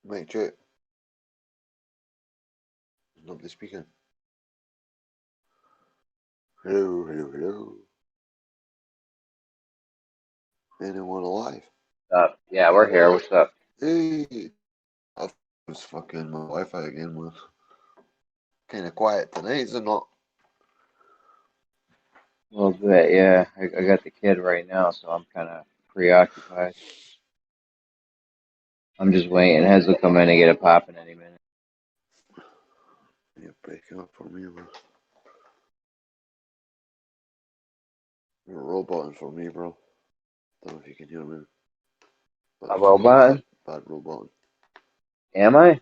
Mic check. Nobody speaking. Hello, hello, hello. Anyone alive? Yeah, we're here. What's up? Hey, I was fucking my Wi-Fi again was kind of quiet tonight, is it not? A little bit, yeah. I got the kid right now, so I'm kind of preoccupied. I'm just waiting. Hez will come in and get it popping any minute. You're breaking up for me, man. You're roboting for me, bro. Don't know if you can hear me. A robot? Bad roboting. Am I?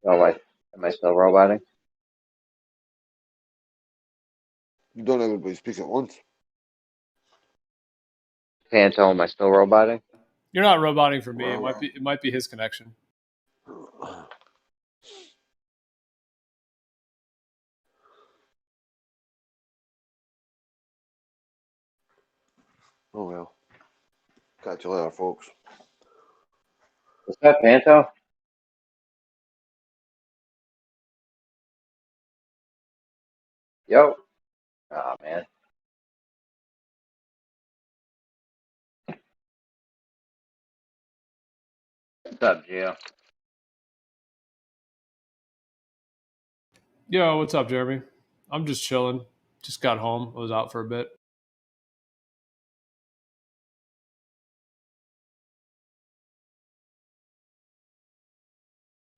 Oh, am I still roboting? You don't everybody speak at once. Panto, am I still roboting? You're not roboting for me. Well, It might be his connection. Oh well. Catch you later, folks. What's up, Panto? Yo. Oh, man. What's up, Gio? Yo, what's up, Jeremy? I'm just chilling. Just got home. I was out for a bit.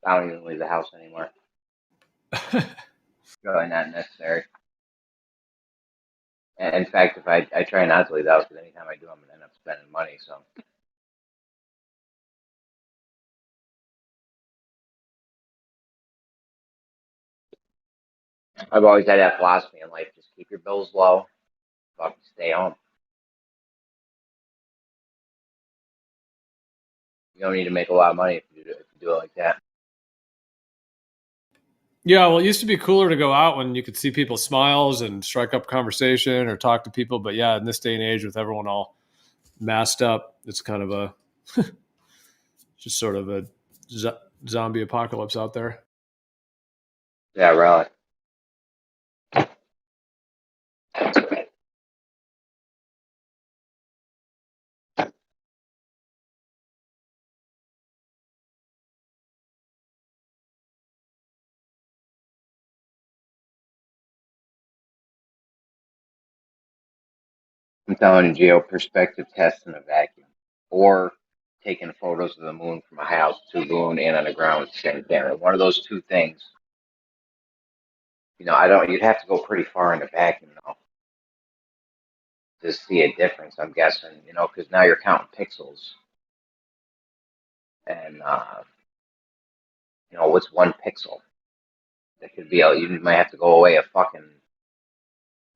I don't even leave the house anymore. Really not necessary. And in fact, if I try not to leave the house, because anytime I do, I'm going to end up spending money, so. I've always had that philosophy in life: just keep your bills low, fucking stay home. You don't need to make a lot of money if you do it like that. Yeah, well, it used to be cooler to go out when you could see people's smiles and strike up conversation or talk to people. But yeah, in this day and age, with everyone all masked up, it's kind of a just sort of a zombie apocalypse out there. Yeah, really. I'm telling you, Geo, perspective test in a vacuum, or taking photos of the moon from a high altitude balloon and on the ground with the same camera. One of those two things. You'd have to go pretty far in the vacuum though to see a difference. I'm guessing, because now you're counting pixels, and what's one pixel? That could be you might have to go away a fucking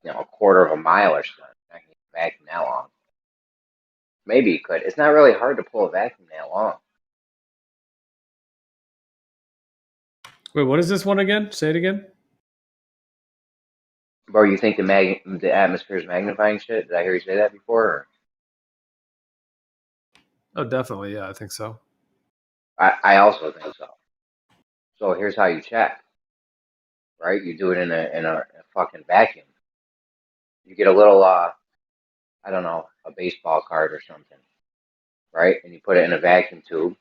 a quarter of a mile or something. I can vacuum that long. Maybe you could. It's not really hard to pull a vacuum that long. Wait, what is this one again? Say it again. Bro, you think the atmosphere is magnifying shit? Did I hear you say that before? Or? Oh, definitely. Yeah, I think so. I also think so. So here's how you check, right? You do it in a fucking vacuum. You get a little I don't know, a baseball card or something, right? And you put it in a vacuum tube.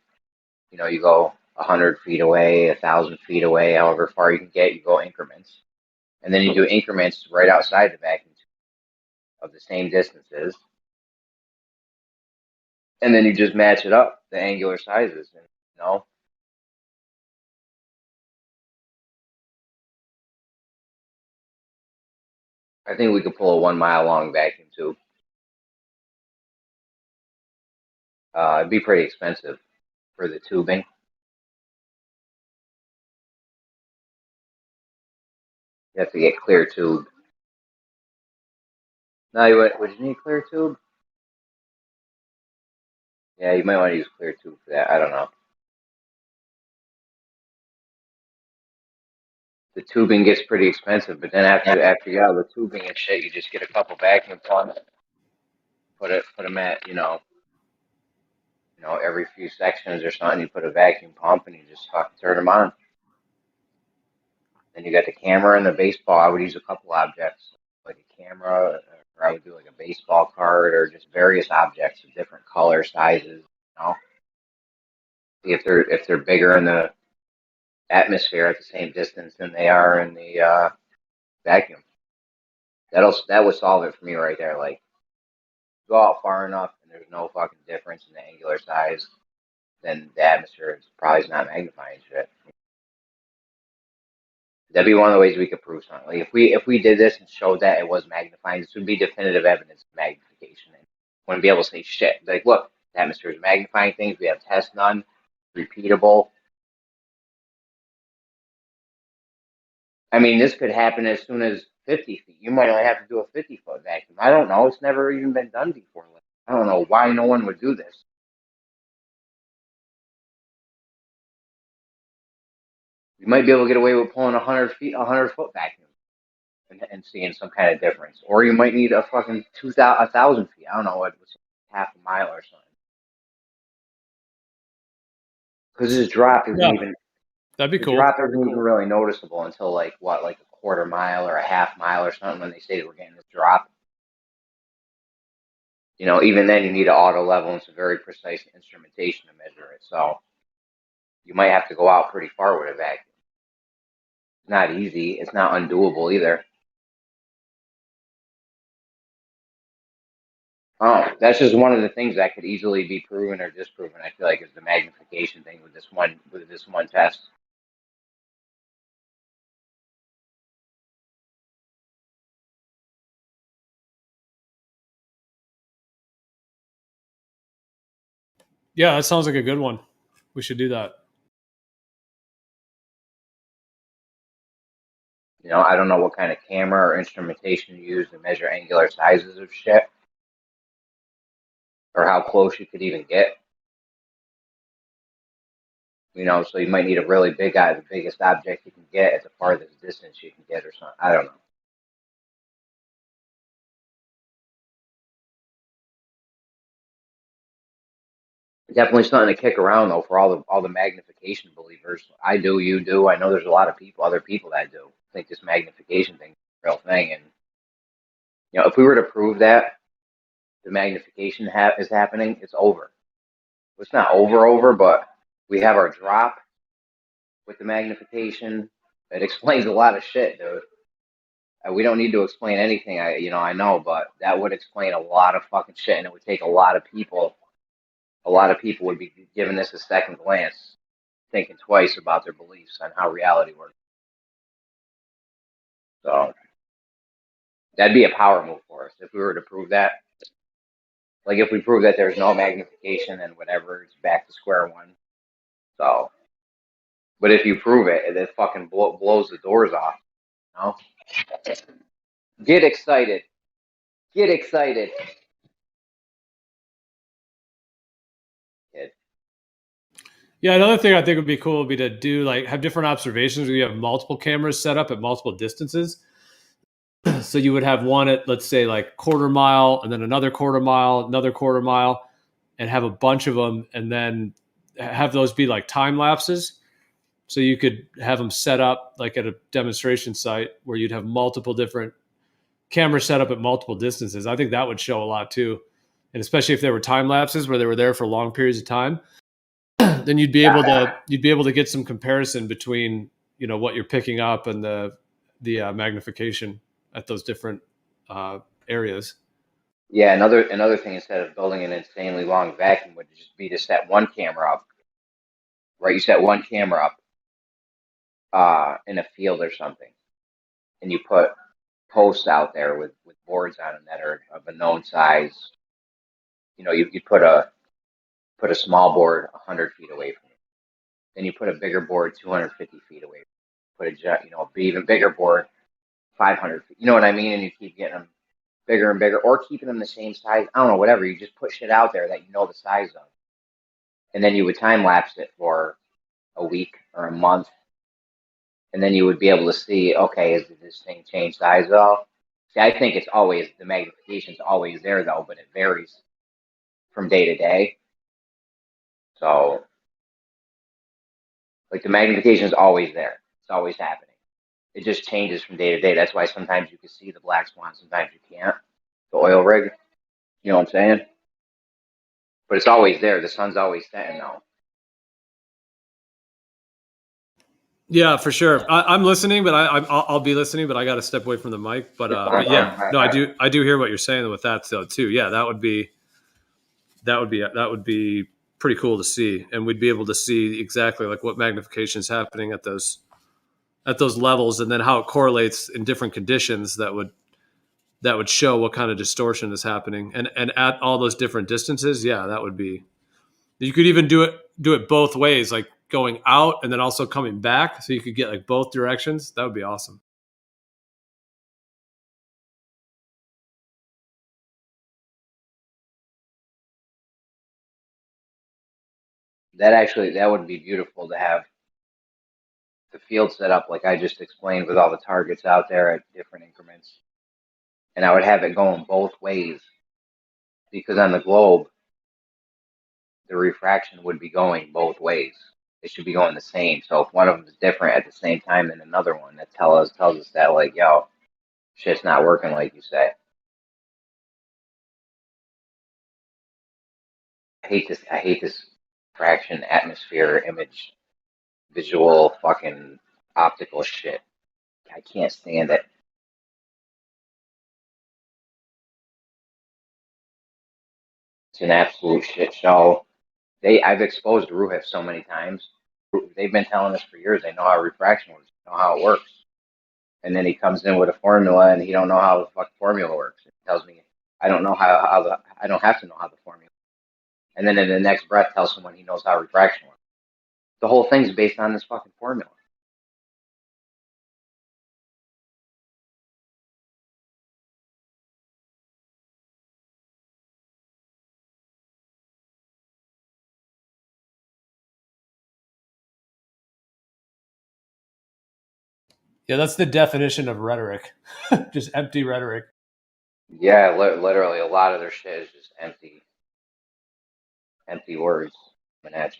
You go 100 feet away, 1,000 feet away, however far you can get. You go increments, and then you do increments right outside the vacuum tube of the same distances, and then you just match it up, the angular sizes, and I think we could pull a 1 mile long vacuum tube. It'd be pretty expensive for the tubing. You have to get clear tube. No, would you need clear tube? Yeah, you might want to use clear tube for that. I don't know. the tubing gets pretty expensive. But then after you got the tubing and shit, you just get a couple vacuum pumps, put them at every few sections or something. You put a vacuum pump and you just fucking turn them on. Then you got the camera and the baseball. I would use a couple objects, like a camera, or I would do like a baseball card, or just various objects of different color sizes. See if they're bigger in the atmosphere at the same distance than they are in the vacuum. That would solve it for me right there. Like, go out far enough and there's no fucking difference in the angular size, then the atmosphere is probably not magnifying shit. That'd be one of the ways we could prove something. Like if we did this and showed that it was magnifying, this would be definitive evidence of magnification. And wouldn't be able to say shit. Like, look, the atmosphere is magnifying things. We have test none, repeatable. I mean, this could happen as soon as 50 feet. You might only have to do a 50-foot vacuum. I don't know. It's never even been done before. I don't know why no one would do this. You might be able to get away with pulling a 100-foot vacuum and seeing some kind of difference. Or you might need a fucking 1,000 feet. I don't know, what's half a mile or something. Because this drop isn't even. That'd be cool. The drop isn't even really noticeable until like a quarter mile or a half mile or something when they say we're getting this drop. Even then you need an auto level and some very precise instrumentation to measure it. So you might have to go out pretty far with a vacuum. It's not easy. It's not undoable either. Oh, that's just one of the things that could easily be proven or disproven. I feel like is the magnification thing with this one test. Yeah, that sounds like a good one. We should do that. I don't know what kind of camera or instrumentation you use to measure angular sizes of shit, or how close you could even get. So you might need a really big eye, the biggest object you can get at the farthest distance you can get or something. I don't know. Definitely something to kick around though for all the magnification believers. I do, you do. I know there's a lot of other people that do think this magnification thing is a real thing. And if we were to prove that the magnification is happening, it's over. It's not over, but we have our drop with the magnification. It explains a lot of shit, dude. We don't need to explain anything. I know, but that would explain a lot of fucking shit, and it would take a lot of people. A lot of people would be giving this a second glance, thinking twice about their beliefs on how reality works. So that'd be a power move for us if we were to prove that. Like if we prove that there's no magnification and whatever, it's back to square one. So, but if you prove it, it fucking blows the doors off. Get excited. Get excited. Kid. Yeah, another thing I think would be cool would be to do have different observations where you have multiple cameras set up at multiple distances. So you would have one at, let's say, like quarter mile, and then another quarter mile, and have a bunch of them, and then have those be like time lapses. So you could have them set up like at a demonstration site where you'd have multiple different cameras set up at multiple distances. I think that would show a lot too. And especially if there were time lapses where they were there for long periods of time, then you'd be able to get some comparison between, what you're picking up and the magnification at those different areas. Yeah, another thing, instead of building an insanely long vacuum, would just be to set one camera up. Right, you set one camera up in a field or something, and you put posts out there with boards on them that are of a known size. You put a small board 100 feet away from you. Then you put a bigger board 250 feet away. Put a even bigger board 500 feet. You know what I mean? And you keep getting them bigger and bigger, or keeping them the same size. I don't know, whatever. You just put shit out there that you know the size of. And then you would time lapse it for a week or a month. And then you would be able to see, okay, did this thing change size at all? See, I think it's always, the magnification's always there though, but it varies from day to day. So, like the magnification is always there. It's always happening. It just changes from day to day. That's why sometimes you can see the black swan, sometimes you can't. The oil rig, you know what I'm saying? But it's always there. The sun's always setting though. Yeah, for sure. I'm listening, but I'll be listening, but I got to step away from the mic. But yeah, no, I do hear what you're saying with that though too. Yeah, that would be pretty cool to see, and we'd be able to see exactly like what magnification is happening at those levels, and then how it correlates in different conditions that would show what kind of distortion is happening, and at all those different distances. Yeah, that would be. You could even do it both ways, like going out and then also coming back, so you could get like both directions. That would be awesome. That would be beautiful to have the field set up like I just explained with all the targets out there at different increments. And I would have it going both ways because on the globe, the refraction would be going both ways. It should be going the same. So if one of them is different at the same time than another one, that tells us that like, yo, shit's not working like you say. I hate this fraction, atmosphere, image, visual, fucking optical shit. I can't stand it. It's an absolute shit show. I've exposed Ruhif so many times. They've been telling us for years they know how refraction works, they know how it works. And then he comes in with a formula and he don't know how the fuck formula works. He tells me I don't know I don't have to know how the formula. And then in the next breath tells someone he knows how refraction works. The whole thing's based on this fucking formula. Yeah, that's the definition of rhetoric. Just empty rhetoric. Yeah, literally a lot of their shit is just empty words. I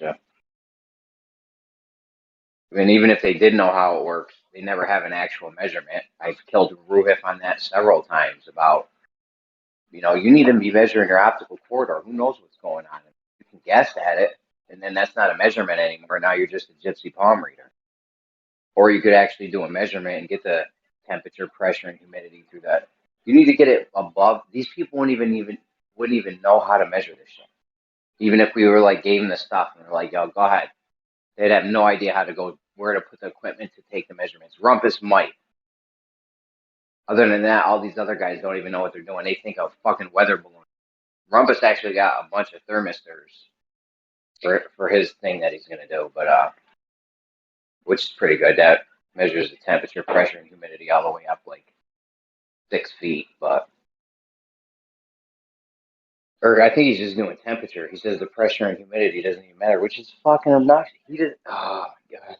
mean, even if they did know how it works, they never have an actual measurement. I've killed Ruhif on that several times about, you need to be measuring your optical corridor. Who knows what's going on? You can guess at it, and then that's not a measurement anymore. Now you're just a gypsy palm reader. Or you could actually do a measurement and get the temperature, pressure, and humidity through that. You need to get it above. These people wouldn't even know how to measure this shit. Even if we were like gave them the stuff and they're like, yo, go ahead. They'd have no idea how to go, where to put the equipment to take the measurements. Rumpus might. Other than that, all these other guys don't even know what they're doing. They think of fucking weather balloons. Rumpus actually got a bunch of thermistors for his thing that he's gonna do, but which is pretty good. That measures the temperature, pressure, and humidity all the way up like 6 feet. Or I think he's just doing temperature. He says the pressure and humidity doesn't even matter, which is fucking obnoxious. He did. Oh god.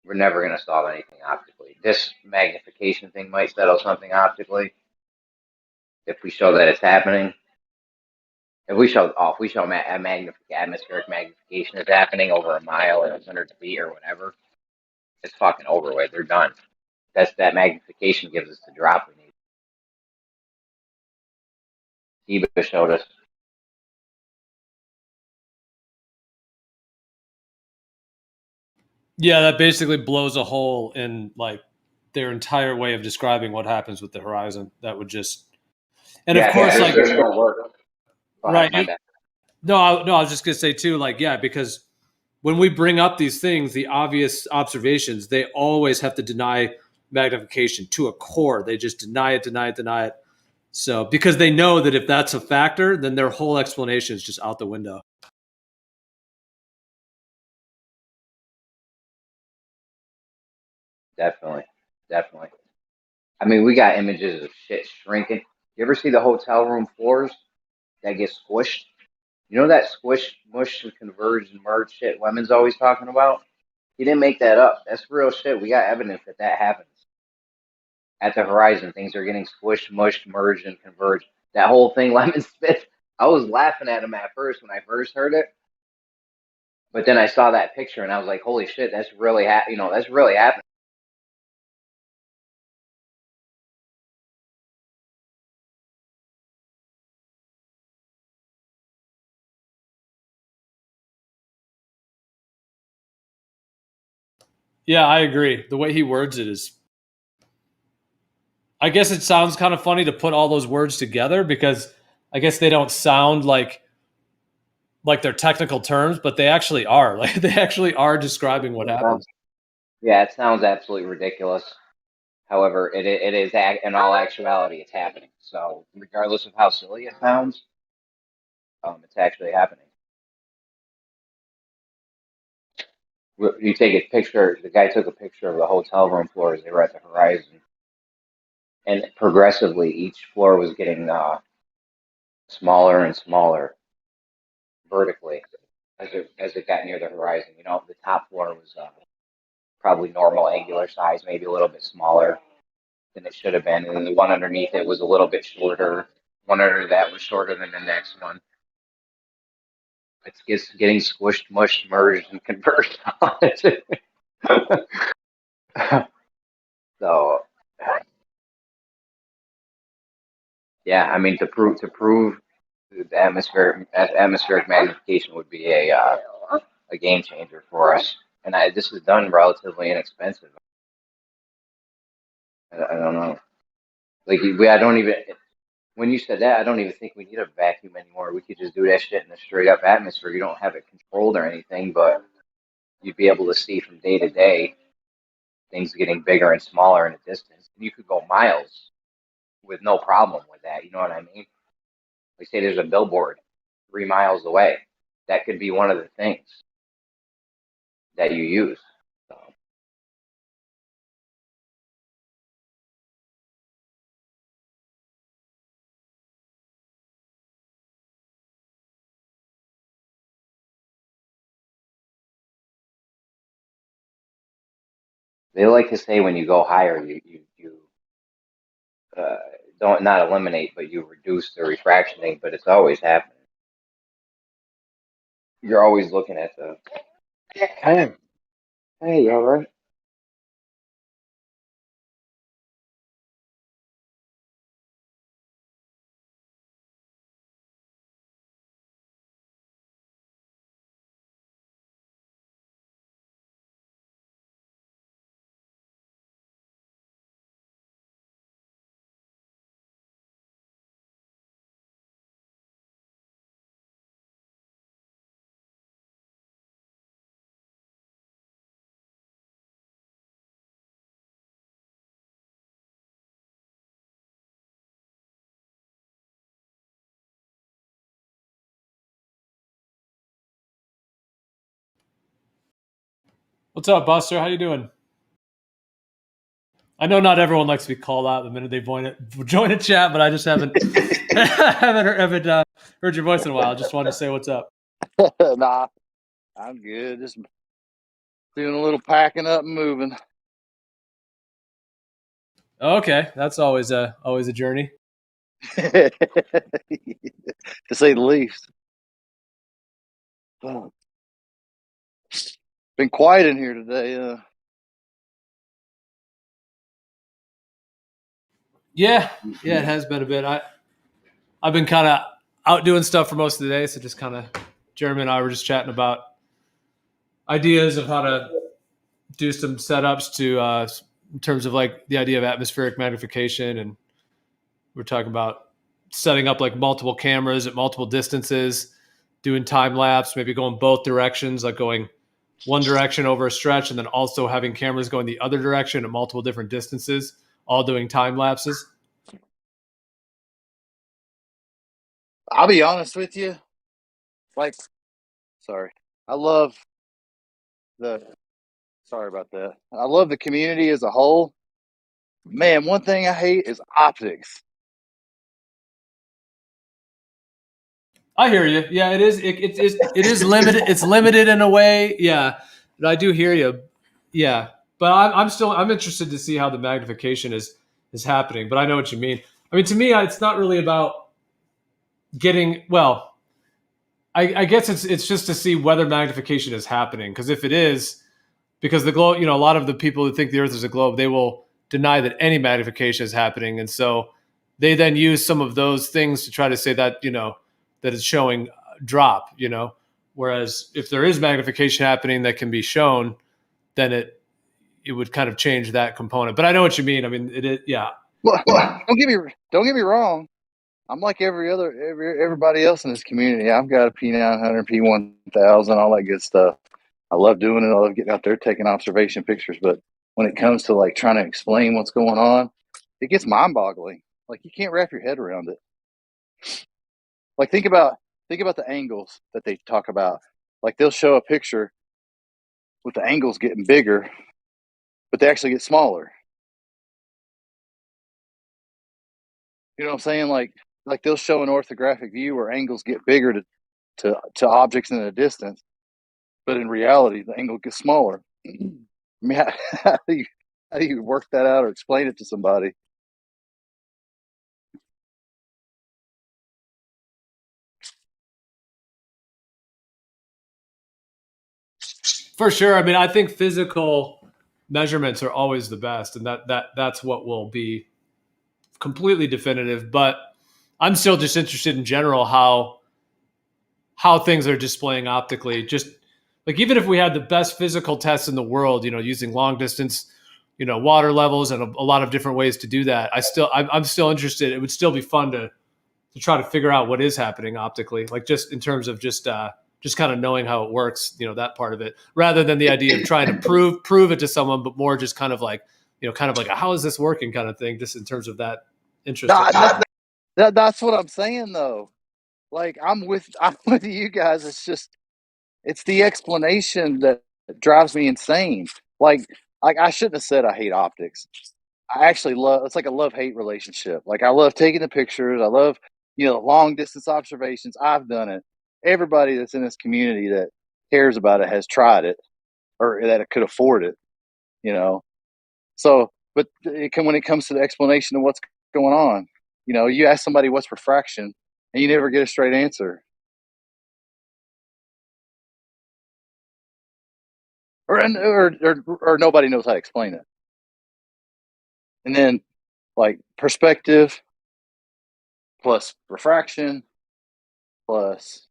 We're never gonna solve anything optically. This magnification thing might settle something optically if we show that it's happening. If we show atmospheric magnification is happening over a mile or 100 feet or whatever, it's fucking over with. They're done. That magnification gives us the drop we need. Eba showed us. Yeah, that basically blows a hole in like their entire way of describing what happens with the horizon. That would just, and of course, like there's no work. right. No, I was just gonna say too, like because when we bring up these things, the obvious observations, they always have to deny magnification to a core. They just deny it. So because they know that if that's a factor, then their whole explanation is just out the window. Definitely. I mean, we got images of shit shrinking. You ever see the hotel room floors that get squished? You know that squish, mush, and converge and merge shit Lemon's always talking about? He didn't make that up. That's real shit. We got evidence that that happens. At the horizon, things are getting squished, mushed, merged, and converged. That whole thing Lemon spit, I was laughing at him at first when I first heard it. But then I saw that picture and I was like, holy shit, that's really that's really happening. Yeah, I agree. The way he words it is, I guess it sounds kind of funny to put all those words together because I guess they don't sound like they're technical terms, but they actually are. Like they actually are describing what happens. Yeah, it sounds absolutely ridiculous. However, it is in all actuality, it's happening. So regardless of how silly it sounds, it's actually happening. You take a picture. The guy took a picture of the hotel room floors. They were at the horizon, and progressively each floor was getting smaller and smaller vertically as it got near the horizon. You know, the top floor was probably normal angular size, maybe a little bit smaller than it should have been, and then the one underneath it was a little bit shorter. One under that was shorter than the next one. It's getting squished, mushed, merged, and converged. So, yeah, I mean, to prove the atmospheric magnification would be a game changer for us, and this is done relatively inexpensive. I don't know, like I don't even. When you said that, I don't even think we need a vacuum anymore. We could just do that shit in a straight up atmosphere. You don't have it controlled or anything, but you'd be able to see from day to day things getting bigger and smaller in a distance. And you could go miles with no problem with that. You know what I mean? Like, say there's a billboard 3 miles away. That could be one of the things that you use. So, they like to say when you go higher, you uh, don't not eliminate, but you reduce the refractioning. But it's always happening. You're always looking at the hey, hey, you all right? What's up, Buster? How you doing? I know not everyone likes to be called out the minute they join a chat, but I just haven't heard your voice in a while. I just wanted to say what's up. Nah, I'm good. Just doing a little packing up and moving. Okay, that's always a journey. To say the least. Oh. Been quiet in here today. Yeah, it has been a bit. I've been kind of out doing stuff for most of the day, so just kind of Jeremy and I were just chatting about ideas of how to do some setups to in terms of like the idea of atmospheric magnification, and we're talking about setting up like multiple cameras at multiple distances, doing time lapse, maybe going both directions, like going one direction over a stretch, and then also having cameras going the other direction at multiple different distances, all doing time lapses. I'll be honest with you. Sorry about that. I love the community as a whole. Man, one thing I hate is optics. I hear you. Yeah, it is. It is limited. It's limited in a way. Yeah, but I do hear you. Yeah, but I'm interested to see how the magnification is happening. But I know what you mean. I mean, to me, it's not really about getting well. I guess it's just to see whether magnification is happening. Because if it is, because the globe, a lot of the people who think the Earth is a globe, they will deny that any magnification is happening, and so they then use some of those things to try to say that that it's showing drop. Whereas if there is magnification happening that can be shown, then it would kind of change that component. But I know what you mean. I mean, yeah. Well, don't get me wrong. I'm like everybody else in this community. I've got a P900, P1000, all that good stuff. I love doing it. I love getting out there taking observation pictures. But when it comes to like trying to explain what's going on, it gets mind-boggling. Like you can't wrap your head around it. Like think about the angles that they talk about. Like they'll show a picture with the angles getting bigger, but they actually get smaller. You know what I'm saying? Like they'll show an orthographic view where angles get bigger to objects in the distance, but in reality, the angle gets smaller. I mean, how do you work that out or explain it to somebody? For sure. I mean, I think physical measurements are always the best, and that's what will be completely definitive. But I'm still just interested in general how things are displaying optically. Just like even if we had the best physical tests in the world, using long distance, water levels and a lot of different ways to do that, I'm still interested. It would still be fun to try to figure out what is happening optically, like just in terms of just kind of knowing how it works, that part of it, rather than the idea of trying to prove it to someone, but more just kind of like, kind of like a, how is this working kind of thing, just in terms of that interest. That's what I'm saying though. Like I'm with you guys. It's the explanation that drives me insane. Like I shouldn't have said I hate optics. I actually it's like a love-hate relationship. Like I love taking the pictures. I love, long distance observations. I've done it. Everybody that's in this community that cares about it has tried it or that it could afford it, So, but when it comes to the explanation of what's going on, you ask somebody what's refraction and you never get a straight answer. Or nobody knows how to explain it. And then like perspective plus refraction plus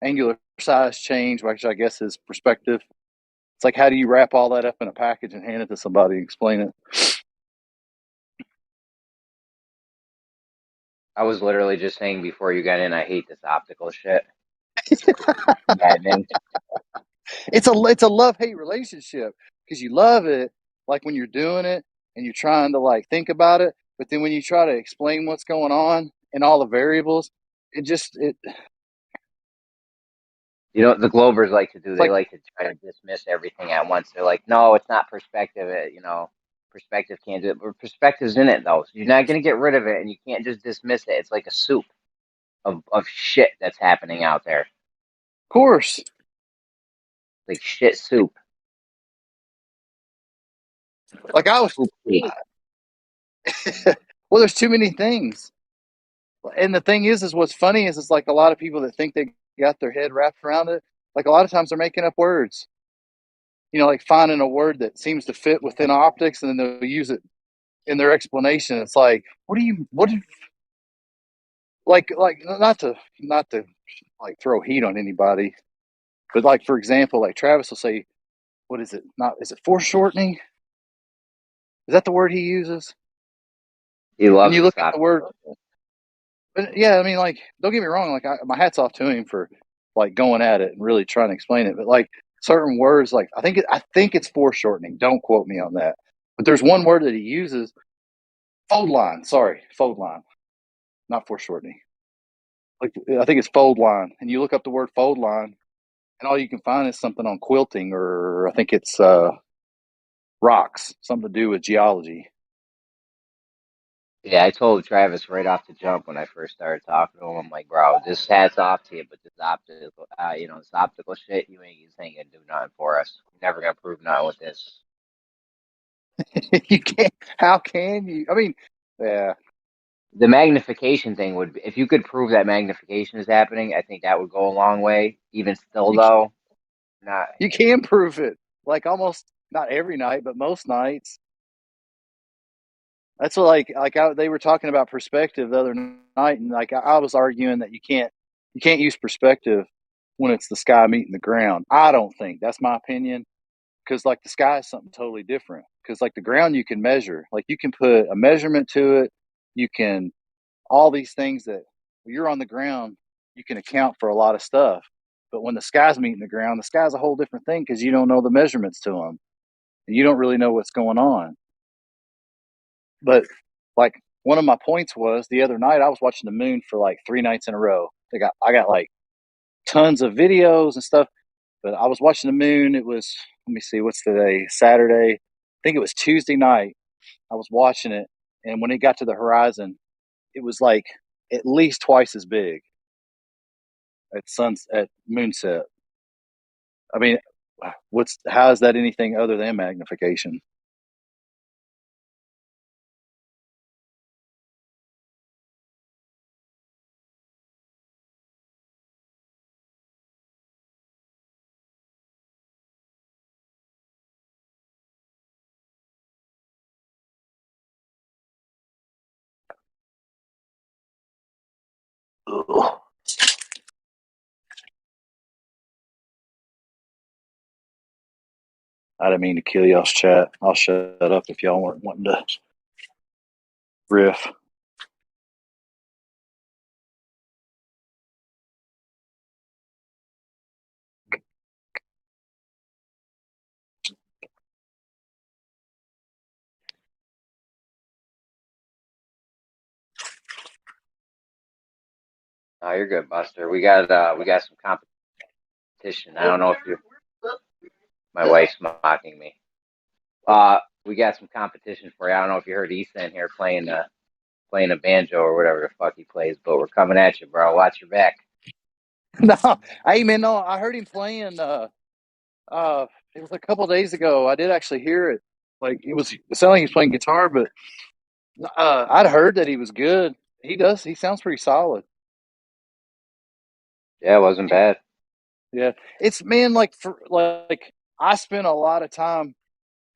angular size change, which I guess is perspective. It's like, how do you wrap all that up in a package and hand it to somebody and explain it? I was literally just saying before you got in, I hate this optical shit. Maddening. It's a love-hate relationship because you love it, like when you're doing it and you're trying to like think about it, but then when you try to explain what's going on and all the variables, it The Globers like to do, they like, like to try to dismiss everything at once. They're like, no, it's not perspective. Perspective can't do it. But perspective's in it, though. So you're not going to get rid of it, and you can't just dismiss it. It's like a soup of shit that's happening out there. of course. Like shit soup. Like I was, well, there's too many things. And the thing is what's funny is it's like a lot of people that think they got their head wrapped around it. Like a lot of times they're making up words, like finding a word that seems to fit within optics and then they'll use it in their explanation. It's like, like not to like throw heat on anybody, but like, for example, like Travis will say, what is it? Is it foreshortening? Is that the word he uses? He loves And you look at the word. But yeah, I mean, like, don't get me wrong. Like, my hat's off to him for like going at it and really trying to explain it. But like certain words, like I think it's foreshortening. Don't quote me on that. But there's one word that he uses, fold line. Sorry, fold line, not foreshortening. Like I think it's fold line. And you look up the word fold line, and all you can find is something on quilting, or I think it's rocks, something to do with geology. Yeah, I told Travis right off the jump when I first started talking to him. I'm like, bro, this hats off to you, but this optical, this optical shit, this ain't gonna do nothing for us. You're never gonna prove nothing with this. You can't. How can you? I mean, yeah, The magnification thing would, if you could prove that magnification is happening, I think that would go a long way. Even still, you though, not. you can prove it. Like almost not every night, but most nights. That's what, they were talking about perspective the other night, and I was arguing that you can't use perspective when it's the sky meeting the ground. I don't think that's my opinion, because like the sky is something totally different. Because like the ground you can measure, like you can put a measurement to it, you can all these things that when you're on the ground you can account for a lot of stuff. But when the sky's meeting the ground, the sky's a whole different thing because you don't know the measurements to them, and you don't really know what's going on. But like one of my points was the other night I was watching the moon for like 3 nights in a row. I got like tons of videos and stuff, but I was watching the moon. It was, let me see, what's today? Saturday. I think it was Tuesday night. I was watching it, and when it got to the horizon, it was like at least twice as big at moonset. I mean, how is that anything other than magnification? Ugh. I didn't mean to kill y'all's chat. I'll shut up if y'all weren't wanting to riff. Oh, you're good, Buster. We got some competition. I don't know if you. My wife's mocking me. We got some competition for you. I don't know if you heard Ethan here playing a banjo or whatever the fuck he plays, but we're coming at you, bro. Watch your back. No, hey man, no, I heard him playing. It was a couple days ago. I did actually hear it. Like it sounded like he was playing guitar, but I'd heard that he was good. He does. He sounds pretty solid. Yeah, it wasn't bad. Yeah, it's man, like I spent a lot of time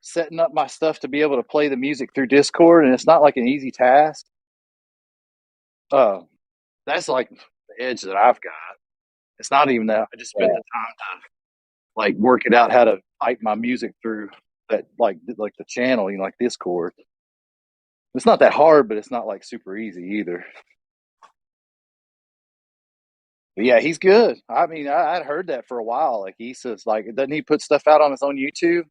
setting up my stuff to be able to play the music through Discord, and it's not like an easy task. Uh, that's like the edge that I've got. It's not even that. I just spent Yeah. the time to like work it out how to pipe my music through that like the channel, like Discord. It's not that hard, but it's not like super easy either. But yeah, he's good. I mean, I'd heard that for a while. Like he says, like doesn't he put stuff out on his own YouTube?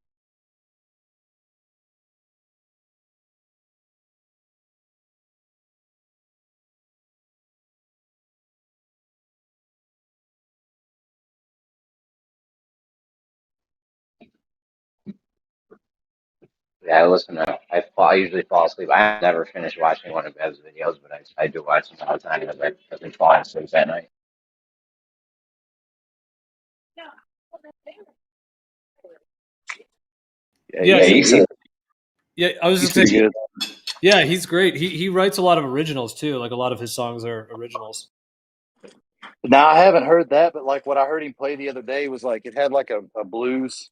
Yeah, I listen to. I usually fall asleep. I never finish watching one of Bev's videos, but I do watch them all the time because I've been falling asleep at night. Yeah, He's I was just pretty saying. good. Yeah, he's great. He writes a lot of originals too. Like a lot of his songs are originals. Now I haven't heard that, but like what I heard him play the other day was like it had like a blues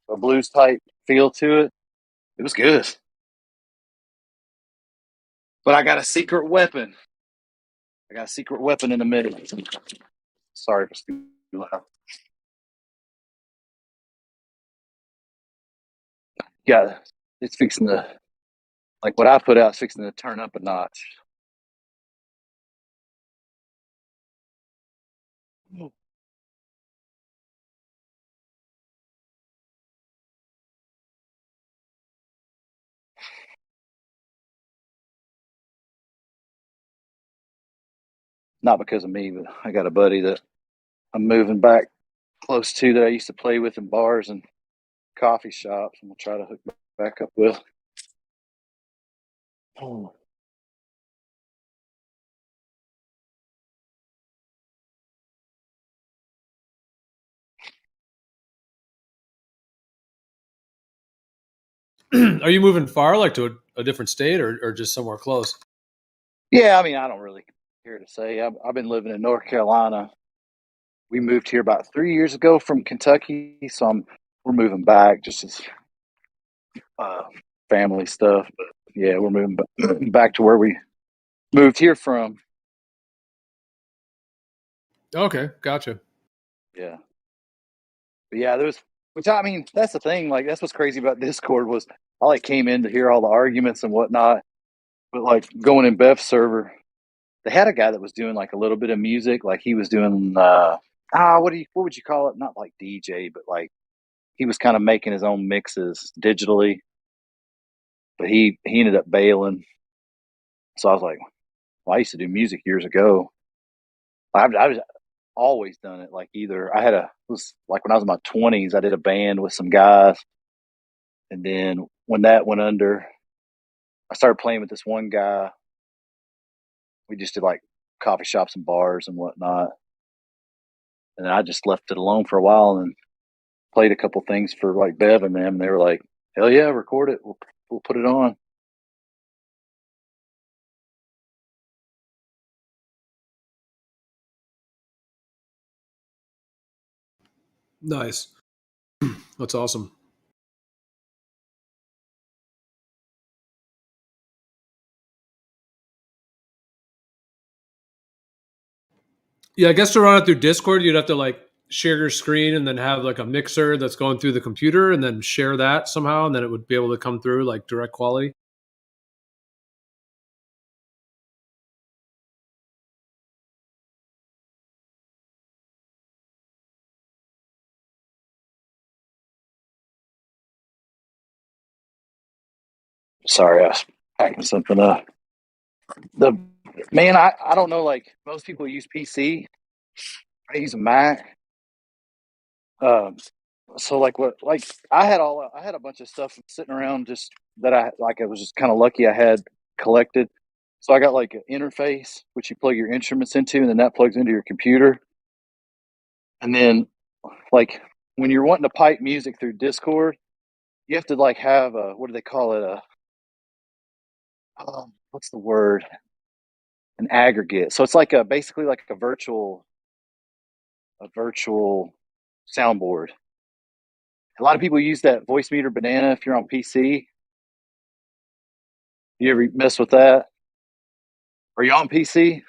type feel to it. It was good. But I got a secret weapon. I got a secret weapon in the middle. Sorry for too loud. Yeah, it's fixing to like what I put out is fixing to turn up a notch. Not because of me, but I got a buddy that I'm moving back close to that I used to play with in bars and coffee shops, and we'll try to hook back up with. Are you moving far, like to a different state, or just somewhere close? Yeah, I mean, I don't really care to say. I've been living in North Carolina. We moved here about 3 years ago from Kentucky, so we're moving back just as family stuff. But yeah, we're moving back to where we moved here from. Okay, gotcha. Yeah, but yeah, which I mean, that's the thing. Like, that's what's crazy about Discord was I like came in to hear all the arguments and whatnot, but like going in Beth's server, they had a guy that was doing like a little bit of music, like he was doing what would you call it? Not like DJ, but like he was kind of making his own mixes digitally. But he ended up bailing. So I was like, well, I used to do music years ago. I was always done it. Like either was like when I was in my 20s, I did a band with some guys, and then when that went under, I started playing with this one guy. We just did like coffee shops and bars and whatnot, and then I just left it alone for a while and played a couple things for like Bev and them. And they were like, "Hell yeah, record it. We'll put it on." Nice. That's awesome. Yeah, I guess to run it through Discord, you'd have to like share your screen and then have like a mixer that's going through the computer and then share that somehow, and then it would be able to come through like direct quality. Sorry, I was packing something up. I don't know. Like most people use PC. I use a Mac. Um, so I had a bunch of stuff sitting around just that I was just kind of lucky I had collected. So I got like an interface which you plug your instruments into, and then that plugs into your computer. And then like when you're wanting to pipe music through Discord, you have to like have a, what do they call it? What's the word? An aggregate. So it's like basically like a virtual soundboard. A lot of people use that voice meter banana if you're on PC. You ever mess with that? Are you on PC?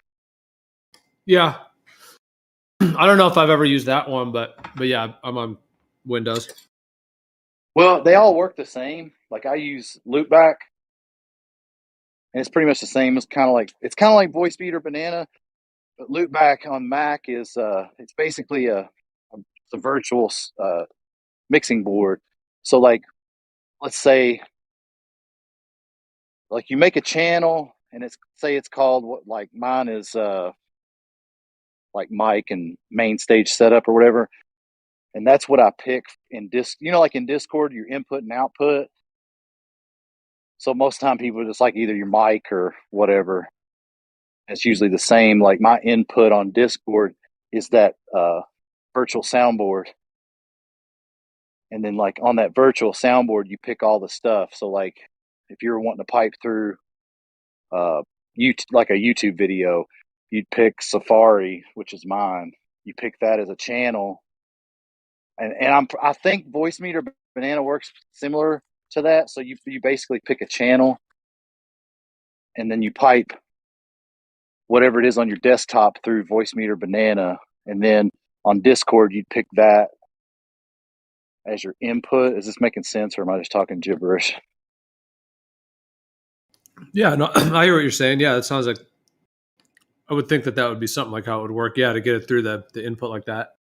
Yeah. I don't know if I've ever used that one, but yeah, I'm on Windows. Well, they all work the same. Like I use Loopback, and it's pretty much the same. It's kind of like voice meter banana, but Loopback on Mac is it's basically it's a virtual mixing board. So like let's say like you make a channel and it's called what, like mine is like mic and main stage setup or whatever, and that's what I pick in like in Discord, your input and output. So most of the time people just like either your mic or whatever. It's usually the same. Like my input on Discord is that virtual soundboard, and then like on that virtual soundboard you pick all the stuff. So like if you're wanting to pipe through like a YouTube video, you'd pick Safari, which is mine. You pick that as a channel, and I think Voice Meter Banana works similar to that. So you basically pick a channel, and then you pipe whatever it is on your desktop through Voice Meter Banana, and then on Discord you'd pick that as your input. Is this making sense, or am I just talking gibberish? Yeah, no, I hear what you're saying. Yeah, it sounds like I would think that would be something like how it would work. Yeah, to get it through the input like that.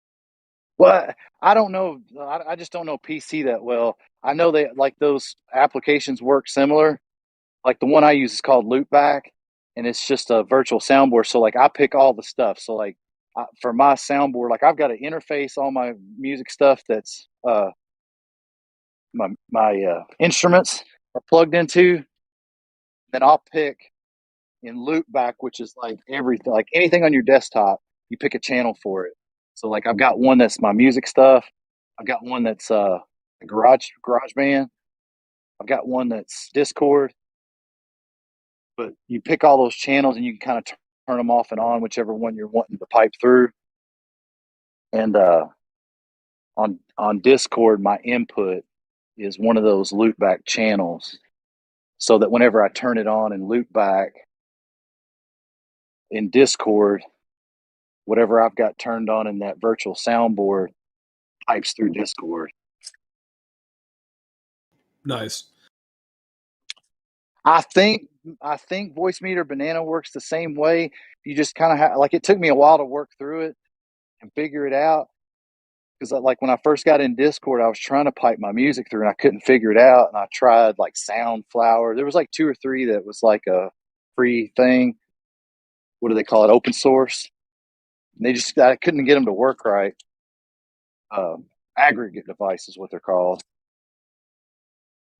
Well, I don't know. I just don't know PC that well. I know that like those applications work similar. Like the one I use is called Loopback, and it's just a virtual soundboard. So like I pick all the stuff. So like for my soundboard, like I've got an interface, all my music stuff that's my instruments are plugged into. Then I'll pick in Loopback, which is like everything, like anything on your desktop, you pick a channel for it. So like I've got one that's my music stuff. I've got one that's garage band. I've got one that's Discord, but you pick all those channels and you can kind of turn them off and on, whichever one you're wanting to pipe through. And on Discord, my input is one of those loopback channels, so that whenever I turn it on and loop back in Discord, whatever I've got turned on in that virtual soundboard pipes through Discord. Nice. I think Voice Banana works the same way. You just kind of like, it took me a while to work through it and figure it out, because like when I first got in Discord, I was trying to pipe my music through and I couldn't figure it out. And I tried like Soundflower. There was like 2 or 3 that was like a free thing. What do they call it? Open source. And I couldn't get them to work right. Aggregate device is what they're called.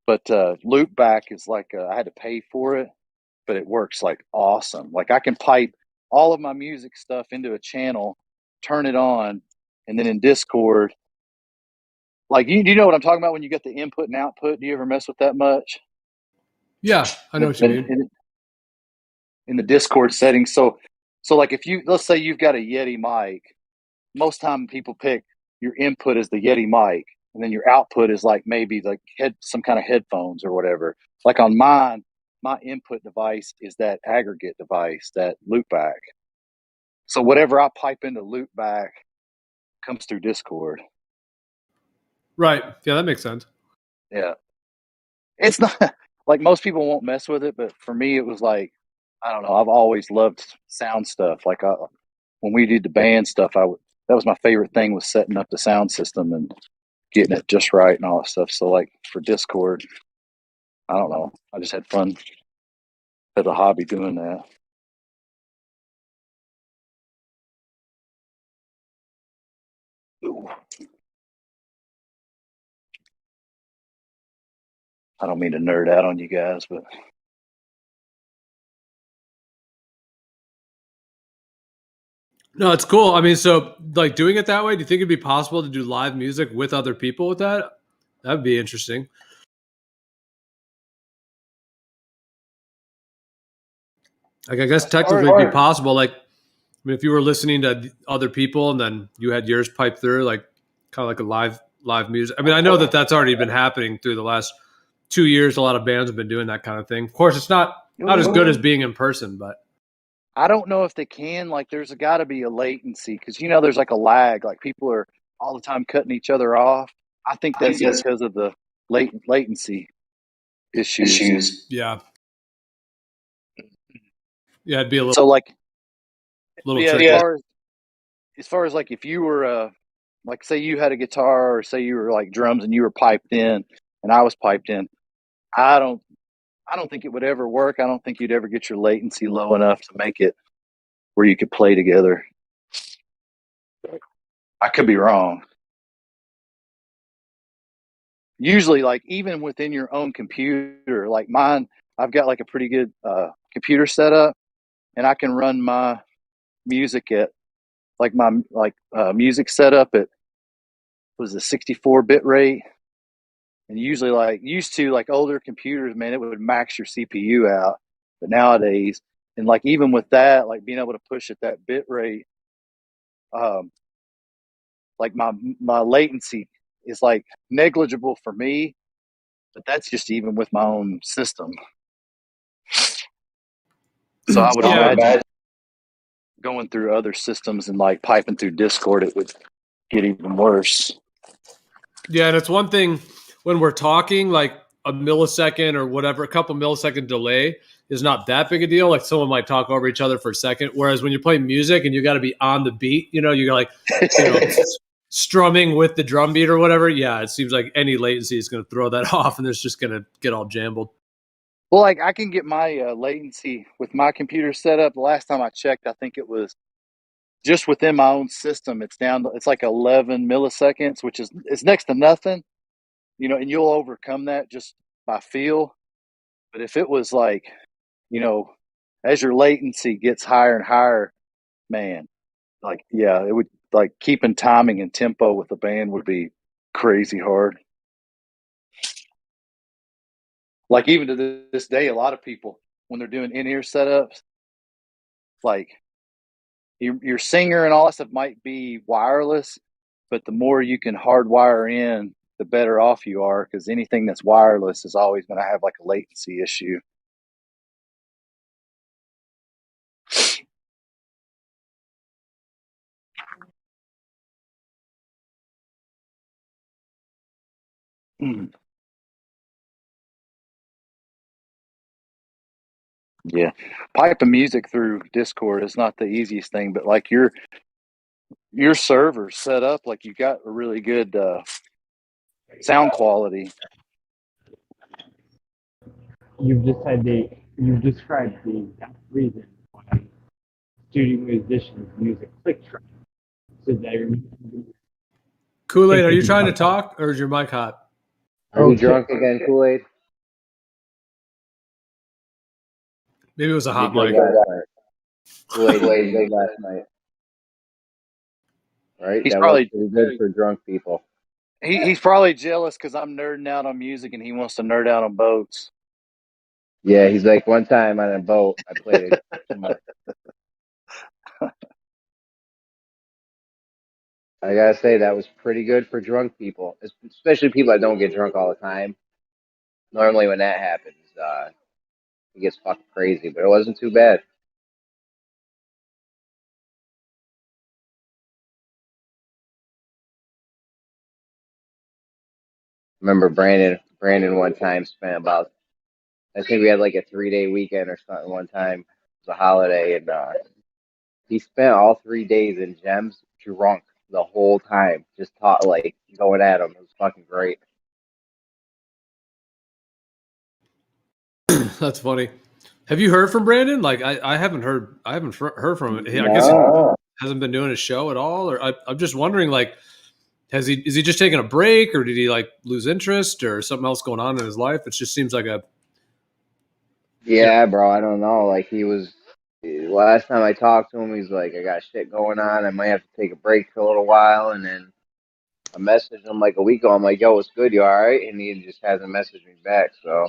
But loopback is like, I had to pay for it, but it works like awesome. Like I can pipe all of my music stuff into a channel, turn it on, and then in Discord, like you know what I'm talking about when you get the input and output. Do you ever mess with that much? Yeah, I know what you mean. In the Discord settings. So like let's say you've got a Yeti mic, most time people pick your input as the Yeti mic, and then your output is like maybe like some kind of headphones or whatever. Like on mine, my input device is that aggregate device, that loopback. So whatever I pipe into loopback comes through Discord. Right. Yeah, that makes sense. Yeah. It's not like most people won't mess with it, but for me, it was like, I don't know. I've always loved sound stuff. Like when we did the band stuff, that was my favorite thing, was setting up the sound system and getting it just right and all that stuff. So like for Discord, I don't know. I just had fun as a hobby doing that. Ooh. I don't mean to nerd out on you guys, but No, it's cool. I mean, so like doing it that way, do you think it'd be possible to do live music with other people with that? That'd be interesting. Like, I guess technically it'd be possible. Like, I mean, if you were listening to other people and then you had yours piped through, like kind of like a live music. I mean, I know that that's already been happening through the last 2 years. A lot of bands have been doing that kind of thing. Of course, it's not as good as being in person, but I don't know if they can. Like, there's got to be a latency, because there's like a lag. Like people are all the time cutting each other off. I think that's because of the latency issues. Yeah, it'd be a little. So like, tricky. As far as like, if you were like, say you had a guitar, or say you were like drums and you were piped in and I was piped in, I don't think it would ever work. I don't think you'd ever get your latency low enough to make it where you could play together. I could be wrong. Usually, like even within your own computer, like mine, I've got like a pretty good computer setup, and I can run my music at like my music setup at was a 64 bit rate. And usually, like used to like older computers, man, it would max your CPU out. But nowadays, and like even with that, like being able to push at that bit rate, like my latency is like negligible for me, but that's just even with my own system. So I would imagine going through other systems and like piping through Discord, it would get even worse. Yeah, and it's one thing when we're talking, like a millisecond or whatever, a couple millisecond delay is not that big a deal. Like someone might talk over each other for a second. Whereas when you're playing music and you got to be on the beat, you're like, strumming with the drum beat or whatever. Yeah, it seems like any latency is going to throw that off, and it's just going to get all jumbled. Well, like I can get my latency with my computer setup. The last time I checked, I think it was just within my own system. It's down to, it's like 11 milliseconds, which is it's next to nothing, and you'll overcome that just by feel. But if it was like, as your latency gets higher and higher, man, like, yeah, it would like keeping timing and tempo with the band would be crazy hard. Like even to this day, a lot of people, when they're doing in-ear setups, like your singer and all that stuff might be wireless, but the more you can hardwire in, the better off you are, because anything that's wireless is always going to have like a latency issue. Yeah, piping music through Discord is not the easiest thing, but like your server set up, like you got a really good sound quality. You've described the exact reason why studio musicians use a click track. So that Kool-Aid, are you trying to talk, or is your mic hot? Are you drunk again, Kool-Aid? Maybe it was a hot You mic. did last night. Kool-Aid, you did last night. Right? He's That probably works pretty good for drunk people. he's probably jealous because I'm nerding out on music and he wants to nerd out on boats. Yeah, he's like, one time on a boat, I played it too much. I gotta say, that was pretty good for drunk people, especially people that don't get drunk all the time. Normally, when that happens, it gets fucking crazy, but it wasn't too bad. Remember Brandon one time spent about, I think we had like a 3-day weekend or something one time. It was a holiday, and he spent all 3 days in Gems drunk the whole time, just like going at him. It was fucking great. That's funny. Have you heard from Brandon? Like I haven't heard. I haven't heard from him. I guess No. he hasn't been doing a show at all. Or I'm just wondering, like, is he just taking a break, or did he like lose interest, or something else going on in his life? It just seems like a Yeah, bro, I don't know. Like, he was, last time I talked to him, he's like, I got shit going on. I might have to take a break for a little while. And then I messaged him like a week ago. I'm like, yo, what's good? You all right? And he just hasn't messaged me back. So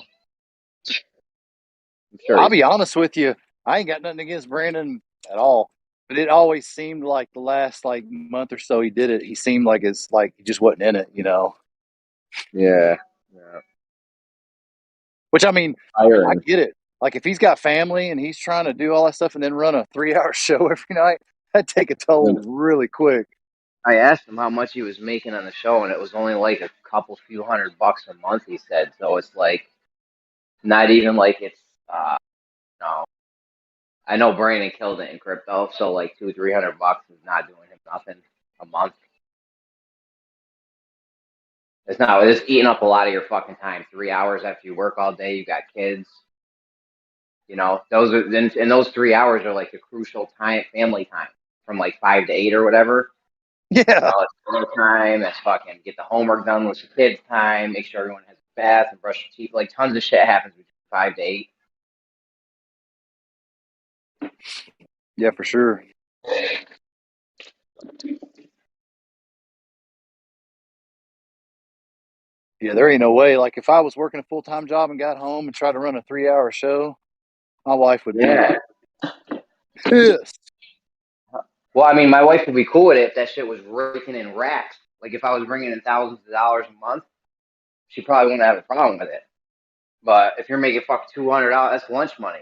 I'm sure I'll be honest with you, I ain't got nothing against Brandon at all. But it always seemed like the last like month or so he did it, he seemed like it's like he just wasn't in it, you know. Yeah. Which I mean, I Iron. get it. Like if he's got family and he's trying to do all that stuff and then run a 3-hour show every night, that'd take a toll really quick. I asked him how much he was making on the show, and it was only like a few $100 a month, he said. So it's like, not even like it's, no. I know Brandon killed it in crypto, so like $200-300 is not doing him nothing a month. It's eating up a lot of your fucking time. 3 hours after you work all day, you got kids. You know, those 3 hours are like the crucial time, family time, from like 5 to 8 or whatever. Yeah. You know, it's dinner time. That's fucking get the homework done with the kids time. Make sure everyone has a bath and brush their teeth. Like tons of shit happens between 5 to 8. Yeah, for sure. Yeah, there ain't no way. Like if I was working a full-time job and got home and tried to run a 3-hour show, my wife would be pissed. Well, I mean, my wife would be cool with it if that shit was raking in racks. Like if I was bringing in thousands of dollars a month, she probably wouldn't have a problem with it. But if you're making $200, that's lunch money.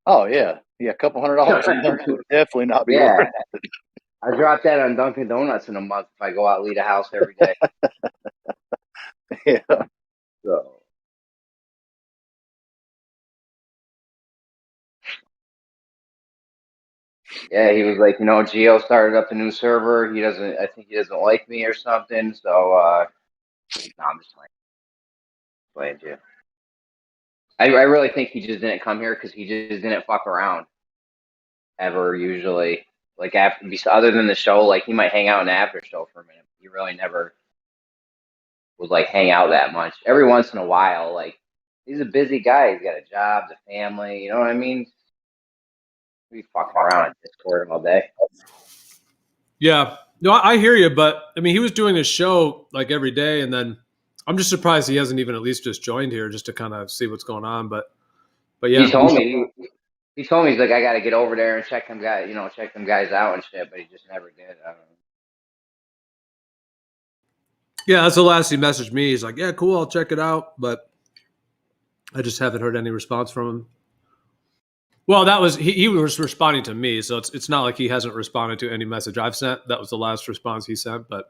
Oh yeah. Yeah, a couple $100 a month would definitely not be worth it. I drop that on Dunkin' Donuts in a month if I go out and leave the house every day. Yeah. So. Yeah, he was like, Geo started up a new server. I think he doesn't like me or something. So, no, I'm just playing you. I really think he just didn't come here because he just didn't fuck around ever. Usually, like other than the show, like he might hang out in the after show for a minute. He really never was like hang out that much. Every once in a while, like he's a busy guy. He's got a job, a family. You know what I mean? He's fucking around on Discord all day. Yeah, no, I hear you, but I mean, he was doing his show like every day, and then I'm just surprised he hasn't even at least just joined here just to kind of see what's going on. But yeah, He told me. He told me he's like, I got to get over there and check them guys, check them guys out and shit. But he just never did. I don't know. Yeah, that's the last he messaged me. He's like, yeah, cool, I'll check it out. But I just haven't heard any response from him. Well, that was he was responding to me, so it's not like he hasn't responded to any message I've sent. That was the last response he sent. But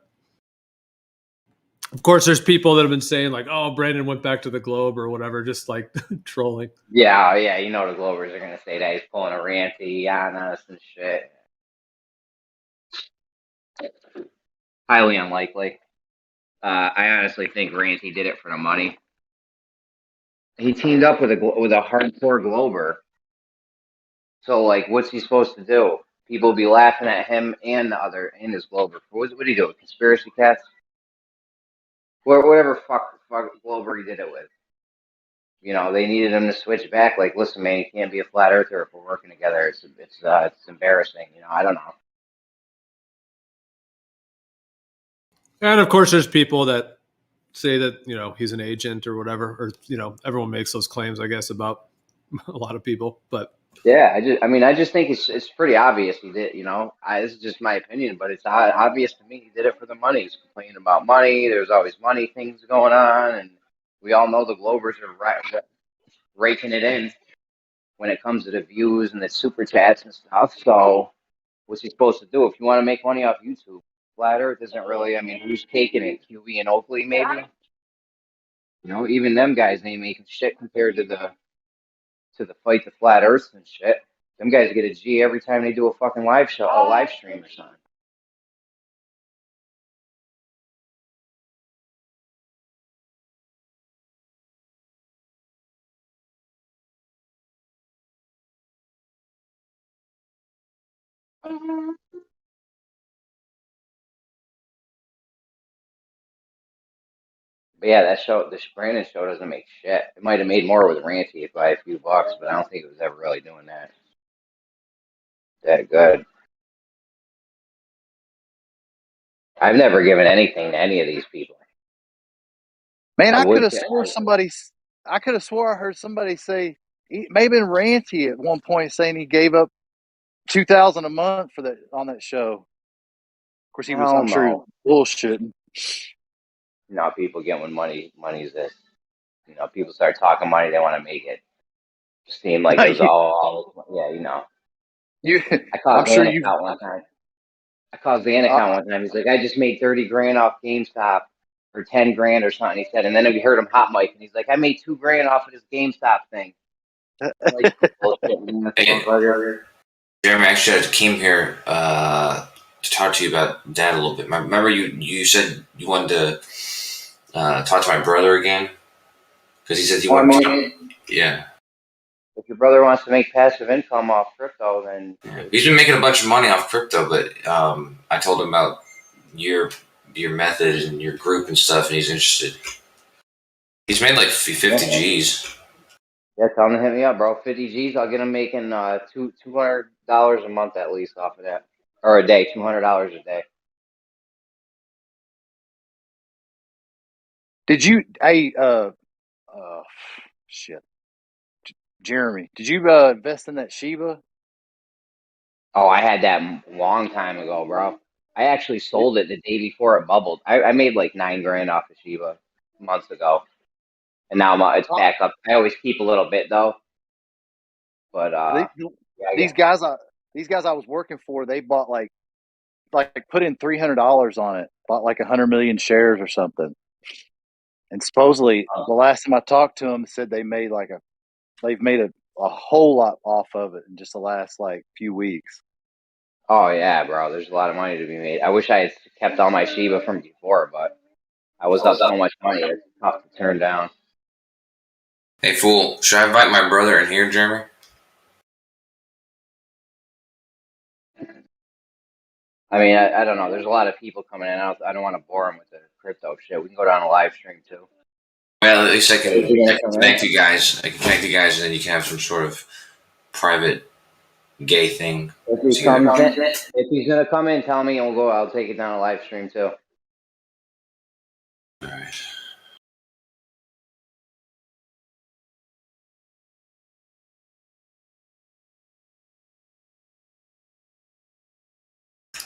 of course, there's people that have been saying like, "Oh, Brandon went back to the Globe" or whatever, just like trolling. Yeah, the Globers are gonna say that he's pulling a ranty on us and shit. Highly unlikely. I honestly think Ranty did it for the money. He teamed up with a hardcore Glober. So, like, what's he supposed to do? People will be laughing at him and his Glober. What did he do? Conspiracy cats? Whatever fuck Glober he did it with. They needed him to switch back. Like, listen, man, you can't be a flat earther if we're working together. It's embarrassing. I don't know. And of course, there's people that say that he's an agent or whatever, or everyone makes those claims, I guess, about a lot of people. But yeah, I just think it's pretty obvious he did. This is just my opinion, but it's obvious to me he did it for the money. He's complaining about money. There's always money things going on, and we all know the Globers are raking it in when it comes to the views and the super chats and stuff. So, what's he supposed to do if you want to make money off YouTube? Flat Earth isn't really. I mean, who's taking it? QB and Oakley, maybe. Even them guys ain't making shit compared to the fight to Flat Earth and shit. Them guys get a G every time they do a fucking live show, a live stream or something. But yeah, this Brandon show doesn't make shit. It might have made more with Ranty by a few bucks, but I don't think it was ever really doing that good. I've never given anything to any of these people. Man, I could have swore I could have swore I heard somebody say, maybe Ranty at one point saying he gave up $2,000 a month on that show. Of course, I'm sure he was bullshitting. People get when money's this. People start talking money, they want to make it seem like it was all I caused Dan account one time. I caused Dan account one time. He's like, I just made 30 grand off GameStop or 10 grand or something. He said, and then we heard him hot mic, and he's like, I made 2 grand off of this GameStop thing. Like, Jeremy, actually, I came here to talk to you about Dad a little bit. Remember, you said you wanted to talk to my brother again because he said he wanted to. Yeah. If your brother wants to make passive income off crypto, then he's been making a bunch of money off crypto. But I told him about your method and your group and stuff, and he's interested. He's made like 50 G's. Yeah, tell him to hit me up, bro. 50 G's, I'll get him making $200 a month at least off of that, or a day, $200 a day. Did you? Shit. Jeremy, did you invest in that Shiba? Oh, I had that a long time ago, bro. I actually sold it the day before it bubbled. I made like $9 grand off of Shiba months ago, and now it's back up. I always keep a little bit though. But these guys I was working for, they bought like put in $300 on it, bought like 100 million shares or something. And supposedly, the last time I talked to them, said they've made a whole lot off of it in just the last like few weeks. Oh yeah, bro. There's a lot of money to be made. I wish I had kept all my Shiba from before, but I was up so much money it's tough to turn down. Hey fool, should I invite my brother in here, Jeremy? I mean, I don't know. There's a lot of people coming in. I don't want to bore them with the crypto shit. We can go down a live stream too. Well, at least I can connect you guys. I can connect you guys, and then you can have some sort of private gay thing. If he's gonna come in, tell me, and I'll take it down a live stream too. All right.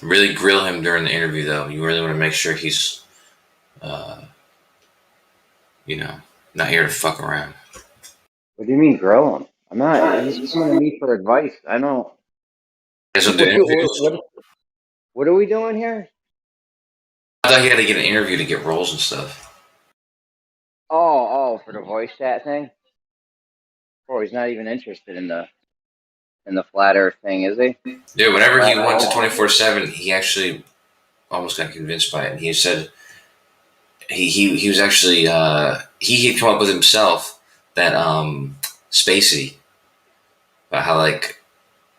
Really grill him during the interview, though. You really want to make sure he's, not here to fuck around. What do you mean grill him? I'm not. He's coming to me for advice. I don't. What are we doing here? I thought he had to get an interview to get roles and stuff. Oh, for the voice chat thing. Oh, he's not even interested in the flat Earth thing, is he? Dude, whenever he went to 24/7, he actually almost got convinced by it. And he said he was actually he had come up with himself that spacey, about how like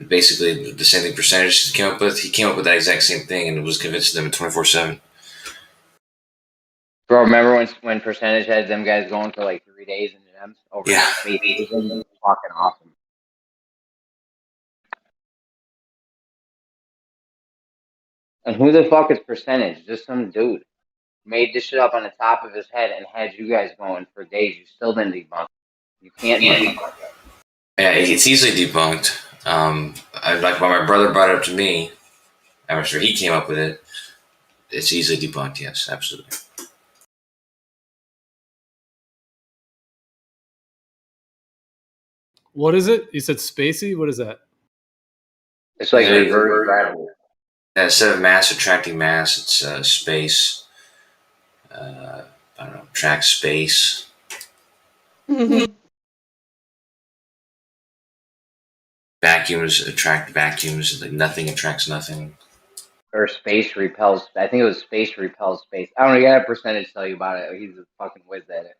basically the same thing percentages came up with. He came up with that exact same thing and was convincing them at 24/7. Bro, remember when Percentage had them guys going for like 3 days in gems over? Yeah. It was fucking awesome. And who the fuck is Percentage? Just some dude made this shit up on the top of his head and had you guys going for days. You still didn't debunk it. You can't debunk it. Yeah, it's easily debunked. Like when my brother brought it up to me, after he came up with it, it's easily debunked. Yes, absolutely. What is it? You said spacey? What is that? It's like reverse gravity. Yeah, instead of mass attracting mass, it's space. I don't know, attract space. Vacuums attract vacuums. Like nothing attracts nothing. Or space repels. I think it was space repels space. I don't know. You got a Percentage tell you about it. He's a fucking whiz at it.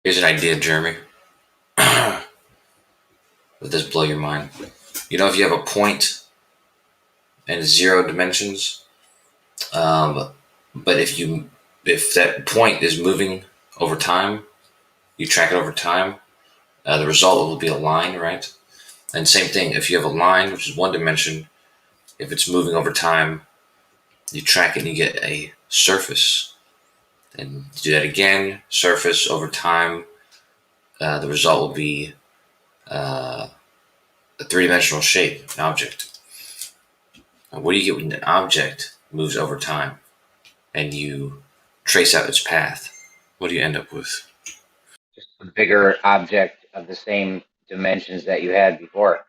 Here's an idea, Jeremy. Let this blow your mind. You know, if you have a point and 0 dimensions, but if that point is moving over time, you track it over time, the result will be a line, right? And same thing, if you have a line, which is 1 dimension, if it's moving over time, you track it and you get a surface. And do that again, surface over time, the result will be a 3-dimensional shape, an object. Now, what do you get when an object moves over time and you trace out its path? What do you end up with? Just a bigger object of the same dimensions that you had before.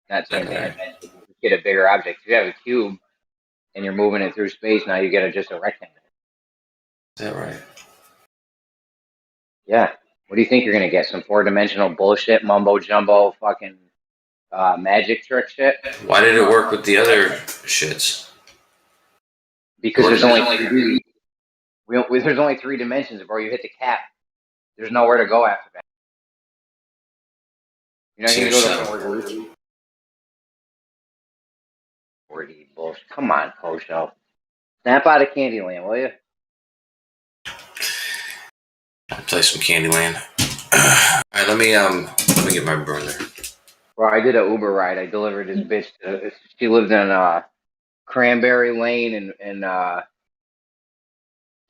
Not same dimensions. You get a bigger object. If you have a cube and you're moving it through space, now you get just a rectangle. Is that right? Yeah. What do you think you're going to get? Some 4-dimensional bullshit, mumbo jumbo, fucking magic trick shit? Why did it work with the other shits? Because there's only 3 dimensions, bro. You hit the cap. There's nowhere to go after that. You're not going to go to 4D bullshit. Come on, Kosho. Snap out of Candyland, will you? I'll play some Candyland. Alright, let me get my brother. Bro, I did an Uber ride. I delivered this bitch to, she lived in Cranberry Lane and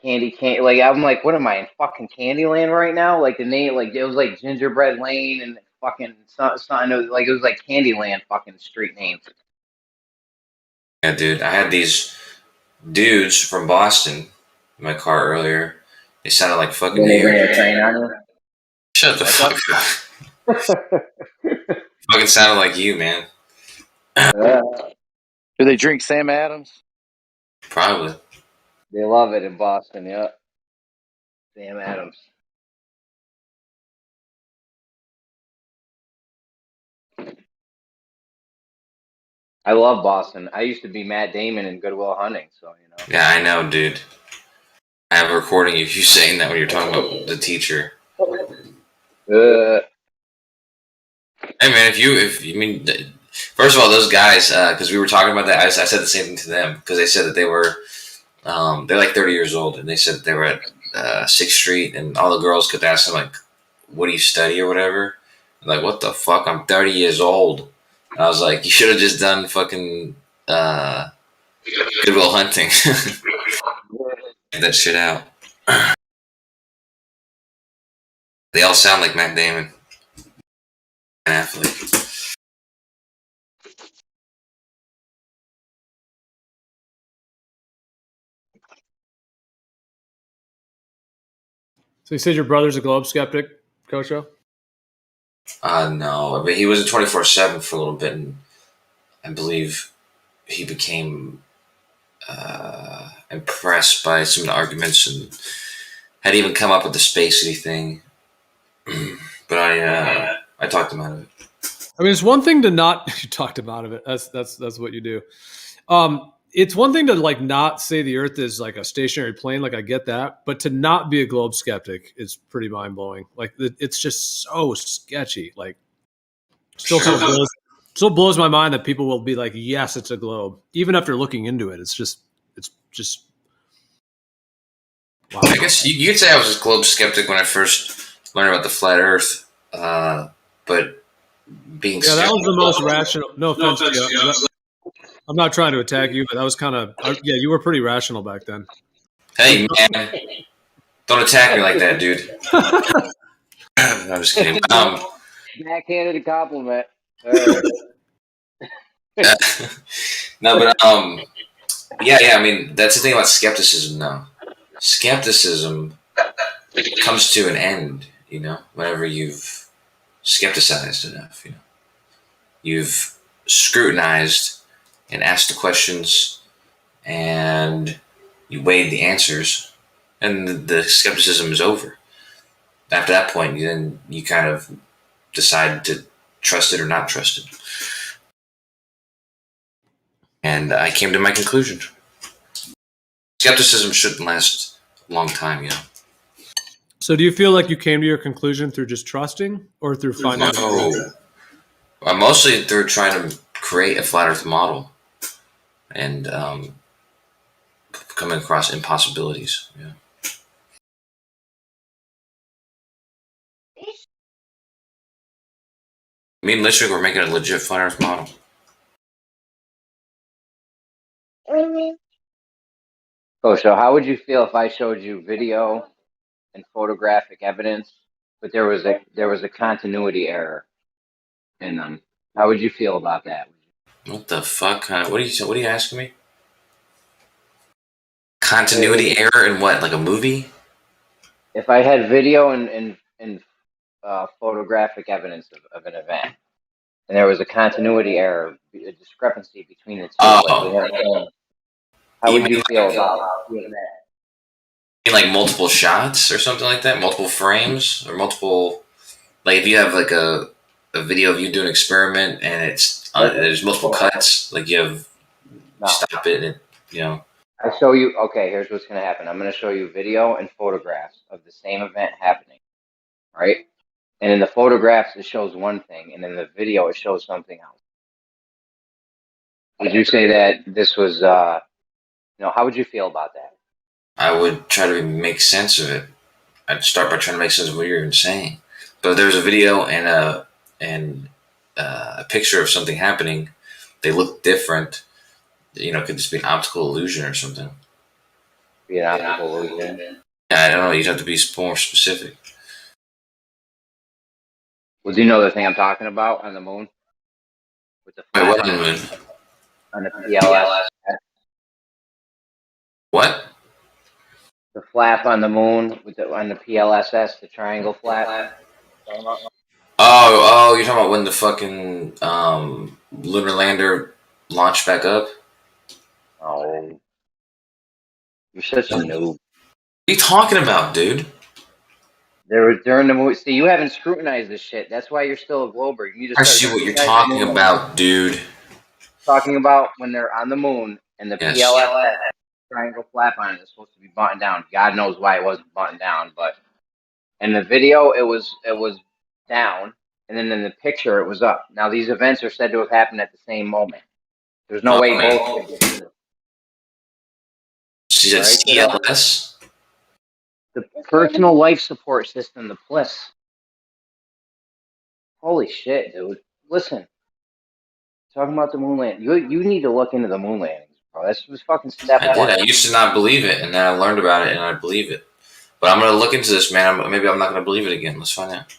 Candy. Like, I'm like, what am I in fucking Candyland right now? Like, the name, like, it was like Gingerbread Lane and fucking something. Like, it was like Candyland fucking street names. Yeah, dude, I had these dudes from Boston in my car earlier. They sounded like fucking. They ran a train on you? Shut the fuck up. Fucking sounded like you, man. Yeah. Do they drink Sam Adams? Probably. They love it in Boston, yeah. Sam Adams. I love Boston. I used to be Matt Damon in Good Will Hunting, so you know. Yeah, I know, dude. I have a recording of you saying that when you're talking about the teacher. Hey man, if you mean, first of all, those guys, because we were talking about that, I said the same thing to them because they said that they were, they're like 30 years old, and they said that they were at 6th Street, and all the girls could ask them like, "What do you study?" or whatever. I'm like, what the fuck? I'm 30 years old. And I was like, you should have just done fucking Good Will Hunting. Get that shit out. They all sound like Matt Damon. An athlete. So you said your brother's a globe skeptic, Kosho? No, but he was a 24/7 for a little bit, and I believe he became impressed by some of the arguments and had even come up with the spacey thing. But I talked him out of it. I mean, it's one thing to not you talked him out of it. That's what you do. It's one thing to like not say the Earth is like a stationary plane, like I get that, but to not be a globe skeptic is pretty mind blowing. Like it's just so sketchy. Like still blows my mind that people will be like, yes, it's a globe, even after looking into it. It's just. Wow. I guess you could say I was a globe skeptic when I first learned about the flat Earth, but being that was the most rational. No offense to you. I'm not trying to attack you, but that was kind of you were pretty rational back then. Hey man, don't attack me like that, dude. I'm just kidding. Backhanded compliment. No, but yeah. I mean, that's the thing about skepticism now. Skepticism comes to an end, whenever you've skepticized enough, You've scrutinized and asked the questions and you weighed the answers and the skepticism is over. After that point, then you kind of decide to trust it or not trust it. And I came to my conclusion. Skepticism shouldn't last a long time, So do you feel like you came to your conclusion through just trusting or through finding out? Mostly through trying to create a flat Earth model and coming across impossibilities. Yeah. Me and Lichwick were making a legit flat Earth model. Oh, so how would you feel if I showed you video and photographic evidence, but there was a continuity error in them? How would you feel about that? What the fuck? What are you asking me? Continuity error in what? Like a movie? If I had video and photographic evidence of an event, and there was a continuity error, a discrepancy between the two, how would you feel about doing that? Like multiple shots or something like that? Multiple frames or multiple... Like if you have like a video of you doing an experiment and there's multiple cuts, like you have... Stop it and, I show you, okay, here's what's going to happen. I'm going to show you video and photographs of the same event happening, right? And in the photographs, it shows one thing, and in the video, it shows something else. Would you say that this was, how would you feel about that? I would try to make sense of it. I'd start by trying to make sense of what you're even saying. But if there's a video and a picture of something happening, they look different. It could just be an optical illusion or something. Be an optical illusion? Yeah, I don't know. You'd have to be more specific. Well, do you know the thing I'm talking about on the moon? With the Wait, what on the moon? On the PLS. What? The flap on the moon on the PLSS, the triangle flap. Oh, you're talking about when the fucking lunar lander launched back up? Oh, you're such a noob. What are you talking about, dude? During the movie. See, you haven't scrutinized this shit. That's why you're still a glober. You need to I see what you're talking about, dude. Talking about when they're on the moon and the PLS triangle flap on it is supposed to be buttoned down. God knows why it wasn't buttoned down, but in the video it was down, and then in the picture it was up. Now these events are said to have happened at the same moment. There's no way both could be true. She said CLS? The personal life support system, the PLIS. Holy shit, dude. Listen. Talking about the moon landing. You need to look into the moon landings, bro. That's just fucking step one. I used to not believe it, and then I learned about it, and I believe it. But I'm going to look into this, man. Maybe I'm not going to believe it again. Let's find out.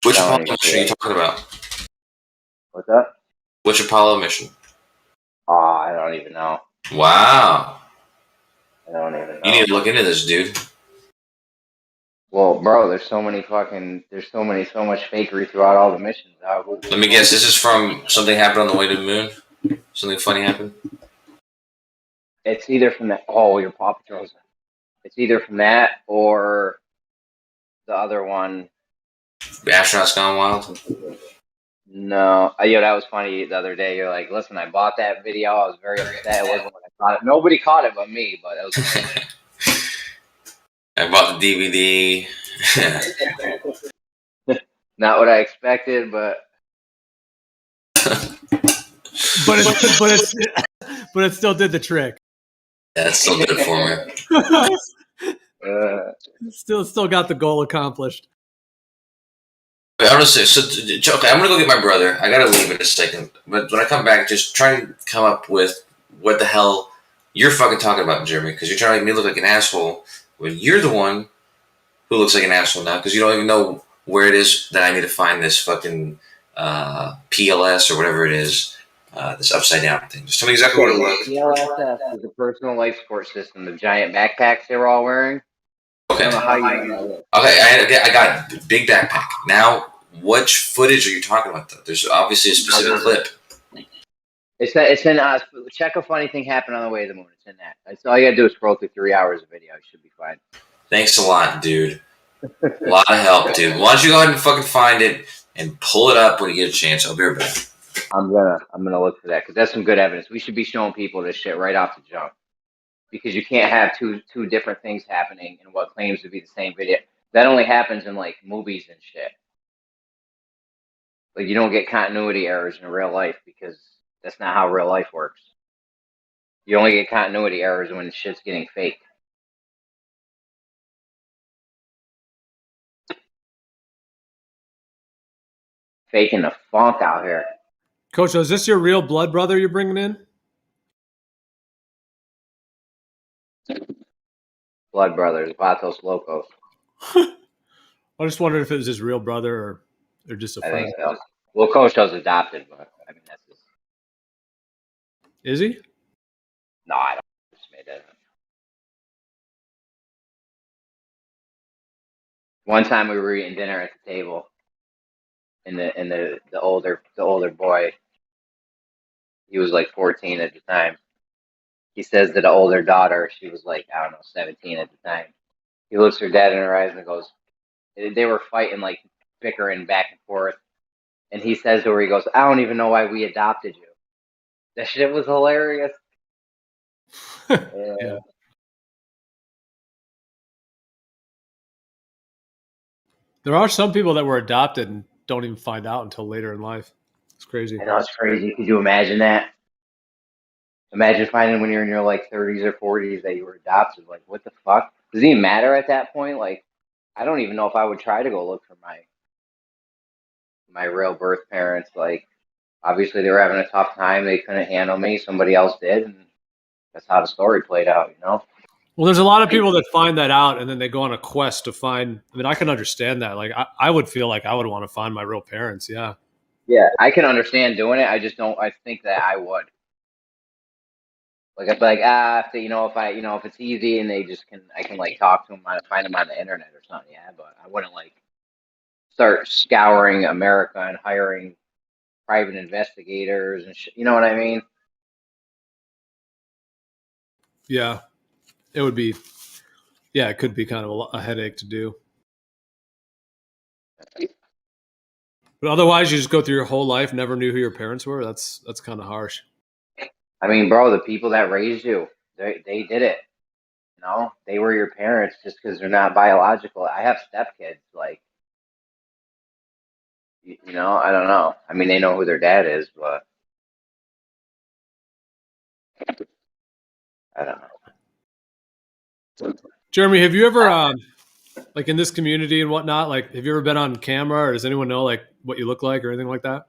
Which Apollo mission are you talking about? What's that? Which Apollo mission? Oh, I don't even know. Wow. I don't even know. You need to look into this, dude. Well, bro, there's so much fakery throughout all the missions. Let me guess. This is from something happened on the way to the moon. Something funny happened. It's either from that. Oh, your Paw Patrol's. It's either from that or the other one. The astronauts gone wild. No, that was funny the other day. You're like, listen, I bought that video. I was very upset. It wasn't what I thought it. Nobody caught it but me, but it was funny. I bought the DVD. Not what I expected, but it still did the trick. Yeah, that still did it for me. Still got the goal accomplished. I'm gonna say, okay, I'm gonna go get my brother. I gotta leave in a second, but when I come back, just try and come up with what the hell you're fucking talking about, Jeremy, because you're trying to make me look like an asshole when you're the one who looks like an asshole now, because you don't even know where it is that I need to find this fucking PLS or whatever it is, this upside down thing. Just tell me exactly what it looks. PLSS is a personal life support system. The giant backpacks they were all wearing. Okay. I don't know how you know Okay, I got it. Big backpack. Now, which footage are you talking about, though? There's obviously a specific clip. It's in check a funny thing happened on the way to the moon. It's in that. That's all you gotta do is scroll through 3 hours of video. You should be fine. Thanks a lot, dude. A lot of help, dude. Why don't you go ahead and fucking find it and pull it up when you get a chance? I'll be right back. I'm gonna look for that because that's some good evidence. We should be showing people this shit right off the jump because you can't have two different things happening in what claims to be the same video. That only happens in like movies and shit. Like you don't get continuity errors in real life because that's not how real life works. You only get continuity errors when shit's getting fake. Faking the funk out here. Coach, is this your real blood brother you're bringing in? Blood brothers, Vatos Locos. I just wondered if it was his real brother or just a friend. I think so. Well, Coach was adopted, but I mean that's just. Is he? No, I don't. Just made that up. One time we were eating dinner at the table, and the older boy, he was like 14 at the time. He says that the older daughter, she was like, I don't know, 17 at the time. He looks her dead in her eyes and goes, they were fighting, like bickering back and forth. And he says to her, he goes, I don't even know why we adopted you. That shit was hilarious. Yeah. There are some people that were adopted and don't even find out until later in life. It's crazy. I know, it's crazy. Could you imagine that? Imagine finding when you're in your like 30s or 40s that you were adopted. Like, what the fuck? Does it even matter at that point? Like, I don't even know if I would try to go look for my real birth parents. Like, obviously they were having a tough time. They couldn't handle me. Somebody else did, and that's how the story played out. You know. Well, there's a lot of people that find that out and then they go on a quest to find. I mean, I can understand that. Like, I would feel like I would want to find my real parents. Yeah. Yeah, I can understand doing it. I just don't. I think that I would. Like I'd be like, if it's easy and I can like talk to them, find them on the internet or something. Yeah, but I wouldn't like start scouring America and hiring private investigators and shit. You know what I mean? Yeah, it would be. Yeah, it could be kind of a headache to do. But otherwise, you just go through your whole life, never knew who your parents were. That's kind of harsh. I mean, bro, the people that raised you, they did it. You know, they were your parents just because they're not biological. I have stepkids, like, you know, I don't know. I mean, they know who their dad is, but I don't know. Jeremy, have you ever, like in this community and whatnot, like, have you ever been on camera or does anyone know like what you look like or anything like that?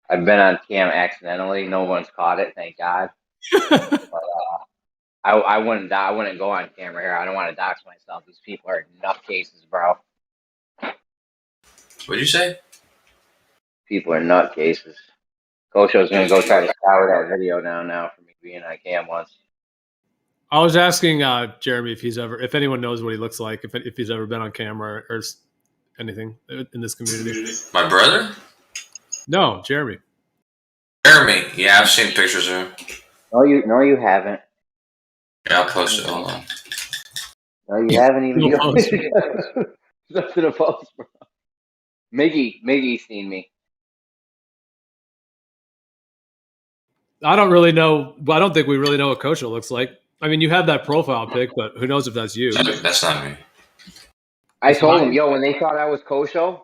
I've been on cam accidentally. No one's caught it, thank God. But, I wouldn't go on camera here. I don't want to dox myself. These people are nutcases, bro. What'd you say? People are nutcases. Gosho's gonna go try to scour that video down now for me being on cam once. I was asking Jeremy if anyone knows what he looks like, if he's ever been on camera or anything in this community. My brother? No, Jeremy. Jeremy. Yeah, I've seen pictures of him. No, you haven't. Yeah, I'll post it. Hold on. No, you haven't even. You'll post Nothing to post, bro. Miggy's seen me. I don't really know. I don't think we really know what Kosho looks like. I mean, you have that profile pic, but who knows if that's you? That's not me. I told him, yo, when they thought I was Kosho,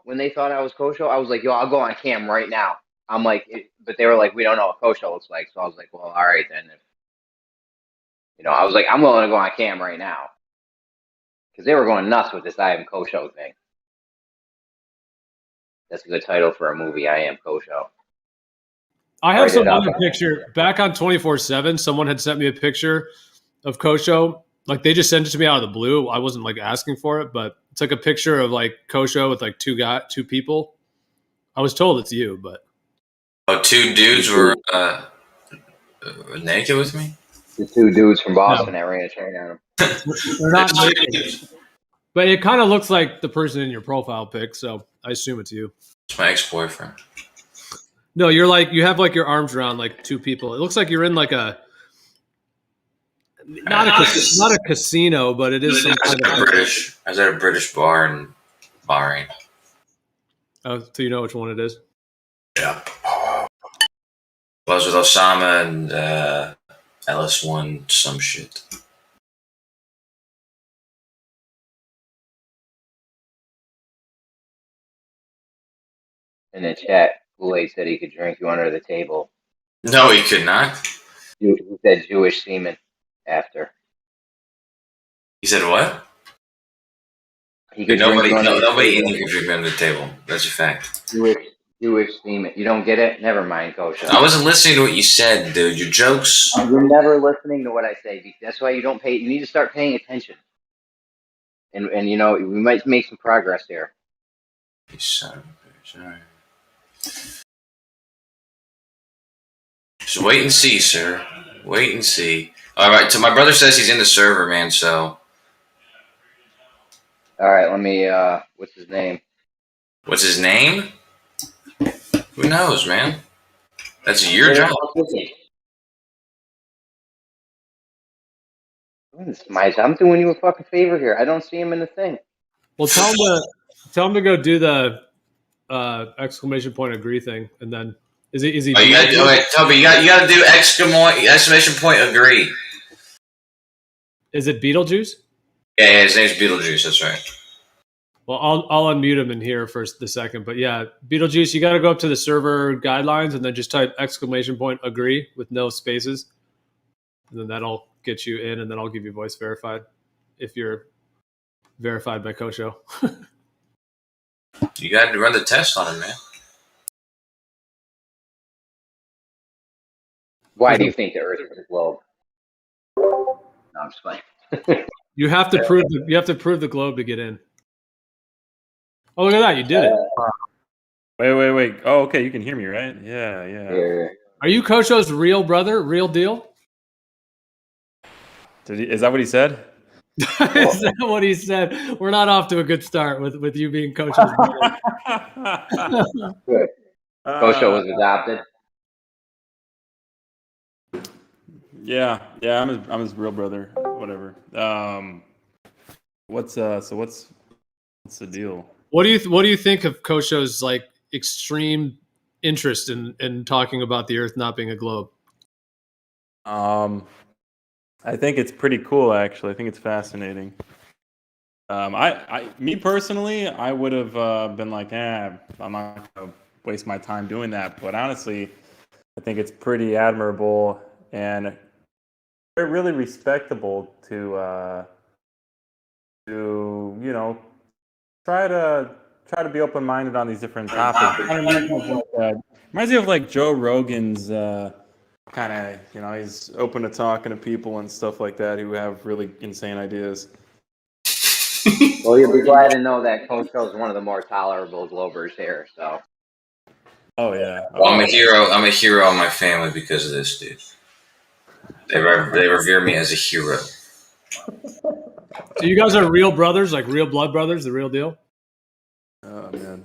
I was like, yo, I'll go on cam right now. I'm like, but they were like, we don't know what Kosho looks like. So I was like, well, all right then. I was like, I'm willing to go on cam right now. Because they were going nuts with this I Am Kosho thing. That's a good title for a movie, I Am Kosho. I have some other picture. Back on 24/7, someone had sent me a picture of Kosho. Like, they just sent it to me out of the blue. I wasn't, like, asking for it, but it's like a picture of, like, Kosho with, like, two people. I was told it's you, but... Oh, two dudes were naked with me? The two dudes from Boston that ran a train on them. They're not naked. But it kind of looks like the person in your profile pic, so I assume it's you. It's my ex-boyfriend. No, you're like, you have like your arms around like two people. It looks like you're in like not a casino, but it is some kind of British. I was at a British bar in Bahrain. Oh, so you know which one it is? Yeah. I was with Osama and LS1 some shit. In the chat, Kool-Aid said he could drink you under the table. No, he could not. He said Jewish semen after. He said what? He could nobody in here could drink me under the table. That's a fact. Jewish semen. You don't get it? Never mind, Kosho. I wasn't listening to what you said, dude. Your jokes. You're never listening to what I say. That's why you don't pay. You need to start paying attention. And we might make some progress here. You son of a bitch. All right. Just wait and see, sir. Wait and see. All right. So my brother says he's in the server, man. So. All right. Let me. What's his name? What's his name? Who knows, man? That's your job. I'm doing you a fucking favor here. I don't see him in the thing. Well, tell him to go do the exclamation point agree thing, and then is he? Oh, you gotta do it, Toby. You gotta do exclamation point agree. Is it Beetlejuice? Yeah, his name's Beetlejuice. That's right. Well, I'll unmute him in here for the second, but yeah, Beetlejuice, you got to go up to the server guidelines and then just type exclamation point agree with no spaces, and then that'll get you in, and then I'll give you voice verified if you're verified by Kosho. You got to run the test on him, man. Why do you think the Earth is a globe? No, I'm just playing. You have to prove the globe to get in. Oh, look at that! You did it. Wait. Oh, okay. You can hear me, right? Yeah. Are you Kosho's real brother? Real deal? Is that what he said? Is that what he said? We're not off to a good start with you being Kosho's brother. Good. Kosho was adopted. Yeah. I'm his real brother. Whatever. What's the deal? What do you think of Kosho's like extreme interest in talking about the Earth not being a globe? I think it's pretty cool, actually. I think it's fascinating. Me personally, I would have been like, I'm not gonna waste my time doing that. But honestly, I think it's pretty admirable and really respectable to try to be open-minded on these different topics. Reminds me of like Joe Rogan's kind of, he's open to talking to people and stuff like that who have really insane ideas. Well, you'll be glad to know that Kosho is one of the more tolerable Globers here. So. Oh yeah. Well, I'm a hero. I'm a hero of my family because of this, dude. They revere me as a hero. So you guys are real brothers, like real blood brothers, the real deal? Oh man.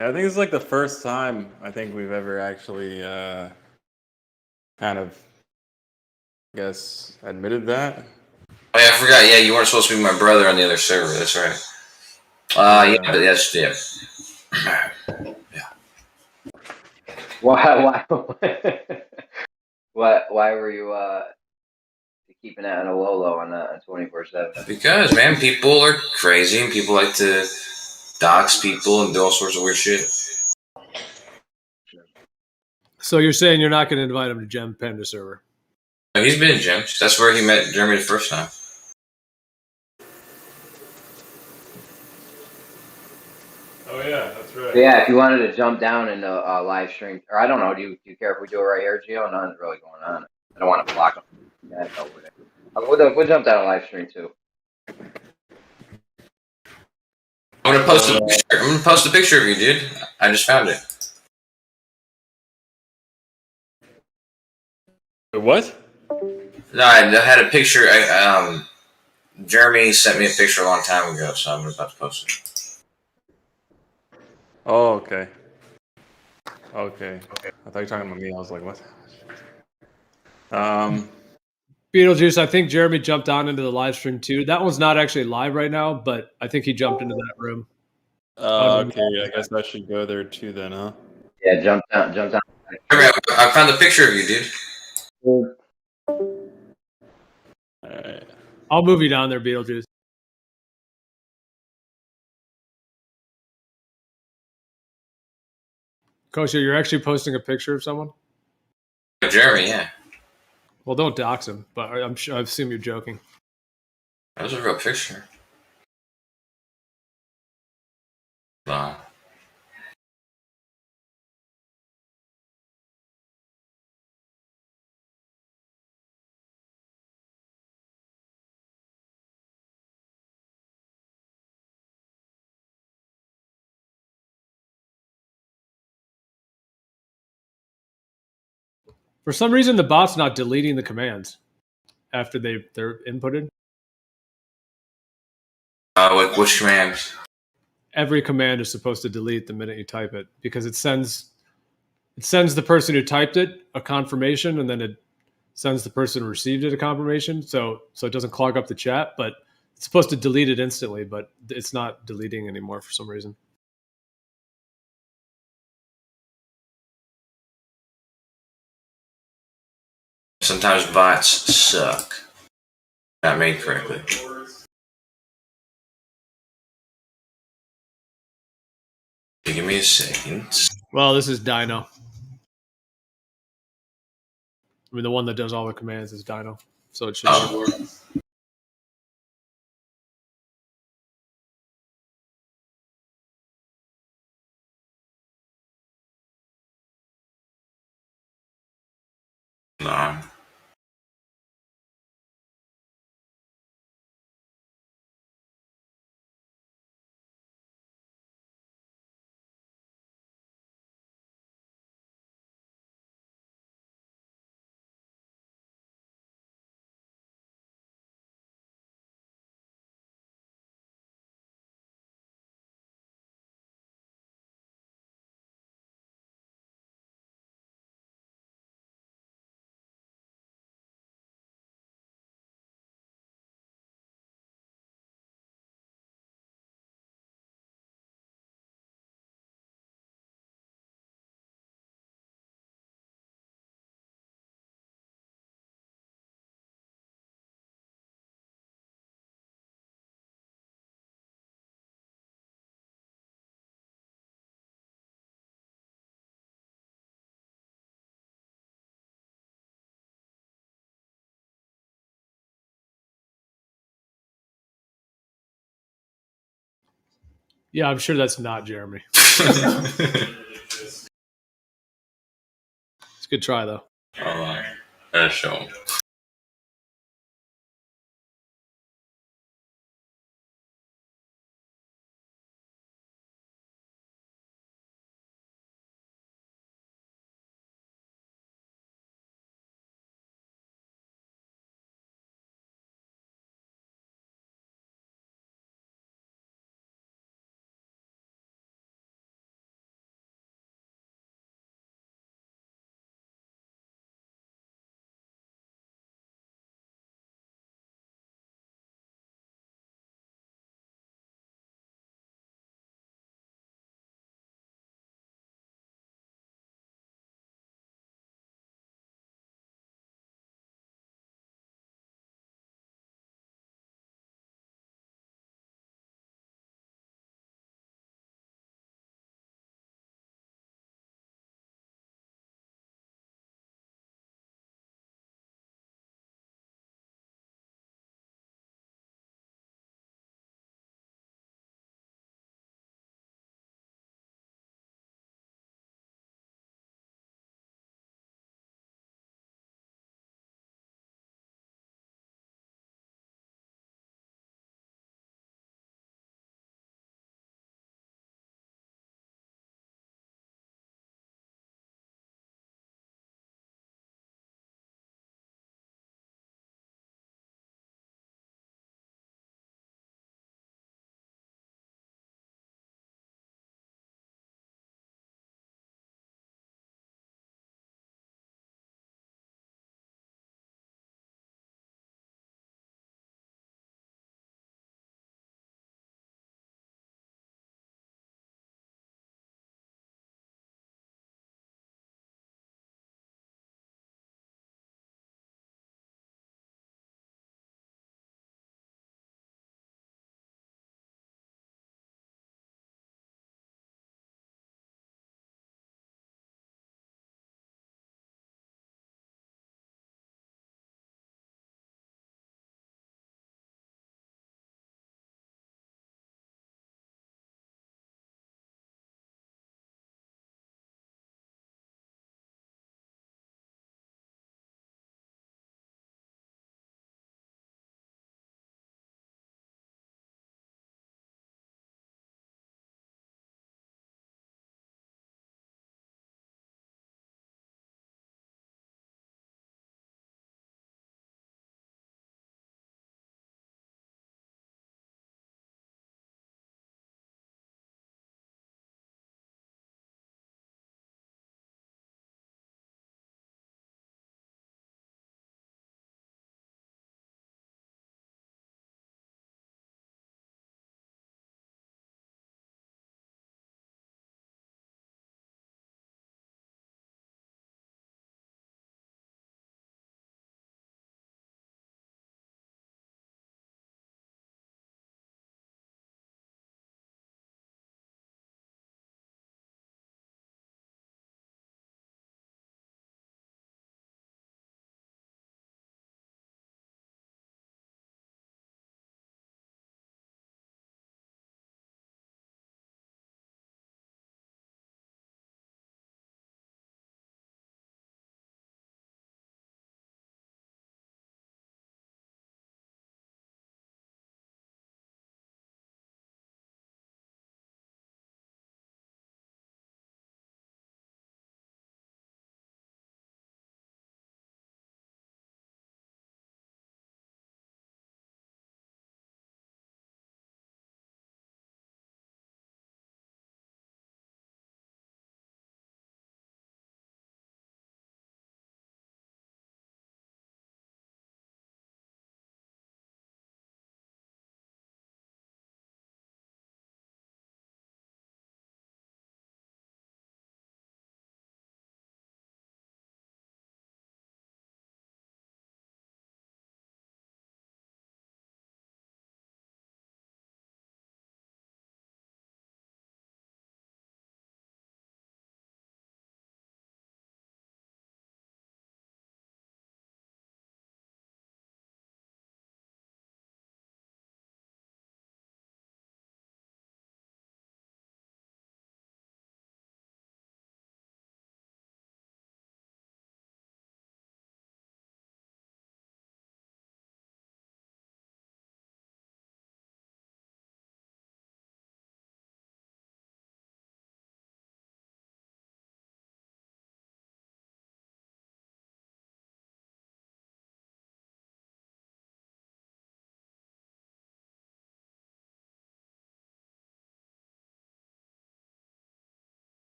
I think it's like the first time I think we've ever actually kind of, I guess, admitted that. Oh yeah, I forgot. Yeah, you weren't supposed to be my brother on the other server. That's right. Yeah, but that's yeah. Why? Why were you keeping that on a low on 24/7? Because man, people are crazy and people like to dox people and do all sorts of weird shit. So you're saying you're not going to invite him to Gem Panda server? No, he's been in Gems. That's where he met Jeremy the first time. Oh yeah, that's right. But yeah, if you wanted to jump down into live stream, or I don't know, do you care if we do it right here, Gio? Nothing's really going on. I don't want to block them. Yeah, over there. We'll jump down to live stream too. I'm gonna post a picture. I'm gonna post a picture of you, dude. I just found it. What? No, I had a picture. Jeremy sent me a picture a long time ago, so I'm about to post it. Oh, okay. Okay. I thought you were talking about me. I was like, what? Beetlejuice, I think Jeremy jumped on into the live stream too. That one's not actually live right now, but I think he jumped into that room. Okay, I guess I should go there too then, huh? Yeah, jump down. Jeremy, I found a picture of you, dude. Alright. I'll move you down there, Beetlejuice. Kosha, you're actually posting a picture of someone? Jeremy, yeah. Well, don't dox him, but I assume you're joking. That was a real picture. Wow. For some reason, the bot's not deleting the commands after they're inputted. Which command? Every command is supposed to delete the minute you type it because it sends the person who typed it a confirmation, and then it sends the person who received it a confirmation. So it doesn't clog up the chat, but it's supposed to delete it instantly, but it's not deleting anymore for some reason. Sometimes bots suck. Not made correctly. Give me a second. Well, this is Dino. I mean, the one that does all the commands is Dino, so it should work. No. Yeah, I'm sure that's not Jeremy. It's a good try, though. All right. Let's show him.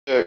Yeah.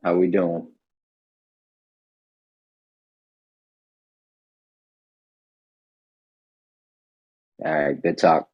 How we doing? All right, good talk.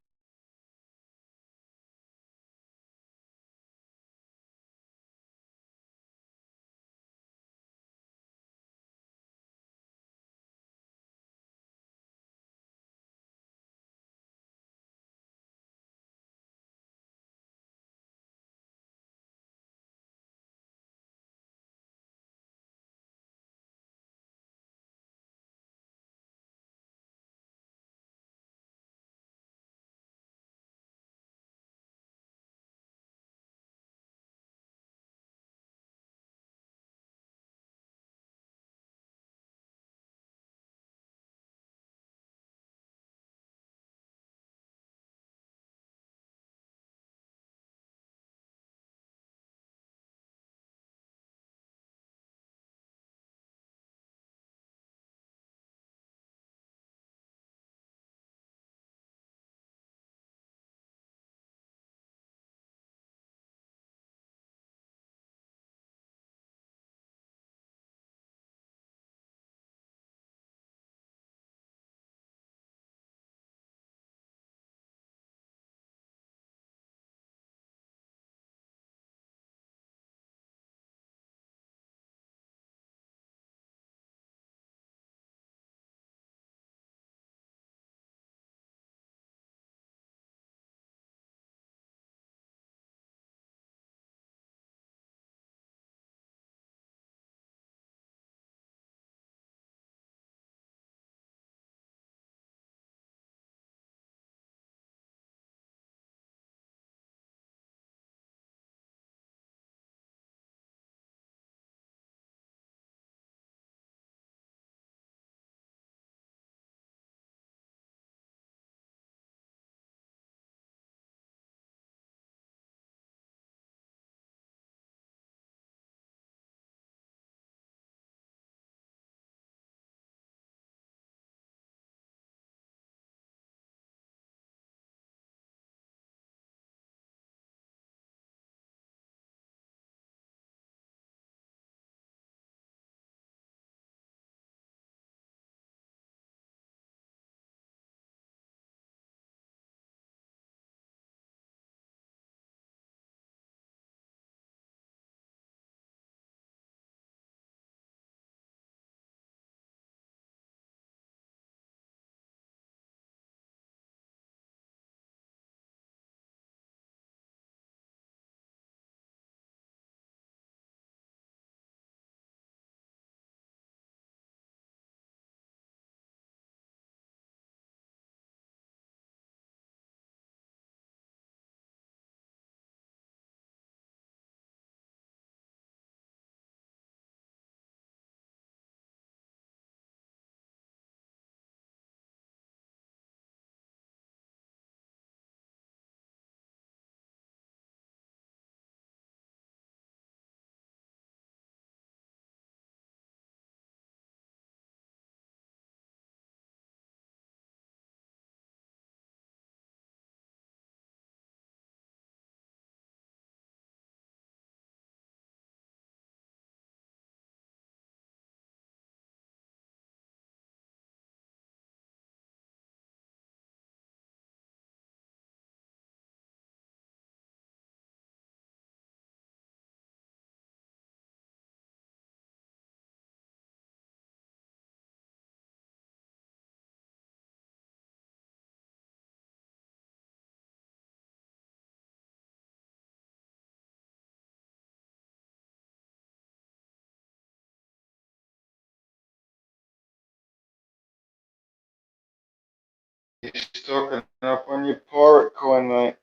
You're stocking up on your pirate coin, mate.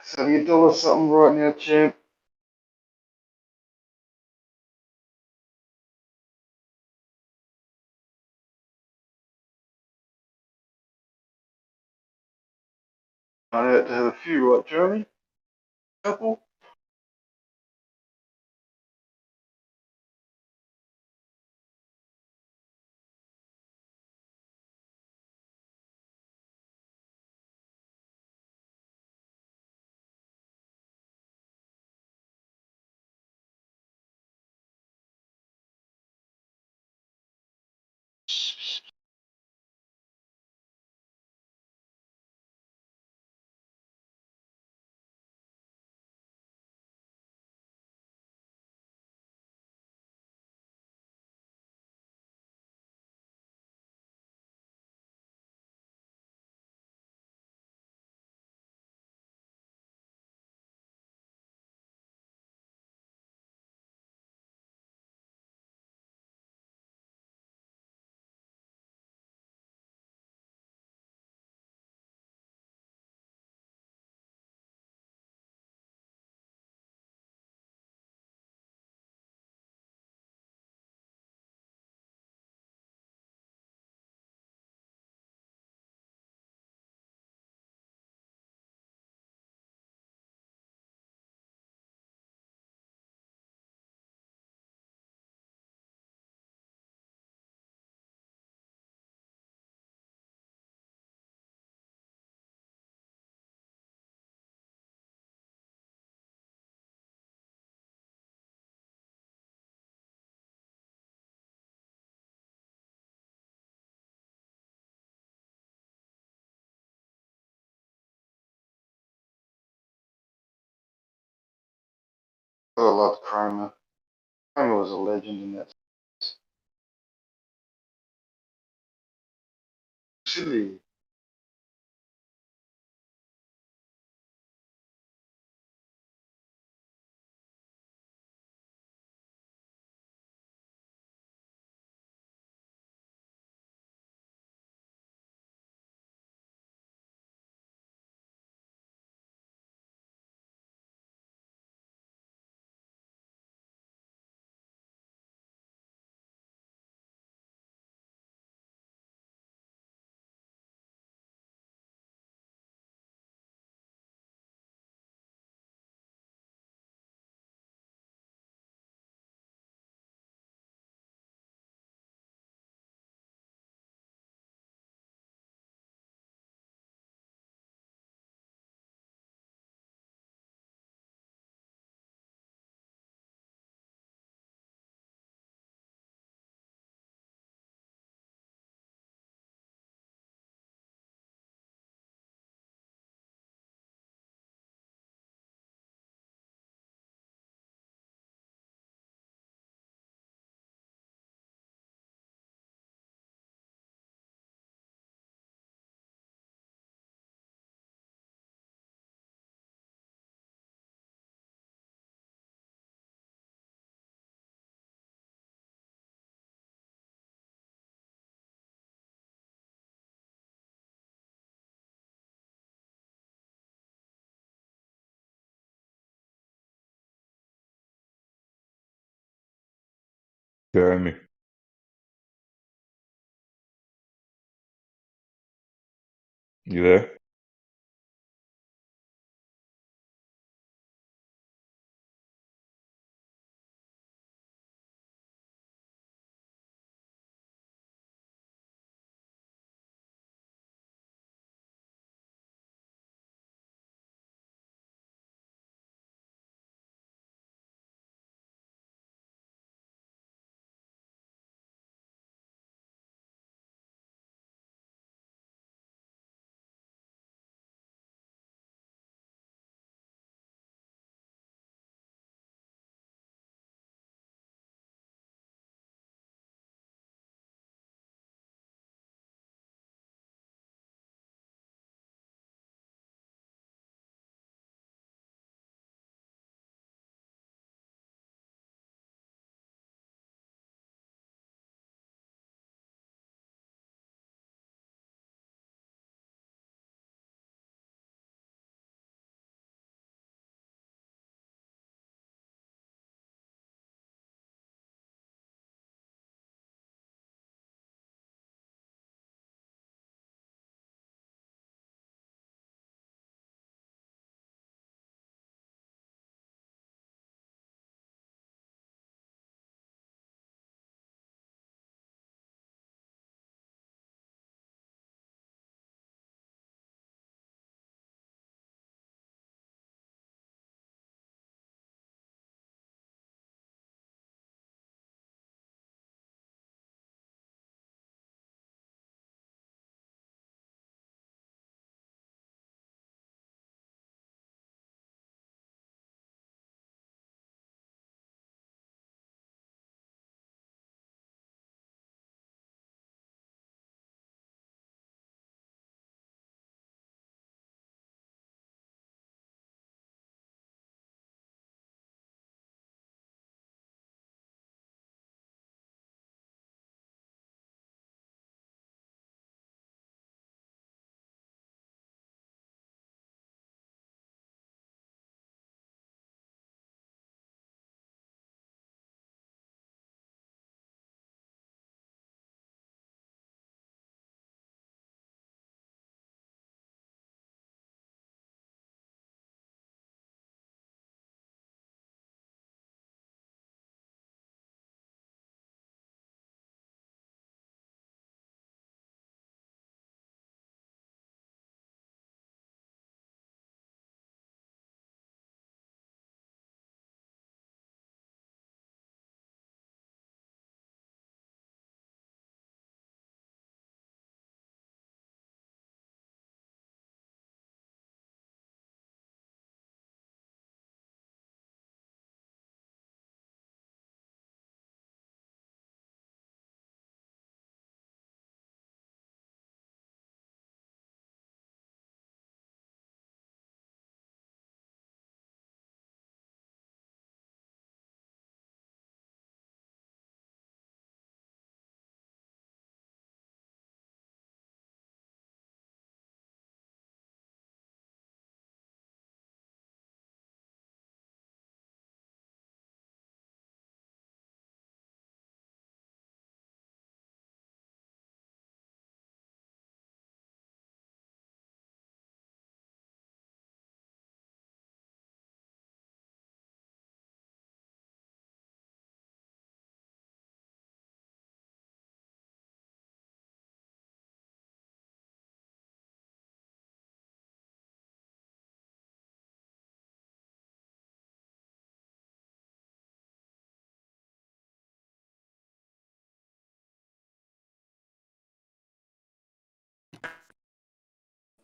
$70 something right now, champ. I had to have a few, right, Jeremy? Couple? I loved Chroma. Chroma was a legend in that. Silly. Jeremy, you there?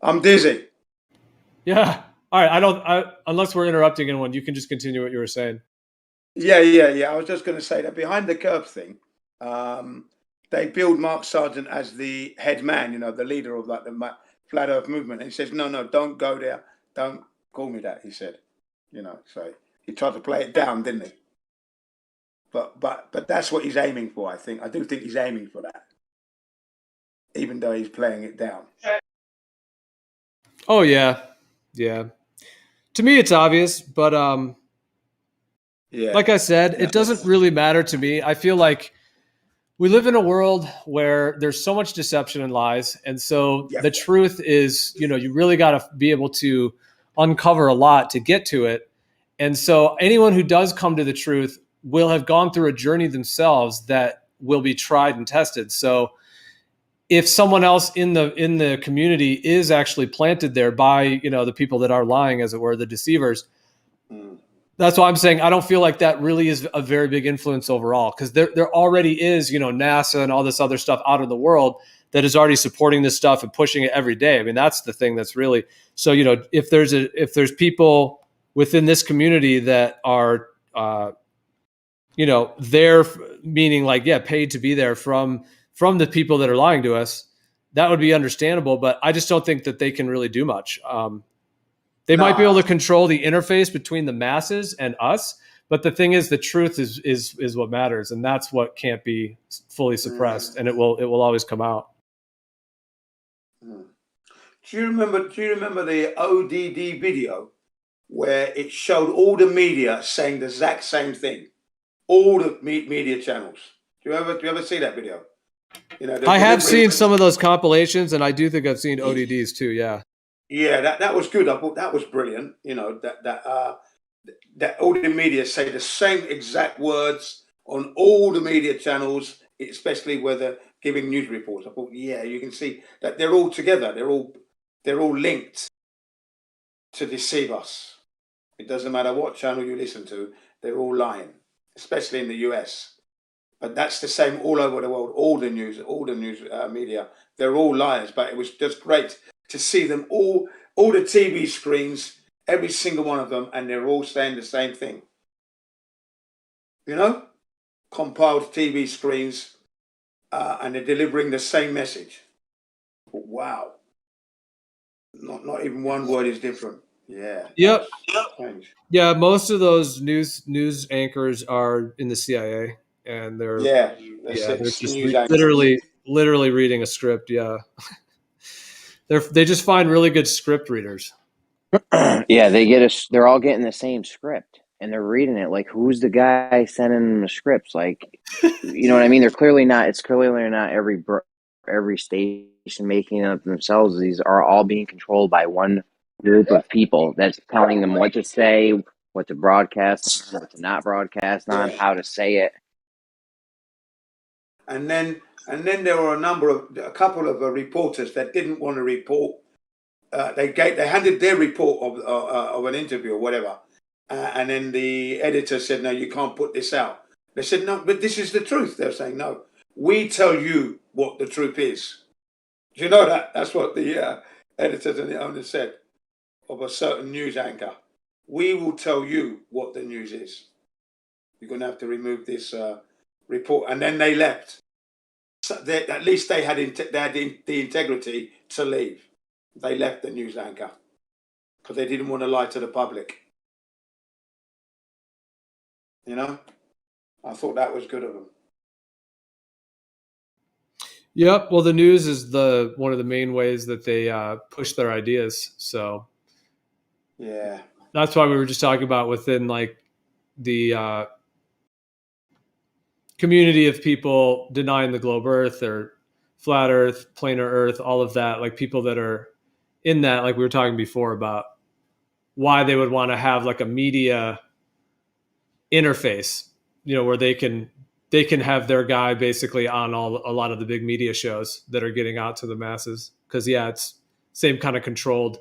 I'm dizzy. Yeah. All right. Unless we're interrupting anyone, you can just continue what you were saying. Yeah. I was just going to say that behind the curve thing, they billed Mark Sargent as the head man, the leader of like the Flat Earth movement. And he says, no, don't go there. Don't call me that, he said. So he tried to play it down, didn't he? But that's what he's aiming for, I think. I do think he's aiming for that, even though he's playing it down. Oh, yeah. Yeah. To me, it's obvious, but like I said, it doesn't really matter to me. I feel like we live in a world where there's so much deception and lies. And so the truth is, you really got to be able to uncover a lot to get to it. And so anyone who does come to the truth will have gone through a journey themselves that will be tried and tested. So if someone else in the community is actually planted there by, the people that are lying, as it were, the deceivers, that's why I'm saying I don't feel like that really is a very big influence overall, because there already is, NASA and all this other stuff out in the world that is already supporting this stuff and pushing it every day. I mean, that's the thing that's really, so, if there's people within this community that are, there, meaning like, paid to be there from the people that are lying to us, that would be understandable. But I just don't think that they can really do much. They might be able to control the interface between the masses and us, but the thing is, the truth is what matters, and that's what can't be fully suppressed, and it will always come out. Do you remember the ODD video where it showed all the media saying the exact same thing? All the media channels. Do you ever see that video? I have seen some of those compilations, and I do think I've seen ODDs too. Yeah. Yeah, that was good. I thought that was brilliant. That all the media say the same exact words on all the media channels, especially where they're giving news reports. I thought, you can see that they're all together. They're all linked to deceive us. It doesn't matter what channel you listen to, they're all lying, especially in the US. But that's the same all over the world. All the news media, they're all liars. But it was just great to see them all the TV screens, every single one of them, and they're all saying the same thing. Compiled TV screens, and they're delivering the same message. Wow. Not even one word is different. Yeah. Yep. Strange. Yeah, most of those news anchors are in the CIA, and they're just literally reading a script. Yeah. They just find really good script readers. Yeah, they're all getting the same script, and they're reading it. Like, who's the guy sending them the scripts? Like, you know what I mean? It's clearly not every station making it up themselves. These are all being controlled by one group of people that's telling them what to say, what to broadcast, what to not broadcast on, how to say it. And then there were a couple of reporters that didn't want to report. They handed their report of an interview or whatever, and then the editor said, "No, you can't put this out." They said, "No, but this is the truth." They're saying, "No, we tell you what the truth is." Do you know that? That's what the editors and the owners said of a certain news anchor. We will tell you what the news is. You're going to have to remove this report. And then they left. So at least they had the integrity to leave. They left the news anchor because they didn't want to lie to the public. I thought that was good of them. Yep. Well, the news is one of the main ways that they push their ideas. So yeah, that's why we were just talking about within like the community of people denying the globe Earth or flat Earth, planar Earth, all of that, like people that are in that, like we were talking before about why they would want to have like a media interface, where they can have their guy basically on a lot of the big media shows that are getting out to the masses. Cause it's same kind of controlled.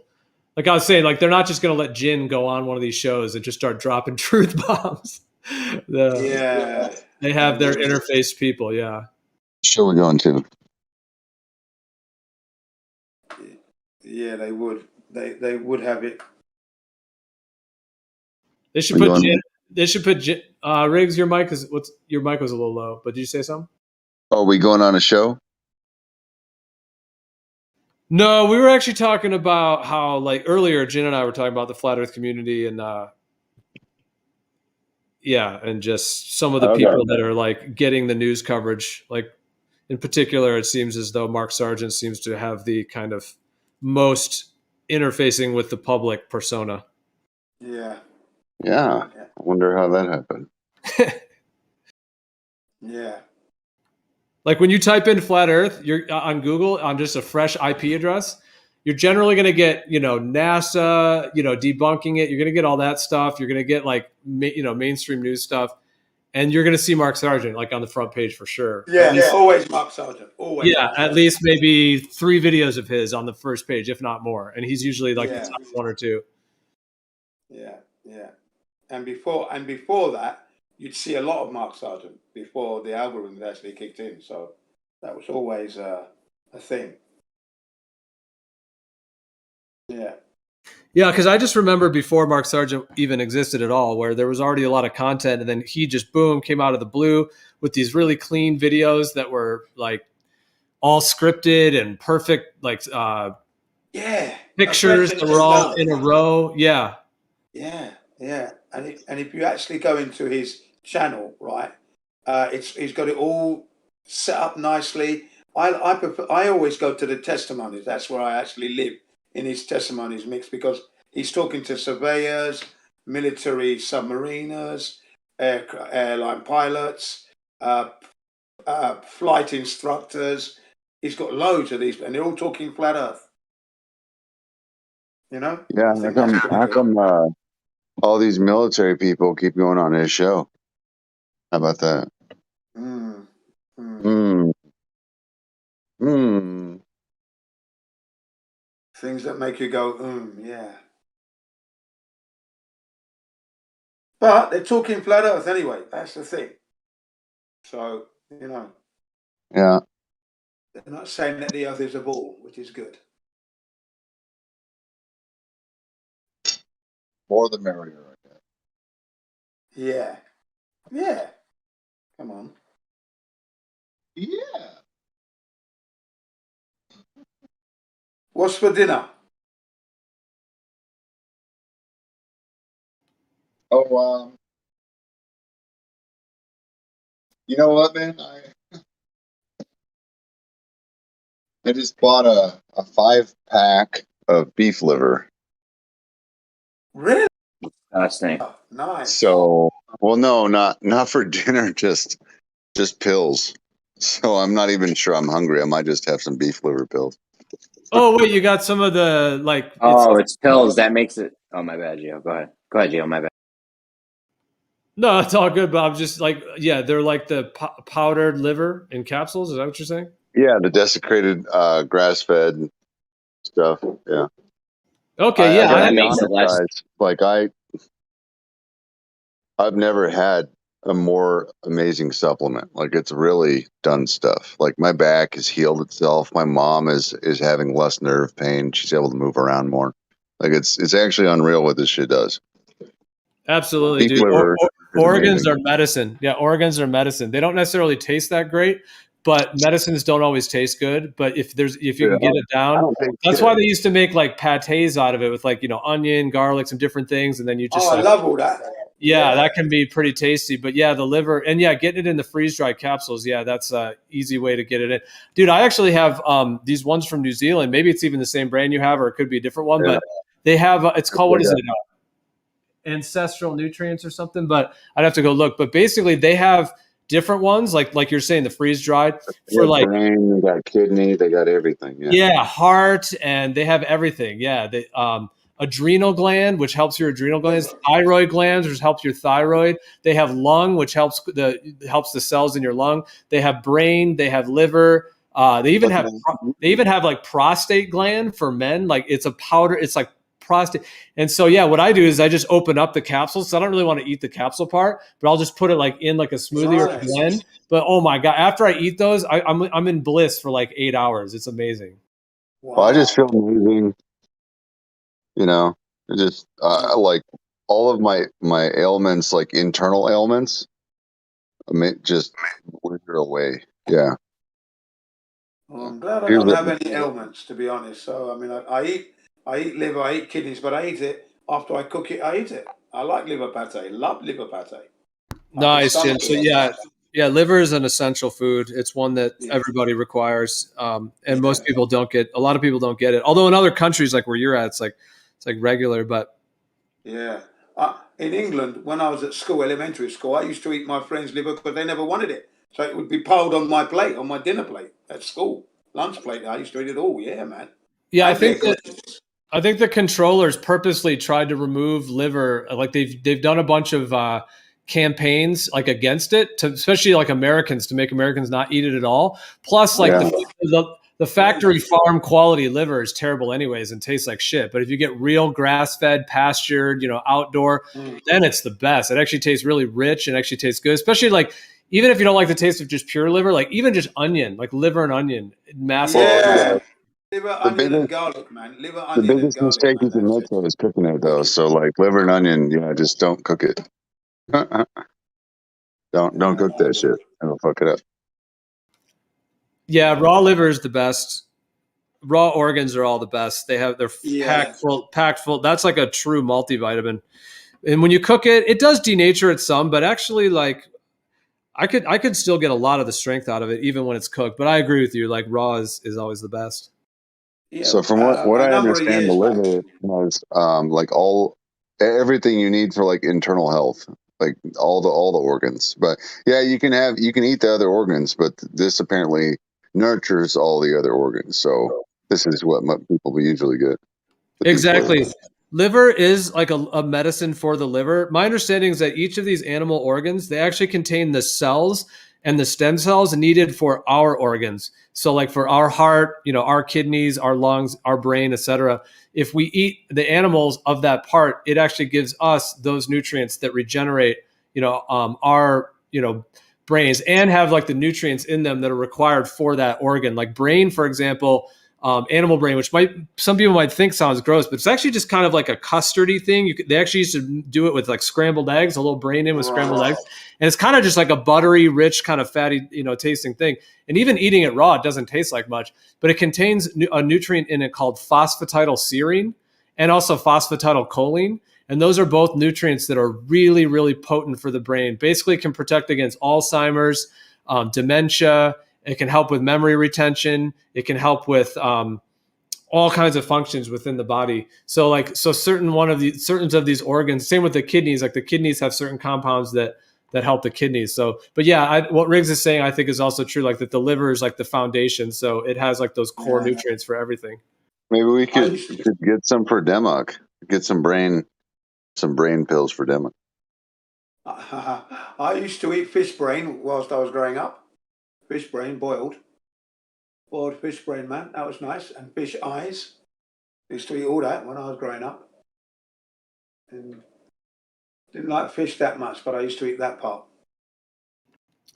Like I was saying, like they're not just going to let Jin go on one of these shows and just start dropping truth bombs. They have their interface people. Yeah. Show we're going to. Yeah, they would. They would have it. They should put. Riggs, your mic is your mic was a little low, but did you say something? Oh, we going on a show? No, we were actually talking about how, like, earlier, Jen and I were talking about the flat Earth community and and just some of the people that are like getting the news coverage. Like, in particular, it seems as though Mark Sargent seems to have the kind of most interfacing with the public persona. Yeah. Yeah. I wonder how that happened. Yeah. Like when you type in flat Earth, you're on Google on just a fresh IP address, you're generally going to get, NASA, debunking it. You're going to get all that stuff. You're going to get like, mainstream news stuff, and you're going to see Mark Sargent like on the front page for sure. Yeah, always Mark Sargent. Always. Yeah, at least maybe 3 videos of his on the first page, if not more. And he's usually like the top 1 or 2. Yeah, yeah. And before that, you'd see a lot of Mark Sargent before the algorithms actually kicked in. So that was always a thing. Yeah. Yeah, because I just remember before Mark Sargent even existed at all, where there was already a lot of content, and then he just came out of the blue with these really clean videos that were like all scripted and perfect, like pictures that were all in a row. Yeah. Yeah, yeah. And if you actually go into his channel, right, he's got it all set up nicely. I always go to the testimonies. That's where I actually live, in his testimonies mix, because he's talking to surveyors, military submariners, airline pilots, flight instructors. He's got loads of these, and they're all talking flat Earth. Yeah, how come all these military people keep going on his show? How about that? Things that make you go, yeah. But they're talking flat Earth anyway. That's the thing. So, Yeah. They're not saying that the Earth is a ball, which is good. More the merrier, I guess. Yeah. Yeah. Come on. Yeah. What's for dinner? Oh, you know what, man? I just bought a 5-pack of beef liver. Really? Disgusting. Oh, nice. So, well, no, not for dinner, just pills. So I'm not even sure I'm hungry. I might just have some beef liver pills. Oh wait, you got some of the like. It's pills. That makes it. Oh, my bad, Gio. Go ahead, Gio. My bad. No, it's all good. But I'm just like, they're like the powdered liver in capsules. Is that what you're saying? Yeah, the desiccated grass-fed stuff. Yeah. Okay. That makes it less. Like I've never had a more amazing supplement. Like, it's really done stuff. Like, my back has healed itself. My mom is having less nerve pain. She's able to move around more. Like, it's actually unreal what this shit does. Absolutely, dude. Organs are medicine. Yeah, organs are medicine. They don't necessarily taste that great, but medicines don't always taste good. But if you can get it down, that's why they used to make like pâtés out of it with like, onion, garlic, some different things, and then you just. I love all that. Yeah, that can be pretty tasty. But yeah, the liver, and getting it in the freeze-dried capsules, that's a easy way to get it in. Dude, I actually have these ones from New Zealand. Maybe it's even the same brand you have, or it could be a different one. But they have, it's called, what is it? Ancestral Nutrients or something. But I'd have to go look. But basically, they have different ones, like you're saying, the freeze-dried for like brain, they got kidney, they got everything. Yeah, heart, and they have everything. Yeah, they adrenal gland, which helps your adrenal glands, thyroid glands, which helps your thyroid. They have lung, which helps the cells in your lung. They have brain. They have liver. They even have like prostate gland for men. Like, it's a powder. It's like prostate. And so what I do is I just open up the capsules. So I don't really want to eat the capsule part, but I'll just put it like in like a smoothie or a blend. But oh my god, after I eat those, I'm in bliss for like 8 hours. It's amazing. Wow. Well, I just feel amazing. You know, it just like all of my ailments, like internal ailments, just wither away. Yeah. Well, I'm glad I Here's don't the, have any ailments, to be honest. So I mean, I eat liver, I eat kidneys, but I eat it after I cook it. I eat it. I like liver pate. Love liver pate. Nice, Jim. So yeah, liver is an essential food. It's one that Yeah. everybody requires, and most people don't get. A lot of people don't get it. Although in other countries, like where you're at, it's like regular. But Yeah. In England, when I was at school, elementary school, I used to eat my friend's liver because they never wanted it. So it would be piled on my plate, on my dinner plate at school, lunch plate. I used to eat it all. Yeah, man. yeah, I And think their I think the controllers purposely tried to remove liver. Like they've done a bunch of campaigns like against it, to especially like Americans, to make Americans not eat it at all. Plus, like yeah. the factory farm quality liver is terrible anyways and tastes like shit. But if you get real grass fed, pastured, outdoor, then it's the best. It actually tastes really rich and actually tastes good. Especially like even if you don't like the taste of just pure liver, like even just onion, like liver and onion, massive. Yeah. Liver, The onion, and biggest garlic, man. Liver, the onion, and biggest garlic, mistake man. you can That's make it. though is cooking it though. Wicked. So like liver and onion, just don't cook it. Don't cook that shit. It'll fuck it up. Yeah, raw liver is the best. Raw organs are all the best. They're Yeah. packed full. That's like a true multivitamin. And when you cook it, it does denature it some, but actually, like I could still get a lot of the strength out of it even when it's cooked. But I agree with you. Like raw is always the best. Yeah. So from what A I number of understand, the years back. liver has like everything you need for like internal health, like all the organs. But yeah, you can eat the other organs, but this apparently nurtures all the other organs. So this is what people usually get with these Exactly. livers. Liver is like a medicine for the liver. My understanding is that each of these animal organs, they actually contain the cells and the stem cells needed for our organs. So like for our heart, our kidneys, our lungs, our brain, etc. If we eat the animals of that part, it actually gives us those nutrients that regenerate, our, brains and have like the nutrients in them that are required for that organ. Like brain, for example, animal brain, which some people might think sounds gross, but it's actually just kind of like a custardy thing. They actually used to do it with like scrambled eggs, a little brain in with scrambled eggs, and it's kind of just like a buttery, rich, kind of fatty, tasting thing. And even eating it raw, it doesn't taste like much, but it contains a nutrient in it called phosphatidylserine and also phosphatidylcholine. And those are both nutrients that are really, really potent for the brain. Basically, can protect against Alzheimer's, dementia. It can help with memory retention. It can help with all kinds of functions within the body. So certain of these organs, same with the kidneys, like the kidneys have certain compounds that help the kidneys. So, but yeah, what Riggs is saying, I think is also true, like that the liver is like the foundation. So it has like those core nutrients for everything. Maybe we could get some for Demok. Get some brain pills for Demok. I used to eat fish brain whilst I was growing up. Fish brain, boiled fish brain, man. That was nice. And fish eyes. I used to eat all that when I was growing up. And didn't like fish that much, but I used to eat that part.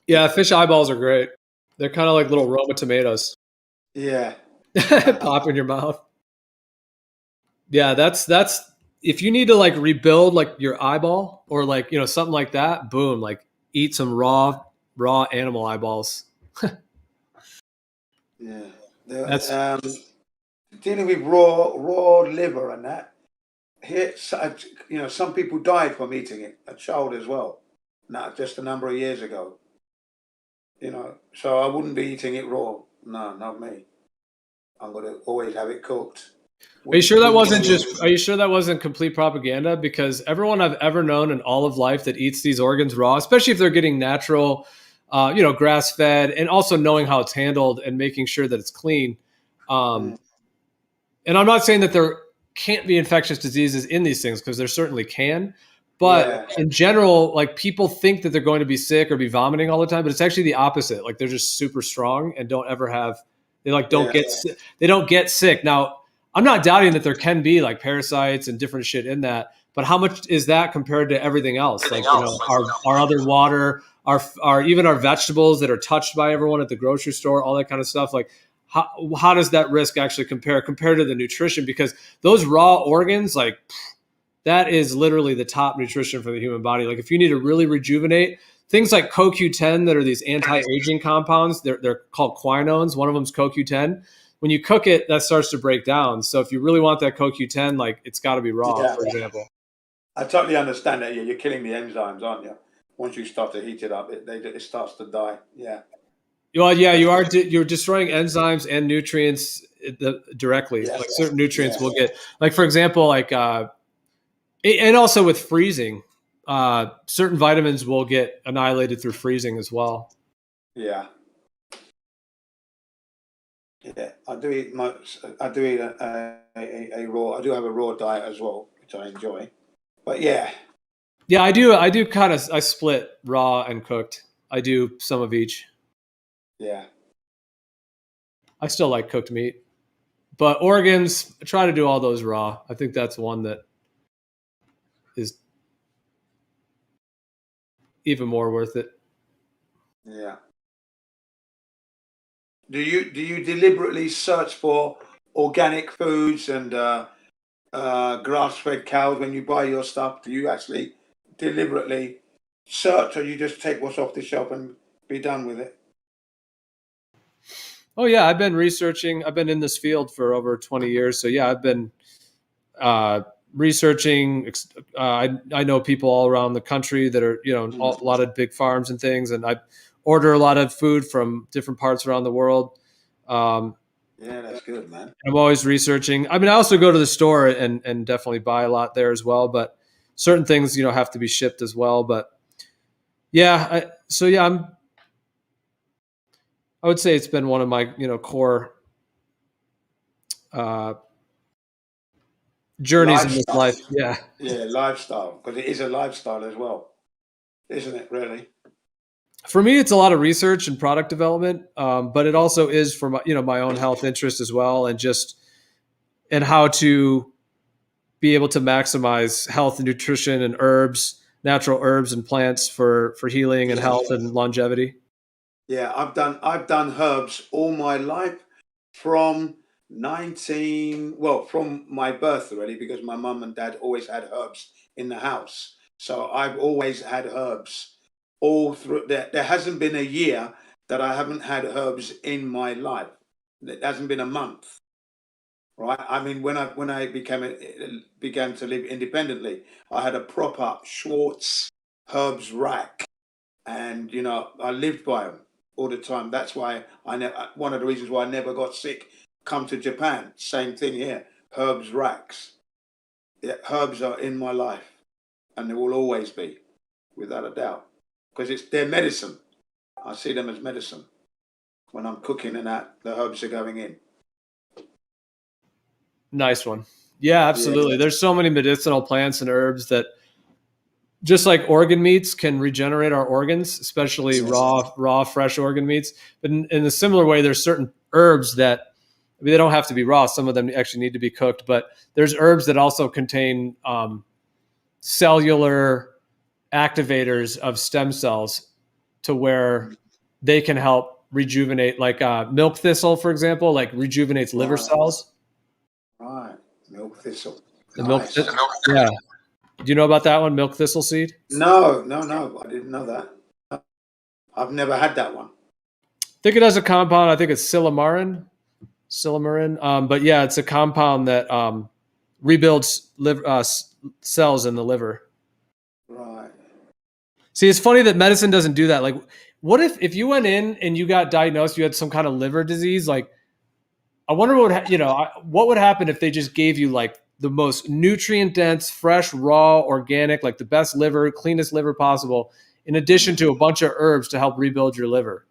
Yeah, fish eyeballs are great. They're kind of like little Roma tomatoes. Yeah. Pop in your mouth. Yeah, that's if you need to like rebuild like your eyeball or like, something like that, boom, like eat some raw animal eyeballs. Yeah. That's dealing with raw liver and that. Here, some people died from eating it. A child as well. Not just a number of years ago. So I wouldn't be eating it raw. No, not me. I'm gonna always have it cooked. Are you sure that wasn't complete propaganda? Because everyone I've ever known in all of life that eats these organs raw, especially if they're getting natural, grass fed, and also knowing how it's handled and making sure that it's clean. And I'm not saying that there can't be infectious diseases in these things, because there certainly can. But in general, like people think that they're going to be sick or be vomiting all the time, but it's actually the opposite. Like they're just super strong and don't ever have, they don't get sick. Now, I'm not doubting that there can be like parasites and different shit in that, but how much is that compared to everything else? Like, our other water, our even our vegetables that are touched by everyone at the grocery store, all that kind of stuff. Like how does that risk actually compare to the nutrition? Because those raw organs, like that is literally the top nutrition for the human body. Like if you need to really rejuvenate, things like CoQ10 that are these anti-aging compounds, they're called quinones. One of them is CoQ10. When you cook it, that starts to break down. So if you really want that CoQ10, like it's got to be raw, Yeah. for example. I totally understand that. You're killing the enzymes, aren't you? Once you start to heat it up, it starts to die. Yeah. Well, yeah, you're destroying enzymes and nutrients directly. Yes. Like certain nutrients Yes. will get, like for example, like and also with freezing, certain vitamins will get annihilated through freezing as well. Yeah. Yeah, I do eat I do eat a raw. I do have a raw diet as well, which I enjoy. But yeah. Yeah, I do. I split raw and cooked. I do some of each. Yeah. I still like cooked meat, but organs, I try to do all those raw. I think that's one that is even more worth it. Yeah. Do you deliberately search for organic foods and grass-fed cows when you buy your stuff? Do you actually deliberately search, or you just take what's off the shelf and be done with it? Oh yeah, I've been researching. I've been in this field for over 20 years. So yeah, I've been researching. I know people all around the country that are, a lot of big farms and things, and I order a lot of food from different parts around the world. Yeah, that's good, man. I'm always researching. I mean, I also go to the store and definitely buy a lot there as well. But certain things, have to be shipped as well. But yeah, I would say it's been one of my, core journeys in this life. Yeah. Yeah, lifestyle, because it is a lifestyle as well, isn't it? Really. For me, it's a lot of research and product development, but it also is for my own health interest as well, and how to be able to maximize health and nutrition and natural herbs and plants for healing and health and longevity. Yeah, I've done herbs all my life from from my birth already, because my mum and dad always had herbs in the house. So I've always had herbs all through. There hasn't been a year that I haven't had herbs in my life. It hasn't been a month, right? I mean, when I began to live independently, I had a proper Schwartz herbs rack, and I lived by them all the time. That's why one of the reasons why I never got sick. Come to Japan, same thing here. Herbs racks. Yeah, herbs are in my life, and they will always be, without a doubt, because they're medicine. I see them as medicine. When I'm cooking and that, the herbs are going in. Nice one. Yeah, absolutely. Yeah. There's so many medicinal plants and herbs that, just like organ meats can regenerate our organs, especially raw, fresh organ meats. But in a similar way, there's certain herbs that, they don't have to be raw. Some of them actually need to be cooked, but there's herbs that also contain cellular activators of stem cells to where they can help rejuvenate, like milk thistle, for example, like rejuvenates liver cells. Right. Milk thistle. Milk thistle. Yeah. Do you know about that one, milk thistle seed? No. I didn't know that. I've never had that one. I think it has a compound. I think it's silymarin. But yeah, it's a compound that rebuilds cells in the liver. Right. See, it's funny that medicine doesn't do that. Like, what if you went in and you got diagnosed, you had some kind of liver disease? Like, I wonder what would happen if they just gave you like the most nutrient dense, fresh, raw, organic, like the best liver, cleanest liver possible, in addition to a bunch of herbs to help rebuild your liver.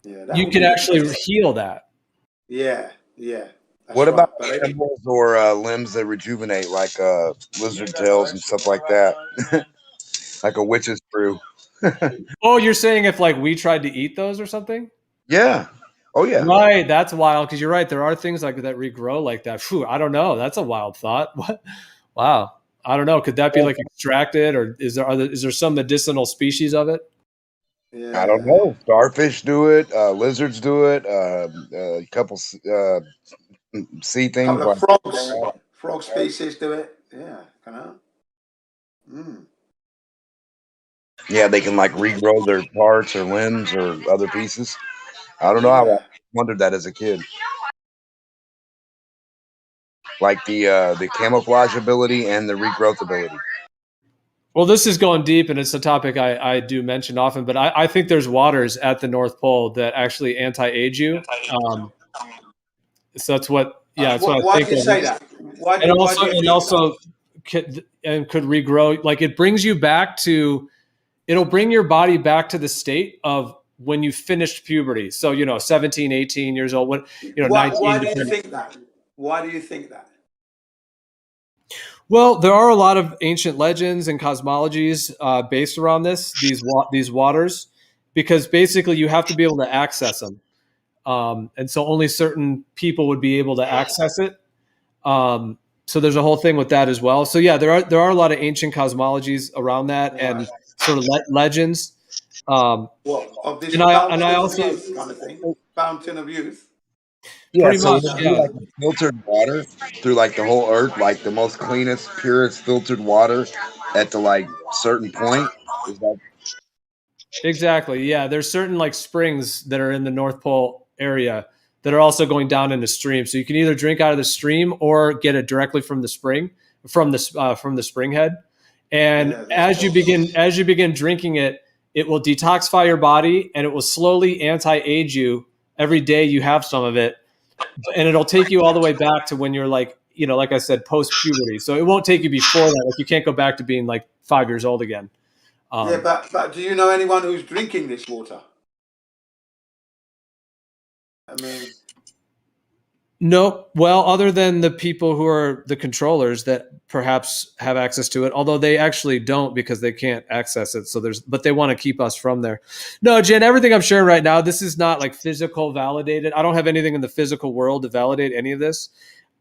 Yeah, you can actually heal that. Yeah. What about animals or limbs that rejuvenate, like lizard tails and stuff like that? Like a witch's brew. Oh, you're saying if like we tried to eat those or something? Yeah. Oh yeah. Right. That's wild, because you're right. There are things like that regrow like that. Phew, I don't know. That's a wild thought. What? Wow. I don't know. Could that be like extracted, or is there some medicinal species of it? Yeah, I don't know. Starfish do it. Lizards do it. A couple sea things couple of like frog species do it. Yeah, kind of. yeah, they can like regrow their parts or limbs or other pieces. I don't know. I Yeah. wondered that as a kid. Like the camouflage ability and the regrowth ability. Well, this is going deep, and it's a topic I do mention often, but I think there's waters at the North Pole that actually anti-age you. So that's what, that's what I Why think do you of. say that? Why do you think that? Could regrow. Like it brings you back to, it'll bring your body back to the state of when you finished puberty. So, 17, 18 years old, 19. Why do you think that? Why do you think that? Well, there are a lot of ancient legends and cosmologies based around these waters, because basically you have to be able to access them, and so only certain people would be able to access it. So there's a whole thing with that as well. So yeah, there are a lot of ancient cosmologies around that and sort of legends. Of this and I also youth kind of thing, fountain of youth. Yeah, pretty so much, it'd be like filtered water through like the whole earth, like the most cleanest, purest filtered water at the like certain point. Is that Exactly. Yeah, there's certain like springs that are in the North Pole area that are also going down into streams. So you can either drink out of the stream or get it directly from the spring, from the spring head. And as you begin drinking it, it will detoxify your body and it will slowly anti-age you every day you have some of it. And it'll take you all the way back to when you're like, like I said, post puberty. So it won't take you before that. Like you can't go back to being like 5 years old again. Yeah, but do you know anyone who's drinking this water? I mean, no. Well, other than the people who are the controllers that perhaps have access to it, although they actually don't because they can't access it. So but they want to keep us from there. No, Jen, everything I'm sharing right now, this is not like physical validated. I don't have anything in the physical world to validate any of this.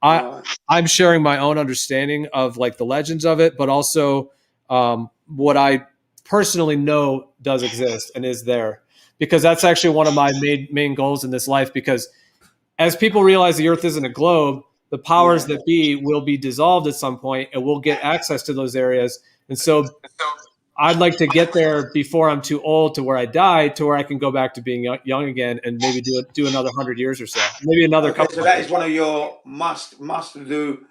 I'm sharing my own understanding of like the legends of it, but also what I personally know does exist and is there, because that's actually one of my main goals in this life. Because as people realize the earth isn't a globe, the powers that be will be dissolved at some point and we'll get access to those areas. And so I'd like to get there before I'm too old to where I die, to where I can go back to being young again and maybe do another 100 years or so, maybe another couple. So that is one of your must do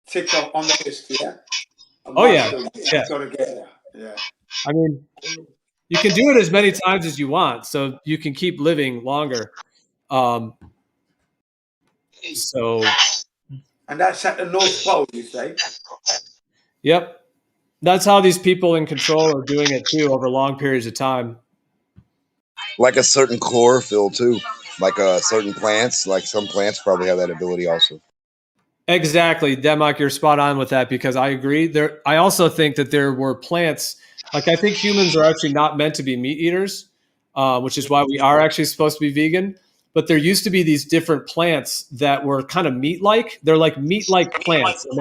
tick off on the list, yeah. Yeah. Got to get there. Yeah. I mean, you can do it as many times as you want, so you can keep living longer. And that's at the North Pole, you say? Yep. That's how these people in control are doing it too, over long periods of time. like a certain chlorophyll too? Like certain plants, like some plants probably have that ability also. Exactly. Democ, you're spot on with that, because I agree. I also think that there were plants, like I think humans are actually not meant to be meat eaters, which is why we are actually supposed to be vegan. But there used to be these different plants that were kind of meat-like. They're like meat-like plants, and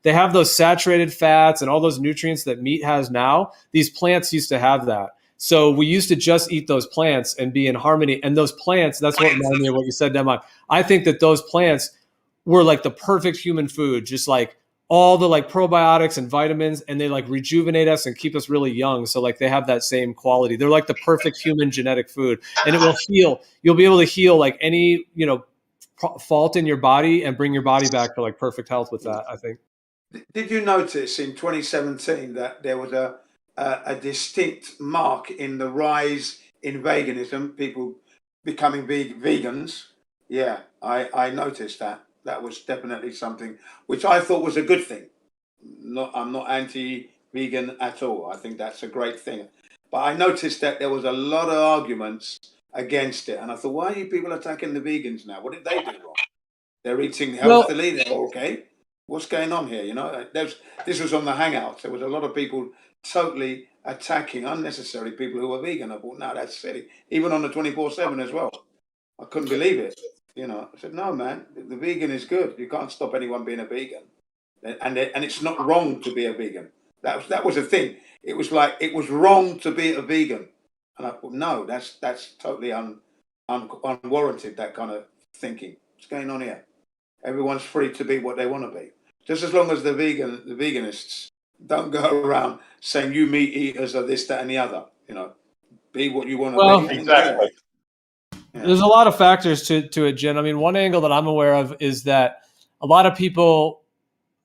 they have those saturated fats and all those nutrients that meat has now. These plants used to have that. So we used to just eat those plants and be in harmony. And those plants, that's what reminded me of what you said, Democ. I think that those plants were like the perfect human food, just like all the like probiotics and vitamins, and they like rejuvenate us and keep us really young. So like they have that same quality. They're like the perfect human genetic food, and it will heal. You'll be able to heal like any, fault in your body and bring your body back to like perfect health with that, I think. Did you notice in 2017 that there was a distinct mark in the rise in veganism, people becoming vegans? Yeah, I noticed that. That was definitely something which I thought was a good thing. I'm not anti-vegan at all. I think that's a great thing. But I noticed that there was a lot of arguments against it. And I thought, why are you people attacking the vegans now? What did they do wrong? They're eating healthily. They're okay. What's going on here? This was on the Hangouts. There was a lot of people totally attacking unnecessary people who were vegan. I thought, no, that's silly. Even on the 24/7 as well. I couldn't believe it. I said, no, man, the vegan is good. You can't stop anyone being a vegan. And it's not wrong to be a vegan. That was the thing. It was like, it was wrong to be a vegan. And I thought, no, that's totally unwarranted, that kind of thinking. What's going on here? Everyone's free to be what they want to be. Just as long as the veganists don't go around saying you meat eaters are this, that, and the other. You know, be what you want to be. Exactly. Yeah. There's a lot of factors to it, Jen. I mean, one angle that I'm aware of is that a lot of people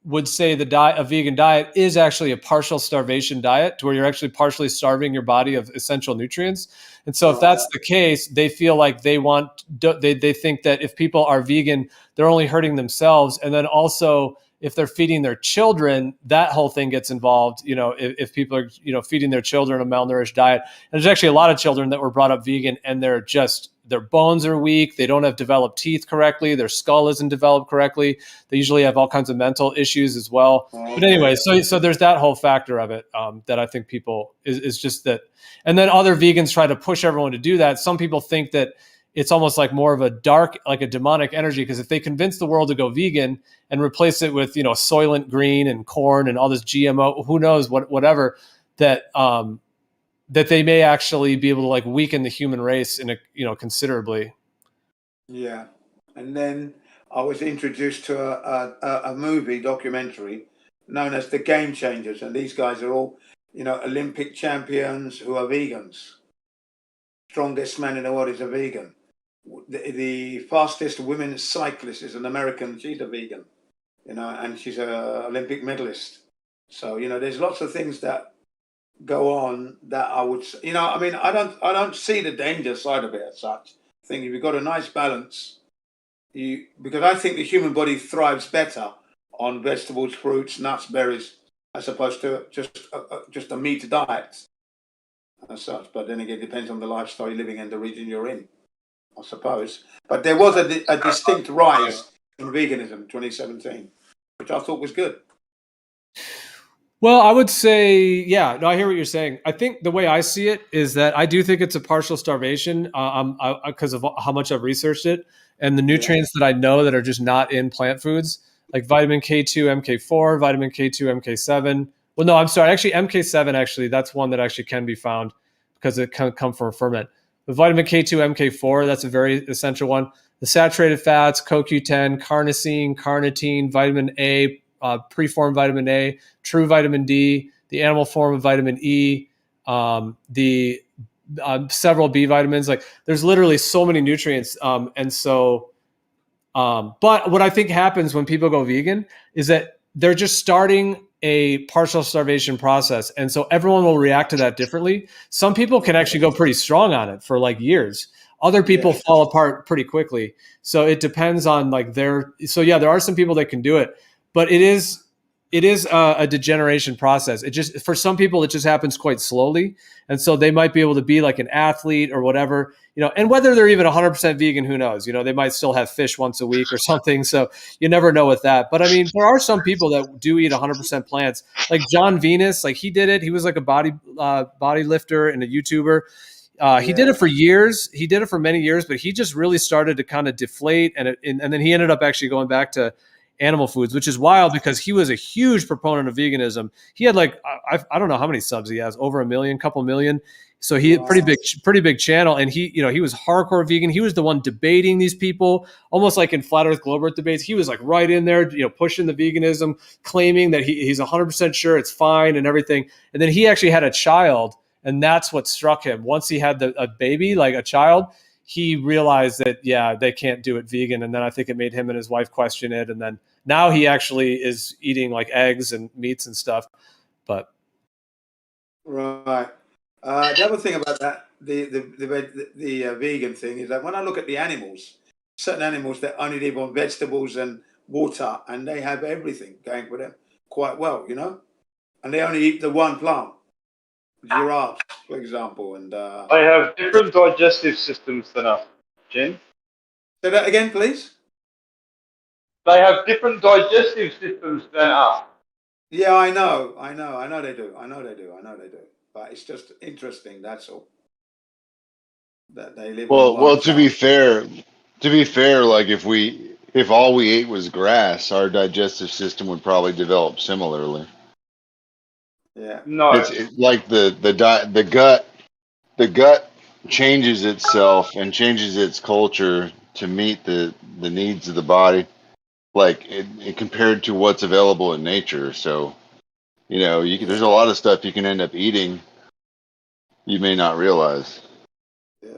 would say a vegan diet is actually a partial starvation diet, to where you're actually partially starving your body of essential nutrients. And so if that's the case, they feel like they think that if people are vegan, they're only hurting themselves. And then also, if they're feeding their children, that whole thing gets involved. You know, if people are, feeding their children a malnourished diet, and there's actually a lot of children that were brought up vegan and their bones are weak. They don't have developed teeth correctly. Their skull isn't developed correctly. They usually have all kinds of mental issues as well. But anyway, so there's that whole factor of it that I think people is just that. And then other vegans try to push everyone to do that. Some people think that it's almost like more of a dark, like a demonic energy, because if they convince the world to go vegan and replace it with, Soylent Green and corn and all this GMO, who knows whatever, that they may actually be able to like weaken the human race in considerably. Yeah. And then I was introduced to a movie documentary known as The Game Changers. And these guys are all, Olympic champions who are vegans. Strongest man in the world is a vegan. The fastest women's cyclist is an American. She's a vegan, and she's an Olympic medalist. So, there's lots of things that go on that I would, I don't see the danger side of it as such. I think if you've got a nice balance, because I think the human body thrives better on vegetables, fruits, nuts, berries, as opposed to just a meat diet as such. But then again, it depends on the lifestyle you're living in, the region you're in, I suppose. But there was a distinct rise in veganism in 2017, which I thought was good. Well, I would say, yeah, no, I hear what you're saying. I think the way I see it is that I do think it's a partial starvation because of how much I've researched it and the nutrients that I know that are just not in plant foods, like vitamin K2, MK4, vitamin K2, MK7. Well, no, I'm sorry. Actually, MK7, actually, that's one that actually can be found because it can come from a ferment. But vitamin K2, MK4, that's a very essential one. The saturated fats, CoQ10, carnosine, carnitine, vitamin A, preformed vitamin A, true vitamin D, the animal form of vitamin E, the several B vitamins. Like there's literally so many nutrients. And so, but what I think happens when people go vegan is that they're just starting a partial starvation process. And so everyone will react to that differently. Some people can actually go pretty strong on it for like years. Other people fall apart pretty quickly. So it depends on like there are some people that can do it. But it is a degeneration process. It just, for some people, it just happens quite slowly. And so they might be able to be like an athlete or whatever, and whether they're even 100% vegan, who knows, they might still have fish once a week or something. So you never know with that. But I mean, there are some people that do eat 100% plants, like John Venus, like he did it. He was like a body lifter and a YouTuber. He did it for years. He did it for many years, but he just really started to kind of deflate. And then he ended up actually going back to animal foods, which is wild because he was a huge proponent of veganism. He had like, I don't know how many subs he has, over 1 million, couple million. So he had pretty big channel. And he was hardcore vegan. He was the one debating these people, almost like in Flat Earth Globe Earth debates. He was like right in there, pushing the veganism, claiming that he's 100% sure it's fine and everything. And then he actually had a child, and that's what struck him. Once he had a baby, like a child, he realized that, they can't do it vegan. And then I think it made him and his wife question it. And then now he actually is eating like eggs and meats and stuff. But right. The other thing about that, the vegan thing is that when I look at the animals, certain animals that only live on vegetables and water, and they have everything going for them quite well, and they only eat the one plant. Giraffes, for example, and they have different digestive systems than us, Jen. Say that again, please. They have different digestive systems than us. Yeah, I know they do. But it's just interesting. That's all. That they live. Well, to be fair, like if all we ate was grass, our digestive system would probably develop similarly. Yeah. No. It's like the gut the gut changes itself and changes its culture to meet the needs of the body, like it compared to what's available in nature. So, you know, there's a lot of stuff you can end up eating you may not realize. Yeah.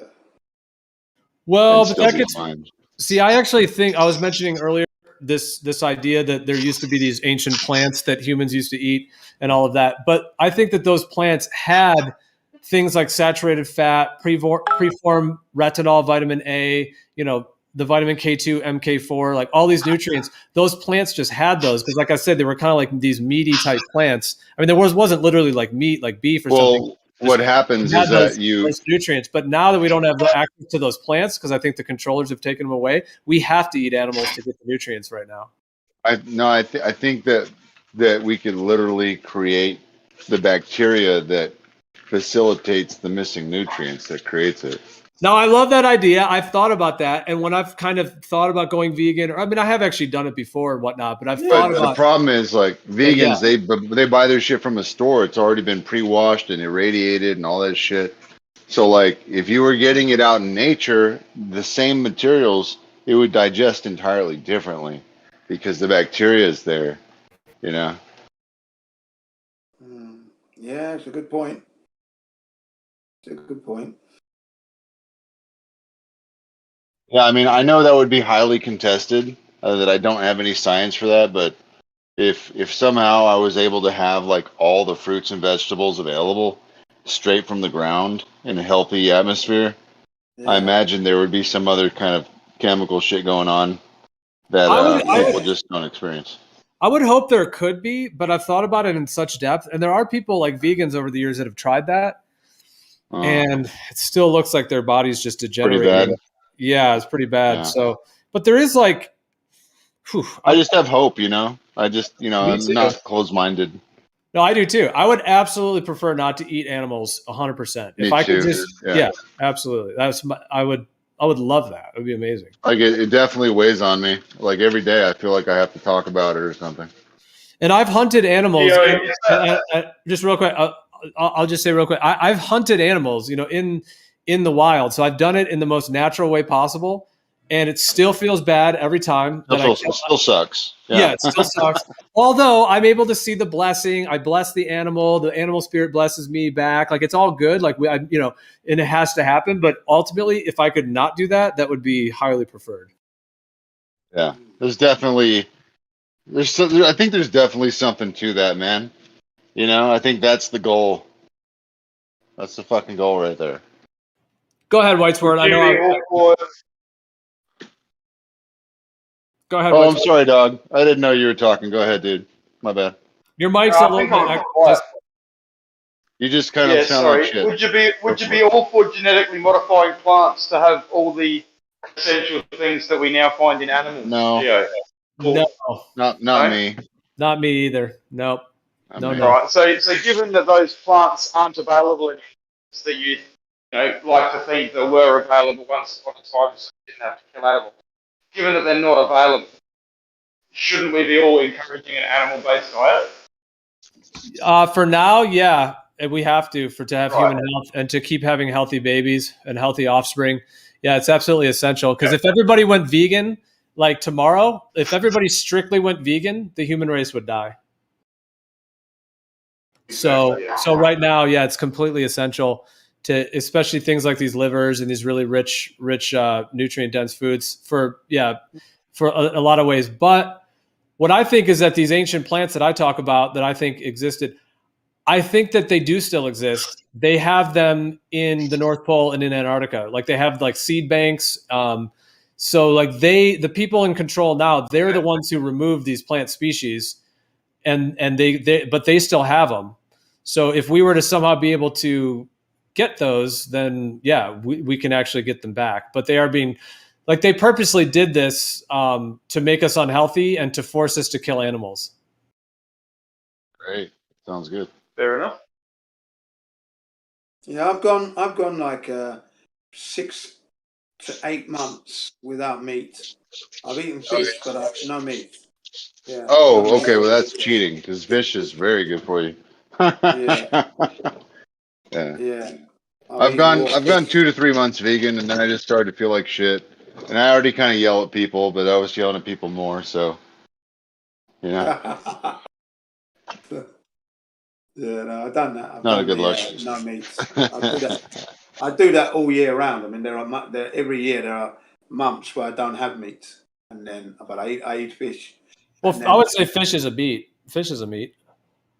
Well, and but still that be gets. fine. See, I actually think I was mentioning earlier this idea that there used to be these ancient plants that humans used to eat and all of that. But I think that those plants had things like saturated fat, preformed retinol, vitamin A, you know, the vitamin K2, MK4, like all these nutrients. Those plants just had those because, like I said, they were kind of like these meaty type plants. I mean, there wasn't literally like meat, like beef or something. Well, what happens Had is that those nutrients, but now that we don't have access to those plants because I think the controllers have taken them away, we have to eat animals to get the nutrients right now. I think that we could literally create the bacteria that facilitates the missing nutrients that creates it. Now, I love that idea. I've thought about that, and when I've kind of thought about going vegan, or I mean, I have actually done it before and whatnot, but I've thought But about. the problem is, like vegans, they buy their shit from a store. It's already been pre-washed and irradiated and all that shit. So, like, if you were getting it out in nature, the same materials, it would digest entirely differently because the bacteria is there. You know. Yeah, it's a good point. It's a good point. Yeah, I mean, I know that would be highly contested. That I don't have any science for that, but if somehow I was able to have like all the fruits and vegetables available straight from the ground in a healthy atmosphere, I imagine there would be some other kind of chemical shit going on that people just don't experience. I would hope there could be, but I've thought about it in such depth, and there are people like vegans over the years that have tried that, and it still looks like their body's just degenerating. Pretty bad. Yeah, it's pretty bad. Yeah. So, but there is like, I just have hope, you know. I just, you know, Me I'm too. not closed-minded. No, I do too. I would absolutely prefer not to eat animals 100%. If I could just, yeah, absolutely. I would love that. It would be amazing. Like it definitely weighs on me. Like every day, I feel like I have to talk about it or something. And I've hunted animals. Just real quick, I'll just say real quick. I've hunted animals, you know, in the wild. So I've done it in the most natural way possible, and it still feels bad every time. It still sucks. Yeah, it still sucks. Although I'm able to see the blessing. I bless the animal spirit blesses me back. Like it's all good. Like and it has to happen. But ultimately, if I could not do that, that would be highly preferred. Yeah, I think there's definitely something to that, man. You know, I think that's the goal. That's the fucking goal right there. Go ahead, Whitesword. I know. Go ahead. Oh, I'm sorry, dog. I didn't know you were talking. Go ahead, dude. My bad. Your mic's a little bit. You just kind of sound like shit. Would you be all for genetically modifying plants to have all the essential things that we now find in animals? No. Yeah. No. Not me. Not me either. Nope. No. Right. So given that those plants aren't available in that you like to think that were available once upon a time, so you didn't have to kill animals. Given that they're not available, shouldn't we be all encouraging an animal-based diet? For now, yeah, we have to have human health and to keep having healthy babies and healthy offspring. Yeah, it's absolutely essential because if everybody went vegan, like tomorrow, if everybody strictly went vegan, the human race would die. So right now, yeah, it's completely essential to, especially things like these livers and these really rich nutrient dense foods for a lot of ways. But what I think is that these ancient plants that I talk about that I think existed, I think that they do still exist. They have them in the North Pole and in Antarctica. Like they have like seed banks. So like the people in control now, they're the ones who remove these plant species and but they still have them. So if we were to somehow be able to get those, then yeah, we can actually get them back. But they are being, like they purposely did this to make us unhealthy and to force us to kill animals. Great. Sounds good. Fair enough. Yeah, I've gone like 6 to 8 months without meat. I've eaten fish, but no meat. Yeah. Oh, okay. Well, that's cheating because fish is very good for you. Yeah. Yeah. Yeah. I've gone 2 to 3 months vegan, and then I just started to feel like shit. And I already kind of yell at people, but I was yelling at people more. So, you know, Yeah, no, I've done that. I've not a done good look. no meats. I do that all year round. I mean, every year there are months where I don't have meat, and then but I eat fish. Well, And then, I would say fish is a meat. Fish is a meat.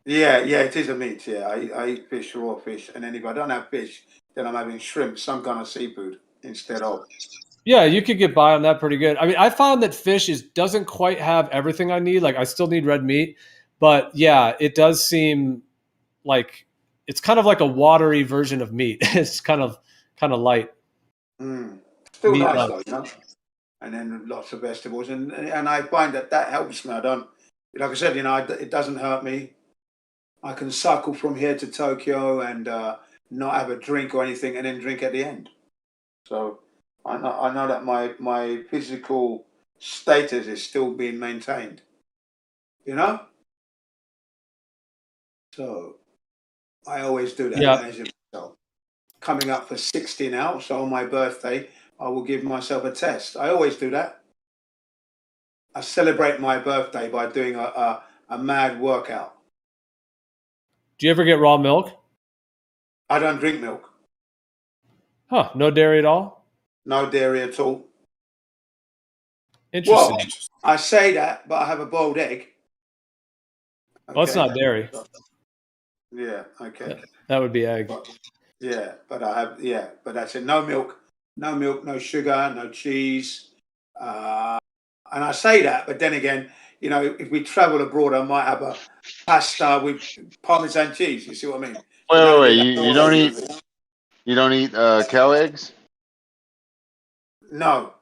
yeah, it is a meat. Yeah, I eat fish, raw fish, and then if I don't have fish, then I'm having shrimp, some kind of seafood instead of. Yeah, you could get by on that pretty good. I mean, I found that fish doesn't quite have everything I need. Like, I still need red meat, but yeah, it does seem like it's kind of like a watery version of meat. It's kind of light. Still Meat nice light. though, you know. And then lots of vegetables, and I find that helps me. I don't, like I said, you know, it doesn't hurt me. I can cycle from here to Tokyo and not have a drink or anything, and then drink at the end. So I know that my physical status is still being maintained. You know. So I always do that. Yeah. Measure myself. Coming up for 60 now, so on my birthday, I will give myself a test. I always do that. I celebrate my birthday by doing a mad workout. Do you ever get raw milk? I don't drink milk. Huh? No dairy at all? No dairy at all. Interesting. Well, I say that, but I have a boiled egg. Okay. Well, it's not dairy. Yeah. Okay. That would be egg. Yeah, but but that's it. No milk, no sugar, no cheese. And I say that, but then again, you know, if we travel abroad, I might have a pasta with Parmesan cheese. You see what I mean? Wait. You don't eat cow eggs? No.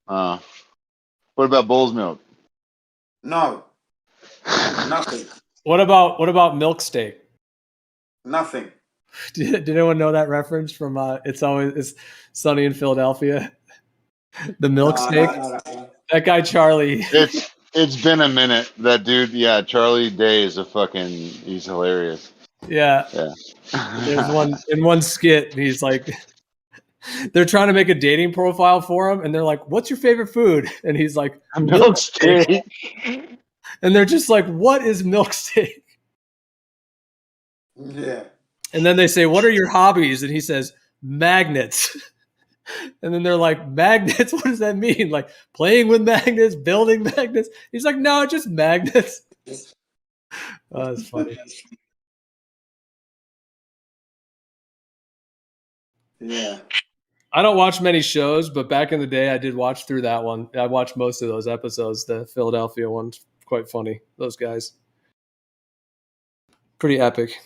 What about bull's milk? No. Nothing. What about milk steak? Nothing. Did anyone know that reference from It's Sunny in Philadelphia? The milk steak. No. That guy Charlie. It's been a minute. That dude, yeah, Charlie Day is he's hilarious. Yeah. There's one skit, and he's like, they're trying to make a dating profile for him, and they're like, "What's your favorite food?" And he's like, "Milk steak." And they're just like, "What is milk steak?" Yeah. And then they say, "What are your hobbies?" And he says, "Magnets." And then they're like, "Magnets? What does that mean? Like playing with magnets, building magnets?" He's like, "No, just magnets." Oh, that's funny. Yeah. I don't watch many shows, but back in the day, I did watch through that one. I watched most of those episodes. The Philadelphia one's quite funny. Those guys. Pretty epic.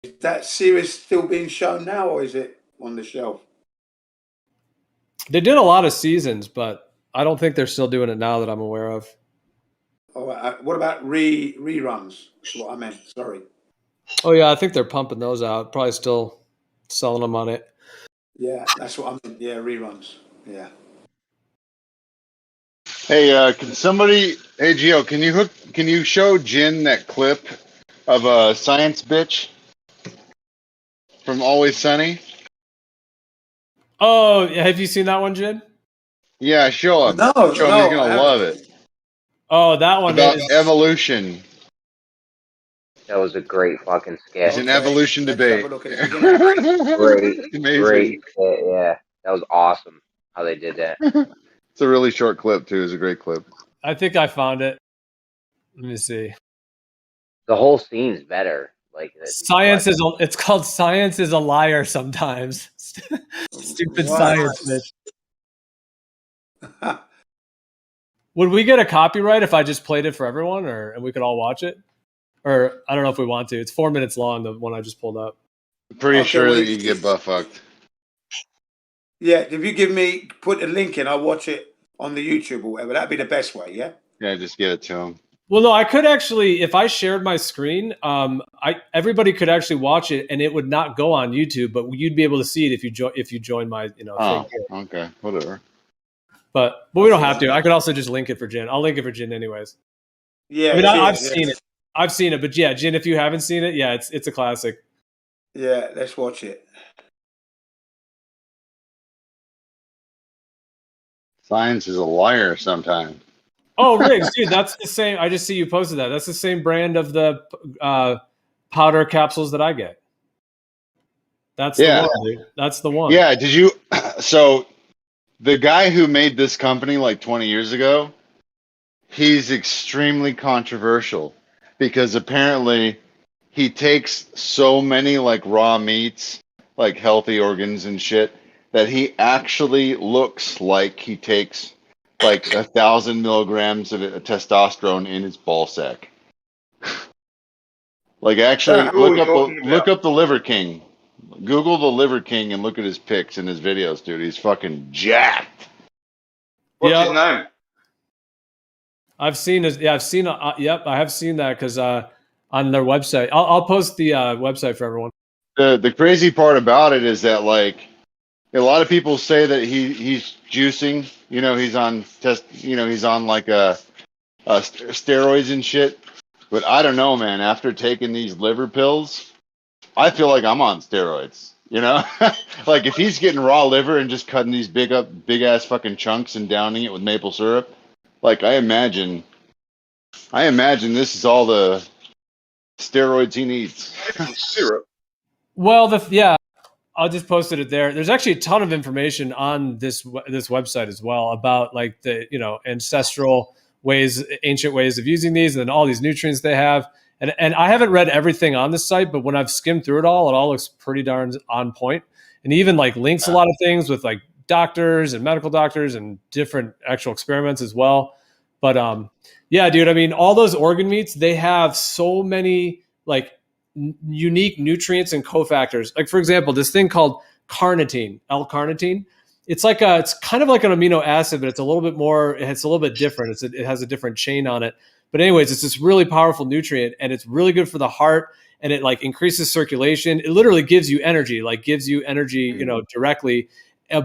Is that series still being shown now, or is it on the shelf? They did a lot of seasons, but I don't think they're still doing it now that I'm aware of. Oh, what about reruns? That's what I meant. Sorry. Oh yeah, I think they're pumping those out. Probably still selling them on it. Yeah, that's what I meant. Yeah, reruns. Yeah. Hey, can somebody? Hey, Gio, can you show Jin that clip of a science bitch from Always Sunny? Oh, have you seen that one, Jin? Yeah, show him. No, He's gonna love it. Oh, that one about is evolution. That was a great fucking skit. It's an evolution debate. Great skit, yeah. That was awesome how they did that. It's a really short clip too. It's a great clip. I think I found it. Let me see. The whole scene's better. Like it's called Science is a Liar sometimes. Stupid science bitch. Would we get a copyright if I just played it for everyone, and we could all watch it? Or I don't know if we want to. It's 4 minutes long, the one I just pulled up. I'm pretty sure that you get butt fucked. Yeah, if you put a link in, I'll watch it on the YouTube or whatever. That'd be the best way, yeah? Yeah, just get it to him. Well, no, I could actually, if I shared my screen, everybody could actually watch it, and it would not go on YouTube, but you'd be able to see it if you join my thing here. Okay, whatever. But we don't have to. I could also just link it for Jen. I'll link it for Jen anyways. Yeah, I mean, I've seen it. I've seen it, but yeah, Jin, if you haven't seen it, yeah, it's a classic. Yeah, let's watch it. Science is a liar sometimes. Oh, Riggs, dude, that's the same. I just see you posted that. That's the same brand of the powder capsules that I get. That's the one, dude. That's the one. Yeah, did you? So the guy who made this company like 20 years ago, he's extremely controversial because apparently he takes so many like raw meats, like healthy organs and shit, that he actually looks like he takes like 1,000 milligrams of testosterone in his ball sack. Like actually, look up the Liver King. Google the Liver King and look at his pics and his videos, dude. He's fucking jacked. What's his name? I've seen his. Yeah, I've seen. Yep, I have seen that because on their website, I'll post the website for everyone. The crazy part about it is that like a lot of people say that he's juicing. You know, he's on he's on like steroids and shit. But I don't know, man. After taking these liver pills, I feel like I'm on steroids. You know, like if he's getting raw liver and just cutting these big ass fucking chunks and downing it with maple syrup, like I imagine this is all the steroids he needs. Syrup. Well, yeah, I'll just posted it there. There's actually a ton of information on this website as well about like the ancestral ways, ancient ways of using these, and then all these nutrients they have. And I haven't read everything on this site, but when I've skimmed through it all looks pretty darn on point. And even like links a lot of things with like doctors and medical doctors and different actual experiments as well. But yeah, dude, I mean, all those organ meats, they have so many like unique nutrients and cofactors. Like for example, this thing called carnitine, L-carnitine. It's kind of like an amino acid, but it's a little bit more. It's a little bit different. It has a different chain on it. But anyways, it's this really powerful nutrient, and it's really good for the heart, and it like increases circulation. It literally gives you energy, directly.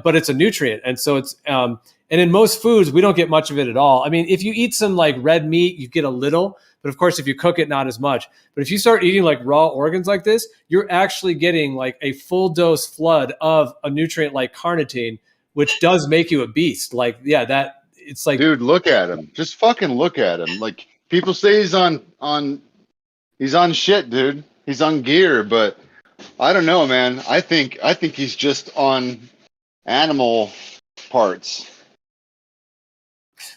But it's a nutrient, and so it's and in most foods we don't get much of it at all. I mean, if you eat some like red meat, you get a little, but of course if you cook it, not as much. But if you start eating like raw organs like this, you're actually getting like a full dose flood of a nutrient like carnitine, which does make you a beast. Like, yeah, that it's like, dude, look at him. Just fucking look at him. Like people say he's on shit, dude. He's on gear, but I don't know, man. I think he's just on animal parts.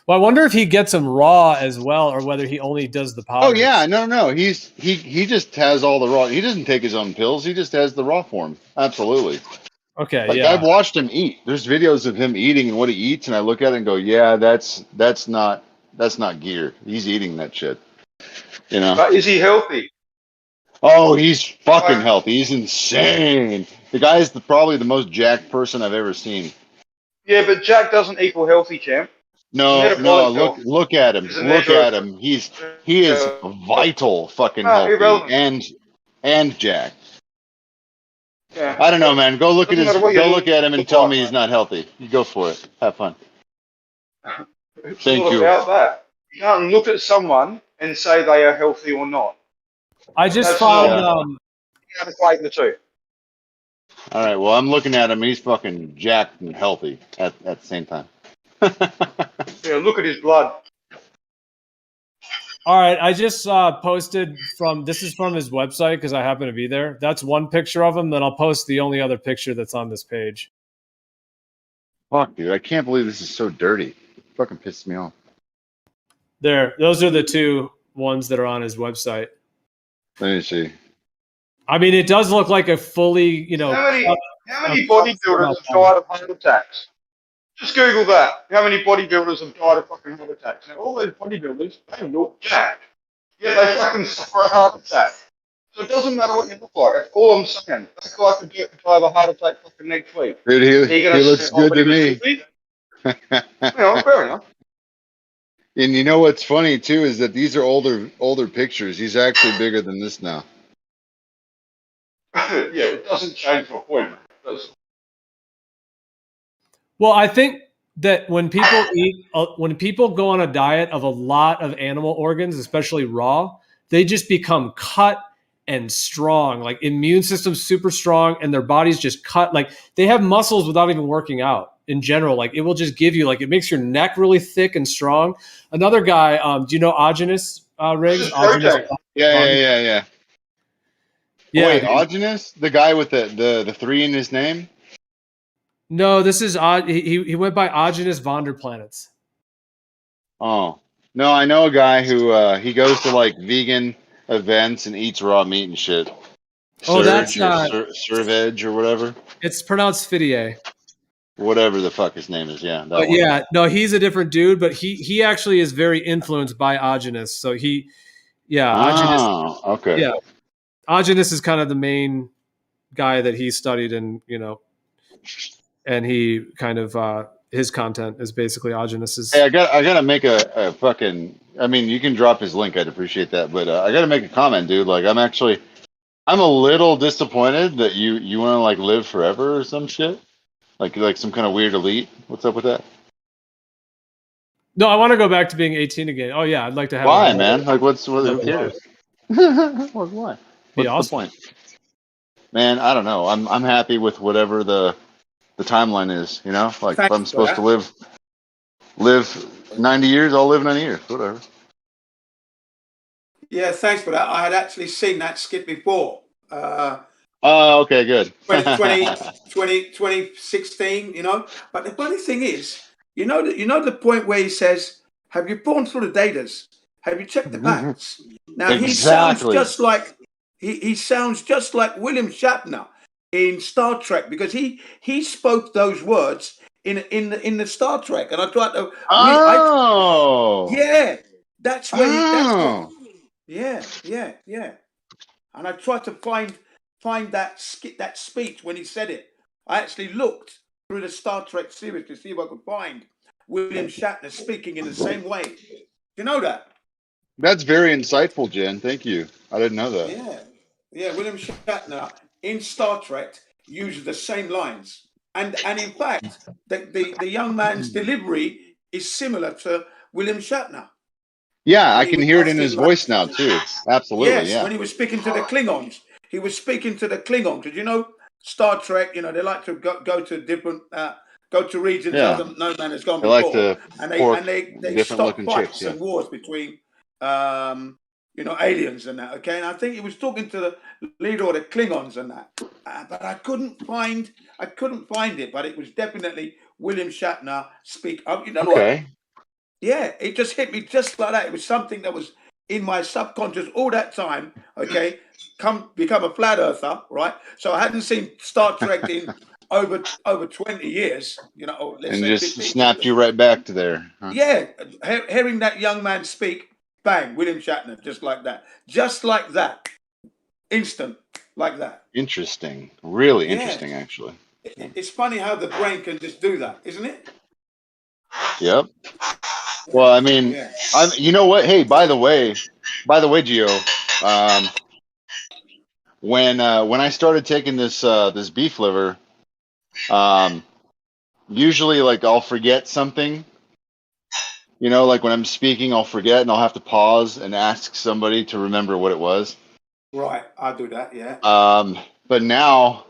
Well, I wonder if he gets them raw as well, or whether he only does the powder. Oh yeah, no. He just has all the raw. He doesn't take his own pills. He just has the raw form. Absolutely. Okay. Like, yeah. I've watched him eat. There's videos of him eating and what he eats, and I look at it and go, yeah, that's not gear. He's eating that shit. You know. But is he healthy? Oh, he's fucking healthy. He's insane. The guy is probably the most jacked person I've ever seen. Yeah, but Jack doesn't equal healthy, champ. No. Look at him. Look at him. He is vital, fucking healthy, irrelevant. and jacked. Yeah. I don't know, man. Go look at him and tell me he's not healthy. You go for it. Have fun. Thank you. About that. You can't look at someone and say they are healthy or not. I just found. You can't equate the two. All right. Well, I'm looking at him. He's fucking jacked and healthy at the same time. Yeah, look at his blood. All right, I just posted this is from his website because I happen to be there. That's one picture of him. Then I'll post the only other picture that's on this page. Fuck, dude. I can't believe this is so dirty. It fucking pisses me off. There. Those are the two ones that are on his website. Let me see. I mean, it does look like a fully, How many bodybuilders have died of heart attacks? Just Google that. How many bodybuilders have died of fucking heart attacks? Now, all those bodybuilders, they look jacked. Yeah, they fucking suffer a heart attack. So it doesn't matter what you look like. That's all I'm saying. That guy could have a heart attack fucking next week. Dude, he looks good to me. Yeah, fair enough. And you know what's funny too is that these are older pictures. He's actually bigger than this now. Yeah, it doesn't change my point. Well, I think that when people go on a diet of a lot of animal organs, especially raw, they just become cut and strong, like immune system super strong, and their bodies just cut. Like they have muscles without even working out in general. Like it will just give you, like it makes your neck really thick and strong. Another guy, do you know Augenus Riggs? Augenus, Yeah. yeah. Wait, Dude. Augenus, the guy with the 3 in his name? No, this is he went by Augenus Vonderplanets. Oh no, I know a guy who he goes to like vegan events and eats raw meat and shit. Oh, that's Surge or Servage or whatever. It's pronounced Fidier. Whatever the fuck his name is, yeah. That But one. yeah, no, he's a different dude. But he actually is very influenced by Augenus. So Augenus, Oh, okay. yeah, Augenus is kind of the main guy that he studied, and and he kind of his content is basically Augenus's. Hey, I gotta make a fucking. I mean, you can drop his link. I'd appreciate that. But I gotta make a comment, dude. Like, I'm a little disappointed that you want to like live forever or some shit. Like some kind of weird elite. What's up with that? No, I want to go back to being 18 again. Oh yeah, I'd like to have. Why, man? Like, who cares? Why? What's awesome. the point? Man, I don't know. I'm happy with whatever the timeline is. You know, like if I'm supposed to live 90 years, I'll live 90 years. Whatever. Yeah, thanks for that. I had actually seen that skit before. Oh, okay, good. 2016, you know. But the funny thing is, you know the point where he says, "Have you gone through the datas? Have you checked the facts?" Now Exactly. he sounds just like he sounds just like William Shatner in Star Trek, because he spoke those words in the Star Trek, and I tried to. Yeah, that's where yeah. And I tried to find that speech when he said it. I actually looked through the Star Trek series to see if I could find William Shatner speaking in the same way. You know that? That's very insightful, Jen. Thank you. I didn't know that. Yeah. William Shatner in Star Trek uses the same lines, and in fact, the young man's delivery is similar to William Shatner. Yeah, I can hear it in his voice now too. Absolutely, Yes, yeah. when he was speaking to the Klingons, he was speaking to the Klingons. Did you know Star Trek? You know, they like to go to different go to regions no man has gone They before, like to they different stop looking fights chicks, yeah. and wars between aliens and that. Okay, and I think he was talking to the leader of the Klingons and that, but I couldn't find it. But it was definitely William Shatner speak. You know what? Yeah, it just hit me just like that. It was something that was in my subconscious all that time. Okay, become a flat earther, right? So I hadn't seen Star Trek in over 20 years. You know, let's and say just 15 snapped years. you right back to there. Huh? Yeah, hearing that young man speak, bang, William Shatner, just like that, instant, like that. Interesting, really interesting, actually. It's funny how the brain can just do that, isn't it? Yep. Well, I mean, you know what? Hey, by the way, Gio, when I started taking this beef liver, usually like I'll forget something. You know, like when I'm speaking, I'll forget and I'll have to pause and ask somebody to remember what it was. Right, I'll do that. Yeah. But now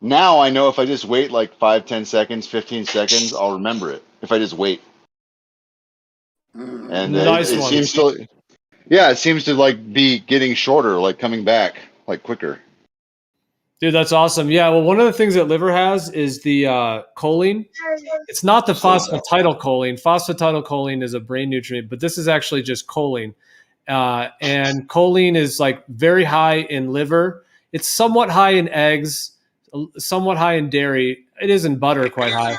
I know if I just wait like 5, 10 seconds, 15 seconds, I'll remember it. If I just wait. And it seems to, it seems to like be getting shorter, like coming back, like quicker. Dude, that's awesome. Yeah, well, one of the things that liver has is the choline. It's not the phosphatidylcholine. Phosphatidylcholine is a brain nutrient, but this is actually just choline. And choline is like very high in liver. It's somewhat high in eggs, somewhat high in dairy. It is in butter quite high.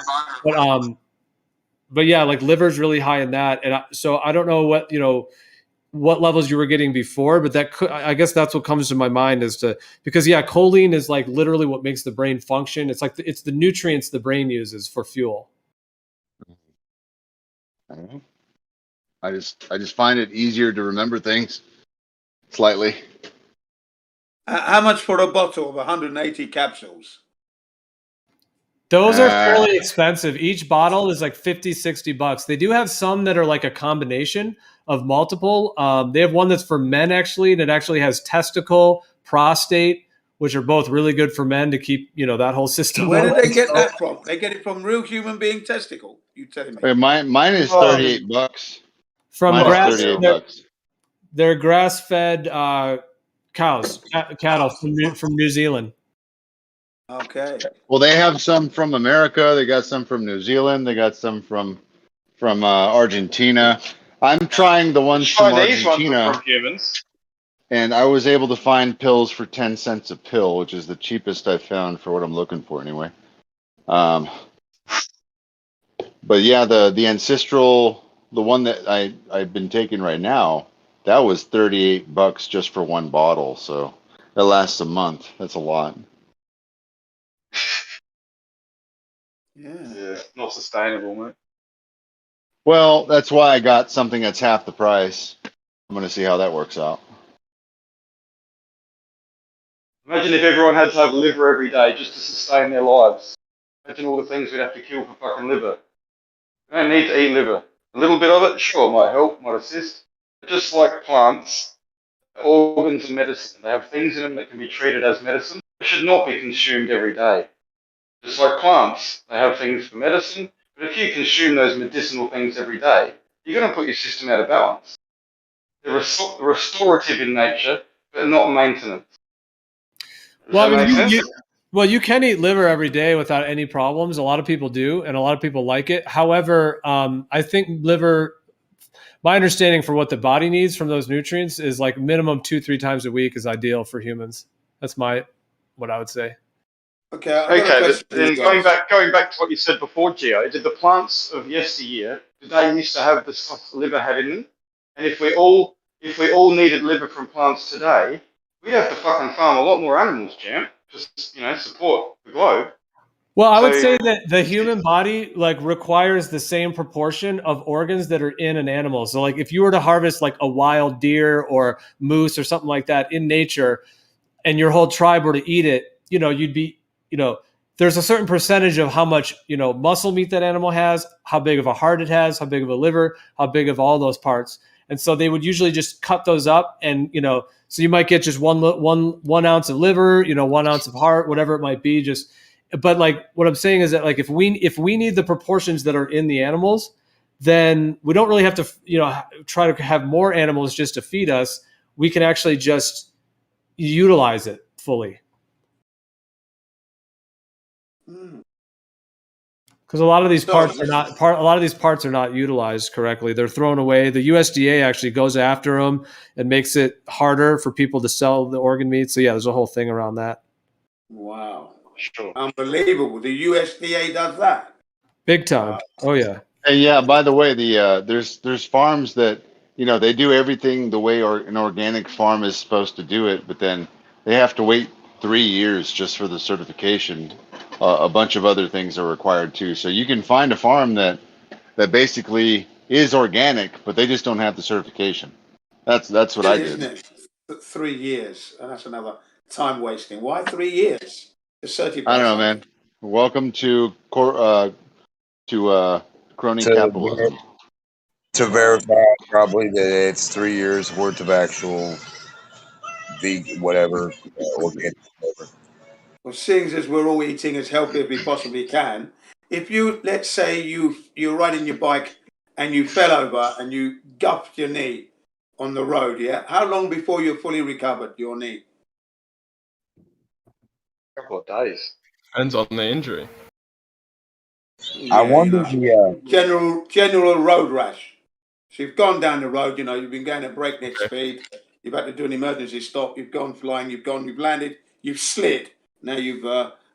But yeah, like liver's really high in that. And so I don't know what levels you were getting before, but I guess that's what comes to my mind because choline is like literally what makes the brain function. It's like it's the nutrients the brain uses for fuel. I don't know. I just find it easier to remember things slightly. How much for a bottle of 180 capsules? Those are fairly expensive. Each bottle is like $50-$60. They do have some that are like a combination of multiple. They have one that's for men actually, and it actually has testicle, prostate, which are both really good for men to keep, that whole system. Where did they get that from? They get it from real human being testicle. You telling me? Mine is $38. From mine grass, is $38. They're grass-fed cattle from New Zealand. Okay. Well, they have some from America. They got some from New Zealand. They got some from Argentina. I'm trying the ones from Chinese ones Argentina. are from humans. And I was able to find pills for 10 cents a pill, which is the cheapest I've found for what I'm looking for anyway. But yeah, the ancestral, the one that I've been taking right now, that was $38 just for one bottle. So that lasts a month. That's a lot. Yeah, not sustainable, mate. Well, that's why I got something that's half the price. I'm going to see how that works out. Imagine if everyone had to have liver every day just to sustain their lives. Imagine all the things we'd have to kill for fucking liver. We don't need to eat liver. A little bit of it, sure, it might help, might assist. But just like plants, organs and medicine, they have things in them that can be treated as medicine. They should not be consumed every day. Just like plants, they have things for medicine, but if you consume those medicinal things every day, you're going to put your system out of balance. They're restorative in nature, but not maintenance. Well, you can eat liver every day without any problems. A lot of people do, and a lot of people like it. However, I think liver, my understanding for what the body needs from those nutrients is like minimum 2-3 times a week is ideal for humans. That's what I would say. Okay. But then going back to what you said before, Gio, did the plants of yesteryear, did they used to have the stuff the liver had in them? And if we all needed liver from plants today, we'd have to fucking farm a lot more animals, champ. Just support the globe. Well, I would say that the human body requires the same proportion of organs that are in an animal. So if you were to harvest like a wild deer or moose or something like that in nature, and your whole tribe were to eat it, you'd be, there's a certain percentage of how much, muscle meat that animal has, how big of a heart it has, how big of a liver, how big of all those parts. And so they would usually just cut those up and, so you might get just one ounce of liver, 1 ounce of heart, whatever it might be. But what I'm saying is that if we need the proportions that are in the animals, then we don't really have to, try to have more animals just to feed us. We can actually just utilize it fully. Because a lot of these parts are not utilized correctly. They're thrown away. The USDA actually goes after them and makes it harder for people to sell the organ meat. So yeah, there's a whole thing around that. Wow, sure, unbelievable. The USDA does that. Big time. Oh yeah. And yeah, by the way, there's farms that they do everything the way an organic farm is supposed to do it, but then they have to wait 3 years just for the certification. A bunch of other things are required too. So you can find a farm that basically is organic, but they just don't have the certification. That's what I did. Isn't it? 3 years. That's another time wasting. Why 3 years? To certify. I don't know, man. Welcome to crony capitalism. To verify probably that it's 3 years worth of actual whatever organic flavor. Well, seeing as we're all eating as healthy as we possibly can, if you, let's say you're riding your bike and you fell over and you guffed your knee on the road, yeah? How long before you're fully recovered, your knee? A couple of days. Depends on the injury. Yeah, I wonder general road rash. So you've gone down the road, you've been going at breakneck speed, you've had to do an emergency stop, you've gone flying, you've landed, you've slid. Now you've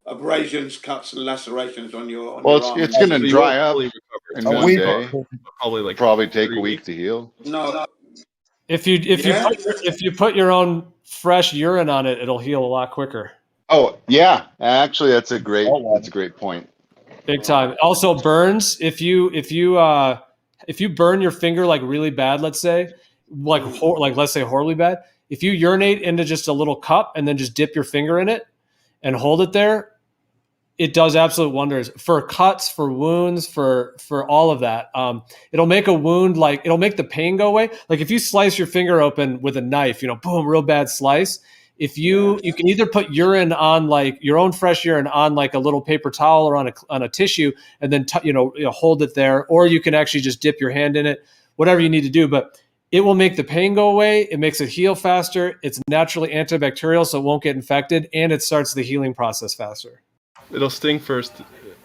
abrasions, cuts, and lacerations on your arm. It's going to dry up in 1 day. Probably take a week to heal. No. If you put your own fresh urine on it, it'll heal a lot quicker. Oh yeah, actually that's a great point. Big time. Also burns. If you burn your finger really bad, let's say, let's say horribly bad. If you urinate into just a little cup and then just dip your finger in it and hold it there, it does absolute wonders for cuts, for wounds, for all of that. It'll make a wound, like it'll make the pain go away. Like if you slice your finger open with a knife, you know, boom, real bad slice. If you can either put urine on, like your own fresh urine on like a little paper towel or on a tissue, and then hold it there, or you can actually just dip your hand in it, whatever you need to do. But it will make the pain go away. It makes it heal faster. It's naturally antibacterial, so it won't get infected, and it starts the healing process faster. It'll sting first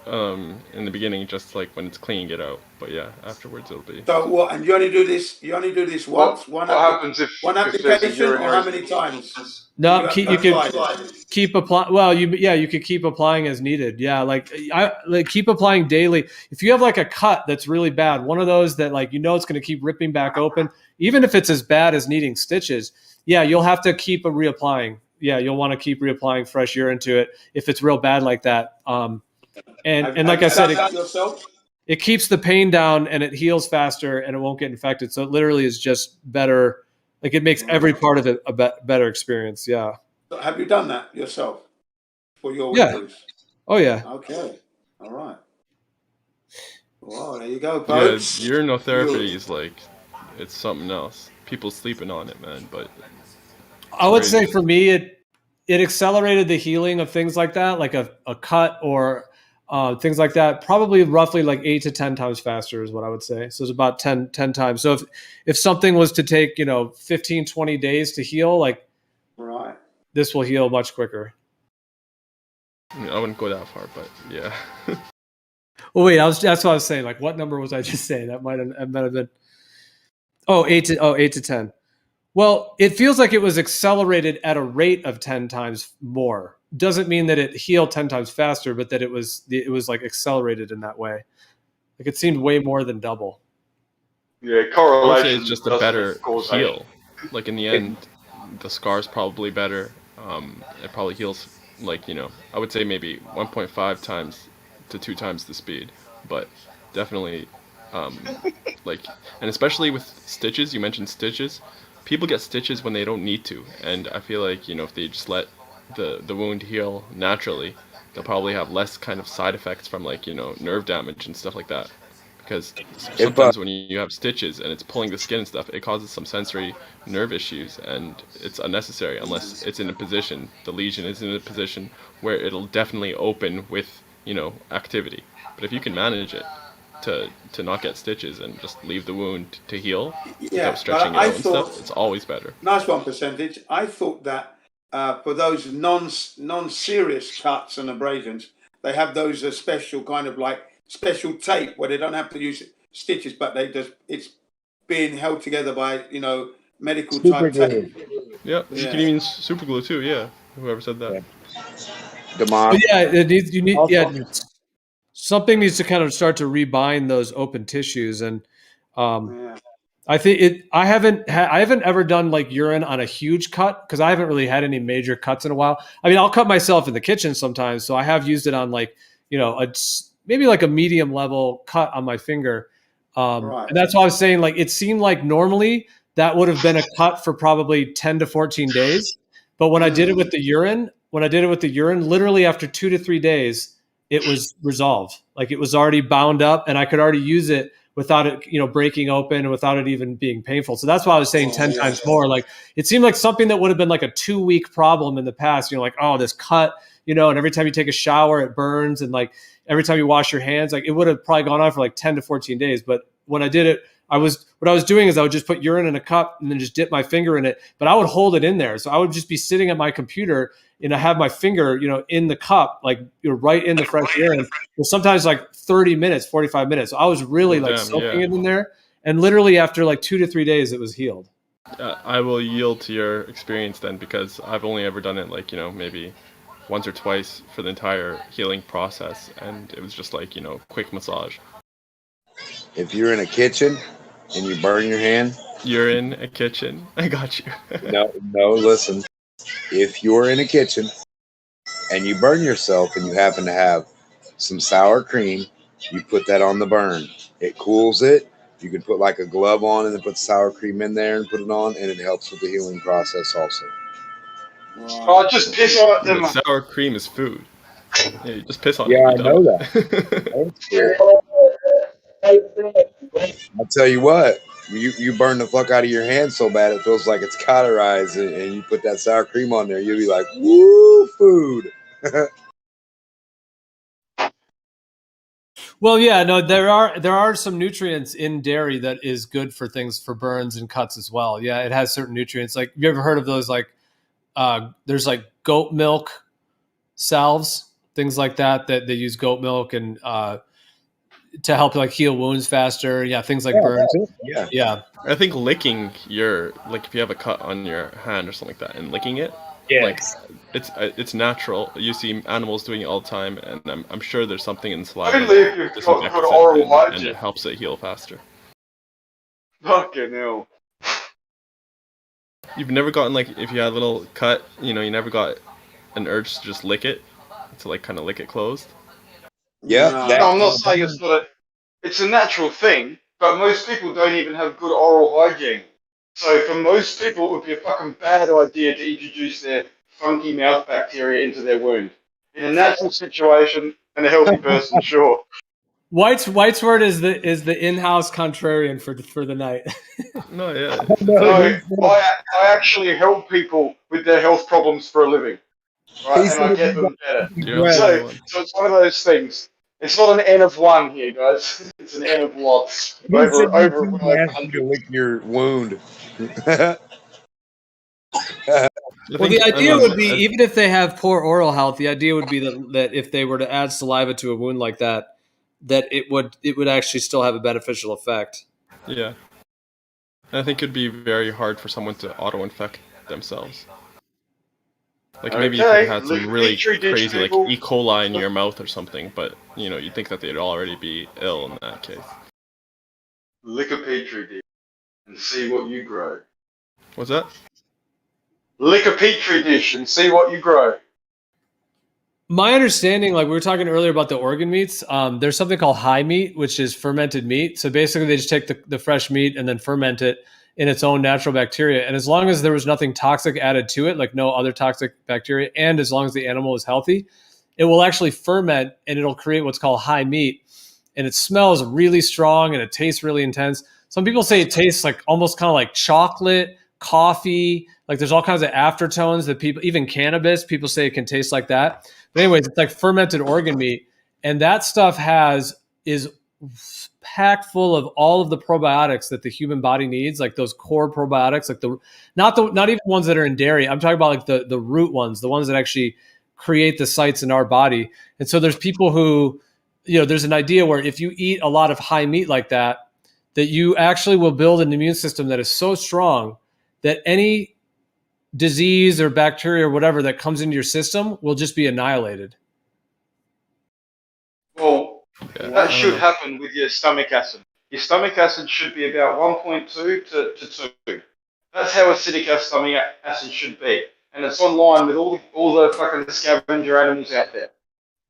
in the beginning, just like when it's cleaning it out. But yeah, afterwards it'll be. So what? And you only do this once? What happens if one there's a application, or how urinary- many times? No, you can keep applying. Well, you could keep applying as needed. Yeah, like keep applying daily. If you have like a cut that's really bad, one of those that like it's going to keep ripping back open, even if it's as bad as needing stitches, yeah, you'll have to keep reapplying. Yeah, you'll want to keep reapplying fresh urine to it if it's real bad like that. And like I said, it keeps the pain down and it heals faster and it won't get infected. So it literally is just better. Like it makes every part of it a better experience. Yeah. Have you done that yourself for your windows? Oh yeah. Okay. All right. Well, there you go, folks. Yeah, urinotherapy is like, it's something else. People sleeping on it, man. But I would say for me, it accelerated the healing of things like that, like a cut or things like that, probably roughly like 8 to 10 times faster is what I would say. So it's about 10 times. So if something was to take, 15, 20 days to heal, like this will heal much quicker. I wouldn't go that far, but yeah. Well, wait, that's what I was saying. Like, what number was I just saying? That might have been. 8 to 10. Well, it feels like it was accelerated at a rate of 10 times more. Doesn't mean that it healed 10 times faster, but that it was like accelerated in that way. Like it seemed way more than double. Yeah, correlation is just a better heal. Like in the end, the scar's probably better. It probably heals like, I would say maybe 1.5 times to 2 times the speed, but definitely and especially with stitches, you mentioned stitches. People get stitches when they don't need to, and I feel like if they just let the wound heal naturally, they'll probably have less kind of side effects from like nerve damage and stuff like that. Because sometimes when you have stitches and it's pulling the skin and stuff, it causes some sensory nerve issues, and it's unnecessary unless it's in a position, the lesion is in a position where it'll definitely open with activity. But if you can manage it to not get stitches and just leave the wound to heal without stretching it out and stuff, it's always better. Nice one percentage. I thought that for those non-serious cuts and abrasions, they have those special kind of like special tape where they don't have to use stitches, but it's being held together by medical type tape. Yeah, you can even super glue too. Yeah, whoever said that. Something needs to kind of start to rebind those open tissues, and I think I haven't ever done like urine on a huge cut because I haven't really had any major cuts in a while. I mean, I'll cut myself in the kitchen sometimes, so I have used it on like maybe like a medium level cut on my finger, and that's why I was saying like it seemed like normally that would have been a cut for probably 10 to 14 days, but when I did it with the urine, literally after 2 to 3 days, it was resolved. Like it was already bound up and I could already use it without it, breaking open and without it even being painful. So that's why I was saying 10 times more. Like it seemed like something that would have been like a 2-week problem in the past, like, oh, this cut, and every time you take a shower, it burns. And like every time you wash your hands, like it would have probably gone on for like 10 to 14 days. But when I did it, what I was doing is I would just put urine in a cup and then just dip my finger in it, but I would hold it in there. So I would just be sitting at my computer and I have my finger, in the cup, like right in the fresh urine. And sometimes like 30 minutes, 45 minutes. So I was really soaking it in there. And literally after like 2 to 3 days, it was healed. I will yield to your experience then, because I've only ever done it like, maybe once or twice for the entire healing process. And it was just like, quick massage. If you're in a kitchen and you burn your hand. You're in a kitchen. I got you. No, listen. If you're in a kitchen and you burn yourself and you happen to have some sour cream, you put that on the burn. It cools it. You can put like a glove on and then put the sour cream in there and put it on, and it helps with the healing process also. Oh, just piss on it. Sour cream is food. Yeah, you just piss on Yeah, I it. know that. I'll tell you what, you burn the fuck out of your hand so bad it feels like it's cauterized, and you put that sour cream on there, you'll be like, woo, food. Well, yeah, no, there are some nutrients in dairy that is good for things for burns and cuts as well. Yeah, it has certain nutrients. Like, you ever heard of those? Like, there's like goat milk salves, things like that they use goat milk and to help like heal wounds faster. Yeah, things like burns. Yeah. I think licking your, like, if you have a cut on your hand or something like that, and licking it, like, it's natural. You see animals doing it all the time, and I'm sure there's something in saliva Only if you've got disinfects good it, oral and hygiene. it helps it heal faster. Fucking hell. You've never gotten, like, if you had a little cut, you never got an urge to just lick it, to like kind of lick it closed? Yeah. No, I'm not saying it's not it's a natural thing, but most people don't even have good oral hygiene. So for most people, it would be a fucking bad idea to introduce their funky mouth bacteria into their wound. In a natural situation and a healthy person, sure. White's word is the in-house contrarian for the night. No, yeah. No, I actually help people with their health problems for a living, right? And I get them better. So it's one of those things. It's not an N of 1 here, guys. It's an N of lots. Over you to lick your wound. Well, the idea would be, even if they have poor oral health, the idea would be that if they were to add saliva to a wound like that, that it would actually still have a beneficial effect. Yeah. And I think it'd be very hard for someone to auto-infect themselves. Like, maybe you could have some really crazy, like, E. coli in your mouth or something, but, you'd think that they'd already be ill in that case. Lick a petri dish and see what you grow. What's that? Lick a petri dish and see what you grow. My understanding, like we were talking earlier about the organ meats, there's something called high meat, which is fermented meat. So basically they just take the fresh meat and then ferment it in its own natural bacteria. And as long as there was nothing toxic added to it, like no other toxic bacteria, and as long as the animal is healthy, it will actually ferment and it'll create what's called high meat. And it smells really strong and it tastes really intense. Some people say it tastes like almost kind of like chocolate, coffee, like there's all kinds of aftertones that people, even cannabis, people say it can taste like that. But anyways, it's like fermented organ meat. And that stuff is packed full of all of the probiotics that the human body needs, like those core probiotics, like not even ones that are in dairy. I'm talking about like the root ones, the ones that actually create the sites in our body. And so there's people who, there's an idea where if you eat a lot of high meat like that you actually will build an immune system that is so strong that any disease or bacteria or whatever that comes into your system will just be annihilated. Well, that should happen with your stomach acid. Your stomach acid should be about 1.2 to 2. That's how acidic our stomach acid should be. And it's on line with all the fucking scavenger animals out there.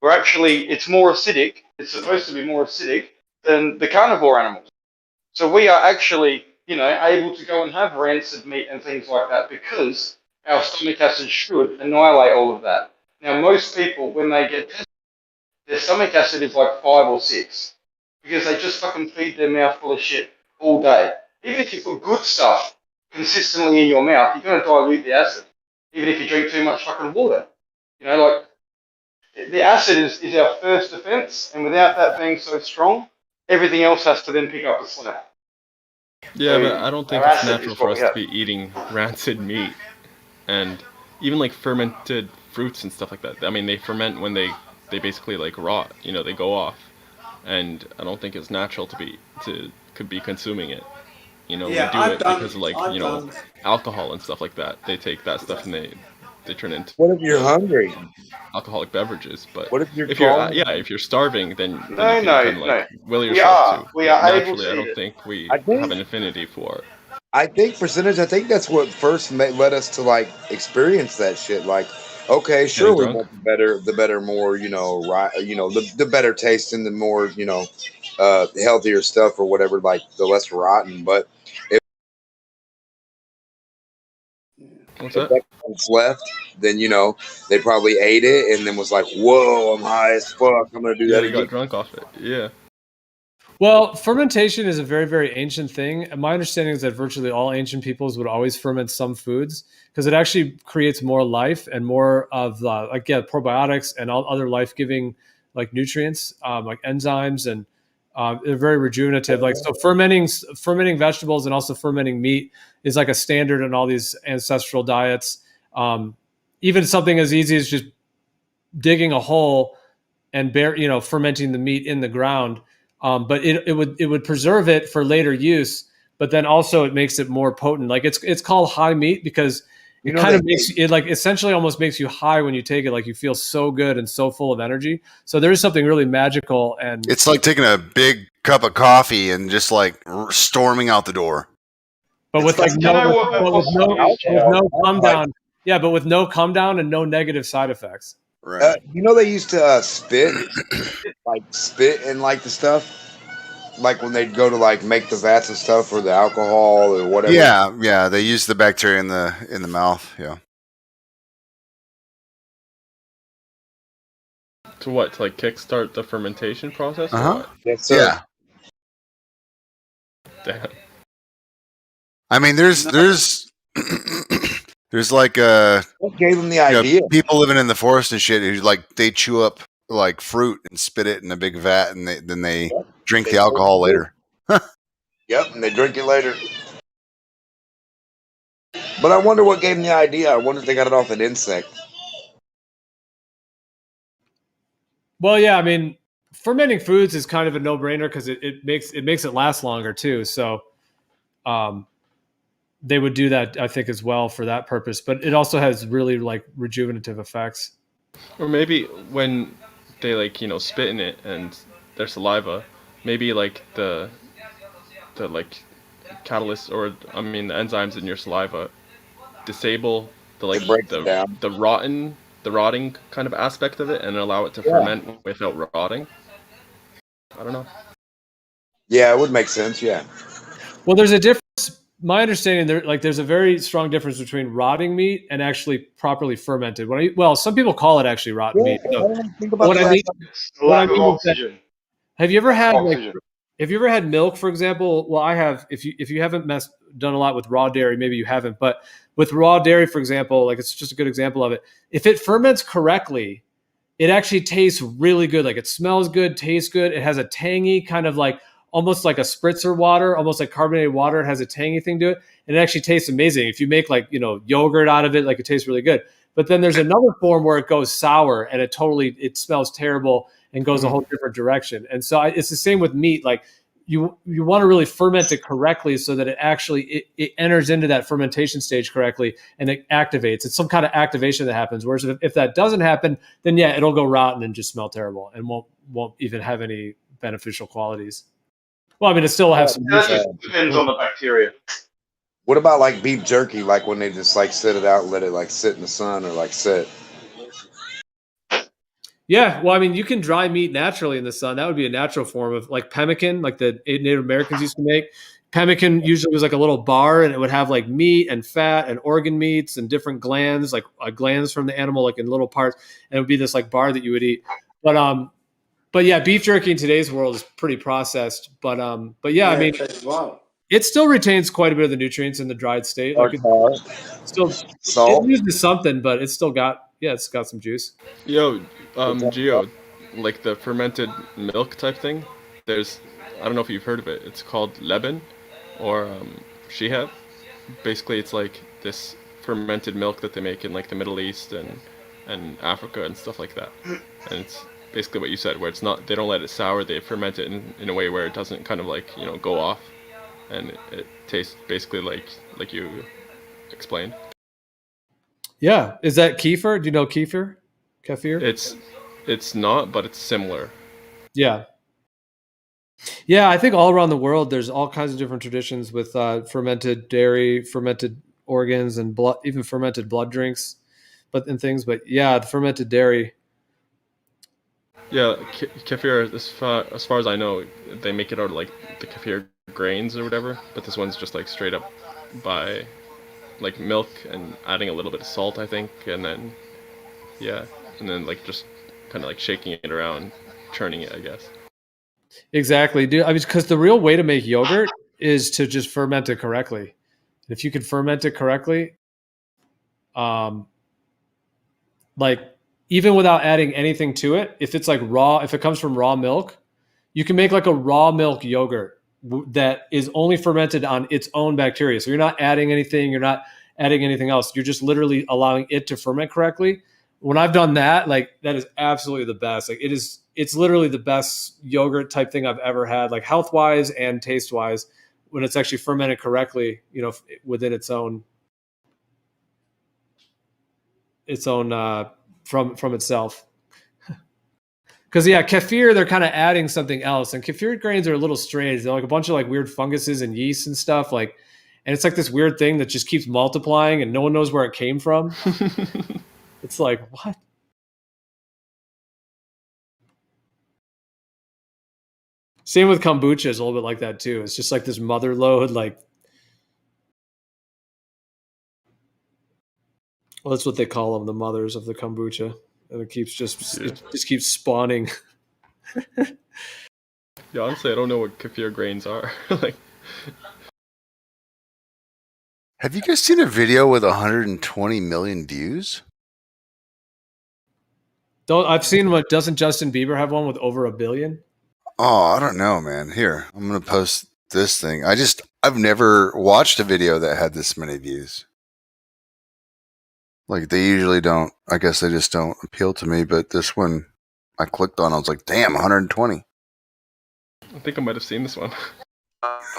Where actually it's more acidic, it's supposed to be more acidic than the carnivore animals. So we are actually, able to go and have rancid meat and things like that because our stomach acid should annihilate all of that. Now, most people, when they get tested, their stomach acid is like 5 or 6 because they just fucking feed their mouth full of shit all day. Even if you put good stuff consistently in your mouth, you're going to dilute the acid. Even if you drink too much fucking water. The acid is our first defense, and without that being so strong, everything else has to then pick up the slack. Yeah, but I don't think it's natural for us to be eating rancid meat. And even like fermented fruits and stuff like that. I mean, they ferment when they basically like rot, they go off. And I don't think it's natural to be consuming it. We do it because of alcohol and stuff like that. They take that stuff and they turn into What if you're hungry? Alcoholic beverages, but what if you're if you're starving, then you can will yourself to. We are naturally, able to I don't think we have an affinity for it. I think that's what first led us to like experience that shit. Like, okay, sure, we want the better, more the better taste and the more healthier stuff or whatever, like the less rotten. But What's if that? that left, then they probably ate it and then was like, "Whoa, I'm high as fuck. I'm gonna do Yeah, that they got again." drunk off it. Yeah. Well, fermentation is a very, very ancient thing. And my understanding is that virtually all ancient peoples would always ferment some foods because it actually creates more life and more of probiotics and all other life-giving like nutrients, like enzymes, and they're very rejuvenative. Like so, fermenting vegetables and also fermenting meat is like a standard in all these ancestral diets. Even something as easy as just digging a hole and fermenting the meat in the ground. But it would preserve it for later use, but then also it makes it more potent. Like it's called high meat because it kind of makes it like essentially almost makes you high when you take it. Like you feel so good and so full of energy. So there is something really magical, and it's like taking a big cup of coffee and just like storming out the door. But with like no come down. Yeah, but with no come down and no negative side effects. Right. They used to spit in like the stuff. Like when they'd go to like make the vats and stuff for the alcohol or whatever. Yeah, they use the bacteria in the mouth. Yeah. To what? To like kickstart the fermentation process? Yes, sir. Yeah. Damn. I mean, there's like what gave them the idea? People living in the forest and shit who like they chew up like fruit and spit it in a big vat and then they drink the alcohol later. Yep, and they drink it later. But I wonder what gave them the idea. I wonder if they got it off an insect. Well, yeah, I mean, fermenting foods is kind of a no-brainer because it makes it last longer too. So, they would do that, I think, as well for that purpose. But it also has really like rejuvenative effects. Or maybe when they like spit in it and their saliva, maybe like the like catalyst or the enzymes in your saliva disable the rotting kind of aspect of it and allow it to ferment without rotting. I don't know. Yeah, it would make sense. Yeah. Well, there's a difference. My understanding there's a very strong difference between rotting meat and actually properly fermented. Some people call it actually rotten meat. So what I mean, have you ever had milk, for example? Well, I have. If you haven't done a lot with raw dairy, maybe you haven't. But with raw dairy, for example, like it's just a good example of it. If it ferments correctly, it actually tastes really good. Like it smells good, tastes good. It has a tangy kind of like almost like a spritzer water, almost like carbonated water. It has a tangy thing to it, and it actually tastes amazing. If you make like yogurt out of it, like it tastes really good. But then there's another form where it goes sour and it smells terrible and goes a whole different direction. And so it's the same with meat. Like you want to really ferment it correctly so that it actually it enters into that fermentation stage correctly and it activates. It's some kind of activation that happens. Whereas if that doesn't happen, then yeah, it'll go rotten and just smell terrible and won't even have any beneficial qualities. Well, I mean, it still will have some. Depends on the bacteria. What about like beef jerky? Like when they just like sit it out and let it like sit in the sun or like sit. Yeah, well, I mean, you can dry meat naturally in the sun. That would be a natural form of like pemmican, like the Native Americans used to make. Pemmican usually was like a little bar, and it would have like meat and fat and organ meats and different glands, like glands from the animal, like in little parts, and it would be this like bar that you would eat. But yeah, beef jerky in today's world is pretty processed. But yeah, I mean, it still retains quite a bit of the nutrients in the dried state. Like it uses something, but it's still got some juice. Yo, Gio, like the fermented milk type thing. I don't know if you've heard of it. It's called Leben or Shehev. Basically, it's like this fermented milk that they make in like the Middle East and Africa and stuff like that. And it's basically what you said, where they don't let it sour. They ferment it in a way where it doesn't kind of like go off, and it tastes basically like you explained. Yeah, is that kefir? Do you know kefir? Kefir? It's not, but it's similar. Yeah. Yeah, I think all around the world there's all kinds of different traditions with fermented dairy, fermented organs, and blood, even fermented blood drinks, and things. But yeah, the fermented dairy. Yeah, kefir. As far as I know, they make it out of like the kefir grains or whatever. But this one's just like straight up by like milk and adding a little bit of salt, I think, and then like just kind of like shaking it around, churning it, I guess. Exactly, dude. I mean, because the real way to make yogurt is to just ferment it correctly. If you can ferment it correctly, like even without adding anything to it, if it's like raw, if it comes from raw milk, you can make like a raw milk yogurt that is only fermented on its own bacteria. So you're not adding anything, you're not adding anything else. You're just literally allowing it to ferment correctly. When I've done that, like that is absolutely the best. Like it's literally the best yogurt type thing I've ever had, like health wise and taste wise, when it's actually fermented correctly, you know, within its own from itself. Because yeah, kefir, they're kind of adding something else, and kefir grains are a little strange. They're like a bunch of like weird funguses and yeast and stuff, like, and it's like this weird thing that just keeps multiplying, and no one knows where it came from. It's like, what? Same with kombucha is a little bit like that too. It's just like this mother lode, like, well, that's what they call them, the mothers of the kombucha, and it just keeps spawning. Yeah, honestly, I don't know what kefir grains are. Like, have you guys seen a video with 120 million views? I've seen what, doesn't Justin Bieber have one with over 1 billion? Oh, I don't know, man. Here, I'm going to post this thing. I've never watched a video that had this many views. Like, they usually don't. I guess they just don't appeal to me, but this one I clicked on, I was like, damn, 120. I think I might have seen this one.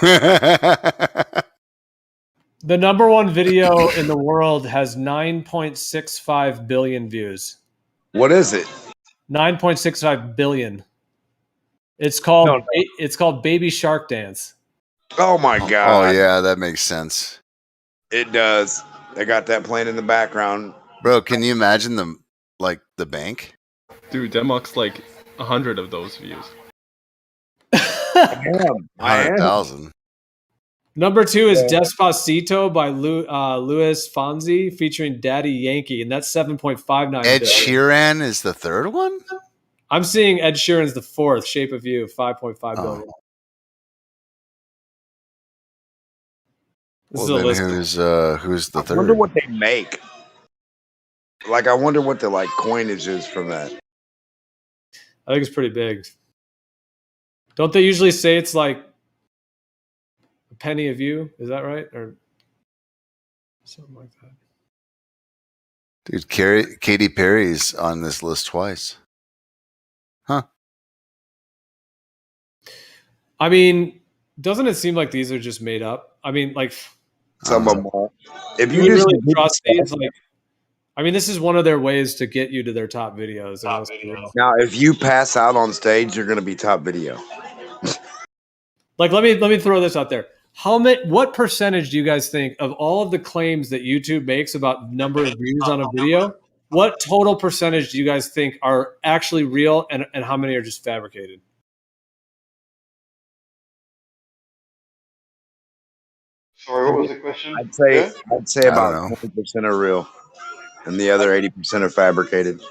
The number one video in the world has 9.65 billion views. What is it? 9.65 billion. It's called Baby Shark Dance. Oh my god! Oh yeah, that makes sense. It does. They got that playing in the background. Bro, can you imagine the bank? Dude, Demok's like 100 of those views. I am. 100,000. Number 2 is Despacito by Luis Fonsi featuring Daddy Yankee, and that's 7.59 Ed billion. Sheeran is the third one? I'm seeing Ed Sheeran's the fourth, Shape of You, 5.5 billion. This is a list. Who's the third? I wonder what they make. Like, I wonder what the like coinage is from that. I think it's pretty big. Don't they usually say it's like a penny a view? Is that right? Or something like that. Dude, Katy Perry's on this list twice. Huh. I mean, doesn't it seem like these are just made up? I mean, like some of them are. If you really trust these, like, I mean, this is one of their ways to get you to their top videos. Now, if you pass out on stage, you're going to be top video. Like, let me throw this out there. What percentage do you guys think of all of the claims that YouTube makes about number of views on a video? What total percentage do you guys think are actually real, and how many are just fabricated? Sorry, what was the question? I'd say about 20% are real, and the other 80% are fabricated.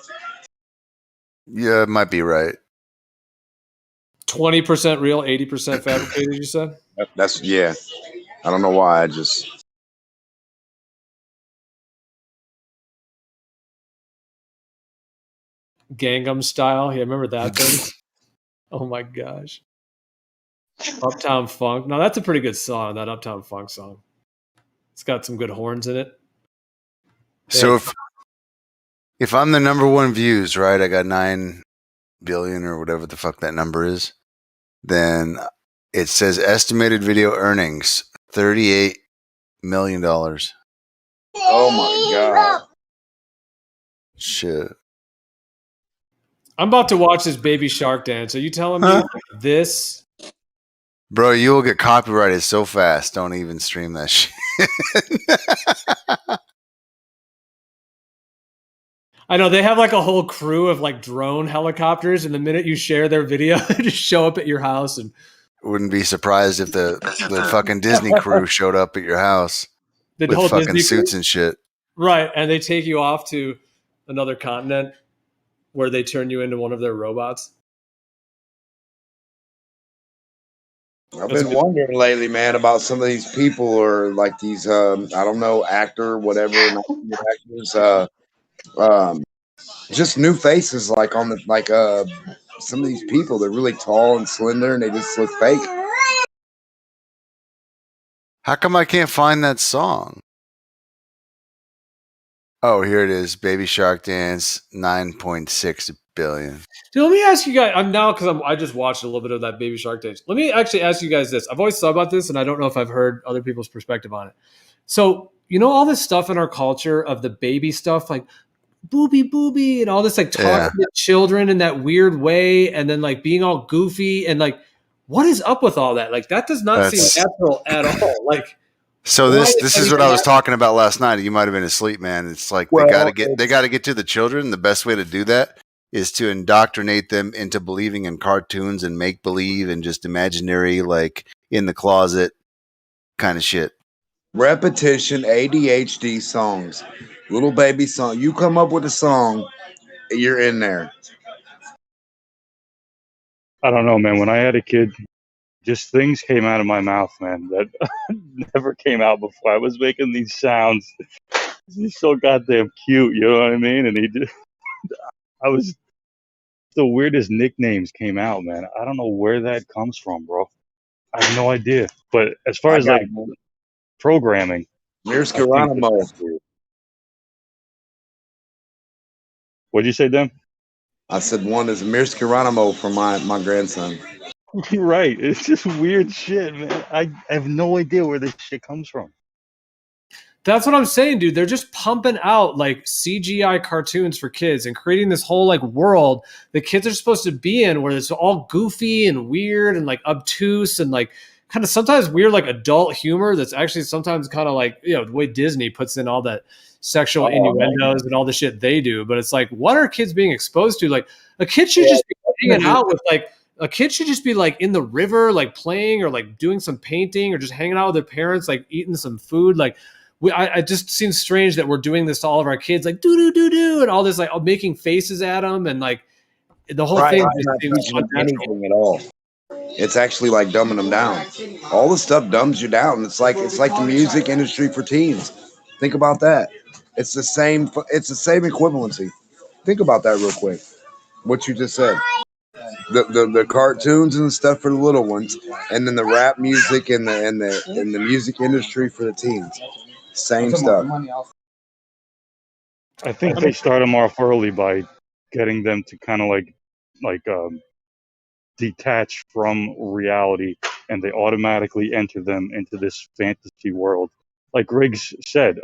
Yeah, it might be right. 20% real, 80% fabricated, you said? That's, yeah. I don't know why. I just. Gangnam Style. Yeah, remember that thing? Oh my gosh. Uptown Funk. Now that's a pretty good song, that Uptown Funk song. It's got some good horns in it. So if I'm the number one views, right, I got 9 billion or whatever the fuck that number is, then it says estimated video earnings $38 million. Oh my god. Shit. I'm about to watch this Baby Shark Dance. Are you telling me this? Bro, you will get copyrighted so fast. Don't even stream that shit. I know they have like a whole crew of like drone helicopters, and the minute you share their video, they just show up at your house. And wouldn't be surprised if the fucking Disney crew showed up at your house. the with whole fucking Disney suits and shit. right? And they take you off to another continent where they turn you into one of their robots. I've been wondering lately, man, about some of these people or like these, I don't know, actor, whatever, actors, just new faces, like on the, like, some of these people, they're really tall and slender and they just look fake. How come I can't find that song? Oh, here it is. Baby Shark Dance, 9.6 billion. Dude, let me ask you guys. I'm now because I just watched a little bit of that Baby Shark Dance. Let me actually ask you guys this. I've always thought about this, and I don't know if I've heard other people's perspective on it. So, you know, all this stuff in our culture of the baby stuff, like booby, and all this, like talking to children in that weird way, and then like being all goofy, and like, what is up with all that? Like, that does not seem natural at all. Like, so this is what I was talking about last night. You might have been asleep, man. It's like they got to get to the children. The best way to do that is to indoctrinate them into believing in cartoons and make believe and just imaginary, like in the closet kind of shit. Repetition, ADHD songs, little baby song. You come up with a song, you're in there. I don't know, man. When I had a kid, just things came out of my mouth, man, that never came out before. I was making these sounds. He's so goddamn cute, you know what I mean? And the weirdest nicknames came out, man. I don't know where that comes from, bro. I have no idea. But as far as like programming, Here's Geronimo. What'd you say, Dan? I said one is Mirs Geronimo for my grandson. Right. It's just weird shit, man. I have no idea where this shit comes from. that's what I'm saying, dude. They're just pumping out like CGI cartoons for kids and creating this whole like world that kids are supposed to be in, where it's all goofy and weird and like obtuse and like kind of sometimes weird, like adult humor that's actually sometimes kind of like, you know, the way Disney puts in all that sexual innuendos and all the shit they do. But it's like, what are kids being exposed to? Like, a kid should just be hanging out with like, a kid should just be like in the river, like playing or like doing some painting or just hanging out with their parents, like eating some food. Like, I just seems strange that we're doing this to all of our kids, like do, and all this, like making faces at them, and like the whole thing just seems anything at all. It's actually like dumbing them down. All the stuff dumbs you down. It's like the music industry for teens. Think about that. It's the same equivalency. Think about that real quick. What you just said. The cartoons and the stuff for the little ones, and then the rap music and the music industry for the teens. Same stuff. I think they start them off early by getting them to kind of like detach from reality, and they automatically enter them into this fantasy world. Like Riggs said,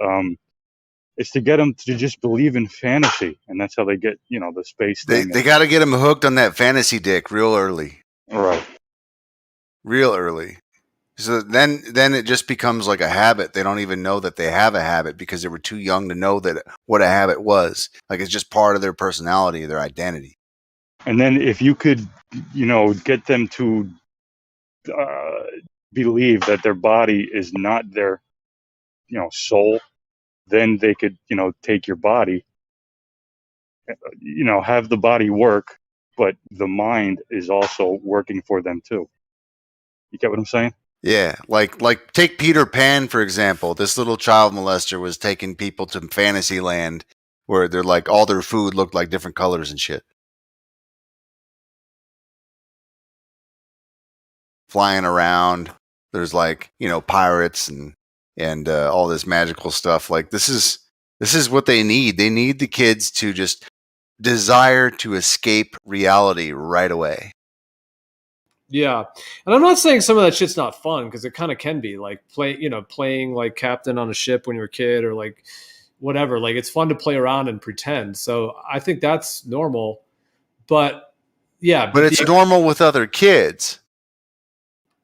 it's to get them to just believe in fantasy, and that's how they get, you know, the space thing. They got to get them hooked on that fantasy dick real early. Right. Real early. So then it just becomes like a habit. They don't even know that they have a habit because they were too young to know that what a habit was. Like, it's just part of their personality, their identity. And then if you could, you know, get them to believe that their body is not their, you know, soul, then they could, you know, take your body, you know, have the body work, but the mind is also working for them too. You get what I'm saying? Yeah, like take Peter Pan, for example. This little child molester was taking people to fantasy land where they're like, all their food looked like different colors and shit. Flying around. There's like, you know, pirates and all this magical stuff. Like, this is what they need. They need the kids to just desire to escape reality right away. Yeah, and I'm not saying some of that shit's not fun, because it kind of can be, like playing like captain on a ship when you're a kid, or like whatever. Like, it's fun to play around and pretend. So I think that's normal. But yeah, but it's normal with other kids,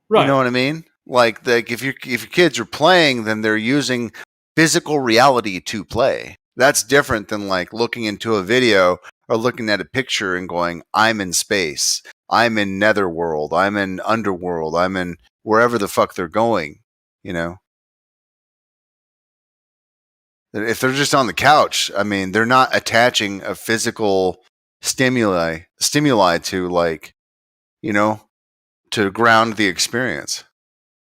right? You know what I mean? Like if your kids are playing, then they're using physical reality to play. That's different than like looking into a video or looking at a picture and going, I'm in space. I'm in Netherworld. I'm in Underworld. I'm in wherever the fuck they're going, you know? If they're just on the couch, I mean, they're not attaching a physical stimuli to, like, to ground the experience.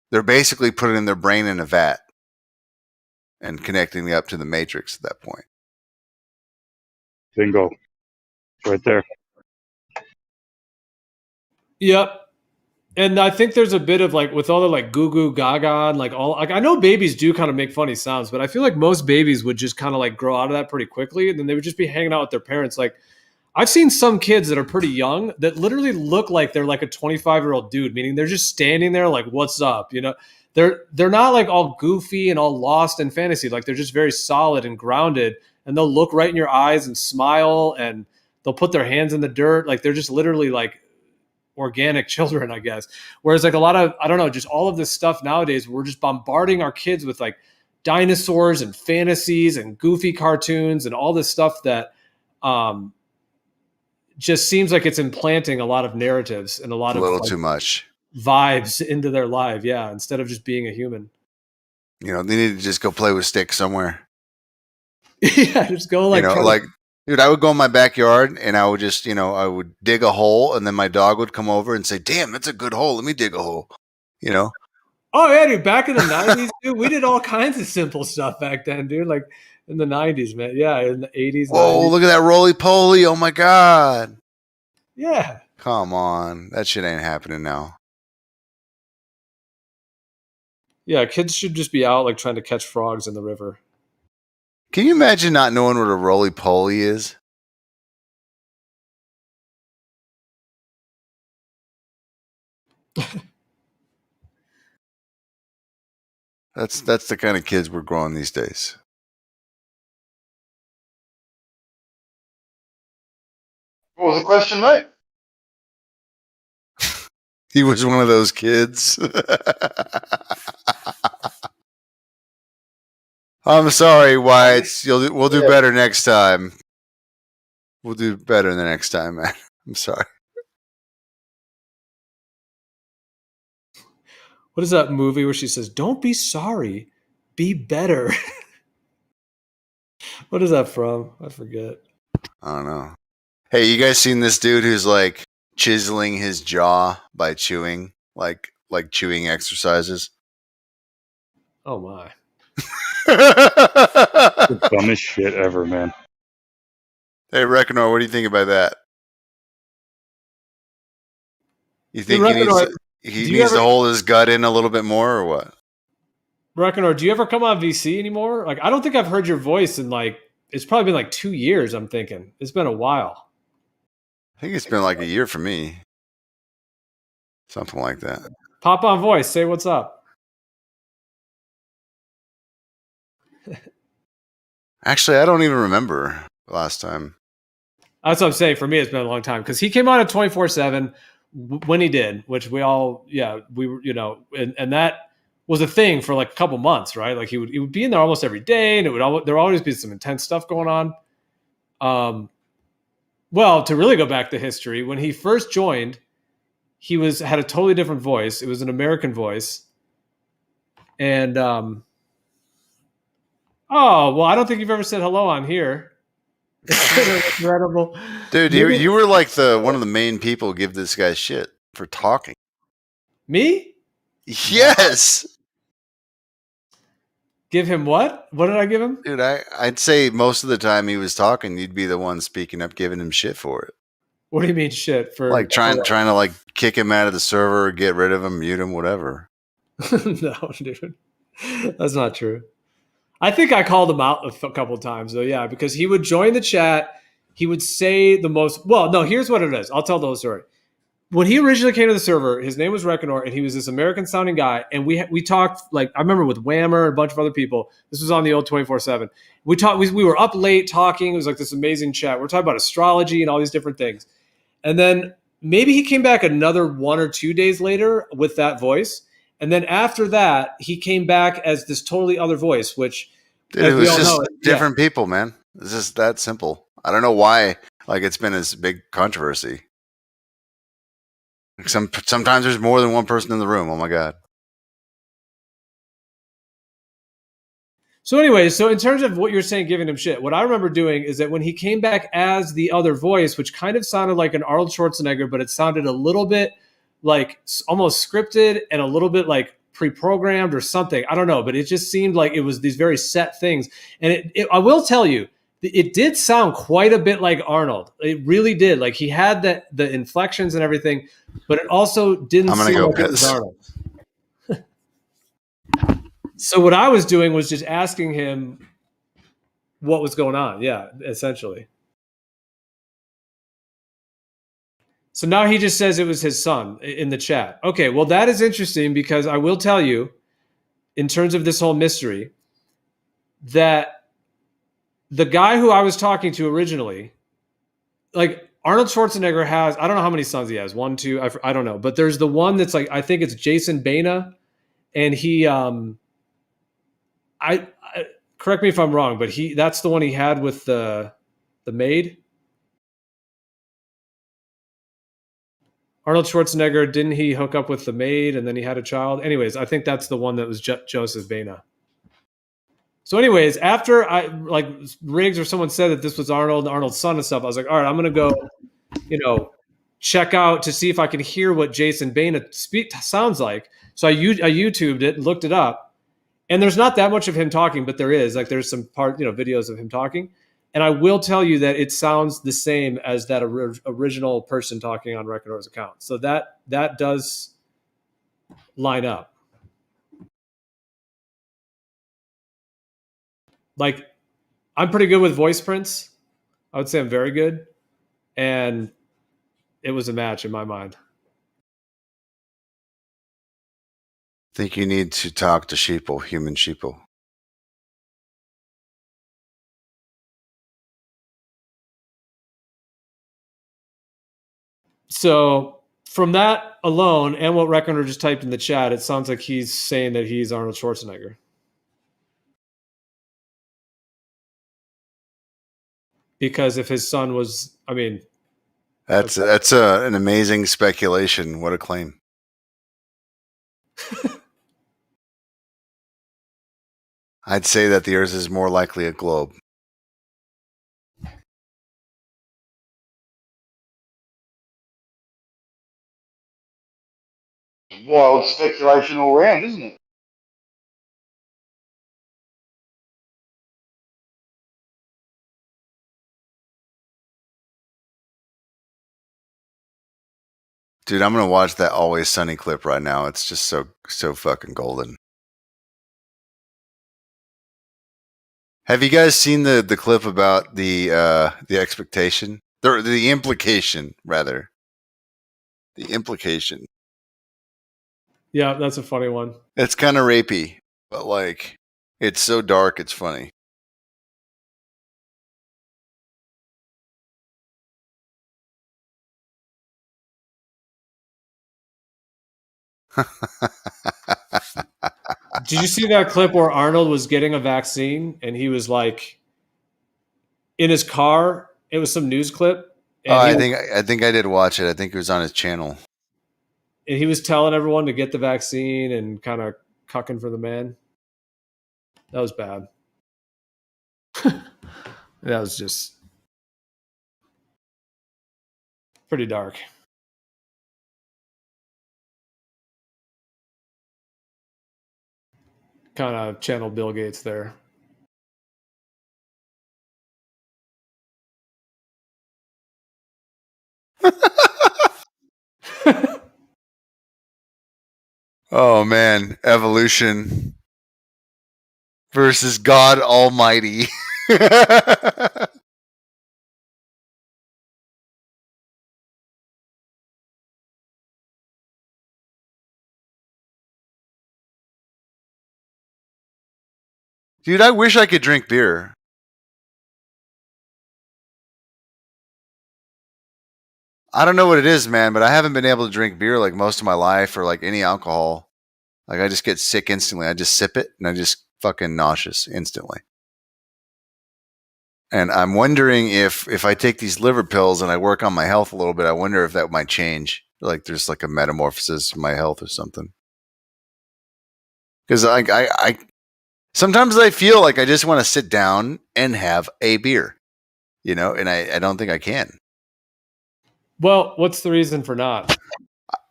They're basically putting their brain in a vat and connecting up to the matrix at that point. Bingo. Right there. Yep. And I think there's a bit of like with all the like goo goo gaga and like all like I know babies do kind of make funny sounds, but I feel like most babies would just kind of like grow out of that pretty quickly, and then they would just be hanging out with their parents. Like I've seen some kids that are pretty young that literally look like they're like a 25-year-old dude, meaning they're just standing there like, "What's up?" They're not like all goofy and all lost in fantasy. Like they're just very solid and grounded, and they'll look right in your eyes and smile, and they'll put their hands in the dirt. Like they're just literally like organic children, I guess. Whereas like a lot of, I don't know, just all of this stuff nowadays, we're just bombarding our kids with like dinosaurs and fantasies and goofy cartoons and all this stuff that just seems like it's implanting a lot of narratives and a lot A of little like, too much vibes into their life. Yeah. Instead of just being a human. They need to just go play with sticks somewhere. Yeah. Just go like, dude, I would go in my backyard and I would just, I would dig a hole, and then my dog would come over and say, "Damn, that's a good hole. Let me dig a hole." Oh yeah, dude. Back in the 90s, dude, we did all kinds of simple stuff back then, dude. Like in the 90s, man. Yeah. In the 80s. Whoa, 90s. look at that roly-poly. Oh my God. Yeah. Come on. That shit ain't happening now. Yeah. Kids should just be out like trying to catch frogs in the river. Can you imagine not knowing what a roly-poly is? That's the kind of kids we're growing these days. What was the question, mate? He was one of those kids. I'm sorry, Wyatt. We'll do better next time. We'll do better the next time, man. I'm sorry. What is that movie where she says, "Don't be sorry, be better"? What is that from? I forget. I don't know. Hey, you guys seen this dude who's like chiseling his jaw by chewing, like chewing exercises? Oh my. The dumbest shit ever, man. Hey, Reckonor, what do you think about that? You think he needs to hold his gut in a little bit more, or what? Reckonor, do you ever come on VC anymore? Like, I don't think I've heard your voice in like, it's probably been like 2 years, I'm thinking. It's been a while. I think it's been like a year for me. Something like that. Pop on voice, say what's up. Actually, I don't even remember last time. That's what I'm saying. For me, it's been a long time because he came on at 24/7 when he did, which we all, we were, and that was a thing for like a couple months, right? Like he would be in there almost every day, and there would always be some intense stuff going on. Well, to really go back to history, when he first joined, he had a totally different voice. It was an American voice, and oh well, I don't think you've ever said hello on here. It's incredible, dude. You were like one of the main people give this guy shit for talking. Me? Yes. Give him what? What did I give him? Dude, I'd say most of the time he was talking, you'd be the one speaking up, giving him shit for it. What do you mean shit? For like trying to like kick him out of the server, get rid of him, mute him, whatever. No, dude, that's not true. I think I called him out a couple of times though. Yeah, because he would join the chat. He would say the most. Well, no. Here's what it is. I'll tell the whole story. When he originally came to the server, his name was Reckonor, and he was this American sounding guy. And we talked, like, I remember with Whammer and a bunch of other people. This was on the old 24/7. We talked. We were up late talking. It was like this amazing chat. We're talking about astrology and all these different things. And then maybe he came back another 1 or 2 days later with that voice. And then after that, he came back as this totally other voice, which, dude, it was just different people, man. It's just that simple. I don't know why. Like, it's been this big controversy. Sometimes there's more than one person in the room. Oh my God. So anyway, so in terms of what you're saying, giving him shit, what I remember doing is that when he came back as the other voice, which kind of sounded like an Arnold Schwarzenegger, but it sounded a little bit like almost scripted and a little bit like pre-programmed or something. I don't know, but it just seemed like it was these very set things. And I will tell you, it did sound quite a bit like Arnold. It really did. Like he had the inflections and everything, but it also didn't seem like it was Arnold. So what I was doing was just asking him what was going on. Yeah, essentially. So now he just says it was his son in the chat. Okay, well, that is interesting because I will tell you, in terms of this whole mystery, that the guy who I was talking to originally, like Arnold Schwarzenegger has, I don't know how many sons he has, 1, 2, I don't know. But there's the one that's like, I think it's Jason Boehner. And he, I correct me if I'm wrong, but that's the one he had with the maid. Arnold Schwarzenegger, didn't he hook up with the maid and then he had a child? Anyways, I think that's the one that was Joseph Boehner. So anyways, after I like Riggs or someone said that this was Arnold's son and stuff, I was like, all right, I'm going to go, check out to see if I can hear what Jason Boehner sounds like. So I YouTubed it and looked it up. And there's not that much of him talking, but there is. Like there's some videos of him talking. And I will tell you that it sounds the same as that original person talking on Recordor's account. So that does line up. Like, I'm pretty good with voice prints. I would say I'm very good. And it was a match in my mind. I think you need to talk to sheeple, human sheeple. So from that alone, and what Reckoner just typed in the chat, it sounds like he's saying that he's Arnold Schwarzenegger. Because if his son was, I mean, that's an amazing speculation. What a claim! I'd say that the Earth is more likely a globe. Wild speculation all round, isn't it? Dude, I'm gonna watch that Always Sunny clip right now. It's just so fucking golden. Have you guys seen the clip about the expectation? The implication, rather. The implication. Yeah, that's a funny one. It's kind of rapey, but like, it's so dark, it's funny. Did you see that clip where Arnold was getting a vaccine and he was like in his car? It was some news clip. And I think I did watch it. I think it was on his channel. And he was telling everyone to get the vaccine and kind of cucking for the man. That was bad. That was just pretty dark. Kind of channel Bill Gates there. Oh man, evolution versus God Almighty. Dude, I wish I could drink beer. I don't know what it is, man, but I haven't been able to drink beer like most of my life or like any alcohol. Like I just get sick instantly. I just sip it and I just fucking nauseous instantly. And I'm wondering if I take these liver pills and I work on my health a little bit, I wonder if that might change. Like there's like a metamorphosis in my health or something. Because I Sometimes I feel like I just want to sit down and have a beer, and I don't think I can. Well, what's the reason for not?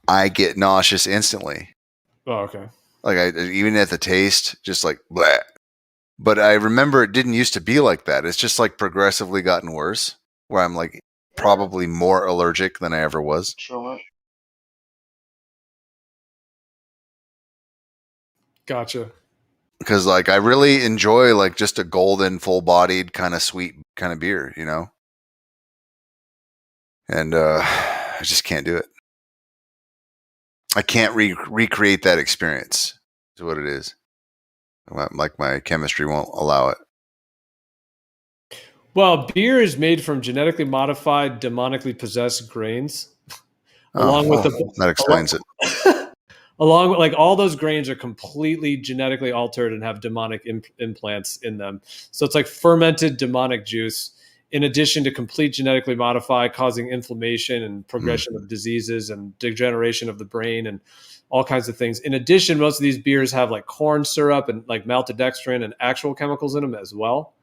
I get nauseous instantly. Oh, okay. Like even at the taste, just like bleh. But I remember it didn't used to be like that. It's just like progressively gotten worse, where I'm like probably more allergic than I ever was. Sure. Gotcha. Because like I really enjoy like just a golden, full-bodied kind of sweet kind of beer, and I just can't do it. I can't recreate that experience. Is what it is. Like my chemistry won't allow it. Well, beer is made from genetically modified, demonically possessed grains, along with that explains it. Along with like all those grains are completely genetically altered and have demonic implants in them. So it's like fermented demonic juice, in addition to complete genetically modified, causing inflammation and progression of diseases and degeneration of the brain and all kinds of things. In addition, most of these beers have like corn syrup and like maltodextrin and actual chemicals in them as well.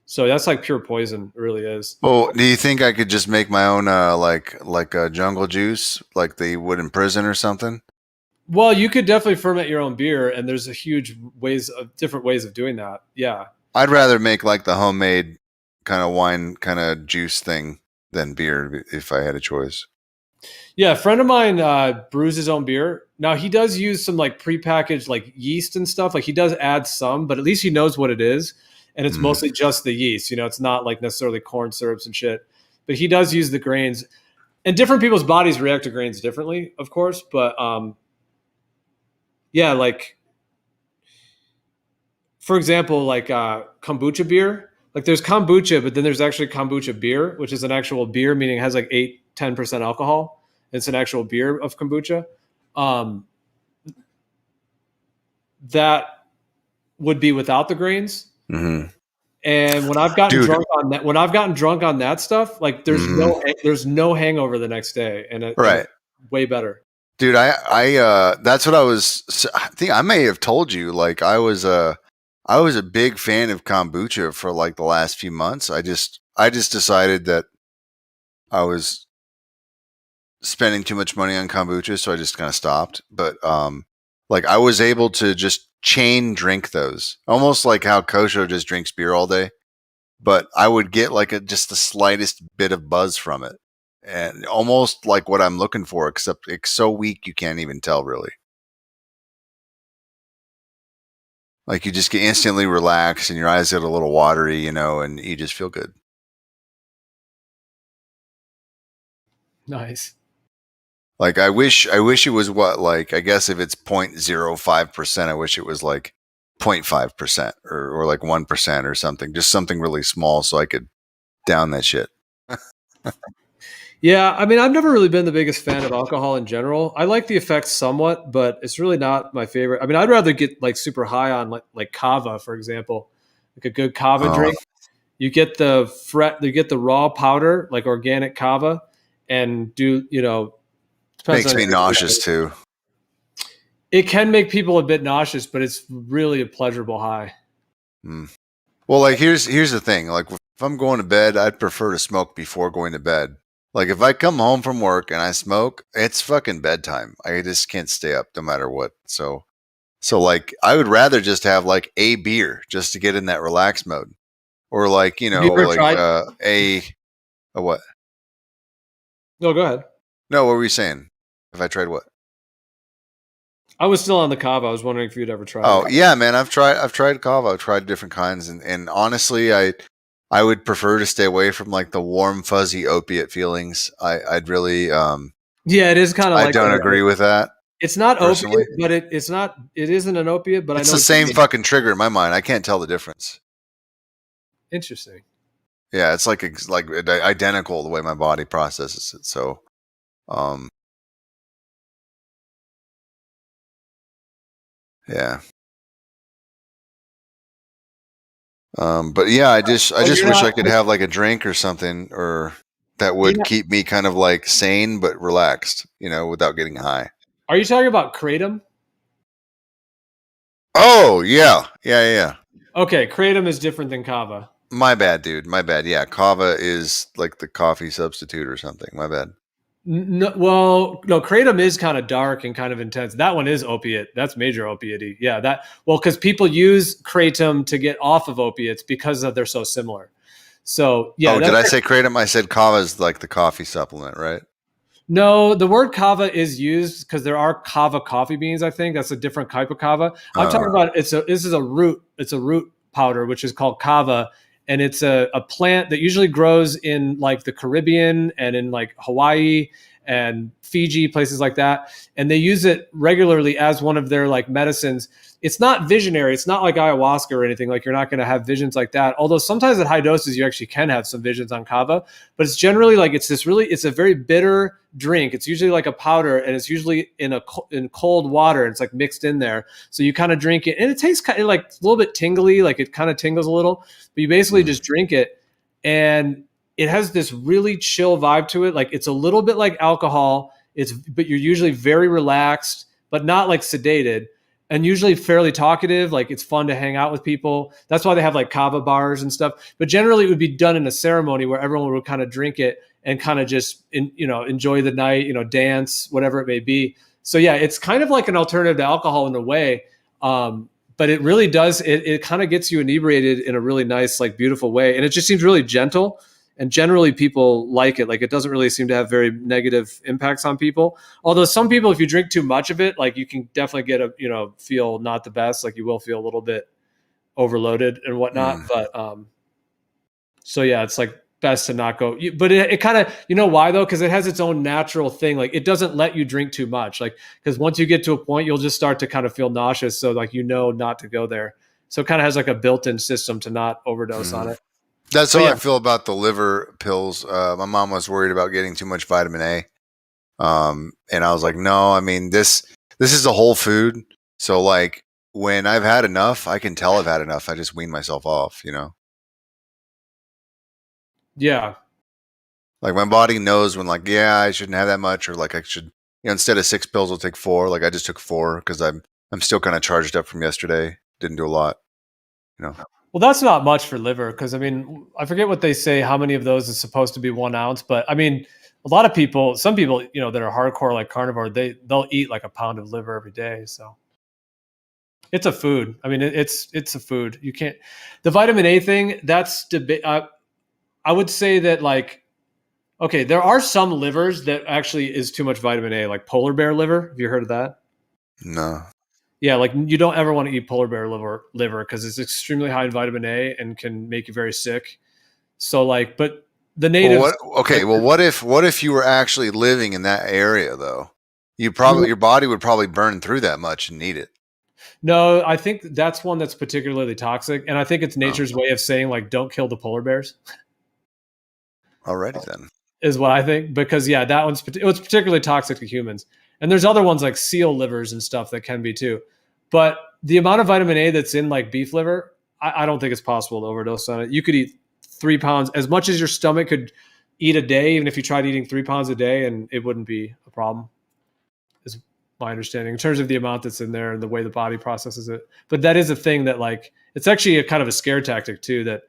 So that's like pure poison, it really is. Well, do you think I could just make my own like a jungle juice like they would in prison or something? Well, you could definitely ferment your own beer, and there's a huge different ways of doing that. Yeah. I'd rather make like the homemade kind of wine kind of juice thing than beer if I had a choice. Yeah, a friend of mine brews his own beer. Now he does use some like prepackaged like yeast and stuff. Like he does add some, but at least he knows what it is, and it's mostly just the yeast. It's not like necessarily corn syrups and shit. But he does use the grains, and different people's bodies react to grains differently, of course. But yeah, like for example, like kombucha beer. Like there's kombucha, but then there's actually kombucha beer, which is an actual beer, meaning it has like 10% alcohol. It's an actual beer of kombucha. That would be without the grains. Mm-hmm. And when I've gotten drunk on that stuff, like there's no hangover the next day, and it's way better. Dude, I that's what I think I may have told you. Like I was a big fan of kombucha for like the last few months. I just decided that I was spending too much money on kombucha, so I just kind of stopped. But like I was able to just chain drink those, almost like how Kosho just drinks beer all day. But I would get like just the slightest bit of buzz from it, and almost like what I'm looking for, except it's so weak you can't even tell really. Like you just get instantly relaxed, and your eyes get a little watery, and you just feel good. Nice. Like I wish it was I guess if it's 0.05%, I wish it was like 0.5% or like 1% or something, just something really small so I could down that shit. Yeah, I mean, I've never really been the biggest fan of alcohol in general. I like the effects somewhat, but it's really not my favorite. I mean, I'd rather get like super high on like kava, for example, like a good kava drink. You get the raw powder, like organic kava, and makes me nauseous too. It can make people a bit nauseous, but it's really a pleasurable high. Well, like here's the thing. Like if I'm going to bed, I'd prefer to smoke before going to bed. Like if I come home from work and I smoke, it's fucking bedtime. I just can't stay up no matter what. So like I would rather just have like a beer just to get in that relaxed mode, or like like a what? No, go ahead. No, what were you saying? If I tried what? I was still on the kava. I was wondering if you'd ever tried. Oh yeah, man, I've tried kava. I've tried different kinds, and honestly, I would prefer to stay away from like the warm, fuzzy opiate feelings. I'd really yeah, it is kind of. I don't agree with that. It's not opiate, but it's not. It isn't an opiate, but it's I know the same fucking trigger in my mind. I can't tell the difference. Interesting. Yeah, it's like identical the way my body processes it. So, yeah. But yeah, I just wish I could have like a drink or something, or that would keep me kind of like sane but relaxed, without getting high. Are you talking about kratom? Oh yeah. Okay, kratom is different than kava. My bad, dude. My bad. Yeah, kava is like the coffee substitute or something. My bad. No, well, no, kratom is kind of dark and kind of intense. That one is opiate. That's major opiate. Yeah, because people use kratom to get off of opiates because they're so similar. So yeah. Oh, did I say kratom? I said kava is like the coffee supplement, right? No, the word kava is used because there are kava coffee beans. I think that's a different type of kava. I'm talking about this is a root. It's a root powder which is called kava, and it's a plant that usually grows in like the Caribbean and in like Hawaii and Fiji, places like that. And they use it regularly as one of their like medicines. It's not visionary. It's not like ayahuasca or anything. Like you're not going to have visions like that. Although sometimes at high doses, you actually can have some visions on kava, but it's generally like, it's a very bitter drink. It's usually like a powder, and it's usually in cold water. And it's like mixed in there. So you kind of drink it, and it tastes kind of like a little bit tingly, like it kind of tingles a little, but you basically just drink it, and it has this really chill vibe to it. Like it's a little bit like alcohol. But you're usually very relaxed, but not like sedated, and usually fairly talkative. Like it's fun to hang out with people. That's why they have like kava bars and stuff. But generally it would be done in a ceremony where everyone would kind of drink it and kind of just, enjoy the night, dance, whatever it may be. So yeah, it's kind of like an alternative to alcohol in a way. But it really does, it kind of gets you inebriated in a really nice, like beautiful way. And it just seems really gentle. And generally people like it. Like it doesn't really seem to have very negative impacts on people. Although some people, if you drink too much of it, like you can definitely get feel not the best. Like you will feel a little bit overloaded and whatnot. But so yeah, it's like best to not go. But it kind of, why though? Because it has its own natural thing. Like it doesn't let you drink too much. Like, because once you get to a point, you'll just start to kind of feel nauseous. So like, not to go there. So it kind of has like a built-in system to not overdose on it. That's how I feel about the liver pills. My mom was worried about getting too much vitamin A. And I was like, no, I mean, this is a whole food. So like when I've had enough, I can tell I've had enough. I just wean myself off, Yeah. Like my body knows when like, yeah, I shouldn't have that much, or like I should, instead of 6 pills, I'll take 4. Like I just took 4 because I'm still kind of charged up from yesterday. Didn't do a lot, Well, that's not much for liver because, I mean, I forget what they say, how many of those is supposed to be 1 ounce. But I mean, a lot of people, some people, that are hardcore like carnivore, they'll eat like a pound of liver every day. So it's a food. I mean, it's a food. You can't, the vitamin A thing, that's debate. I would say that like, okay, there are some livers that actually is too much vitamin A, like polar bear liver. Have you heard of that? No. Yeah, like you don't ever want to eat polar bear liver because it's extremely high in vitamin A and can make you very sick. So like, but the natives. Well, what if you were actually living in that area though? Your body would probably burn through that much and need it. No, I think that's one that's particularly toxic, and I think it's nature's way of saying like, don't kill the polar bears. Alrighty then. Is what I think, because yeah, that one's it's particularly toxic to humans. And there's other ones like seal livers and stuff that can be too. But the amount of vitamin A that's in like beef liver, I don't think it's possible to overdose on it. You could eat 3 pounds, as much as your stomach could eat a day, even if you tried eating 3 pounds a day, and it wouldn't be a problem, is my understanding, in terms of the amount that's in there and the way the body processes it. But that is a thing that like, it's actually a kind of a scare tactic too, that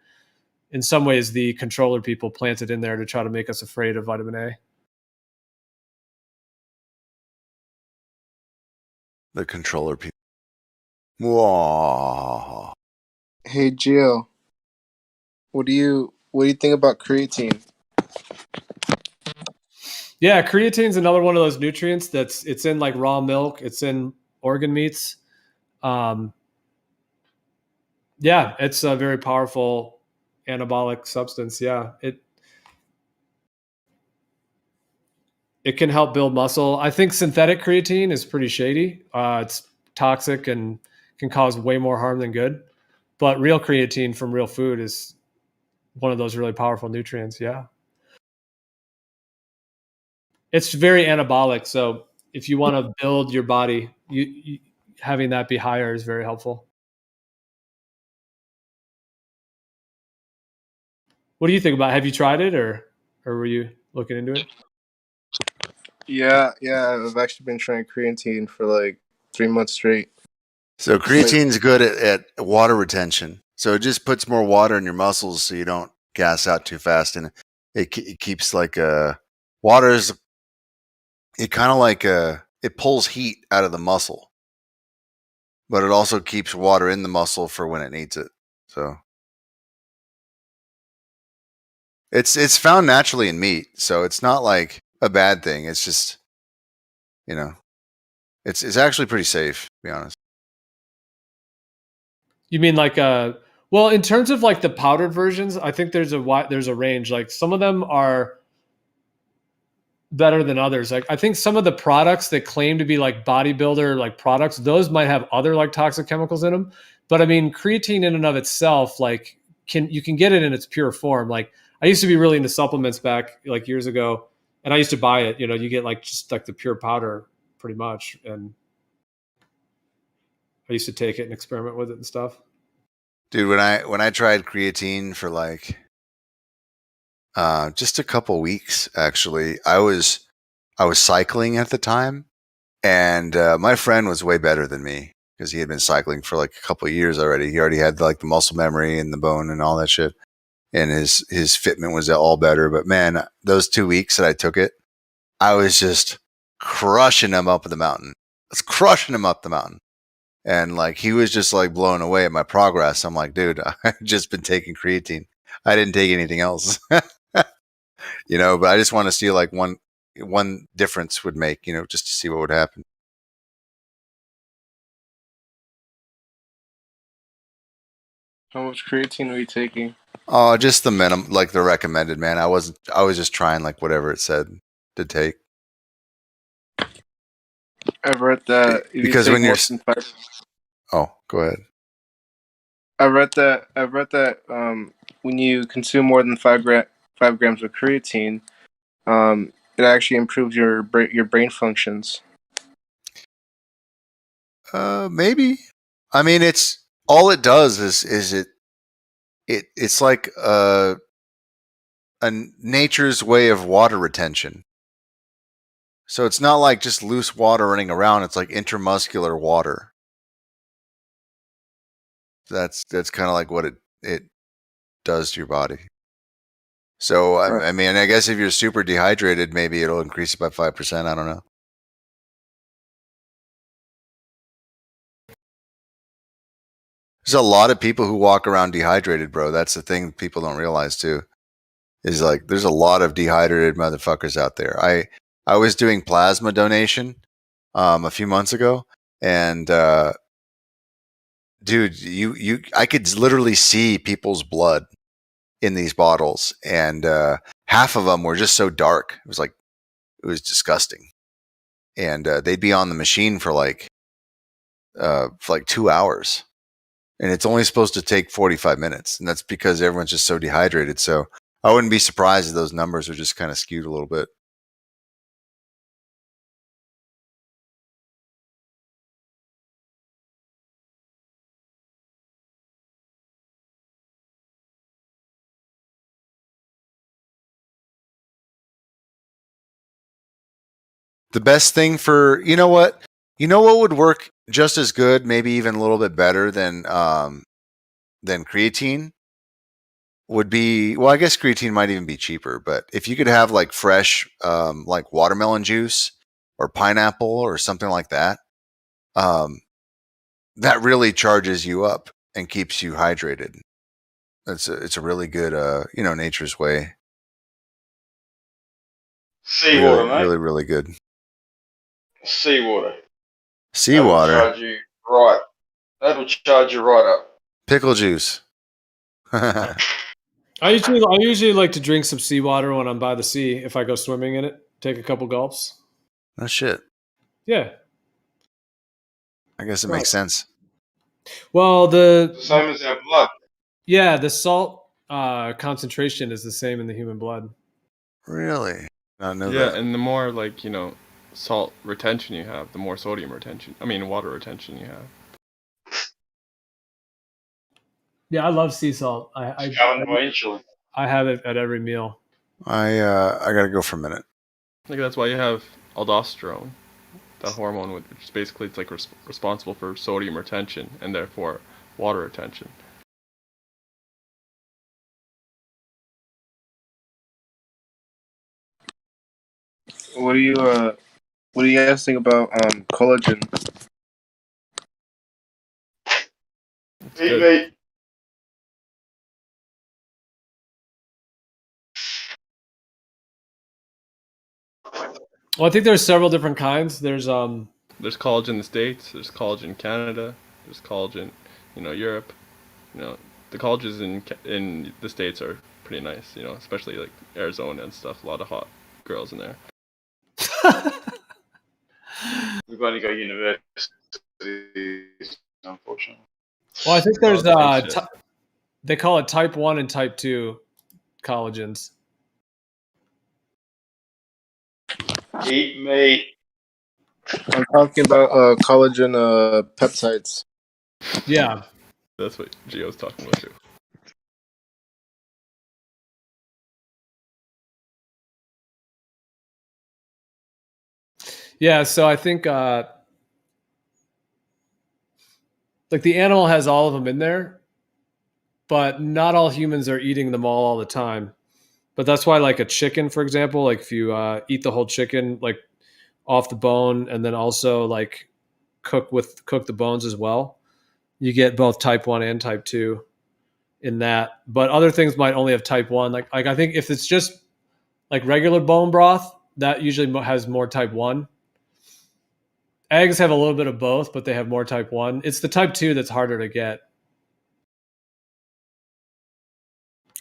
in some ways the controller people planted in there to try to make us afraid of vitamin A. The controller people. Whoa. Hey Gio, what do you think about creatine? Yeah, creatine's another one of those nutrients it's in like raw milk, it's in organ meats. Yeah, it's a very powerful anabolic substance. Yeah, it can help build muscle. I think synthetic creatine is pretty shady. It's toxic and can cause way more harm than good. But real creatine from real food is one of those really powerful nutrients. Yeah. It's very anabolic. So if you want to build your body, you having that be higher is very helpful. What do you think about it? Have you tried it or were you looking into it? Yeah, I've actually been trying creatine for like 3 months straight. So creatine's good at water retention. So it just puts more water in your muscles so you don't gas out too fast, and it keeps like water is it kind of like it pulls heat out of the muscle, but it also keeps water in the muscle for when it needs it. So it's found naturally in meat, so it's not like a bad thing. It's just, you know, it's actually pretty safe, to be honest. You mean like well, in terms of like the powdered versions, I think there's a range. Like some of them are better than others. Like I think some of the products that claim to be like bodybuilder like products, those might have other like toxic chemicals in them. But I mean, creatine in and of itself, like you can get it in its pure form. Like I used to be really into supplements back like years ago, and I used to buy it. You know, you get like just like the pure powder pretty much, and I used to take it and experiment with it and stuff. Dude, when I tried creatine for like just a couple weeks, actually, I was cycling at the time, and my friend was way better than me because he had been cycling for like a couple of years already. He already had like the muscle memory and the bone and all that shit, and his fitment was all better. But man, those 2 weeks that I took it, I was just crushing him up the mountain. I was crushing him up the mountain. And like he was just like blown away at my progress. I'm like, dude, I've just been taking creatine. I didn't take anything else. You know, but I just want to see like one difference would make, you know, just to see what would happen. How much creatine are you taking? Oh, just the minimum, like the recommended, man. I was just trying like whatever it said to take. I've read that if because you take when you're more than 5. Oh, go ahead. I've read that when you consume more than 5 grams of creatine, it actually improves your brain functions. Maybe. I mean, it's all it does is it's like a nature's way of water retention. So it's not like just loose water running around. It's like intramuscular water. That's kind of like what it does to your body. So I mean, I guess if you're super dehydrated, maybe it'll increase it by 5%. I don't know. There's a lot of people who walk around dehydrated, bro. That's the thing people don't realize too. Is like there's a lot of dehydrated motherfuckers out there. I was doing plasma donation a few months ago, and dude, I could literally see people's blood in these bottles, and half of them were just so dark. It was disgusting, and they'd be on the machine for like 2 hours, and it's only supposed to take 45 minutes, and that's because everyone's just so dehydrated. So I wouldn't be surprised if those numbers are just kind of skewed a little bit. The best thing for you know what would work just as good, maybe even a little bit better than creatine would be, well, I guess creatine might even be cheaper, but if you could have like fresh like watermelon juice or pineapple or something like that, that really charges you up and keeps you hydrated. It's a really good nature's way. Seawater, really, mate. really, really good. Seawater. Seawater. That'll charge you right up. Pickle juice. I usually like to drink some seawater when I'm by the sea. If I go swimming in it, take a couple gulps. No shit. Yeah. I guess it makes sense. Well, the same as our blood. Yeah, the salt concentration is the same in the human blood. Really? I know yeah, that. And the more salt retention you have, the more sodium retention. I mean, water retention you have. Yeah, I love sea salt. I have it at every meal. I gotta go for a minute. I think that's why you have aldosterone, that hormone, which is basically it's like responsible for sodium retention and therefore water retention. what do you guys think about collagen? It's Eat good. meat. Well, I think there's several different kinds. There's college in the States. There's college in Canada. There's college in, Europe. The colleges in the States are pretty nice. Especially like Arizona and stuff. A lot of hot girls in there. We've only got universities, unfortunately. Well, I think there's Oh, shit. they call it type 1 and type 2 collagens. Eat meat. I'm talking about collagen peptides. Yeah. That's what Gio's talking about too. Yeah, so I think like the animal has all of them in there, but not all humans are eating them all the time. But that's why, like a chicken, for example, like if you eat the whole chicken, like off the bone, and then also like cook the bones as well, you get both type 1 and type 2 in that. But other things might only have type 1. Like I think if it's just like regular bone broth, that usually has more type 1. Eggs have a little bit of both, but they have more type 1. It's the type 2 that's harder to get.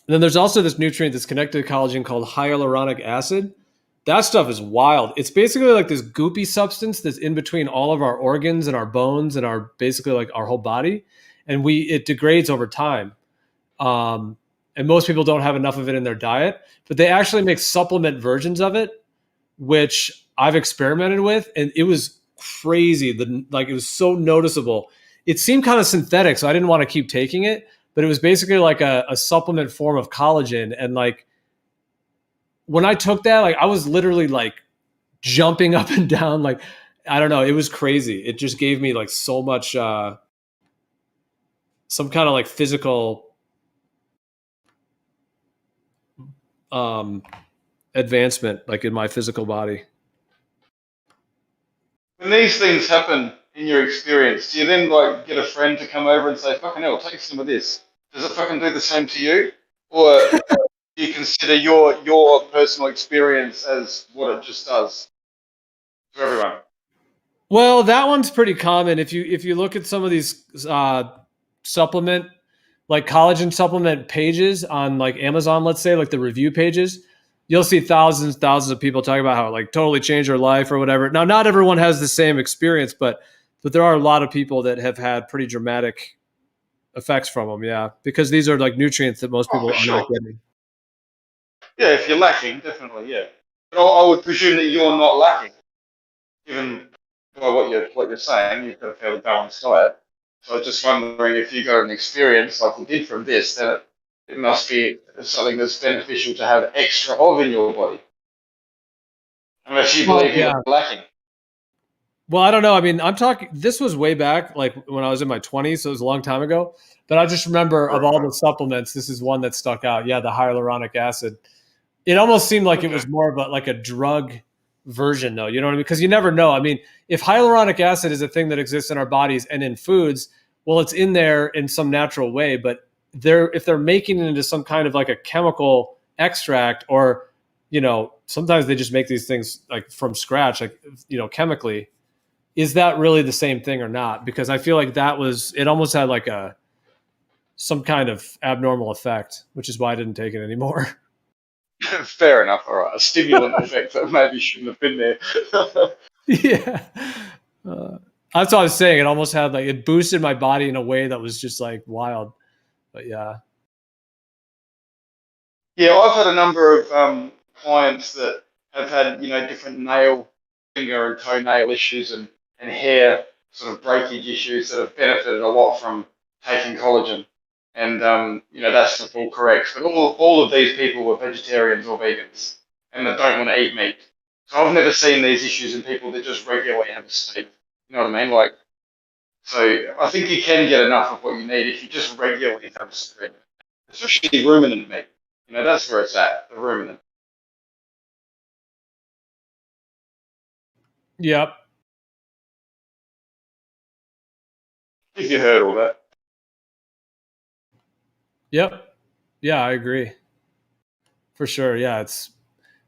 And then there's also this nutrient that's connected to collagen called hyaluronic acid. That stuff is wild. It's basically like this goopy substance that's in between all of our organs and our bones and our basically like our whole body, and it degrades over time. And most people don't have enough of it in their diet, but they actually make supplement versions of it, which I've experimented with, and it was crazy. It was so noticeable. It seemed kind of synthetic, so I didn't want to keep taking it, but it was basically like a supplement form of collagen. And like when I took that, like I was literally like jumping up and down. Like, I don't know, it was crazy. It just gave me like so much, some kind of like physical advancement, like in my physical body. When these things happen in your experience, do you then like get a friend to come over and say, "Fucking hell, take some of this"? Does it fucking do the same to you, or do you consider your personal experience as what it just does to everyone? Well, that one's pretty common. If you look at some of these supplement, like collagen supplement pages on like Amazon, let's say, like the review pages, you'll see thousands of people talking about how it like totally changed their life or whatever. Now, not everyone has the same experience, but there are a lot of people that have had pretty dramatic effects from them. Yeah, because these are like nutrients that most people Oh, for are not sure. getting. Yeah, if you're lacking, definitely, yeah. But I would presume that you're not lacking, given by what you're saying. You've got a fairly balanced diet. So I was just wondering if you got an experience like you did from this, then it must be something that's beneficial to have extra of in your body. Unless you believe you're lacking. Well, I don't know. I mean, this was way back, like when I was in my 20s, so it was a long time ago. But I just remember of all the supplements, this is one that stuck out. Yeah, the hyaluronic acid. It almost seemed like it was more of like a drug version, though. You know what I mean? Because you never know. I mean, if hyaluronic acid is a thing that exists in our bodies and in foods, well, it's in there in some natural way. But if they're making it into some kind of like a chemical extract, or sometimes they just make these things like from scratch, like chemically. Is that really the same thing or not? Because I feel like it almost had like some kind of abnormal effect, which is why I didn't take it anymore. Fair enough. All right, a stimulant effect that maybe shouldn't have been there. Yeah, that's what I was saying. It almost had like it boosted my body in a way that was just like wild. But yeah. Yeah, I've had a number of clients that have had different nail, finger, and toenail issues and hair sort of breakage issues that have benefited a lot from taking collagen. And that's all correct. But all of these people were vegetarians or vegans, and they don't want to eat meat. So I've never seen these issues in people that just regularly have a steak. You know what I mean? Like, so I think you can get enough of what you need if you just regularly have a steak, especially ruminant meat. That's where it's at, the ruminant. Yep. If you heard all that. Yep. Yeah, I agree. For sure. Yeah, it's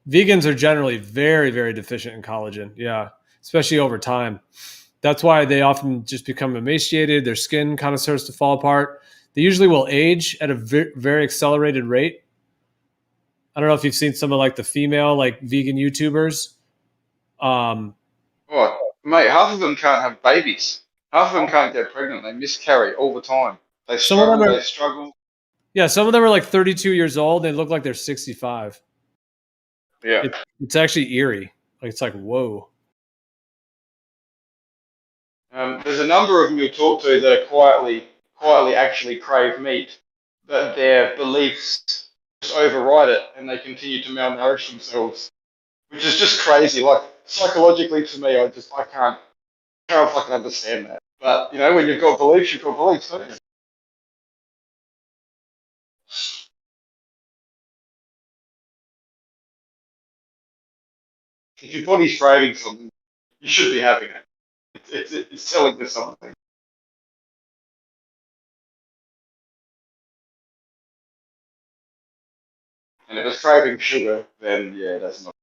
vegans are generally very, very deficient in collagen. Yeah, especially over time. That's why they often just become emaciated. Their skin kind of starts to fall apart. They usually will age at a very accelerated rate. I don't know if you've seen some of like the female like vegan YouTubers. Oh, mate, half of them can't have babies. Half of them can't get pregnant. They miscarry all the time. They Some of them struggle. are, They struggle. yeah, some of them are like 32 years old. They look like they're 65. Yeah. It's actually eerie. Like it's like, whoa. There's a number of them you talk to that are quietly actually crave meat, but their beliefs just override it, and they continue to malnourish themselves, which is just crazy. Like psychologically, to me, I can't fucking understand that. But you know, when you've got beliefs, you've got beliefs, don't you? If your body's craving something, you should be having it. It's telling you something. And if it's craving sugar, then yeah, that's not.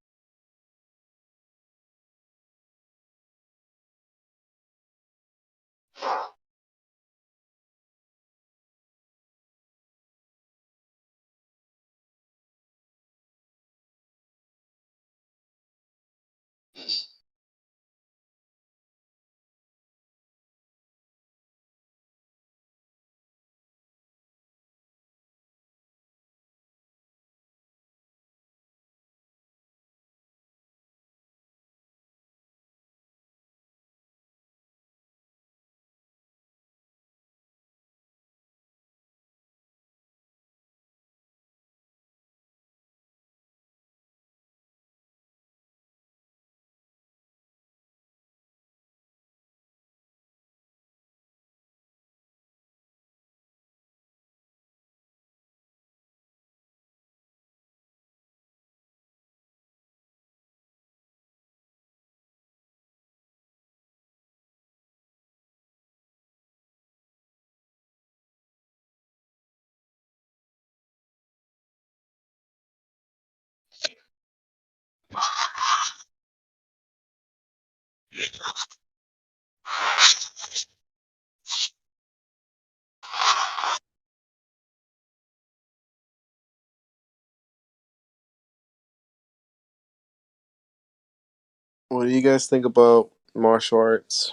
What do you guys think about martial arts?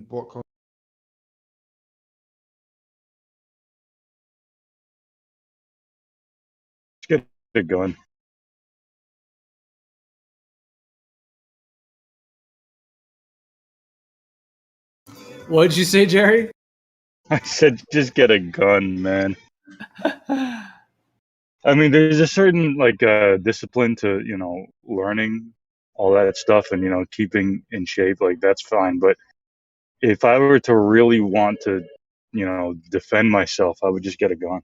What Let's get it going. What did you say, Jerry? I said, just get a gun, man. I mean, there's a certain like discipline to learning all that stuff and keeping in shape. Like that's fine, but if I were to really want to, defend myself, I would just get a gun.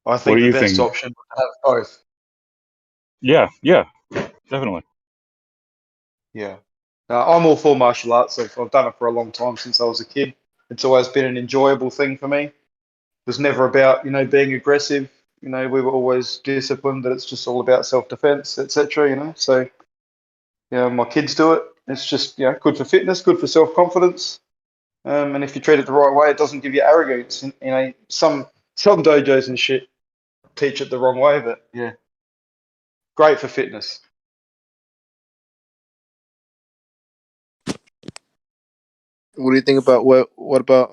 I What think do the you best think? option would have both. Yeah, definitely. Yeah. I'm all for martial arts. I've done it for a long time since I was a kid. It's always been an enjoyable thing for me. It was never about, being aggressive. We were always disciplined that it's just all about self-defense, etc., So, yeah, my kids do it. It's just, good for fitness, good for self-confidence. And if you treat it the right way, it doesn't give you arrogance. Some dojos and shit teach it the wrong way, but yeah, great for fitness. What do you think about what about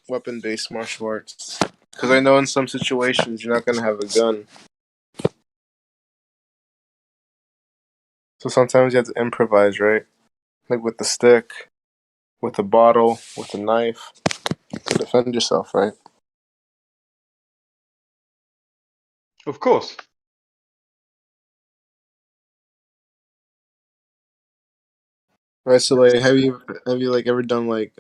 weapon-based martial arts? Because I know in some situations you're not gonna have a gun, so sometimes you have to improvise, right? Like with the stick, with a bottle, with a knife to defend yourself, right? Of course. Right. So like, have you like ever done like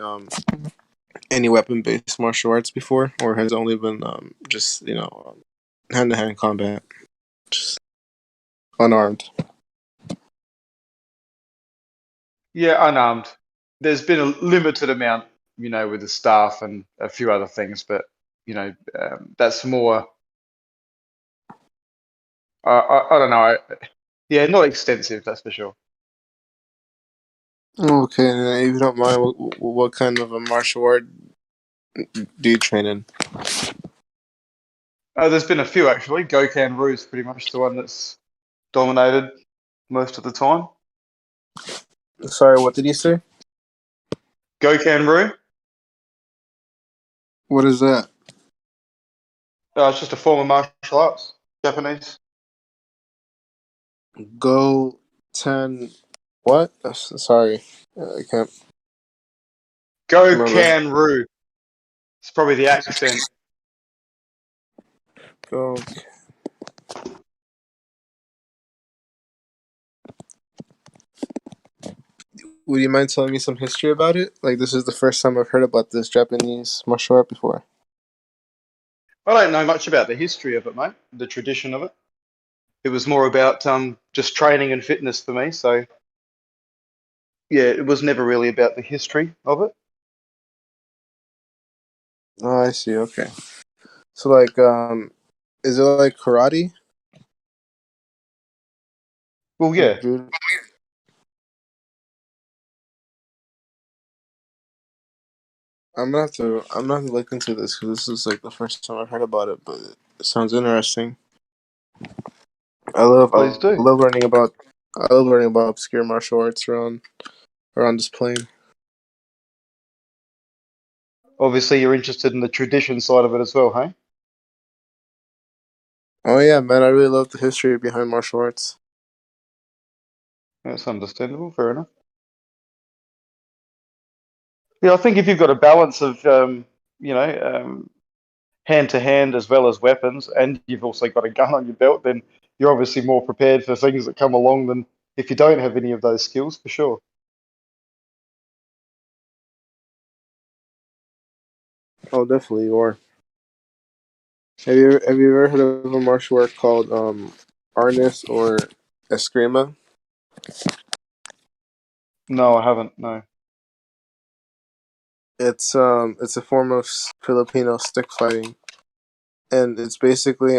any weapon based martial arts before, or has it only been just hand to hand combat, just unarmed? Yeah, unarmed. There's been a limited amount, with the staff and a few other things, but that's more. I don't know. Yeah, not extensive, that's for sure. Okay, and if you don't mind, what kind of a martial art do you train in? There's been a few actually. Gokan Ryu is pretty much the one that's dominated most of the time. Sorry, what did you say? Gokan Ryu. What is that? It's just a form of martial arts, Japanese. Go 10. What? Sorry, I can't remember. Gokan Ryu. It's probably the accent. Go. Would you mind telling me some history about it? Like, this is the first time I've heard about this Japanese martial art before. I don't know much about the history of it, mate. The tradition of it. It was more about just training and fitness for me. So yeah, it was never really about the history of it. Oh, I see. Okay. So, like, is it like karate Well, or yeah. judo? I'm gonna have to look into this because this is like the first time I've heard about it, but it sounds interesting. I Please do. love learning about obscure martial arts around this plane. Obviously, you're interested in the tradition side of it as well, hey? Oh yeah, man, I really love the history behind martial arts. That's understandable. Fair enough. Yeah, I think if you've got a balance of, hand to hand as well as weapons, and you've also got a gun on your belt, then you're obviously more prepared for things that come along than if you don't have any of those skills, for sure. Oh, definitely you are. Have you ever heard of a martial art called Arnis or Eskrima? No, I haven't. No. It's a form of Filipino stick fighting, and it's basically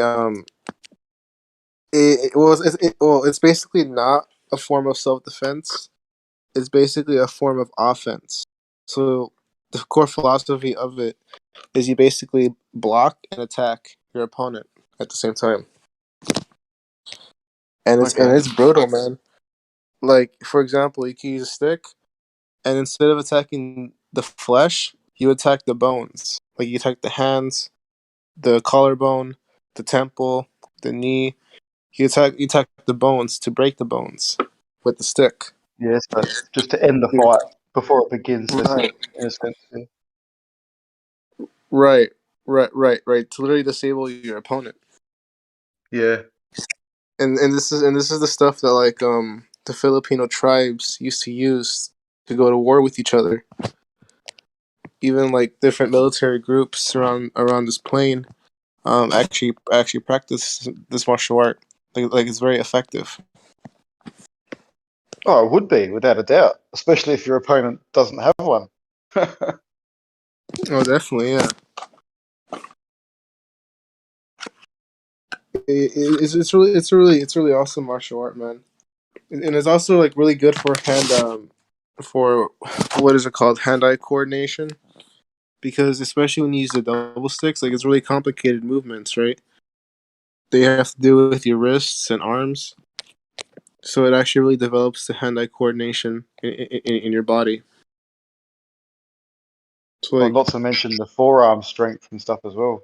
it's basically not a form of self defense. It's basically a form of offense. So the core philosophy of it is you basically block and attack your opponent at the same time, and Okay. it's brutal, man. Like, for example, you can use a stick, and instead of attacking the flesh, you attack the bones. Like, you attack the hands, the collarbone, the temple, the knee. You attack the bones to break the bones with the stick. Yeah, so just to end the fight before it begins, Right, in a sense. Yeah. right. To literally disable your opponent. Yeah. And this is the stuff that like the Filipino tribes used to use to go to war with each other. Even like different military groups around this plane actually practice this martial art. Like it's very effective. Oh, it would be, without a doubt, especially if your opponent doesn't have one. Oh, definitely, yeah. It's really awesome martial art, man. And it's also like really good for for what is it called, hand-eye coordination, because especially when you use the double sticks, like it's really complicated movements, right? They have to do with your wrists and arms, so it actually really develops the hand-eye coordination in your body. So Well, like, not to mention the forearm strength and stuff as well.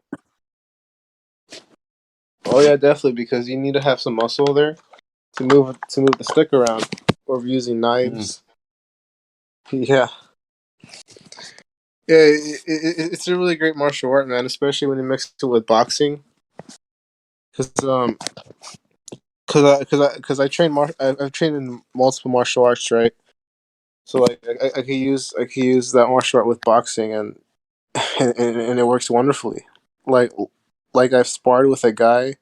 oh yeah, definitely, because you need to have some muscle there to move the stick around, or using Mm. knives. Yeah, yeah, it's a really great martial art, man. Especially when you mix it with boxing, because I've trained I've trained in multiple martial arts, right? So like I could use that martial art with boxing, and it works wonderfully. Like I've sparred with a guy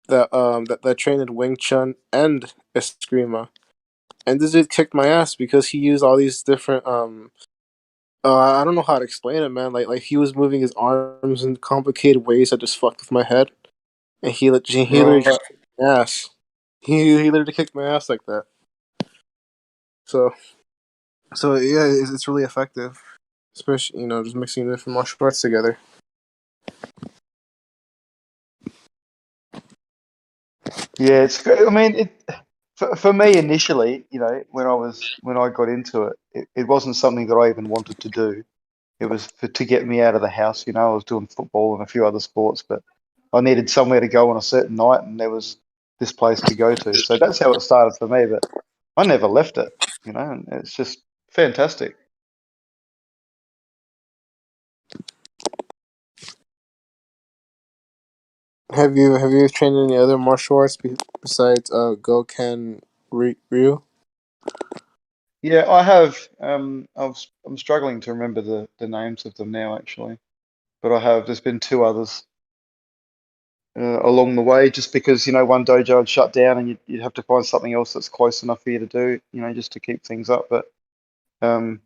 that trained in Wing Chun and Eskrima, and this dude kicked my ass because he used all these different I don't know how to explain it, man. He was moving his arms in complicated ways that just fucked with my head, and he literally Right. just kicked my ass. He literally kicked my ass like that. So yeah, it's really effective, especially just mixing different martial arts together. Yeah, it's. I mean, for me initially, when I got into it, it wasn't something that I even wanted to do. It was to get me out of the house. I was doing football and a few other sports, but I needed somewhere to go on a certain night, and there was this place to go to. So that's how it started for me. But I never left it. And it's just fantastic. Have you trained any other martial arts besides Goken Ryu? Yeah, I have. I'm struggling to remember the names of them now, actually, but I have. There's been two others along the way, just because one dojo had shut down, and you'd have to find something else that's close enough for you to do, just to keep things up. But um,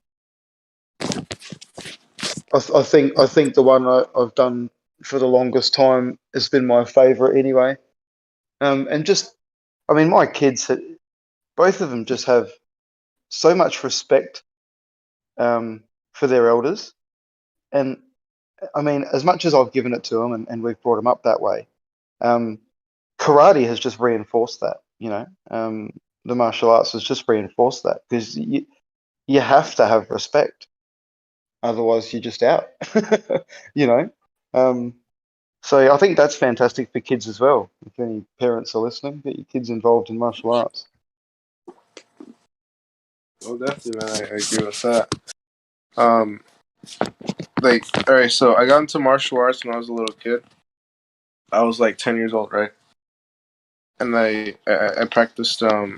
I think the one I've done for the longest time has been my favorite anyway. And just, I mean, my kids, both of them just have so much respect for their elders. And I mean, as much as I've given it to them, and we've brought them up that way, karate has just reinforced that. The martial arts has just reinforced that, because you have to have respect, otherwise you're just out. you know. Um, so I think that's fantastic for kids as well. If any parents are listening, get your kids involved in martial arts. Oh, definitely, man. I agree with that. All right. So I got into martial arts when I was a little kid. I was like 10 years old, right? And I practiced a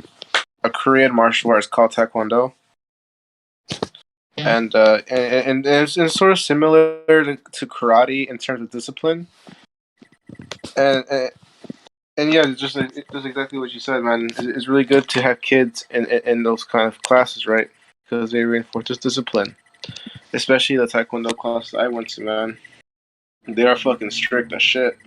Korean martial arts called Taekwondo, and it's sort of similar to karate in terms of discipline, and and yeah, just exactly what you said, man. It's really good to have kids in those kind of classes, right? Because they reinforce this discipline, especially the Taekwondo class I went to, man. They are fucking strict as shit.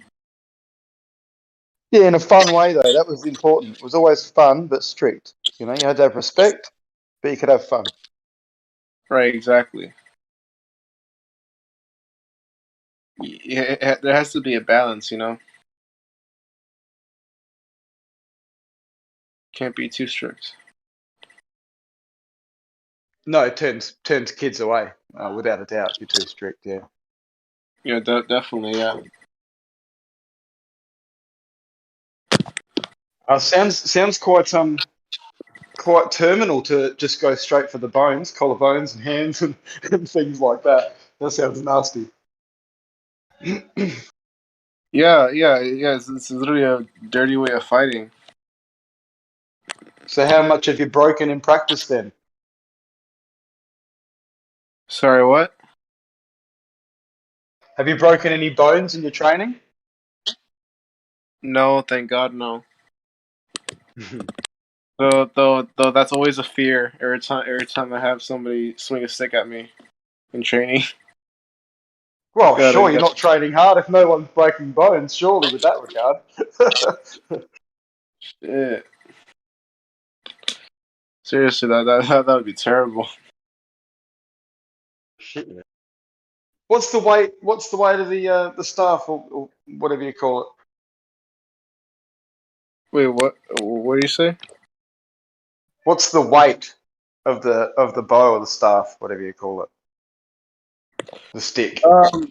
Yeah, in a fun way though. That was important. It was always fun but strict. You had to have respect, but you could have fun. Right, exactly. There has to be a balance, Can't be too strict. No, it turns kids away, without a doubt. You're too strict, yeah. Yeah, definitely, yeah. Sounds quite terminal to just go straight for the bones, collarbones and hands and things like that. That sounds nasty. Yeah. It's literally a dirty way of fighting. So how much have you broken in practice then? Sorry, what? Have you broken any bones in your training? No, thank God, no. Though that's always a fear every time I have somebody swing a stick at me in training. Well, sure, you're Gotta not training hard if no one's breaking bones, surely, with that regard. shit. Seriously, that would be terrible. Shit. What's the weight? What's the weight of the staff, or whatever you call it? Wait, what? What do you say? What's the weight of the bow or the staff, whatever you call it? The stick. Let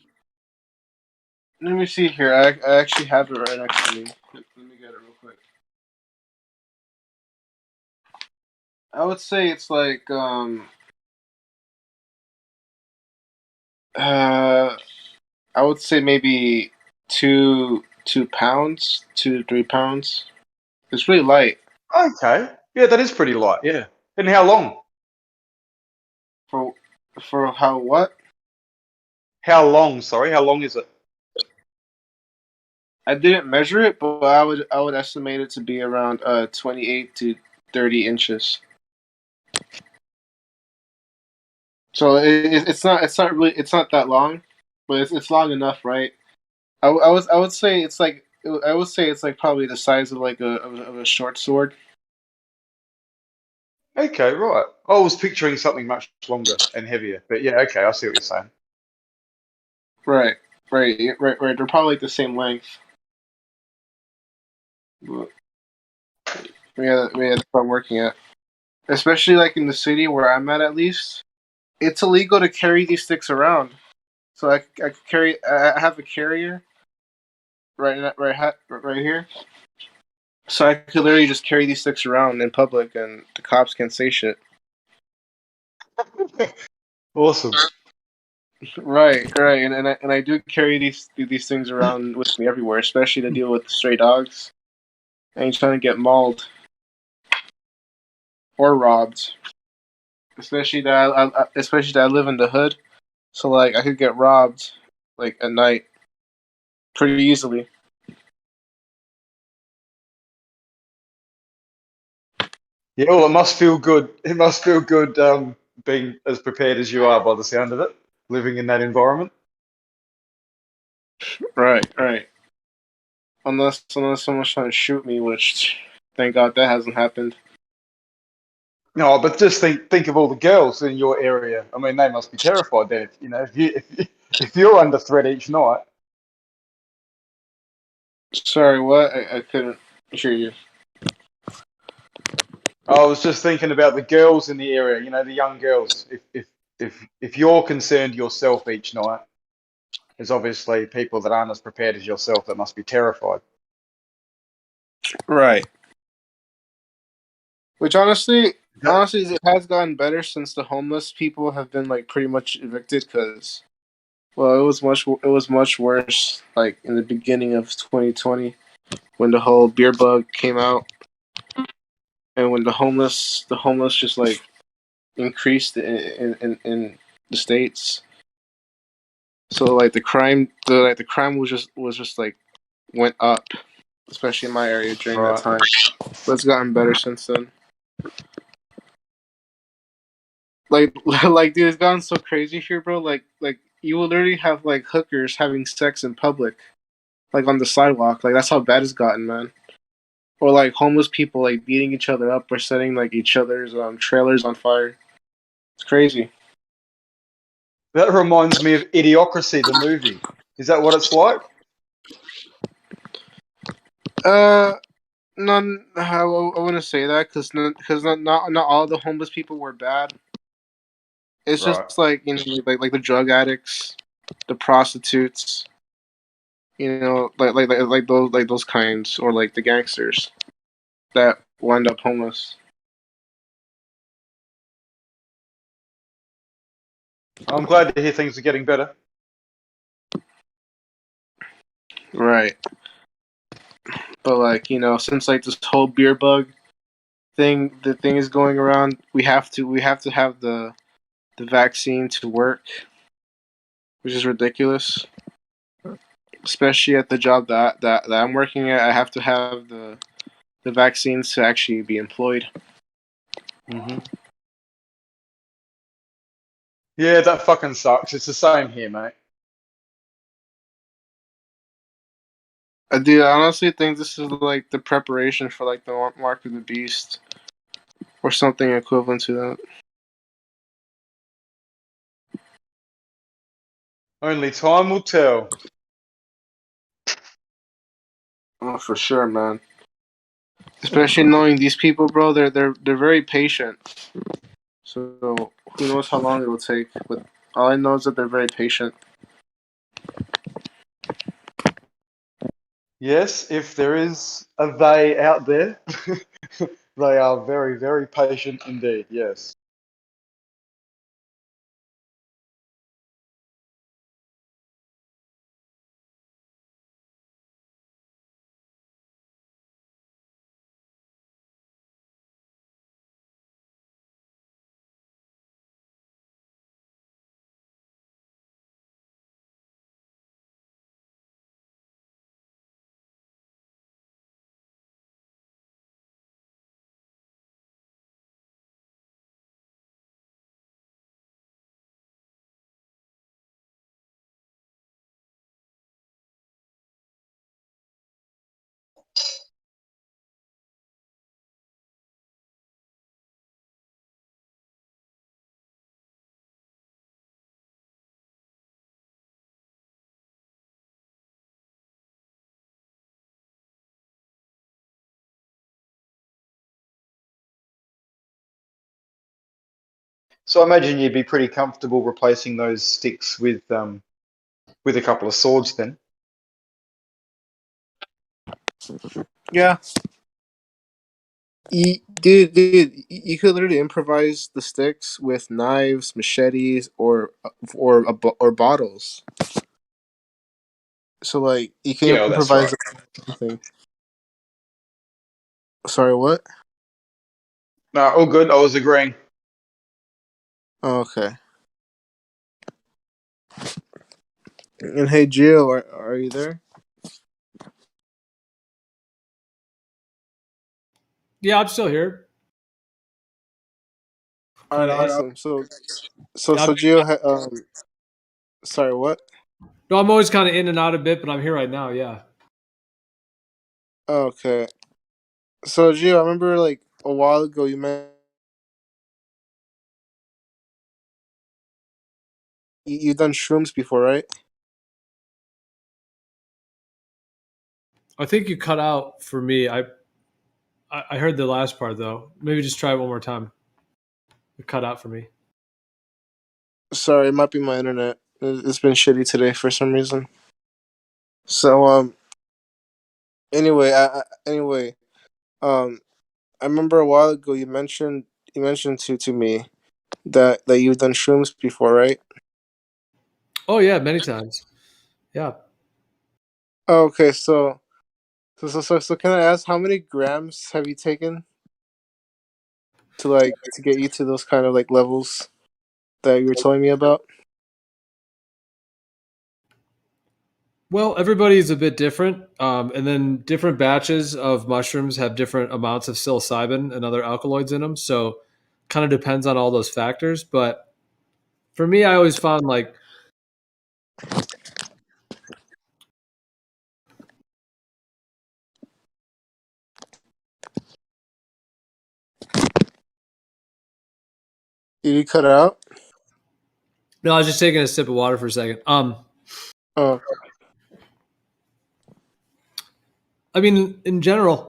me see here. I actually have it right next to me. Let me get it real quick. I would say it's like I would say maybe 2 pounds, 2 to 3 pounds. It's really light. Okay. Yeah, that is pretty light. Yeah. And how long? For how what? How long? Sorry, how long is it? I didn't measure it, but I would estimate it to be around 28 to 30 inches. So it's not that long, but it's long enough, right? I would say it's like I would say it's like probably the size of like of a short sword. Okay, right. I was picturing something much longer and heavier, but yeah, okay, I see what you're saying. Right, right. They're probably like the same length. But yeah, that's what I'm working at. Especially like in the city where I'm at least, it's illegal to carry these sticks around. So I could carry. I have a carrier right here. So I could literally just carry these sticks around in public, and the cops can't say shit. Awesome. Right, and I do carry these things around with me everywhere, especially to deal with stray dogs. I ain't trying to get mauled or robbed. Especially that I live in the hood, so like I could get robbed like at night pretty easily. Yeah, well, it must feel good. It must feel good being as prepared as you are by the sound of it, living in that environment. Right. Unless someone's trying to shoot me, which thank God that hasn't happened. No, but just think of all the girls in your area. I mean, they must be terrified then. If you're under threat each night. Sorry, what? I couldn't hear you. I was just thinking about the girls in the area. You know, the young girls. If you're concerned yourself each night, there's obviously people that aren't as prepared as yourself that must be terrified. Right. Which honestly, it has gotten better since the homeless people have been like pretty much evicted. Because well, it was much worse like in the beginning of 2020 when the whole beer bug came out, and when the homeless just like increased in the states. So like the crime was just like went up, especially in my area during that Right. time. But it's gotten better since then. Like dude, it's gotten so crazy here, bro. Like you will literally have like hookers having sex in public, like on the sidewalk. Like that's how bad it's gotten, man. Or like homeless people like beating each other up or setting like each other's trailers on fire. It's crazy. That reminds me of Idiocracy, the movie. Is that what it's like? Uh, none. I wouldn't say that because not all the homeless people were bad. It's Right. just like like the drug addicts, the prostitutes, like those kinds, or like the gangsters that wind up homeless. I'm glad to hear things are getting better. Right. But like since like this whole beer bug the thing is going around, we have to have the vaccine to work, which is ridiculous. Especially at the job that I'm working at, I have to have the vaccines to actually be employed. Hmm. Yeah, that fucking sucks. It's the same here, mate. I honestly think this is like the preparation for like the mark of the beast or something equivalent to that. Only time will tell. Oh, for sure, man. Especially knowing these people, bro. They're very patient. So who knows how long it will take? But all I know is that they're very patient. Yes, if there is a they out there, they are very, very patient indeed. Yes. So I imagine you'd be pretty comfortable replacing those sticks with a couple of swords then. Yeah, you could literally improvise the sticks with knives, machetes, or bottles. So like you can Yeah, well, that's right. improvise anything. Sorry, what? No, all good. I was agreeing. Oh, okay. And hey, Jill, are you there? Yeah, I'm still here. All right, Kind of. awesome. So Yeah, Gio, sorry, what? no, I'm always kind of in and out a bit, but I'm here right now. Yeah. Okay. So Gio, I remember like a while ago you mentioned you've done shrooms before, right? I think you cut out for me. I heard the last part though. Maybe just try it one more time. It cut out for me. Sorry, it might be my internet. It's been shitty today for some reason. So anyway, um, I remember a while ago you mentioned to me that you've done shrooms before, right? Oh yeah, many times. Yeah. Oh, okay, so can I ask how many grams have you taken to get you to those kind of like levels that you were telling me about? Well, everybody's a bit different, and then different batches of mushrooms have different amounts of psilocybin and other alkaloids in them. So, kind of depends on all those factors. But for me, I always found like Did you cut out? no, I was just taking a sip of water for a second. Oh, I mean, in general,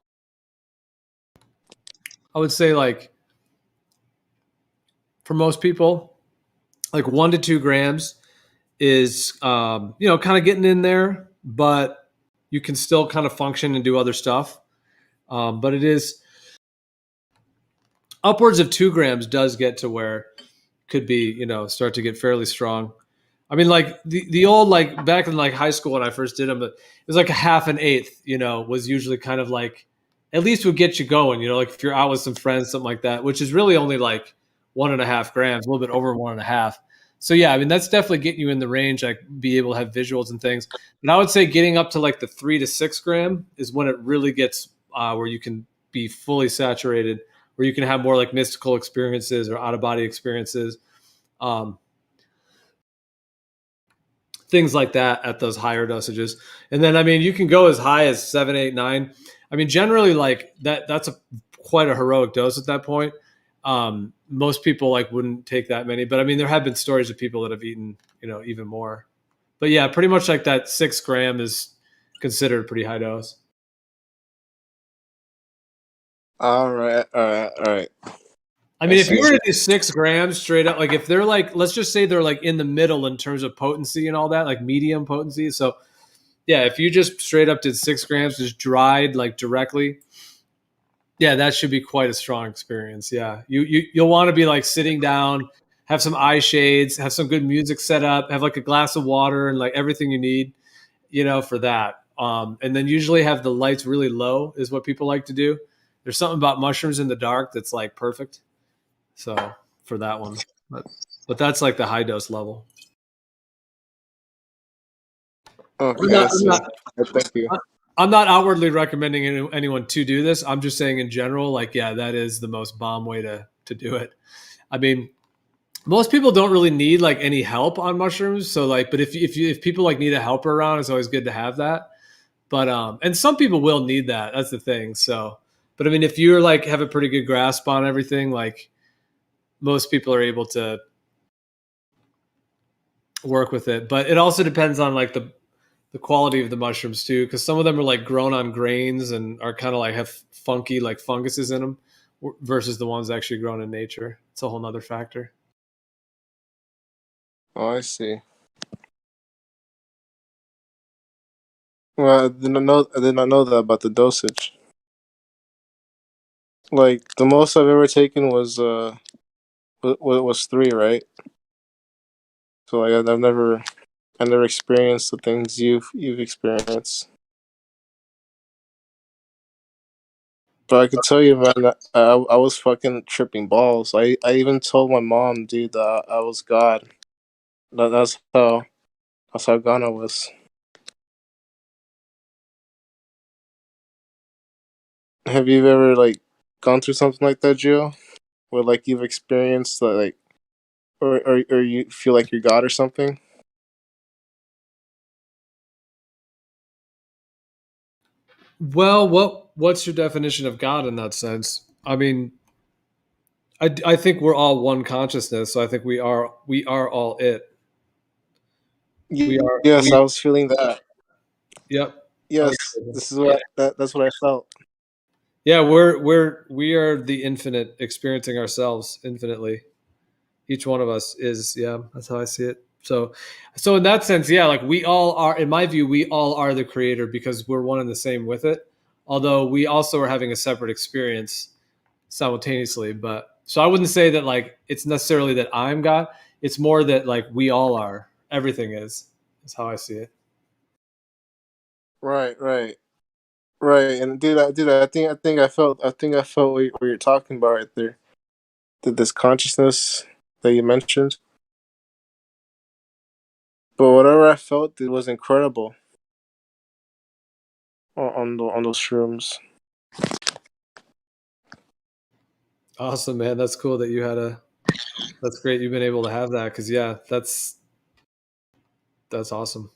I would say like for most people, like 1 to 2 grams is kind of getting in there, but you can still kind of function and do other stuff. But it is upwards of 2 grams does get to where could be start to get fairly strong. I mean, like the old, like back in like high school when I first did them, it was like a half an eighth. Was usually kind of like at least would get you going. Like if you're out with some friends, something like that, which is really only like 1.5 grams, a little bit over 1.5. So yeah, I mean that's definitely getting you in the range, like be able to have visuals and things. But I would say getting up to like the 3 to 6 gram is when it really gets where you can be fully saturated, where you can have more like mystical experiences or out of body experiences. Um, Things like that at those higher dosages. And then, I mean, you can go as high as 7, 8, 9. I mean, generally like that's quite a heroic dose at that point. Most people like wouldn't take that many, but I mean, there have been stories of people that have eaten, even more, but yeah, pretty much like that 6 gram is considered a pretty high dose. all right. I mean, if you were to do 6 grams straight up, like if they're like, let's just say they're like in the middle in terms of potency and all that, like medium potency. So yeah, if you just straight up did 6 grams, just dried like directly, yeah, that should be quite a strong experience. Yeah, you'll want to be like sitting down, have some eye shades, have some good music set up, have like a glass of water and like everything you need, for that. And then usually have the lights really low is what people like to do. There's something about mushrooms in the dark that's like perfect. So for that one, but that's like the high dose level. Okay, I see. Thank you. I'm not outwardly recommending anyone to do this. I'm just saying in general, like, yeah, that is the most bomb way to do it. I mean, most people don't really need like any help on mushrooms. So like, but if people like need a helper around, it's always good to have that. But and some people will need that. That's the thing. So, but I mean, if you're like have a pretty good grasp on everything, like most people are able to work with it. But it also depends on like the quality of the mushrooms too, because some of them are like grown on grains and are kind of like have funky like funguses in them versus the ones actually grown in nature. It's a whole nother factor. Oh, I see. Well, I did not know that about the dosage. Like the most I've ever taken was 3, right? So like I never experienced the things you've experienced. But I could tell you, man, that I was fucking tripping balls. I even told my mom, dude, that I was God. That's how gone I was. Have you ever like gone through something like that, Gio? Where like you've experienced like or you feel like you're God or something? Well, what's your definition of God in that sense? I mean, I think we're all one consciousness, so I think we are all it. We are Yes, we. I was feeling that. Yep. Yes, this is what that's what I felt. Yeah, we are the infinite experiencing ourselves infinitely. Each one of us is, yeah, that's how I see it. So in that sense, yeah, like we all are, in my view, we all are the creator because we're one and the same with it. Although we also are having a separate experience simultaneously. But so I wouldn't say that like it's necessarily that I'm God. It's more that like we all are. Everything is how I see it. Right, right, right. And dude, I think I felt what you're talking about right there. This consciousness that you mentioned. But whatever I felt, it was incredible on those shrooms. Awesome, man. That's cool that you had a. That's great. You've been able to have that because yeah, that's awesome.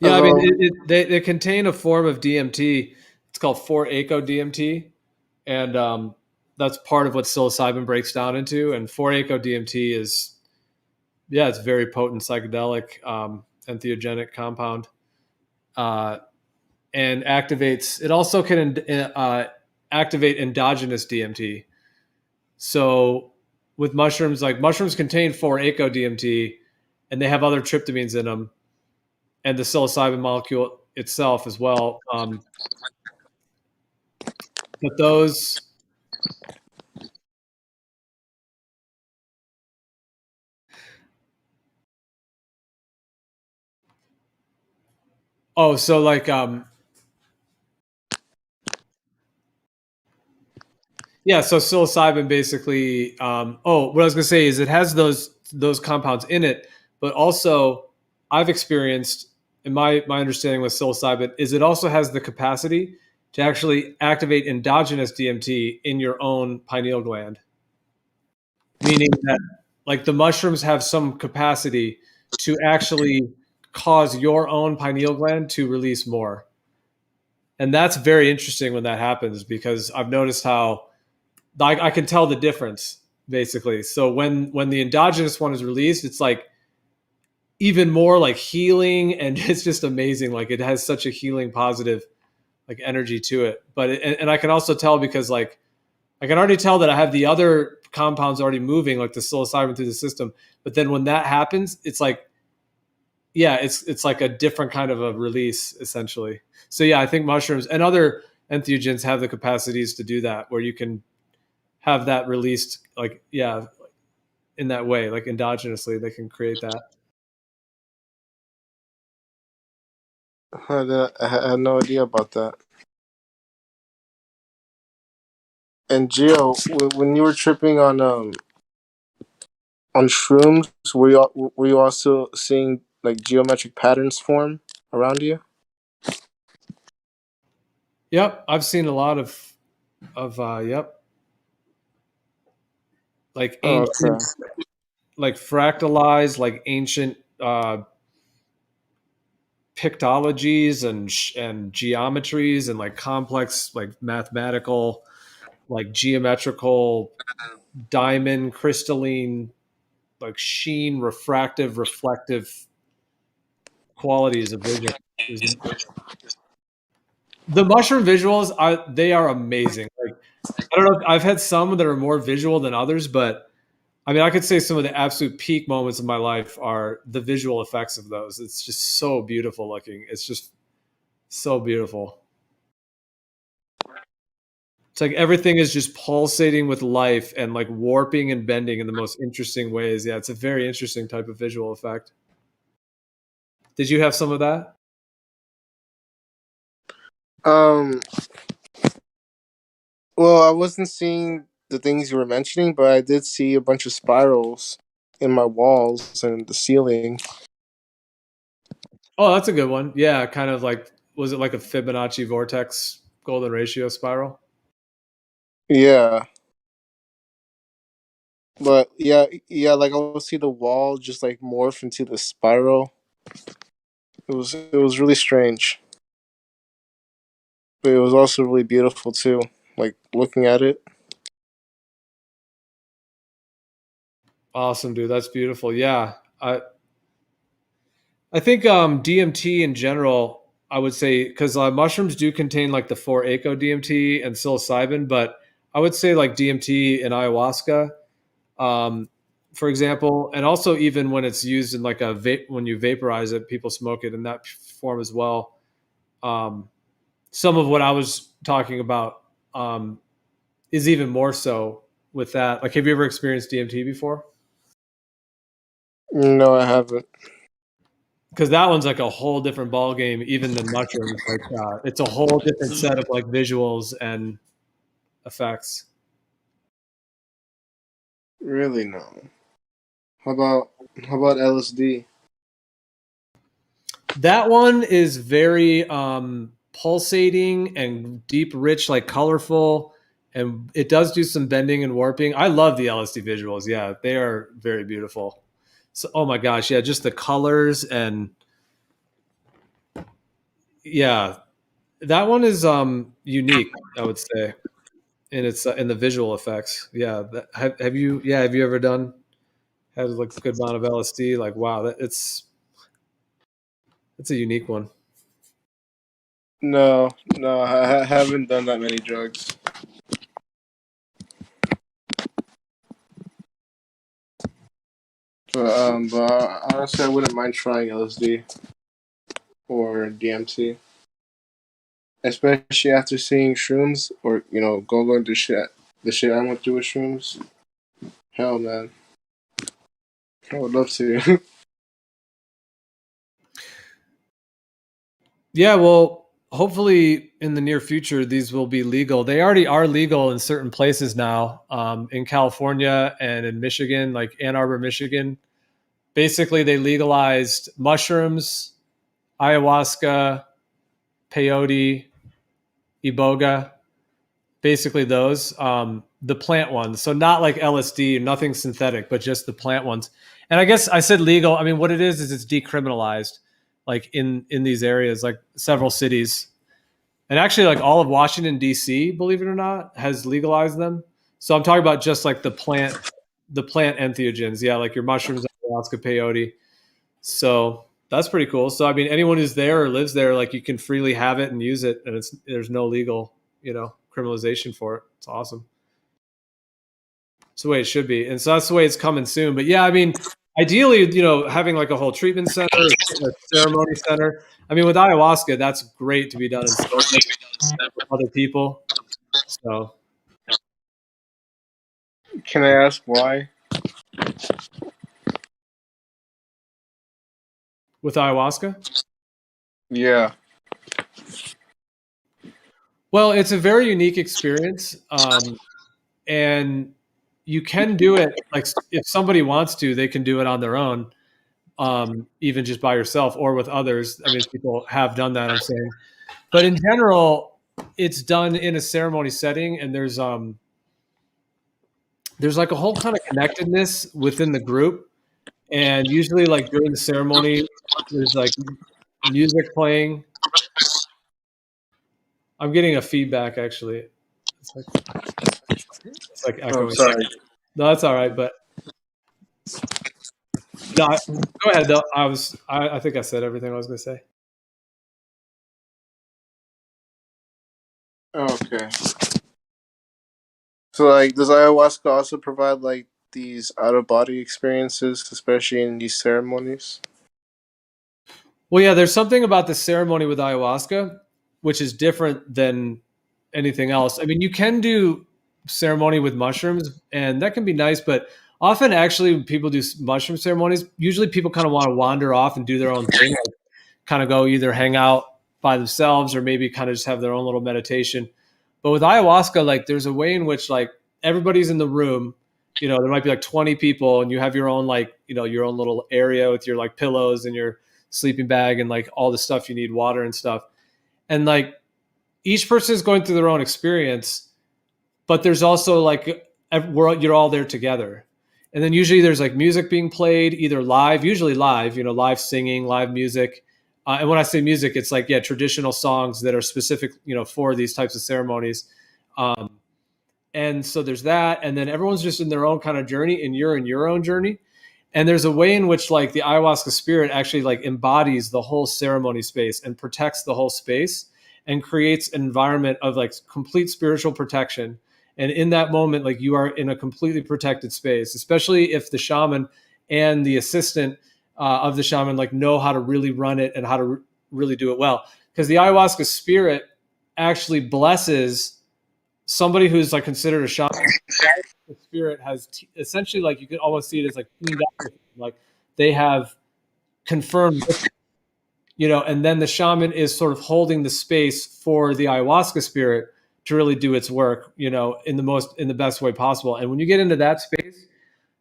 Yeah, I mean, they contain a form of DMT. It's called 4-ACO DMT, and that's part of what psilocybin breaks down into. And 4-ACO DMT is, yeah, it's very potent psychedelic entheogenic compound, and activates. It also can activate endogenous DMT. So with mushrooms, like mushrooms contain 4-ACO DMT, and they have other tryptamines in them, and the psilocybin molecule itself as well. But those, oh, so like, yeah, so psilocybin basically, what I was gonna say is it has those compounds in it, but also I've experienced, in my understanding with psilocybin, is it also has the capacity to actually activate endogenous DMT in your own pineal gland, meaning that like the mushrooms have some capacity to actually cause your own pineal gland to release more. And that's very interesting when that happens because I've noticed how I can tell the difference basically. So when the endogenous one is released, it's like even more like healing, and it's just amazing. Like it has such a healing, positive like energy to it. But and I can also tell because like I can already tell that I have the other compounds already moving, like the psilocybin through the system. But then when that happens, it's like, yeah, it's like a different kind of a release essentially. So yeah, I think mushrooms and other entheogens have the capacities to do that, where you can have that released, like yeah, in that way, like endogenously, they can create that. I had no idea about that. And Gio, when you were tripping on shrooms, were you also seeing like geometric patterns form around you? Yep, I've seen a lot of yep, like Oh, ancient, okay. like fractalized, like ancient pictologies and geometries and like complex like mathematical like geometrical diamond crystalline like sheen refractive reflective qualities of vision. The mushroom visuals are, they are amazing. Like I don't know. I've had some that are more visual than others, but I mean, I could say some of the absolute peak moments of my life are the visual effects of those. It's just so beautiful looking. It's just so beautiful. It's like everything is just pulsating with life and like warping and bending in the most interesting ways. Yeah, it's a very interesting type of visual effect. Did you have some of that? Well, I wasn't seeing the things you were mentioning, but I did see a bunch of spirals in my walls and the ceiling. Oh, that's a good one. Yeah, kind of like, was it like a Fibonacci vortex golden ratio spiral? Yeah. But yeah, like I would see the wall just like morph into the spiral. It was really strange. But it was also really beautiful too, like looking at it. Awesome, dude. That's beautiful. Yeah. I think DMT in general, I would say, because mushrooms do contain like the 4-ACO DMT and psilocybin, but I would say like DMT and ayahuasca, for example, and also even when it's used in like a vape, when you vaporize it, people smoke it in that form as well. Some of what I was talking about is even more so with that. Like, have you ever experienced DMT before? No, I haven't. Because that one's like a whole different ball game, even than mushrooms. Like, it's a whole different set of like visuals and effects. Really no. How about LSD? That one is very pulsating and deep, rich, like colorful, and it does do some bending and warping. I love the LSD visuals. Yeah, they are very beautiful. So, oh my gosh, yeah, just the colors and yeah, that one is unique, I would say, in its in the visual effects. Yeah, have you? Yeah, have you ever done had like a good amount of LSD? Like, wow, it's a unique one. No, I haven't done that many drugs. But honestly, I wouldn't mind trying LSD or DMT, especially after seeing shrooms or going through shit. The shit I went through with shrooms. Hell, man, I would love to. Yeah, well, hopefully in the near future these will be legal. They already are legal in certain places now, in California and in Michigan, like Ann Arbor, Michigan. Basically, they legalized mushrooms, ayahuasca, peyote, iboga, basically those, the plant ones. So not like LSD, nothing synthetic, but just the plant ones. And I guess I said legal. I mean, what it is it's decriminalized, like in these areas, like several cities, and actually like all of Washington D.C., believe it or not, has legalized them. So I'm talking about just like the plant entheogens. Yeah, like your mushrooms, ayahuasca, peyote. So that's pretty cool. So I mean, anyone who's there or lives there, like you can freely have it and use it, and there's no legal, criminalization for it. It's awesome. It's the way it should be, and so that's the way it's coming soon. But yeah, I mean, ideally, having like a whole treatment center, a ceremony center. I mean, with ayahuasca, that's great to be done in ceremony with other people. So Can I ask why? with ayahuasca, Yeah. well, it's a very unique experience, and you can do it like if somebody wants to, they can do it on their own, even just by yourself or with others. I mean, people have done that, I'm saying, but in general, it's done in a ceremony setting, and there's like a whole kind of connectedness within the group, and usually like during the ceremony, there's like music playing. I'm getting a feedback actually. It's like Oh, echoing. sorry. No, that's all right. But no, go ahead though. I think I said everything I was going to say. Okay. So, like, does ayahuasca also provide like these out of body experiences, especially in these ceremonies? Well, yeah, there's something about the ceremony with ayahuasca, which is different than anything else. I mean, you can do ceremony with mushrooms, and that can be nice, but often, actually, when people do mushroom ceremonies, usually people kind of want to wander off and do their own thing, like kind of go either hang out by themselves or maybe kind of just have their own little meditation. But with ayahuasca, like there's a way in which like everybody's in the room. You know, there might be like 20 people, and you have your own like your own little area with your like pillows and your sleeping bag and like all the stuff you need, water and stuff. And like each person is going through their own experience, but there's also like you're all there together. And then usually there's like music being played, either live, usually live, live singing, live music. And when I say music, it's like, yeah, traditional songs that are specific, for these types of ceremonies. And so there's that. And then everyone's just in their own kind of journey, and you're in your own journey. And there's a way in which like the ayahuasca spirit actually like embodies the whole ceremony space and protects the whole space and creates an environment of like complete spiritual protection. And in that moment, like you are in a completely protected space, especially if the shaman and the assistant of the shaman like know how to really run it and how to really do it well. Because the ayahuasca spirit actually blesses somebody who's like considered a shaman. The spirit has essentially like you can almost see it as like teamed up with them. Like they have confirmed and then the shaman is sort of holding the space for the ayahuasca spirit to really do its work in the best way possible. And when you get into that space,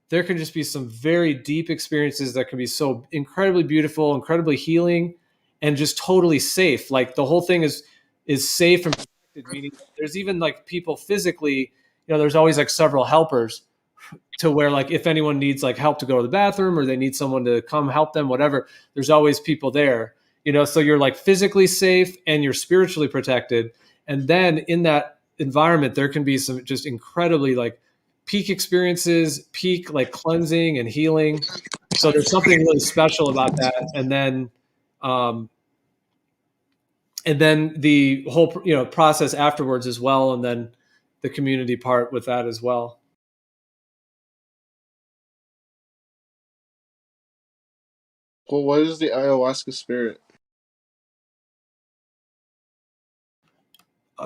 there can just be some very deep experiences that can be so incredibly beautiful, incredibly healing, and just totally safe. Like the whole thing is safe and protected, meaning there's even like people physically, there's always like several helpers to where like if anyone needs like help to go to the bathroom or they need someone to come help them, whatever, there's always people there, so you're like physically safe and you're spiritually protected. And then in that environment, there can be some just incredibly like peak experiences, peak like cleansing and healing. So there's something really special about that. And then the whole process afterwards as well, and then the community part with that as well. Well, what is the ayahuasca spirit?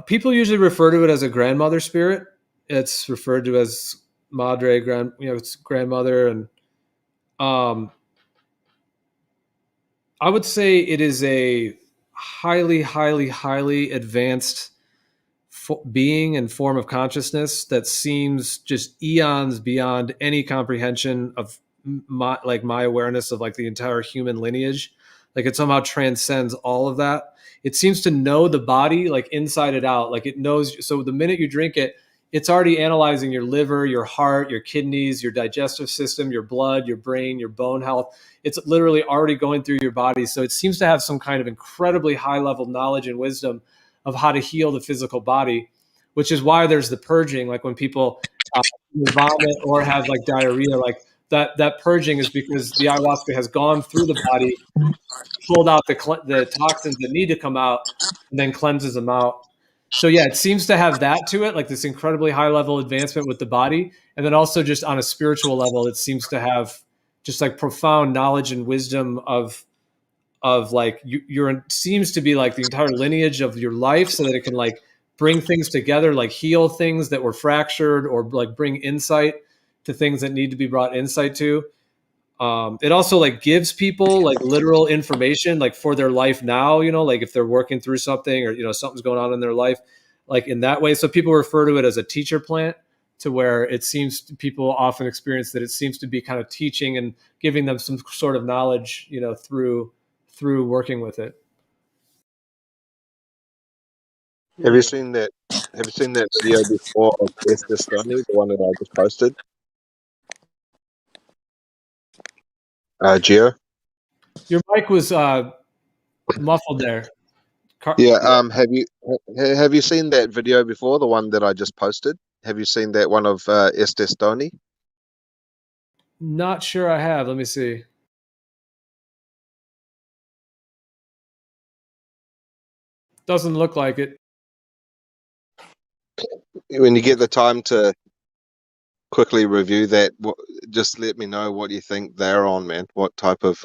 People usually refer to it as a grandmother spirit. It's referred to as madre, it's grandmother. And I would say it is a highly, highly, highly advanced being and form of consciousness that seems just eons beyond any comprehension of my awareness of like the entire human lineage. Like it somehow transcends all of that. It seems to know the body like inside it out. Like it knows. So the minute you drink it, it's already analyzing your liver, your heart, your kidneys, your digestive system, your blood, your brain, your bone health. It's literally already going through your body. So it seems to have some kind of incredibly high level knowledge and wisdom of how to heal the physical body, which is why there's the purging. Like when people vomit or have like diarrhea, like that purging is because the ayahuasca has gone through the body, pulled out the toxins that need to come out, and then cleanses them out. So yeah, it seems to have that to it, like this incredibly high level advancement with the body. And then also just on a spiritual level, it seems to have just like profound knowledge and wisdom of like you're seems to be like the entire lineage of your life, so that it can like bring things together, like heal things that were fractured, or like bring insight to things that need to be brought insight to. It also like gives people like literal information like for their life now, like if they're working through something or something's going on in their life, like in that way. So people refer to it as a teacher plant, to where it seems people often experience that it seems to be kind of teaching and giving them some sort of knowledge, through working with it. Have you seen that? Have you seen that video before of Esther Stoney, the one that I just posted? Gio? Your mic was muffled there. Yeah. Have you seen that video before, the one that I just posted? Have you seen that one of Esther Stoney? Not sure I have. Let me see. Doesn't look like it. When you get the time to quickly review that, just let me know what you think they're on, man. What type of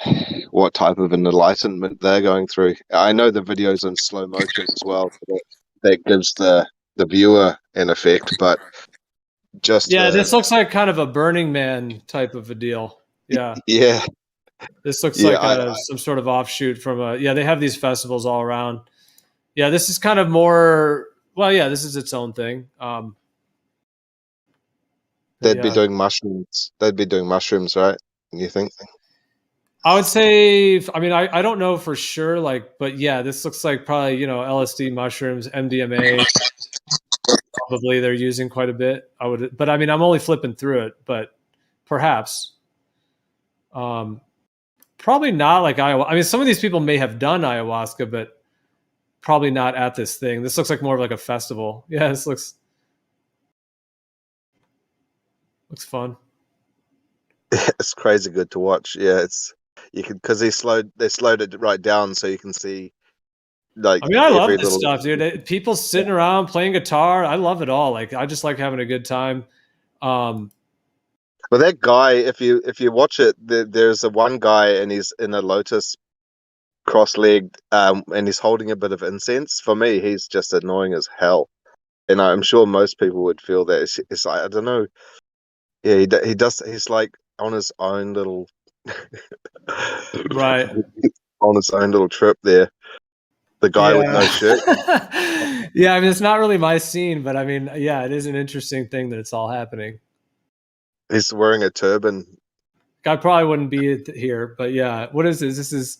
an enlightenment they're going through. I know the video's in slow motion as well, so that gives the viewer an effect, but just Yeah, this looks like kind of a Burning Man type of a deal. Yeah. yeah, This looks yeah, like some sort of offshoot from a, yeah, they have these festivals all around. Yeah, this is kind of more, well, yeah, this is its own thing. they'd be Yeah, doing mushrooms. They'd be doing mushrooms, right? You think? I would say, I mean, I don't know for sure, like, but yeah, this looks like probably, you know, LSD, mushrooms, MDMA, probably they're using quite a bit. But I mean, I'm only flipping through it, but perhaps. Probably not like ayahuasca. I mean, some of these people may have done ayahuasca, but probably not at this thing. This looks like more of like a festival. Yeah, this looks fun. It's crazy good to watch. Yeah, it's you can because they slowed it right down so you can see like I mean, I love every this little. stuff, dude. People sitting around playing guitar. I love it all. Like, I just like having a good time. But that guy, if you watch it, there's a one guy and he's in a lotus, cross-legged, and he's holding a bit of incense. For me, he's just annoying as hell, and I'm sure most people would feel that. It's like I don't know. Yeah, he does. He's like on his own little, Right. on his own little trip there. The guy with no shirt. Yeah, I mean, it's not really my scene, but I mean, yeah, it is an interesting thing that it's all happening. He's wearing a turban. I probably wouldn't be here, but yeah, what is this? This is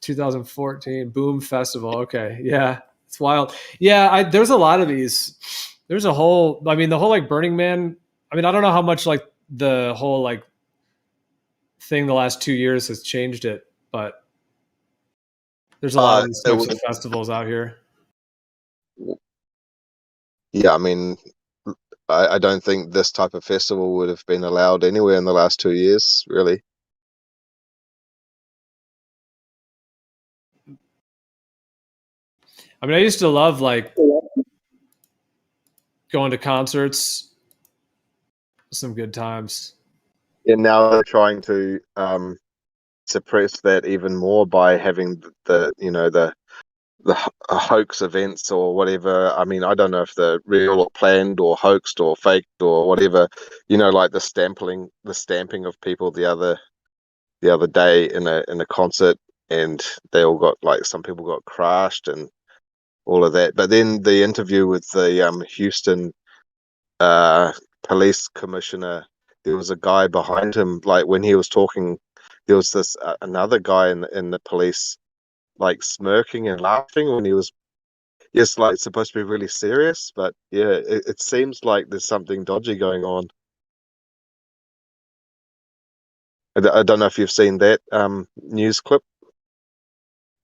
2014 Boom Festival. Okay, yeah, it's wild. Yeah, there's a lot of these. There's a whole. I mean, the whole like Burning Man. I mean, I don't know how much like the whole like thing the last 2 years has changed it, but there's a lot of these types of festivals out here. Yeah, I mean, I don't think this type of festival would have been allowed anywhere in the last 2 years, really. I mean, I used to love like going to concerts. Some good times. And now they're trying to suppress that even more by having the hoax events or whatever. I mean, I don't know if they're real or planned or hoaxed or faked or whatever. Like the stamping of people the other day in a concert, and they all got like some people got crashed and all of that. But then the interview with the Houston police commissioner, there was a guy behind him. Like when he was talking, there was this another guy in the police, like smirking and laughing when he was just like supposed to be really serious. But yeah, it seems like there's something dodgy going on. I don't know if you've seen that news clip.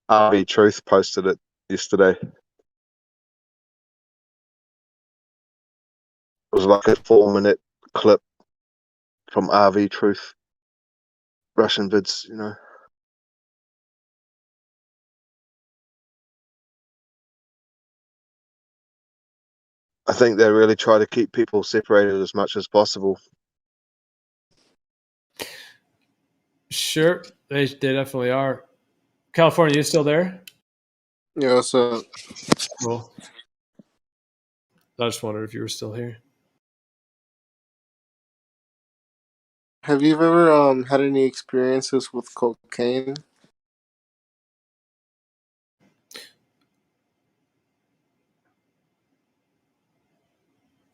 RV Truth posted it yesterday. It was like a 4-minute clip from RV Truth. Russian vids, I think they really try to keep people separated as much as possible. Sure, they definitely are. California, you still there? Yeah, so Cool. I just wondered if you were still here. have you ever had any experiences with cocaine?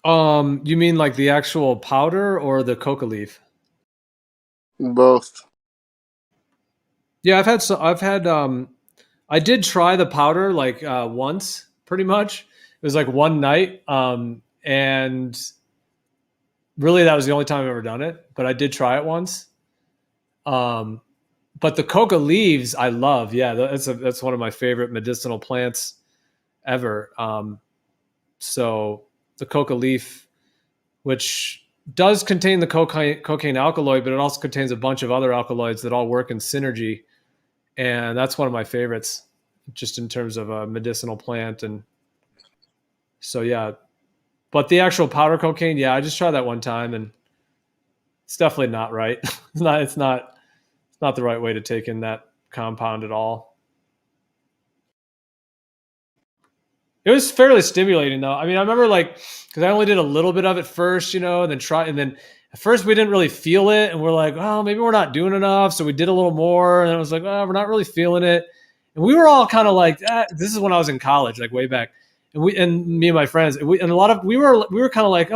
You mean like the actual powder or the coca leaf? Both. Yeah, I did try the powder like once, pretty much. It was like one night, and really that was the only time I've ever done it. But I did try it once. But the coca leaves I love. Yeah, that's one of my favorite medicinal plants ever. So the coca leaf, which does contain the cocaine alkaloid, but it also contains a bunch of other alkaloids that all work in synergy. And that's one of my favorites, just in terms of a medicinal plant. And So yeah, but the actual powder cocaine, yeah, I just tried that one time, and it's definitely not right. It's not the right way to take in that compound at all. It was fairly stimulating though. I mean, I remember like, because I only did a little bit of it first, and then at first we didn't really feel it, and we're like, oh, maybe we're not doing enough, so we did a little more, and it was like, oh, we're not really feeling it, and we were all kind of like, this is when I was in college, like way back, and me and my friends, we were kind of like,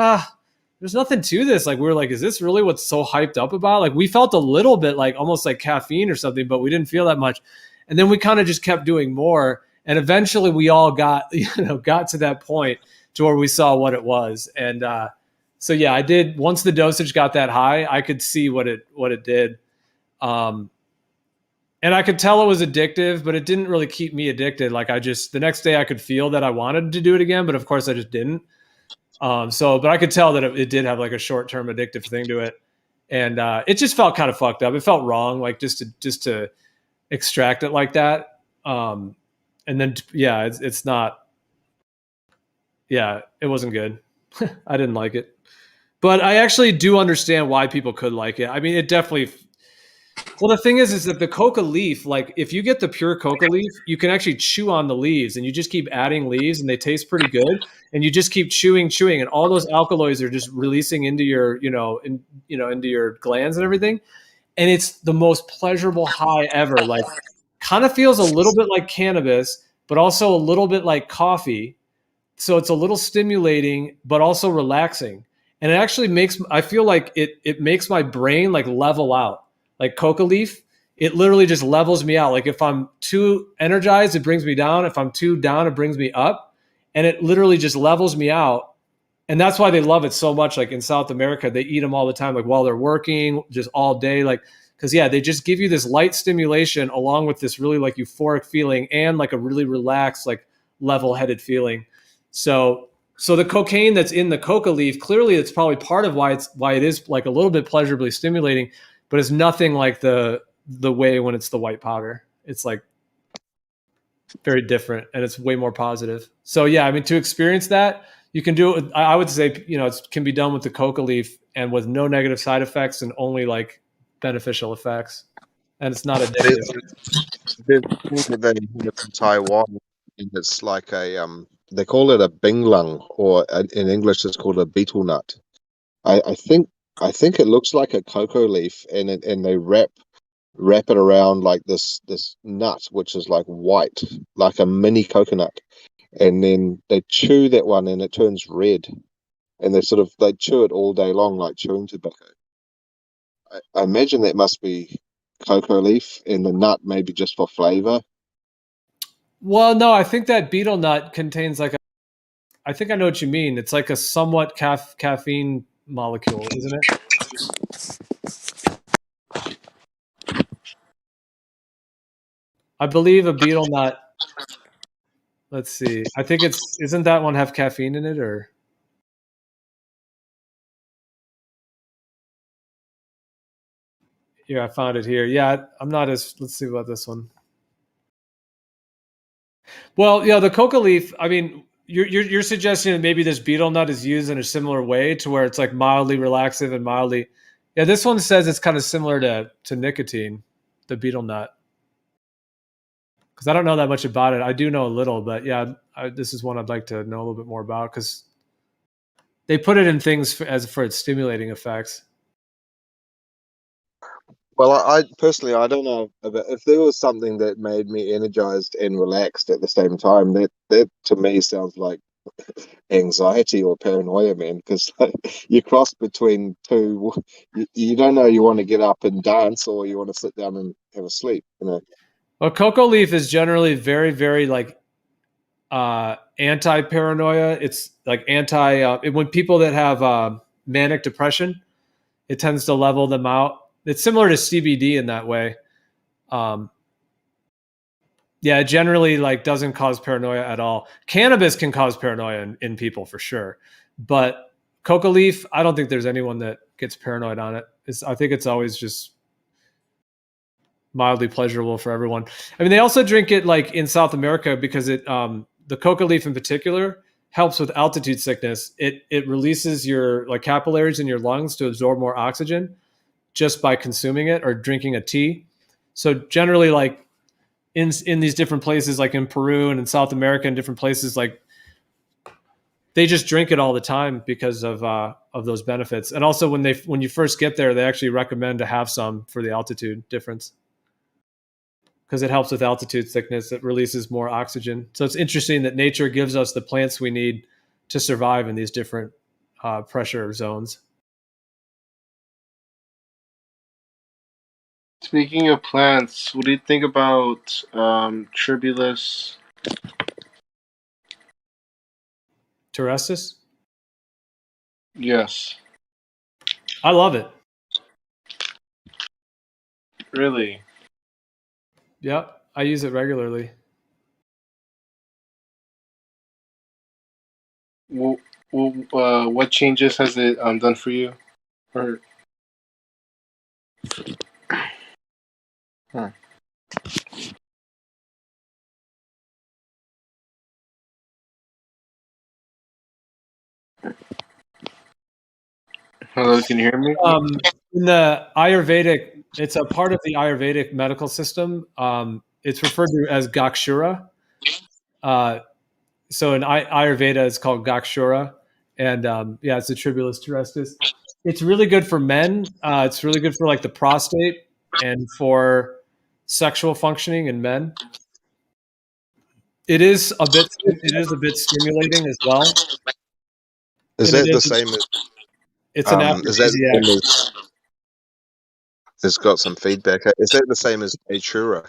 there's nothing to this. Like we were like, is this really what's so hyped up about? Like we felt a little bit like almost like caffeine or something, but we didn't feel that much, and then we kind of just kept doing more. And eventually we all got to that point to where we saw what it was. And so, yeah, I did. Once the dosage got that high, I could see what it did. And I could tell it was addictive, but it didn't really keep me addicted. Like the next day I could feel that I wanted to do it again, but of course I just didn't. But I could tell that it did have like a short-term addictive thing to it. And it just felt kind of fucked up. It felt wrong, like just to extract it like that. And then, yeah, it's not, yeah, it wasn't good. I didn't like it. But I actually do understand why people could like it. I mean, it definitely, well, the thing is that the coca leaf, like if you get the pure coca leaf, you can actually chew on the leaves and you just keep adding leaves and they taste pretty good. And you just keep chewing, and all those alkaloids are just releasing into your, into your glands and everything. And it's the most pleasurable high ever. Like, kind of feels a little bit like cannabis, but also a little bit like coffee. So it's a little stimulating, but also relaxing. And it actually I feel like it makes my brain like level out. Like coca leaf, it literally just levels me out. Like if I'm too energized, it brings me down. If I'm too down, it brings me up. And it literally just levels me out. And that's why they love it so much. Like in South America, they eat them all the time, like while they're working, just all day. Like, because yeah, they just give you this light stimulation along with this really like euphoric feeling and like a really relaxed, like level-headed feeling. So the cocaine that's in the coca leaf, clearly it's probably part of why it is like a little bit pleasurably stimulating, but it's nothing like the way when it's the white powder. It's like very different and it's way more positive. So yeah, I mean, to experience that, you can do it. I would say, it can be done with the coca leaf and with no negative side effects and only like beneficial effects, and it's not addictive. There's a thing that they have in Taiwan, and it's like they call it a binglang, or in English it's called a betel nut. I think it looks like a cocoa leaf, and they wrap it around like this nut, which is like white, like a mini coconut, and then they chew that one, and it turns red, and they chew it all day long like chewing tobacco. I imagine that must be cocoa leaf, and the nut maybe just for flavor. Well, no, I think that betel nut contains like I think I know what you mean. It's like a somewhat caffeine molecule, isn't it? I believe a betel nut. Let's see. I think isn't that one have caffeine in it, or? Yeah, I found it here. Yeah, I'm not as. Let's see about this one. Well, yeah, the coca leaf. I mean, you're suggesting that maybe this betel nut is used in a similar way to where it's like mildly relaxive and mildly. Yeah, this one says it's kind of similar to nicotine, the betel nut. Because I don't know that much about it. I do know a little, but yeah, this is one I'd like to know a little bit more about because they put it in things for its stimulating effects. Well, I personally, I don't know about if there was something that made me energized and relaxed at the same time. That to me sounds like anxiety or paranoia, man. Because you cross between two, you don't know you want to get up and dance or you want to sit down and have a sleep. Well, cocoa leaf is generally very, very like anti-paranoia. It's like when people that have manic depression, it tends to level them out. It's similar to CBD in that way. Yeah, it generally like doesn't cause paranoia at all. Cannabis can cause paranoia in people for sure, but coca leaf, I don't think there's anyone that gets paranoid on it. I think it's always just mildly pleasurable for everyone. I mean, they also drink it like in South America because the coca leaf in particular helps with altitude sickness. It releases your like capillaries in your lungs to absorb more oxygen just by consuming it or drinking a tea. So generally, like in these different places, like in Peru and in South America and different places, like they just drink it all the time because of those benefits. And also when you first get there, they actually recommend to have some for the altitude difference because it helps with altitude sickness. It releases more oxygen. So it's interesting that nature gives us the plants we need to survive in these different pressure zones. Speaking of plants, what do you think about Tribulus terrestris? Yes. I love it. Really? Yep, I use it regularly. Well, what changes has it done for you? Or huh. Hello, can you hear me? In the Ayurvedic, it's a part of the Ayurvedic medical system. It's referred to as Gakshura. So in Ayurveda, it's called Gakshura. And yeah, it's a Tribulus terrestris. It's really good for men. It's really good for like the prostate and for sexual functioning in men. It is a bit stimulating as well. Is And that the same as? It's an Is that the aphrodisiac. same as? It's got some feedback. Is that the same as Datura?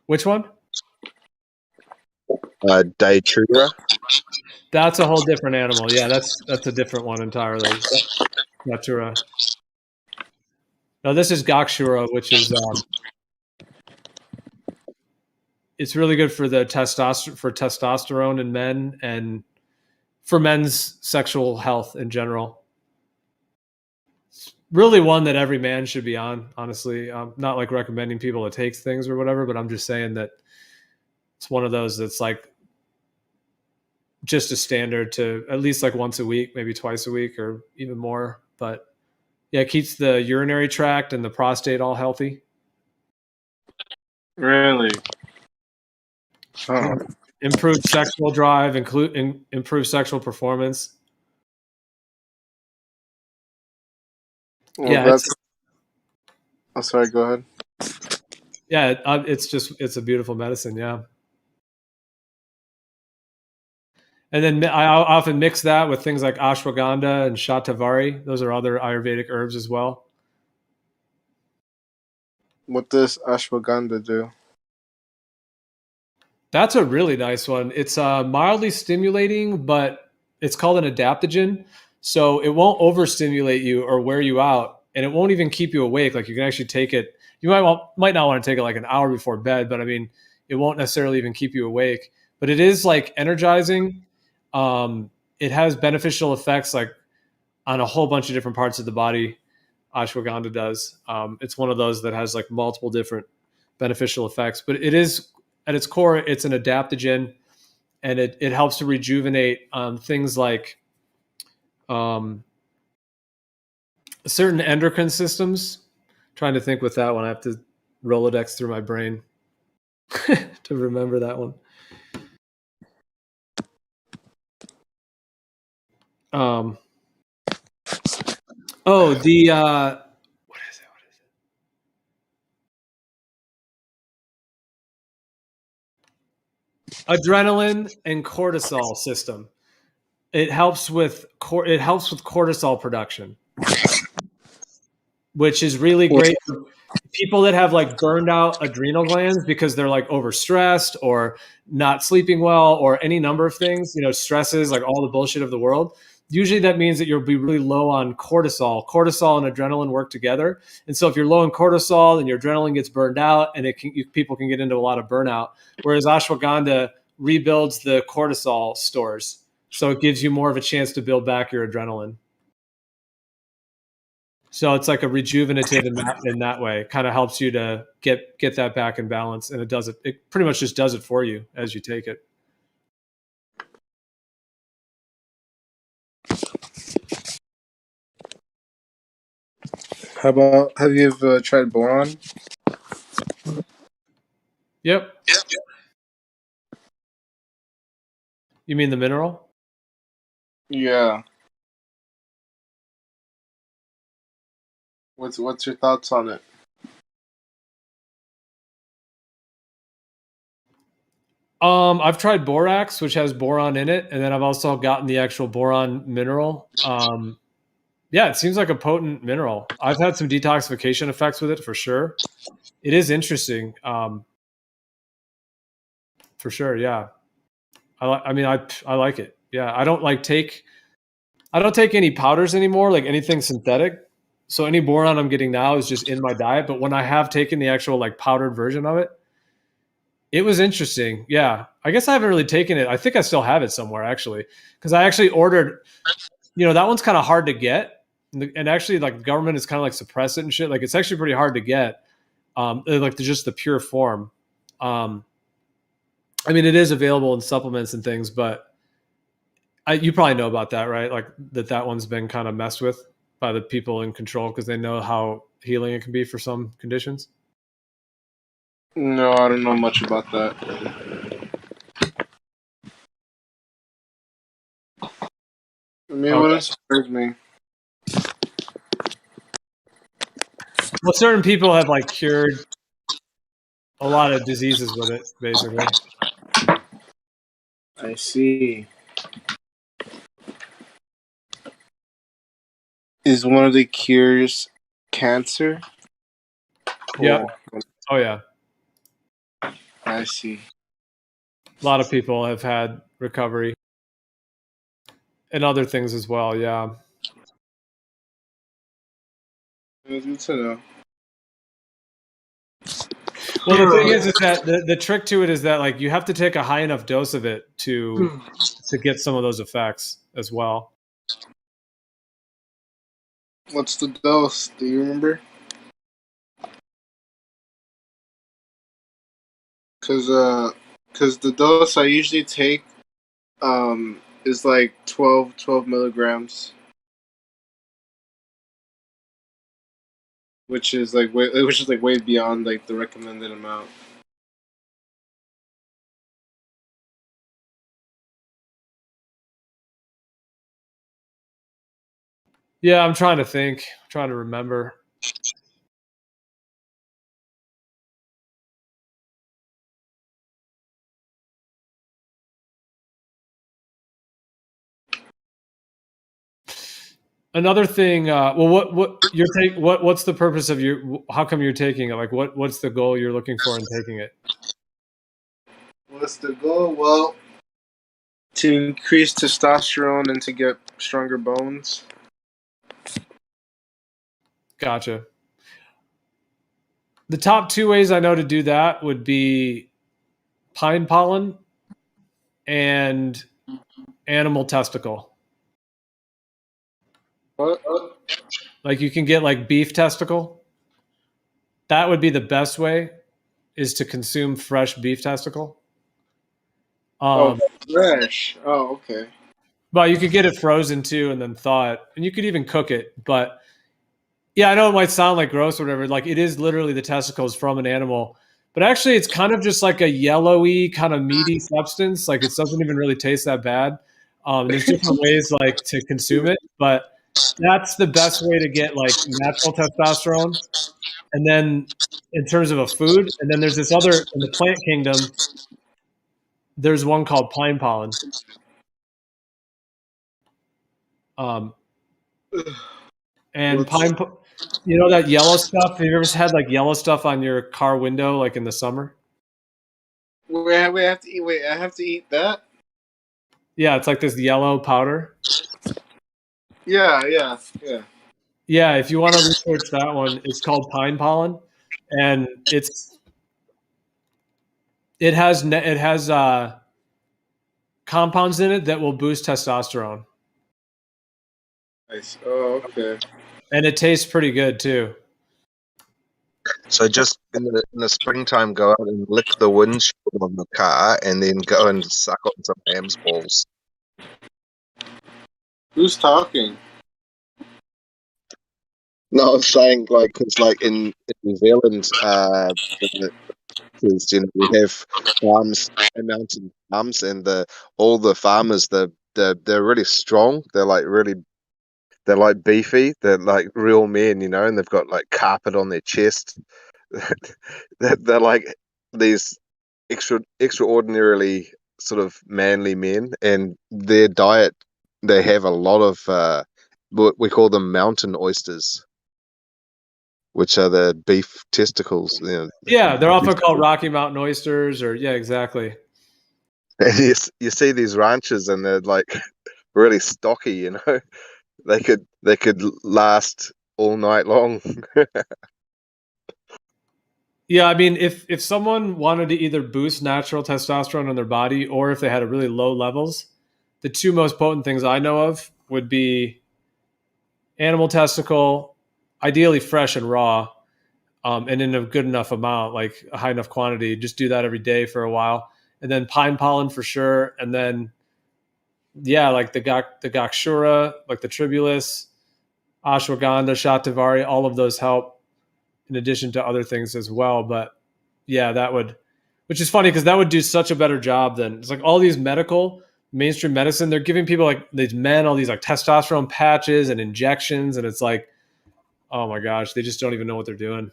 Which one? Datura. That's a whole different animal. Yeah, that's a different one entirely. Natura. No, this is Gakshura, which is it's really good for the testosterone in men and for men's sexual health in general. It's really one that every man should be on, honestly. Not like recommending people to take things or whatever, but I'm just saying that it's one of those that's like just a standard to at least like once a week, maybe twice a week or even more. But yeah, it keeps the urinary tract and the prostate all healthy. Really? Oh. Improve sexual drive, improve sexual performance. Well, Yeah, that's. I'm sorry. Go ahead. Yeah, it's a beautiful medicine. Yeah. And then I often mix that with things like ashwagandha and shatavari. Those are other Ayurvedic herbs as well. What does ashwagandha do? That's a really nice one. It's mildly stimulating, but it's called an adaptogen. So it won't overstimulate you or wear you out, and it won't even keep you awake. Like you can actually take it. You might not want to take it like an hour before bed, but I mean, it won't necessarily even keep you awake. But it is like energizing. It has beneficial effects like on a whole bunch of different parts of the body. Ashwagandha does. It's one of those that has like multiple different beneficial effects, but it is at its core, it's an adaptogen, and it helps to rejuvenate things like certain endocrine systems. I'm trying to think with that one, I have to Rolodex through my brain to remember that one. Oh, the what is it? Adrenaline and cortisol system. It helps with cortisol production, which is really great for people that have like burned out adrenal glands because they're like overstressed or not sleeping well or any number of things, stresses, like all the bullshit of the world. Usually that means that you'll be really low on cortisol. Cortisol and adrenaline work together. And so if you're low in cortisol, then your adrenaline gets burned out and people can get into a lot of burnout. Whereas ashwagandha rebuilds the cortisol stores. So it gives you more of a chance to build back your adrenaline. So it's like a rejuvenative in that way. It kind of helps you to get that back in balance, and it pretty much just does it for you as you take it. How about, have you ever tried boron? Yep. You mean the mineral? Yeah. What's your thoughts on it? I've tried borax, which has boron in it, and then I've also gotten the actual boron mineral. Yeah, it seems like a potent mineral. I've had some detoxification effects with it for sure. It is interesting, for sure. Yeah, I mean, I like it. Yeah, I don't take any powders anymore, like anything synthetic. So any boron I'm getting now is just in my diet. But when I have taken the actual like powdered version of it, it was interesting. Yeah, I guess I haven't really taken it. I think I still have it somewhere actually, because I actually ordered. That one's kind of hard to get, and actually, like the government is kind of like suppress it and shit. Like it's actually pretty hard to get. Like just the pure form. I mean, it is available in supplements and things, but you probably know about that, right? Like that one's been kind of messed with by the people in control because they know how healing it can be for some conditions. No, I don't know much about that. I mean, what inspires me? Well, certain people have like cured a lot of diseases with it, basically. I see. Is one of the cures cancer? Cool. Yeah. Oh, yeah. I see. A lot of people have had recovery and other things as well. Yeah. It's good to know. Well, the thing is that the trick to it is that like you have to take a high enough dose of it to get some of those effects as well. What's the dose? Do you remember? Cause the dose I usually take is like 12 milligrams, which is like way beyond like the recommended amount. Yeah, I'm trying to think. I'm trying to remember. Another thing. Well, what you're taking? What's the purpose of your? How come you're taking it? Like, what's the goal you're looking for in taking it? What's the goal? Well, to increase testosterone and to get stronger bones. Gotcha. The top two ways I know to do that would be pine pollen and animal testicle. What? Like you can get like beef testicle. That would be the best way, is to consume fresh beef testicle. Fresh. Oh, okay. But you could get it frozen too and then thaw it. And you could even cook it. But yeah, I know it might sound like gross or whatever. Like it is literally the testicles from an animal. But actually it's kind of just like a yellowy kind of meaty substance. Like it doesn't even really taste that bad. There's different ways like to consume it, but that's the best way to get like natural testosterone. And then in terms of a food, and then there's this other in the plant kingdom, there's one called pine pollen. And pine, that yellow stuff. Have you ever had like yellow stuff on your car window, like in the summer? Wait, I have to eat. Wait, I have to eat that? Yeah, it's like this yellow powder. Yeah. Yeah, if you want to research that one, it's called pine pollen, and it has compounds in it that will boost testosterone. Nice. Oh, okay. And it tastes pretty good too. So just in the springtime, go out and lick the windshield on the car, and then go and suck on some ham's balls. Who's talking? No, I was saying like because like in New Zealand, because we have farms, mountain farms, and all the farmers they're really strong. They're like beefy. They're like real men, and they've got like carpet on their chest. They're like these extraordinarily sort of manly men, and their diet, they have a lot of what we call them mountain oysters, which are the beef testicles. Yeah, they're often called Rocky Mountain oysters, or yeah, exactly. And you see these ranches, and they're like really stocky. They could last all night long. Yeah, I mean, if someone wanted to either boost natural testosterone in their body, or if they had a really low levels, the two most potent things I know of would be animal testicle, ideally fresh and raw, and in a good enough amount, like a high enough quantity. Just do that every day for a while, and then pine pollen for sure, and then yeah, like the Gakshura, like the tribulus, ashwagandha, shatavari, all of those help in addition to other things as well. But yeah, that would, which is funny because that would do such a better job than it's like all these mainstream medicine. They're giving people like these men all these like testosterone patches and injections, and it's like, oh my gosh, they just don't even know what they're doing.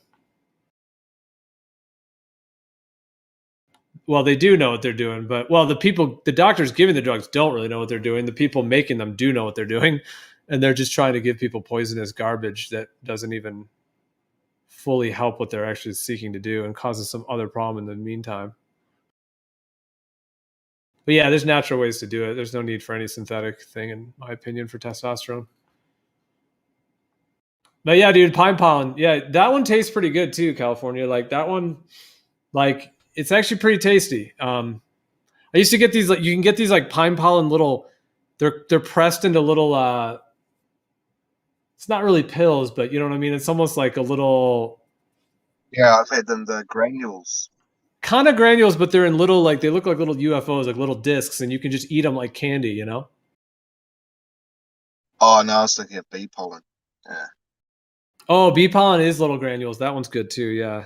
Well, they do know what they're doing, but the doctors giving the drugs don't really know what they're doing. The people making them do know what they're doing, and they're just trying to give people poisonous garbage that doesn't even fully help what they're actually seeking to do and causes some other problem in the meantime. But yeah, there's natural ways to do it. There's no need for any synthetic thing, in my opinion, for testosterone. But yeah, dude, pine pollen. Yeah, that one tastes pretty good too, California. Like that one, like it's actually pretty tasty. I used to get these, like you can get these like pine pollen little, they're pressed into little it's not really pills, but you know what I mean? It's almost like a little, Yeah, I've had them, the granules. kind of granules, but they're in little, like they look like little UFOs, like little discs, and you can just eat them like candy, you know? Oh no, I was thinking of bee pollen. Yeah. Oh, bee pollen is little granules. That one's good too, yeah.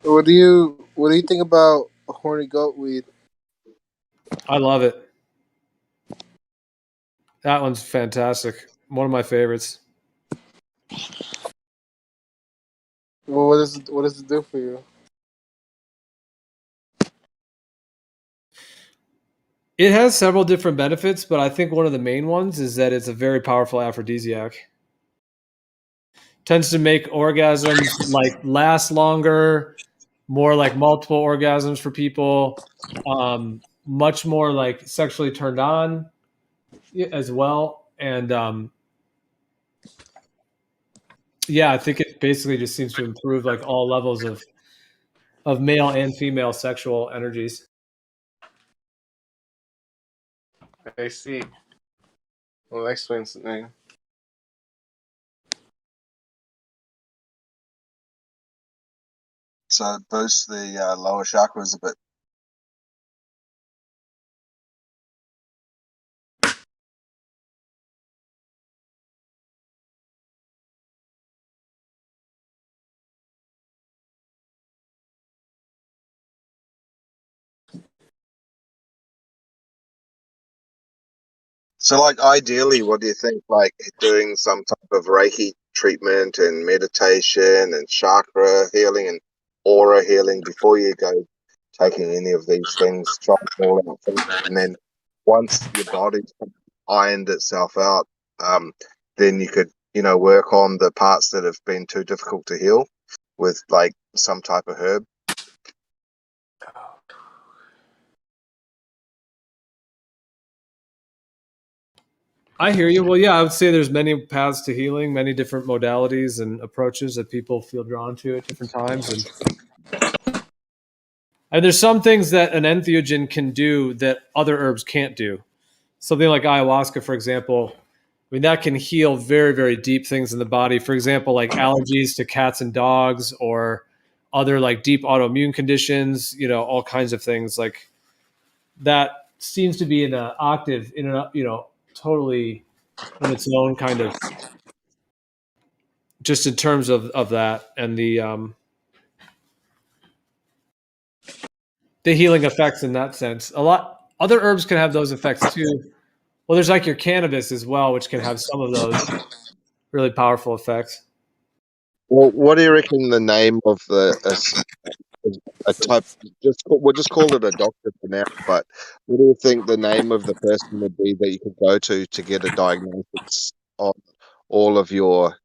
What do you think about horny goat weed? I love it. That one's fantastic. One of my favorites. Well, what does it do for you? It has several different benefits, but I think one of the main ones is that it's a very powerful aphrodisiac. Tends to make orgasms like last longer, more like multiple orgasms for people, much more like sexually turned on as well. And yeah, I think it basically just seems to improve like all levels of male and female sexual energies. I see. Well, that explains the name. So it boosts the lower chakras a bit. So, like, ideally, what do you think? Like, doing some type of Reiki treatment and meditation and chakra healing and aura healing before you go taking any of these things, try it all out first. And then once your body's ironed itself out, then you could, work on the parts that have been too difficult to heal with, like, some type of herb. I hear you. Well, yeah, I would say there's many paths to healing, many different modalities and approaches that people feel drawn to at different times. And there's some things that an entheogen can do that other herbs can't do. Something like ayahuasca, for example, I mean, that can heal very, very deep things in the body. For example, like allergies to cats and dogs or other like deep autoimmune conditions, all kinds of things like that seems to be in an octave, totally in its own kind of just in terms of that and the healing effects in that sense. A lot other herbs can have those effects too. Well, there's like your cannabis as well, which can have some of those really powerful effects. Well, what do you reckon the name of a type? We'll just call it a doctor for now. But what do you think the name of the person would be that you could go to get a diagnosis on all of your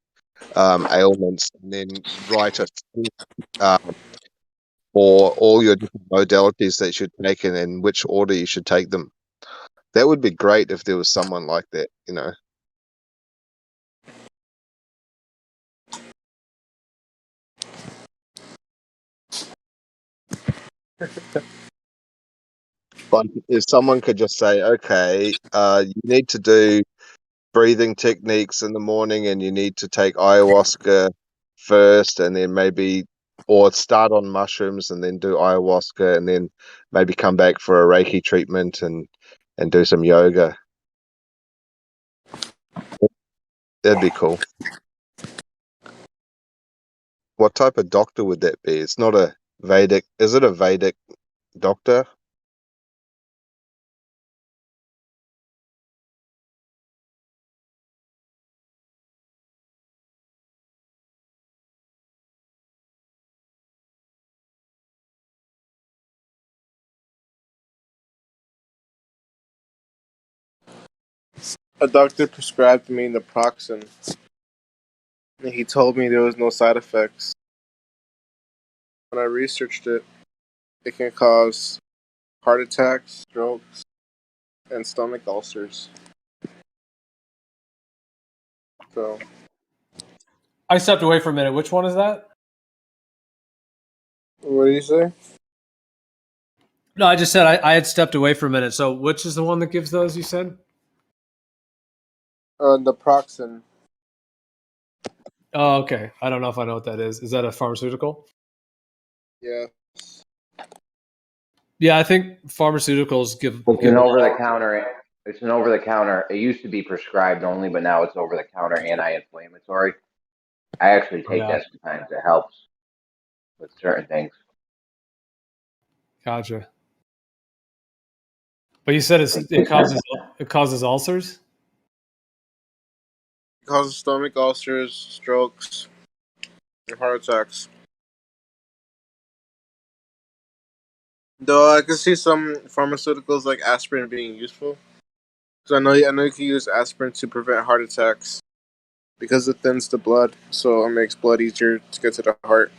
ailments, and then write a script, for all your different modalities that you should take and in which order you should take them? That would be great if there was someone like that, you know. Like if someone could just say, okay, you need to do breathing techniques in the morning and you need to take ayahuasca first and then maybe, or start on mushrooms and then do ayahuasca and then maybe come back for a Reiki treatment and do some yoga. That'd be cool. What type of doctor would that be? It's not a Vedic. Is it a Vedic doctor? A doctor prescribed me naproxen, and he told me there was no side effects. When I researched it, it can cause heart attacks, strokes, and stomach ulcers. So I stepped away for a minute. Which one is that? what do you say? No, I just said I had stepped away for a minute. So which is the one that gives those, you said? Naproxen. Oh, okay. I don't know if I know what that is. Is that a pharmaceutical? Yeah. Yeah, I think pharmaceuticals give It's give an a over the lot. counter. It's an over the counter. It used to be prescribed only, but now it's over the counter anti-inflammatory. I actually take Yeah, that sometimes. It helps with certain things. gotcha. But you said it causes ulcers. It causes stomach ulcers, strokes, and heart attacks. Though I can see some pharmaceuticals like aspirin being useful, because I know you can use aspirin to prevent heart attacks because it thins the blood, so it makes blood easier to get to the heart.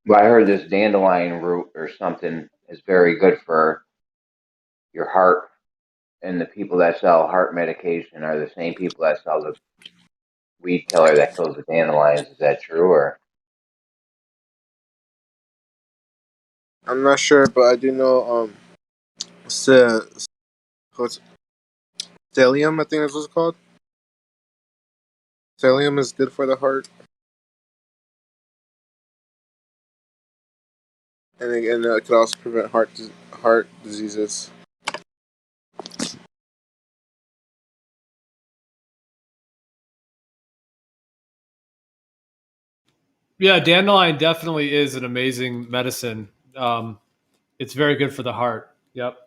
But I heard this dandelion root or something is very good for your heart. And the people that sell heart medication are the same people that sell the weed killer that kills the dandelions. Is that true? Or I'm not sure, but I do know se- what's Stellium, I think that's what it's called. Stellium is good for the heart, and it could also prevent heart diseases. Yeah, dandelion definitely is an amazing medicine. It's very good for the heart. Yep,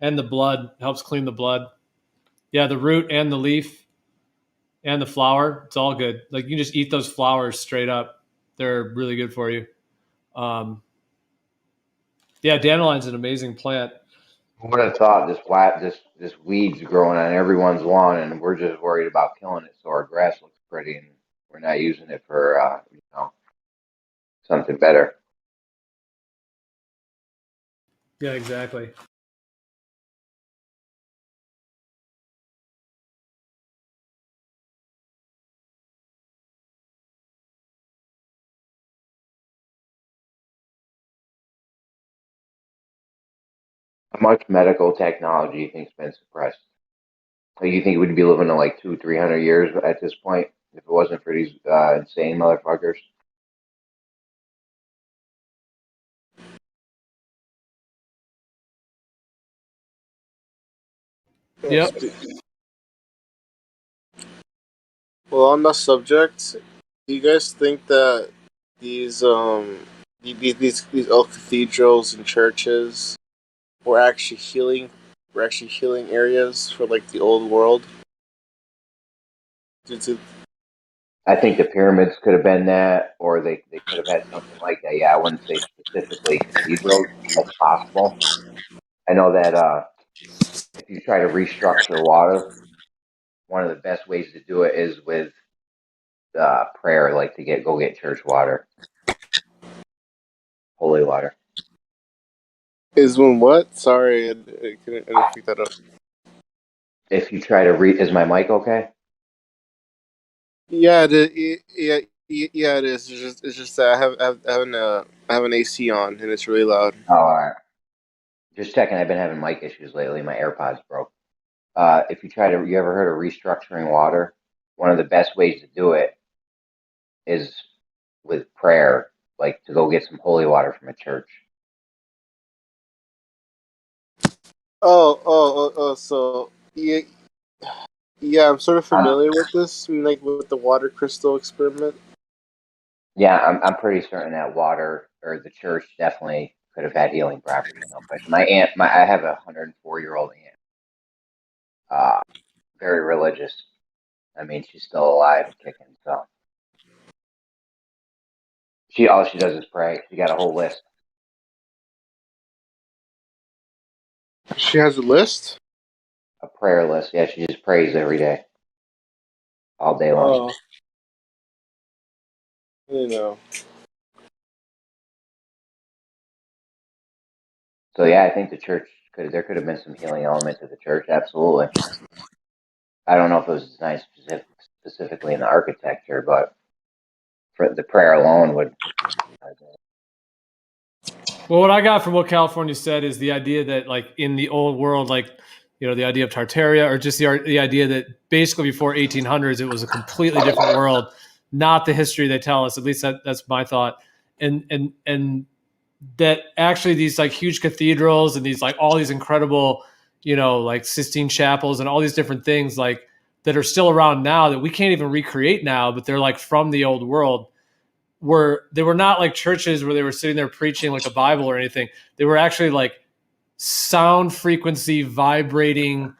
and the blood helps clean the blood. Yeah, the root and the leaf and the flower, it's all good. Like you can just eat those flowers straight up. They're really good for you. Um, yeah, dandelion's an amazing plant. who would have thought this weed's growing on everyone's lawn, and we're just worried about killing it so our grass looks pretty, and we're not using it for something better. Yeah, exactly. How much medical technology do you think's been suppressed? So you think we'd be living in like 200-300 years at this point if it wasn't for these insane motherfuckers? Yep. Well, on the subject, do you guys think that these these old cathedrals and churches were actually healing areas for like the old world? Due to I think the pyramids could have been that, or they could have had something like that. Yeah, I wouldn't say specifically cathedrals. That's possible. I know that if you try to restructure water, one of the best ways to do it is with prayer, like to go get church water, holy water. is when what? Sorry, I didn't pick that up. If you try to is my mic okay? Yeah, yeah, it is. It's just that I have an AC on and it's really loud. Oh, all right. Just checking. I've been having mic issues lately. My AirPods broke. If you ever heard of restructuring water? One of the best ways to do it is with prayer, like to go get some holy water from a church. So yeah, I'm sort of familiar with this, like with the water crystal experiment. Yeah, I'm pretty certain that water or the church definitely could have had healing properties. No question. I have a 104-year-old aunt, very religious. I mean, she's still alive and kicking. So all she does is pray. She got a whole list, She has a list. a prayer list. Yeah, she just prays every day, all day long. Oh, you know. So yeah, I think the church there could have been some healing element to the church. Absolutely. I don't know if it was designed specifically in the architecture, but for the prayer alone would. Well, what I got from what California said is the idea that, like, in the old world, like, you know, the idea of Tartaria, or just the idea that basically before 1800s, it was a completely different world, not the history they tell us. At least that's my thought. And that actually these like huge cathedrals and these like all these incredible, you know, like Sistine chapels and all these different things like that are still around now that we can't even recreate now, but they're like from the old world. They were not like churches where they were sitting there preaching like a Bible or anything. They were actually like sound frequency vibrating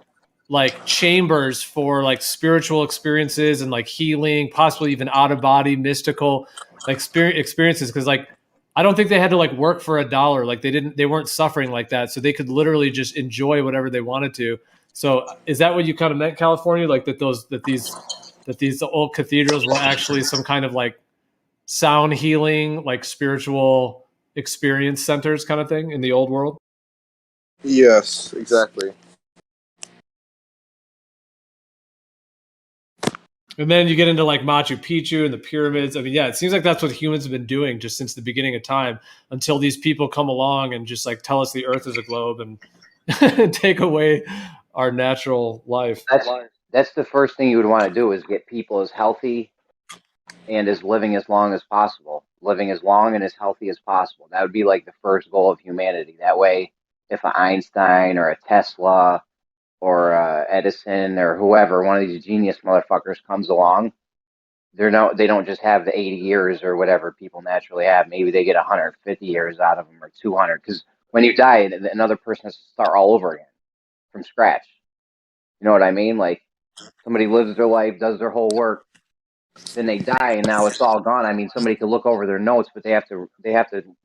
like chambers for like spiritual experiences and like healing, possibly even out of body mystical like experiences. Cause like, I don't think they had to like work for $1. Like they weren't suffering like that. So they could literally just enjoy whatever they wanted to. So is that what you kind of meant, California? Like that these old cathedrals were actually some kind of like sound healing, like spiritual experience centers kind of thing in the old world? Yes, exactly. And then you get into like Machu Picchu and the pyramids. I mean, yeah, it seems like that's what humans have been doing just since the beginning of time until these people come along and just like tell us the earth is a globe and take away our natural life. That's the first thing you would want to do is get people as healthy and as living as long as possible, living as long and as healthy as possible. That would be like the first goal of humanity. That way, if an Einstein or a Tesla or Edison or whoever, one of these genius motherfuckers comes along, they don't just have the 80 years or whatever people naturally have. Maybe they get 150 years out of them or 200. Because when you die, another person has to start all over again from scratch. You know what I mean? Like somebody lives their life, does their whole work, then they die, and now it's all gone. I mean, somebody could look over their notes, but they have to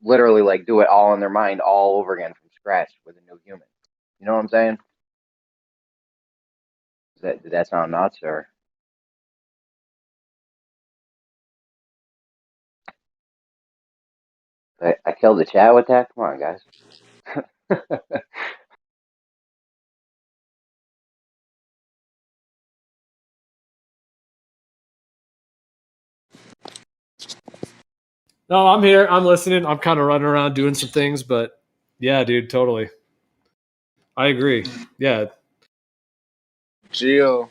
literally like do it all in their mind all over again from scratch with a new human. You know what I'm saying? Did that sound nuts or? I killed the chat with that. Come on, guys. No, I'm here. I'm listening. I'm kind of running around doing some things, but yeah, dude, totally. I agree. Yeah. Gio,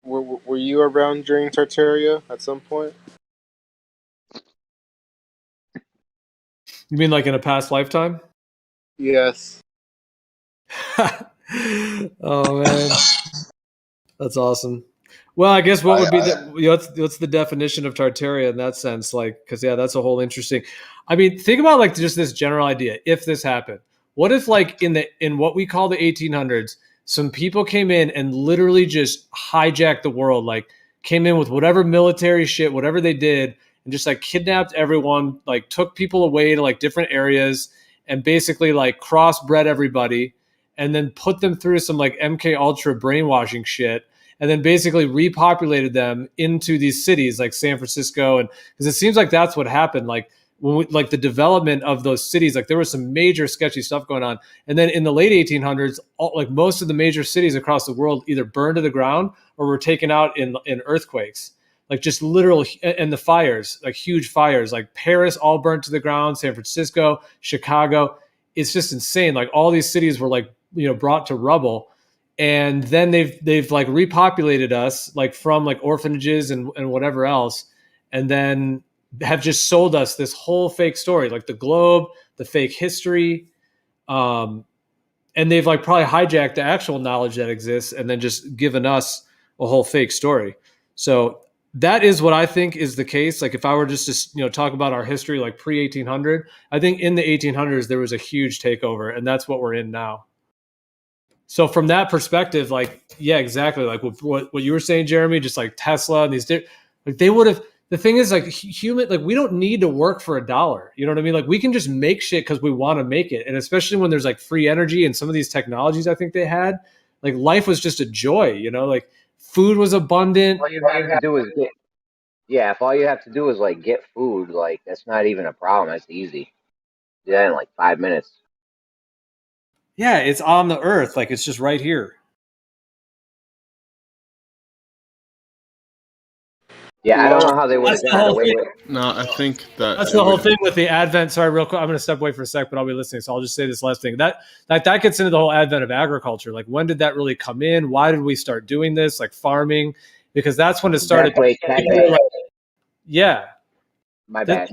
were you around during Tartaria at some point? You mean like in a past lifetime? Yes. Oh man, that's awesome. Well, I guess what would be what's the definition of Tartaria in that sense? Like, because yeah, that's a whole interesting. I mean, think about like just this general idea. If this happened, what if like in what we call the 1800s, some people came in and literally just hijacked the world, like came in with whatever military shit, whatever they did, and just like kidnapped everyone, like took people away to like different areas, and basically like crossbred everybody, and then put them through some like MK Ultra brainwashing shit, and then basically repopulated them into these cities like San Francisco. And because it seems like that's what happened, like when we, like the development of those cities, like there was some major sketchy stuff going on. And then in the late 1800s, like most of the major cities across the world either burned to the ground or were taken out in earthquakes, like just literal, and the fires, like huge fires, like Paris all burnt to the ground, San Francisco, Chicago. It's just insane. Like all these cities were like, brought to rubble. And then they've like repopulated us like from like orphanages and whatever else, and then have just sold us this whole fake story, like the globe, the fake history, and they've like probably hijacked the actual knowledge that exists and then just given us a whole fake story. So that is what I think is the case. Like if I were just to talk about our history like pre 1800, I think in the 1800s there was a huge takeover, and that's what we're in now. So from that perspective, like, yeah, exactly. Like what you were saying, Jeremy, just like Tesla and these, like they would have, the thing is like human, like we don't need to work for $1. You know what I mean? Like we can just make shit because we want to make it. And especially when there's like free energy and some of these technologies I think they had, like life was just a joy, like food was abundant. All you have to do is if all you have to do is like get food, like that's not even a problem. That's easy. Do that in like 5 minutes. Yeah, it's on the earth. Like it's just right here. Yeah, I don't know how they would have gotten away with it. No, I think that's the whole thing with the advent. Sorry, real quick. I'm going to step away for a sec, but I'll be listening. So I'll just say this last thing. That gets into the whole advent of agriculture. Like when did that really come in? Why did we start doing this? Like farming, because that's when it started. Yeah. My bad.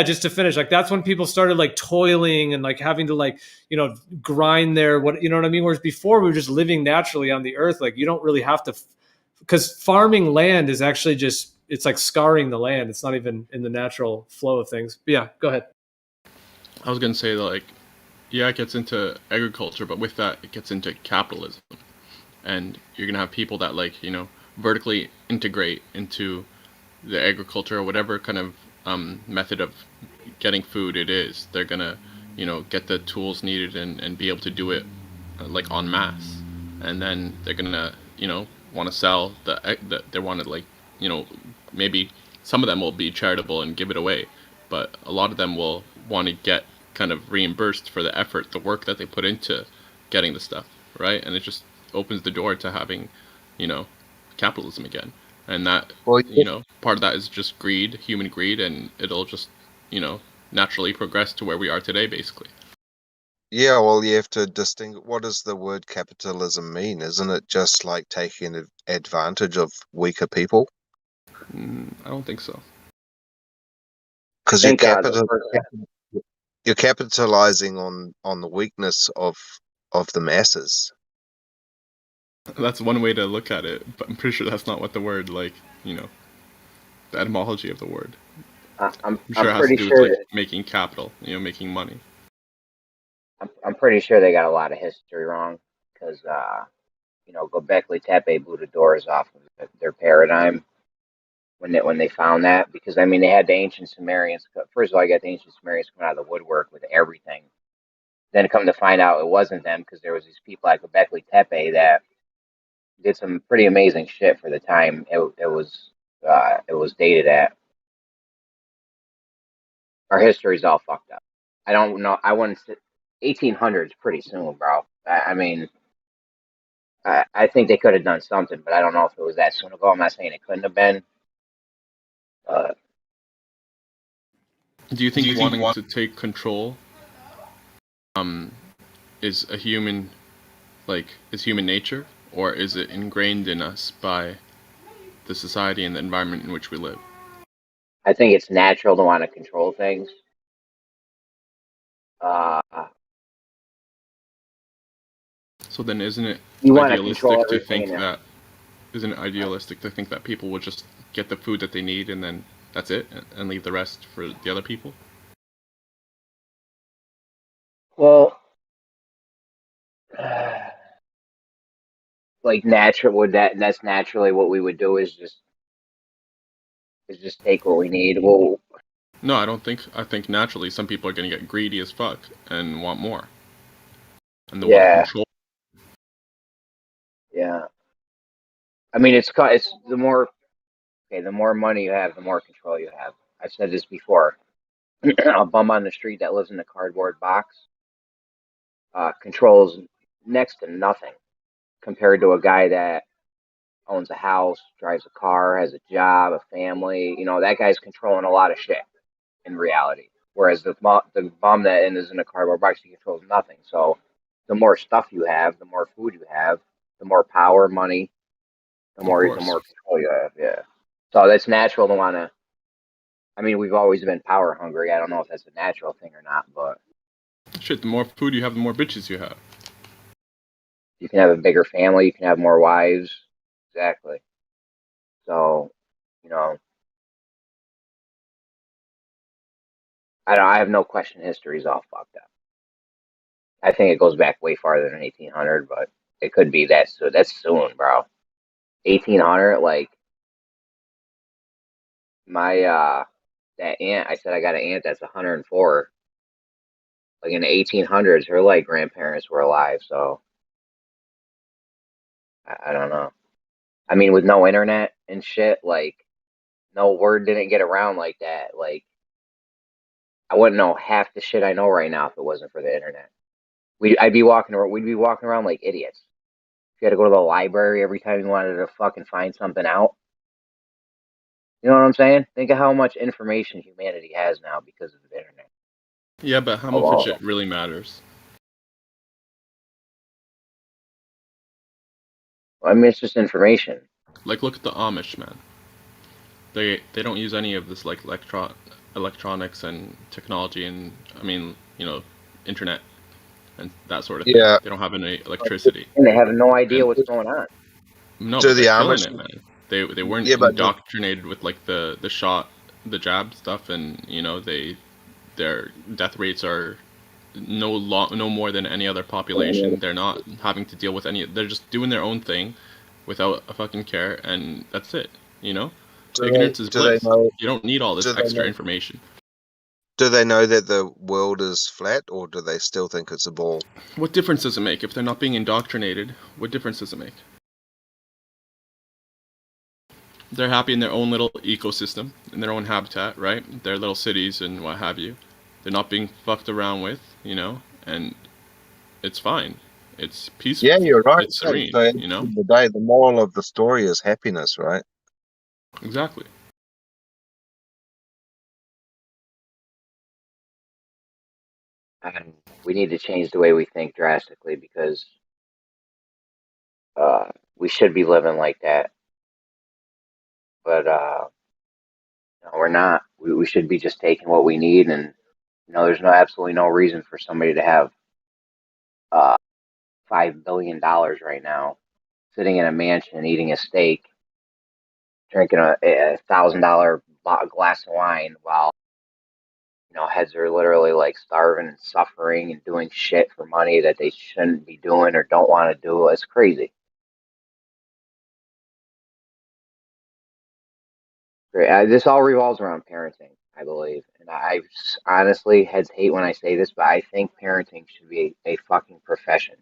Just to finish, like that's when people started like toiling and like having to like grind their what I mean. Whereas before we were just living naturally on the earth. Like you don't really have to, because farming land is actually just, it's like scarring the land. It's not even in the natural flow of things. But yeah, go ahead. I was gonna say like, yeah, it gets into agriculture, but with that it gets into capitalism, and you're gonna have people that like vertically integrate into the agriculture or whatever kind of method of getting food it is. They're gonna get the tools needed and be able to do it like en masse, and then they're gonna want to sell they want to like maybe some of them will be charitable and give it away, but a lot of them will want to get kind of reimbursed for the effort, the work that they put into getting the stuff, right? And it just opens the door to having capitalism again. And that, part of that is just greed, human greed, and it'll just, naturally progress to where we are today, basically. Yeah, well, you have to distinguish, what does the word capitalism mean? Isn't it just like taking advantage of weaker people? I don't think so. Because you're capitalizing on the weakness of the masses. That's one way to look at it, but I'm pretty sure that's not what the word, like, the etymology of the word. I'm sure it has to do with like making capital, making money. I'm pretty sure they got a lot of history wrong, because Göbekli Tepe blew the doors off of their paradigm when they found that, because I mean they had the ancient Sumerians. First of all, you got the ancient Sumerians coming out of the woodwork with everything. Then come to find out it wasn't them, because there was these people at Göbekli Tepe that did some pretty amazing shit for the time it was dated at. Our history's all fucked up. I don't know. I wouldn't. 1800s pretty soon, bro. I mean, I think they could have done something, but I don't know if it was that soon ago. I'm not saying it couldn't have been. Do you think wanting to take control is a human, is human nature, or is it ingrained in us by the society and the environment in which we live? I think it's natural to want to control things. So then isn't it you idealistic to think that isn't it idealistic to think that people will just get the food that they need and then that's it, and leave the rest for the other people? Well, like natural would that's naturally what we would do is just take what we need. Well, No, I don't think. I think naturally some people are going to get greedy as fuck and want more, and they want to yeah, control. yeah. I mean, it's the more the more money you have, the more control you have. I've said this before. A bum on the street that lives in a cardboard box controls next to nothing compared to a guy that owns a house, drives a car, has a job, a family. You know, that guy's controlling a lot of shit in reality. Whereas the bum that is in a cardboard box, he controls nothing. So the more stuff you have, the more food you have, the more power, money, the Of more course. control you have. Yeah. So that's natural to want to. I mean, we've always been power hungry. I don't know if that's a natural thing or not, but Shit, the more food you have, the more bitches you have. you can have a bigger family, you can have more wives. Exactly. So, you know, I have no question history's all fucked up. I think it goes back way farther than 1800, but it could be that so that's soon, bro. 1800, like my that aunt, I said I got an aunt that's 104. Like in the 1800s, her like grandparents were alive, so I don't know. I mean, with no internet and shit, like no word didn't get around like that. Like I wouldn't know half the shit I know right now if it wasn't for the internet. We'd be walking around like idiots. If you had to go to the library every time you wanted to fucking find something out. You know what I'm saying? Think of how much information humanity has now because of the internet. Yeah, but how much of Alone. shit really matters? I mean, it's just information. Like, look at the Amish, man. They don't use any of this like electronics and technology and I mean, you know, internet and that sort of thing. Yeah. They don't have any electricity. And they have no idea And what's going on. no, Do but the they're killing Amish? it, man. They weren't Yeah, but indoctrinated with like the jab stuff, and you know their death rates are no more than any other population. They're not having to deal with any. They're just doing their own thing, without a fucking care, and that's it. You know, ignorance is do they bliss. know? You don't need all this Do they extra know? information. Do they know that the world is flat, or do they still think it's a ball? What difference does it make if they're not being indoctrinated? What difference does it make? They're happy in their own little ecosystem, in their own habitat, right? Their little cities and what have you. They're not being fucked around with, you know, and it's fine. It's peaceful. Yeah, you're right. It's So serene, at the you end know? of the day, the moral of the story is happiness, right? Exactly. And we need to change the way we think drastically because we should be living like that. But no, we're not. We should be just taking what we need, and you know, there's absolutely no reason for somebody to have uh, $5 billion right now, sitting in a mansion, eating a steak, drinking a $1,000 glass of wine, while you know heads are literally like starving and suffering and doing shit for money that they shouldn't be doing or don't want to do. It's crazy. This all revolves around parenting, I believe. And I honestly hesitate when I say this, but I think parenting should be a fucking profession.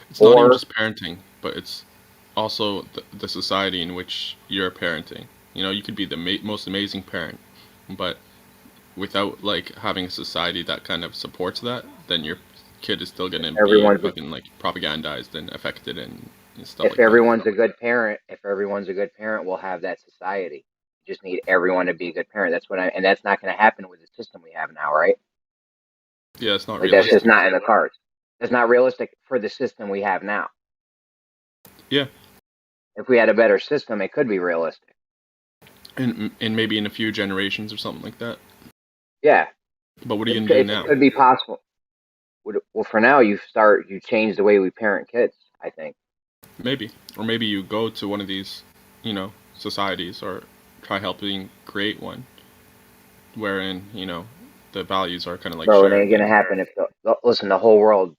It's not even Or just parenting, but it's also the society in which you're parenting. You know, you could be the most amazing parent, but without like having a society that kind of supports that, then your kid is still gonna be everyone's a, fucking like propagandized and affected and stuff if like that. everyone's a good parent, we'll have that society. You just need everyone to be a good parent. And that's not going to happen with the system we have now, right? Yeah, it's not Like that's just realistic. not in the cards. That's not realistic for the system we have now. Yeah. If we had a better system, it could be realistic. And maybe in a few generations or something like that. Yeah. But what are you gonna do now? It could be possible. Well, for now, you change the way we parent kids, I think. Maybe, or maybe you go to one of these, you know, societies, or try helping create one, wherein the values are kind of like Bro, it ain't shared. gonna happen if listen. The whole world,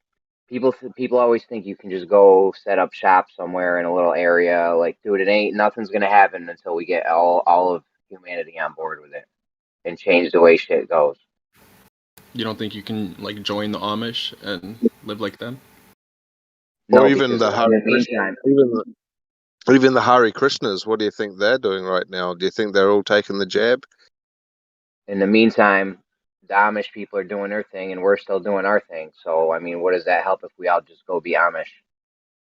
people always think you can just go set up shop somewhere in a little area. Like, dude, it ain't. Nothing's gonna happen until we get all of humanity on board with it and change the way shit goes. You don't think you can like join the Amish and live like them? Or No, even because the in Hare the Krishna, meantime, even the Hare Krishnas. What do you think they're doing right now? Do you think they're all taking the jab? the Amish people are doing their thing and we're still doing our thing. So, I mean, what does that help if we all just go be Amish?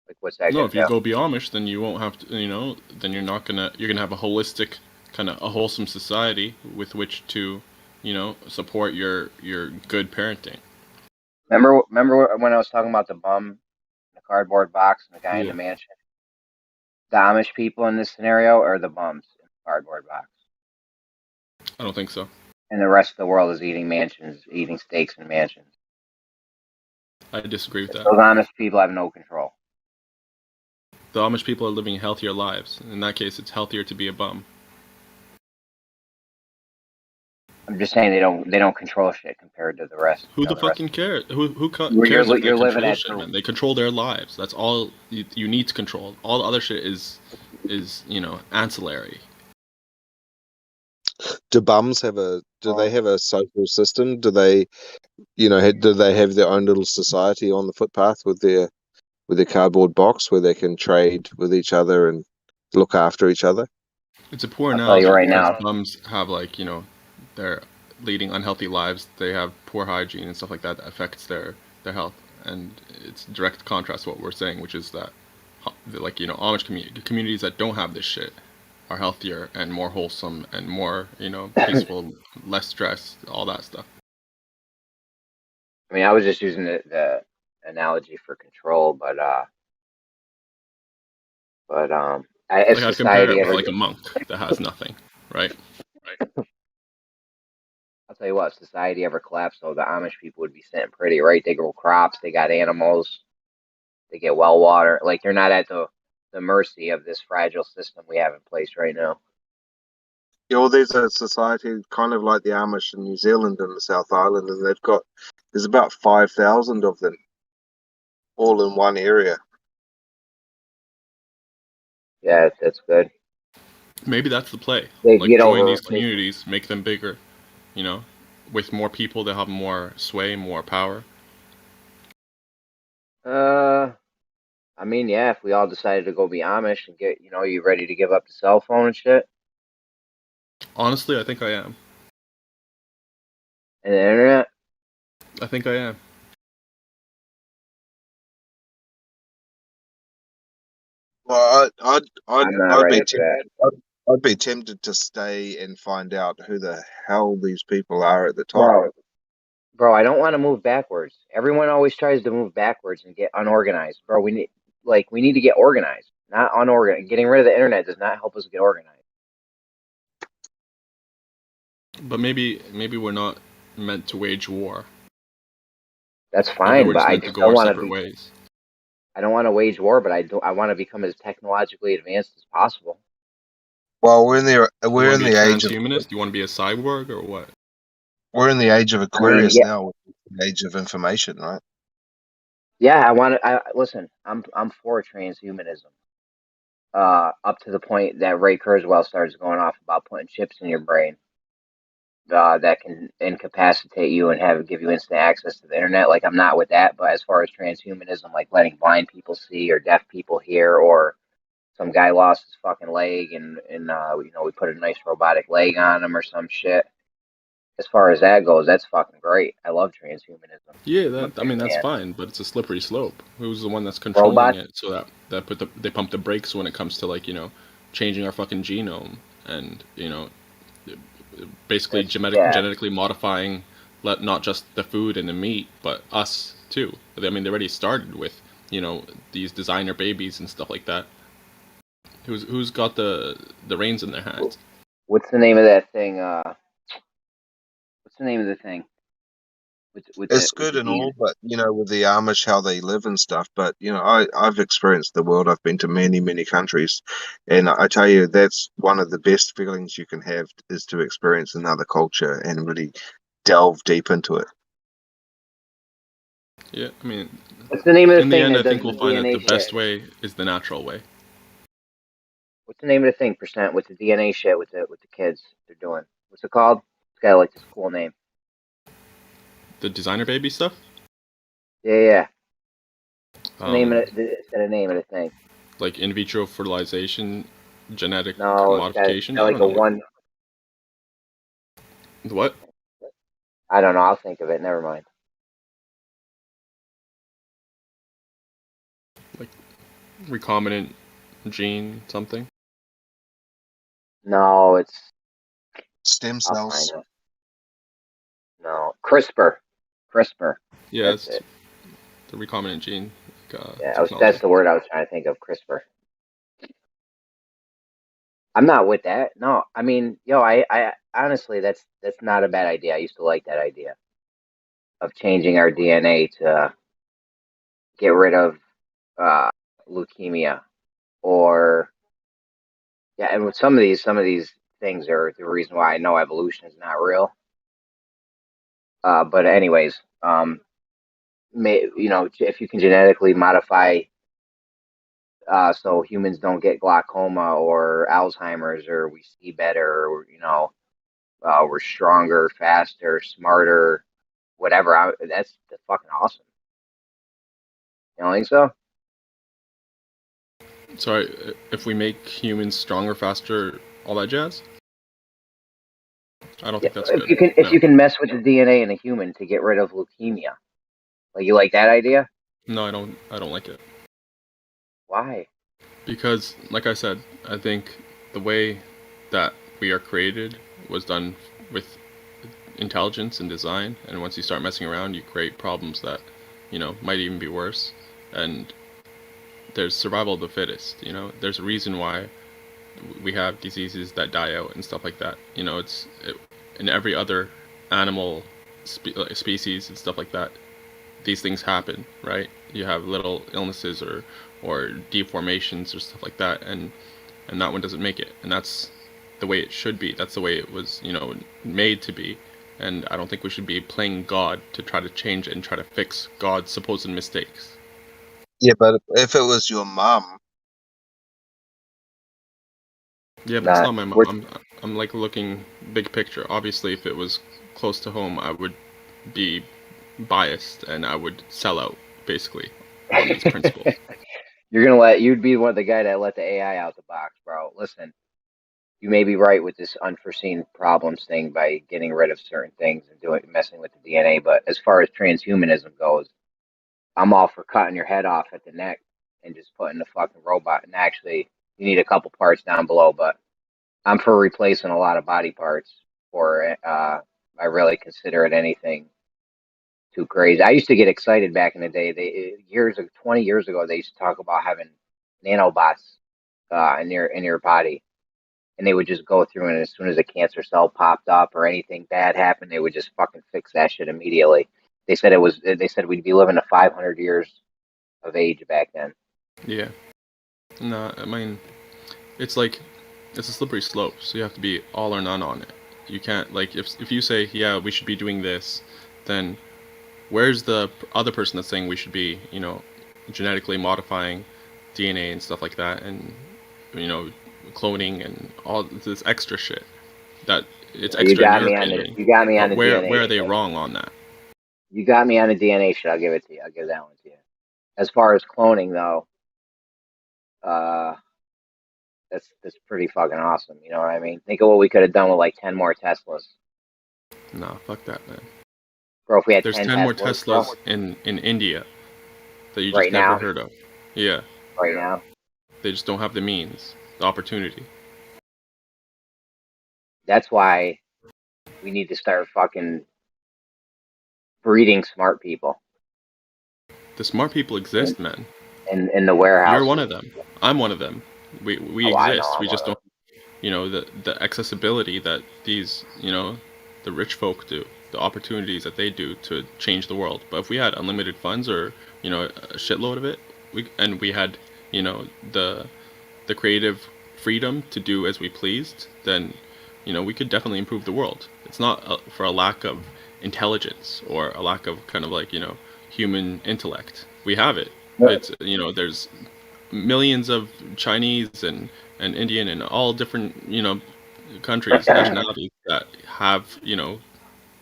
Like, what's that No, gonna if you do? go be Amish, then you won't have to. Then you're gonna have a holistic, kind of a wholesome society with which to, support your good parenting. Remember when I was talking about the bum, the cardboard box, and the guy in Yeah. the mansion? The Amish people in this scenario are the bums in the cardboard box, I don't think so. and the rest of the world is eating mansions, eating steaks in mansions. I disagree with Those that. Amish people have no control. The Amish people are living healthier lives. In that case, it's healthier to be a bum. I'm just saying they don't control shit compared to the rest. Who the fucking cares? Who cares if they You're living control at shit, man? They control their lives. That's all you need to control. All the other shit is ancillary. Do bums have do they have a social system? Do they, do they have their own little society on the footpath with their cardboard box where they can trade with each other and look after each other? It's a poor I'll tell you analogy right because now. bums have they're leading unhealthy lives. They have poor hygiene and stuff like that affects their health, and it's direct contrast to what we're saying, which is that Amish communities that don't have this shit are healthier and more wholesome and more peaceful, less stress, all that stuff. I mean, I was just using the analogy for control, but if Like I'd compare society it with ever, like a monk that has nothing, right? I'll tell you what, if society ever collapsed, though, the Amish people would be sitting pretty, right? They grow crops, they got animals, they get well water. Like, they're not at the mercy of this fragile system we have in place right now. Yeah, well, there's a society kind of like the Amish in New Zealand and the South Island, and there's about 5,000 of them, all in one area. Yeah, that's good. Maybe that's the play. They Like get join over. these communities, make them bigger. With more people, they have more sway, more power. I mean, yeah, if we all decided to go be Amish and get, you ready to give up the cell phone and shit Honestly, I think I am. and the internet. I think I am. Well, I'm not I'd be ready for that. I'd be tempted to stay and find out who the hell these people are at the top. Bro, I don't want to move backwards. Everyone always tries to move backwards and get unorganized. Bro, we need to get organized, not unorganized. Getting rid of the internet does not help us get organized. But maybe we're not meant to wage war. That's Maybe fine, we're but just I meant to just go don't our want to separate be. ways. I don't want to wage war, but I want to become as technologically advanced as possible. Well, we're in You the want to be a age of transhumanist? You want to be a cyborg or what? we're in the age of I mean, Aquarius now, the age of information, right? yeah, I want to. Listen. I'm for transhumanism. Up to the point that Ray Kurzweil starts going off about putting chips in your brain that can incapacitate you and give you instant access to the internet. Like, I'm not with that, but as far as transhumanism, like letting blind people see or deaf people hear, or some guy lost his fucking leg and we put a nice robotic leg on him or some shit. As far as that goes, that's fucking great. I love transhumanism. Yeah, I'm a I big mean that's fan. fine, but it's a slippery slope. Who's the one that's controlling Robots? it? So that they pump the brakes when it comes to changing our fucking genome and basically genetically modifying not just the food and the meat, but us too. I mean, they already started with these designer babies and stuff like that. Who's got the reins in their hands? What's the name of that thing? What's the name of the thing? with It's the good and DNA. all, but with the Amish, how they live and stuff. But I've experienced the world. I've been to many, many countries, and I tell you, that's one of the best feelings you can have is to experience another culture and really delve deep into it. Yeah, I mean, What's the name of the in the thing end, that I does think the we'll find that DNA the best shit? way is the natural way. What's the name of the thing, percent, with the DNA shit with the kids they're doing? What's it called? It's got like this cool name. The designer baby stuff? Yeah. The name of it. It's got a name of the thing. Like in vitro fertilization, genetic No, it's modification. got I like don't a know. one. What? I don't know. I'll think of it. Never mind. Like recombinant gene something? No, it's Stem I'll find cells. it. No, CRISPR. Yeah, That's it's it. the recombinant gene Yeah, technology. that's the word I was trying to think of. CRISPR. I'm not with that. No, I mean, I honestly, that's not a bad idea. I used to like that idea of changing our DNA to get rid of leukemia, or yeah. And with some of these things are the reason why I know evolution is not real. But anyways, if you can genetically modify so humans don't get glaucoma or Alzheimer's, or we see better, or we're stronger, faster, smarter, whatever. That's fucking awesome. You don't think so? Sorry, if we make humans stronger, faster, all that jazz? I don't think that's good. If you can mess with the DNA in a human to get rid of leukemia, like, you like that idea? No, I don't. I don't like it. Why? Because, like I said, I think the way that we are created was done with intelligence and design, and once you start messing around, you create problems that, might even be worse. And there's survival of the fittest. There's a reason why we have diseases that die out and stuff like that. In every other animal species and stuff like that, these things happen, right? You have little illnesses or deformations or stuff like that, and that one doesn't make it, and that's the way it should be. That's the way it was, made to be. And I don't think we should be playing God to try to change it and try to fix God's supposed mistakes. Yeah, but if it was your mom. Yeah, but it's not my mom. I'm like looking big picture. Obviously, if it was close to home, I would be biased and I would sell out basically on these principles. You'd be one of the guy that let the AI out the box, bro. Listen, you may be right with this unforeseen problems thing by getting rid of certain things and messing with the DNA, but as far as transhumanism goes, I'm all for cutting your head off at the neck and just putting the fucking robot. And actually, you need a couple parts down below, but I'm for replacing a lot of body parts. Or I really consider it anything too crazy. I used to get excited back in the day. 20 years ago, they used to talk about having nanobots in your body, and they would just go through, and as soon as a cancer cell popped up or anything bad happened, they would just fucking fix that shit immediately. They said we'd be living to 500 years of age back then. Yeah. No, I mean, it's a slippery slope, so you have to be all or none on it. You can't, if you say, yeah, we should be doing this, then where's the other person that's saying we should be, genetically modifying DNA and stuff like that, and, cloning and all this extra shit that it's extra in your opinion. You got me on the DNA. Where are they wrong on that? You got me on the DNA shit. I'll give it to you. I'll give that one to you. As far as cloning, though, that's pretty fucking awesome. You know what I mean? Think of what we could have done with like 10 more Teslas. No, fuck that, man. Bro, if we had There's 10 more Teslas in India that you just never heard of. Yeah. Right now. They just don't have the means, the opportunity. That's why we need to start fucking breeding smart people. The smart people exist, man. In the warehouse. You're one of them. I'm one of them. We exist. We just don't, the accessibility that these, the rich folk do. the opportunities that they do to change the world. But if we had unlimited funds or a shitload of it, we had the creative freedom to do as we pleased, then we could definitely improve the world. It's not for a lack of intelligence or a lack of kind of like human intellect. We have it. It's there's millions of Chinese and Indian and all different countries, nationalities that have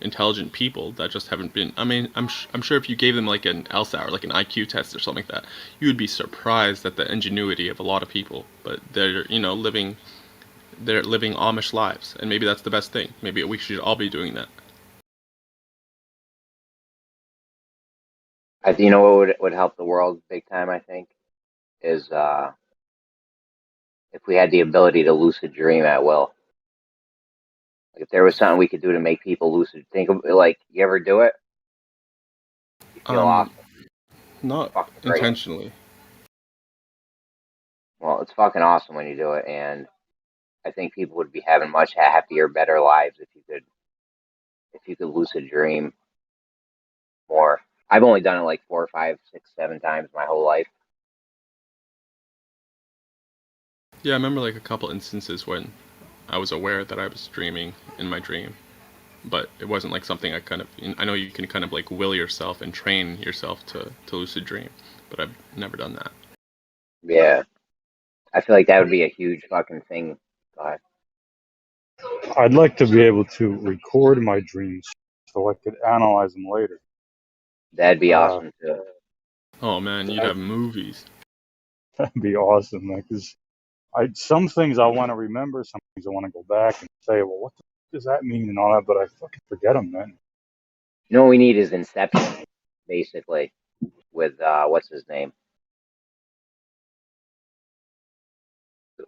intelligent people that just haven't been. I mean, I'm sure if you gave them like an LSAT or like an IQ test or something like that, you would be surprised at the ingenuity of a lot of people. But they're living Amish lives, and maybe that's the best thing. Maybe we should all be doing that. You know what would help the world big time, I think, is if we had the ability to lucid dream at will. Like if there was something we could do to make people lucid, think of like you ever do it, you feel awesome. Not fucking great. intentionally. Well, it's fucking awesome when you do it, and I think people would be having much happier, better lives if you could lucid dream more. I've only done it like 4, 5, 6, 7 times my whole life. Yeah, I remember like a couple instances when I was aware that I was dreaming in my dream, but it wasn't like something I know you can kind of like will yourself and train yourself to lucid dream, but I've never done that. Yeah. I feel like that would be a huge fucking thing. I'd like to be able to record my dreams so I could analyze them later. That'd be awesome too. Oh man, you'd have movies. That'd be awesome, man. Because some things I want to remember, some things I want to go back and say, well, what the fuck does that mean and all that, but I fucking forget them, man. You know what we need is Inception, basically, with what's his name?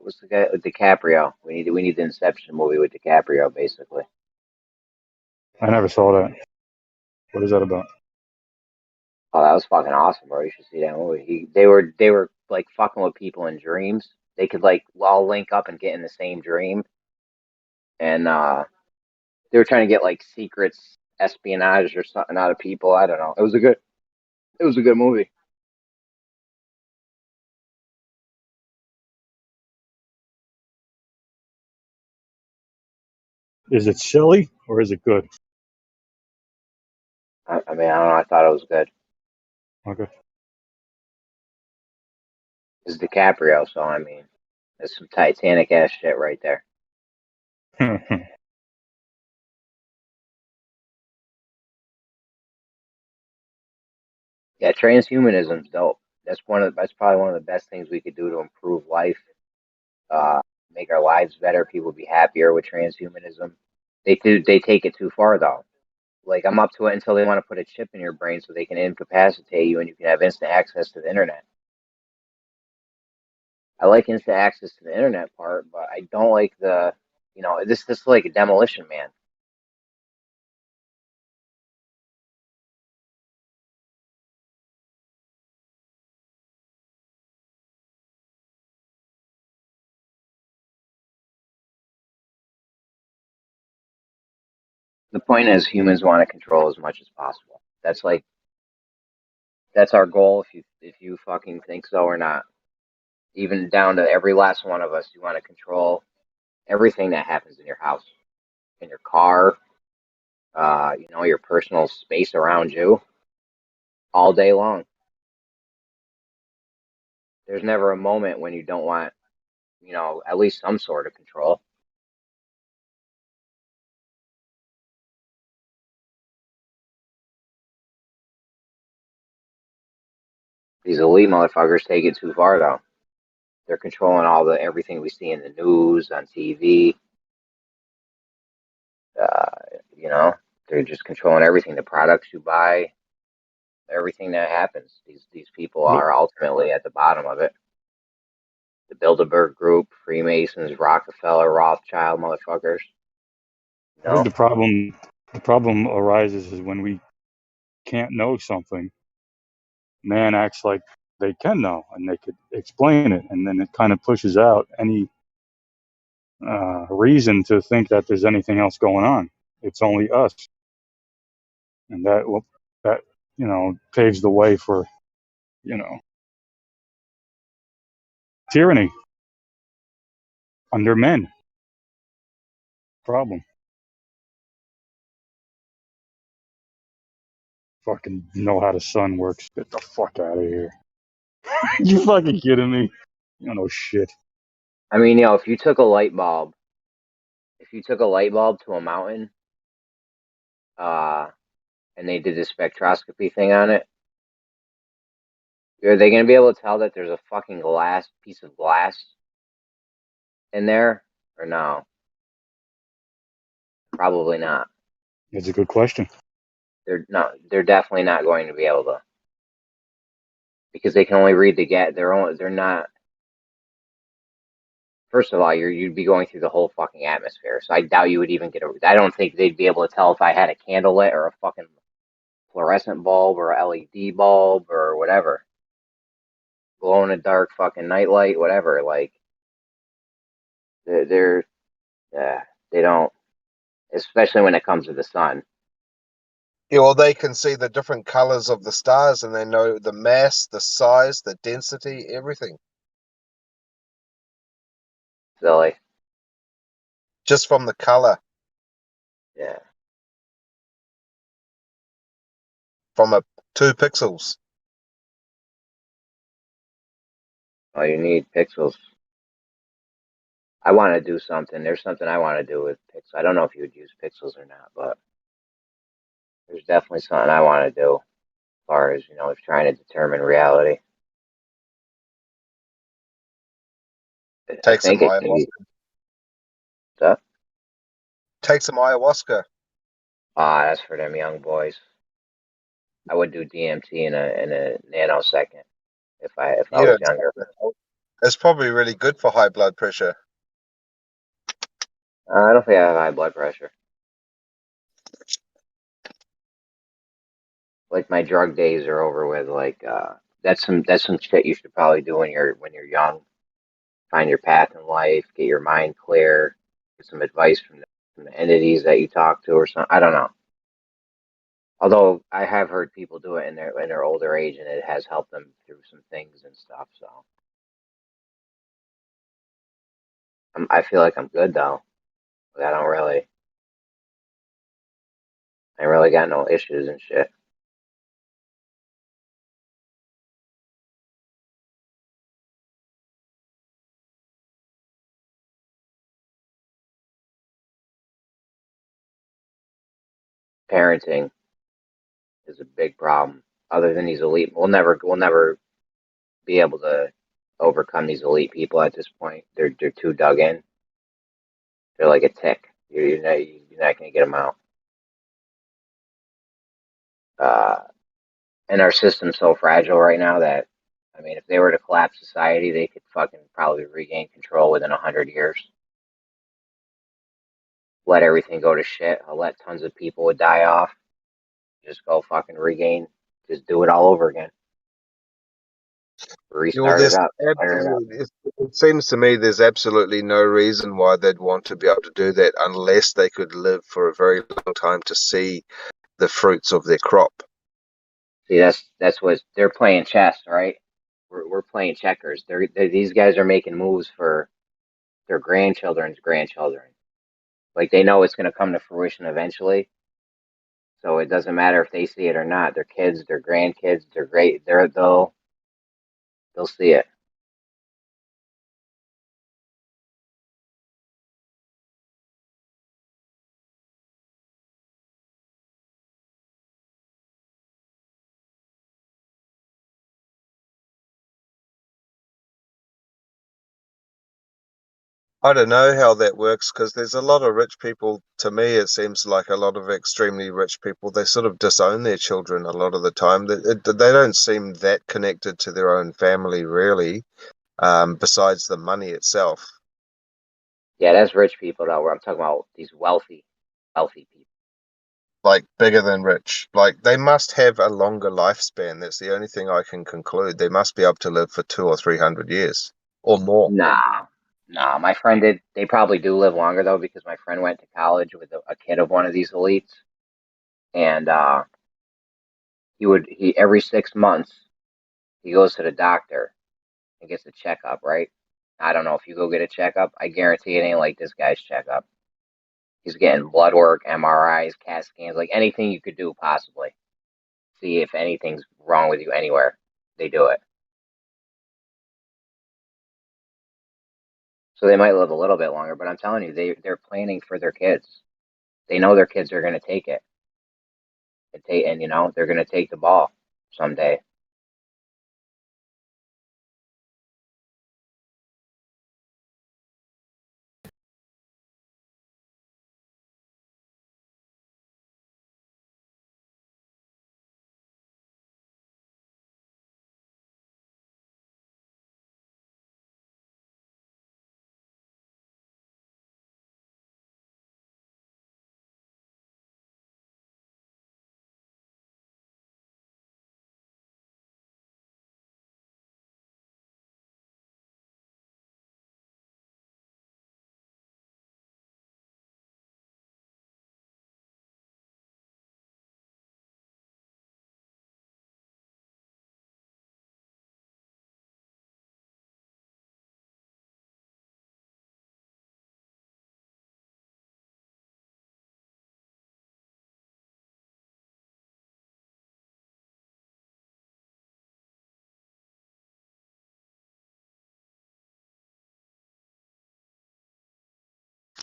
What's the guy with DiCaprio? We need the Inception movie with DiCaprio, basically. I never saw that. What is that about? Oh, that was fucking awesome, bro. You should see that movie. They were like fucking with people in dreams. They could like all link up and get in the same dream, and they were trying to get like secrets, espionage or something out of people. I don't know. It was a good movie. Is it silly or is it good? I mean, I don't know. I thought it was good. Okay. It's DiCaprio, so I mean, it's some Titanic ass shit right there. Yeah, transhumanism's dope. That's probably one of the best things we could do to improve life, make our lives better. People would be happier with transhumanism. They take it too far though. Like I'm up to it until they want to put a chip in your brain so they can incapacitate you and you can have instant access to the internet. I like instant access to the internet part, but I don't like this is like a Demolition Man. The point is humans want to control as much as possible. That's our goal if you fucking think so or not. Even down to every last one of us, you want to control everything that happens in your house, in your car, your personal space around you, all day long. There's never a moment when you don't want, at least some sort of control. These elite motherfuckers take it too far, though. They're controlling everything we see in the news, on TV. They're just controlling everything. The products you buy, everything that happens. These people are ultimately at the bottom of it. The Bilderberg Group, Freemasons, Rockefeller, Rothschild motherfuckers. I think the problem arises is when we can't know something, man acts like they can know and they could explain it, and then it kind of pushes out any reason to think that there's anything else going on. It's only us. and that paves the way for tyranny under men. Problem. Fucking know how the sun works. Get the fuck out of here. You fucking kidding me? You don't know shit. I mean, if you took a light bulb to a mountain, and they did this spectroscopy thing on it, are they going to be able to tell that there's a fucking piece of glass in there, or no? Probably not. That's a good question. They're definitely not going to be able to, because they can only read the gas. They're not. First of all, you'd be going through the whole fucking atmosphere, so I doubt you would even I don't think they'd be able to tell if I had a candle lit or a fucking fluorescent bulb or a LED bulb or whatever, glow in the dark fucking nightlight, whatever. Like they don't, especially when it comes to the sun. Yeah, well, they can see the different colors of the stars, and they know the mass, the size, the density, everything. Silly. Just from the color. Yeah. From 2 pixels. Oh, you need pixels. I want to do something. There's something I want to do with pixels. I don't know if you would use pixels or not, but there's definitely something I want to do as far as, trying to determine reality. Take some ayahuasca. Stuff. Take some ayahuasca. That's for them young boys. I would do DMT in a nanosecond if I was younger. It's probably really good for high blood pressure. I don't think I have high blood pressure. Like, my drug days are over with. Like, that's some shit you should probably do when you're young. Find your path in life, get your mind clear, get some advice from the entities that you talk to or something. I don't know. Although I have heard people do it in their older age, and it has helped them through some things and stuff. So I feel like I'm good though. Like, I ain't really got no issues and shit. Parenting is a big problem. Other than these elite, we'll never be able to overcome these elite people at this point. They're too dug in. They're like a tick. You're not gonna get them out. And our system's so fragile right now that, I mean, if they were to collapse society, they could fucking probably regain control within 100 years. Let everything go to shit. I'll let tons of people would die off. Just go fucking regain. Just do it all over again. Restart it up. It seems to me there's absolutely no reason why they'd want to be able to do that unless they could live for a very long time to see the fruits of their crop. See, that's what they're playing chess, right? We're playing checkers. These guys are making moves for their grandchildren's grandchildren. Like, they know it's going to come to fruition eventually. So it doesn't matter if they see it or not. Their kids, their grandkids, they'll see it. I don't know how that works because there's a lot of rich people. To me, it seems like a lot of extremely rich people, they sort of disown their children a lot of the time. They don't seem that connected to their own family, really, besides the money itself. Yeah, that's rich people, though. Where I'm talking about these wealthy people. Like, bigger than rich. Like, they must have a longer lifespan. That's the only thing I can conclude. They must be able to live for 200 or 300 years or more. Nah, my friend did. They probably do live longer, though, because my friend went to college with a kid of one of these elites. And he every 6 months he goes to the doctor and gets a checkup, right? I don't know if you go get a checkup. I guarantee it ain't like this guy's checkup. He's getting blood work, MRIs, CAT scans, like anything you could do possibly. See if anything's wrong with you anywhere. They do it. So they might live a little bit longer, but I'm telling you, they're planning for their kids. They know their kids are going to take it. And you know, they're going to take the ball someday.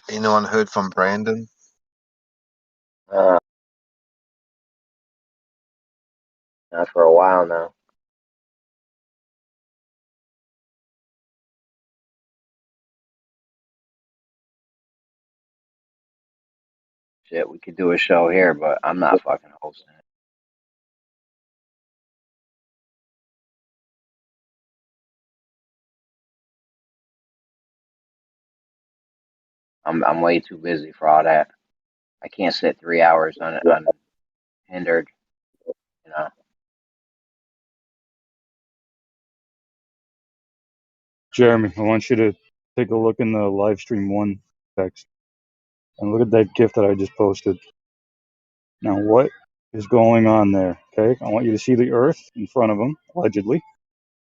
Anyone heard from Brandon? Not for a while now. Shit, we could do a show here, but I'm not fucking hosting it. I'm way too busy for all that. I can't sit 3 hours unhindered, you know. Jeremy, I want you to take a look in the live stream one text and look at that GIF that I just posted. Now, what is going on there? Okay, I want you to see the Earth in front of him, allegedly,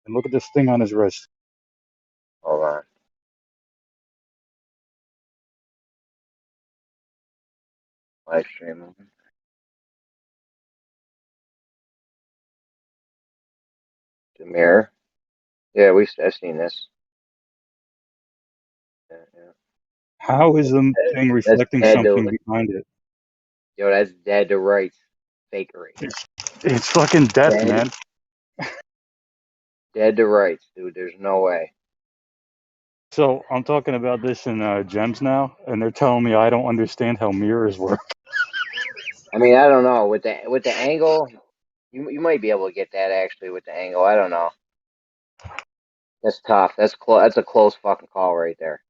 and look at this thing on his wrist. Hold on. Live streaming. The mirror. Yeah, I've seen this. Yeah, yeah. How is the thing That's reflecting dead something to behind it? yo. That's dead to rights fakery. It's fucking death, Dead, man. dead to rights, dude. There's no way. So I'm talking about this in Gems now, and they're telling me I don't understand how mirrors work. I mean, I don't know with the angle. You might be able to get that actually with the angle. I don't know. That's tough. That's close. That's a close fucking call right there.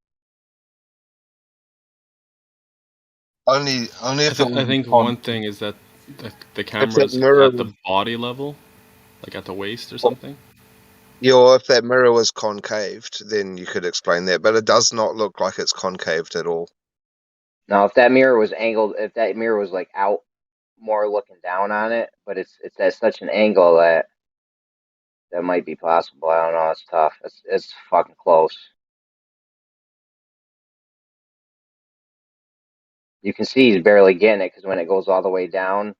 Only if it I was think con- one thing is that the if that camera's mirror at was, the body level, like at the waist or something. yeah, or if that mirror was concaved, then you could explain that. But it does not look like it's concaved at all. Now, if that mirror was angled, if that mirror was like out more looking down on it, but it's at such an angle that might be possible. I don't know. It's tough. It's fucking close. You can see he's barely getting it because when it goes all the way down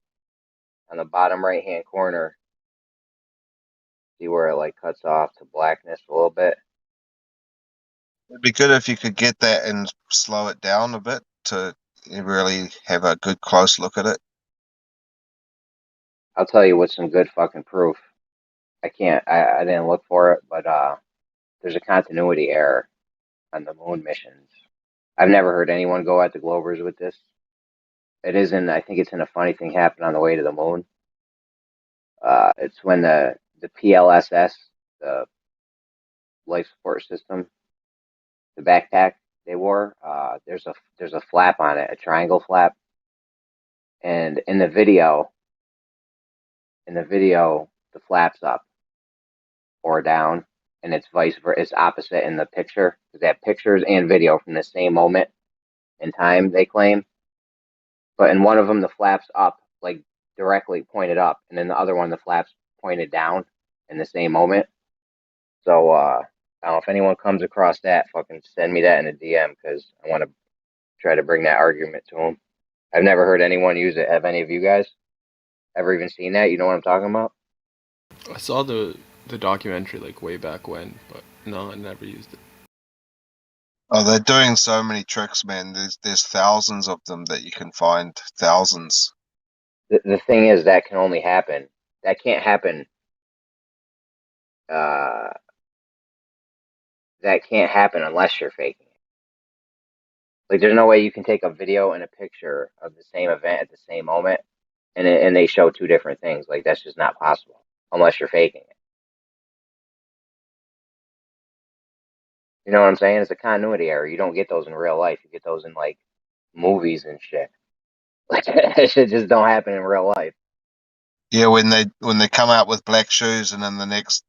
on the bottom right hand corner, see where it like cuts off to blackness a little bit. It'd be good if you could get that and slow it down a bit to really have a good close look at it. I'll tell you what's some good fucking proof. I didn't look for it, but there's a continuity error on the moon missions. I've never heard anyone go at the Globers with this. It isn't. I think it's in a funny thing happened on the way to the moon. It's when the PLSS, the life support system, the backpack they wore. There's a flap on it, a triangle flap, and in the video, the flap's up or down, and it's vice versa. It's opposite in the picture because they have pictures and video from the same moment in time. They claim, but in one of them, the flap's up like directly pointed up, and then the other one, the flaps pointed down in the same moment. So I don't know if anyone comes across that, fucking send me that in a DM because I want to try to bring that argument to them. I've never heard anyone use it. Have any of you guys ever even seen that? You know what I'm talking about? I saw the documentary like way back when, but no, I never used it. Oh, they're doing so many tricks, man. There's thousands of them that you can find. Thousands. The thing is, that can only happen. That can't happen. That can't happen unless you're faking it. Like, there's no way you can take a video and a picture of the same event at the same moment, and they show two different things. Like, that's just not possible unless you're faking it. You know what I'm saying? It's a continuity error. You don't get those in real life. You get those in like movies and shit. Like that shit just don't happen in real life. Yeah, when they come out with black shoes and in the next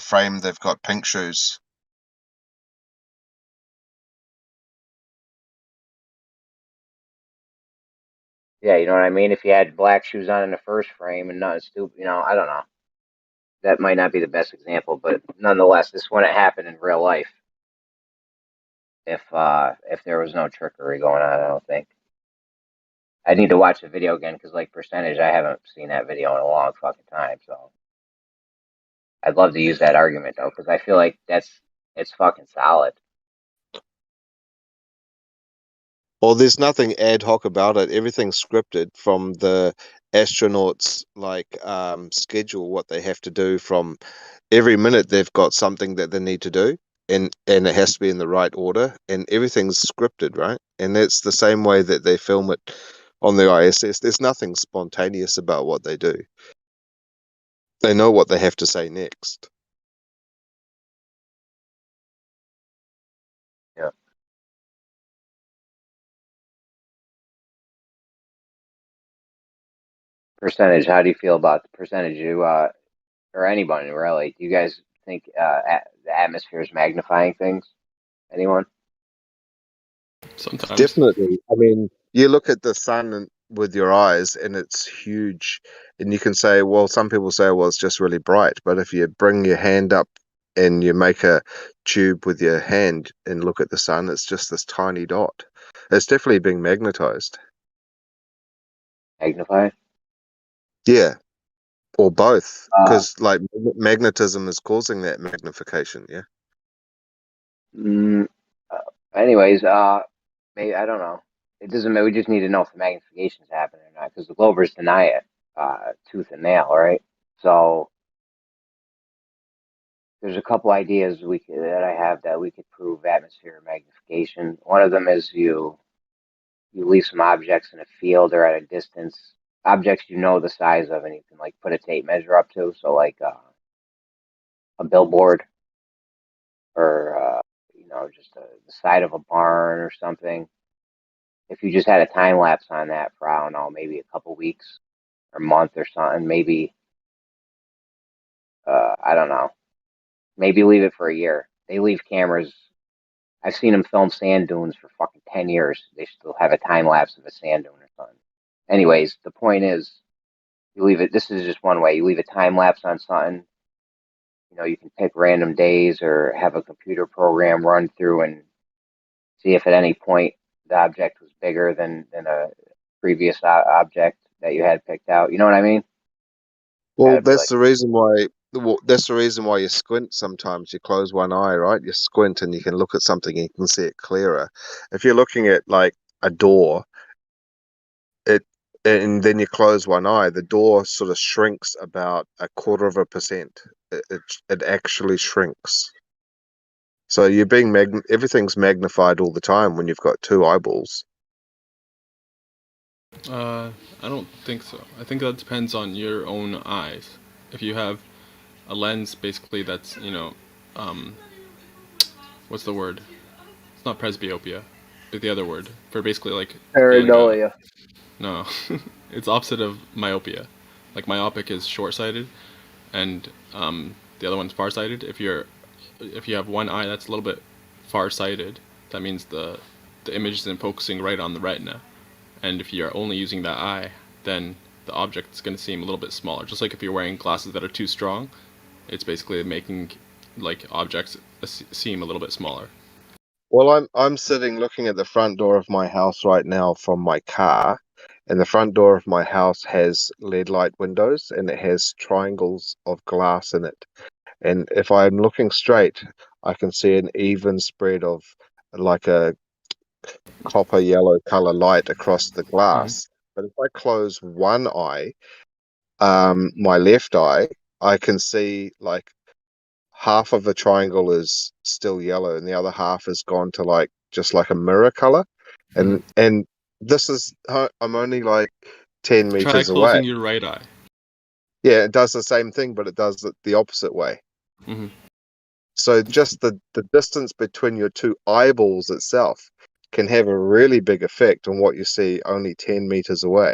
frame they've got pink shoes. Yeah, you know what I mean? If you had black shoes on in the first frame and nothing stupid, I don't know. That might not be the best example, but nonetheless, this wouldn't happen in real life if there was no trickery going on. I don't think. I need to watch the video again because, like percentage, I haven't seen that video in a long fucking time. So I'd love to use that argument though because I feel like it's fucking solid. Well, there's nothing ad hoc about it. Everything's scripted from the astronauts' schedule, what they have to do. From every minute, they've got something that they need to do, and it has to be in the right order, and everything's scripted, right? And that's the same way that they film it on the ISS. There's nothing spontaneous about what they do. They know what they have to say next. Yeah. Percentage. How do you feel about the percentage? Or anybody really? Do you guys think the atmosphere is magnifying things? Anyone? Sometimes. Definitely. I mean, you look at the sun with your eyes and it's huge, and you can say, well, some people say, well, it's just really bright. But if you bring your hand up and you make a tube with your hand and look at the sun, it's just this tiny dot. It's definitely being magnetized. Magnified? Yeah, or both, because magnetism is causing that magnification. Yeah. Anyways, maybe I don't know. It doesn't matter. We just need to know if the magnification is happening or not, because the Glovers deny it, tooth and nail, right? So there's a couple ideas that I have that we could prove atmosphere magnification. One of them is you leave some objects in a field or at a distance, objects you know the size of, and you can like put a tape measure up to. So like a billboard or just the side of a barn or something. If you just had a time lapse on that for, I don't know, maybe a couple weeks or month or something, maybe I don't know, maybe leave it for a year. They leave cameras. I've seen them film sand dunes for fucking 10 years. They still have a time lapse of a sand dune or something. Anyways, the point is, you leave it. This is just one way. You leave a time lapse on something. You can pick random days or have a computer program run through and see if at any point the object was bigger than a previous object that you had picked out. You know what I mean? Well, that's the reason why. That's the reason why you squint sometimes. You close one eye, right? You squint and you can look at something and you can see it clearer. If you're looking at like a door, and then you close one eye, the door sort of shrinks about 0.25%. It actually shrinks. So you're being everything's magnified all the time when you've got two eyeballs. I don't think so. I think that depends on your own eyes. If you have a lens, basically, that's what's the word? It's not presbyopia, but the other word for basically like pareidolia. No, it's opposite of myopia. Like myopic is short-sighted, and the other one's far-sighted. If you have one eye that's a little bit far-sighted, that means the image isn't focusing right on the retina. And if you're only using that eye, then the object's going to seem a little bit smaller. Just like if you're wearing glasses that are too strong, it's basically making like objects seem a little bit smaller. Well, I'm sitting looking at the front door of my house right now from my car, and the front door of my house has LED light windows, and it has triangles of glass in it. And if I'm looking straight, I can see an even spread of like a copper yellow color light across the glass. But if I close one eye, my left eye, I can see like half of the triangle is still yellow and the other half has gone to like just like a mirror color. And this is I'm only like 10 Try meters away. closing your right eye. Yeah, it does the same thing, but it does it the opposite way. Mm-hmm. So just the distance between your two eyeballs itself can have a really big effect on what you see only 10 meters away.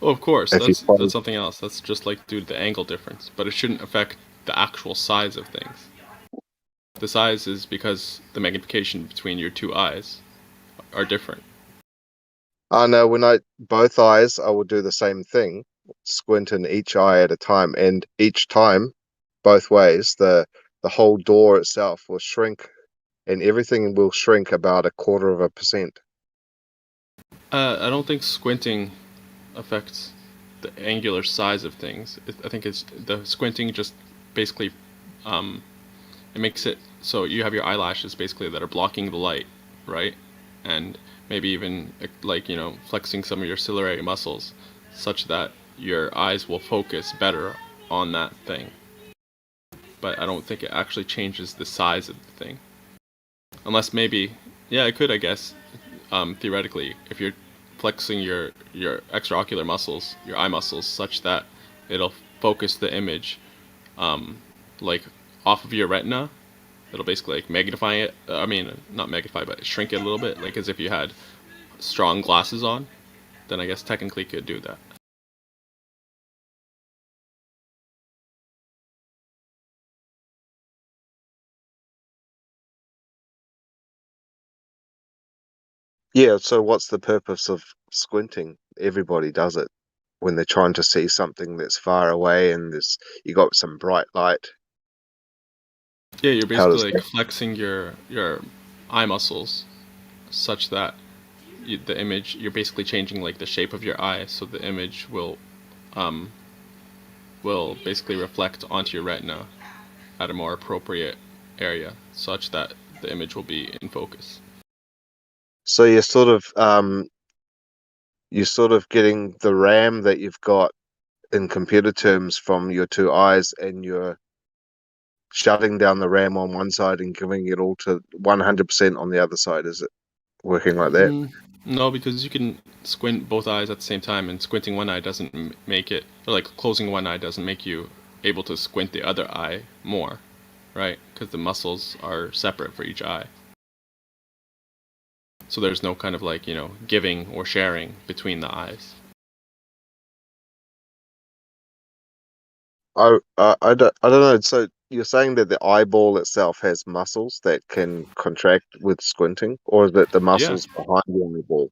Oh, of course, If you that's something else. That's just like due to the angle difference, but it shouldn't affect the actual size of things. The size is because the magnification between your two eyes are different. no, when both eyes, I will do the same thing, squint in each eye at a time, and each time, both ways, the whole door itself will shrink, and everything will shrink about 0.25%. I don't think squinting affects the angular size of things. I think it's the squinting just basically it makes it so you have your eyelashes basically that are blocking the light, right? And maybe even like, you know, flexing some of your ciliary muscles such that your eyes will focus better on that thing. But I don't think it actually changes the size of the thing. Unless maybe, yeah, it could, I guess, theoretically, if you're flexing your extraocular muscles, your eye muscles, such that it'll focus the image like off of your retina. It'll basically like magnify it. I mean, not magnify, but shrink it a little bit, like as if you had strong glasses on. Then I guess technically could do that. Yeah, so what's the purpose of squinting? Everybody does it when they're trying to see something that's far away and you got some bright light. Yeah, you're How does basically like flexing your eye muscles such that the image, you're basically changing like the shape of your eye, so the image will basically reflect onto your retina at a more appropriate area, such that the image will be in focus. So you're sort of getting the RAM that you've got in computer terms from your two eyes, and you're shutting down the RAM on one side and giving it all to 100% on the other side. Is it working like that? No, because you can squint both eyes at the same time, and squinting one eye doesn't make it, or like closing one eye doesn't make you able to squint the other eye more, right? Because the muscles are separate for each eye. So there's no kind of like, you know, giving or sharing between the eyes. I don't know. So you're saying that the eyeball itself has muscles that can contract with squinting, or is it the muscles behind the eyeball?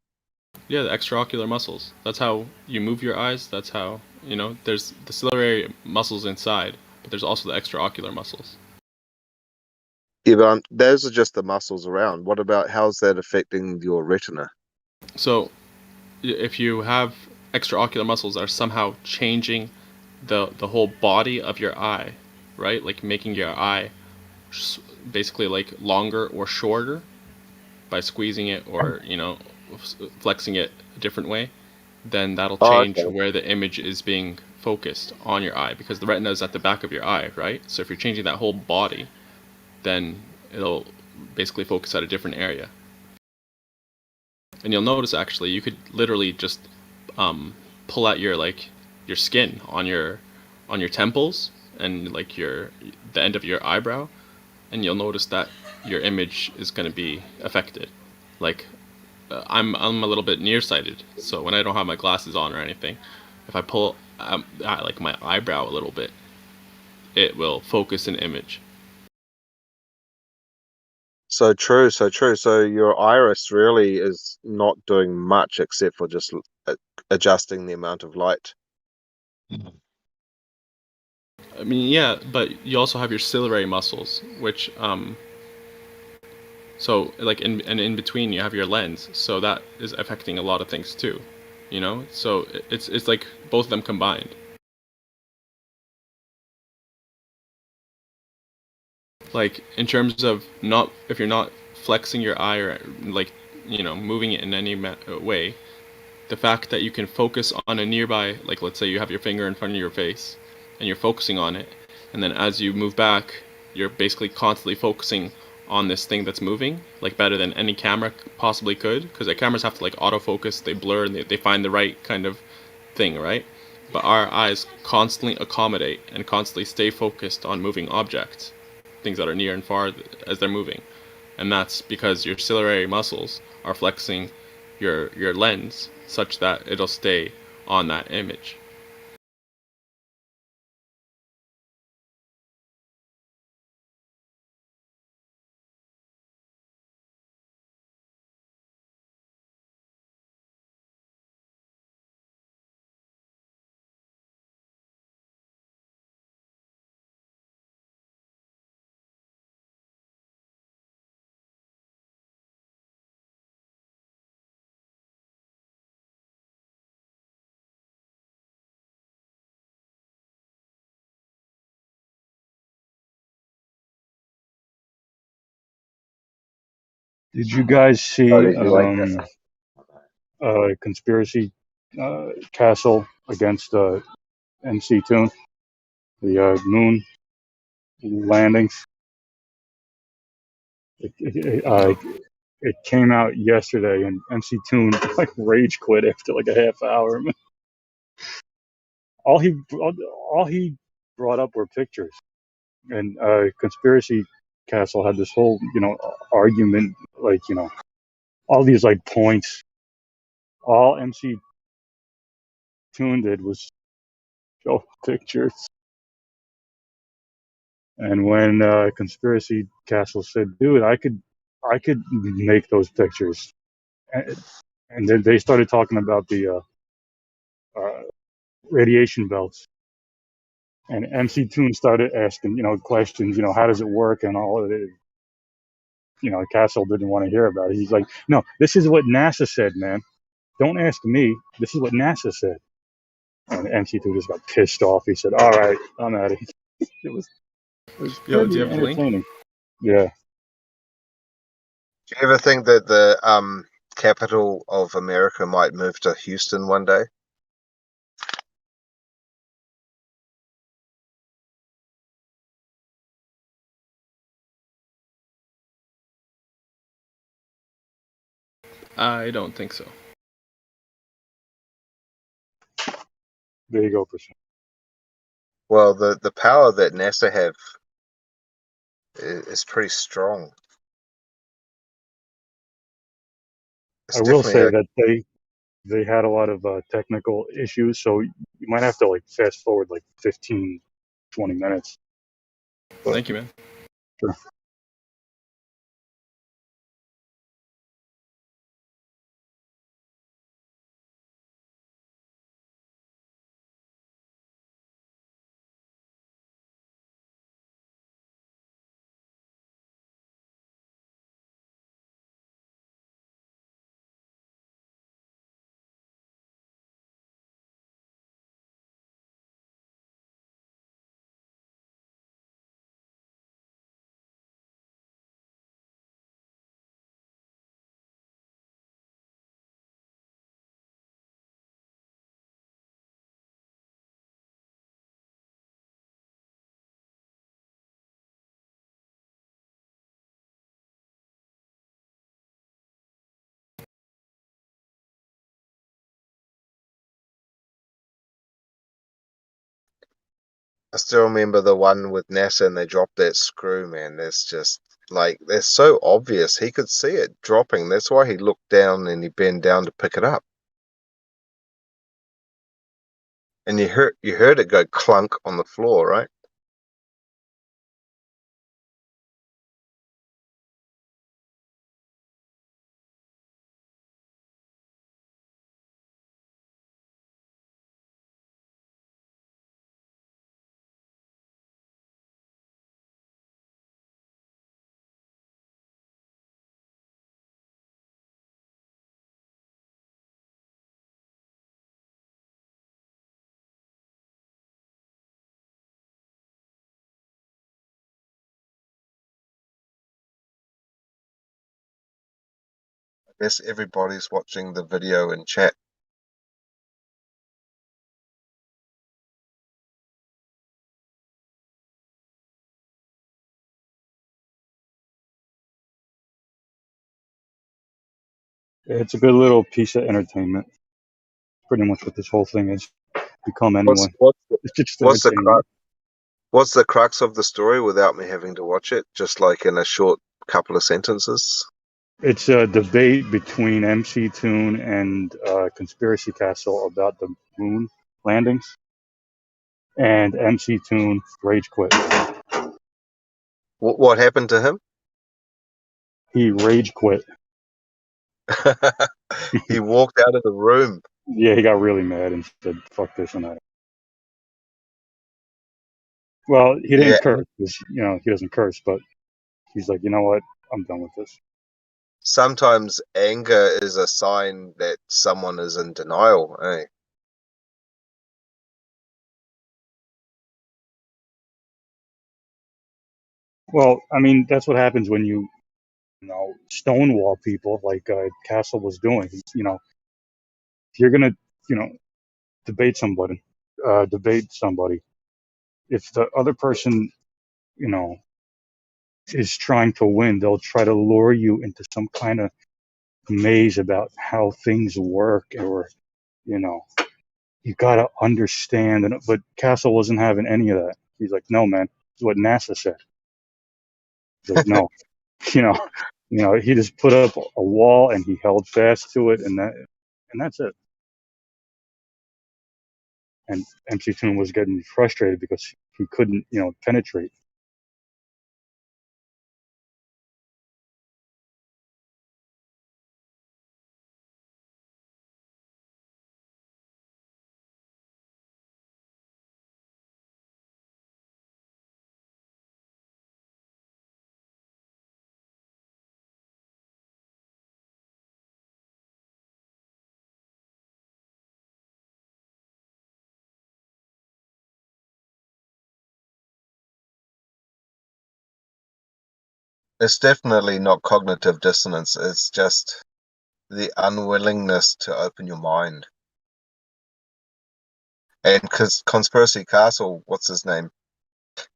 Yeah, the extraocular muscles. That's how you move your eyes. That's how, you know, there's the ciliary muscles inside, but there's also the extraocular muscles. Yeah, but those are just the muscles around. What about how's that affecting your retina? So if you have extraocular muscles that are somehow changing the whole body of your eye, right? Like making your eye basically like longer or shorter by squeezing it or, you know, flexing it a different way, then that'll change where the image is being focused on your eye, because the retina is at the back of your eye, right? So if you're changing that whole body, then it'll basically focus at a different area. And you'll notice actually you could literally just pull out your skin on your temples and like the end of your eyebrow, and you'll notice that your image is going to be affected. Like I'm a little bit nearsighted, so when I don't have my glasses on or anything, if I pull like my eyebrow a little bit, it will focus an image. So true, so true. So your iris really is not doing much except for just adjusting the amount of light I mean, yeah, but you also have your ciliary muscles, which so like in between you have your lens, so that is affecting a lot of things too, you know. So it's like both of them combined. Like in terms of not if you're not flexing your eye or like moving it in any way, the fact that you can focus on a nearby, like let's say you have your finger in front of your face and you're focusing on it, and then as you move back you're basically constantly focusing on this thing that's moving, like better than any camera possibly could, because the cameras have to like autofocus, they blur, and they find the right kind of thing, right? But our eyes constantly accommodate and constantly stay focused on moving objects, things that are near and far as they're moving. And that's because your ciliary muscles are flexing your lens such that it'll stay on that image. Did you guys Oh, see did you like this? conspiracy castle against MC Toon, the moon landings? No. It came out yesterday, and MC Toon like rage quit after like a half hour. All he brought up were pictures, and conspiracy castle had this whole argument, like all these like points. All MC Toon did was show pictures. And when Conspiracy Castle said, "Dude, I could make those pictures," and then they started talking about the radiation belts, and MC Toon started asking, questions, how does it work and all of it. Castle didn't want to hear about it. He's like, "No, this is what NASA said, man. Don't ask me. This is what NASA said." And MC Toon just got pissed off. He said, "All right, I'm out of here." It was Yo, do you pretty have the link? entertaining. Yeah. Do you ever think that the capital of America might move to Houston one day? I don't think so. There you go, Prashant. Well, the power that NASA have is pretty strong. It's I will definitely say a that they had a lot of technical issues, so you might have to like fast forward like 15, 20 minutes. But Thank you, man. sure. I still remember the one with NASA and they dropped that screw, man. That's just like they're so obvious. He could see it dropping. That's why he looked down and he bent down to pick it up. And you heard it go clunk on the floor, right? guess everybody's watching the video in chat. It's a good little piece of entertainment. Pretty much what this whole thing is become anyway. It's just What's the entertainment. what's the crux of the story without me having to watch it? Just like in a short couple of sentences. It's a debate between MC Toon and Conspiracy Castle about the moon landings, and MC Toon rage quit. What happened to him? He rage quit. He walked out of the room. Yeah, he got really mad and said, "Fuck this and that." Well, he didn't Yeah. curse, 'cause, he doesn't curse, but he's like, you know what? I'm done with this. Sometimes anger is a sign that someone is in denial, eh? Well, I mean, that's what happens when you stonewall people like Castle was doing. If you're gonna, debate somebody, if the other person, you know, is trying to win, they'll try to lure you into some kind of maze about how things work, or, you gotta understand. But Castle wasn't having any of that. He's like, no, man, it's what NASA said. He's like, no, you know, he just put up a wall and he held fast to it, and that's it. And MC Toon was getting frustrated because he couldn't, penetrate. It's definitely not cognitive dissonance. It's just the unwillingness to open your mind. And because Conspiracy Castle, what's his name?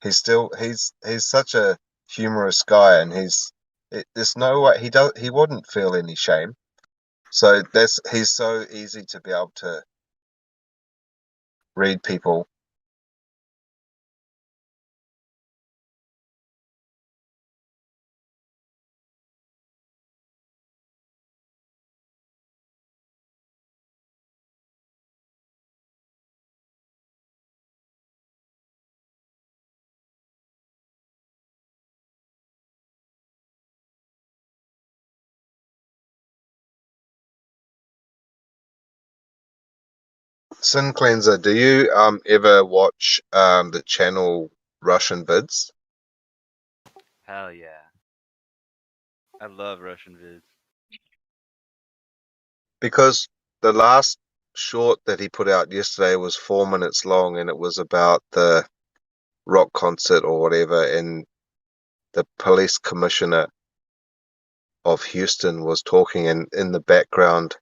He's such a humorous guy, and there's no way he wouldn't feel any shame. So he's so easy to be able to read people. Sin Cleanser, do you ever watch the channel Russian Vids? Hell yeah. I love Russian vids. Because the last short that he put out yesterday was 4 minutes long, and it was about the rock concert or whatever, and the police commissioner of Houston was talking, and in the background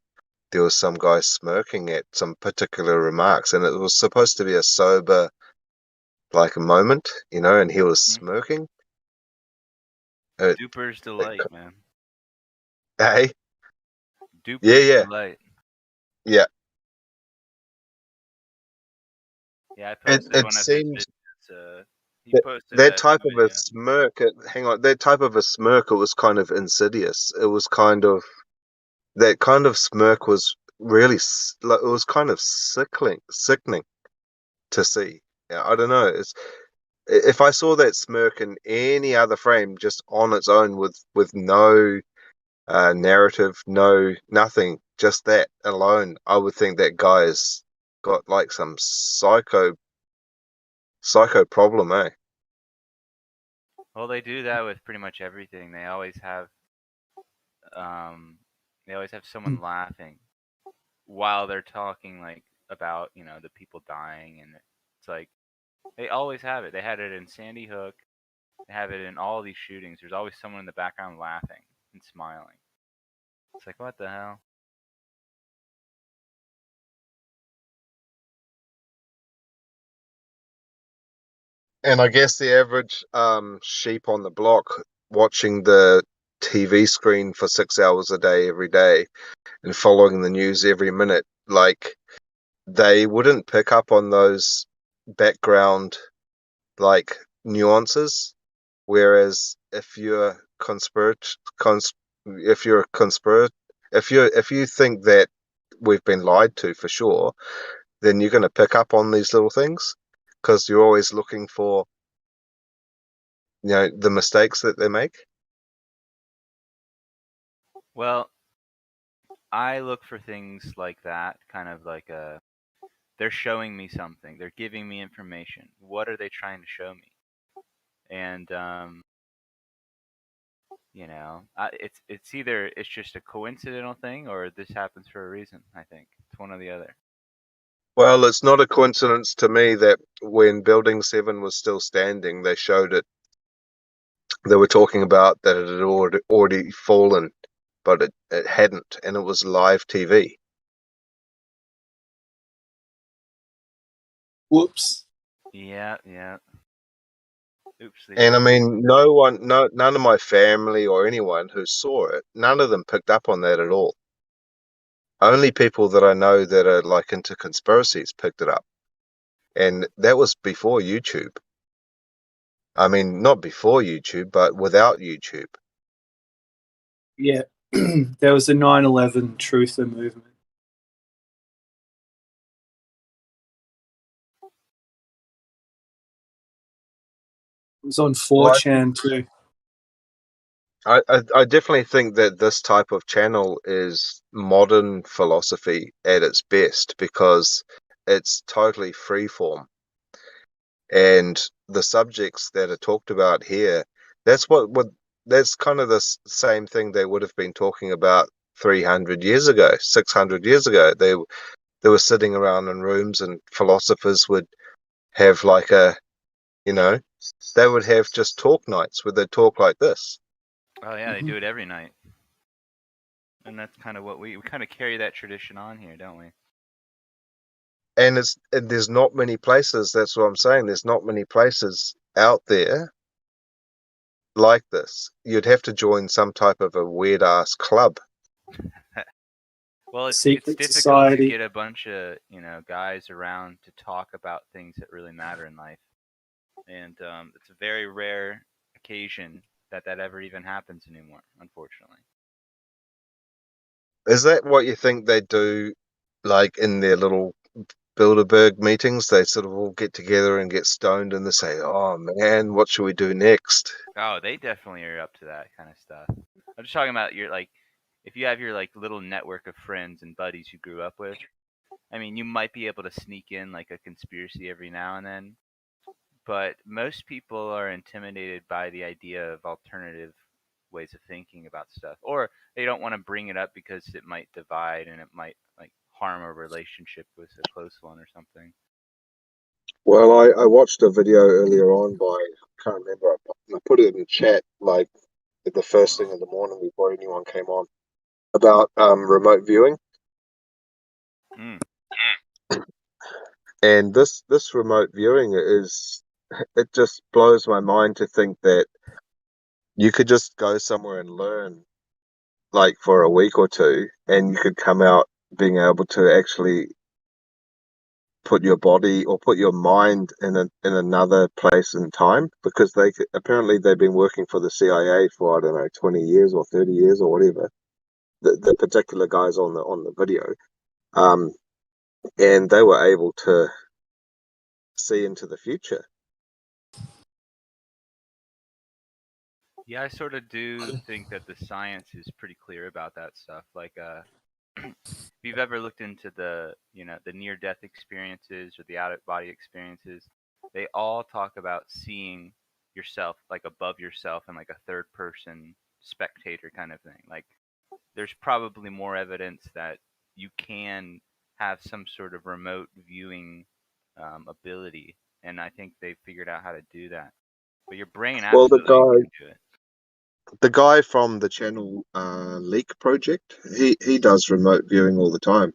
there was some guy smirking at some particular remarks, and it was supposed to be a sober like a moment, and he was smirking. Duper's delight, man. Hey? Duper's delight. Yeah. Yeah, I posted It one of seems his videos. He posted that type of a smirk. That type of a smirk. It was kind of insidious. It was kind of that kind of smirk was really it was kind of sickening to see. Yeah, I don't know. If I saw that smirk in any other frame, just on its own, with no narrative, nothing, just that alone, I would think that guy's got like some psycho problem, eh? Well, they do that with pretty much everything. They always have someone laughing while they're talking, like, about, the people dying, and it's like they always have it. They had it in Sandy Hook. They have it in all these shootings. There's always someone in the background laughing and smiling. It's like, what the hell? And I guess the average sheep on the block watching the TV screen for 6 hours a day every day and following the news every minute, like they wouldn't pick up on those background like nuances. Whereas if you're if you think that we've been lied to for sure, then you're going to pick up on these little things because you're always looking for, you know, the mistakes that they make. Well, I look for things like that, kind of like they're showing me something. They're giving me information. What are they trying to show me? And you know, it's either it's just a coincidental thing or this happens for a reason. I think it's one or the other. Well, it's not a coincidence to me that when Building 7 was still standing, they showed it. They were talking about that it had already fallen, but it hadn't, and it was live TV. Whoops. Yeah, yeah. Oopsie. And I mean, none of my family or anyone who saw it, none of them picked up on that at all. Only people that I know that are like into conspiracies picked it up. And that was before YouTube. I mean, not before YouTube, but without YouTube. Yeah, there was the 9/11 truther movement. It was on 4chan too. I definitely think that this type of channel is modern philosophy at its best because it's totally freeform. And the subjects that are talked about here, that's that's kind of the same thing they would have been talking about 300 years ago, 600 years ago. They were sitting around in rooms and philosophers would have like they would have just talk nights where they talk like this. Oh yeah, they do it every night, and that's kind of what we kind of carry that tradition on here, don't we? And there's not many places. That's what I'm saying. There's not many places out there like this. You'd have to join some type of a weird ass club. Well, it's Secret difficult society. to get a bunch of guys around to talk about things that really matter in life, and it's a very rare occasion that ever even happens anymore, unfortunately. Is that what you think they do, like in their little Bilderberg meetings? They sort of all get together and get stoned, and they say, "Oh man, what should we do next?" Oh, they definitely are up to that kind of stuff. I'm just talking about if you have your little network of friends and buddies you grew up with. I mean, you might be able to sneak in like a conspiracy every now and then, but most people are intimidated by the idea of alternative ways of thinking about stuff, or they don't want to bring it up because it might divide and it might harm a relationship with a close one or something. Well, I watched a video earlier on by, I can't remember, I put it in chat like at the first thing in the morning before anyone came on, about remote viewing. And this remote viewing it just blows my mind to think that you could just go somewhere and learn like for a week or two, and you could come out being able to actually put your body or put your mind in another place and time, because apparently they've been working for the CIA for, I don't know, 20 years or 30 years or whatever, the particular guys on the video, and they were able to see into the future. Yeah, I sort of do think that the science is pretty clear about that stuff. Like, if you've ever looked into the near-death experiences or the out-of-body experiences, they all talk about seeing yourself like above yourself and like a third-person spectator kind of thing. Like, there's probably more evidence that you can have some sort of remote viewing ability, and I think they figured out how to do that. But your brain Well, the absolutely guy, can do it. The guy from the channel Leak Project, he does remote viewing all the time.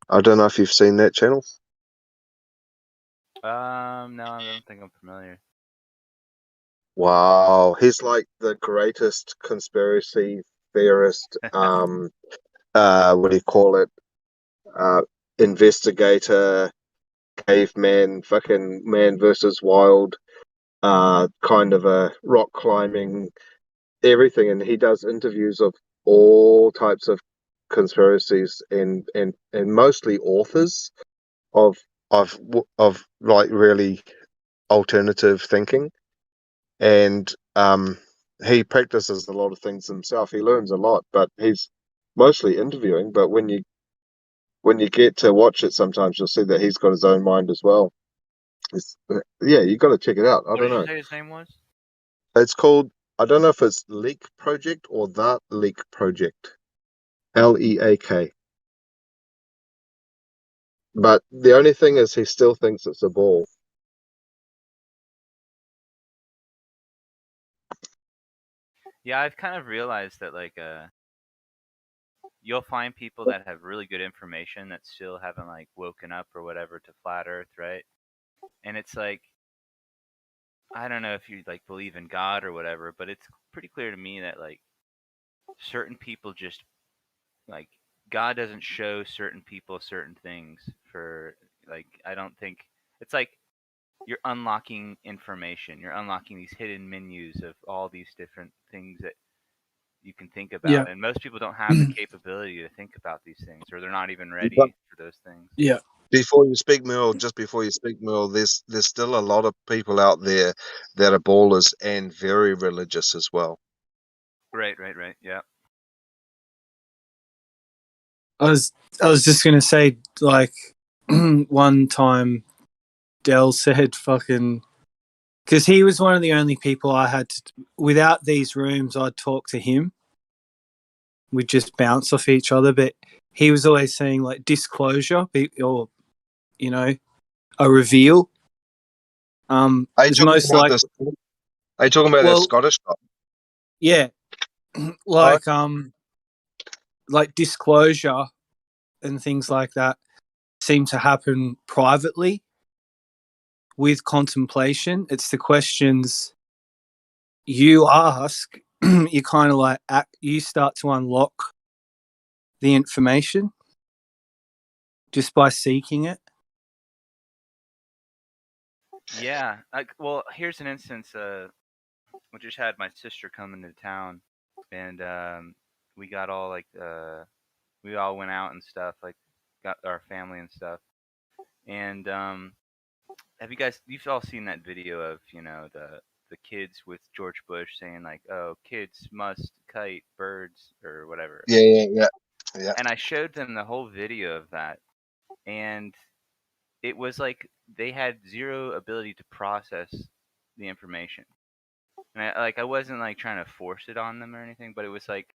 I don't know if you've seen that channel. No, I don't think I'm familiar. Wow, he's like the greatest conspiracy theorist. What do you call it? Investigator, caveman, fucking man versus wild. Kind of a rock climbing, everything, and he does interviews of all types of conspiracies and mostly authors of of like really alternative thinking, and he practices a lot of things himself. He learns a lot, but he's mostly interviewing. But when you get to watch it, sometimes you'll see that he's got his own mind as well. Yeah, you got to check it out. I What don't did you know. say his name was? It's called, I don't know if it's Leak Project or The Leak Project. LEAK. But the only thing is he still thinks it's a ball. Yeah, I've kind of realized that like you'll find people that have really good information that still haven't like woken up or whatever to flat Earth, right? And it's like I don't know if you like believe in God or whatever, but it's pretty clear to me that like certain people just like God doesn't show certain people certain things for like I don't think it's like you're unlocking information. You're unlocking these hidden menus of all these different things that you can think about. Yeah. And most people don't have the capability to think about these things or they're not even But ready for those things. Yeah. before you speak, Merle, just before you speak, Merle, there's still a lot of people out there that are ballers and very religious as well. Right. Yeah. I was just gonna say, like, one time Dell said fucking, because he was one of the only people I had to, without these rooms, I'd talk to him. We'd just bounce off each other, but he was always saying like disclosure or, you know, a reveal. Are you It's talking most about like, this? Are you talking about that well, Scottish guy? yeah, like disclosure and things like that seem to happen privately with contemplation. It's the questions you ask, you kind of like you start to unlock the information just by seeking it. Yeah. Well, here's an instance. We just had my sister come into town, and we got all like we all went out and stuff, like got our family and stuff. And have you guys? You've all seen that video of the kids with George Bush saying like, "Oh, kids must kite birds" or whatever. Yeah. And I showed them the whole video of that, and it was like they had zero ability to process the information. And I wasn't like trying to force it on them or anything, but it was like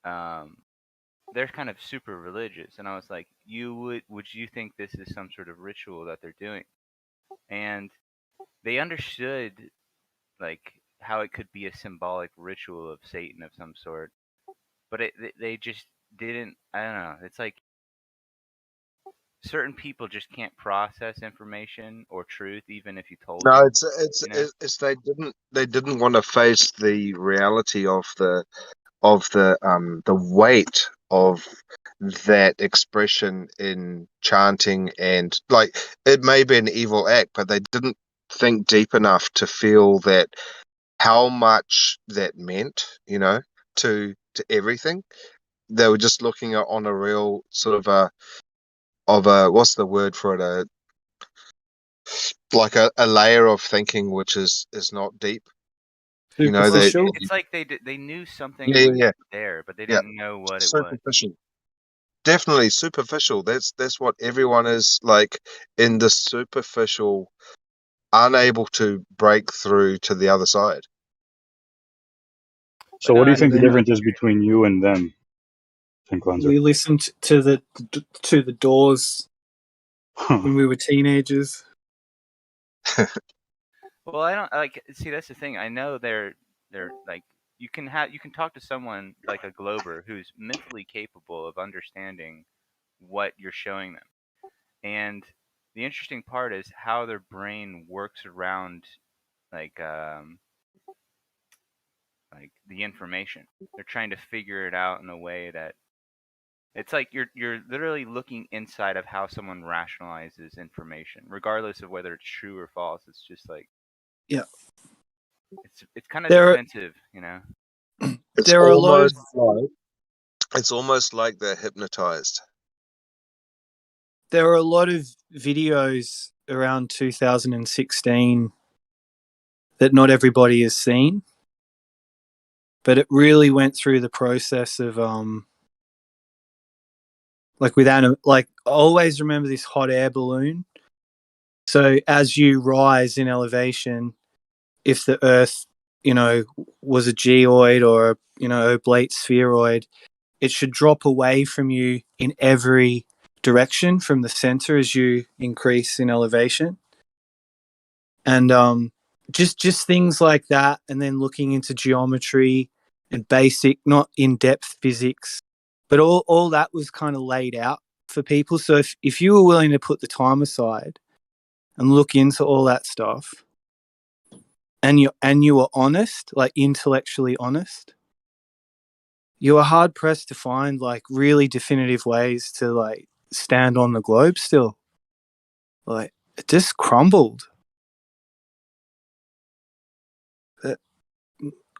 they're kind of super religious, and I was like, would you think this is some sort of ritual that they're doing? And they understood like how it could be a symbolic ritual of Satan of some sort, but they just didn't. I don't know. It's like certain people just can't process information or truth, even if you told No, them. it's they didn't want to face the reality of the weight of that expression in chanting, and like it may be an evil act, but they didn't think deep enough to feel that how much that meant, to everything. They were just looking at on a real sort of a what's the word for it, like a layer of thinking which is not deep. Superficial. It's like they knew something Yeah, was yeah, there, but they yeah. didn't know what it was. Superficial. Definitely superficial. That's what everyone is like, in the superficial, unable to break through to the other side. So, what do you think the difference is between you and them, Pink Cleanser? We listened to the Doors when we were teenagers. Well, I don't like. See, that's the thing. I know they're like you can talk to someone like a Glober who's mentally capable of understanding what you're showing them. And the interesting part is how their brain works around like the information. They're trying to figure it out in a way that it's like you're literally looking inside of how someone rationalizes information, regardless of whether it's true or false. It's just like Yeah. It's kind of There are defensive, you know. It's there are a lot of almost like they're hypnotized. there are a lot of videos around 2016 that not everybody has seen, but it really went through the process of like with like I always remember this hot air balloon. So as you rise in elevation, if the Earth, was a geoid or oblate spheroid, it should drop away from you in every direction from the center as you increase in elevation. And just things like that, and then looking into geometry and basic, not in-depth physics, but all that was kind of laid out for people. So if you were willing to put the time aside and look into all that stuff, and you were honest, like intellectually honest, you were hard pressed to find like really definitive ways to like stand on the globe still. Like it just crumbled.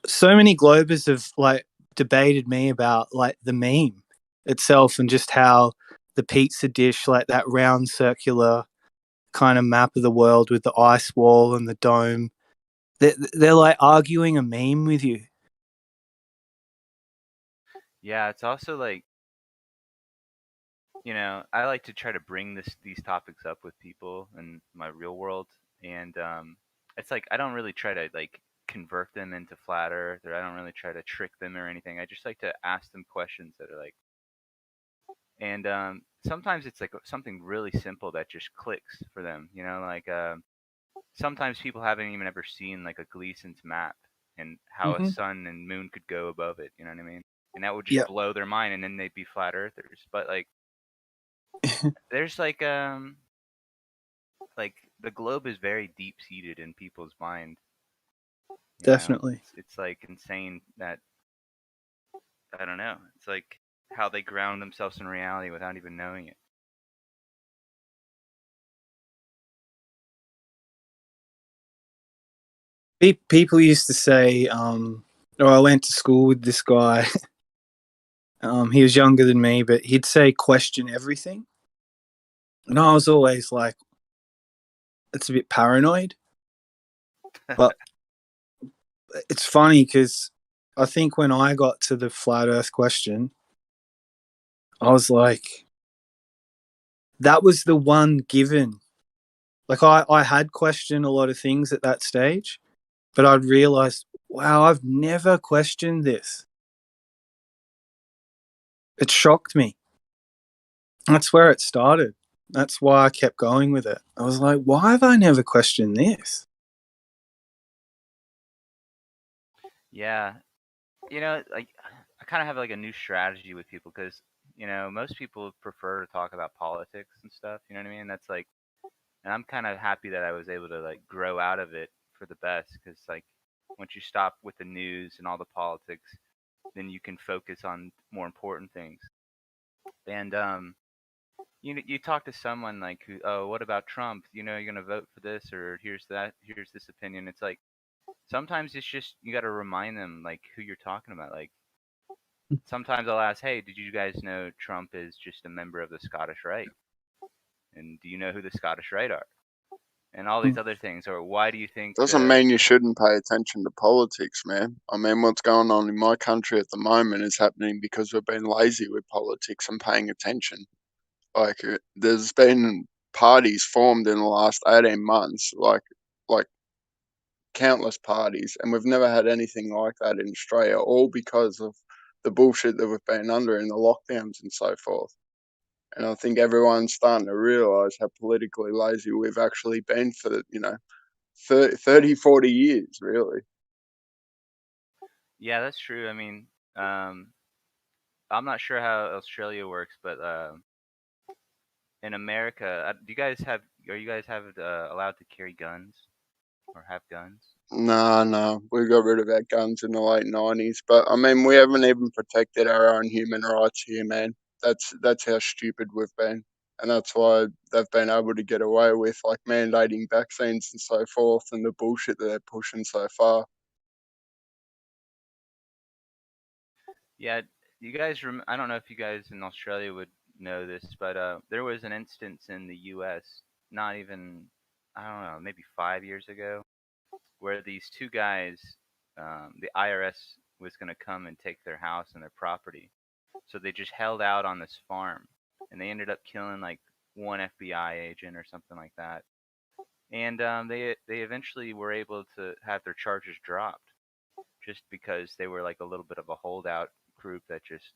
So many Globers have like debated me about like the meme itself and just how the pizza dish, like that round circular kind of map of the world with the ice wall and the dome, they're like arguing a meme with you. Yeah, it's also like, I like to try to bring these topics up with people in my real world, and it's like I don't really try to like convert them into flat earth, or I don't really try to trick them or anything. I just like to ask them questions that are like, and sometimes it's like something really simple that just clicks for them, like sometimes people haven't even ever seen like a Gleason's map and how a sun and moon could go above it, you know what I mean? And that would just Yeah. blow their mind, and then they'd be flat earthers. But like there's like the globe is very deep seated in people's mind. Definitely. It's like insane that I don't know. It's like how they ground themselves in reality without even knowing it. People used to say, or I went to school with this guy. He was younger than me, but he'd say question everything. And I was always like, it's a bit paranoid. But it's funny because I think when I got to the flat earth question, I was like, that was the one given. Like I had questioned a lot of things at that stage, but I'd realized, wow, I've never questioned this. It shocked me. That's where it started. That's why I kept going with it. I was like, why have I never questioned this? Yeah. Like I kind of have like a new strategy with people because, most people prefer to talk about politics and stuff, you know what I mean? That's like, and I'm kind of happy that I was able to like grow out of it for the best because like once you stop with the news and all the politics, then you can focus on more important things. And you talk to someone like who, oh, what about Trump? You're gonna vote for this, or here's this opinion. It's like sometimes it's just you got to remind them like who you're talking about. Like sometimes I'll ask, hey, did you guys know Trump is just a member of the Scottish Rite? And do you know who the Scottish Rite are? And all these other things. Or why do you think? Doesn't mean you shouldn't pay attention to politics, man. I mean, what's going on in my country at the moment is happening because we've been lazy with politics and paying attention. Like, there's been parties formed in the last 18 months, like countless parties, and we've never had anything like that in Australia, all because of the bullshit that we've been under in the lockdowns and so forth. And I think everyone's starting to realise how politically lazy we've actually been for 30, 40 years, really. Yeah, that's true. I mean, I'm not sure how Australia works, but in America, do you guys have? Are you guys allowed to carry guns or have guns? No, we got rid of our guns in the late 90s. But I mean, we haven't even protected our own human rights here, man. That's how stupid we've been, and that's why they've been able to get away with like mandating vaccines and so forth, and the bullshit that they're pushing so far. Yeah, you guys. I don't know if you guys in Australia would know this, but there was an instance in the U.S. not even, I don't know, maybe 5 years ago, where these two guys, the IRS was going to come and take their house and their property, so they just held out on this farm, and they ended up killing like one FBI agent or something like that, and they eventually were able to have their charges dropped, just because they were like a little bit of a holdout group that just,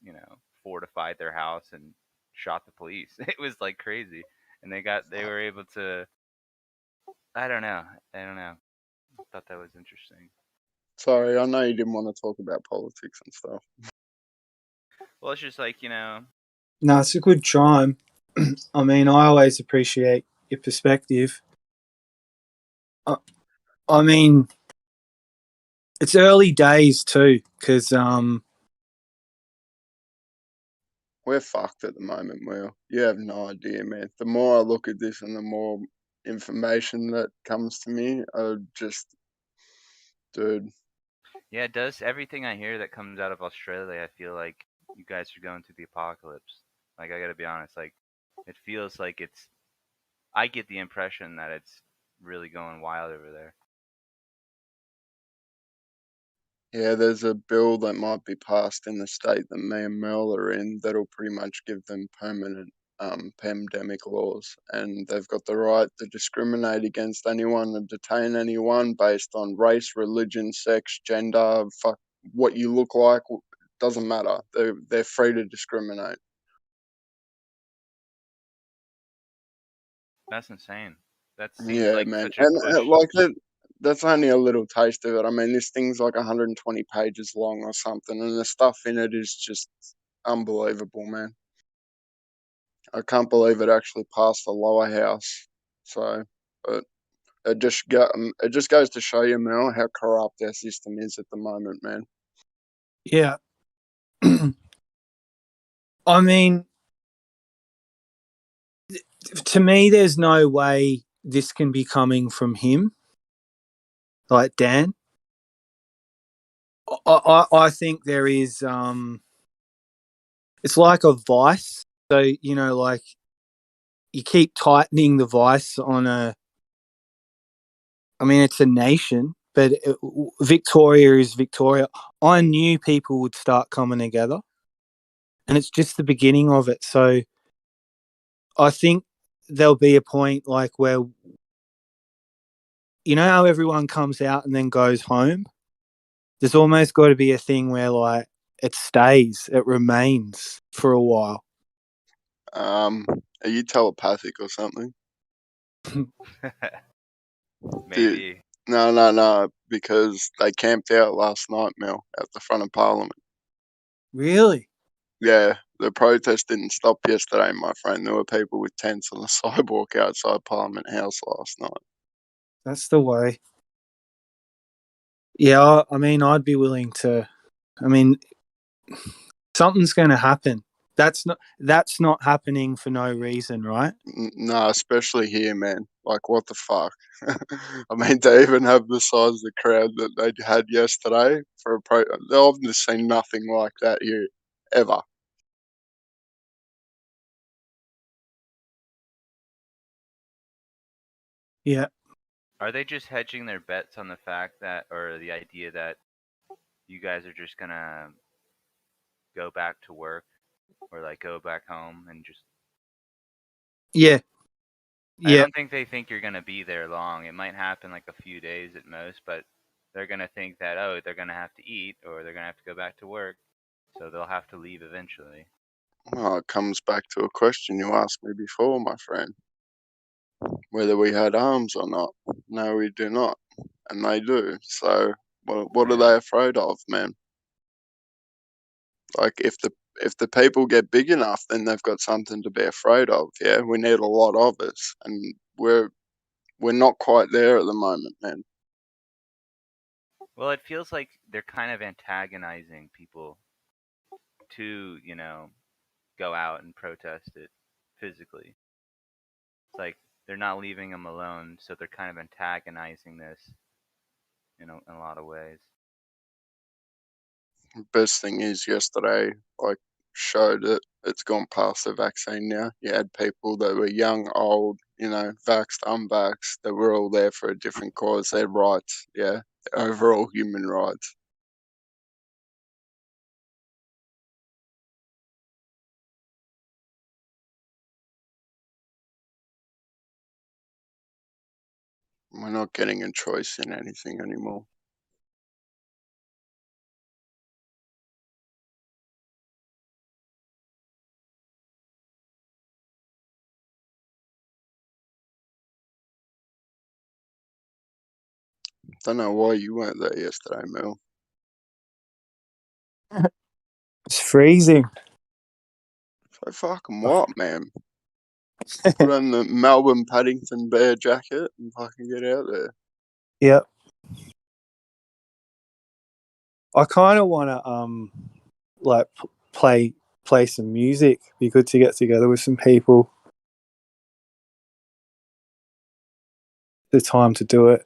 fortified their house and shot the police. It was like crazy. And they were able to, I don't know. I thought that was interesting. Sorry, I know you didn't want to talk about politics and stuff. Well, it's just like, No, it's a good chime. I mean, I always appreciate your perspective. I mean, it's early days too, because we're fucked at the moment, Will. You have no idea, man. The more I look at this and the more information that comes to me, I just, dude. Yeah, it does. Everything I hear that comes out of Australia, I feel like you guys are going through the apocalypse. Like, I gotta be honest, like, it feels like I get the impression that it's really going wild over there. Yeah, there's a bill that might be passed in the state that me and Mel are in that'll pretty much give them permanent pandemic laws, and they've got the right to discriminate against anyone and detain anyone based on race, religion, sex, gender, what you look like, doesn't matter. They're free to discriminate. That's insane. That seems Yeah, like man, such a push. and like that's only a little taste of it. I mean, this thing's like 120 pages long or something, and the stuff in it is just unbelievable, man. I can't believe it actually passed the lower house. So, but it just goes to show you, Mel, how corrupt our system is at the moment, man. yeah. I mean, to me, there's no way this can be coming from him, like Dan. I think there is. It's like a vice. So like you keep tightening the vice on a. I mean, it's a nation, but Victoria is Victoria. I knew people would start coming together, and it's just the beginning of it. So I think there'll be a point like where, how everyone comes out and then goes home? There's almost got to be a thing where like it stays, it remains for a while. Are you telepathic or something? Maybe. Dude, no, because they camped out last night, Mel, at the front of Parliament. Really? Yeah, the protest didn't stop yesterday, my friend. There were people with tents on the sidewalk outside Parliament House last night. That's the way. Yeah, I mean, I'd be willing to. I mean, something's going to happen. That's not happening for no reason, right? No, especially here, man. Like, what the fuck? I mean, to even have the size of the crowd that they had yesterday for a I've just seen nothing like that here, ever. Yeah. Are they just hedging their bets on the fact that, or the idea that you guys are just gonna go back to work, or like go back home and just? Yeah. I don't think they think you're gonna be there long. It might happen like a few days at most, but they're gonna think that, oh, they're gonna have to eat or they're gonna have to go back to work, so they'll have to leave eventually. Well, it comes back to a question you asked me before, my friend. whether we had arms or not. No, we do not, and they do. So, what are they afraid of, man? Like, if the people get big enough, then they've got something to be afraid of. Yeah, we need a lot of us, and we're not quite there at the moment, man. Well, it feels like they're kind of antagonizing people to, go out and protest it physically. It's like they're not leaving them alone, so they're kind of antagonizing this, in a lot of ways. Best thing is yesterday, like, showed it. It's gone past the vaccine now. You had people that were young, old, vaxxed, unvaxxed, that were all there for a different cause, their rights, yeah, overall human rights. We're not getting a choice in anything anymore. Don't know why you weren't there yesterday, Mel. It's freezing. So fucking what, man? Put on the Melbourne Paddington Bear jacket and fucking get out there. Yep. I kind of want to like play some music. Be good to get together with some people. The time to do it.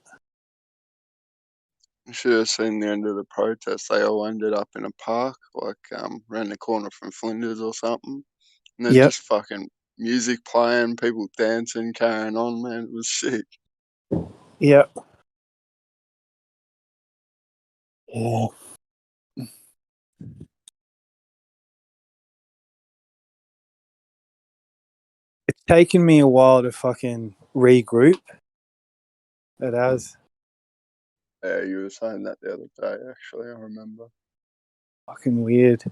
You should have seen the end of the protest. They all ended up in a park, like around the corner from Flinders or something. And there's Yep. just fucking music playing, people dancing, carrying on, man. It was sick. Yep. Yeah. It's taken me a while to fucking regroup. It has. Yeah, you were saying that the other day, actually, I remember. Fucking weird.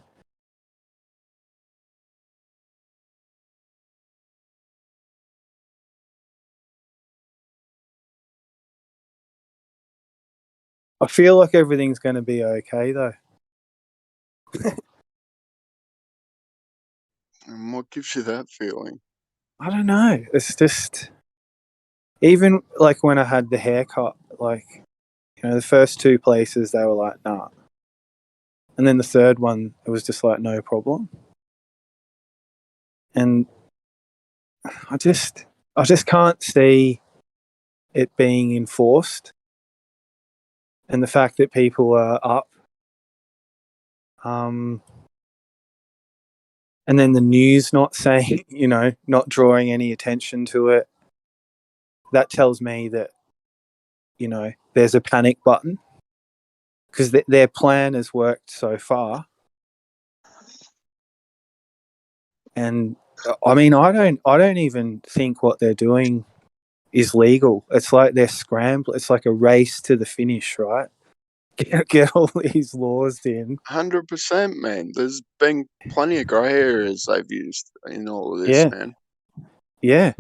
I feel like everything's going to be okay, though. And what gives you that feeling? I don't know. It's just... Even, like, when I had the haircut, like, the first two places, they were like, nah. And then the third one, it was just like, no problem. And I just can't see it being enforced. And the fact that people are up. And then the news not saying, not drawing any attention to it. That tells me that, there's a panic button. Because their plan has worked so far. And I mean, I don't even think what they're doing is legal. It's like they're scrambling. It's like a race to the finish, right? Get all these laws in. 100%, man. There's been plenty of grey areas they've used in all of this, Yeah. man. Yeah.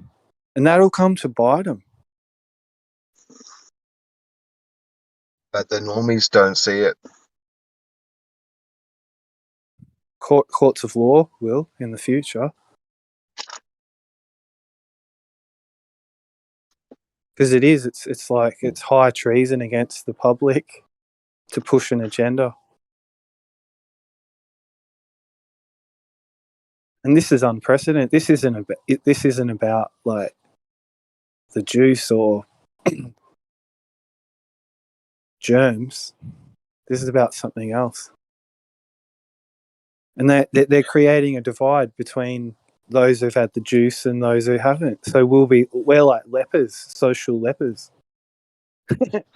And that'll come to bite them. But the normies don't see it. Courts of law will in the future. Because it's like it's high treason against the public to push an agenda. And this is unprecedented. This isn't about like the juice or germs. This is about something else. And they're creating a divide between those who've had the juice and those who haven't. So we're like lepers, social lepers.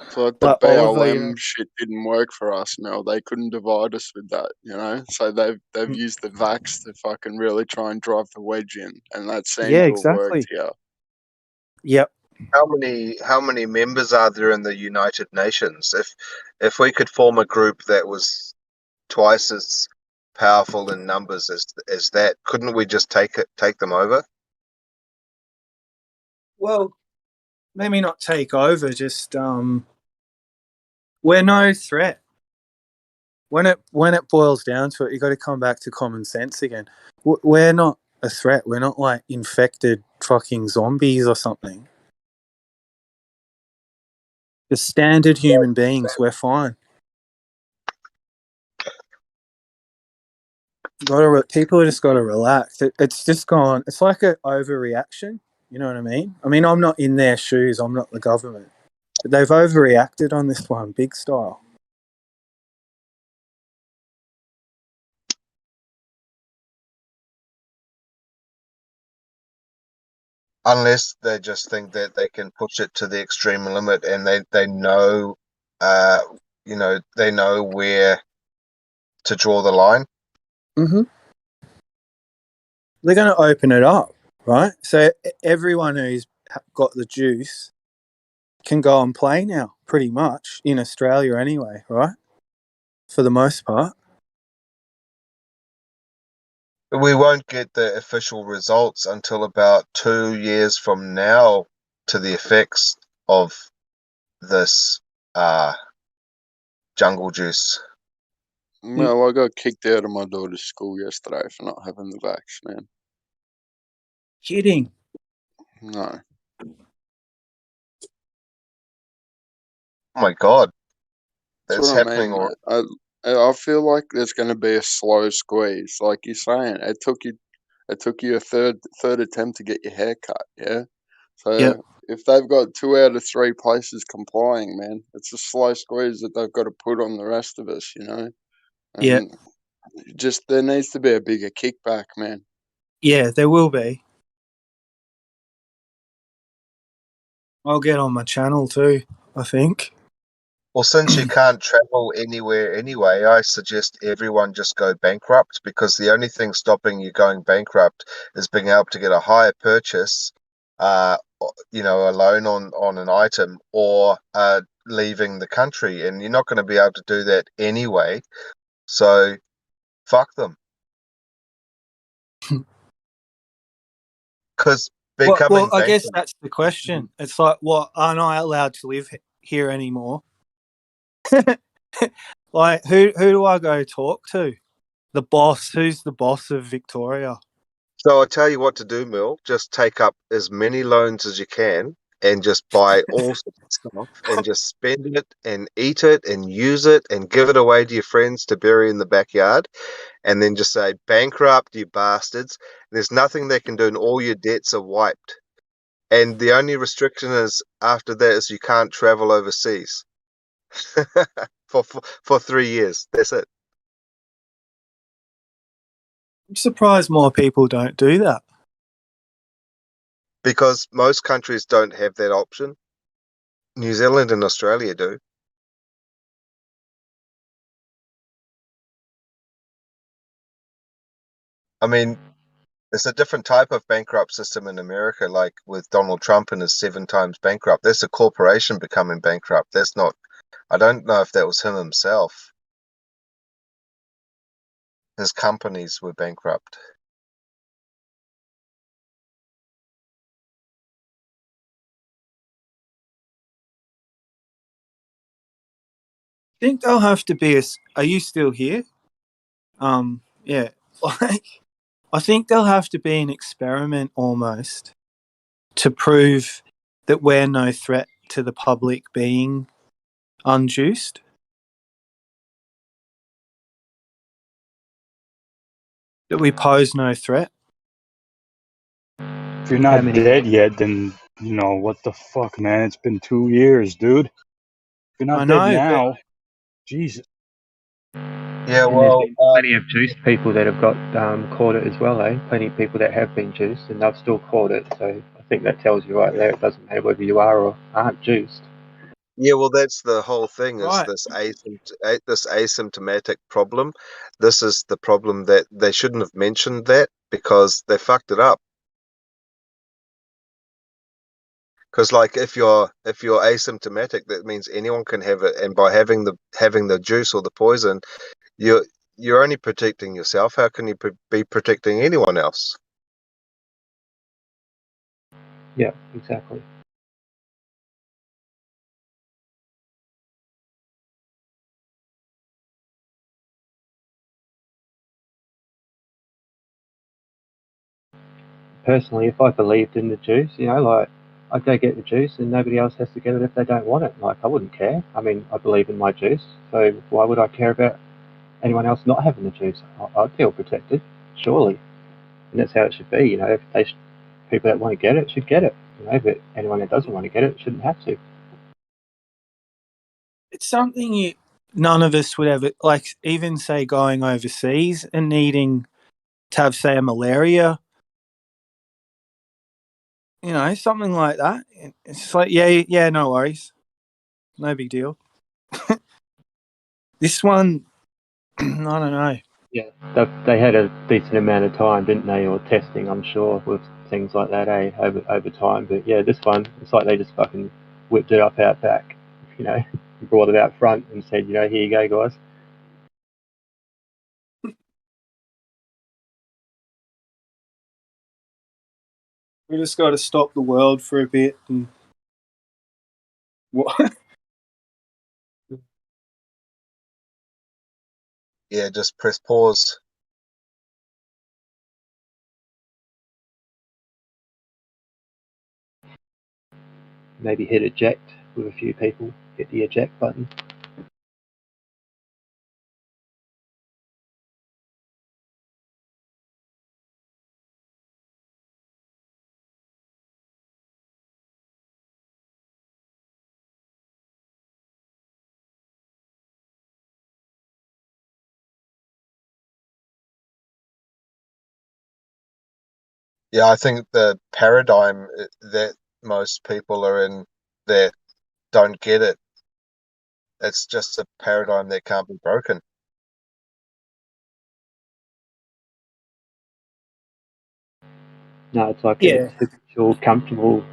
So like the BLM shit didn't work for us, Mel. They couldn't divide us with that, So they've used the vax to fucking really try and drive the wedge in, and that seemed to have worked here. Yep. How many members are there in the United Nations? If we could form a group that was twice as powerful in numbers as that, couldn't we just take them over? Well, maybe not take over, just we're no threat. When it boils down to it, you got to come back to common sense again. We're not a threat. We're not like infected fucking zombies or something. Just standard human beings. We're fine. People just got to relax. It's just gone. It's like an overreaction. You know what I mean? I mean, I'm not in their shoes. I'm not the government. But they've overreacted on this one, big style. Unless they just think that they can push it to the extreme limit, and they know, they know where to draw the line. Mm-hmm. They're going to open it up, right? So everyone who's got the juice can go and play now, pretty much, in Australia anyway, right? For the most part. We won't get the official results until about 2 years from now to the effects of this jungle juice. Well, I got kicked out of my daughter's school yesterday for not having the vax, man. Kidding. No. Oh my God. That's That's what I happening mean. already. I feel like there's going to be a slow squeeze, like you're saying. It took you a third attempt to get your hair cut, yeah. So Yep. if they've got 2 out of 3 places complying, man, it's a slow squeeze that they've got to put on the rest of us, you know. Yeah. And just there needs to be a bigger kickback, man. Yeah, there will be. I'll get on my channel too, I think. Well, since you can't travel anywhere anyway, I suggest everyone just go bankrupt, because the only thing stopping you going bankrupt is being able to get a higher purchase, a loan on an item, or leaving the country, and you're not going to be able to do that anyway. So, fuck them. Because becoming I guess bankrupt. that's the question. It's like, what, aren't I allowed to live here anymore? Like, who do I go talk to? The boss. Who's the boss of Victoria? So I tell you what to do, Mill. Just take up as many loans as you can and just buy all sorts of stuff and just spend it and eat it and use it and give it away to your friends to bury in the backyard, and then just say, bankrupt, you bastards. There's nothing they can do and all your debts are wiped. And the only restriction is after that is you can't travel overseas for 3 years. That's it. I'm surprised more people don't do that. Because most countries don't have that option. New Zealand and Australia do. I mean, it's a different type of bankrupt system in America, like with Donald Trump and his 7 times bankrupt. That's a corporation becoming bankrupt. That's not, I don't know if that was him himself. His companies were bankrupt. I think they'll have to be are you still here? Yeah. Like, I think there'll have to be an experiment almost to prove that we're no threat to the public being unjuiced. That we pose no threat. If you're not dead yet, then, what the fuck, man? It's been 2 years, dude. If you're not dead now, Jesus. Yeah, and there's been plenty of juiced people that have got caught it as well, eh? Plenty of people that have been juiced and they've still caught it. So I think that tells you right there, it doesn't matter whether you are or aren't juiced. Yeah, well, that's the whole thing, is Right. this asymptomatic problem. This is the problem that they shouldn't have mentioned that, because they fucked it up. Because, like, if you're asymptomatic, that means anyone can have it, and by having the juice or the poison, you're only protecting yourself. How can you be protecting anyone else? Yeah, exactly. personally, if I believed in the juice, you know, like, I'd go get the juice and nobody else has to get it if they don't want it. Like, I wouldn't care. I mean, I believe in my juice, so why would I care about anyone else not having the juice? I'd feel protected, surely. And that's how it should be, you know. If people that want to get it should get it, you know, but anyone that doesn't want to get it shouldn't have to. It's something none of us would ever, like, even say going overseas and needing to have, say, a malaria, you know, something like that. It's just like, yeah, no worries. No big deal. This one, I don't know. Yeah, they had a decent amount of time, didn't they, or testing, I'm sure, with things like that, over time. But yeah, this one, it's like they just fucking whipped it up out back, you know, brought it out front and said, you know, here you go, guys. We just got to stop the world for a bit and what? Yeah, just press pause. Maybe hit eject with a few people, hit the eject button. Yeah, I think the paradigm that most people are in that don't get it, it's just a paradigm that can't be broken. No, it's like Yeah. it's all comfortable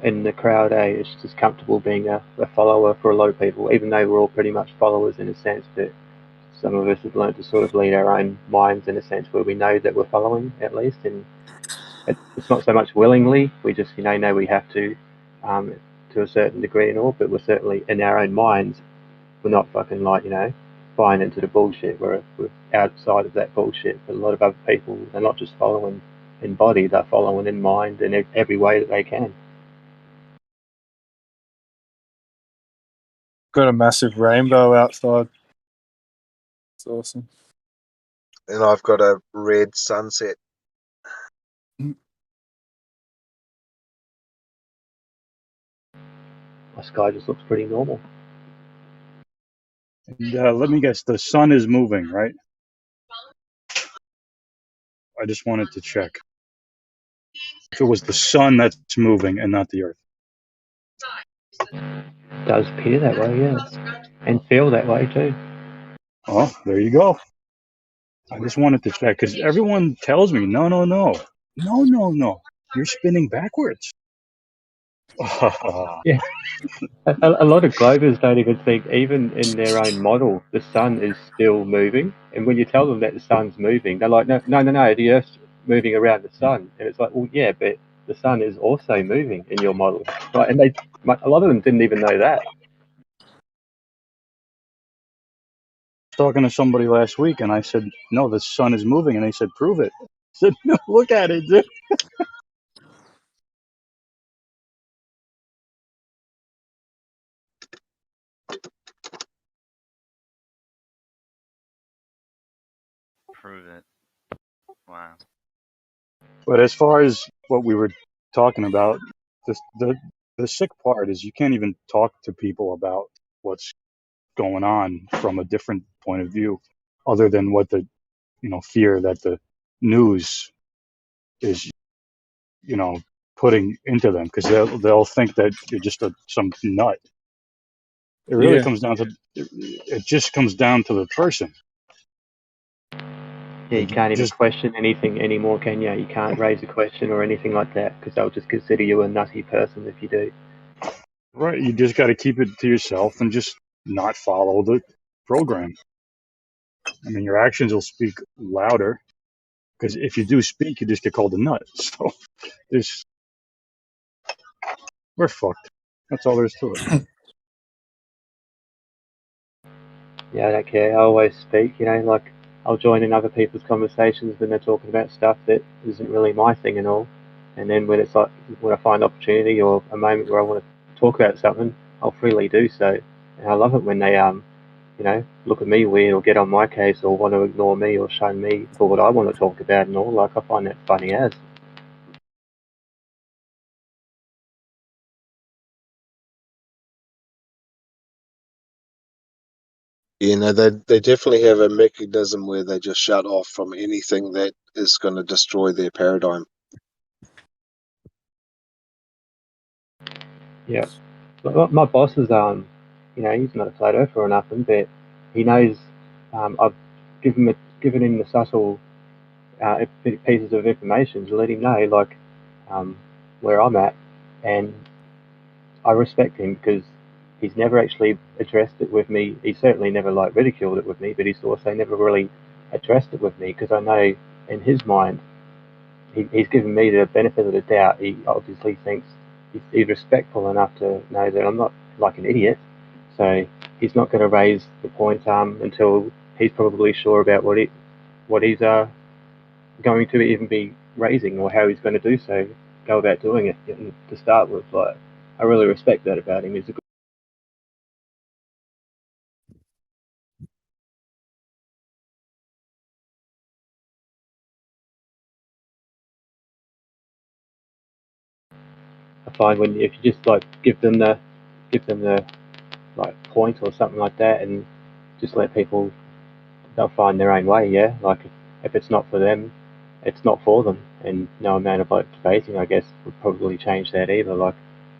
in the crowd, eh? It's just comfortable being a follower for a lot of people, even though we're all pretty much followers in a sense, but some of us have learned to sort of lead our own minds in a sense where we know that we're following, at least, and it's not so much willingly, we just, you know we have to a certain degree and all, but we're certainly in our own minds, we're not fucking like, you know, buying into the bullshit, we're outside of that bullshit. But a lot of other people, they're not just following in body, they're following in mind in every way that they can. Got a massive rainbow outside. It's awesome. And I've got a red sunset. My sky just looks pretty normal. And, let me guess, the sun is moving, right? I just wanted to check. If it was the sun that's moving and not the earth. It does appear that way, yeah. And feel that way too. Oh, there you go. I just wanted to check because everyone tells me, no. You're spinning backwards. Yeah. A lot of globers don't even think, even in their own model, the sun is still moving. And when you tell them that the sun's moving, they're like, no, the Earth's moving around the sun. And it's like, well, yeah, but the sun is also moving in your model. Right? And a lot of them didn't even know that. Talking to somebody last week, and I said, no, the sun is moving. And they said, prove it. I said, no, look at it, dude. Prove it. Wow. But as far as what we were talking about, the sick part is you can't even talk to people about what's going on from a different point of view, other than what the fear that the news is putting into them, because they'll think that you're just some nut. It really Yeah. comes down to it just comes down to the person. Yeah, you can't even question anything anymore, can you? You can't raise a question or anything like that because they'll just consider you a nutty person if you do. Right, you just got to keep it to yourself and just not follow the program. I mean, your actions will speak louder, because if you do speak, you just get called a nut. So we're fucked. That's all there is to it. Yeah, I don't care. I always speak, like I'll join in other people's conversations when they're talking about stuff that isn't really my thing and all. And then when it's like when I find opportunity or a moment where I want to talk about something, I'll freely do so. And I love it when they look at me weird or get on my case or want to ignore me or shame me for what I want to talk about and all. Like I find that funny as. You know, they definitely have a mechanism where they just shut off from anything that is going to destroy their paradigm. Yeah. My boss is, he's not a flat earther or nothing, but he knows I've given him the subtle pieces of information to let him know, like, where I'm at, and I respect him because he's never actually addressed it with me. He certainly never ridiculed it with me, but he's also never really addressed it with me because I know in his mind he's given me the benefit of the doubt. He obviously thinks he's respectful enough to know that I'm not like an idiot, so he's not going to raise the point until he's probably sure about what he's going to even be raising or how he's going to do so, go about doing it. And to start with, I really respect that about him. He's a good. I find when if you just give them the point or something like that, and just let people, they'll find their own way. Yeah, like if it's not for them, it's not for them, and no amount of debating, I guess, would probably change that either. Like,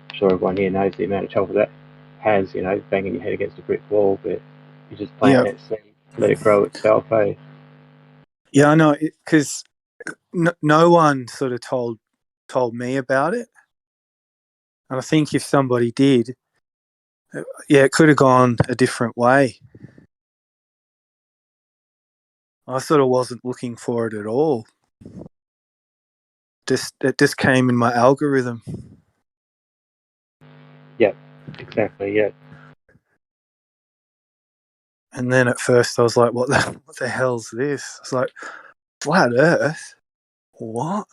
I'm sure everyone here knows the amount of trouble that has, banging your head against a brick wall, but you just plant that seed, let it grow itself, eh? Yeah, I know, because no one sort of told me about it, and I think if somebody did, it could have gone a different way. I sort of wasn't looking for it at all. It just came in my algorithm. Yeah, exactly. Yeah. And then at first I was like, "What the hell's this?" I was like, "Flat Earth? What?"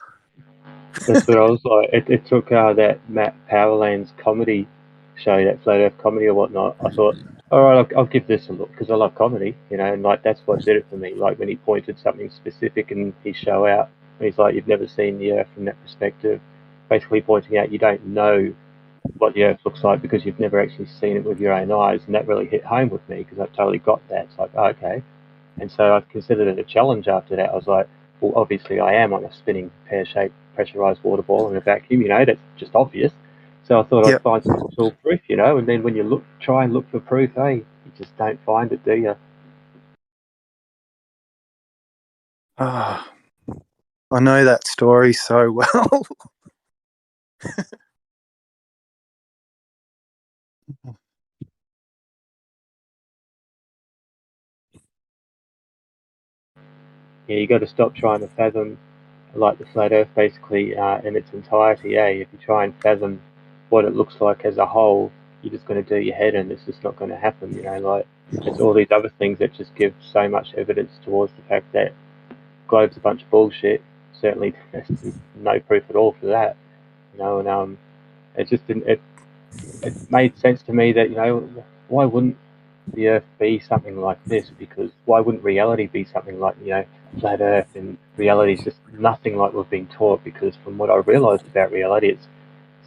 That's what I was like. It took that Matt Powerland's comedy show, that Flat Earth comedy or whatnot. I thought, all right, I'll give this a look because I love comedy, and that's what did it for me. Like when he pointed something specific in his show out, and he's like, "You've never seen the Earth from that perspective," basically pointing out you don't know what the Earth looks like because you've never actually seen it with your own eyes, and that really hit home with me because I totally got that. It's like, oh, okay. And so I considered it a challenge after that. I was like, well, obviously I am on a spinning pear-shaped pressurized water ball in a vacuum, that's just obvious. So I thought I'd find some actual proof, and then when you try and look for proof, you just don't find it, do you? I know that story so well. Yeah, you got to stop trying to fathom the flat Earth basically in its entirety. If you try and fathom what it looks like as a whole, you're just going to do your head in. It's just not going to happen. It's all these other things that just give so much evidence towards the fact that globe's a bunch of bullshit. Certainly, there's no proof at all for that. And it just didn't. It made sense to me that why wouldn't the Earth be something like this? Because why wouldn't reality be something like flat Earth? And reality is just nothing like we've been taught. Because from what I realised about reality, it's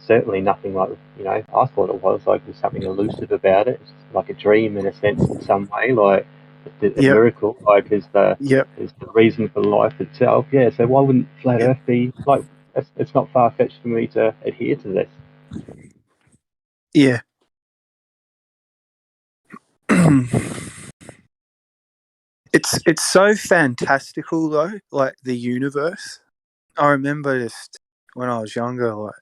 certainly nothing like I thought it was. Like there's something elusive about it. It's like a dream in a sense, in some way. Like a miracle. Like is the reason for life itself. Yeah. So why wouldn't flat Earth be like? It's not far fetched for me to adhere to this. Yeah. It's so fantastical though, like the universe. I remember just when I was younger, like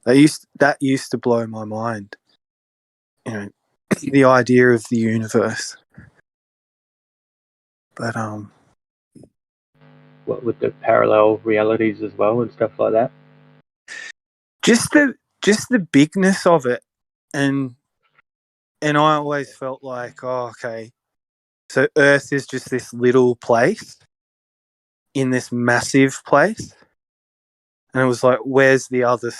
that used to blow my mind. The idea of the universe. But what with the parallel realities as well and stuff like that. Just the bigness of it, and I always felt like, oh, okay, so Earth is just this little place in this massive place, And it was like, where's the other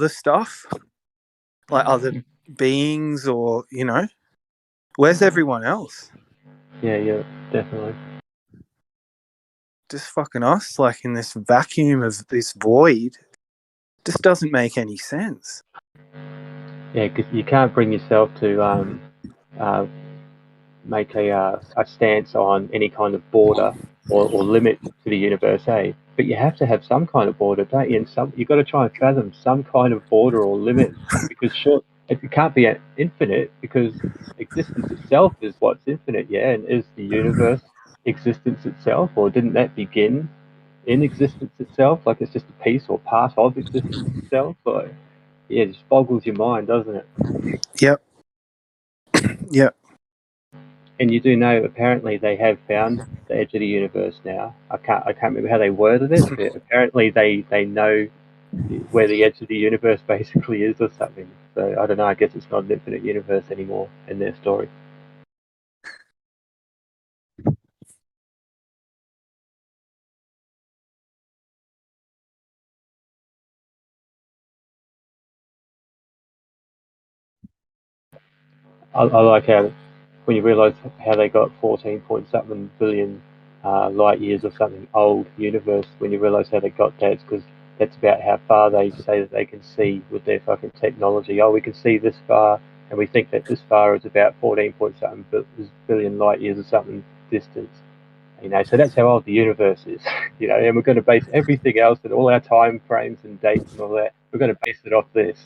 stuff? Like other beings, or where's everyone else? Yeah, definitely. Just fucking us, like in this vacuum of this void. Just doesn't make any sense. Yeah, because you can't bring yourself to make a stance on any kind of border or limit to the universe, eh? But you have to have some kind of border, don't you? And you've got to try and fathom some kind of border or limit, because it can't be infinite, because existence itself is what's infinite, yeah? And is the universe existence itself, or didn't that begin in existence itself? Like it's just a piece or part of existence itself? Like, yeah, it just boggles your mind, doesn't it? Yep. Yep. And you do know, apparently they have found the edge of the universe now. I can't remember how they worded it, but apparently they know where the edge of the universe basically is, or something. So I don't know. I guess it's not an infinite universe anymore in their story. I like how when you realise how they got 14 point something billion light years or something old universe, when you realise how they got that, it's because that's about how far they say that they can see with their fucking technology. Oh, we can see this far, and we think that this far is about 14 point something billion light years or something distance. So that's how old the universe is. And we're going to base everything else and all our time frames and dates and all that. We're going to base it off this.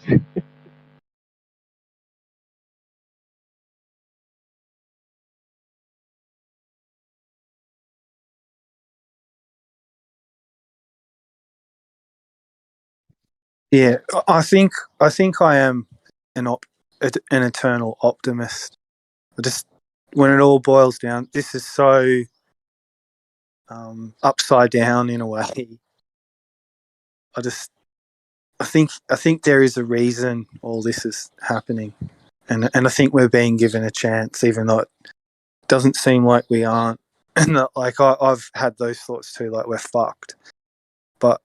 Yeah, I think I am an eternal optimist. When it all boils down, this is so upside down in a way. I think there is a reason all this is happening, and I think we're being given a chance, even though it doesn't seem like we aren't. And I've had those thoughts too, like we're fucked. But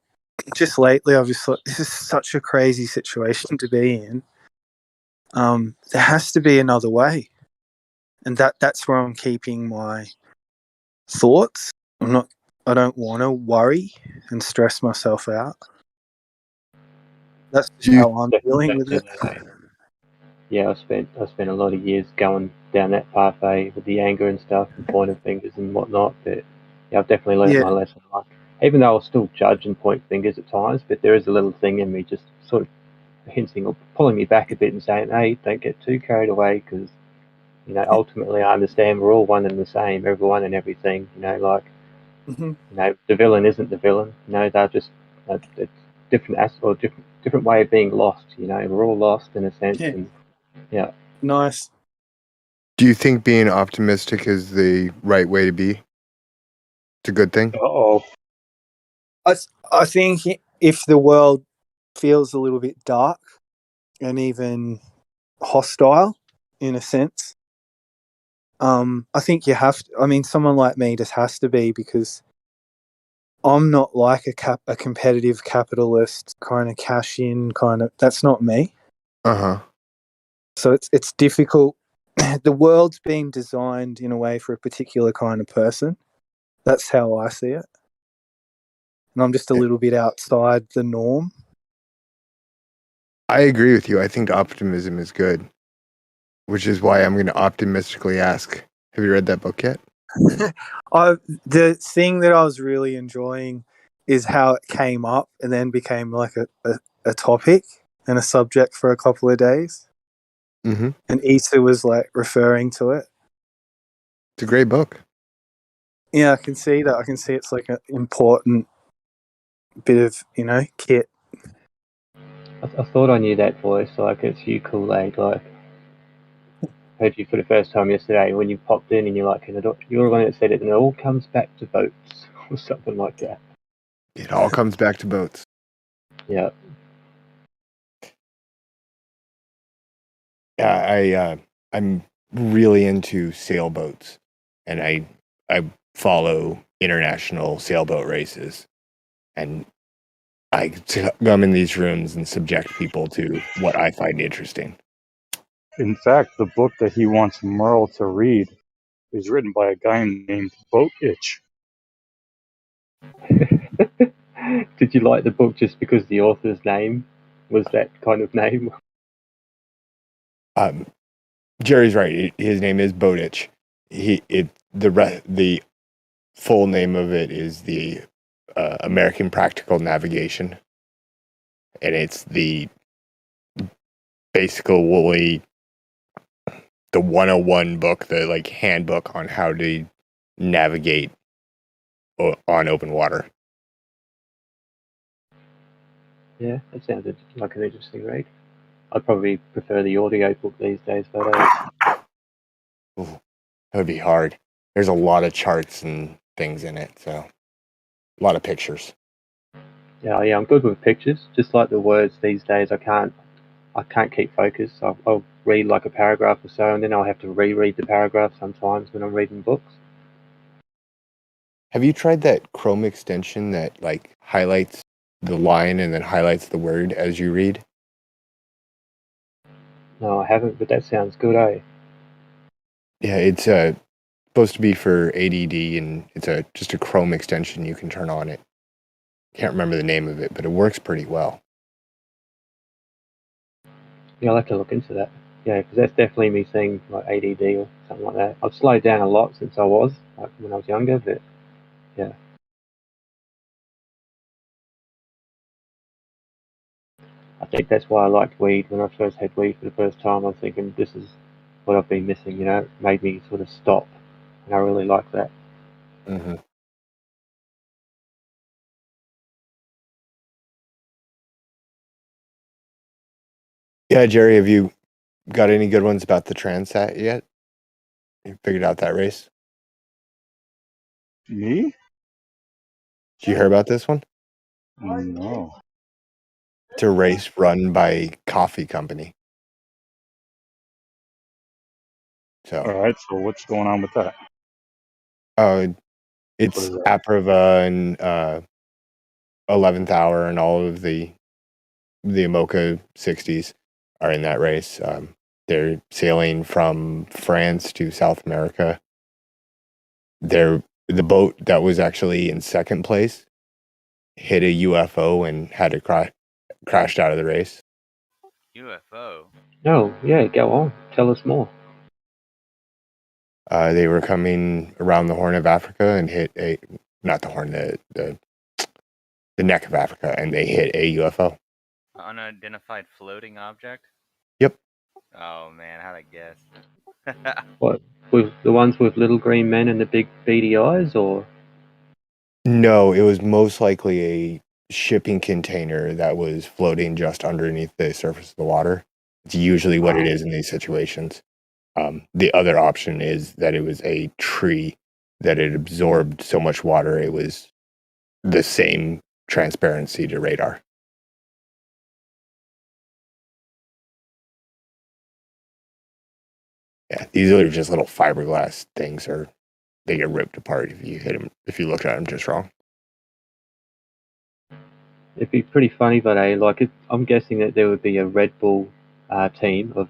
just lately, I've just thought this is such a crazy situation to be in. There has to be another way, and that's where I'm keeping my thoughts. I don't want to worry and stress myself out. That's just how I'm dealing with it. Yeah, I spent a lot of years going down that pathway with the anger and stuff, and pointing fingers and whatnot. But yeah, I've definitely learned my lesson. Like, even though I'll still judge and point fingers at times, but there is a little thing in me just sort of hinting or pulling me back a bit and saying, "Hey, don't get too carried away," because ultimately I understand we're all one and the same, everyone and everything. The villain isn't the villain. They're just it's different or different way of being lost. We're all lost in a sense, and yeah. Nice. Do you think being optimistic is the right way to be? It's a good thing? I think if the world feels a little bit dark and even hostile in a sense, I think you have to. I mean, someone like me just has to be, because I'm not like a competitive capitalist kind of cash in kind of. That's not me. So it's difficult. The world's been designed in a way for a particular kind of person. That's how I see it. And I'm just a little bit outside the norm. I agree with you. I think optimism is good, which is why I'm going to optimistically ask, have you read that book yet? The thing that I was really enjoying is how it came up and then became like a topic and a subject for a couple of days. Mm-hmm. And Issa was like referring to it. It's a great book. Yeah, I can see that. I can see it's like an important bit of, kit. I thought I knew that voice, like it's you, Kool-Aid. Like, heard you for the first time yesterday when you popped in, and you're like, you're the one that said it, and it all comes back to votes or something like that. It all comes back to boats. Yeah. Yeah, I'm really into sailboats, and I follow international sailboat races. and I come in these rooms and subject people to what I find interesting. In fact, the book that he wants Merle to read is written by a guy named Boat Itch. Did you like the book just because the author's name was that kind of name? Jerry's right. His name is Bowditch. The full name of it is the American Practical Navigation, and it's basically the 101 book, the like handbook on how to navigate on open water. Yeah, that sounded like an interesting read. I'd probably prefer the audio book these days, but Ooh, that would be hard. There's a lot of charts and things in it, so a lot of pictures. yeah, I'm good with pictures. Just like the words these days, I can't keep focus. I'll read like a paragraph or so, and then I'll have to reread the paragraph sometimes when I'm reading books. Have you tried that Chrome extension that like highlights the line and then highlights the word as you read? No, I haven't, but that sounds good, eh? Yeah, it's supposed to be for ADD, and it's just a Chrome extension you can turn on. It can't remember the name of it, but it works pretty well. Yeah, I'll have to look into that. Yeah, because that's definitely me seeing like ADD or something like that. I've slowed down a lot since I was like when I was younger, but yeah. I think that's why I liked weed. When I first had weed for the first time, I was thinking, this is what I've been missing, you know? It made me sort of stop, and I really like that. Mm-hmm. Yeah, Jerry, have you got any good ones about the Transat yet? You figured out that race? Me? Did you hear about this one? No. It's a race run by Coffee Company. So, All right. So what's going on with that? It's What is that? Aprava and 11th Hour and all of the Imoca 60s are in that race. They're sailing from France to South America. The boat that was actually in second place hit a UFO and had to crashed out of the race. UFO. Oh, yeah, go on. Tell us more. They were coming around the Horn of Africa and hit not the Horn, the neck of Africa, and they hit a UFO. Unidentified floating object? Yep. Oh man, how'd I guess? What, with the ones with little green men and the big beady eyes, or? No, it was most likely a shipping container that was floating just underneath the surface of the water. It's usually what it is in these situations. The other option is that it was a tree that had absorbed so much water it was the same transparency to radar. Yeah, these are just little fiberglass things, or they get ripped apart if you hit them, if you look at them just wrong. It'd be pretty funny, but I'm guessing that there would be a Red Bull team of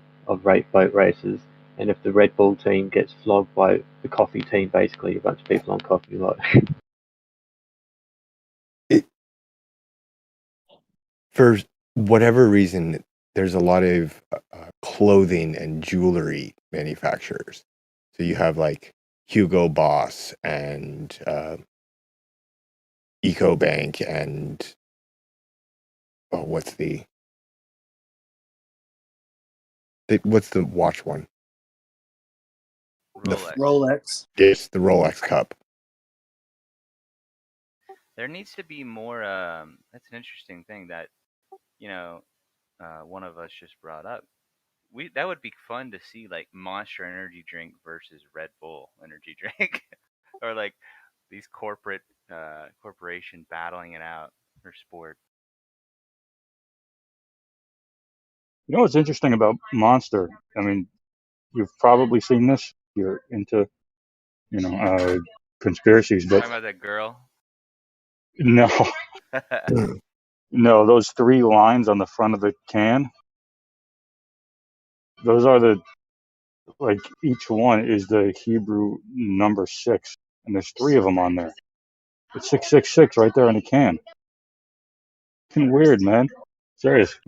boat racers, and if the Red Bull team gets flogged by the coffee team, basically a bunch of people on coffee, like. For whatever reason, there's a lot of clothing and jewelry manufacturers. So you have like Hugo Boss and EcoBank and what's the watch one? Rolex. Yes, the Rolex Cup. There needs to be more. That's an interesting thing that one of us just brought up. That would be fun to see, like Monster Energy drink versus Red Bull energy drink, or like these corporation battling it out for sport. You know what's interesting about Monster? I mean, you've probably seen this. You're into, conspiracies, but Talking about that girl. No, no, those 3 lines on the front of the can, those are like each one is the Hebrew number 6, and there's 3 of them on there. It's 666 right there on the can. Fucking weird, man. Serious.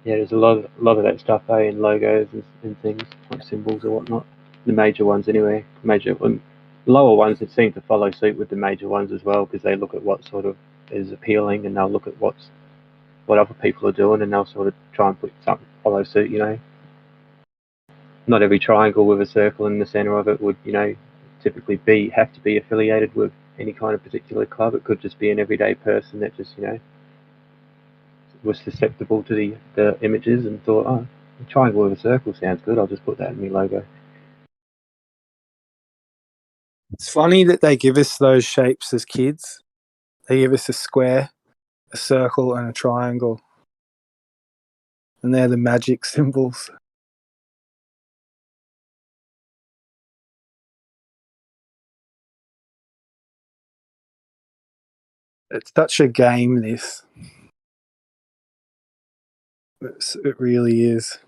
Yeah, there's a lot of that stuff, in logos and things, like symbols or whatnot. The major ones, anyway. Lower ones that seem to follow suit with the major ones as well, because they look at what sort of is appealing, and they'll look at what other people are doing, and they'll sort of try and put something follow suit. Not every triangle with a circle in the center of it would, typically have to be affiliated with any kind of particular club. It could just be an everyday person that just, was susceptible to the images and thought, oh, a triangle with a circle sounds good, I'll just put that in my logo. It's funny that they give us those shapes as kids. They give us a square, a circle, and a triangle. And they're the magic symbols. It's such a game, this. It really is.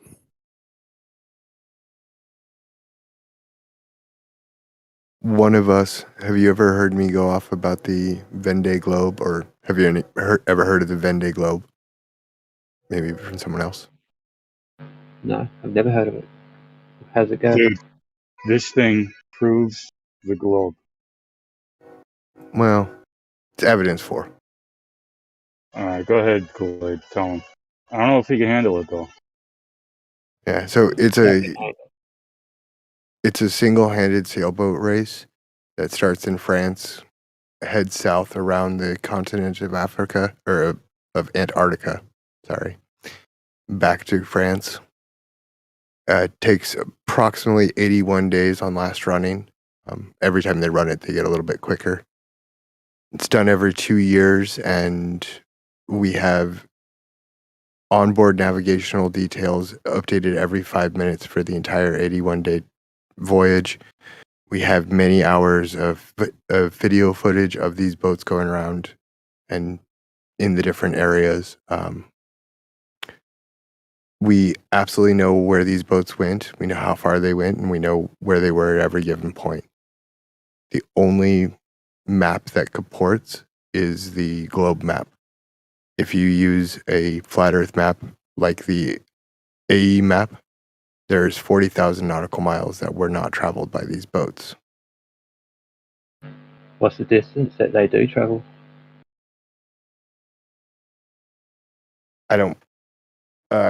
One of us, have you ever heard me go off about the Vendée Globe, or have you ever heard of the Vendée Globe? Maybe from someone else. No, I've never heard of it. How's it go? Dude, this thing proves the globe. Well, it's evidence for. Alright, go ahead, Kool-Aid. Tell him. I don't know if he can handle it, though. Yeah, so it's a single-handed sailboat race that starts in France, heads south around the continent of Africa, or of Antarctica, sorry, back to France. It takes approximately 81 days on last running. Every time they run it, they get a little bit quicker. It's done every 2 years, and we have onboard navigational details updated every 5 minutes for the entire 81-day voyage. We have many hours of video footage of these boats going around and in the different areas. We absolutely know where these boats went. We know how far they went, and we know where they were at every given point. The only map that comports is the globe map. If you use a flat Earth map like the AE map, there's 40,000 nautical miles that were not traveled by these boats. What's the distance that they do travel? I don't.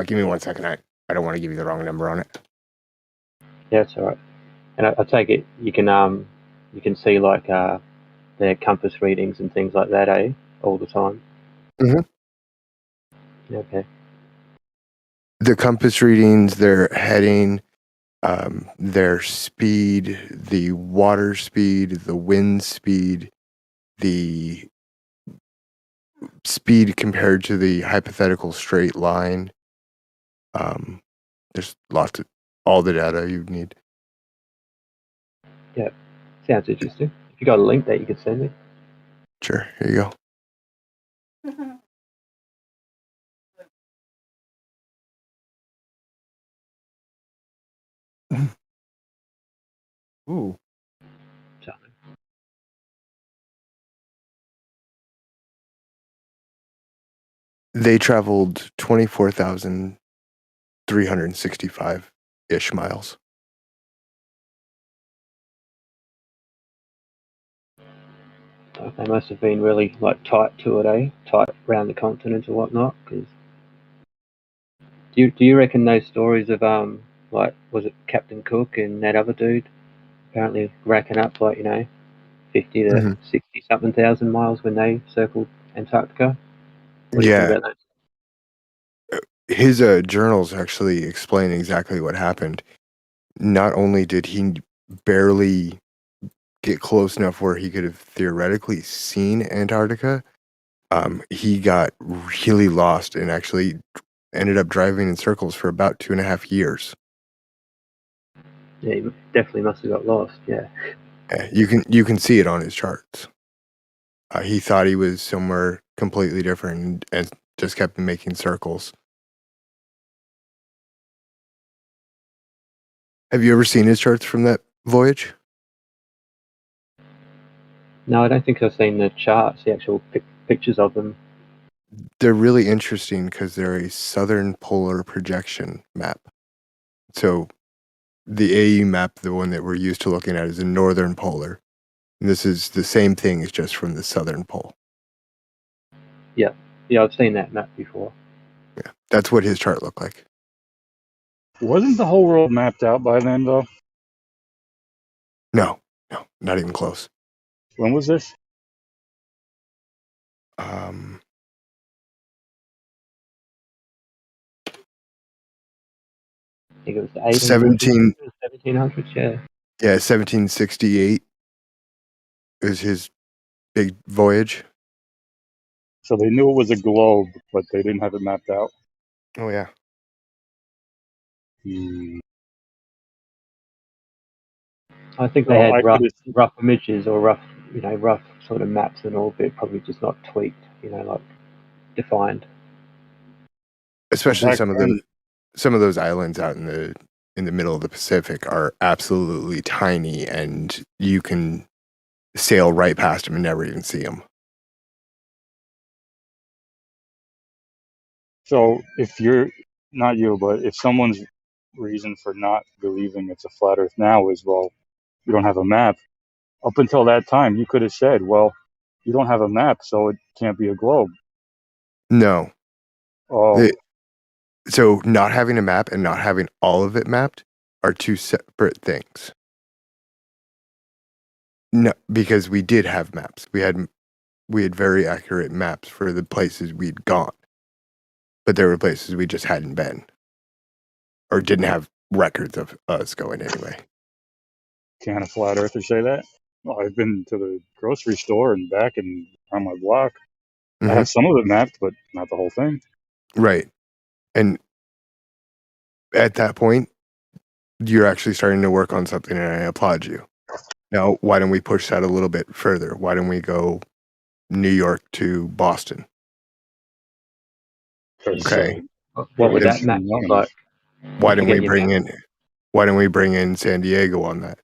Give me 1 second. I don't want to give you the wrong number on it. Yeah, it's all right. And I take it you can see like their compass readings and things like that, all the time. Mm-hmm. Okay. The compass readings, their heading, their speed, the water speed, the wind speed, the speed compared to the hypothetical straight line. There's lots of all the data you need. Yeah, sounds interesting. If you got a link that you could send me. Sure, here you go. Ooh. They traveled 24,365-ish miles. They must have been really like tight to it, tight around the continent or whatnot. Cause do you reckon those stories of like, was it Captain Cook and that other dude apparently racking up like 50 to 60 something thousand miles when they circled Antarctica? What do you think about that? His journals actually explain exactly what happened. Not only did he barely get close enough where he could have theoretically seen Antarctica, he got really lost and actually ended up driving in circles for about 2.5 years. Yeah, he definitely must have got lost. Yeah. You can see it on his charts. He thought he was somewhere completely different and just kept making circles. Have you ever seen his charts from that voyage? No, I don't think I've seen the charts, the actual pictures of them. They're really interesting because they're a southern polar projection map. So the AE map, the one that we're used to looking at, is a northern polar. And this is the same thing, it's just from the southern pole. Yeah, I've seen that map before. Yeah, that's what his chart looked like. Wasn't the whole world mapped out by then, though? No, not even close. When was this? I think it was the 1800s, 1700s, yeah. Yeah, 1768 is his big voyage. So they knew it was a globe, but they didn't have it mapped out. Oh yeah. I think they had rough images or rough sort of maps and all, but probably just not tweaked, like defined. Especially some of those islands out in the middle of the Pacific are absolutely tiny, and you can sail right past them and never even see them. So if you're not you, but if someone's reason for not believing it's a flat Earth now is, well, you don't have a map. Up until that time, you could have said, well, you don't have a map, so it can't be a globe. No. Oh. So not having a map and not having all of it mapped are two separate things. No, because we did have maps. We had very accurate maps for the places we'd gone. But there were places we just hadn't been. Or didn't have records of us going anyway. Can a flat earther say that? Well, I've been to the grocery store and back and on my block. I have some of it mapped, but not the whole thing. Right. And at that point, you're actually starting to work on something, and I applaud you. Now, why don't we push that a little bit further? Why don't we go New York to Boston? Okay. What would that map look like? Why don't we bring in San Diego on that?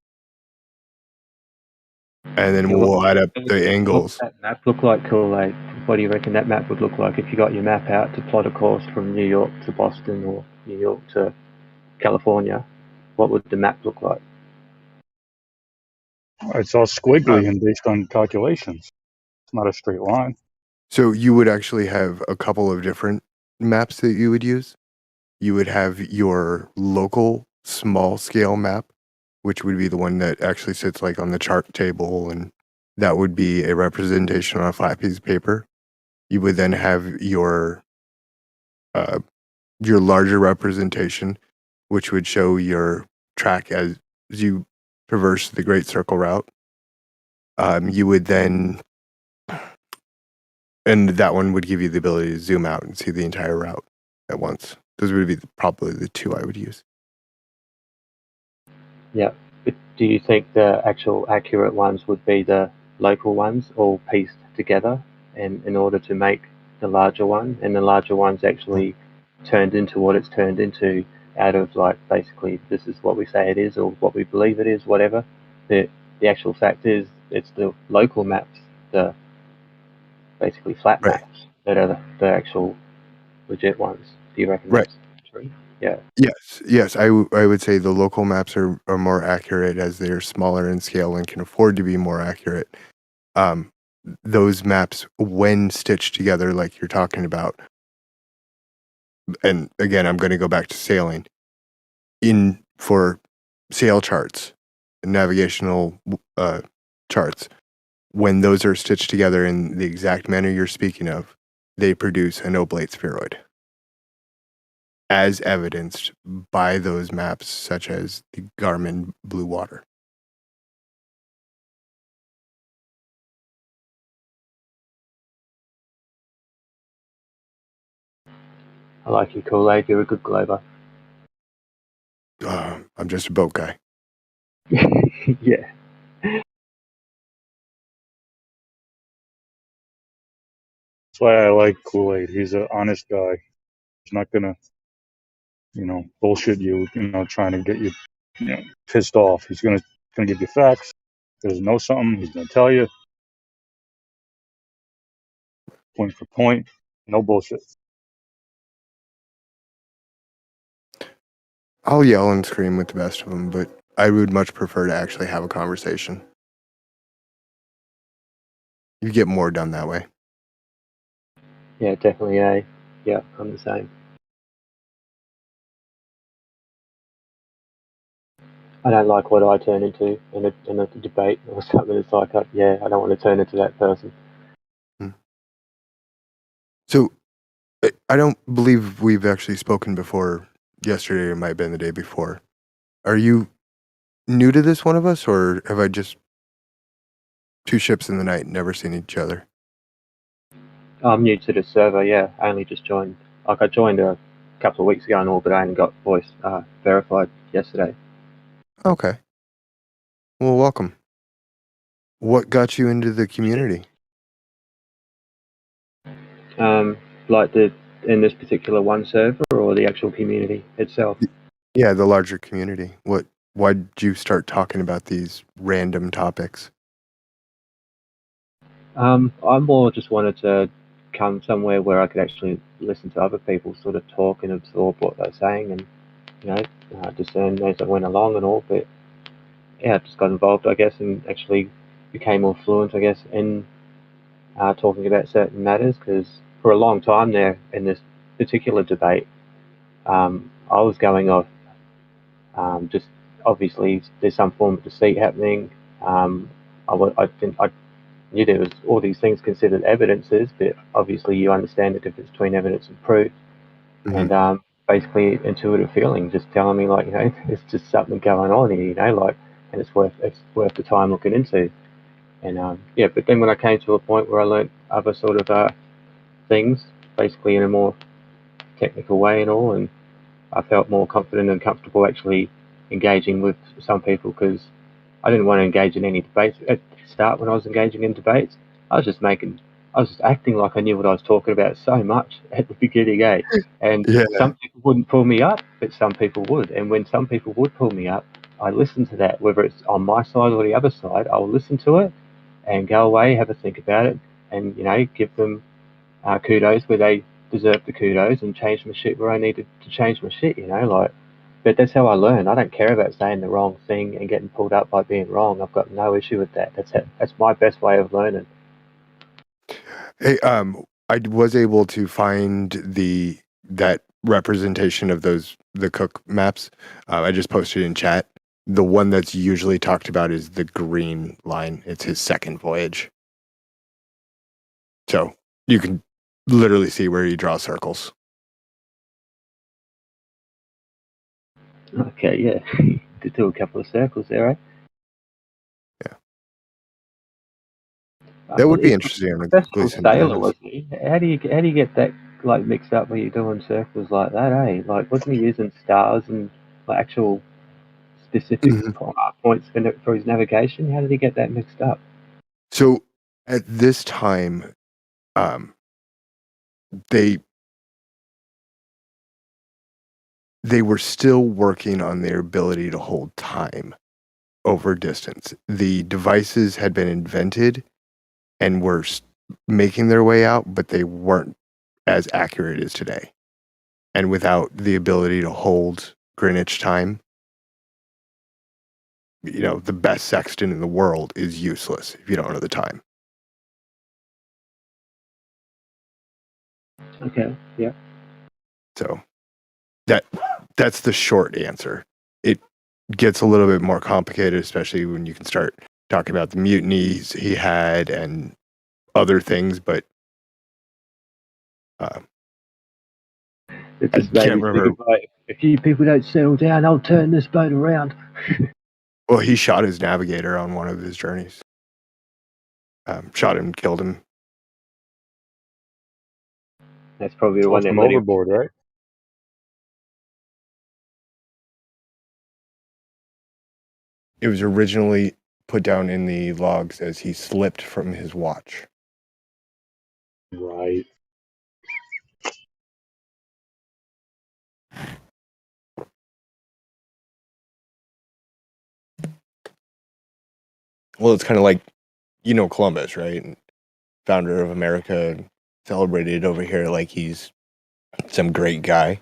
And then we'll add up the angles. What would that map look like, Kool-Aid? What do you reckon that map would look like if you got your map out to plot a course from New York to Boston or New York to California? What would the map look like? It's all squiggly and based on calculations. It's not a straight line. So you would actually have a couple of different maps that you would use. You would have your local small scale map, which would be the one that actually sits like on the chart table, and that would be a representation on a flat piece of paper. You would then have your larger representation, which would show your track as you traverse the Great Circle route. You would then, and that one would give you the ability to zoom out and see the entire route at once. Those would be probably the two I would use. Yeah, but do you think the actual accurate ones would be the local ones all pieced together and in order to make the larger one, and the larger one's actually turned into what it's turned into out of, like, basically this is what we say it is or what we believe it is, whatever. The actual fact is it's the local maps, the basically flat maps that are the actual legit ones. Do you reckon that's true? Yeah. Yes. I would say the local maps are more accurate as they're smaller in scale and can afford to be more accurate. Those maps, when stitched together like you're talking about, and again, I'm going to go back to sailing, for sail charts, navigational charts, when those are stitched together in the exact manner you're speaking of, they produce an oblate spheroid, as evidenced by those maps, such as the Garmin Blue Water. I like you, Kool-Aid. You're a good glober. I'm just a boat guy. Yeah. That's why I like Kool-Aid. He's an honest guy. He's not gonna, bullshit you, trying to get you, pissed off. He's gonna give you facts. If he doesn't know something, he's gonna tell you point for point. No bullshit. I'll yell and scream with the best of them, but I would much prefer to actually have a conversation. You get more done that way. Yeah, definitely. Yeah, I'm the same. I don't like what I turn into in a debate or something. It's like, I don't want to turn into that person. So, I don't believe we've actually spoken before. Yesterday, or it might have been the day before. Are you new to this, one of us, or have I just two ships in the night, never seen each other? I'm new to the server. Yeah, I only just joined. Like I joined a couple of weeks ago and all, but I only got voice verified yesterday. Okay. Well, welcome. What got you into the community? Like in this particular one server or the actual community itself? Yeah, the larger community. Why did you start talking about these random topics? I more just wanted to come somewhere where I could actually listen to other people sort of talk and absorb what they're saying and, discern as I went along and all. But yeah, I just got involved, I guess, and actually became more fluent, I guess, in talking about certain matters, because for a long time there in this particular debate, I was going off just obviously there's some form of deceit happening. I knew there was all these things considered evidences, but obviously you understand the difference between evidence and proof. Mm-hmm. And basically intuitive feeling, just telling me like, there's just something going on here, and it's worth the time looking into. And but then when I came to a point where I learned other sort of things, basically in a more technical way and all, and I felt more confident and comfortable actually engaging with some people, because I didn't want to engage in any debates at the start. When I was engaging in debates, I was just acting like I knew what I was talking about so much at the beginning, and Yeah. some people wouldn't pull me up, but some people would. And when some people would pull me up, I listened to that, whether it's on my side or the other side. I'll listen to it and go away, have a think about it, and give them kudos where they deserve the kudos, and change my shit where I needed to change my shit. But that's how I learn. I don't care about saying the wrong thing and getting pulled up by being wrong. I've got no issue with that. That's my best way of learning. Hey, I was able to find that representation of the Cook maps. I just posted in chat. The one that's usually talked about is the green line. It's his second voyage. So you can literally see where he draws circles. Okay, yeah. To do a couple of circles there, right? Yeah. That would be It's interesting. professional sailor, wasn't he? How do you get that mixed up when you're doing circles like that, eh? Like, wasn't he using stars and actual specific points for his navigation? How did he get that mixed up? So at this time, they were still working on their ability to hold time over distance. The devices had been invented and were making their way out, but they weren't as accurate as today. And without the ability to hold Greenwich time, the best sextant in the world is useless if you don't know the time. Okay, yeah. So that's the short answer. It gets a little bit more complicated, especially when you can start talking about the mutinies he had and other things, but It just made me think of, like, if you people don't settle down, I'll turn this boat around. Well, he shot his navigator on one of his journeys. Shot him, killed him. That's probably the one that From let him overboard, right? It was originally put down in the logs as he slipped from his watch. Right. Well, it's kind of like, you know, Columbus, right? Founder of America, celebrated over here like he's some great guy.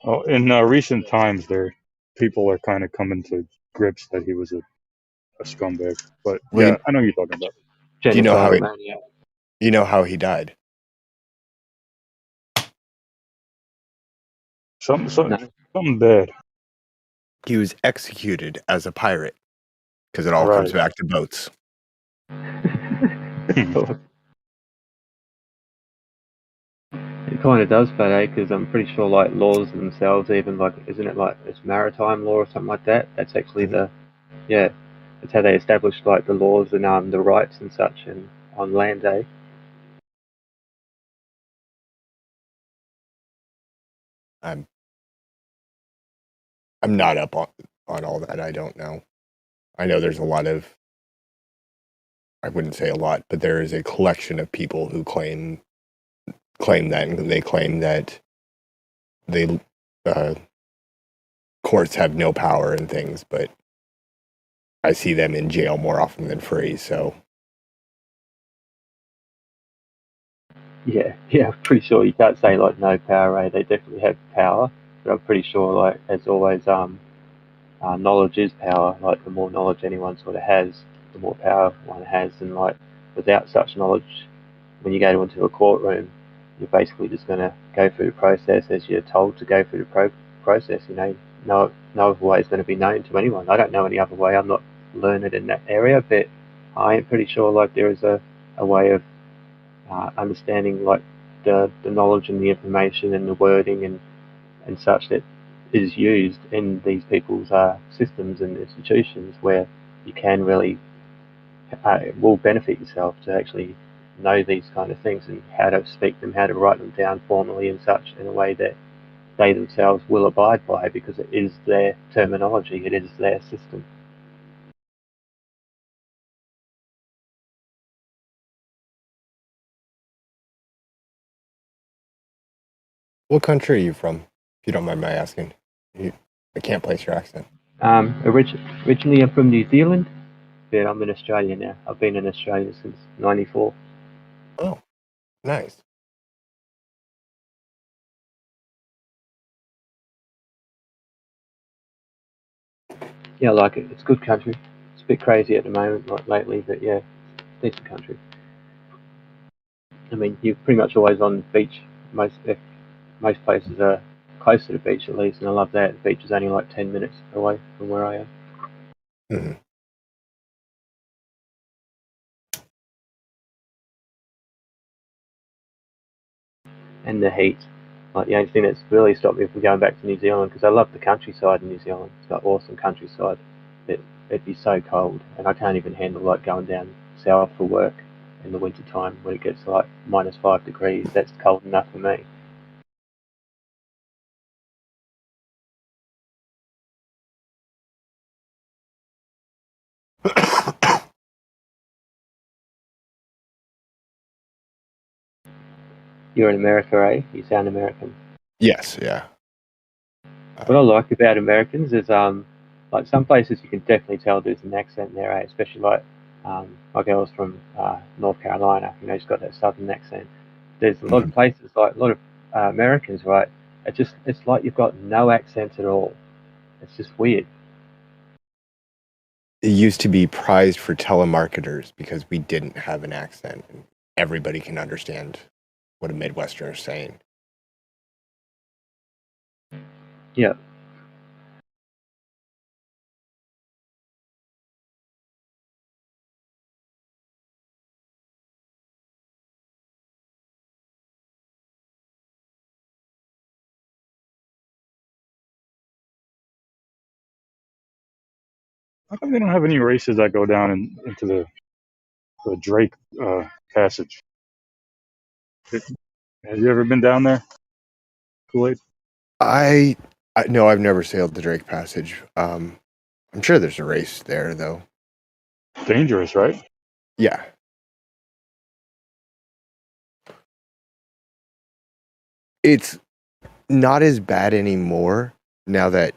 Oh, in recent times, people are kind of coming to grips that he was a scumbag. But Well, yeah, I know what you're talking about. do you know how Genocidal maniac. you know how he died? Something bad. He was executed as a pirate because it all comes Right. back to boats. It kind of does, but because I'm pretty sure like laws themselves, even like, isn't it like it's maritime law or something like that? That's actually yeah, that's how they established like the laws and the rights and such and on land, eh? I'm not up on all that. I don't know. I know there's a lot of, I wouldn't say a lot, but there is a collection of people who claim that, and they claim that they courts have no power and things, but I see them in jail more often than free. So Yeah, I'm pretty sure you can't say like no power, eh? They definitely have power, but I'm pretty sure like as always, knowledge is power. Like the more knowledge anyone sort of has, the more power one has, and like without such knowledge, when you go into a courtroom, you're basically just going to go through the process as you're told to go through the process. You know, no other way is going to be known to anyone. I don't know any other way. I'm not learned in that area, but I am pretty sure like there is a way of understanding like the knowledge and the information and the wording and such that is used in these people's systems and institutions where you can really will benefit yourself to actually know these kind of things and how to speak them, how to write them down formally and such in a way that they themselves will abide by because it is their terminology, it is their system. what country are you from, if you don't mind my asking? I can't place your accent. Originally I'm from New Zealand, but I'm in Australia now. I've been in Australia since '94. Oh, nice. Yeah, I like it. It's a good country. It's a bit crazy at the moment, like lately, but yeah, decent country. I mean, you're pretty much always on the beach. Most places are close to the beach at least, and I love that. The beach is only like 10 minutes away from where I am. Mm-hmm. And the heat. Like the only thing that's really stopped me from going back to New Zealand, because I love the countryside in New Zealand. It's got awesome countryside. It'd be so cold, and I can't even handle like going down south for work in the winter time when it gets like -5 degrees. That's cold enough for me. You're in America, eh? You sound American. Yes, yeah. What I like about Americans is like some places you can definitely tell there's an accent there, eh? Especially like my girl's from North Carolina. You know, she's got that southern accent. There's a lot of places like a lot of Americans, right? It's like you've got no accent at all. It's just weird. It used to be prized for telemarketers because we didn't have an accent and everybody can understand what a Midwesterner is saying. Yeah. How come they don't have any races that go down into the Drake passage? Have you ever been down there, Kool-Aid? I no, I've never sailed the Drake Passage. I'm sure there's a race there though. Dangerous, right? Yeah. It's not as bad anymore now that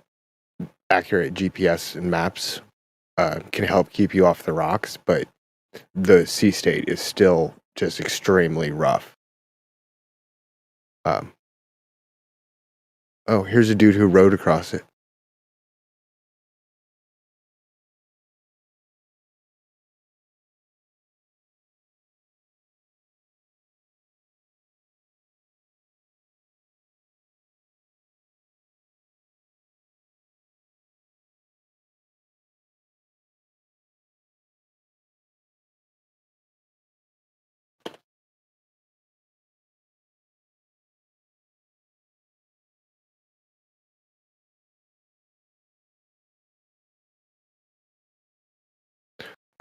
accurate GPS and maps can help keep you off the rocks, but the sea state is still just extremely rough. Oh, here's a dude who rode across it.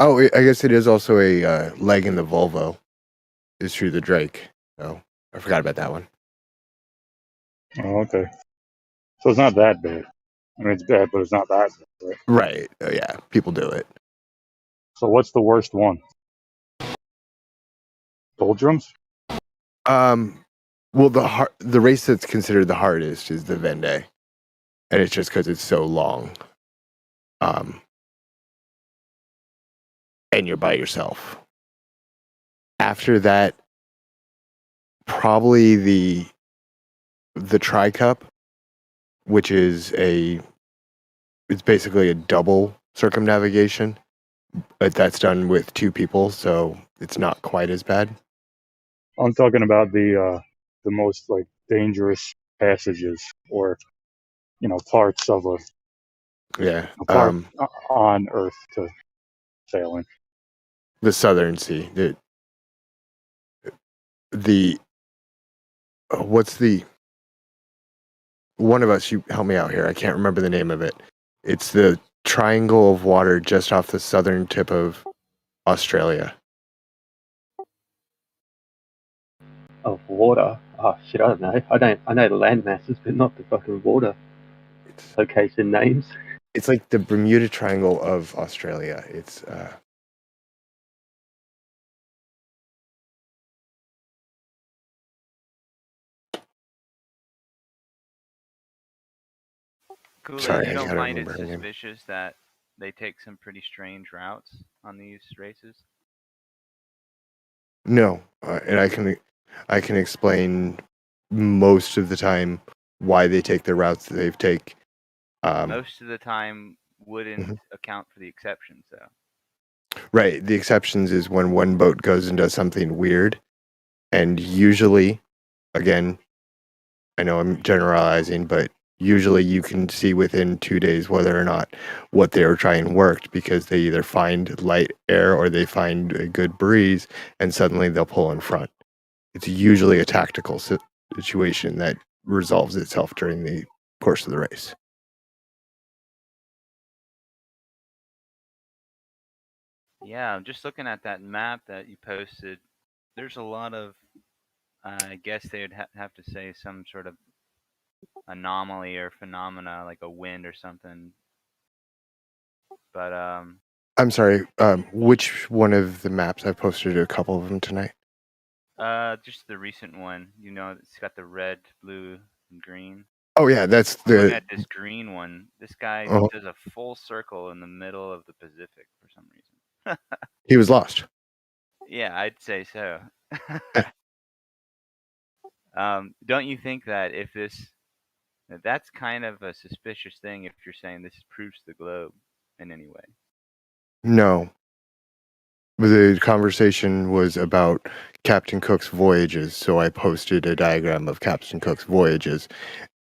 Oh, I guess it is also a leg in the Volvo is through the Drake. Oh, I forgot about that one. Oh, okay. So it's not that bad. I mean, it's bad, but it's not that bad, right? Right. Oh, yeah. People do it. So what's the worst one? Doldrums? Well, the race that's considered the hardest is the Vendée, and it's just because it's so long. And you're by yourself. After that, probably the Tri-Cup, which is it's basically a double circumnavigation, but that's done with 2 people, so it's not quite as bad. I'm talking about the most like dangerous passages, or parts of Yeah. a part on Earth to sail in. The Southern Sea. What's the one of us? You help me out here. I can't remember the name of it. It's the triangle of water just off the southern tip of Australia. Of water? Oh shit, I don't know. I know the land masses, but not the fucking water location names. It's like the Bermuda Triangle of Australia. It's Kool-Aid, sorry, you I don't gotta find it remember her name. suspicious that they take some pretty strange routes on these races? No, and I can explain most of the time why they take the routes that they've take. Most of the time wouldn't account for the exceptions, though. Right. The exceptions is when one boat goes and does something weird, and usually, again, I know I'm generalizing, but usually you can see within 2 days whether or not what they were trying worked, because they either find light air or they find a good breeze, and suddenly they'll pull in front. It's usually a tactical situation that resolves itself during the course of the race. Yeah, I'm just looking at that map that you posted. There's a lot of, I guess they would have to say some sort of anomaly or phenomena, like a wind or something. But I'm sorry, which one of the maps? I posted a couple of them tonight. just the recent one. It's got the red, blue, and green. Oh yeah, that's I'm looking the. at this green one. This guy does a full circle in the middle of the Pacific for some reason. He was lost. Yeah, I'd say so. Don't you think that that's kind of a suspicious thing if you're saying this proves the globe in any way? No. The conversation was about Captain Cook's voyages, so I posted a diagram of Captain Cook's voyages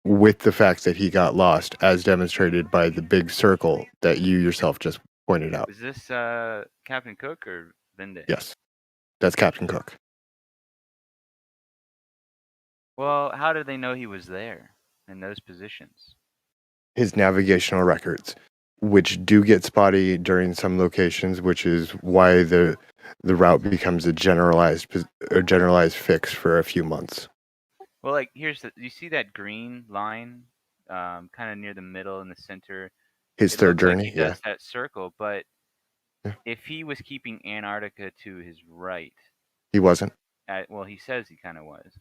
with the fact that he got lost, as demonstrated by the big circle that you yourself just pointed out. Is this Captain Cook or Vendée? Yes, that's Captain Cook. Well, how did they know he was there in those positions? His navigational records, which do get spotty during some locations, which is why the route becomes a generalized fix for a few months. Well, like you see that green line, kind of near the middle in the center. His third journey, like he does that circle, but if he was keeping Antarctica to his right, he wasn't. well, he says he kind of was.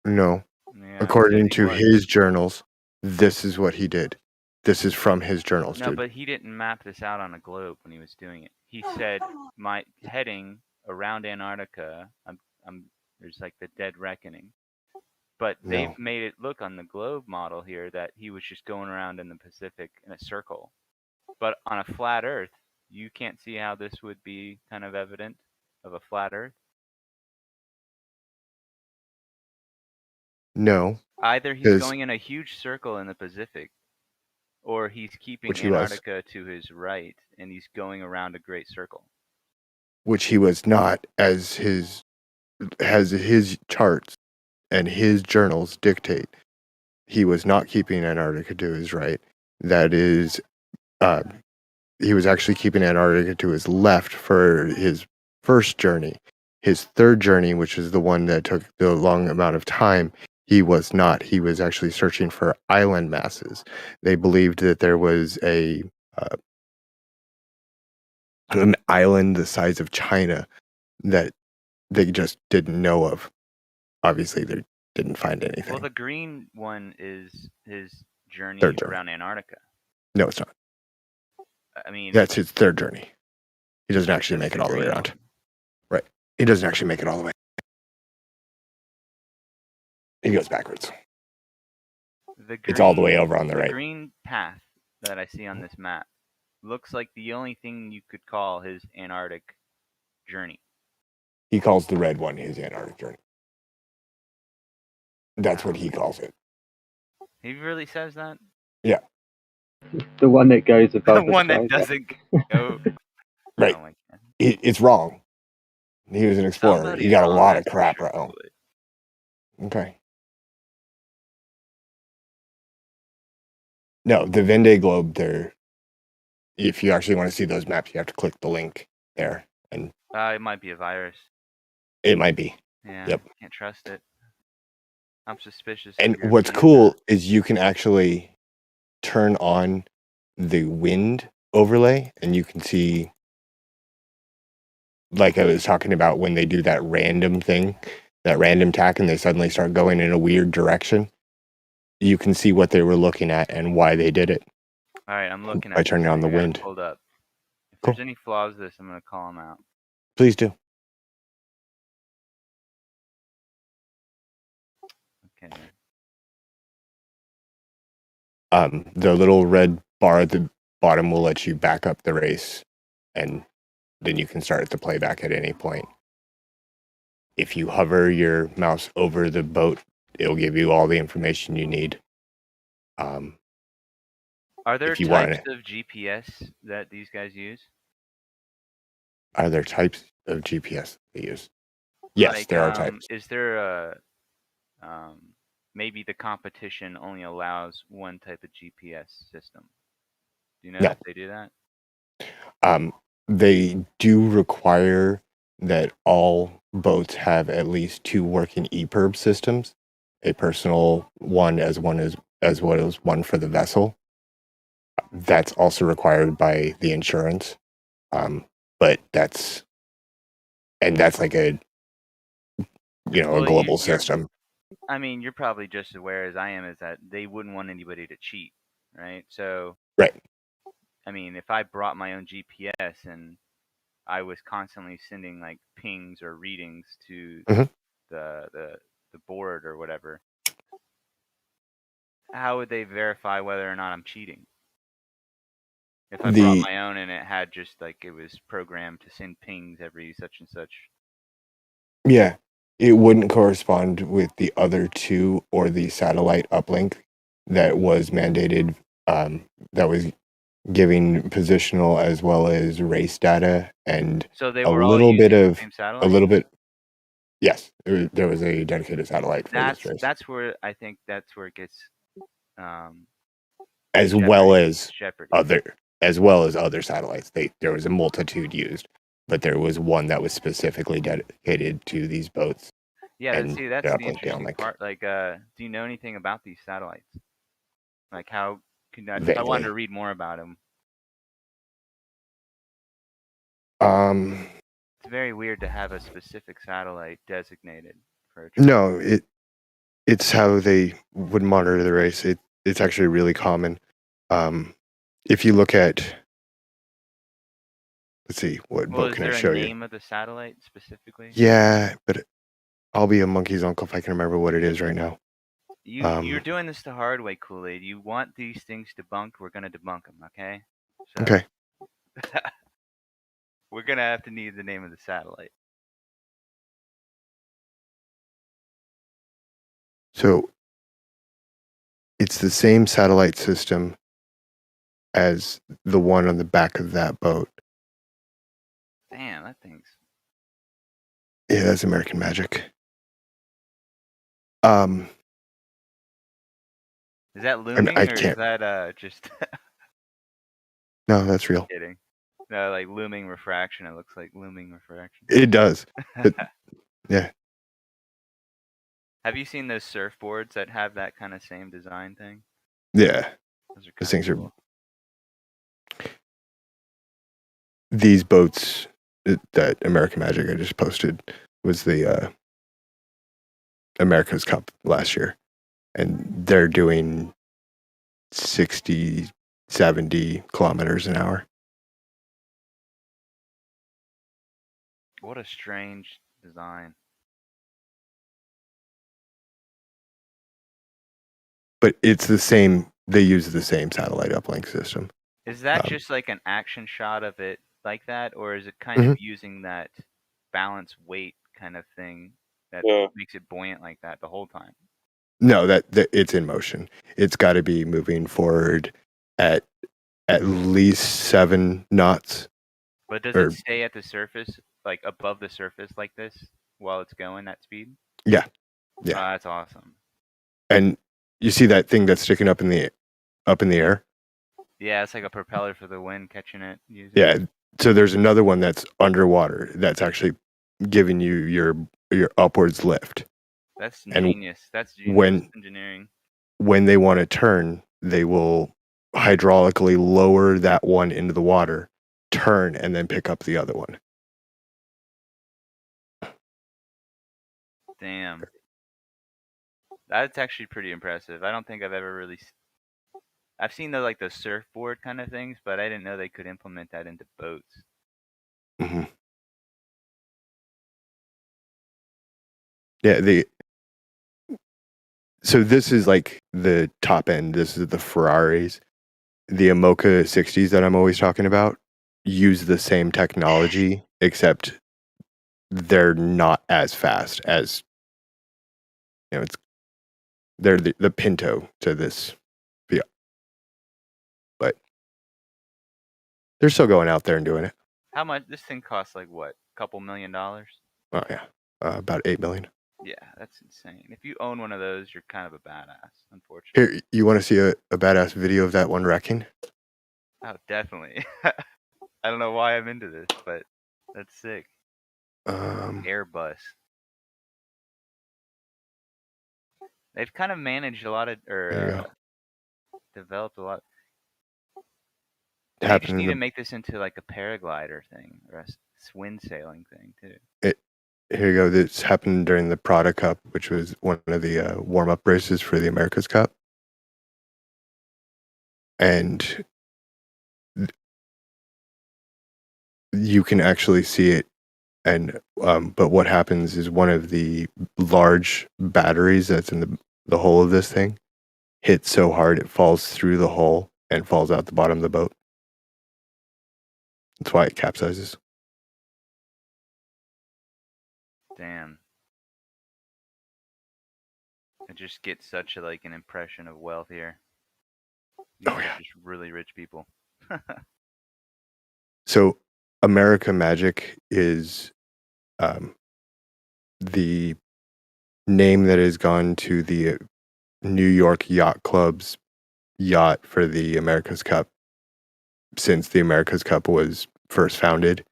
No, Yeah, according he to was. his journals, this is what he did. This is from his journals, No, dude. but he didn't map this out on a globe when he was doing it. He said, "My heading around Antarctica, there's like the dead reckoning." But they've No. made it look on the globe model here that he was just going around in the Pacific in a circle. But on a flat Earth, you can't see how this would be kind of evident of a flat Earth. No. Either he's going in a huge circle in the Pacific, or he's keeping Which he was. Antarctica to his right, and he's going around a great circle. Which he was not, as his charts and his journals dictate. He was not keeping Antarctica to his right. That is, he was actually keeping Antarctica to his left for his first journey. His third journey, which is the one that took the long amount of time, he was not. He was actually searching for island masses. They believed that there was an island the size of China that they just didn't know of. Obviously, they didn't find anything. Well, the green one is his journey Third journey. around Antarctica. No, it's not. I mean, That's his third journey. He doesn't actually that's make it the all the way green around. one. Right. He doesn't actually make it all the way. He goes backwards. It's all the way over on the right. The green path that I see on this map looks like the only thing you could call his Antarctic journey. He calls the red one his Antarctic journey. That's what he calls it. He really says that? Yeah. The one that goes above The one that Australia. doesn't go. Right. Oh my God. It's wrong. He was an explorer. Somebody's He got a wrong, lot of that's for crap sure, wrong. Okay. No, the Vendée Globe, if you actually want to see those maps, you have to click the link there. And it might be a virus. it might be. Yeah, Yep. can't trust it. I'm suspicious. And of your what's opinion. cool is you can actually turn on the wind overlay and you can see, like I was talking about, when they do that random thing, that random tack, and they suddenly start going in a weird direction. You can see what they were looking at and why they did it. All right, I'm looking at by turning this. on the I got it wind. pulled up. If Cool. there's any flaws with this, I'm going to call them out. Please do. Okay. The little red bar at the bottom will let you back up the race, and then you can start the playback at any point. If you hover your mouse over the boat, it'll give you all the information you need. Are there if you types want of GPS that these guys use? Are there types of GPS they use? Yes, Like, there are types. Is there a maybe the competition only allows one type of GPS system? Do you know No. if they do that? They do require that all boats have at least 2 working EPIRB systems, a personal one as well as one for the vessel. That's also required by the insurance, but that's like a a global system. I mean, you're probably just as aware as I am is that they wouldn't want anybody to cheat, right? So, right. I mean, if I brought my own GPS and I was constantly sending like pings or readings to the board or whatever, how would they verify whether or not I'm cheating? If I brought my own and it had just like it was programmed to send pings every such and such. Yeah, it wouldn't correspond with the other 2 or the satellite uplink that was mandated, that was giving positional as well as race data and So they a were all little bit using the of same a satellite? little bit. Yes, there was a dedicated satellite for this race, That's where I think that's where it gets as well as Jeopardy. other satellites. There was a multitude used, but there was one that was specifically dedicated to these boats. Yeah, and see, that's the the uplink interesting downlink. part. Like, do you know anything about these satellites? Like, how can I Vaguely. wanted to read more about them. It's very weird to have a specific satellite designated for a trip. No, it's how they would monitor the race. It's actually really common. If you look at, let's see, what Well, boat is can I there a show you? name of the satellite specifically? Yeah, but I'll be a monkey's uncle if I can remember what it is right now. You're doing this the hard way, Kool-Aid. You want these things debunked, we're gonna debunk them, okay? So, Okay. we're gonna have to need the name of the satellite. So it's the same satellite system as the one on the back of that boat. Damn, that thing's. Yeah, that's American Magic. Is that looming I or can't. is that just? No, that's real. Kidding. No, like looming refraction. It looks like looming refraction. It does. But, yeah. Have you seen those surfboards that have that kind of same design thing? Yeah. Those things are. These boats that American Magic I just posted was the America's Cup last year. And they're doing 60, 70 kilometers an hour. What a strange design. But it's the same. They use the same satellite uplink system. Is that just like an action shot of it like that, or is it kind of using that balance weight kind of thing that makes it buoyant like that the whole time? No, that it's in motion. It's got to be moving forward at least 7 knots. But does it stay at the surface, like above the surface like this while it's going at speed? Yeah. Oh, that's awesome. And you see that thing that's sticking up in the air? Yeah, it's like a propeller for the wind catching it. Yeah. So there's another one that's underwater that's actually giving you your upwards lift. That's genius. That's genius when engineering. When they want to turn, they will hydraulically lower that one into the water, turn, and then pick up the other one. Damn. That's actually pretty impressive. I don't think I've ever really. I've seen the surfboard kind of things, but I didn't know they could implement that into boats. Mm-hmm. Yeah, so this is like the top end. This is the Ferraris. The Imoca 60s that I'm always talking about use the same technology, except they're not as fast as, they're the Pinto to this. Yeah. But they're still going out there and doing it. How much? This thing costs like what? A couple $1 million? Oh, yeah. About $8 million. Yeah, that's insane. If you own one of those, you're kind of a badass, unfortunately. Here, you want to see a badass video of that one wrecking? Oh, definitely. I don't know why I'm into this, but that's sick. Airbus. They've kind of managed a lot of, developed a lot. They just need to make this into like a paraglider thing or a wind sailing thing too. Here you go. This happened during the Prada Cup, which was one of the warm-up races for the America's Cup. And you can actually see it. And but what happens is one of the large batteries that's in the hull of this thing hits so hard it falls through the hull and falls out the bottom of the boat. That's why it capsizes. Damn. I just get such an impression of wealth here. These are just really rich people. So America Magic is the name that has gone to the New York Yacht Club's yacht for the America's Cup since the America's Cup was first founded.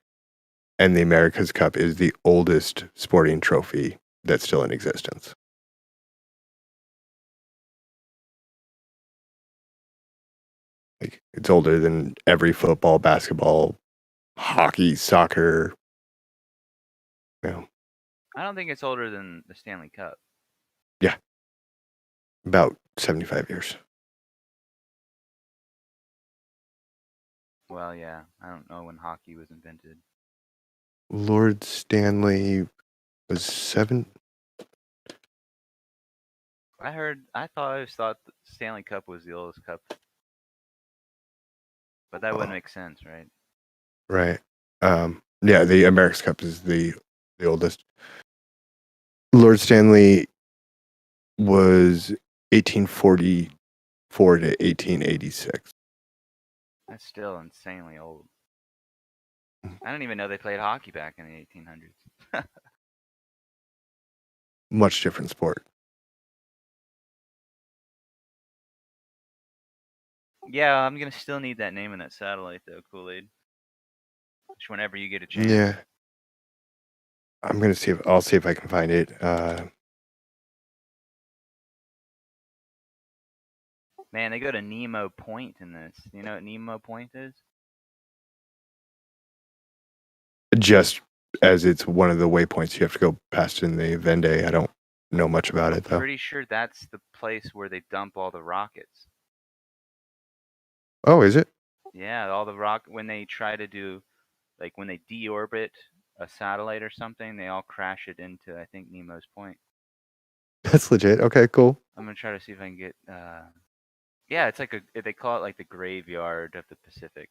And the America's Cup is the oldest sporting trophy that's still in existence. Like, it's older than every football, basketball, hockey, soccer. I don't think it's older than the Stanley Cup. Yeah. About 75 years. Well, yeah, I don't know when hockey was invented. Lord Stanley was 7. I always thought the Stanley Cup was the oldest cup, but that wouldn't make sense, right? Right. Yeah, the America's Cup is the oldest. Lord Stanley was 1844 to 1886. That's still insanely old. I didn't even know they played hockey back in the 1800s. Much different sport. Yeah, I'm gonna still need that name in that satellite though, Kool-Aid. Just whenever you get a chance. Yeah. I'm gonna see if I can find it. Man, they go to Nemo Point in this. You know what Nemo Point is? Just as it's one of the waypoints you have to go past in the Vendée. I don't know much about it though. Pretty sure that's the place where they dump all the rockets. Oh, is it? Yeah, all the when they try to do, like when they deorbit a satellite or something, they all crash it into, I think, Nemo's Point. That's legit. Okay, cool. I'm gonna try to see if I can get. Yeah, it's like they call it like the graveyard of the Pacific.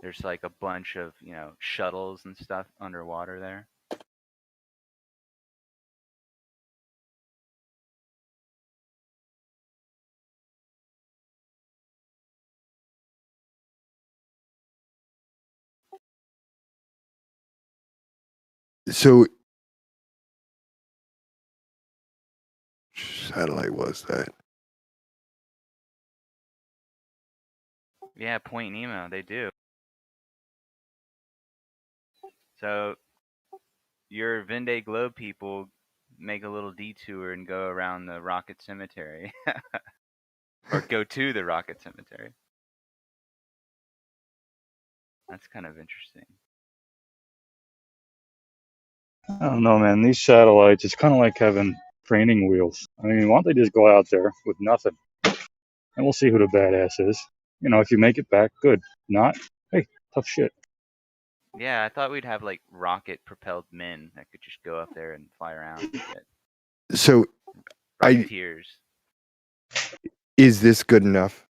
There's like a bunch of shuttles and stuff underwater there. So, satellite was that? Yeah, Point Nemo, they do. So, your Vendée Globe people make a little detour and go around the rocket cemetery. Or go to the rocket cemetery. That's kind of interesting. I don't know, man. These satellites, it's kind of like having training wheels. I mean, why don't they just go out there with nothing? And we'll see who the badass is. If you make it back, good. Not, hey, tough shit. Yeah, I thought we'd have like rocket-propelled men that could just go up there and fly around and shit. So, Rocketeers. Is this good enough?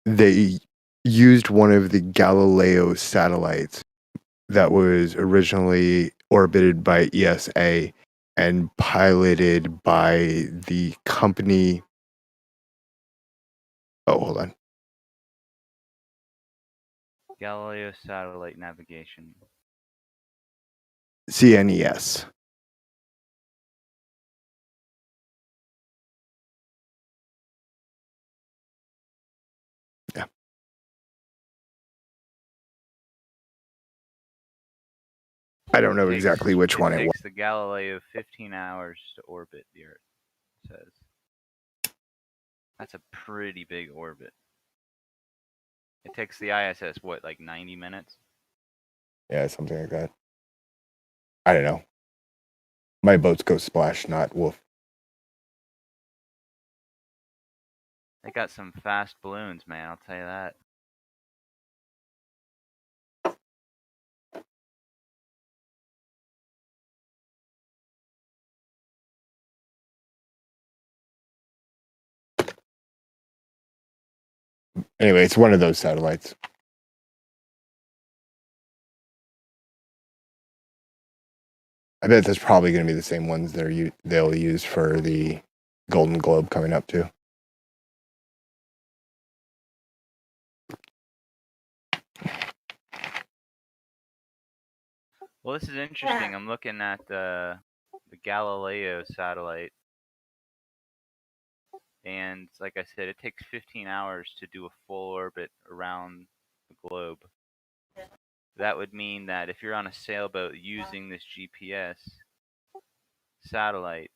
They used one of the Galileo satellites that was originally orbited by ESA and piloted by the company. Oh, hold on. Galileo Satellite Navigation. CNES. Yeah. I don't know exactly which one it was. It takes the Galileo 15 hours to orbit the Earth, it says. That's a pretty big orbit. It takes the ISS, what, like 90 minutes? Yeah, something like that. I don't know. My boats go splash, not wolf. They got some fast balloons, man, I'll tell you that. Anyway, it's one of those satellites. I bet that's probably going to be the same ones that they'll use for the Golden Globe coming up too. Well, this is interesting. I'm looking at the Galileo satellite. And like I said, it takes 15 hours to do a full orbit around the globe. That would mean that if you're on a sailboat using this GPS satellite,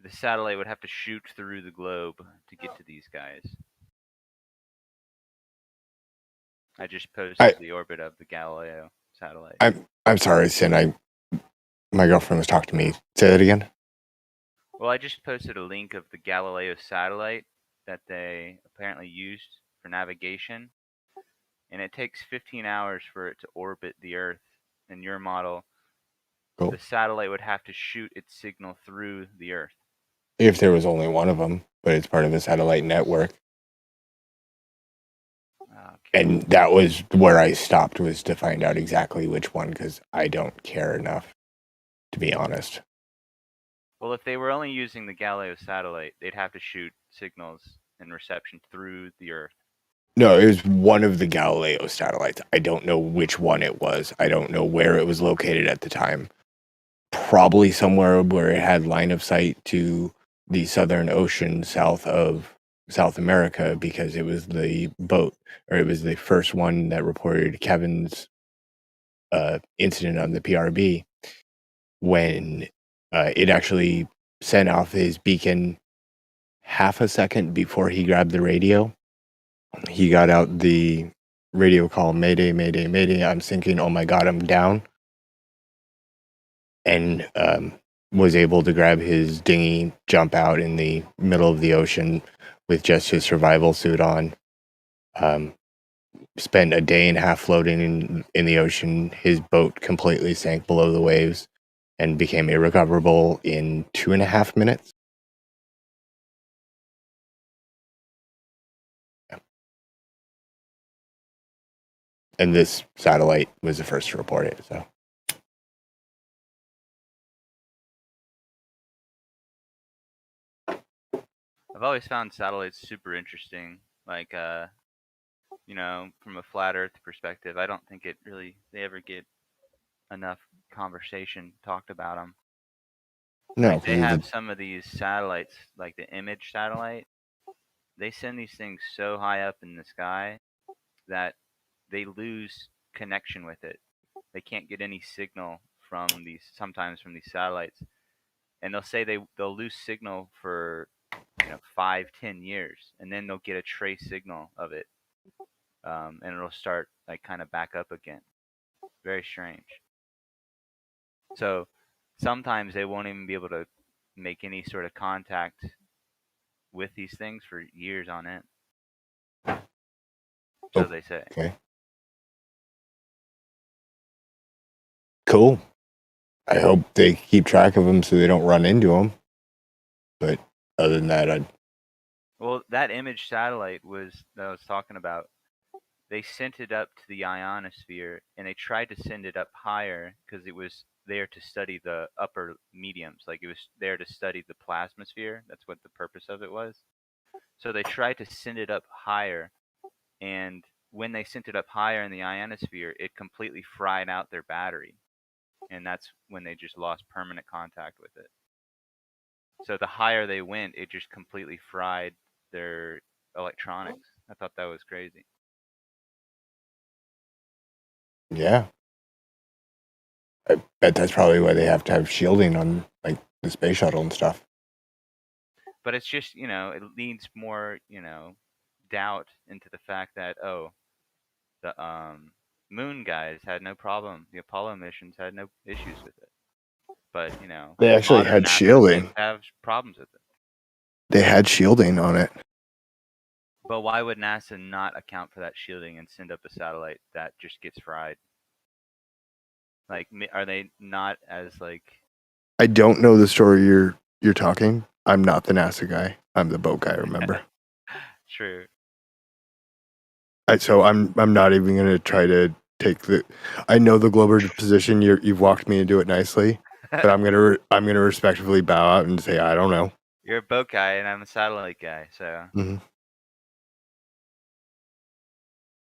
the satellite would have to shoot through the globe to get to these guys. I just posted the orbit of the Galileo satellite. I'm sorry, Sin. My girlfriend was talking to me. Say that again. Well, I just posted a link of the Galileo satellite that they apparently used for navigation, and it takes 15 hours for it to orbit the Earth. In your model, Cool. the satellite would have to shoot its signal through the Earth. If there was only one of them, but it's part of a satellite network. And that was where I stopped, was to find out exactly which one, because I don't care enough, to be honest. Well, if they were only using the Galileo satellite, they'd have to shoot signals and reception through the Earth. No, it was one of the Galileo satellites. I don't know which one it was. I don't know where it was located at the time. Probably somewhere where it had line of sight to the Southern Ocean south of South America, because it was the boat, or it was the first one that reported Kevin's incident on the PRB, when it actually sent off his beacon half a second before he grabbed the radio. He got out the radio call, Mayday, Mayday, Mayday, I'm sinking, oh my God, I'm down. And was able to grab his dinghy, jump out in the middle of the ocean with just his survival suit on. Spent a day and a half floating in the ocean. His boat completely sank below the waves and became irrecoverable in 2.5 minutes. And this satellite was the first to report it. So I've always found satellites super interesting. Like, you know, from a flat Earth perspective, I don't think they ever get enough conversation talked about them. No, like, they have some of these satellites, like the image satellite. They send these things so high up in the sky that they lose connection with it. They can't get any signal sometimes from these satellites, and they'll say they'll lose signal for 5-10 years, and then they'll get a trace signal of it, and it'll start like kind of back up again. Very strange. So sometimes they won't even be able to make any sort of contact with these things for years on end. So they say. Okay. Cool. I hope they keep track of them so they don't run into them. But other than that, Well, that image satellite that I was talking about, they sent it up to the ionosphere, and they tried to send it up higher because it was there to study the upper mediums. Like, it was there to study the plasmasphere. That's what the purpose of it was. So they tried to send it up higher, and when they sent it up higher in the ionosphere, it completely fried out their battery. And that's when they just lost permanent contact with it. So the higher they went, it just completely fried their electronics. I thought that was crazy. yeah. I bet that's probably why they have to have shielding on like the space shuttle and stuff. But it's just, it leads more, doubt into the fact that, the moon guys had no problem. The Apollo missions had no issues with it. But, They actually modern had NASA shielding. missions have problems with it. They had shielding on it. But why would NASA not account for that shielding and send up a satellite that just gets fried? Like, are they not as like? I don't know the story you're talking. I'm not the NASA guy. I'm the boat guy. Remember? True. So I'm not even gonna try to take the. I know the Glober position. You've walked me into it nicely, but I'm gonna respectfully bow out and say I don't know. You're a boat guy, and I'm a satellite guy. So. Mm-hmm.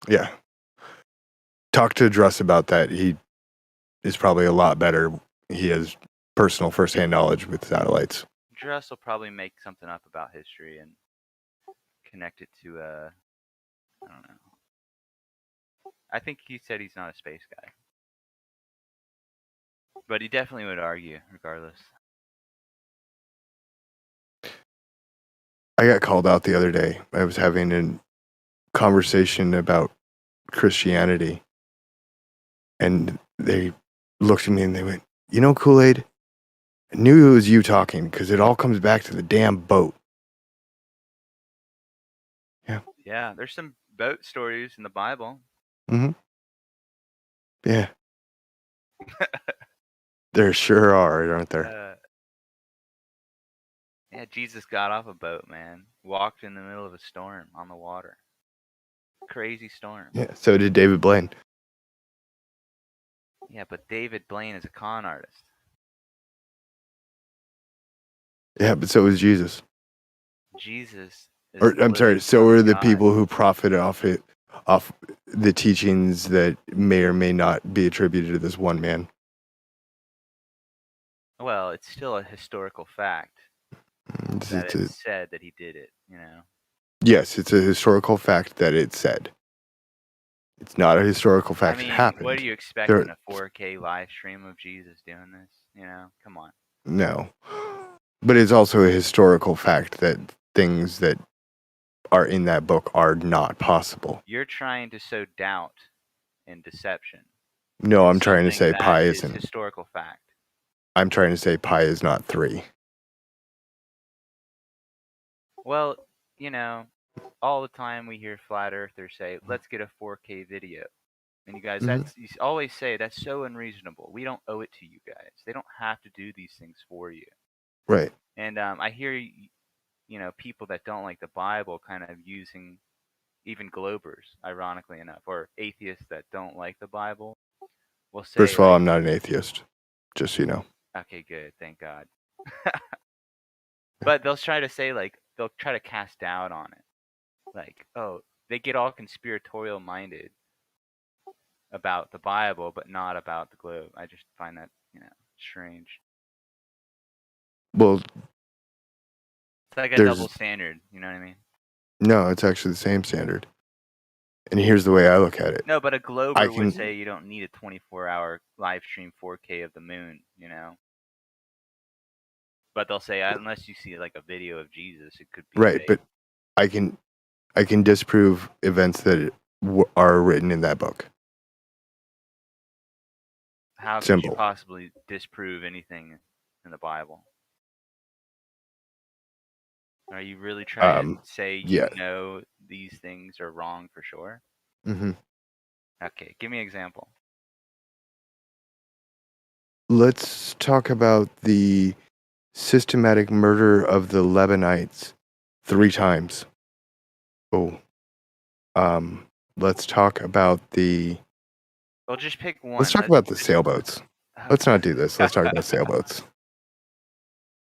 Yeah. Talk to Druss about that. He is probably a lot better. He has personal firsthand knowledge with satellites. Druss will probably make something up about history and connect it to I don't know. I think he said he's not a space guy. But he definitely would argue, regardless. I got called out the other day. I was having a conversation about Christianity. And they looked at me and they went, Kool-Aid, I knew it was you talking because it all comes back to the damn boat. Yeah, there's some boat stories in the Bible. Mm-hmm. Yeah. There sure are, aren't there? Yeah, Jesus got off a boat, man. Walked in the middle of a storm on the water. Crazy storm. Yeah. So did David Blaine. Yeah, but David Blaine is a con artist. Yeah, but so was Jesus. Jesus is Or the I'm sorry. living So Son are of the God. people who profit off the teachings that may or may not be attributed to this one man. Well, it's still a historical fact that it's said that he did it, you know. Yes, it's a historical fact that it's said. It's not a historical fact I mean, it happened. what do you expect in a 4K live stream of Jesus doing this? You know, come on. No. But it's also a historical fact that things that are in that book are not possible. You're trying to sow doubt and deception. No, I'm trying to Something say pi that is isn't. historical fact. I'm trying to say pi is not 3. Well, you know, all the time we hear flat earthers say, let's get a 4K video. And you guys, Mhm. you always say that's so unreasonable. We don't owe it to you guys. They don't have to do these things for you. Right. And I hear, you know, people that don't like the Bible kind of using even Globers, ironically enough, or atheists that don't like the Bible will say, First of all, like, I'm not an atheist. Just so you know. okay, good, thank God. But they'll try to say, like, they'll try to cast doubt on it. Like, oh, they get all conspiratorial minded about the Bible, but not about the globe. I just find that, you know, strange. Well, It's like a there's- double standard, you know what I mean? No, it's actually the same standard. And here's the way I look at it. No, but a Glober would say you don't need a 24-hour live stream 4K of the moon, you know? But they'll say, unless you see, like, a video of Jesus, it could be Right, fake. but I can disprove events that are written in that book. How could Simple. you possibly disprove anything in the Bible? Are you really trying to say you yeah. know these things are wrong for sure? Mm-hmm. Okay, give me an example. Let's talk about the systematic murder of the Lebanites 3 times. Oh. Let's talk about the... Well, just pick one. Let's talk about the sailboats. Let's not do this. Let's talk about sailboats.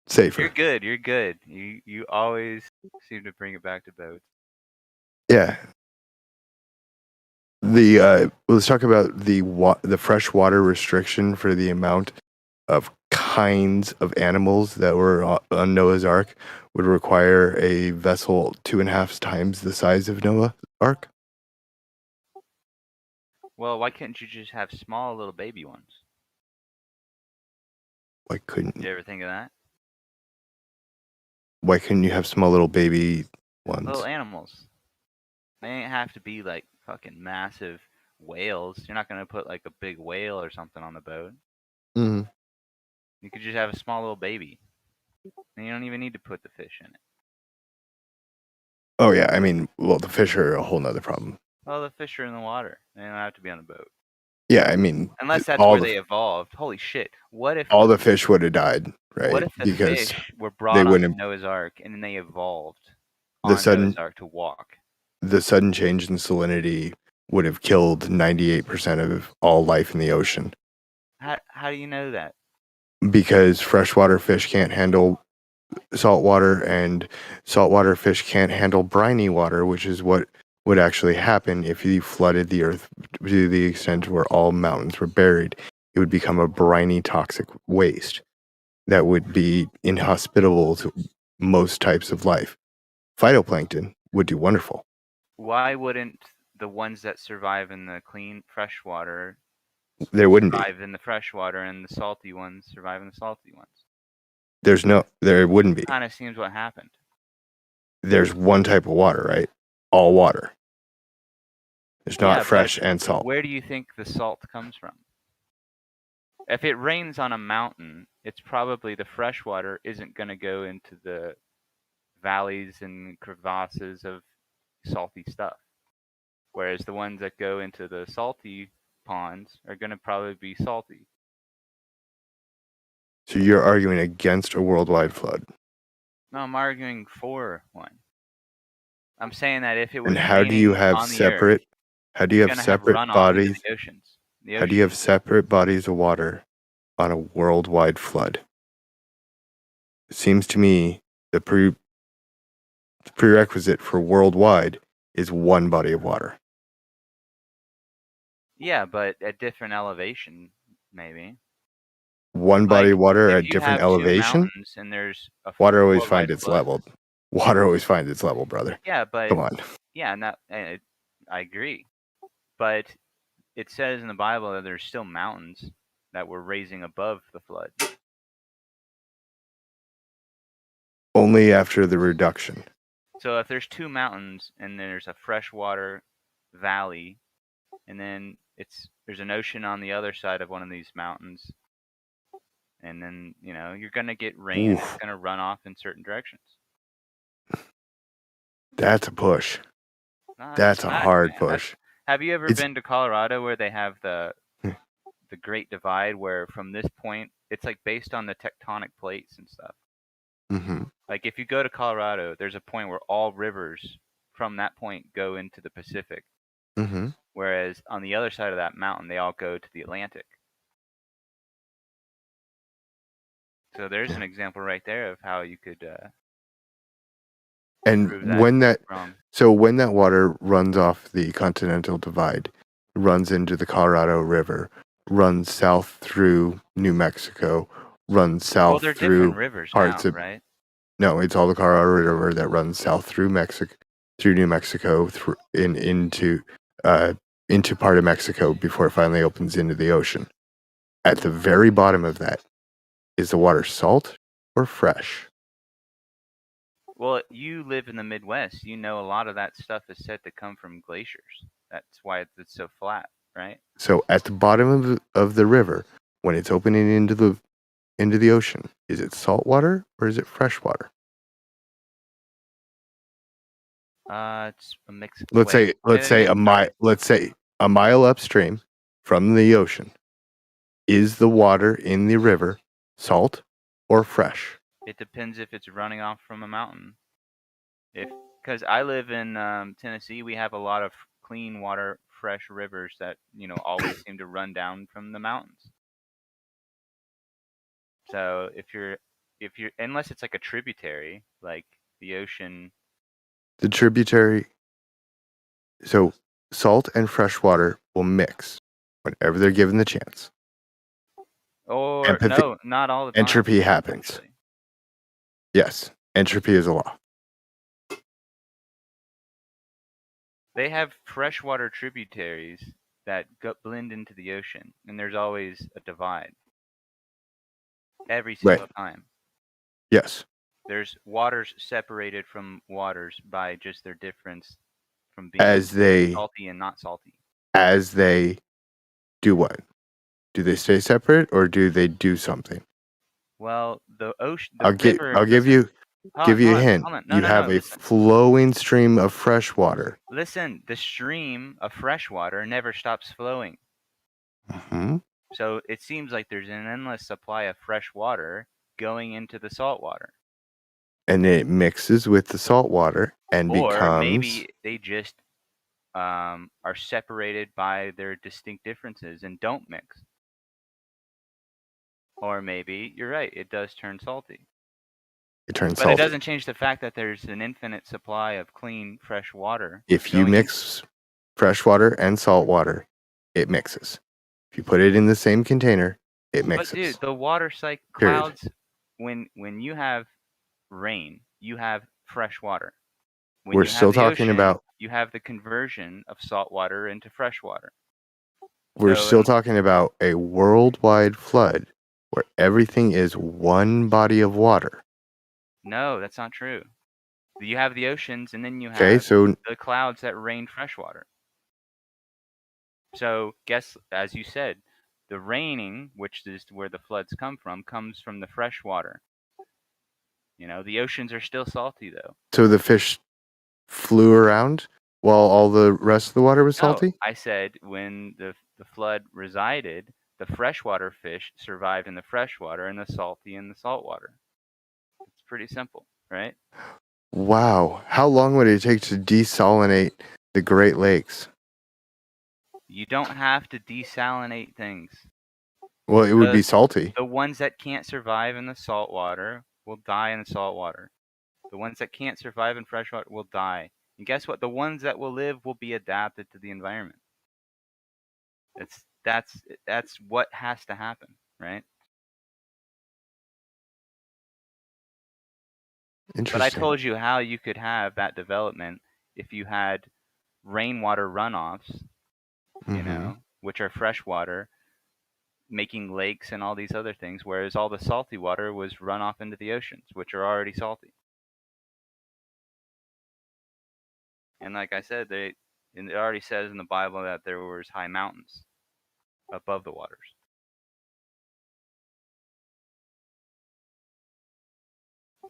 Safer. You're good. You're good. You always seem to bring it back to boats. Yeah. Let's talk about the freshwater restriction for the amount of kinds of animals that were on Noah's Ark would require a vessel 2.5 times the size of Noah's Ark. Well, why couldn't you just have small little baby ones? Why couldn't you ever think of that? Why couldn't you have small little baby ones? Little animals. They ain't have to be like fucking massive whales. You're not gonna put like a big whale or something on the boat. Mm-hmm. You could just have a small little baby. And you don't even need to put the fish in it. Oh yeah, I mean, well, the fish are a whole nother problem. Well, the fish are in the water. They don't have to be on the boat. Yeah, I mean, unless that's where they evolved. Holy shit! What if all the fish would have died, right? What if the because fish were brought onto Noah's Ark and then they evolved on Noah's Ark to walk? The sudden change in salinity would have killed 98% of all life in the ocean. How do you know that? Because freshwater fish can't handle saltwater, and saltwater fish can't handle briny water, which is what would actually happen if you flooded the earth to the extent where all mountains were buried. It would become a briny, toxic waste that would be inhospitable to most types of life. Phytoplankton would do wonderful. Why wouldn't the ones that survive in the clean freshwater There wouldn't be. survive in the freshwater, and the salty ones survive in the salty ones? There wouldn't be. Kind of seems what happened. There's one type of water, right? All water. There's not fresh and salt. Where do you think the salt comes from? If it rains on a mountain, it's probably the fresh water isn't going to go into the valleys and crevasses of salty stuff. Whereas the ones that go into the salty ponds are going to probably be salty. So you're arguing against a worldwide flood. No, I'm arguing for one. I'm saying that if it was And how do you raining have on the earth, separate? How do you you're have going to have separate runoff into bodies? the oceans. How do you have separate bodies of water on a worldwide flood? It seems to me the prerequisite for worldwide is one body of water. Yeah, but at different elevation, maybe. One body of water If at you different have two elevation. mountains and there's a Water always worldwide finds its flood. level. Water always finds its level, brother. Yeah, but Come on. yeah, I agree. But it says in the Bible that there's still mountains that were raising above the flood. Only after the reduction. So if there's two mountains and there's a freshwater valley, and then there's an ocean on the other side of one of these mountains, and then you're gonna get rain. And it's gonna run off in certain directions. That's a push. No, That's a fact, hard man. push. Have you ever been to Colorado where they have the Great Divide, where from this point it's like based on the tectonic plates and stuff? Mm-hmm. Like if you go to Colorado, there's a point where all rivers from that point go into the Pacific. Mm-hmm. Whereas on the other side of that mountain, they all go to the Atlantic. So there's an example right there of how you could. And when that water runs off the Continental Divide, runs into the Colorado River, runs south through New Mexico, runs south they're through different rivers parts now, of right? No, it's all the Colorado River that runs south through New Mexico, into part of Mexico before it finally opens into the ocean. At the very bottom of that, is the water salt or fresh? Well, you live in the Midwest. You know a lot of that stuff is said to come from glaciers. That's why it's so flat, right? So at the bottom of the river, when it's opening into the ocean, is it salt water or is it fresh water? It's a mix. Let's say a mile upstream from the ocean. Is the water in the river salt or fresh? It depends if it's running off from a mountain. Because I live in Tennessee, we have a lot of clean water, fresh rivers that always seem to run down from the mountains. So if you're unless it's like a tributary, like the ocean. The tributary. So salt and fresh water will mix whenever they're given the chance. Or no, not all the time. Entropy happens. Actually. Yes, entropy is a law. They have freshwater tributaries that blend into the ocean, and there's always a divide. Every single time. Yes. There's waters separated from waters by just their difference from being salty and not salty. As they do what? Do they stay separate or do they do something? Well, the ocean. I'll give you a hint. You have a flowing stream of fresh water. Listen, the stream of fresh water never stops flowing. Mm-hmm. So it seems like there's an endless supply of fresh water going into the salt water. And it mixes with the salt water and becomes. Or maybe they just are separated by their distinct differences and don't mix. Or maybe you're right; it does turn salty. But it doesn't change the fact that there's an infinite supply of clean, fresh water. If you mix fresh water and salt water, it mixes. If you put it in the same container, it mixes. But dude, the water cycle clouds, when you have rain, you have fresh water. When We're still talking about. You have the conversion of salt water into fresh water. We're still talking about a worldwide flood where everything is one body of water. No, that's not true. You have the oceans, and then you have the clouds that rain fresh water. So, as you said, The raining, which is where the floods come from, comes from the fresh water. You know, the oceans are still salty though. So the fish flew around while all the rest of the water was No, salty? I said when the flood resided, the freshwater fish survived in the freshwater and the salty in the saltwater. It's pretty simple, right? Wow. How long would it take to desalinate the Great Lakes? You don't have to desalinate things. Well, it would be salty. The ones that can't survive in the salt water will die in the salt water. The ones that can't survive in freshwater will die. And guess what? The ones that will live will be adapted to the environment. That's what has to happen, right? Interesting. But I told you how you could have that development if you had rainwater runoffs, you know, which are freshwater, making lakes and all these other things, whereas all the salty water was run off into the oceans, which are already salty. And like I said, it already says in the Bible that there was high mountains above the waters.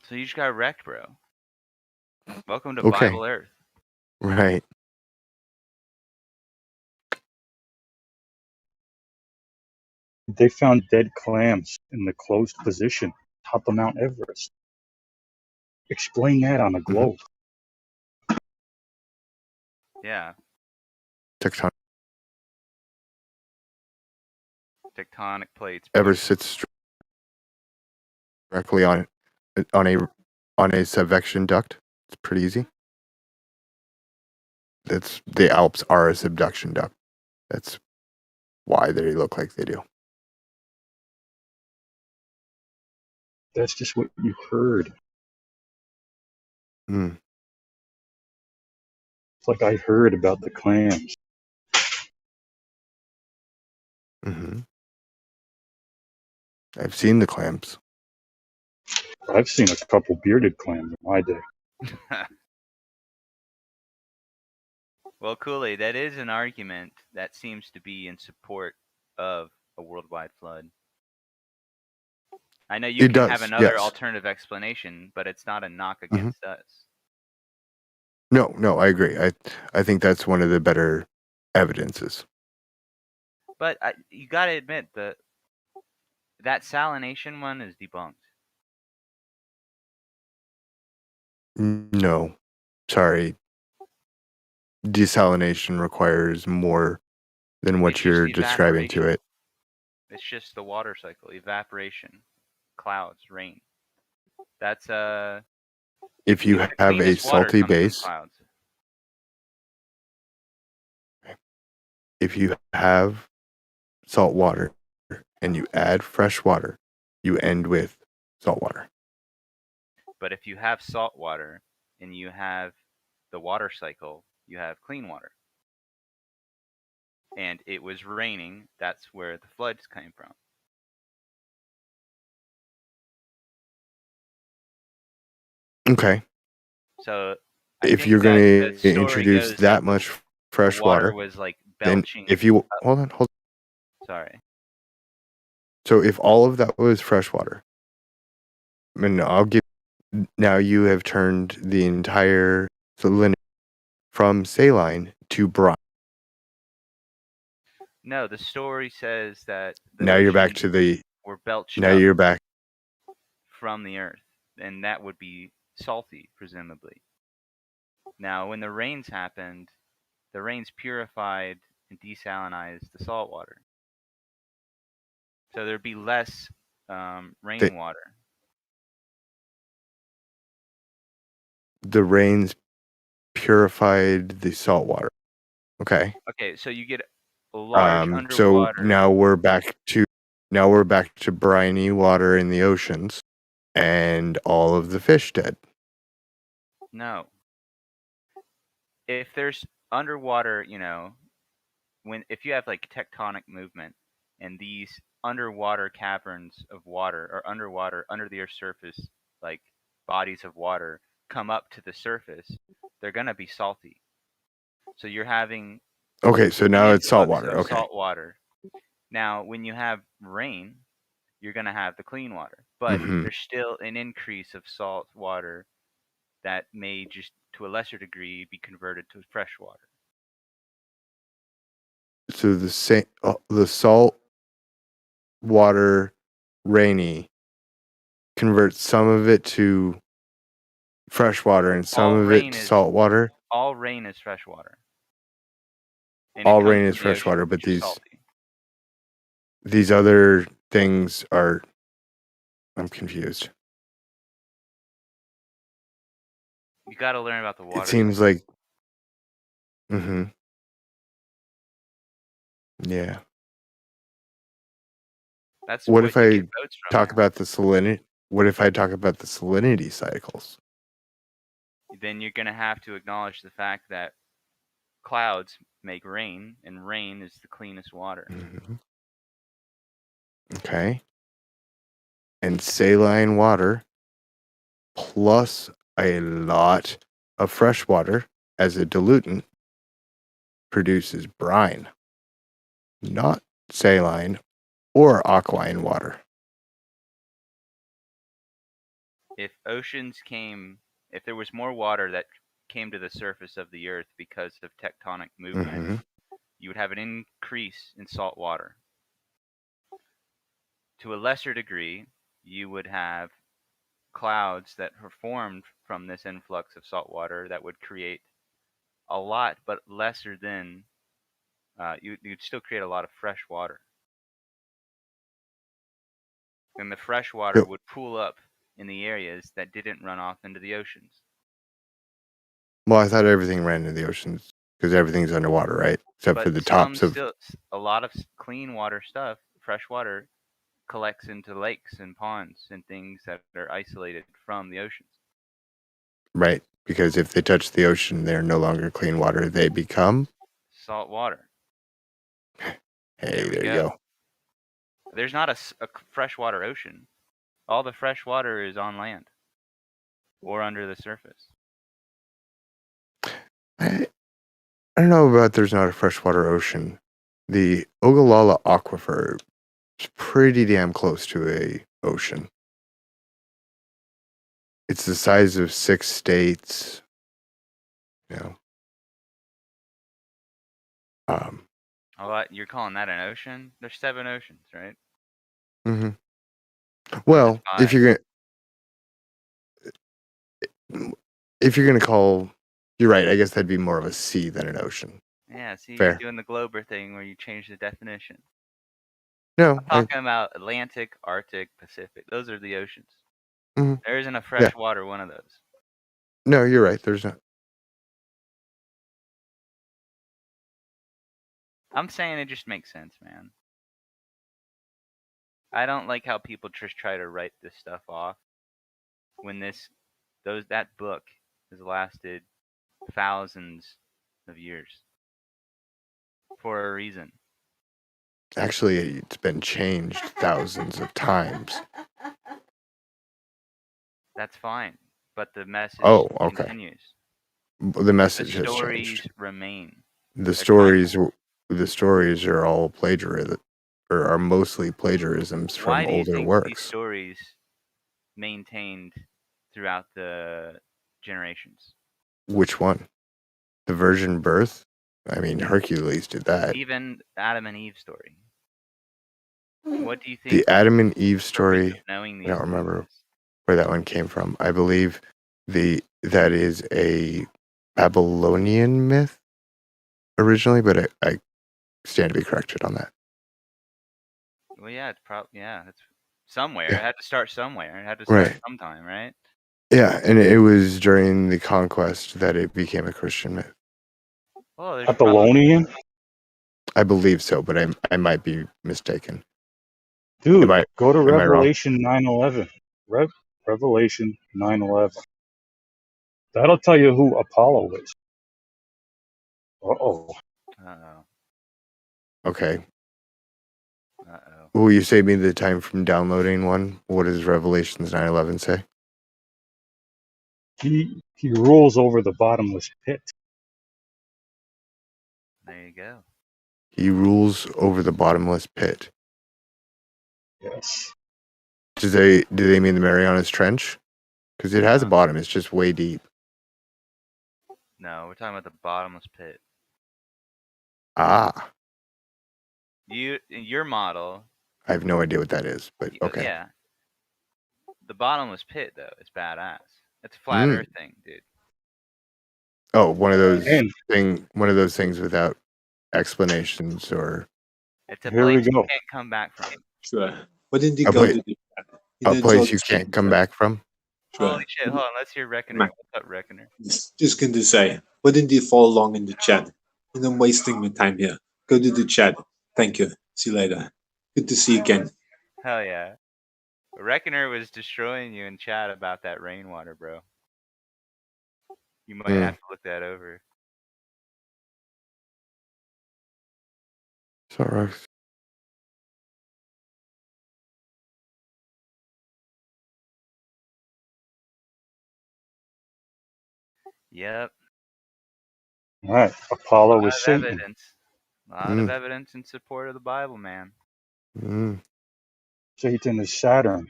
So you just got wrecked, bro. Welcome to Okay. Bible Earth. Right. They found dead clams in the closed position top of Mount Everest. Explain that on a globe. Yeah. Tectonic plates. Everest sits directly on a subvection duct. It's pretty easy. The Alps are a subduction duct. That's why they look like they do. That's just what you heard. Mm. It's like I heard about the clams. Mm-hmm. I've seen the clams. I've seen a couple bearded clams in my day. Well, Kool-Aid, that is an argument that seems to be in support of a worldwide flood. I know you can have another alternative explanation, but it's not a knock against us. No, I agree. I think that's one of the better evidences. But you got to admit that salination one is debunked. No, sorry. Desalination requires more than what you're describing to it. It's just the water cycle, evaporation, clouds, rain. That's if you have a salty base, if you have salt water and you add fresh water, you end with salt water. But if you have salt water and you have the water cycle, you have clean water. And it was raining, that's where the floods came from. Okay. So if you're going to introduce that much fresh water, was like then if you hold on. Sorry. So if all of that was fresh water, and now you have turned the entire salinity from saline to brine. No, the story says that now you're back to the were belched now up you're back from the earth, and that would be salty, presumably. Now, when the rains happened, the rains purified and desalinized the salt water, so there'd be less rainwater. The rains purified the salt water. Okay. Okay, so you get a large so underwater. now we're back to briny water in the oceans, and all of the fish dead. No. If there's underwater, if you have like tectonic movement and these underwater caverns of water or underwater under the earth's surface, like bodies of water come up to the surface, they're going to be salty. So you're having so now it's salt water. Okay. Salt water. Now, when you have rain, you're going to have the clean water, but there's still an increase of salt water that may just to a lesser degree be converted to fresh water. So the salt water rainy converts some of it to fresh water and some of it to salt water. All rain is fresh water. And All rain is fresh water, but these other things are. I'm confused. You got to learn about the water. It seems like. Yeah. That's what if I talk man. about the salinity? What if I talk about the salinity cycles? Then you're going to have to acknowledge the fact that clouds make rain, and rain is the cleanest water. Okay. And saline water plus a lot of fresh water as a diluent produces brine, not saline or alkaline water. If there was more water that came to the surface of the earth because of tectonic movement, you would have an increase in salt water. To a lesser degree, you would have clouds that are formed from this influx of salt water that would create a lot, but lesser than you'd still create a lot of fresh water. And the fresh water would pool up in the areas that didn't run off into the oceans. Well, I thought everything ran into the oceans because everything's underwater, right? Except for the tops of. A lot of clean water stuff, fresh water, collects into lakes and ponds and things that are isolated from the oceans. Right, because if they touch the ocean, they're no longer clean water. They become salt water. Hey, there you go. There's not a freshwater ocean. All the fresh water is on land or under the surface. I don't know about there's not a freshwater ocean. The Ogallala Aquifer is pretty damn close to a ocean. It's the size of 6 states. You're calling that an ocean? There's 7 oceans, right? Well, if you're gonna call, you're right. I guess that'd be more of a sea than an ocean. Yeah, see, Fair. You're doing the Glober thing where you change the definition. No, I'm talking about Atlantic, Arctic, Pacific. Those are the oceans. There isn't a freshwater one of those. No, you're right. There's not. I'm saying it just makes sense, man. I don't like how people just try to write this stuff off when that book has lasted thousands of years for a reason. Actually, it's been changed thousands of times. That's fine, but the message continues. The message The has stories changed. remain. The stories are all plagiarism, or are mostly plagiarisms from Why do you older think works. these stories maintained throughout the generations? Which one? The virgin birth? I mean, Hercules did that. Even Adam and Eve story. What do you think? The Adam and Eve story, I knowing don't remember where that one came from. I believe that is a Babylonian myth originally, but I stand to be corrected on that. Well, yeah, it's somewhere. Yeah. It had to start somewhere. It had to start sometime, right? Yeah, and it was during the conquest that it became a Christian myth. Well, Babylonian? I believe so, but I might be mistaken. Dude, go to am I wrong? Revelation 9:11. Revelation 9:11. That'll tell you who Apollo is. Uh-oh. Okay. Will you save me the time from downloading one? What does Revelations 9:11 say? He rules over the bottomless pit. There you go. He rules over the bottomless pit. Yes. Do they mean the Marianas Trench? Because it has a bottom. It's just way deep. No, we're talking about the bottomless pit. Ah, Your model. I have no idea what that is, but okay. Yeah. The bottomless pit though is badass. It's a flat Earth thing, dude. Oh, one of those things without explanations or. It's a place you can't come back from. Sure. Why didn't you go to the chat? A place you can't come back from? Sure. Holy shit, hold on, let's hear Reckoner. What's up, Reckoner? Just going to say, why didn't you follow along in the chat? I'm wasting my time here. Go to the chat. Thank you. See you later. Good to see you again. Hell yeah. Reckoner was destroying you in chat about that rainwater, bro. You might have to look that over. Sorry. Yep. All right. Apollo was Satan. A lot of evidence in support of the Bible, man. Satan is Saturn,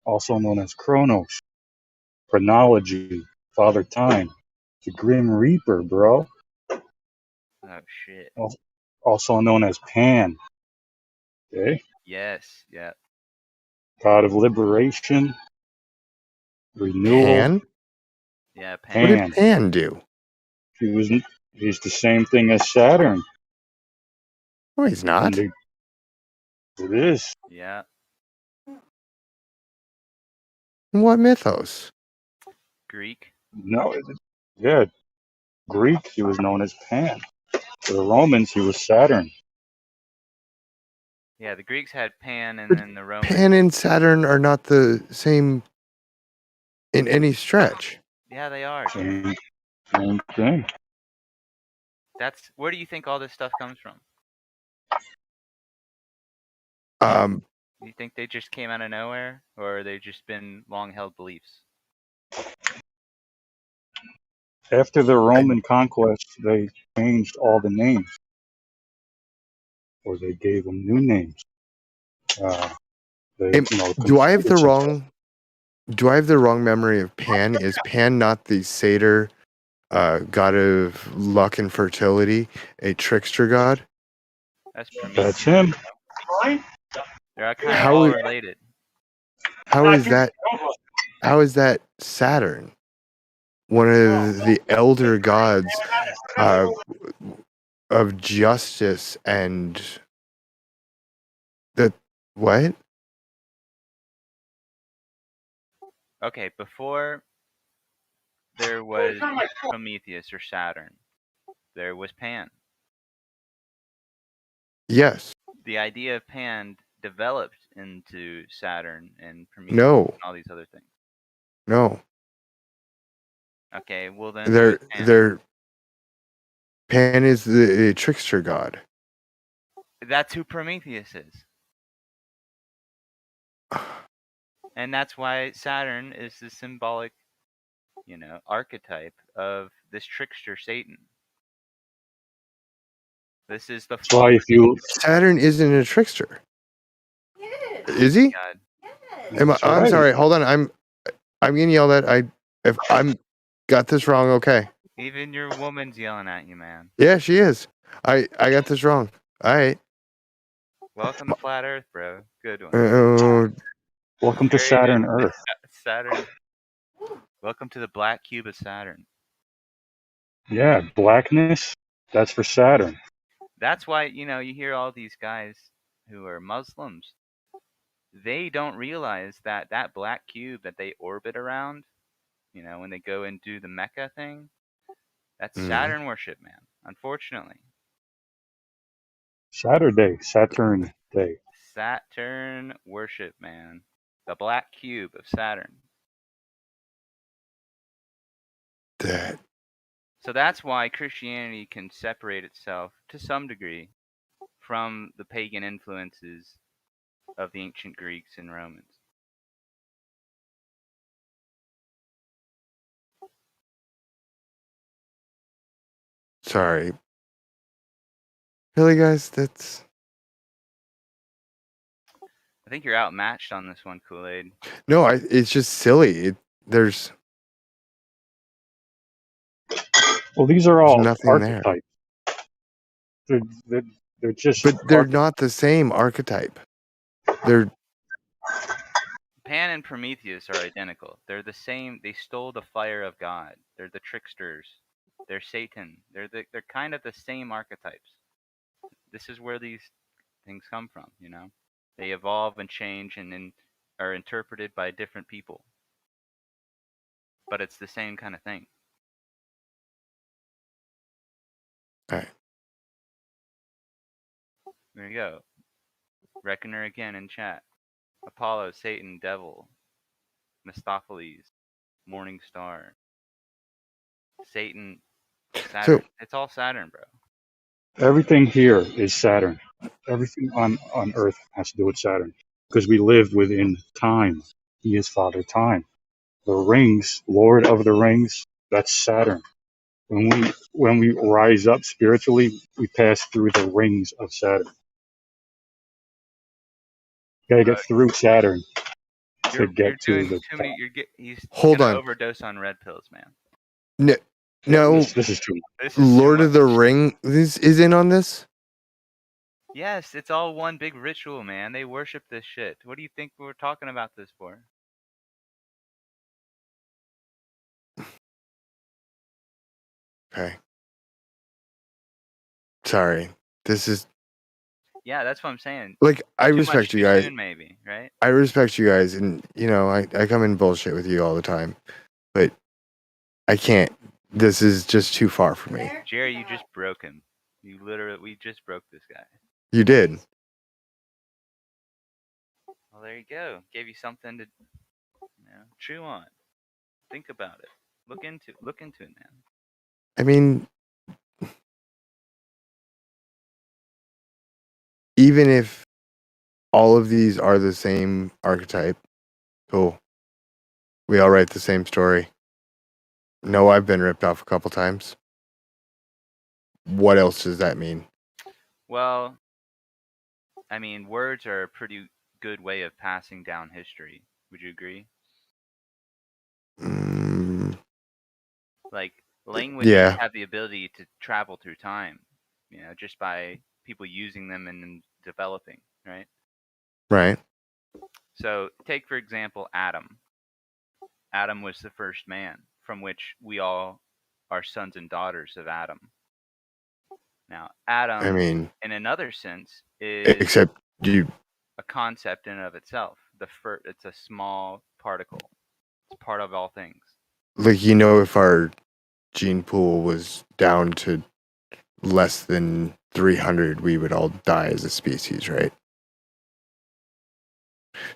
also known as Kronos, chronology, Father Time, the Grim Reaper, bro. Oh shit. Also known as Pan. Okay. Yes. Yep. God of liberation, renewal. Pan? Yeah, Pan. What did Pan do? He's the same thing as Saturn. No, he's not. It is. Yeah. What mythos? Greek. No, yeah, Greek, he was known as Pan. For the Romans, he was Saturn. Yeah, the Greeks had Pan, and then the Romans. Pan and Saturn are not the same in any stretch. Yeah, they are. Same thing. Where do you think all this stuff comes from? Do you think they just came out of nowhere, or they've just been long-held beliefs? After the Roman conquest, they changed all the names, or they gave them new names. Do I have the wrong memory of Pan? Is Pan not the satyr god of luck and fertility, a trickster god? That's him. They're kind of all related. How is that Saturn? One of the elder gods of justice and the what? Okay, before there was Prometheus or Saturn, there was Pan. Yes. The idea of Pan developed into Saturn and Prometheus and all these other things. No. Okay, well then Pan is the trickster god. That's who Prometheus is. And that's why Saturn is the symbolic, archetype of this trickster Satan. This is the why if you Saturn isn't a trickster. Is he? God. I'm sorry. Hold on. I'm getting yelled at. If I'm got this wrong, okay. Even your woman's yelling at you, man. Yeah, she is. I got this wrong. All right. Welcome to Flat Earth, bro. Good one. Welcome to Saturn Earth. Saturn. Welcome to the black cube of Saturn. Yeah, blackness, that's for Saturn. That's why, you hear all these guys who are Muslims. They don't realize that black cube that they orbit around, when they go and do the Mecca thing, that's Saturn worship, man. Unfortunately. Saturn Day. Saturn worship, man. The black cube of Saturn. So that's why Christianity can separate itself to some degree from the pagan influences of the ancient Greeks and Romans. Sorry. Really, guys? That's I think you're outmatched on this one, Kool-Aid. no. It's just silly. There's Well, these are all nothing there. archetypes. They're, they're, they're just But they're not the same archetype. They're Pan and Prometheus are identical. They're the same. They stole the fire of God. They're the tricksters. They're Satan. They're kind of the same archetypes. This is where these things come from, you know. They evolve and change and then are interpreted by different people. But it's the same kind of thing. all right. There you go. Reckoner again in chat. Apollo, Satan, Devil, Mephistopheles, Morning Star, Satan, Saturn. It's all Saturn, bro. everything here is Saturn. Everything on Earth has to do with Saturn because we live within time. He is Father Time. The rings, Lord of the Rings, that's Saturn. When we rise up spiritually, we pass through the rings of Saturn. You gotta get through Saturn to get to the top. He's Hold gonna on. overdose on red pills, man. No, This is too much. This is Lord too of the Ring is in on this. Yes, it's all one big ritual, man. They worship this shit. What do you think we're talking about this for? Okay. Sorry. This is Yeah, that's what I'm saying. like I Too respect much you too guys. soon, maybe, right? I respect you guys, and I come in bullshit with you all the time, but I can't. This is just too far for me. Jerry, you just broke him. We just broke this guy. You did. Well, there you go. Gave you something to, chew on. Think about it. Look into it, man. I mean, even if all of these are the same archetype, cool. We all write the same story. No, I've been ripped off a couple times. What else does that mean? Well, I mean, words are a pretty good way of passing down history. Would you agree? Like, languages Yeah. have the ability to travel through time, just by people using them and then developing, right? Right. So, take, for example, Adam. Adam was the first man, from which we all are sons and daughters of Adam. Now, Adam, I mean, in another sense, is except you. a concept in and of itself. It's a small particle. It's part of all things. Like, if our gene pool was down to less than 300, we would all die as a species, right?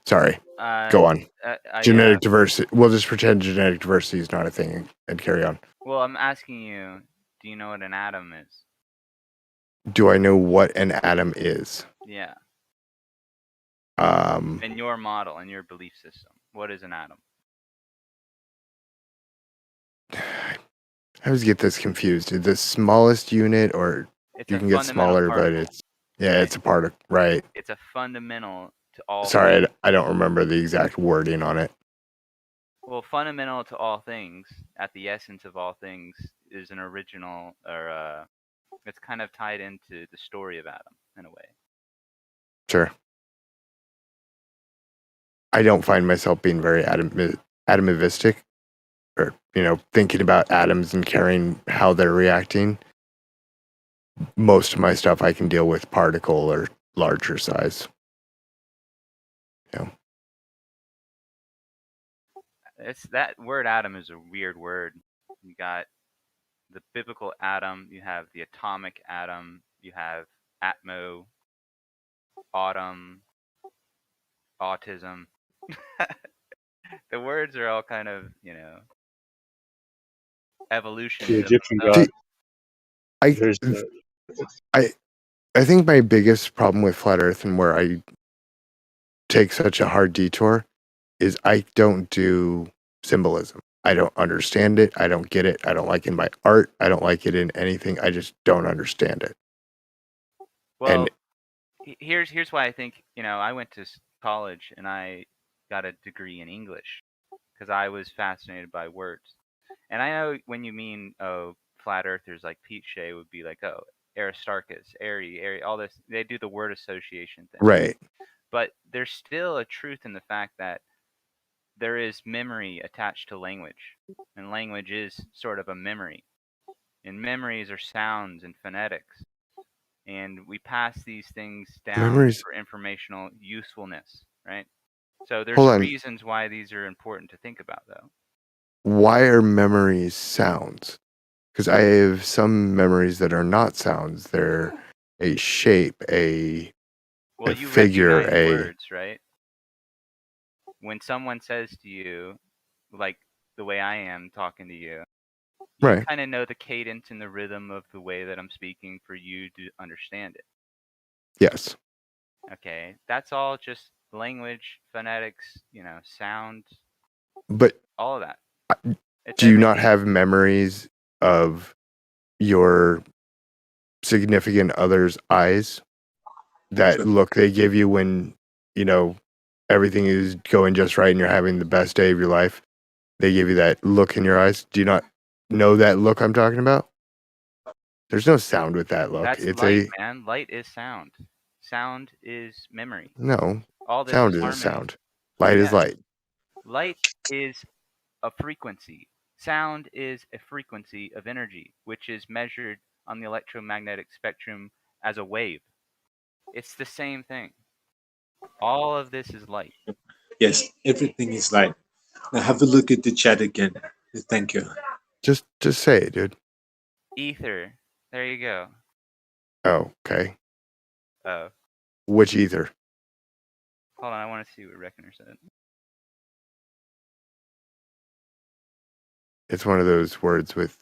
Sorry. Go on. Genetic diversity. We'll just pretend genetic diversity is not a thing and carry on. Well, I'm asking you, do you know what an atom is? Do I know what an atom is? Yeah. In In your model, in your belief system, what is an atom? I always get this confused. The smallest unit, or you can get smaller, but it's it's a particle, right? It's a fundamental to all. Sorry, I don't remember the exact wording on it. Well, fundamental to all things, at the essence of all things, is an original, or it's kind of tied into the story of Adam in a way. Sure. I don't find myself being very atomivistic, or thinking about atoms and caring how they're reacting. Most of my stuff I can deal with particle or larger size. That word atom is a weird word. You got the biblical atom, you have the atomic atom, you have atmo, autumn, autism. The words are all kind of, evolution. The Egyptian god. I think my biggest problem with flat Earth and where I take such a hard detour is I don't do symbolism. I don't understand it. I don't get it. I don't like it in my art. I don't like it in anything. I just don't understand it. Well, here's why I think, I went to college and I got a degree in English because I was fascinated by words. And I know when you mean, flat earthers like Pete Shea would be like, Aristarchus, Airy, all this. They do the word association thing. Right. But there's still a truth in the fact that there is memory attached to language. And language is sort of a memory. And memories are sounds and phonetics. And we pass these things down Memories. for informational usefulness, right? So there's Hold on. reasons why these are important to think about, though. Why are memories sounds? Because I have some memories that are not sounds. They're a shape, a You figure, recognize words, right? When someone says to you, like the way I am talking to you, you right. kind of know the cadence and the rhythm of the way that I'm speaking for you to understand it. Yes. Okay, that's all just language, phonetics, sound, But all of that. It's do you not everything. have memories of your significant other's eyes? That look they give you when, everything is going just right and you're having the best day of your life. They give you that look in your eyes. Do you not know that look I'm talking about? There's no sound with that look. That's It's light, man. Light is sound. Sound is memory. No. All this Sound is is a harmony. sound. Light is Yeah. light. Light is a frequency. Sound is a frequency of energy, which is measured on the electromagnetic spectrum as a wave. It's the same thing. All of this is light. Yes, everything is light. Now have a look at the chat again. Thank you. Just say it, dude. Ether. There you go. Oh, okay. Oh. Which ether? Hold on, I want to see what Reckoner said. It's one of those words with,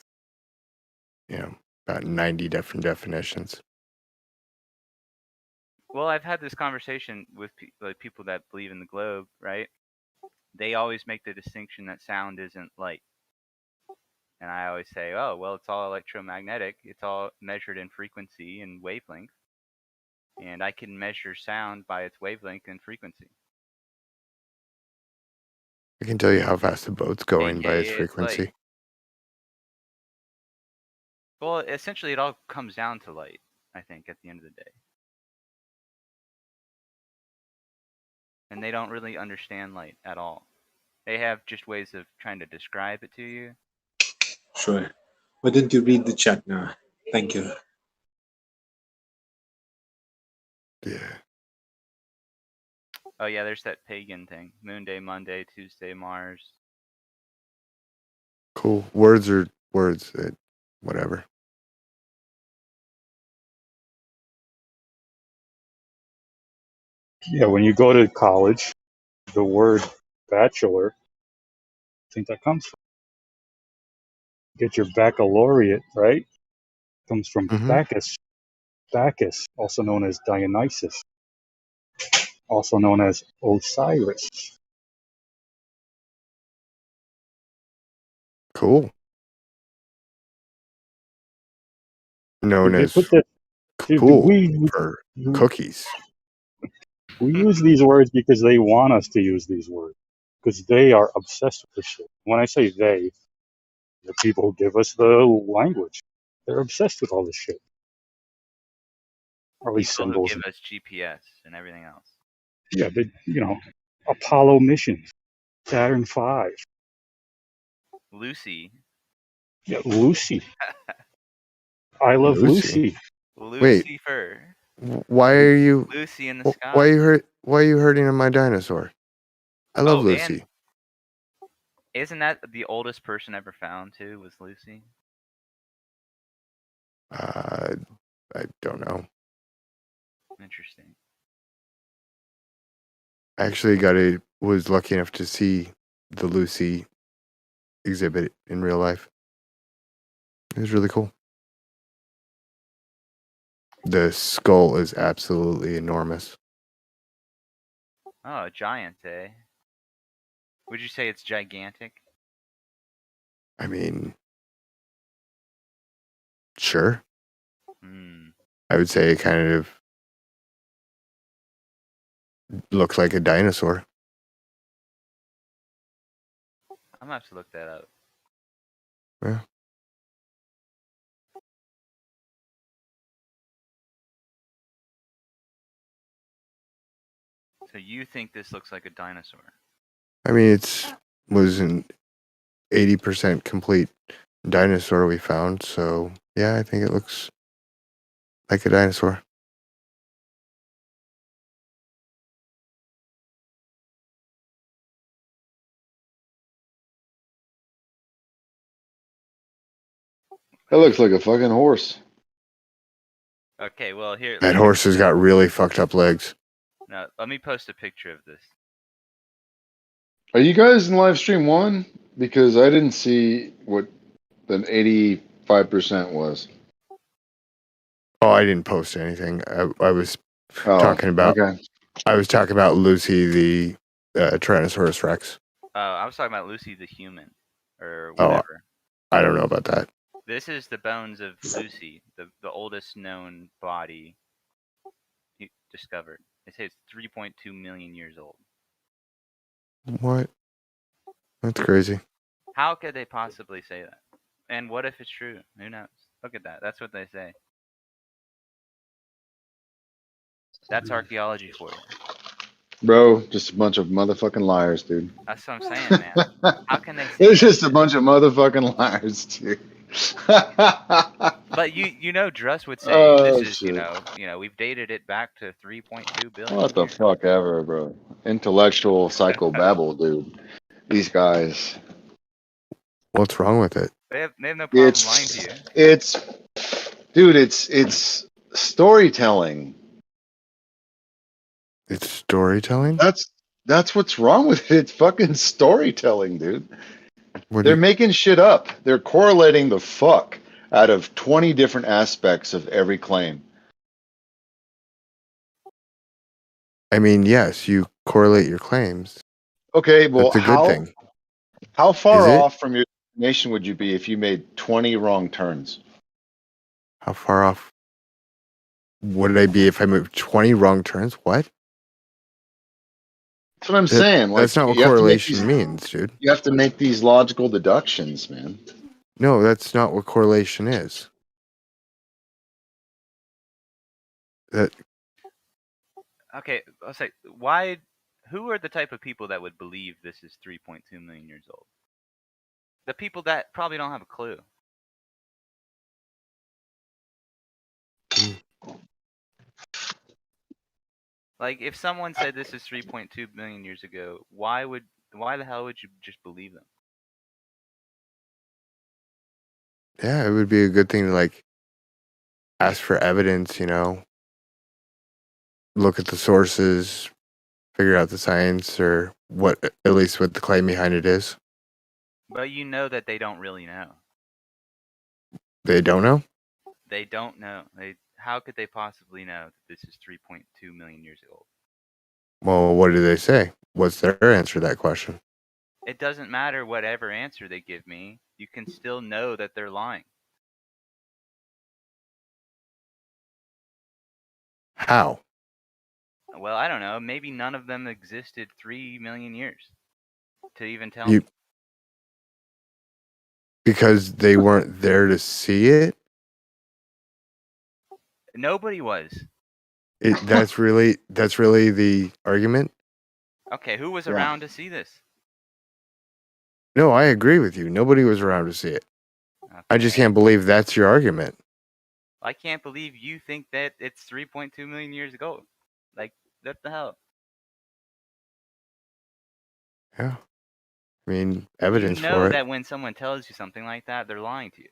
about 90 different definitions. Well, I've had this conversation with people that believe in the globe, right? They always make the distinction that sound isn't light. And I always say, oh, well, it's all electromagnetic. It's all measured in frequency and wavelength. And I can measure sound by its wavelength and frequency. I can tell you how fast the boat's going by its AKA it's frequency. light. Well, essentially, it all comes down to light, I think, at the end of the day. And they don't really understand light at all. They have just ways of trying to describe it to you. Sure. Why don't you read the chat now? Thank you. Yeah. Oh, yeah, there's that pagan thing. Moon day, Monday, Tuesday, Mars. Cool. Words are words. Whatever. Yeah, when you go to college, the word bachelor, I think that comes from. Get your baccalaureate, right? Comes from Bacchus. Bacchus, also known as Dionysus, also known as Osiris. Cool. Known They as put that. cool for cookies. We use these words because they want us to use these words, because they are obsessed with this shit. When I say they, the people who give us the language, they're obsessed with all this shit. All these People who symbols. give us GPS and everything else. Yeah, Apollo missions, Saturn V. Lucy. Yeah, Lucy. I love Lucy. Lucifer. Why are you? Lucy in the sky. Why are you hurting on my dinosaur? I love Lucy. And isn't that the oldest person ever found too? Was Lucy? I don't know. Interesting. I actually was lucky enough to see the Lucy exhibit in real life. It was really cool. The skull is absolutely enormous. Oh, a giant, eh? Would you say it's gigantic? I mean, sure. I would say it kind of looks like a dinosaur. I'm gonna have to look that up. Yeah. So you think this looks like a dinosaur? I mean, was an 80% complete dinosaur we found, so yeah, I think it looks like a dinosaur. That looks like a fucking horse. Okay, well here. That horse has got really fucked up legs. Now let me post a picture of this. Are you guys in live stream 1? Because I didn't see what the 85% was. Oh, I didn't post anything. I was talking about. Okay. I was talking about Lucy, the Tyrannosaurus Rex. I was talking about Lucy the human, or Oh, whatever. I don't know about that. This is the bones of Lucy, the oldest known body discovered. They say it's 3.2 million years old. What? That's crazy. How could they possibly say that? And what if it's true? Who knows? Look at that. That's what they say. That's archaeology for you. Bro, just a bunch of motherfucking liars, dude. That's what I'm saying, man. How can they say It's just a bunch of motherfucking liars, dude. But you know, Druss would say this is shit. you know we've dated it back to 3.2 billion. What the fuck ever, bro. Intellectual psychobabble, dude. These guys. What's wrong with it? They have no problem lying to you. It's storytelling. It's storytelling? That's what's wrong with it. It's fucking storytelling, dude. They're making shit up. They're correlating the fuck out of 20 different aspects of every claim. I mean, yes, you correlate your claims. Okay, well, that's a good thing. How far Is it? off from your destination would you be if you made 20 wrong turns? How far off would I be if I moved 20 wrong turns? What? That's what I'm saying. Like, That's not what you have to make correlation these- means, dude. You have to make these logical deductions, man. No, that's not what correlation is. Okay, I'll say why. Who are the type of people that would believe this is 3.2 million years old? The people that probably don't have a clue. Like, if someone said this is 3.2 million years ago, why the hell would you just believe them? Yeah, it would be a good thing to like ask for evidence, you know, look at the sources, figure out the science or what, at least what the claim behind it is. But you know that they don't really know. They don't know? They don't know. How could they possibly know that this is 3.2 million years old? Well, what do they say? What's their answer to that question? It doesn't matter whatever answer they give me. You can still know that they're lying. How? Well, I don't know. Maybe none of them existed 3 million years to even tell me. Because they weren't there to see it? Nobody was. That's really the argument? Okay, who was around to see this? No, I agree with you. Nobody was around to see it. Okay. I just can't believe that's your argument. I can't believe you think that it's 3.2 million years ago. Like, what the hell? Yeah. I mean, evidence You know for it. that when someone tells you something like that, they're lying to you.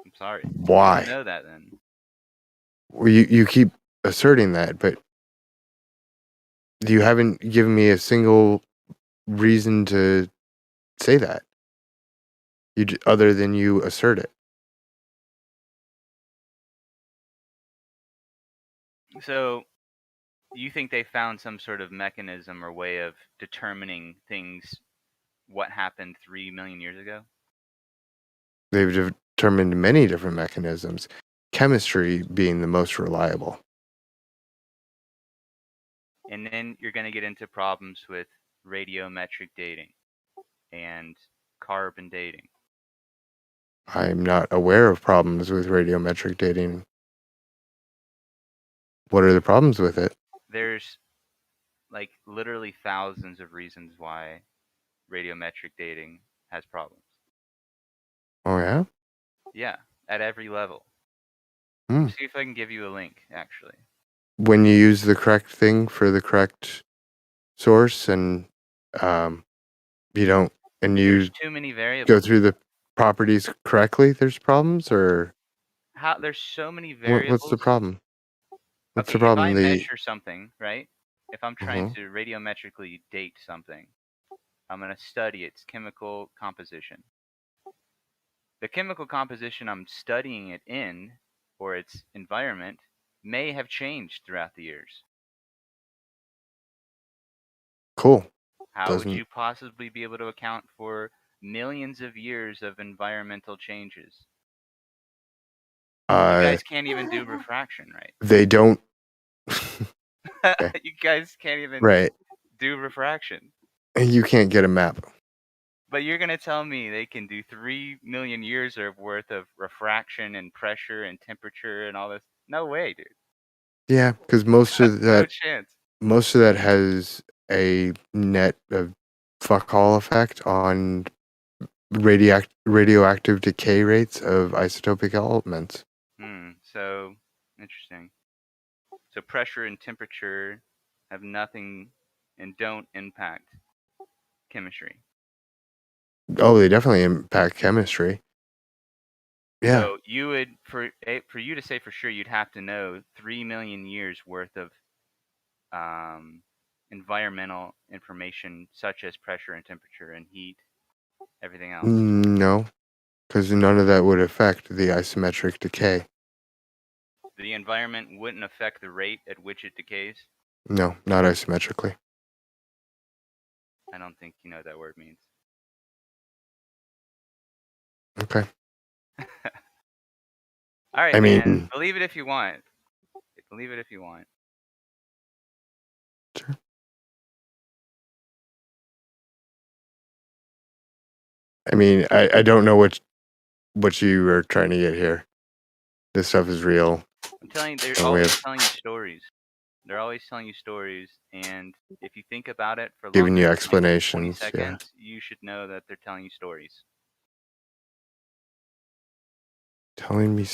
I'm sorry. Why? You know that then. Well, you keep asserting that, but you haven't given me a single reason to say that. Other than you assert it. So, you think they found some sort of mechanism or way of determining things, what happened 3 million years ago? They've determined many different mechanisms, chemistry being the most reliable. And then you're going to get into problems with radiometric dating and carbon dating. I'm not aware of problems with radiometric dating. What are the problems with it? There's like literally thousands of reasons why radiometric dating has problems. Oh, yeah? Yeah, at every level. Hmm. See if I can give you a link, actually. When you use the correct thing for the correct source and you don't, and you There's too many variables. go through the properties correctly, there's problems, or There's so many variables. what's the problem? What's Okay, the problem? if I measure something, right? If I'm trying Mhm. to radiometrically date something, I'm going to study its chemical composition. The chemical composition I'm studying it in, or its environment, may have changed throughout the years. Cool. How would you possibly be able to account for millions of years of environmental changes? You guys can't even do refraction, right? They don't. You guys can't even Right. do refraction. You can't get a map. But you're going to tell me they can do 3 million years worth of refraction and pressure and temperature and all this? No way, dude. Yeah, because most of that, No chance. most of that has a net of fuck all effect on radioactive decay rates of isotopic elements. So interesting. So pressure and temperature have nothing and don't impact chemistry. Oh, they definitely impact chemistry. Yeah. So you would for you to say for sure, you'd have to know 3 million years worth of environmental information, such as pressure and temperature and heat, everything else. No, because none of that would affect the isometric decay. The environment wouldn't affect the rate at which it decays? No, not isometrically. I don't think you know what that word means. Okay. All right, I man. mean, Believe it if you want. Believe it if you want. Sure. I mean, I don't know what you are trying to get here. This stuff is real. I'm telling you, they're always telling you stories. They're always telling you stories, and if you think about it for giving longer you than explanations. 20 seconds, you should know that they're telling you stories. Telling me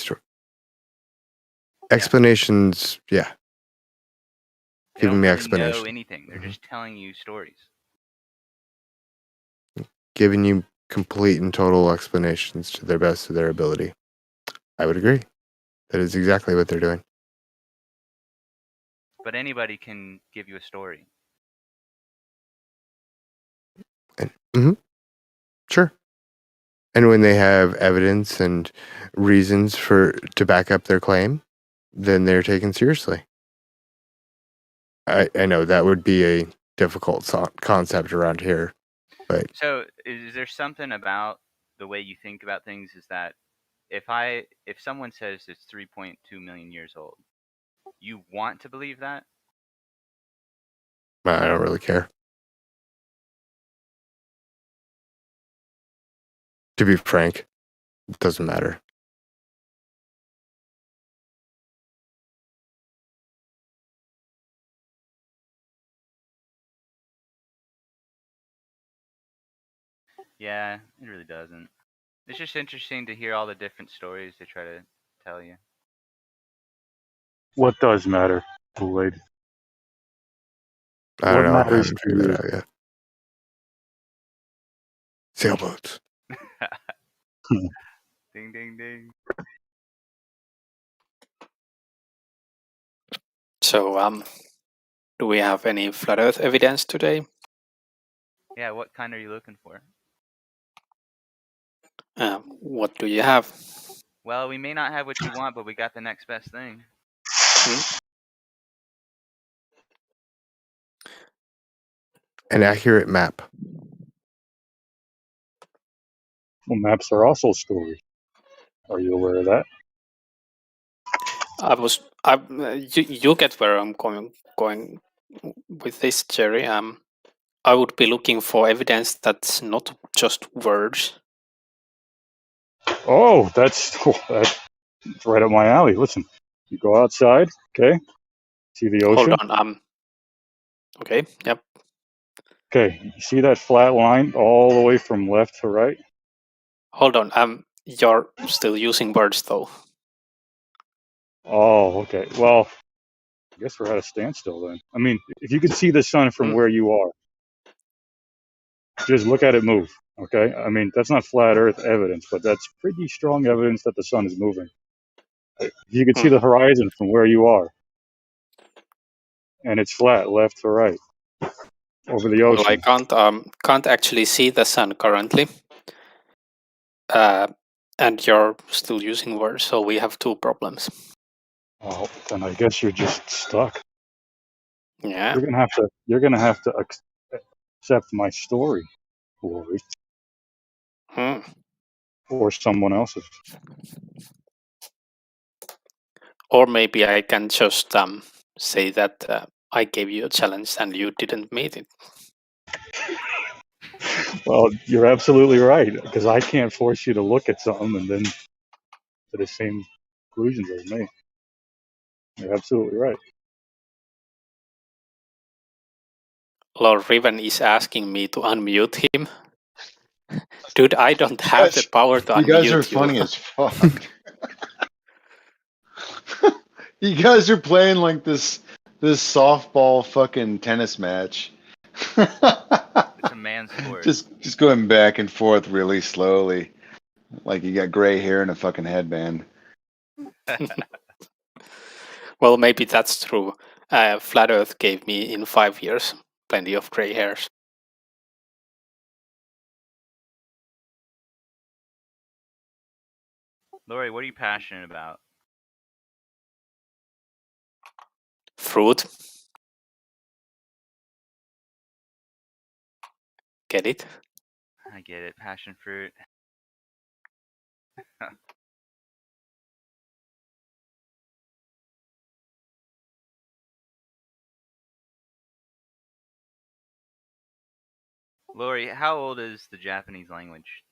explanations. Yeah. They Giving don't me really explanations. know anything. They're just telling you stories. Giving you complete and total explanations to the best of their ability. I would agree. That is exactly what they're doing. But anybody can give you a story. Mm-hmm. Sure. And when they have evidence and reasons to back up their claim, then they're taken seriously. I know that would be a difficult concept around here, but So, is there something about the way you think about things? Is that if someone says it's 3.2 million years old, you want to believe that? I don't really care. To be frank, it doesn't matter. Yeah, it really doesn't. It's just interesting to hear all the different stories they try to tell you. What does matter, Kool-Aid? I What don't know. I matters haven't to figured you? that out yet. Sailboats. Ding, ding, ding. So, do we have any flat Earth evidence today? Yeah, what kind are you looking for? What do you have? Well, we may not have what you want, but we got the next best thing. An accurate map. Well, maps are also stories. Are you aware of that? You get where I'm going with this, Jerry. I would be looking for evidence that's not just words. Oh, that's right up my alley. Listen, you go outside, okay? See the Hold ocean? on. Okay. Yep. Okay, you see that flat line all the way from left to right? Hold on. You're still using words though. Oh, okay. Well, I guess we're at a standstill then. I mean, if you could see the sun from where you are, just look at it move, okay? I mean, that's not flat Earth evidence, but that's pretty strong evidence that the sun is moving. If you could see the horizon from where you are, and it's flat left to right over the Well, I ocean. can't actually see the sun currently. And you're still using words, so we have two problems. Oh, then I guess you're just stuck. Yeah. You're gonna have to accept my story, Lori, or someone else's. Or maybe I can just say that I gave you a challenge and you didn't meet it. Well, you're absolutely right, because I can't force you to look at something and then to the same conclusions as me. You're absolutely right. Lord Riven is asking me to unmute him. Dude, I don't have the power to unmute you. You guys are funny as fuck. You guys are playing like this softball fucking tennis match. It's a man's sport. Just going back and forth really slowly, like you got gray hair and a fucking headband. Well, maybe that's true. Flat Earth gave me in 5 years plenty of gray hairs. Lori, what are you passionate about? Fruit. Get it? I get it. Passion fruit. Lori, how old is the Japanese language?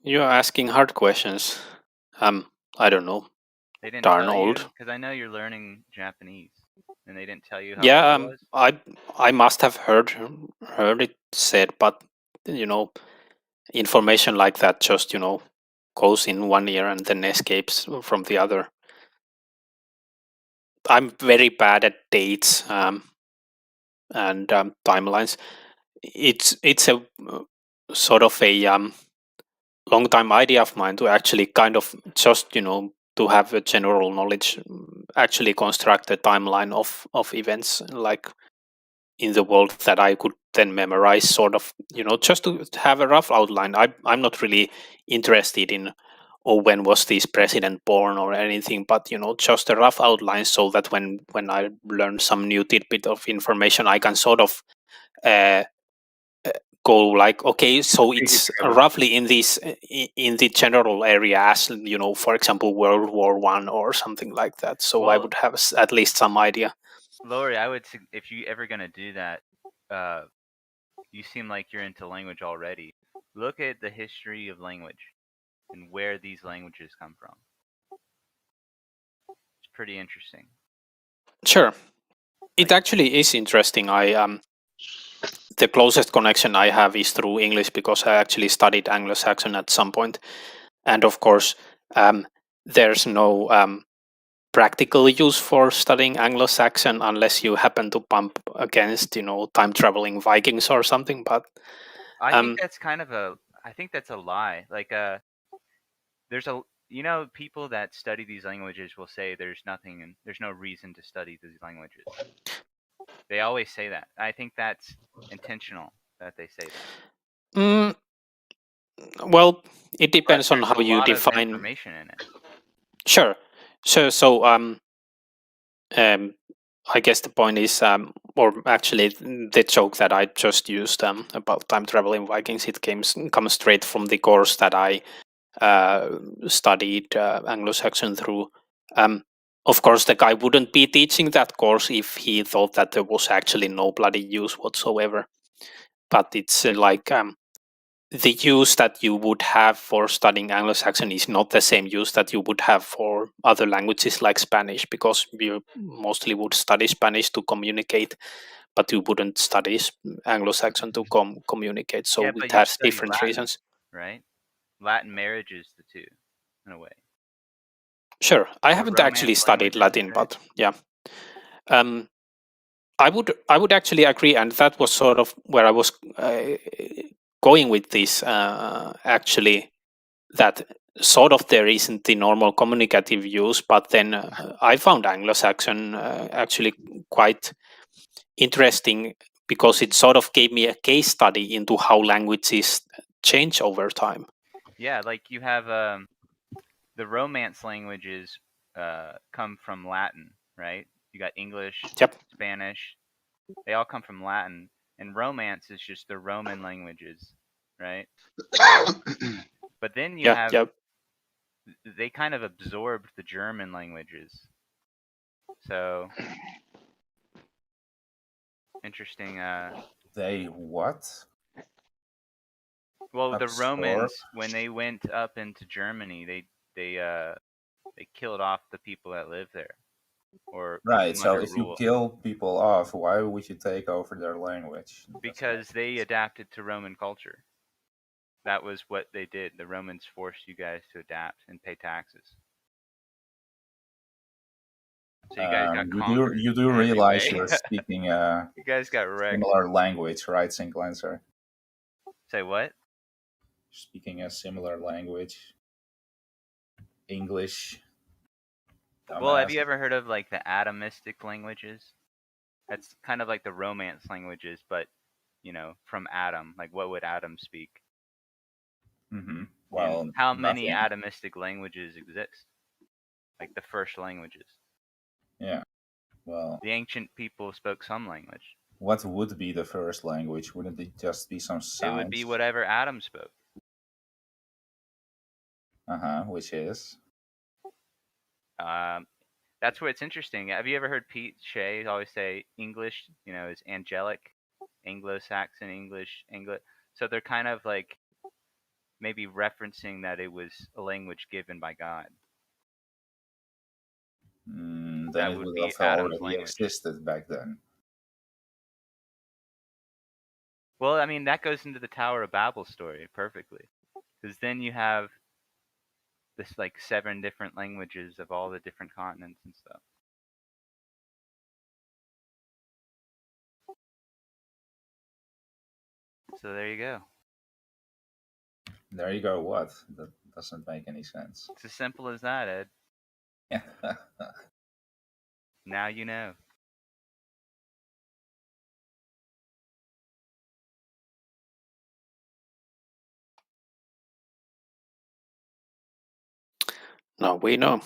You're asking hard questions. I don't know. They didn't Darn tell old. you? Because I know you're learning Japanese, and they didn't tell you how Yeah, old it was? I must have heard it said, but information like that just goes in one ear and then escapes from the other. I'm very bad at dates and timelines. It's a sort of a long time idea of mine to actually kind of just to have a general knowledge, actually construct a timeline of events like in the world that I could then memorize, sort of, just to have a rough outline. I'm not really interested in, when was this president born or anything, but just a rough outline, so that when I learn some new tidbit of information, I can sort of go like, okay, so it's roughly in this in the general area, as for example, World War I or something like that. So I would have at least some idea. Lori, I would, if you ever gonna do that, you seem like you're into language already. Look at the history of language and where these languages come from. It's pretty interesting. Sure, it actually is interesting. The closest connection I have is through English, because I actually studied Anglo-Saxon at some point, and of course, there's no practical use for studying Anglo-Saxon unless you happen to bump against time traveling Vikings or something. But I think that's kind of I think that's a lie. Like there's people that study these languages will say there's no reason to study these languages. They always say that. I think that's intentional that they say that. Well, it depends on There's how a you lot of define information in it. Sure. So I guess the point is, or actually the joke that I just used about time traveling Vikings, it comes straight from the course that I studied Anglo-Saxon through. of course, the guy wouldn't be teaching that course if he thought that there was actually no bloody use whatsoever. But it's the use that you would have for studying Anglo-Saxon is not the same use that you would have for other languages like Spanish, because you mostly would study Spanish to communicate, but you wouldn't study Anglo-Saxon to communicate. So Yeah, it but you has study different Latin, reasons. right? Latin marriages the two, in a way. Sure, I The haven't actually Romance studied languages, Latin, right? but yeah. I would actually agree, and that was sort of where I was going with this. Actually, that sort of there isn't the normal communicative use, but then I found Anglo-Saxon actually quite interesting because it sort of gave me a case study into how languages change over time. Yeah, like you have the Romance languages come from Latin, right? You got English, Yep. Spanish. They all come from Latin, and Romance is just the Roman languages, right? But then you have they kind of absorbed the German languages. So interesting. They what? Well, the Absorb? Romans, when they went up into Germany, they killed off the people that lived there, or put Right. them So under if you rule. kill people off, why would you take over their language? Because they adapted to Roman culture. That was what they did. The Romans forced you guys to adapt and pay taxes. So you guys got conquered. You do in every realize way. you're speaking You guys got wrecked. similar language, right, Sinclair? Say what? Speaking a similar language, English. Well, have you ever heard of like the atomistic languages? That's kind of like the Romance languages, but you know, from Adam. Like, what would Adam speak? Mm-hmm. Well, and how many nothing. atomistic languages exist? Like the first languages. Yeah. Well, the ancient people spoke some language. What would be the first language? Wouldn't it just be some sounds? It would be whatever Adam spoke. Which is? That's where it's interesting. Have you ever heard Pete Shea always say English, you know, is angelic, Anglo-Saxon English, So they're kind of like maybe referencing that it was a language given by God. Then that it would would be have Adam's already language. existed back then. Well, I mean, that goes into the Tower of Babel story perfectly. Because then you have this like 7 different languages of all the different continents and stuff. So there you go. There you go, what? That doesn't make any sense. It's as simple as that, Ed. Yeah. Now you know. Now we know.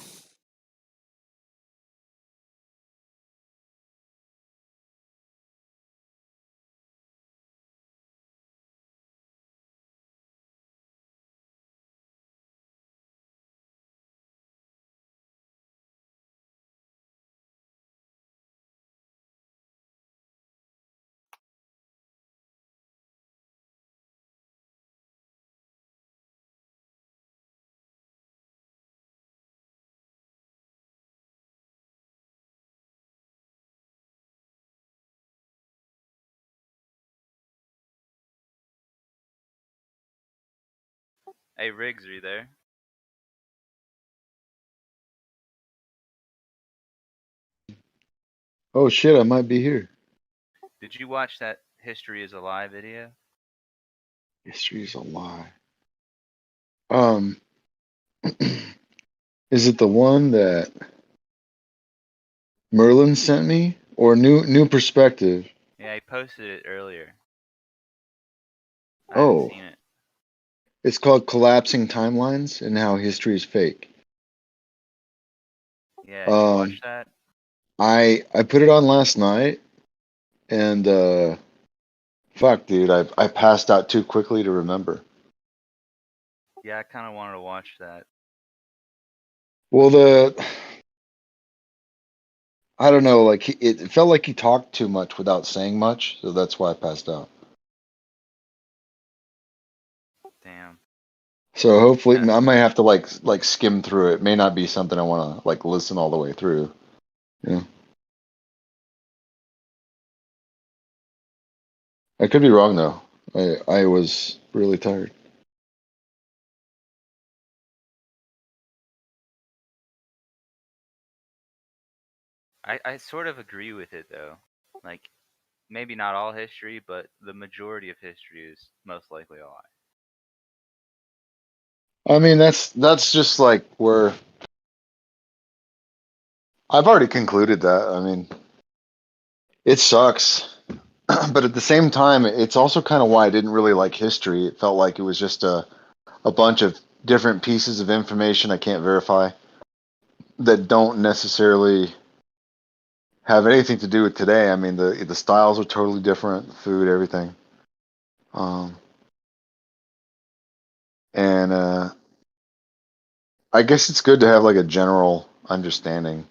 Hey, Riggs, are you there? Oh shit, I might be here. Did you watch that History is a Lie video? History is a lie. Is it the one that Merlin sent me, or new perspective? Yeah, I posted it earlier. I Oh, haven't seen it. it's called Collapsing Timelines and How History is Fake. Yeah, did you watch that? I put it on last night, and fuck, dude, I passed out too quickly to remember. Yeah, I kind of wanted to watch that. Well, I don't know, like it felt like he talked too much without saying much, so that's why I passed out. Damn. So hopefully I might have to like skim through it. It may not be something I want to like listen all the way through. Yeah. I could be wrong though. I was really tired. I sort of agree with it though. Like maybe not all history, but the majority of history is most likely a lie. I mean that's just like where I've already concluded that. I mean, it sucks. But at the same time, it's also kind of why I didn't really like history. It felt like it was just a bunch of different pieces of information I can't verify that don't necessarily have anything to do with today. I mean, the styles are totally different, the food, everything. And I guess it's good to have like a general understanding.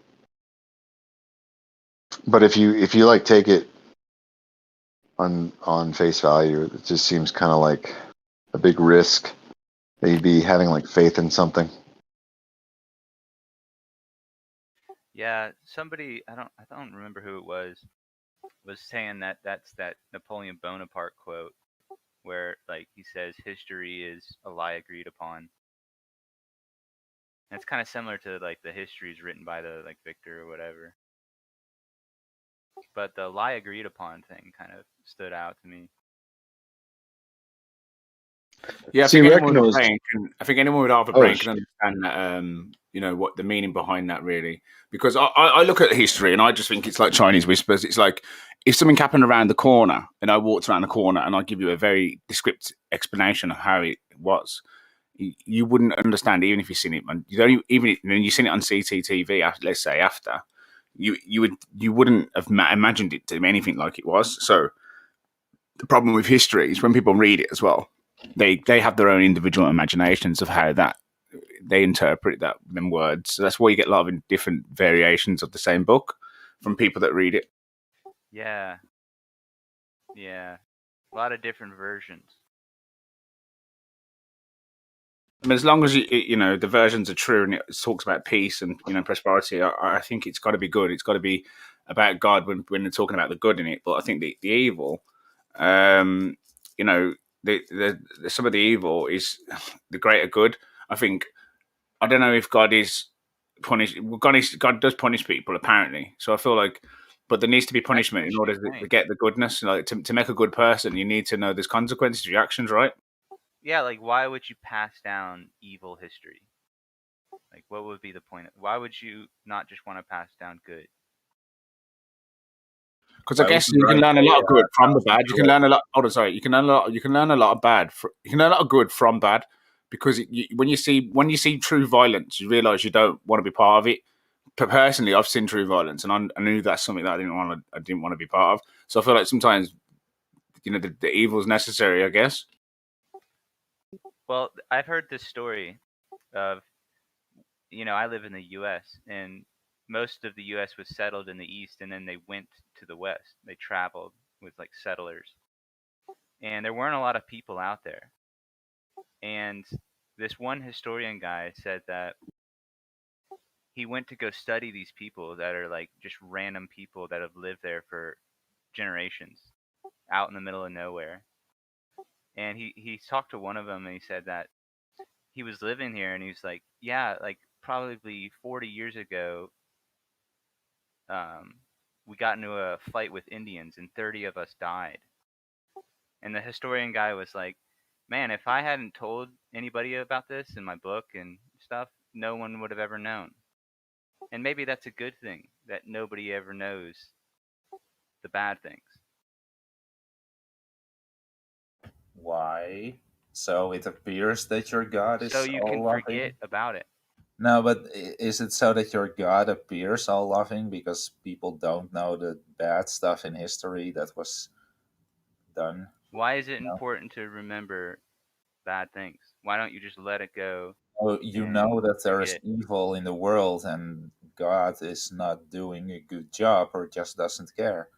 But if you like take it on face value, it just seems kind of like a big risk that you'd be having like faith in something. Yeah, somebody I don't remember who it was saying that that's that Napoleon Bonaparte quote where like he says history is a lie agreed upon. And it's kind of similar to like the histories written by the like Victor or whatever. But the lie agreed upon thing kind of stood out to me. Yeah, I See, think Rick anyone with a knows. brain can. I think anyone with half a Oh, brain can understand that. You know what the meaning behind that really, because I look at history and I just think it's like Chinese whispers. It's like if something happened around the corner and I walked around the corner and I give you a very descriptive explanation of how it was, you wouldn't understand even if you've seen it. You don't even when you've seen it on CCTV. Let's say after you wouldn't have imagined it to be anything like it was. So the problem with history is when people read it as well, they have their own individual imaginations of how that they interpret that them words. So that's why you get a lot of different variations of the same book from people that read it. Yeah. Yeah. A lot of different versions. I mean, as long as you know the versions are true and it talks about peace and prosperity, I think it's got to be good. It's got to be about God when they're talking about the good in it. But I think the evil, you know, the some of the evil is the greater good. I think I don't know if God is punish. Well, God does punish people apparently. So I feel like, but there needs to be punishment in order to get the goodness. Like to make a good person, you need to know there's consequences to your actions, right? Yeah, like why would you pass down evil history? Like what would be the point? Why would you not just want to pass down good? Because I guess you can learn a lot of good from the bad. You can learn a lot. Oh, sorry. You can learn a lot. You can learn a lot of bad. You can learn a lot of good from bad. Because when you see true violence, you realise you don't want to be part of it. But personally, I've seen true violence, and I knew that's something that I didn't want to be part of. So I feel like sometimes, the evil is necessary. I guess. Well, I've heard this story of, I live in the U.S. and most of the U.S. was settled in the East, and then they went to the West. They traveled with like settlers, and there weren't a lot of people out there. And this one historian guy said that he went to go study these people that are like just random people that have lived there for generations out in the middle of nowhere. And he talked to one of them and he said that he was living here and he was like, yeah, like probably 40 years ago, we got into a fight with Indians and 30 of us died. And the historian guy was like, man, if I hadn't told anybody about this in my book and stuff, no one would have ever known. And maybe that's a good thing that nobody ever knows the bad things. Why? So it appears that your God is So you can all-loving? forget about it. No, but is it so that your God appears all-loving because people don't know the bad stuff in history that was done? Why is it important to remember bad things? Why don't you just let it go? Oh, you and know that there is forget? evil in the world, and God is not doing a good job or just doesn't care.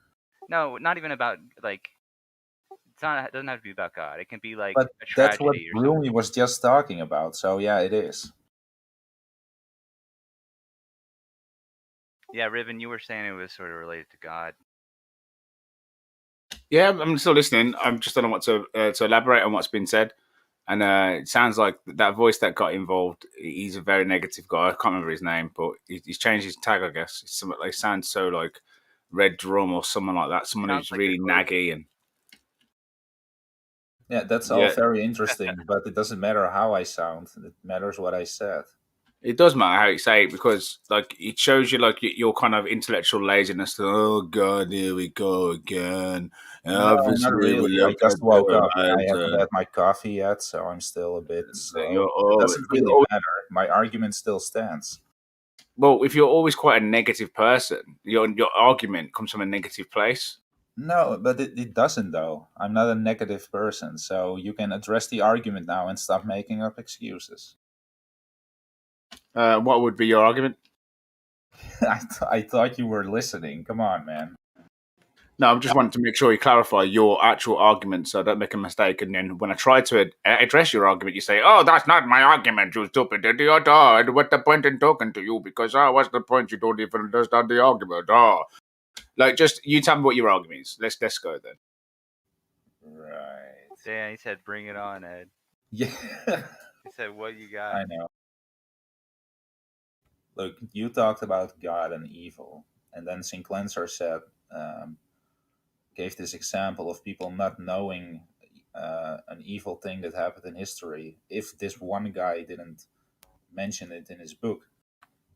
No, not even about like. It's not. It doesn't have to be about God. It can be like But a that's what tragedy or something. Broomy was just talking about. So yeah, it is. Yeah, Riven, you were saying it was sort of related to God. Yeah, I'm still listening. I'm just don't know what to elaborate on what's been said. And it sounds like that voice that got involved, he's a very negative guy. I can't remember his name, but he's changed his tag, I guess. It's something they sound so like Red Drum or someone like that. Someone Sounds who's like really naggy and Yeah, that's all yeah. very interesting, but it doesn't matter how I sound. It matters what I said. It does matter how you say it because, like, it shows you like your kind of intellectual laziness. To, oh God, here we go again. No, not Obviously, we really. I look at just woke up and I the haven't had my coffee yet, so I'm still a bit slow. you're It doesn't you're really always, matter. My argument still stands. well, if you're always quite a negative person, your argument comes from a negative place. No, but it doesn't, though. I'm not a negative person, so you can address the argument now and stop making up excuses. What would be your argument? I thought you were listening. Come on, man. No, I'm just wanting to make sure you clarify your actual argument so I don't make a mistake. And then when I try to address your argument, you say, oh, that's not my argument, you stupid idiot. Oh, what's the point in talking to you? Because, what's the point? You don't even understand the argument. Oh. Like, just, you tell me what your argument is. Let's go then. Right. Yeah, he said, bring it on, Ed. Yeah. He said, what you got? I know. Look, you talked about God and evil, and then Sinclair said, gave this example of people not knowing an evil thing that happened in history if this one guy didn't mention it in his book.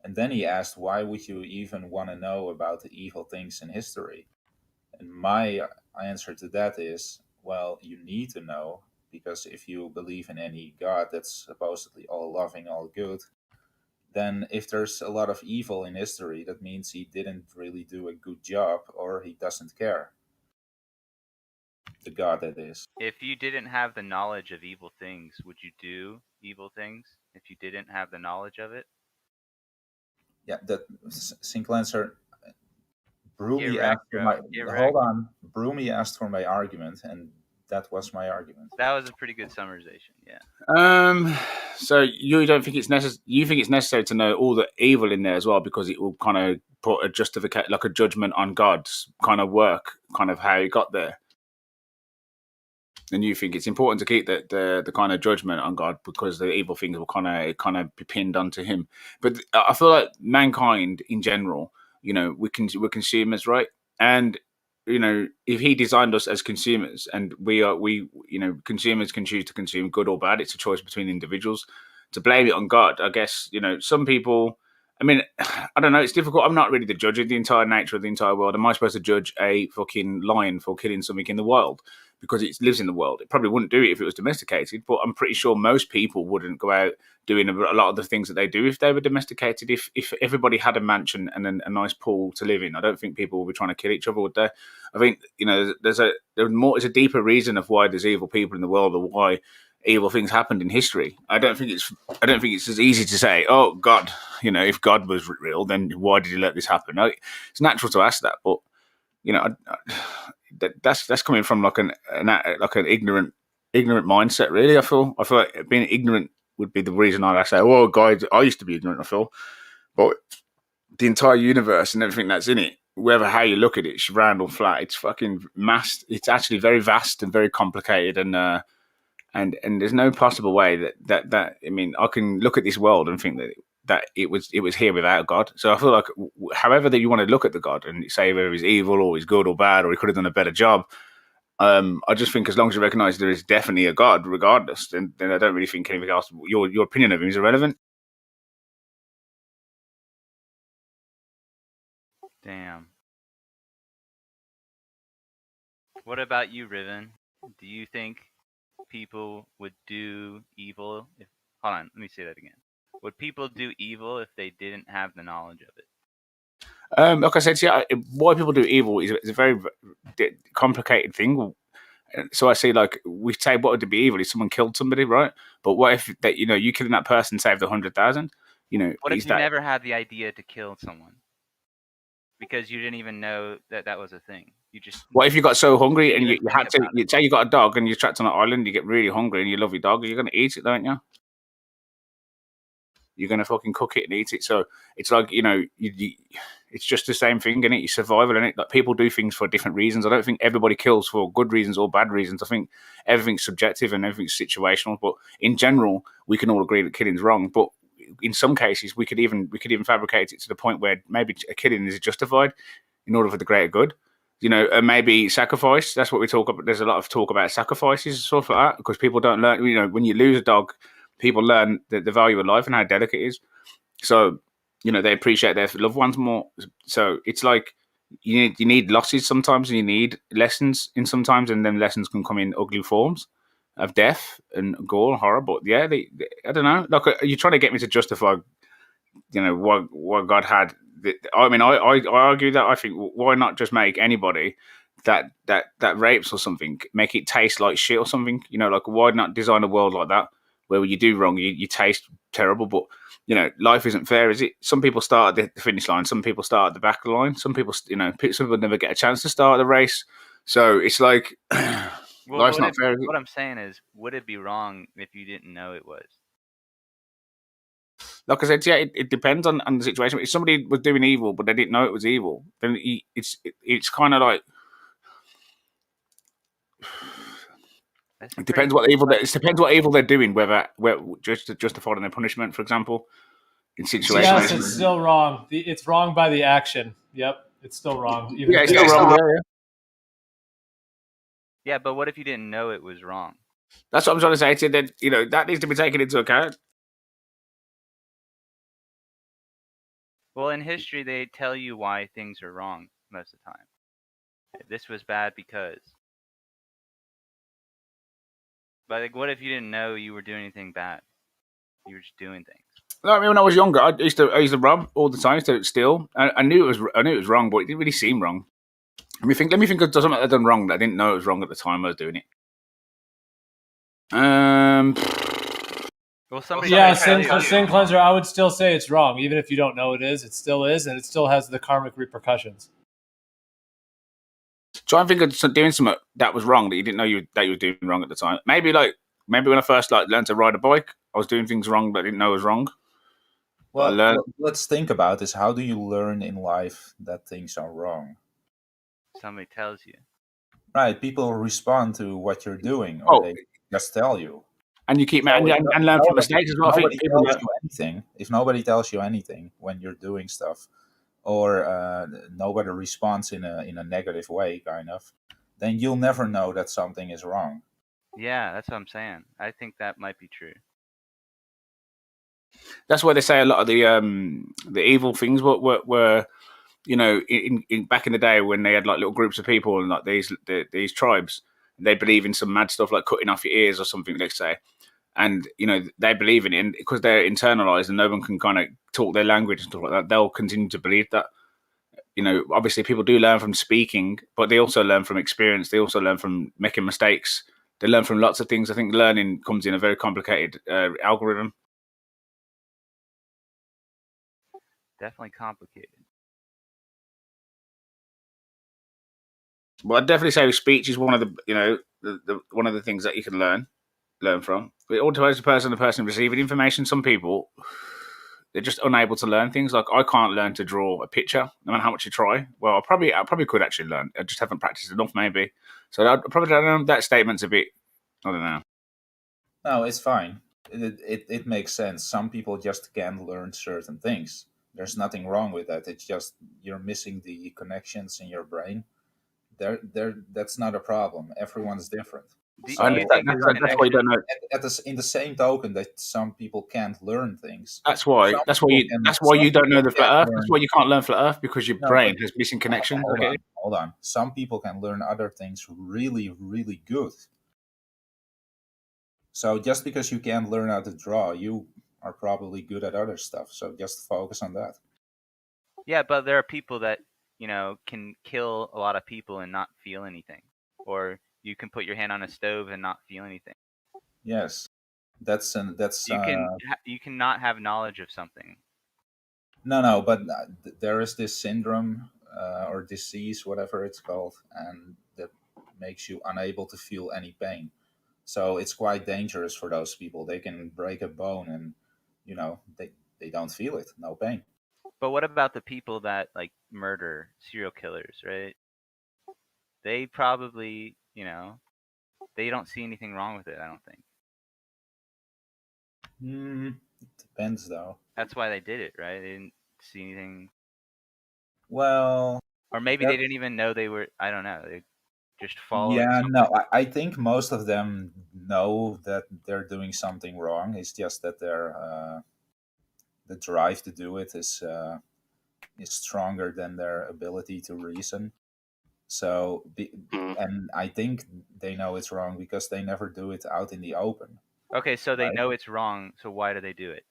And then he asked, why would you even want to know about the evil things in history? And my answer to that is, well, you need to know, because if you believe in any God that's supposedly all loving, all good, then if there's a lot of evil in history, that means he didn't really do a good job or he doesn't care. The God, that is. If you didn't have the knowledge of evil things, would you do evil things if you didn't have the knowledge of it? Yeah, that Sinclair. Broomy wrecked, asked for bro. my Get hold wrecked. on. Broomy asked for my argument, and that was my argument. That was a pretty good summarization. Yeah. So you don't think it's necessary? You think it's necessary to know all the evil in there as well, because it will kind of put a justification, like a judgment on God's kind of work, kind of how he got there. And you think it's important to keep the kind of judgment on God because the evil things will kind of be pinned onto him. But I feel like mankind in general, we're consumers, right? And if he designed us as consumers, and we consumers can choose to consume good or bad. It's a choice between individuals. To blame it on God, I guess, some people. I mean, I don't know. It's difficult. I'm not really the judge of the entire nature of the entire world. Am I supposed to judge a fucking lion for killing something in the wild because it lives in the world? It probably wouldn't do it if it was domesticated, but I'm pretty sure most people wouldn't go out doing a lot of the things that they do if they were domesticated. If everybody had a mansion and a nice pool to live in, I don't think people would be trying to kill each other, would they? I think there's a deeper reason of why there's evil people in the world, or why evil things happened in history. I don't think it's as easy to say, oh God, if God was real, then why did he let this happen? It's natural to ask that, but that's coming from like an ignorant mindset, really. I feel like being ignorant would be the reason I'd say, oh, guys, I used to be ignorant, I feel. But the entire universe and everything that's in it, whether how you look at it, it's round or flat, it's fucking mass. It's actually very vast and very complicated, and there's no possible way that I mean, I can look at this world and think that it was here without God. So I feel like however that you want to look at the God and say whether he's evil or he's good or bad or he could have done a better job, I just think as long as you recognise there is definitely a God, regardless, then I don't really think anything else. Your opinion of him is irrelevant. Damn. What about you, Riven? Do you think people would do evil if... Hold on, let me say that again. Would people do evil if they didn't have the knowledge of it? Like I said, why people do evil is a very complicated thing. So I say, like, we say, what would be evil if someone killed somebody, right? But what if that you killing that person saved 100,000? You know, What is if you that never had the idea to kill someone because you didn't even know that that was a thing? You just what if you got so hungry didn't and even you think had to? about it. You say you got a dog and you're trapped on an island. You get really hungry and you love your dog. You're gonna eat it, don't you? You're gonna fucking cook it and eat it. So it's like, you know, it's just the same thing, isn't it? Your survival, and it like people do things for different reasons. I don't think everybody kills for good reasons or bad reasons. I think everything's subjective and everything's situational. But in general, we can all agree that killing's wrong. But in some cases, we could even fabricate it to the point where maybe a killing is justified in order for the greater good. You know, and maybe sacrifice. That's what we talk about. There's a lot of talk about sacrifices and stuff like that because people don't learn. You know, when you lose a dog, people learn the value of life and how delicate it is. So, you know, they appreciate their loved ones more. So it's like you need losses sometimes, and you need lessons in sometimes, and then lessons can come in ugly forms of death and gore and horror. But yeah, I don't know. Like, you're trying to get me to justify, you know, what God had. I mean, I argue that I think why not just make anybody that rapes or something, make it taste like shit or something. You know, like why not design a world like that where you do wrong, you taste terrible, but you know, life isn't fair, is it? Some people start at the finish line, some people start at the back line, some people, you know, some people never get a chance to start the race. So it's like Well, life's not fair. what I'm saying is, would it be wrong if you didn't know it was? Like I said, yeah, it depends on the situation. If somebody was doing evil but they didn't know it was evil, then it's kind of like it depends what evil it depends what evil they're doing, whether just to justify their punishment, for example, in situations. Yes, it's still wrong. It's wrong by the action. Yep, it's still wrong. Even Yeah, if it's still wrong. Yeah, but what if you didn't know it was wrong? That's what I'm trying to say to you. That, you know, that needs to be taken into account. Well, in history, they tell you why things are wrong most of the time. This was bad because. But like, what if you didn't know you were doing anything bad? You were just doing things. No, I mean, when I was younger, I used to rob all the time. I used to steal. I knew it was wrong, but it didn't really seem wrong. Let me think of something I'd done wrong that I didn't know it was wrong at the time I was doing it. Well, somebody. Yeah, sin cleanser. I would still say it's wrong, even if you don't know it is. It still is, and it still has the karmic repercussions. Try and think of doing something that was wrong that you didn't know you were doing wrong at the time. Maybe when I first learned to ride a bike, I was doing things wrong that I didn't know was wrong. Well, let's think about this. How do you learn in life that things are wrong? Somebody tells you. Right, people respond to what you're doing, or they just tell you. And you keep and learn from mistakes as well. I think people If nobody tells you anything when you're doing stuff, or nobody responds in a negative way, kind of, then you'll never know that something is wrong. Yeah, that's what I'm saying. I think that might be true. That's why they say a lot of the evil things were you know, in back in the day when they had like little groups of people and like these tribes, they believe in some mad stuff like cutting off your ears or something, let's say. And, you know, they believe in it, and because they're internalized and no one can kind of talk their language and stuff like that, they'll continue to believe that. You know, obviously people do learn from speaking, but they also learn from experience. They also learn from making mistakes. They learn from lots of things. I think learning comes in a very complicated algorithm. Definitely complicated. Well, I'd definitely say speech is one of the, you know, one of the things that you can learn from. It all depends on the person receiving information. Some people, they're just unable to learn things. Like I can't learn to draw a picture, no matter how much you try. Well, I probably could actually learn. I just haven't practiced enough, maybe. So I probably don't know. That statement's a bit, I don't know. No, it's fine. It makes sense. Some people just can't learn certain things. There's nothing wrong with that. It's just you're missing the connections in your brain. That's not a problem. Everyone's different. So, that's why you don't know. In the same token that some people can't learn things. That's why you don't know the flat Earth. That's why you can't learn flat Earth, because your brain has missing connections. Hold on. Some people can learn other things really, really good. So just because you can't learn how to draw, you are probably good at other stuff. So just focus on that. Yeah, but there are people that, you know, can kill a lot of people and not feel anything. Or you can put your hand on a stove and not feel anything. Yes. That's you cannot have knowledge of something No, but there is this syndrome or disease, whatever it's called, and that makes you unable to feel any pain. So it's quite dangerous for those people. They can break a bone and, they don't feel it, no pain. But what about the people that like murder, serial killers, right? They probably, they don't see anything wrong with it, I don't think. Depends, though. That's why they did it, right? They didn't see anything. Well, or maybe they didn't even know they were. I don't know. They just following. Yeah, something. no, I think most of them know that they're doing something wrong. It's just that the drive to do it is stronger than their ability to reason. So, and I think they know it's wrong because they never do it out in the open. Okay, so they right? know it's wrong. So why do they do it?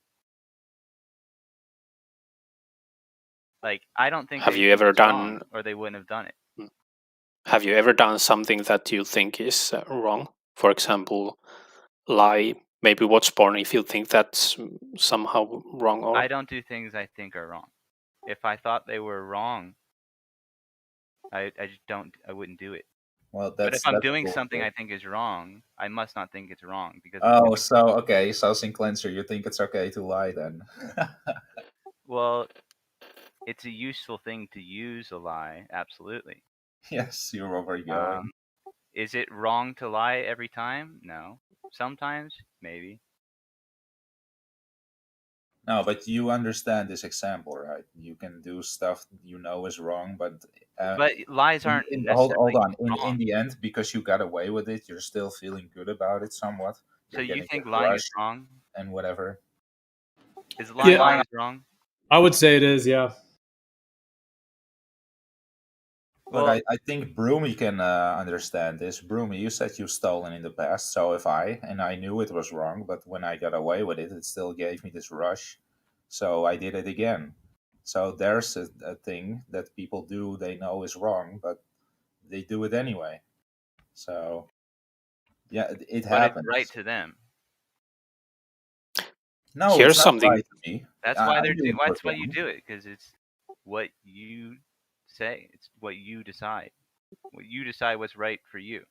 Like, I don't think. Have they you think ever it's done? wrong, or they wouldn't have done it. Have you ever done something that you think is wrong? For example, lie, maybe watch porn if you think that's somehow wrong. Or I don't do things I think are wrong. If I thought they were wrong, I just don't. I wouldn't do it. Well, but if I'm doing cool, something I think is wrong, I must not think it's wrong because. Oh, so Sinclair, you think it's okay to lie then? Well, it's a useful thing to use a lie, absolutely. Yes, you're where we're going. Is it wrong to lie every time? No. Sometimes, maybe. No, but you understand this example, right? You can do stuff you know is wrong, but lies aren't hold necessarily on. wrong. In the end, because you got away with it, you're still feeling good about it somewhat. So You're you getting think the lying is rush wrong? and whatever. Is lying is wrong? I would say it is, yeah. Look, I think Broomy can understand this. Broomy, you said you've stolen in the past, so if I knew it was wrong, but when I got away with it, it still gave me this rush, so I did it again. So there's a thing that people do they know is wrong, but they do it anyway. So, yeah, it happens. But it's right to them. No, here's it's not something. right to me. That's why I'm they're. doing That's why good you things. do it, because it's what you say. It's what you decide. What you decide what's right for you.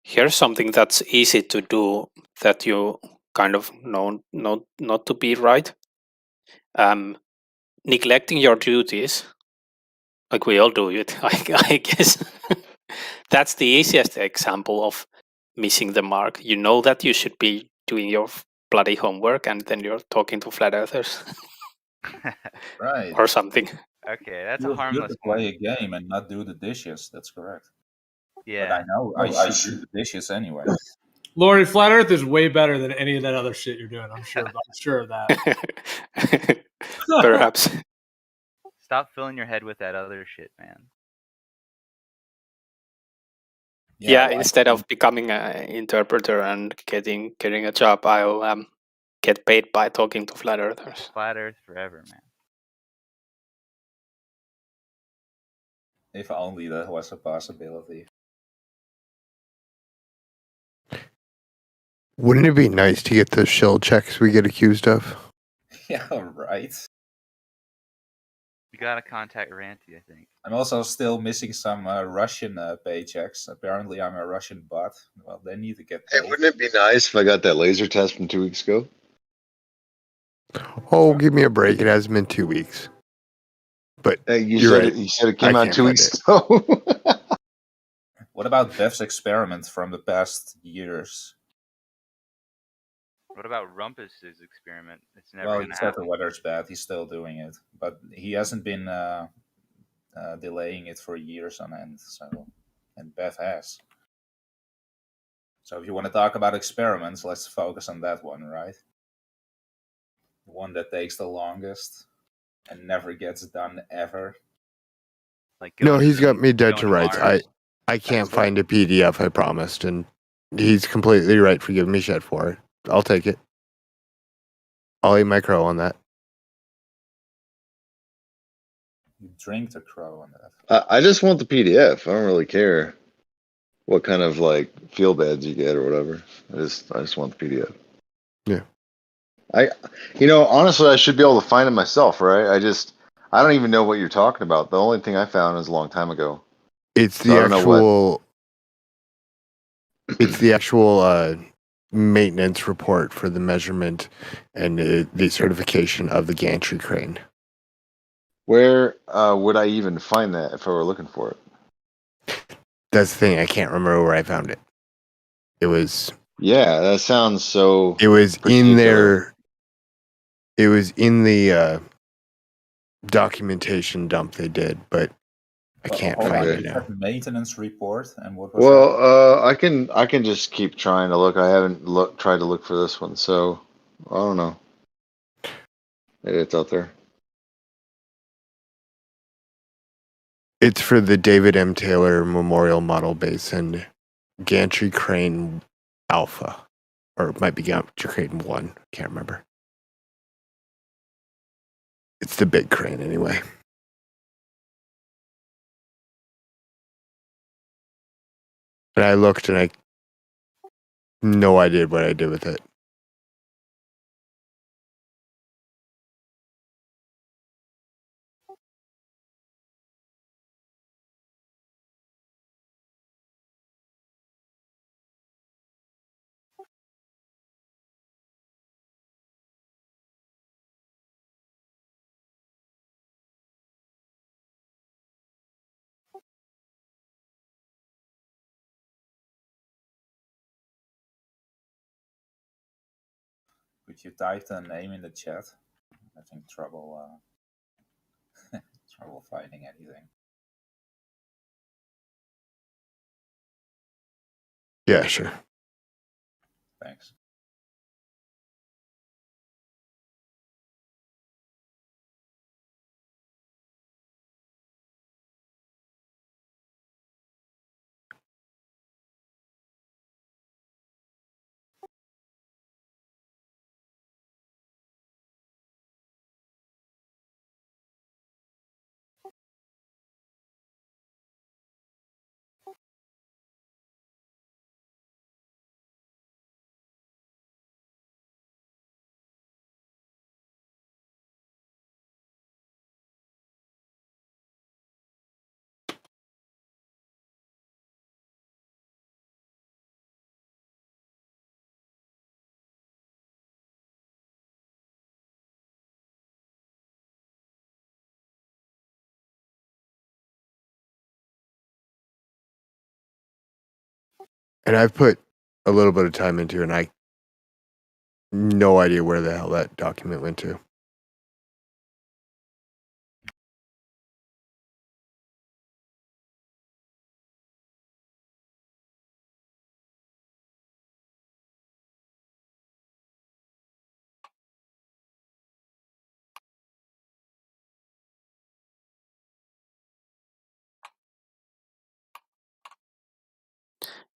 Here's something that's easy to do that you kind of know not to be right. Neglecting your duties, like we all do it, I guess. That's the easiest example of missing the mark. You know that you should be doing your bloody homework, and then you're talking to flat earthers. Right. Or something. Okay, that's Feels a harmless good to one. play a game and not do the dishes. That's correct. Yeah. But I know I should do the dishes anyway. Lori, flat Earth is way better than any of that other shit you're doing. I'm sure of that. Perhaps. Stop filling your head with that other shit, man. Yeah, instead of becoming an interpreter and getting a job, I'll get paid by talking to flat earthers. Flat Earth forever, man. If only that was a possibility. Wouldn't it be nice to get those shell checks we get accused of? Yeah, right. You gotta contact Ranty, I think. I'm also still missing some Russian paychecks. Apparently, I'm a Russian bot. Well, they need to get paid. Hey, wouldn't it be nice if I got that laser test from 2 weeks ago? Oh, give me a break. It hasn't been 2 weeks. But Hey, you you're said right. you said it came I out can't 2 find weeks it. ago. What about Bev's experiment from the past years? What about Rumpus's experiment? It's never Well, gonna he said happen. the weather's bad. He's still doing it, but he hasn't been delaying it for years on end. So, and Bev has. So, if you want to talk about experiments, let's focus on that one, right? The one that takes the longest and never gets done ever. Like No, he's got me dead to rights. I can't That's find a PDF I promised, and he's completely right for giving me shit for it. I'll take it. I'll eat my crow on that. You drink the crow on that. I just want the PDF. I don't really care what kind of like field beds you get or whatever. I just want the PDF. Yeah. Honestly, I should be able to find it myself, right? I don't even know what you're talking about. The only thing I found is a long time ago. It's So I the don't know what. actual. It's the actual maintenance report for the measurement and the certification of the gantry crane. Where would I even find that if I were looking for it? That's the thing. I can't remember where I found it. It was. Yeah, that sounds so. It was particular. in there. It was in the documentation dump they did, but I can't Hold find on, it you now. said maintenance report, and what was that? Well, I can just keep trying to look. I haven't tried to look for this one, so I don't know. Maybe it's out there. It's for the David M. Taylor Memorial Model Base and Gantry Crane Alpha. Or it might be Gantry Crane 1. Can't remember. It's the big crane anyway. And I looked and I no idea what I did with it. Could you type the name in the chat? I'm having trouble finding anything. Yeah, sure. Thanks. And I've put a little bit of time into it and I no idea where the hell that document went to.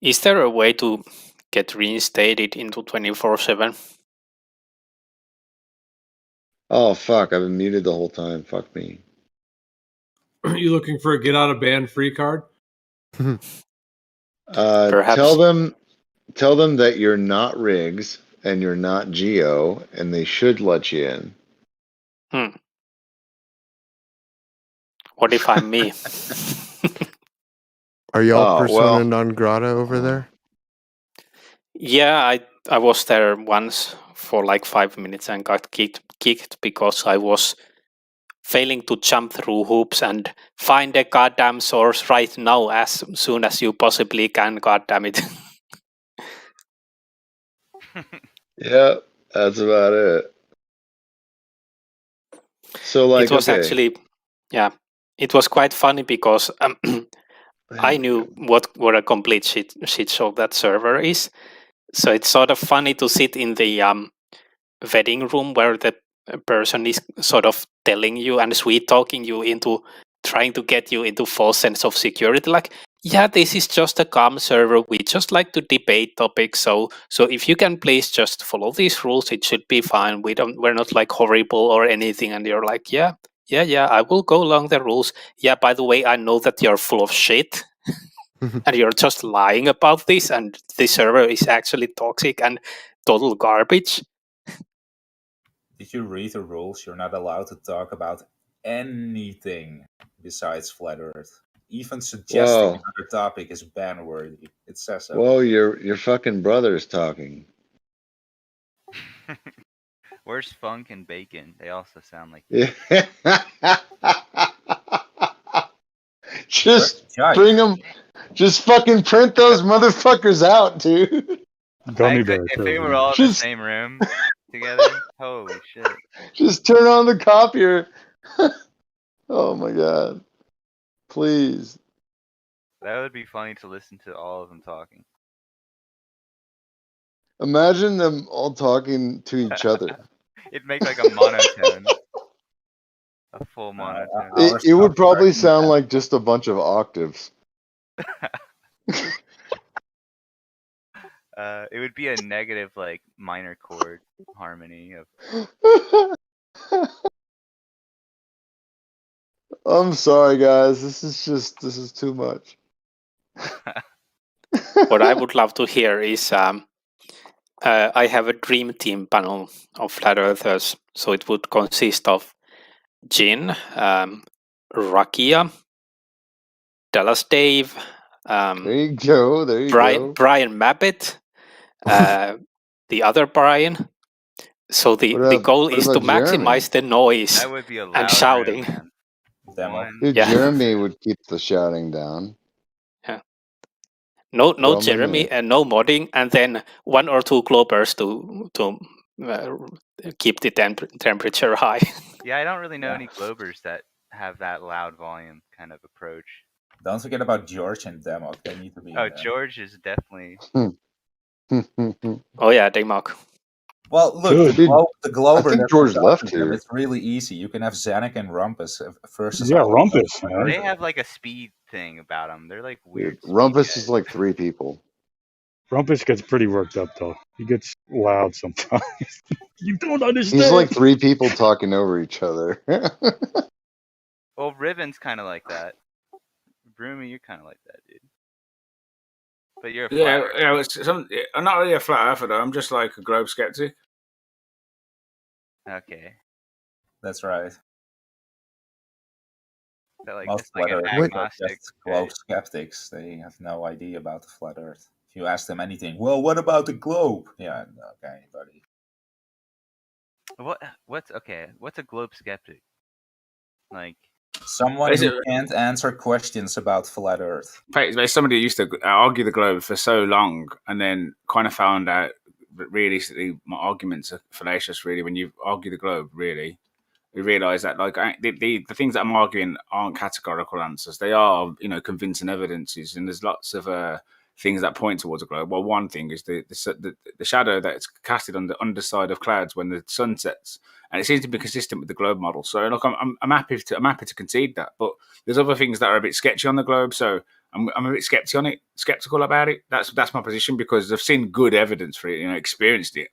Is there a way to get reinstated into 24/7? Oh fuck! I've been muted the whole time. Fuck me. Are you looking for a get out of band free card? Perhaps. Tell them that you're not Riggs and you're not Geo, and they should let you in. What if I'm me? Are y'all persona non grata over there? Yeah, I was there once for like 5 minutes and got kicked because I was failing to jump through hoops and find a goddamn source right now as soon as you possibly can, goddamn it. Yeah, that's about it. So like it was actually, yeah, it was quite funny because I knew what a complete shit show that server is. So it's sort of funny to sit in the wedding room where the person is sort of telling you and sweet talking you into trying to get you into false sense of security. Like, yeah, this is just a calm server. We just like to debate topics. So if you can please just follow these rules, it should be fine. We're not like horrible or anything. And you're like, yeah, I will go along the rules. Yeah, by the way, I know that you're full of shit. And you're just lying about this, and this server is actually toxic and total garbage. Did you read the rules? You're not allowed to talk about anything besides flat Earth. Even suggesting Whoa. another topic is ban worthy. It says so. Whoa, your fucking brother's talking. Where's Funk and Bacon? They also sound like Yeah. Just bring them. Just fucking print those motherfuckers out, dude. Gummy bear. If they were all in the same room together, holy shit. Just turn on the copier. Oh my god. Please. That would be funny to listen to all of them talking. Imagine them all talking to each other. It'd make like a monotone. A full monotone. It would probably sound like just a bunch of octaves. It would be a negative, like, minor chord harmony of. I'm sorry, guys. This is too much. What I would love to hear is I have a dream team panel of flat earthers, so it would consist of Jin, Rakia, Dallas Dave, there you go. There you go. Brian Mabbett, the other Brian. So the goal is to maximize the noise That would be a and loud shouting. room, man. Dude, Yeah. Jeremy would keep the shouting down. Yeah. No Roman Jeremy and no modding, and then 1 or 2 globers to keep the temperature high. Yeah, I don't really know any Globers that have that loud volume kind of approach. Don't forget about George and Demok. They need to be. Oh, George is definitely. Oh yeah, Demok. Well, look, the Glober. I think George left here. It's really easy. You can have Zanuck and Rumpus versus. Yeah, all of Rumpus, them. man. They have like a speed thing about them. They're like weird. Rumpus is like 3 people. Rumpus gets pretty worked up though. He gets loud sometimes. You don't understand. He's like 3 people talking over each other. Well, Ribbon's kind of like that. Broomy, you're kind of like that, dude. But you're a flat I'm not really a flat earther though. I'm just like a globe skeptic. Okay. That's right. So like, Most just like an flat earthers are agnostic. just globe skeptics. They have no idea about the flat Earth. If you ask them anything, well, what about the globe? Yeah, okay, buddy. What's a globe skeptic? Like someone who can't answer questions about flat Earth. There's somebody who used to argue the globe for so long, and then kind of found out that realistically my arguments are fallacious. Really, when you argue the globe, really, we realise that like the things that I'm arguing aren't categorical answers. They are, convincing evidences, and there's lots of things that point towards a globe. Well, one thing is the shadow that's casted on the underside of clouds when the sun sets, and it seems to be consistent with the globe model. So, look, I'm happy to concede that, but there's other things that are a bit sketchy on the globe. So, I'm a bit skeptical about it. That's my position because I've seen good evidence for it, experienced it,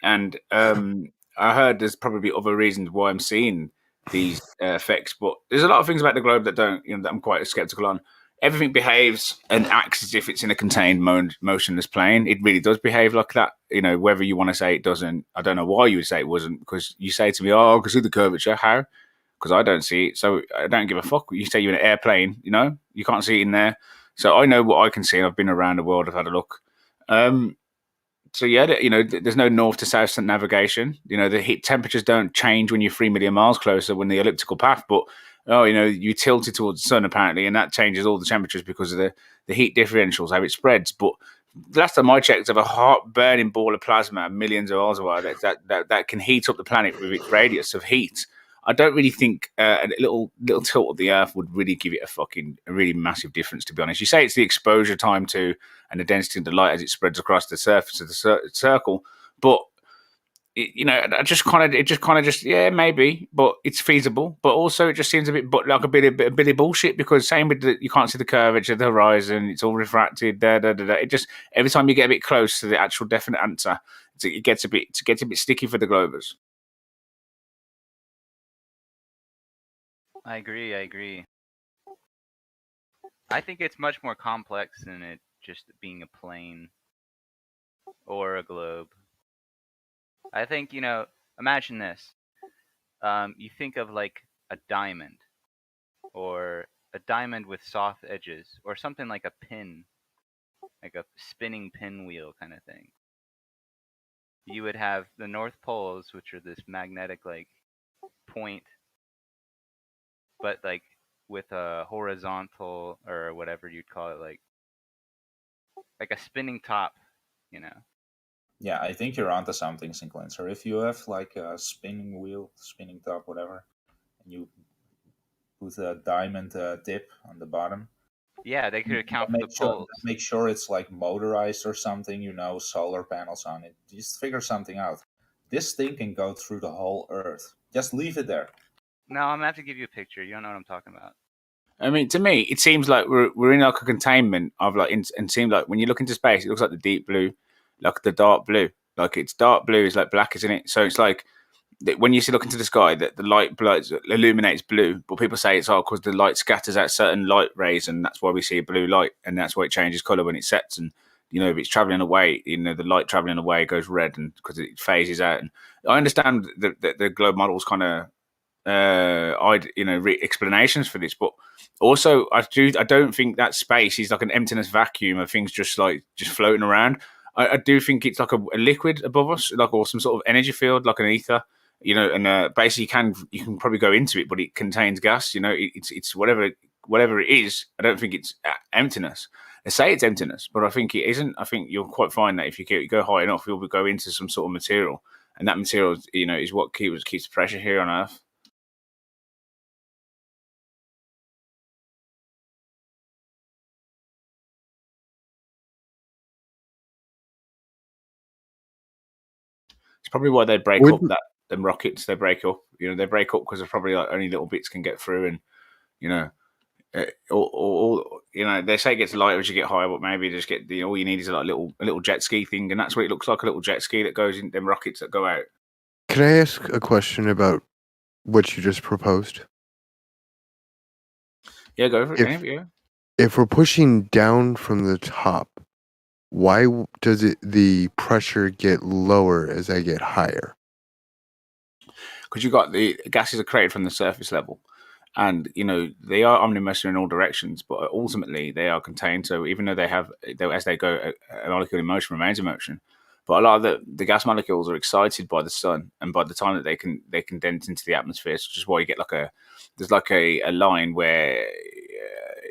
and I heard there's probably other reasons why I'm seeing these effects. But there's a lot of things about the globe that don't, that I'm quite skeptical on. Everything behaves and acts as if it's in a contained motionless plane. It really does behave like that. Whether you want to say it doesn't, I don't know why you would say it wasn't, because you say to me, I can see the curvature. How? Because I don't see it. So I don't give a fuck. You say you're in an airplane, you can't see it in there. So I know what I can see, and I've been around the world. I've had a look. So yeah, there's no north to south navigation. The heat temperatures don't change when you're 3 million miles closer when the elliptical path, but you tilted towards the sun apparently, and that changes all the temperatures because of the heat differentials, how it spreads. But the last time I checked, of a hot burning ball of plasma millions of miles away that can heat up the planet with its radius of heat. I don't really think a little tilt of the Earth would really give it a really massive difference, to be honest. You say it's the exposure time to and the density of the light as it spreads across the surface of the circle, but yeah, maybe, but it's feasible. But also, it just seems a bit like a bit of bullshit, because same with you can't see the curvature of the horizon; it's all refracted. It just every time you get a bit close to the actual definite answer, it gets a bit sticky for the globers. I agree. I think it's much more complex than it just being a plane or a globe. I think, imagine this. You think of like a diamond, or a diamond with soft edges, or something like a pin, like a spinning pinwheel kind of thing. You would have the North Poles, which are this magnetic like point, but like with a horizontal, or whatever you'd call it, like a spinning top, you know. Yeah, I think you're onto something, Synclenser. If you have like a spinning wheel, spinning top, whatever, and you put a diamond tip on the bottom, Yeah, they could account for the poles. Make sure it's like motorized or something, you know, solar panels on it. Just figure something out. This thing can go through the whole Earth. Just leave it there. No, I'm gonna have to give you a picture. You don't know what I'm talking about. I mean, to me, it seems like we're in like a containment of like, and it seems like when you look into space, it looks like the deep blue, like the dark blue. Like it's dark blue is like black, isn't it? So it's like when you see look into the sky, that the light illuminates blue, but people say it's all because the light scatters out certain light rays, and that's why we see a blue light, and that's why it changes color when it sets. And you know, if it's traveling away, you know, the light traveling away goes red, and because it phases out. And I understand the globe models kind of explanations for this, but also I don't think that space is like an emptiness vacuum of things just floating around. I do think it's like a liquid above us, like, or some sort of energy field, like an ether, you know. And basically you can probably go into it, but it contains gas, you know. It's whatever it is. I don't think it's emptiness. They say it's emptiness, but I think it isn't. I think you'll quite find that if you go high enough, you'll go into some sort of material, and that material, you know, is what keeps the pressure here on Earth. It's probably why they break up them rockets. They break up, you know, because there's probably like only little bits can get through, and you know, or you know, they say it gets lighter as you get higher, but maybe just get all you need is like a little jet ski thing, and that's what it looks like, a little jet ski that goes in them rockets that go out. Can I ask a question about what you just proposed? Yeah, go for it. If we're pushing down from the top, why does the pressure get lower as I get higher? Because you got the gases are created from the surface level, and you know they are omnimotional in all directions, but ultimately they are contained. So even though as they go, a molecule in motion remains in motion. But a lot of the gas molecules are excited by the sun, and by the time that they condense into the atmosphere, which is why you get there's a line where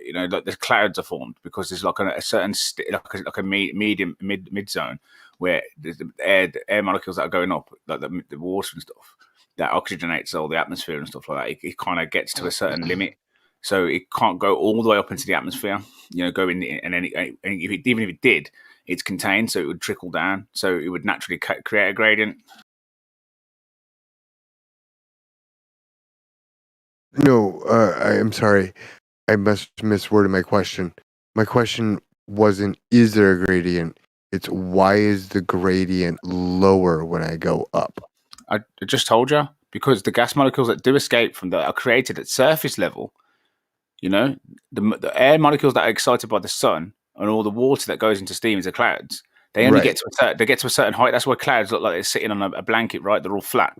you know, like the clouds are formed because there's like a certain like a mid zone where there's the air molecules that are going up, like the water and stuff, that oxygenates all the atmosphere and stuff like that. It kind of gets to a certain limit, so it can't go all the way up into the atmosphere. You know, go in, and then even if it did, it's contained, so it would trickle down. So it would naturally create a gradient. No, I'm sorry. I must have misworded my question. My question wasn't, is there a gradient? It's why is the gradient lower when I go up? I just told you, because the gas molecules that do escape from that are created at surface level. You know, the air molecules that are excited by the sun and all the water that goes into steam into clouds, they only get to a certain height. That's why clouds look like they're sitting on a blanket, right? They're all flat.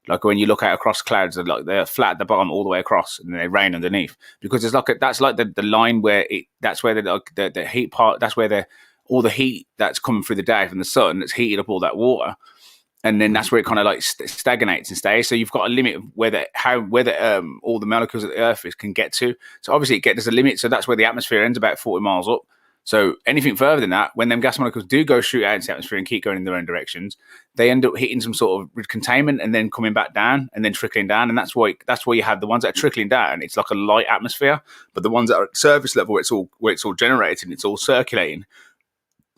Like when you look out across clouds, they're flat at the bottom all the way across, and then they rain underneath. Because there's that's like the line where that's where the heat part. That's where all the heat that's coming through the day from the sun that's heated up all that water. And then that's where it kind of like stagnates and stays. So you've got a limit of where all the molecules of the Earth can get to. So obviously there's a limit. So that's where the atmosphere ends, about 40 miles up. So anything further than that, when them gas molecules do go shoot out into the atmosphere and keep going in their own directions, they end up hitting some sort of containment and then coming back down and then trickling down. And that's why you have the ones that are trickling down. It's like a light atmosphere, but the ones that are at surface level, where it's all generated and it's all circulating.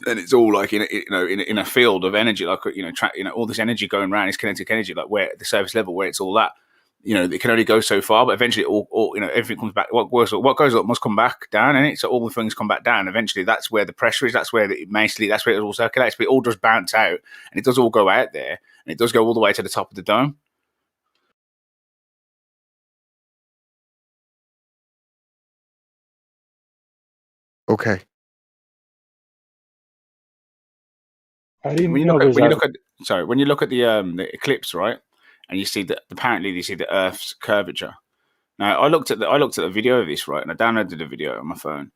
And it's all like in a field of energy, like all this energy going around is kinetic energy, like where at the surface level where it's all that, it can only go so far, but eventually all everything comes back. What goes up must come back down, and so all the things come back down. Eventually, that's where the pressure is. That's where that's where it all circulates. But it all does bounce out, and it does all go out there, and it does go all the way to the top of the dome. Okay. I didn't When you look at the eclipse, right? and you see that apparently you see the Earth's curvature. Now, I looked at the video of this, right, and I downloaded the video on my phone,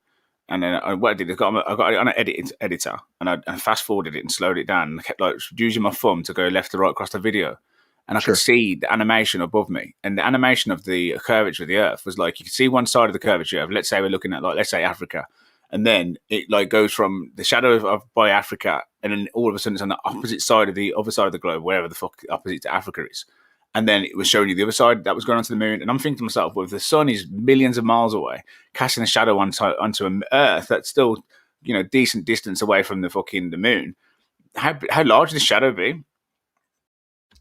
and then what I did is I got it on an editor, and I fast forwarded it and slowed it down, and I kept like using my thumb to go left to right across the video, and I could see the animation above me, and the animation of the curvature of the Earth was like you could see one side of the curvature of, let's say we're looking at like, let's say Africa, and then it like goes from the shadow of by Africa, and then all of a sudden it's on the opposite side of the other side of the globe, wherever the fuck opposite to Africa is. And then it was showing you the other side that was going onto the moon. And I'm thinking to myself, well, if the sun is millions of miles away, casting a shadow onto an Earth that's still, decent distance away from the moon, how large would the shadow be?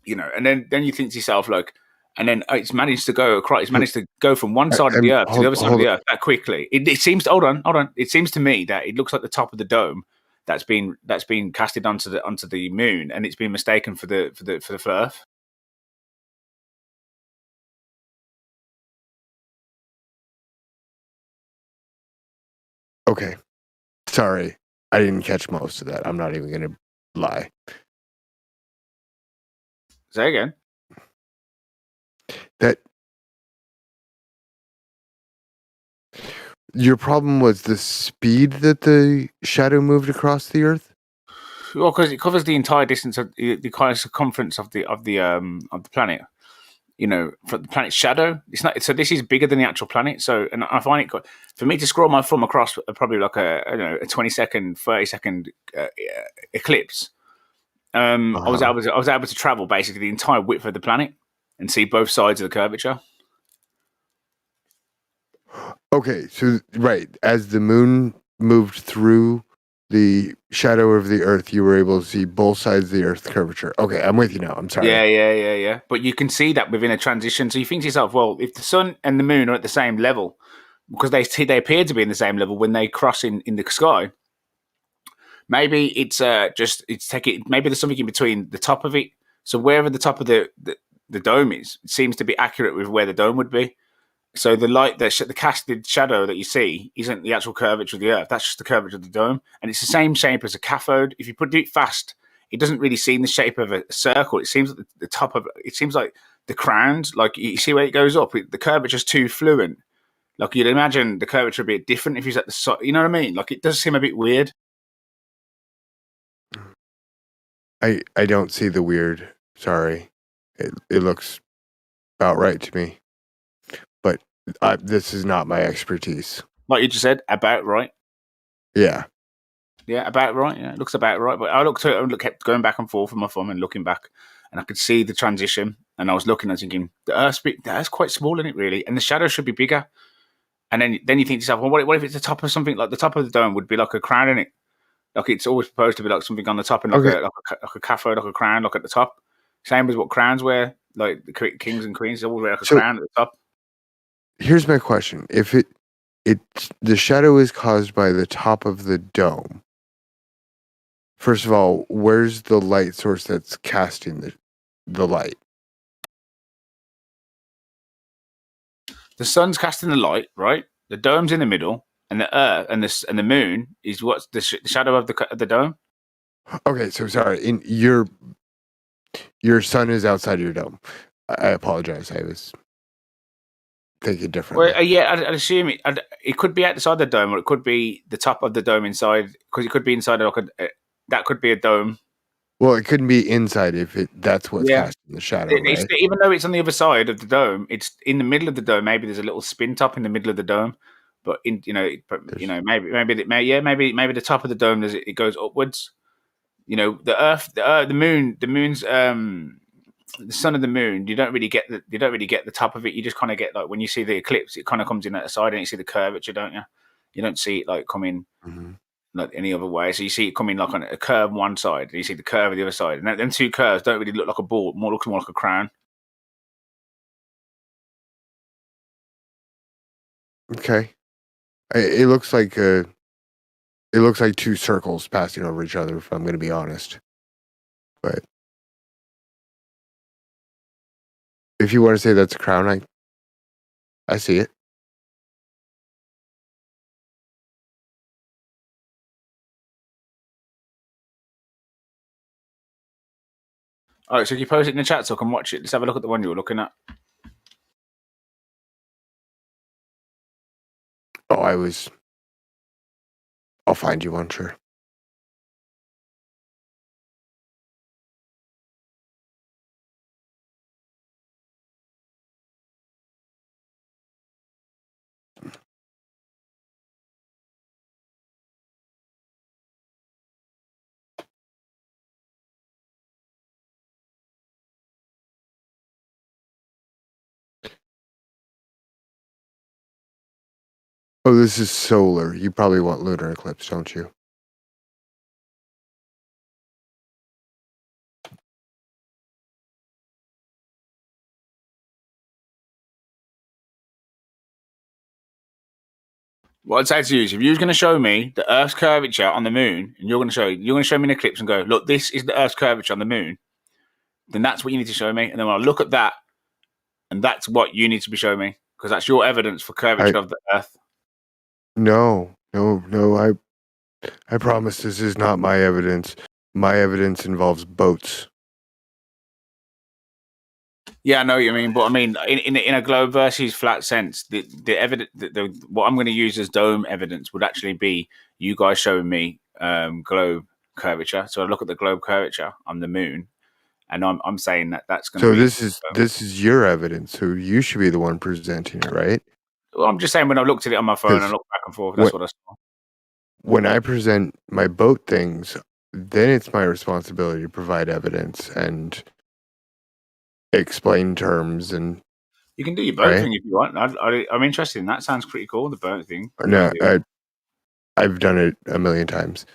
And then you think to yourself, like, and then it's managed to go across. It's managed to go from one side of the Earth to the other side of the Earth that quickly. It seems. Hold on. It seems to me that it looks like the top of the dome that's been casted onto the moon, and it's been mistaken for the Earth. Okay. Sorry. I didn't catch most of that. I'm not even going to lie. Say again. That your problem was the speed that the shadow moved across the Earth? Well, because it covers the entire distance of the kind of circumference of the planet. For the planet's shadow, it's not. So this is bigger than the actual planet. So, and I find it for me to scroll my thumb across probably like a 20-second, 30-second eclipse. I was able to travel basically the entire width of the planet and see both sides of the curvature. Okay, so right as the moon moved through the shadow of the Earth, you were able to see both sides of the Earth curvature. Okay, I'm with you now. I'm sorry. Yeah. But you can see that within a transition. So you think to yourself, well, if the sun and the moon are at the same level, because they appear to be in the same level when they cross in the sky, maybe maybe there's something in between the top of it. So wherever the top of the dome is, it seems to be accurate with where the dome would be. So the light, the casted shadow that you see isn't the actual curvature of the Earth. That's just the curvature of the dome. And it's the same shape as a cathode. If you do it fast, it doesn't really seem the shape of a circle. It seems like the top of it seems like the crowns, like you see where it goes up. The curvature is too fluent. Like you'd imagine the curvature would be bit different if he's at the side. You know what I mean? Like it does seem a bit weird. I don't see the weird. Sorry. It looks about right to me. But this is not my expertise. Like you just said, about right. Yeah. Yeah, about right. Yeah, it looks about right. But I looked at it and kept going back and forth with my thumb and looking back, and I could see the transition. And I was looking and thinking, the Earth's quite small, isn't it, really? And the shadow should be bigger. And then you think to yourself, well, what if it's the top of something? Like the top of the dome would be like a crown in it. Like it's always supposed to be like something on the top and like a cathode, like a crown, like at the top. Same as what crowns wear, like the kings and queens, they always wear like a crown at the top. Here's my question: if the shadow is caused by the top of the dome, first of all, where's the light source that's casting the light? The sun's casting the light, right? The dome's in the middle, and the Earth and the moon is what's the shadow of the dome. Okay, so sorry. In your sun is outside your dome. I apologize. I was thinking differently. Well, yeah, I'd assume it could be outside the dome, or it could be the top of the dome inside, because it could be inside that could be a dome. Well, it couldn't be inside if that's what's casting the shadow, right? Even though it's on the other side of the dome, it's in the middle of the dome. Maybe there's a little spin top in the middle of the dome, but maybe the top of the dome it goes upwards. The Earth, the moon's the sun and the moon. You don't really get the top of it. You just kind of get like when you see the eclipse, it kind of comes in at the side, and you see the curvature, don't you? You don't see it like coming. Mm-hmm. Like any other way. So you see it coming like on a curve on one side, and you see the curve on the other side. And them two curves don't really look like a ball, looks more like a crown. Okay. It looks like two circles passing over each other, if I'm going to be honest. But if you want to say that's a crown, I see it. All right, so can you post it in the chat so I can watch it? Let's have a look at the one you were looking at. Oh, I'll find you one, sure. Oh, this is solar. You probably want lunar eclipse, don't you? What I'd say to you is, if you was going to show me the Earth's curvature on the moon, and you're going to show me an eclipse and go, look, this is the Earth's curvature on the moon, then that's what you need to show me. And then when I look at that, and that's what you need to be showing me, because that's your evidence for curvature of the Earth. No. I promise this is not my evidence. My evidence involves boats. Yeah, I know what you mean, but I mean, in a globe versus flat sense, the evidence, what I'm going to use as dome evidence would actually be you guys showing me globe curvature. So I look at the globe curvature on the moon, and I'm saying that's going to be. So this is your evidence. So you should be the one presenting it, right? Well, I'm just saying when I looked at it on my phone, I looked back and forth. That's what I saw. When I present my boat things, then it's my responsibility to provide evidence and explain terms. And you can do your boat thing if you want. I'm interested in that. Sounds pretty cool. The boat thing. No, I've done it a million times.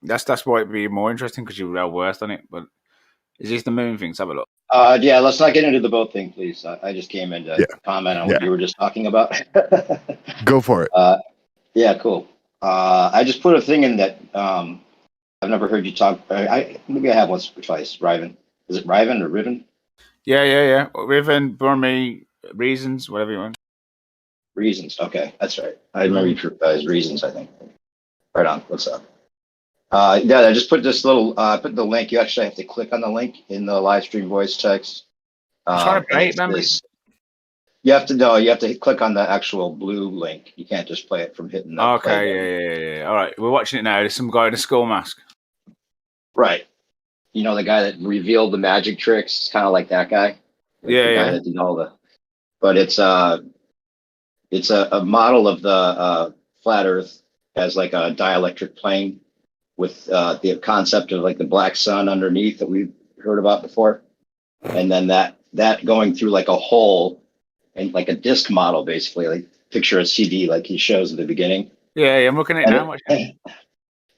That's why it'd be more interesting because you're well versed on it. But is this the moon thing? Let's have a look. Yeah, let's not get into the boat thing, please. I just came in to comment on what you were just talking about. Go for it. Yeah, cool. I just put a thing in that I've never heard you talk. Maybe I have once or twice. Riven. Is it Riven or Riven? Yeah. Riven, Burmy, Reasons, whatever you want. Reasons. Okay, that's right. I remember you as Reasons, I think. Right on. What's up? Yeah, I just put this little, put the link. You actually have to click on the link in the live stream voice text. Trying to play it, remember? You have to click on the actual blue link. You can't just play it from hitting the Okay, yeah. All right, we're watching it now. There's some guy in a skull mask. Right. You know, the guy that revealed the magic tricks, kind of like that guy. Like the guy that did all the. But it's a model of the flat Earth as like a dielectric plane with the concept of like the black sun underneath that we've heard about before, and then that going through like a hole and like a disc model, basically, like picture a CD like he shows at the beginning. Yeah, I'm looking at it now.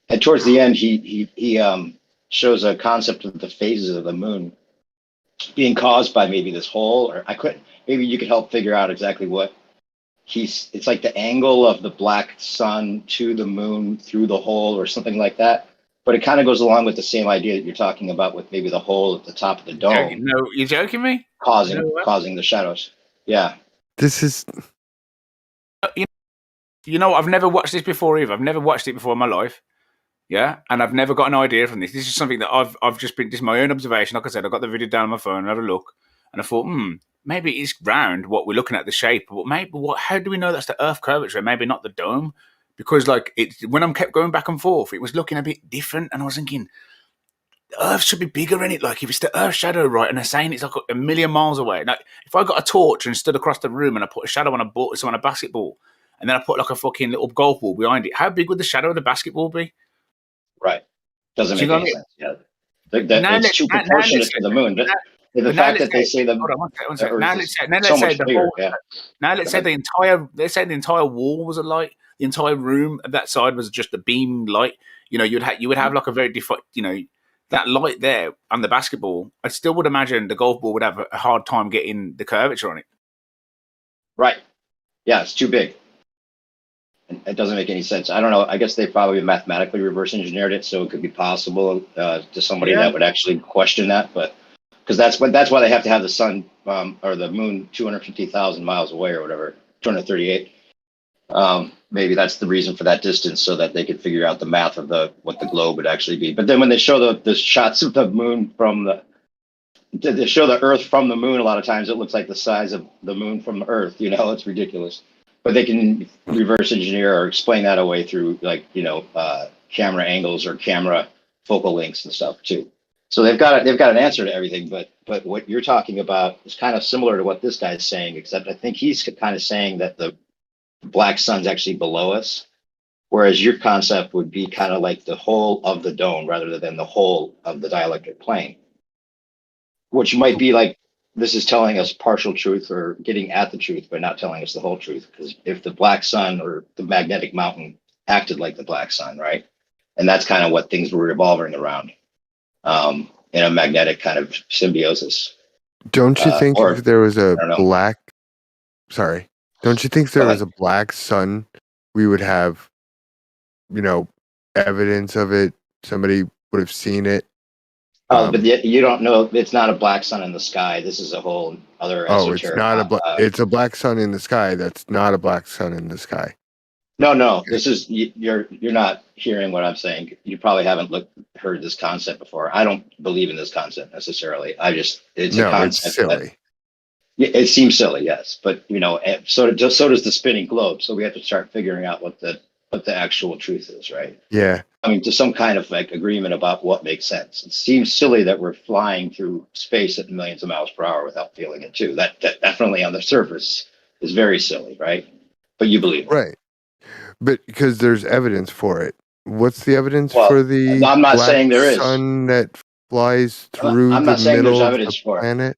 And towards the end, he shows a concept of the phases of the moon being caused by maybe this hole, or maybe you could help figure out exactly what it's like the angle of the black sun to the moon through the hole or something like that. But it kind of goes along with the same idea that you're talking about with maybe the hole at the top of the dome. No, you're joking me? Causing the shadows. Yeah. This is. You know, I've never watched this before either. I've never watched it before in my life. Yeah, and I've never got an idea from this. This is something that I've just been. This is my own observation. Like I said, I got the video down on my phone and had a look, and I thought, maybe it's round. What we're looking at, the shape. But maybe how do we know that's the Earth curvature? Maybe not the dome, because like when I kept going back and forth, it was looking a bit different, and I was thinking, the Earth should be bigger in it. Like if it's the Earth shadow, right? And they're saying it's like a million miles away. Like if I got a torch and stood across the room and I put a shadow on a basketball, and then I put like a fucking little golf ball behind it, how big would the shadow of the basketball be? Right. Doesn't make any sense. Yeah. It's too proportionate to the moon. The fact that they say the let's say the entire wall was a light, the entire room of that side was just a beam light. You know, you would have like a very that light there on the basketball. I still would imagine the golf ball would have a hard time getting the curvature on it. Right. Yeah, it's too big. It doesn't make any sense. I don't know. I guess they probably mathematically reverse engineered it, so it could be possible to somebody that would actually question that. But because that's why they have to have the sun or the moon 250,000 miles away or whatever, 238. Maybe that's the reason for that distance, so that they could figure out the math of what the globe would actually be. But then when they show the shots of the moon from to show the Earth from the moon, a lot of times it looks like the size of the moon from the Earth. It's ridiculous. But they can reverse engineer or explain that away through camera angles or camera focal lengths and stuff too. So they've got an answer to everything. But what you're talking about is kind of similar to what this guy's saying, except I think he's kind of saying that the black sun's actually below us, whereas your concept would be kind of like the whole of the dome rather than the whole of the dielectric plane, which might be like this is telling us partial truth or getting at the truth, but not telling us the whole truth. Because if the black sun or the magnetic mountain acted like the black sun, right? And that's kind of what things were revolving around in a magnetic kind of symbiosis. Don't you think if there was a black... don't you think if there was a black sun, we would have, evidence of it? Somebody would have seen it. But you don't know. It's not a black sun in the sky. This is a whole other esoteric... it's not it's a black sun in the sky. That's not a black sun in the sky. No. This is you're not hearing what I'm saying. You probably haven't heard this concept before. I don't believe in this concept necessarily. It's a concept. It's silly. It seems silly, yes, but so does the spinning globe. So we have to start figuring out what the actual truth is, right? Yeah. I mean, to some kind of agreement about what makes sense. It seems silly that we're flying through space at millions of miles per hour without feeling it too. That definitely on the surface is very silly, right? But you believe it. Right. But because there's evidence for it. What's the evidence for the I'm not saying there is. sun that flies through I'm not the saying middle there's of evidence the for it. planet?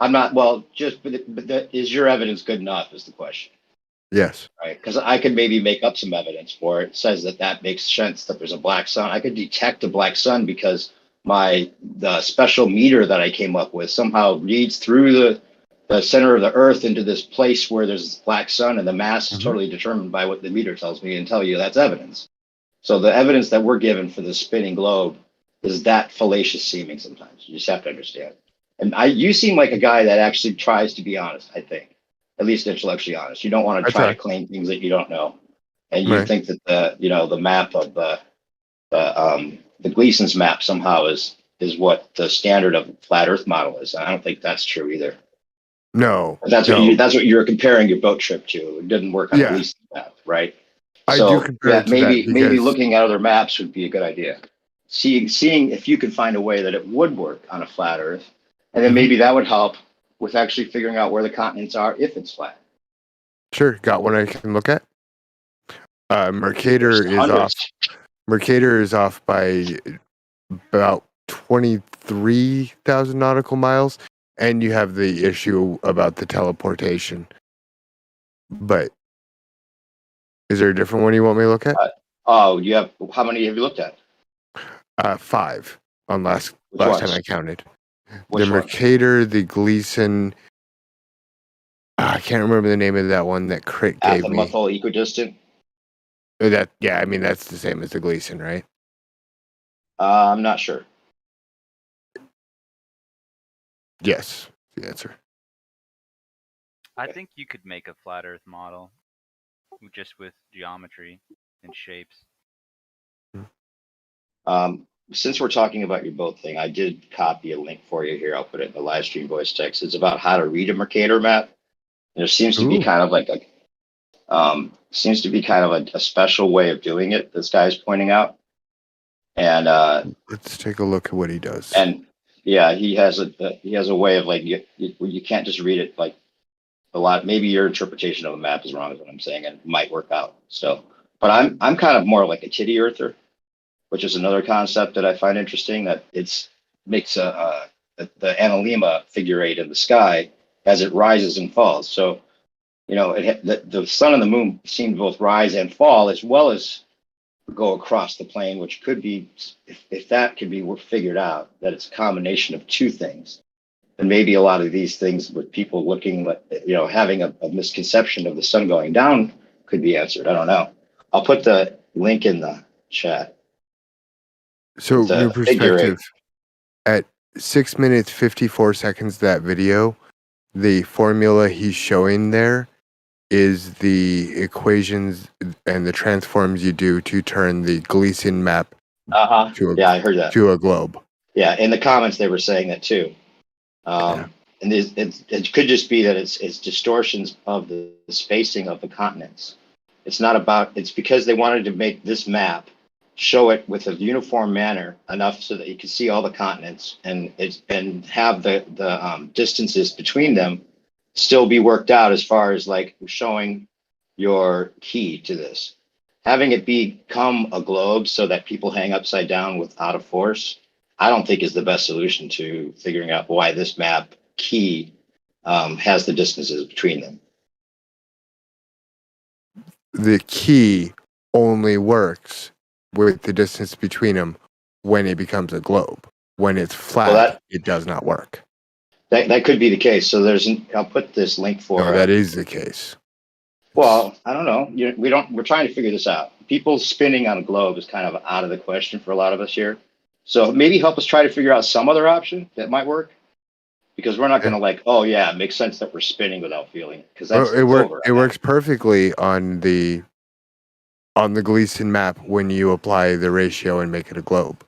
I'm not, is your evidence good enough is the question. Yes. Right, because I could maybe make up some evidence for it. It says that makes sense that there's a black sun. I could detect a black sun because the special meter that I came up with somehow reads through the center of the Earth into this place where there's this black sun, and the mass is totally determined by what the meter tells me and tell you that's evidence. So the evidence that we're given for the spinning globe is that fallacious seeming sometimes. You just have to understand. And you seem like a guy that actually tries to be honest, I think. At least intellectually honest. You don't want to try to claim things that you don't know. And you think that the map of the Gleason's map somehow is what the standard of flat Earth model is. I don't think that's true either. No. That's what you're comparing your boat trip to. It didn't work on Gleason's map, right? I do compare it to maybe looking at other maps would be a good idea. Seeing if you could find a way that it would work on a flat Earth, and then maybe that would help with actually figuring out where the continents are if it's flat. Sure, got one I can look at. Mercator is off. Mercator is off by about 23,000 nautical miles, and you have the issue about the teleportation. But is there a different one you want me to look at? You have how many have you looked at? 5 on last ones? time I counted. Which the Mercator, the Gleason. I can't remember the name of that one that Crit gave me. Azimuthal equidistant. That's the same as the Gleason, right? I'm not sure. Yes, the answer. I think you could make a flat Earth model just with geometry and shapes. Since we're talking about your boat thing, I did copy a link for you here. I'll put it in the live stream voice text. It's about how to read a Mercator map. And there seems to be kind of like a special way of doing it. This guy's pointing out, and let's take a look at what he does. And yeah, he has a way of you can't just read it like a lot. Maybe your interpretation of a map is wrong, is what I'm saying, and it might work out. So, but I'm kind of more like a titty earther, which is another concept that I find interesting. That makes the analemma figure 8 in the sky as it rises and falls. So, the sun and the moon seem to both rise and fall as well as go across the plane, which could be, if that could be figured out, that it's a combination of two things. And maybe a lot of these things with people looking, having a misconception of the sun going down could be answered. I don't know. I'll put the link in the chat. So, new perspective, at 6 minutes, 54 seconds of that video, the formula he's showing there is the equations and the transforms you do to turn the Gleason map I heard that. to a globe. Yeah, in the comments they were saying that too. And it could just be that it's distortions of the spacing of the continents. It's not about, it's because they wanted to make this map, show it with a uniform manner enough so that you can see all the continents and have the distances between them still be worked out as far as like showing your key to this. Having it become a globe so that people hang upside down without a force, I don't think is the best solution to figuring out why this map key has the distances between them. The key only works with the distance between them when it becomes a globe. When it's flat, it does not work. That could be the case. So I'll put this link for. No, that is the case. Well, I don't know. We're trying to figure this out. People spinning on a globe is kind of out of the question for a lot of us here. So maybe help us try to figure out some other option that might work. Because we're not going to it makes sense that we're spinning without feeling. Because that's It works perfectly on the Gleason map when you apply the ratio and make it a globe.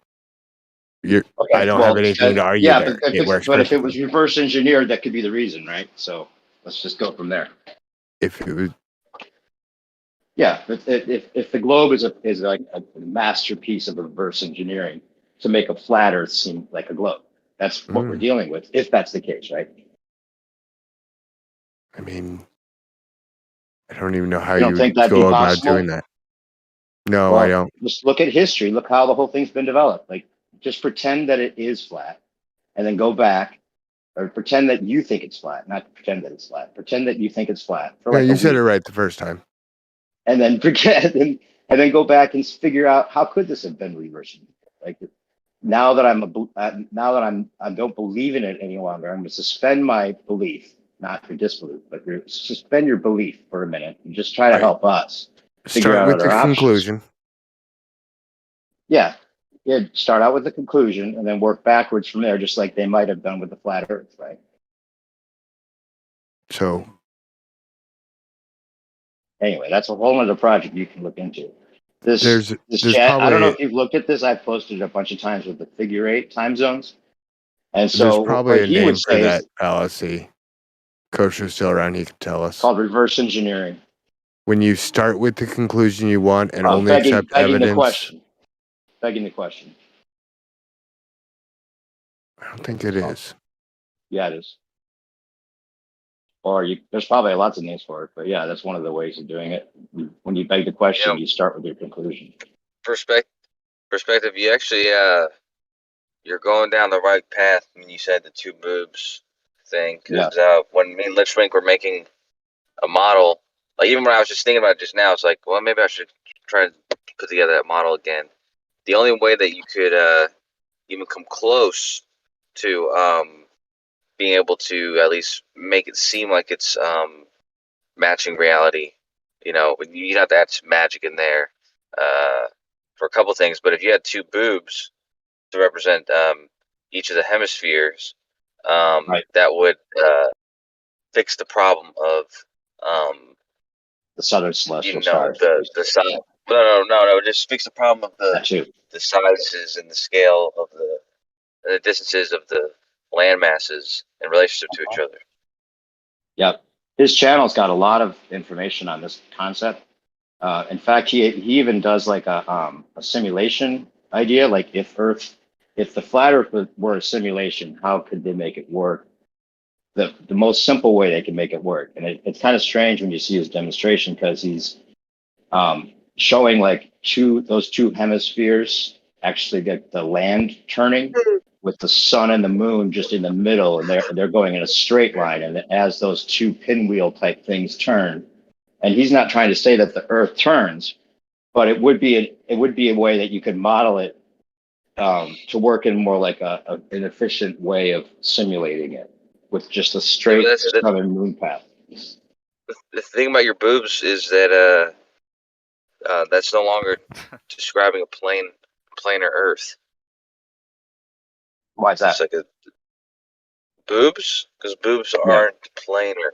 I don't have anything to argue there. But if it was reverse engineered, that could be the reason, right? So let's just go from there. If it was, if the globe is like a masterpiece of reverse engineering to make a flat Earth seem like a globe, that's what we're dealing with. If that's the case, right? I mean, I don't even know how you don't think that'd go be about possible? doing that. No, I don't. Just look at history. Look how the whole thing's been developed. Like, just pretend that it is flat, and then go back, or pretend that you think it's flat. Not pretend that it's flat. Pretend that you think it's flat. Yeah, you said it right the first time. And then forget, and then go back and figure out how could this have been reversed. Like, now that I don't believe in it any longer, I'm going to suspend my belief, not your disbelief, but suspend your belief for a minute and just try to help us figure out Start with the conclusion. Yeah, start out with the conclusion and then work backwards from there, just like they might have done with the flat Earth, right? So, anyway, that's a whole other project you can look into. This there's chat, I don't know if you've looked at this. I've posted it a bunch of times with the figure 8 time zones. And so there's probably what a he name would for say that is fallacy. Coach is still around. He can tell us. called reverse engineering. When you start with the conclusion you want and only begging accept evidence. Begging the question. I don't think it is. Yeah, it is. Or there's probably lots of names for it, but yeah, that's one of the ways of doing it. When you beg the question, you start with your conclusion. Perspective. You actually, you're going down the right path when you said the two boobs thing. Because when me and Lichwink were making a model, like even when I was just thinking about it just now, it's like, well, maybe I should try to put together that model again. The only way that you could even come close to being able to at least make it seem like it's matching reality, you'd have to add some magic in there for a couple things. But if you had two boobs to represent each of the hemispheres, that would fix the problem of the southern celestial stars. The sun. No. Just fix the problem of the sizes and the scale of the distances of the land masses in relationship to each other. Yep. His channel's got a lot of information on this concept. In fact, he even does like a simulation idea. Like if the flat Earth were a simulation, how could they make it work? The most simple way they can make it work. And it's kind of strange when you see his demonstration because he's showing like those two hemispheres actually get the land turning with the sun and the moon just in the middle, and they're going in a straight line. And as those two pinwheel type things turn, and he's not trying to say that the Earth turns, but it would be a way that you could model it to work in more like an efficient way of simulating it with just a straight sun and moon path. The thing about your boobs is that that's no longer describing a planar Earth. Why is that? It's like boobs, because boobs aren't planar.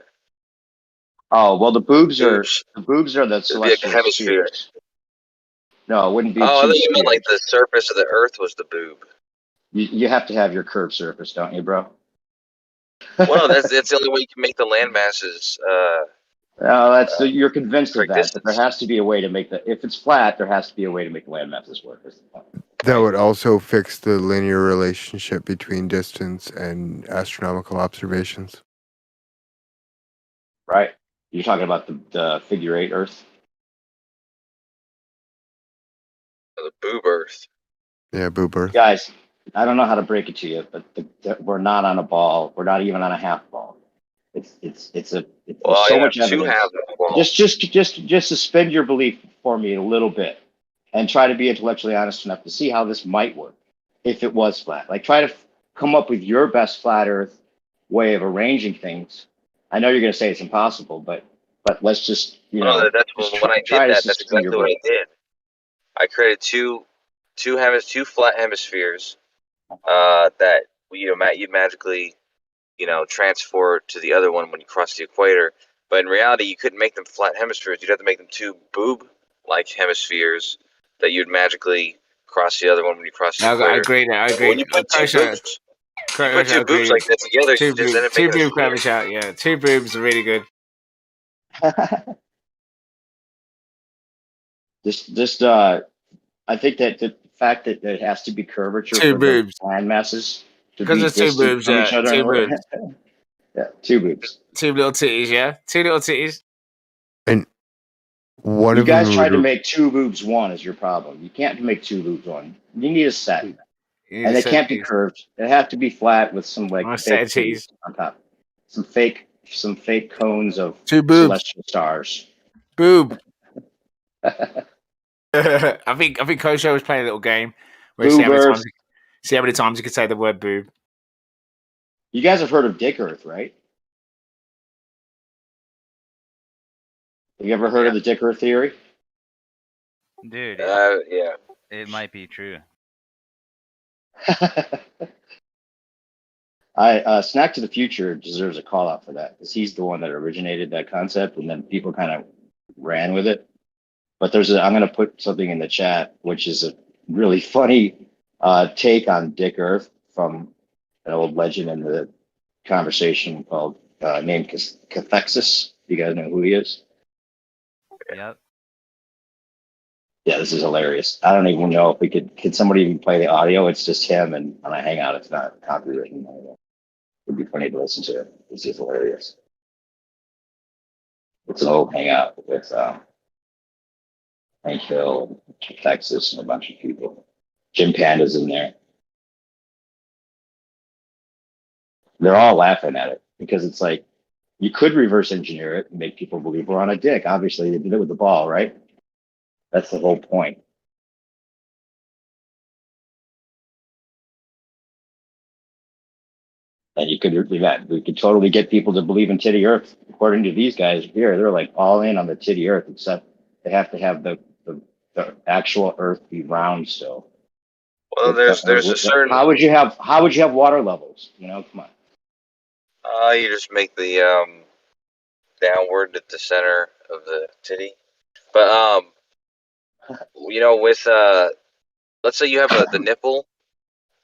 Oh well, the boobs are the celestial hemisphere. spheres. No, it wouldn't be. Oh, I thought you meant like the surface of the Earth was the boob. You have to have your curved surface, don't you, bro? Well, that's the only way you can make the land masses. You're convinced of correct that, but there distance. has to be a way to make the. If it's flat, there has to be a way to make the land masses work. Is the point. That would also fix the linear relationship between distance and astronomical observations. Right? You're talking about the figure 8 Earth. The boob Earth. Yeah, boob Earth. Guys, I don't know how to break it to you, but we're not on a ball. We're not even on a half ball. There's Well, so you have much two evidence. halves of the ball. Just suspend your belief for me a little bit, and try to be intellectually honest enough to see how this might work if it was flat. Like, try to come up with your best flat Earth way of arranging things. I know you're going to say it's impossible, but let's just Well, that's just when I did try to that. That's suspend your exactly what I belief. did. I created two flat hemispheres that you'd magically transport to the other one when you cross the equator. But in reality, you couldn't make them flat hemispheres. You'd have to make them two boob-like hemispheres that you'd magically cross the other one when you cross the I equator. agree. I But agree. when you put two boobs, like that together, Two then boobs. it Two makes a boobs, sphere. Cravish out. Yeah, two boobs are really good. I think that the fact that it has to be curvature Two for the boobs. land masses to Because be there's two distant boobs. from each Yeah, other. two boobs. Yeah, two boobs. Two little titties. Yeah, two little titties. And one You of them guys tried to would. make two boobs one is your problem. You can't make two boobs one. You need a set, You need and a they set can't be titties. curved. They have to be flat with some Or a like set fake of titties titties. on top, some fake cones of Two boobs. celestial stars. Boob. I think Kosho was playing a little game where Boob Earth. see how many times you could say the word boob. You guys have heard of Dick Earth, right? Have you ever heard of the Dick Earth theory? Dude, Yeah. it might be true. Snack to the Future deserves a call out for that because he's the one that originated that concept, and then people kind of ran with it. But I'm going to put something in the chat, which is a really funny take on Dick Earth from an old legend in the conversation called named Cathexis. You guys know who he is? Yep. Yeah, this is hilarious. I don't even know if we could somebody even play the audio? It's just him and on a hangout. It's not copywritten. It would be funny to listen to. This is hilarious. It's an old hangout with Hank Hill, Texas, and a bunch of people. Jim Panda's in there. They're all laughing at it because it's like you could reverse engineer it and make people believe we're on a dick. Obviously, they did it with the ball, right? That's the whole point. And you could do that. We could totally get people to believe in Titty Earth. According to these guys here, they're like all in on the Titty Earth, except they have to have the actual Earth be round still. Well, there's a certain. How would you have water levels? Come on. You just make the downward at the center of the titty, but with let's say you have the nipple.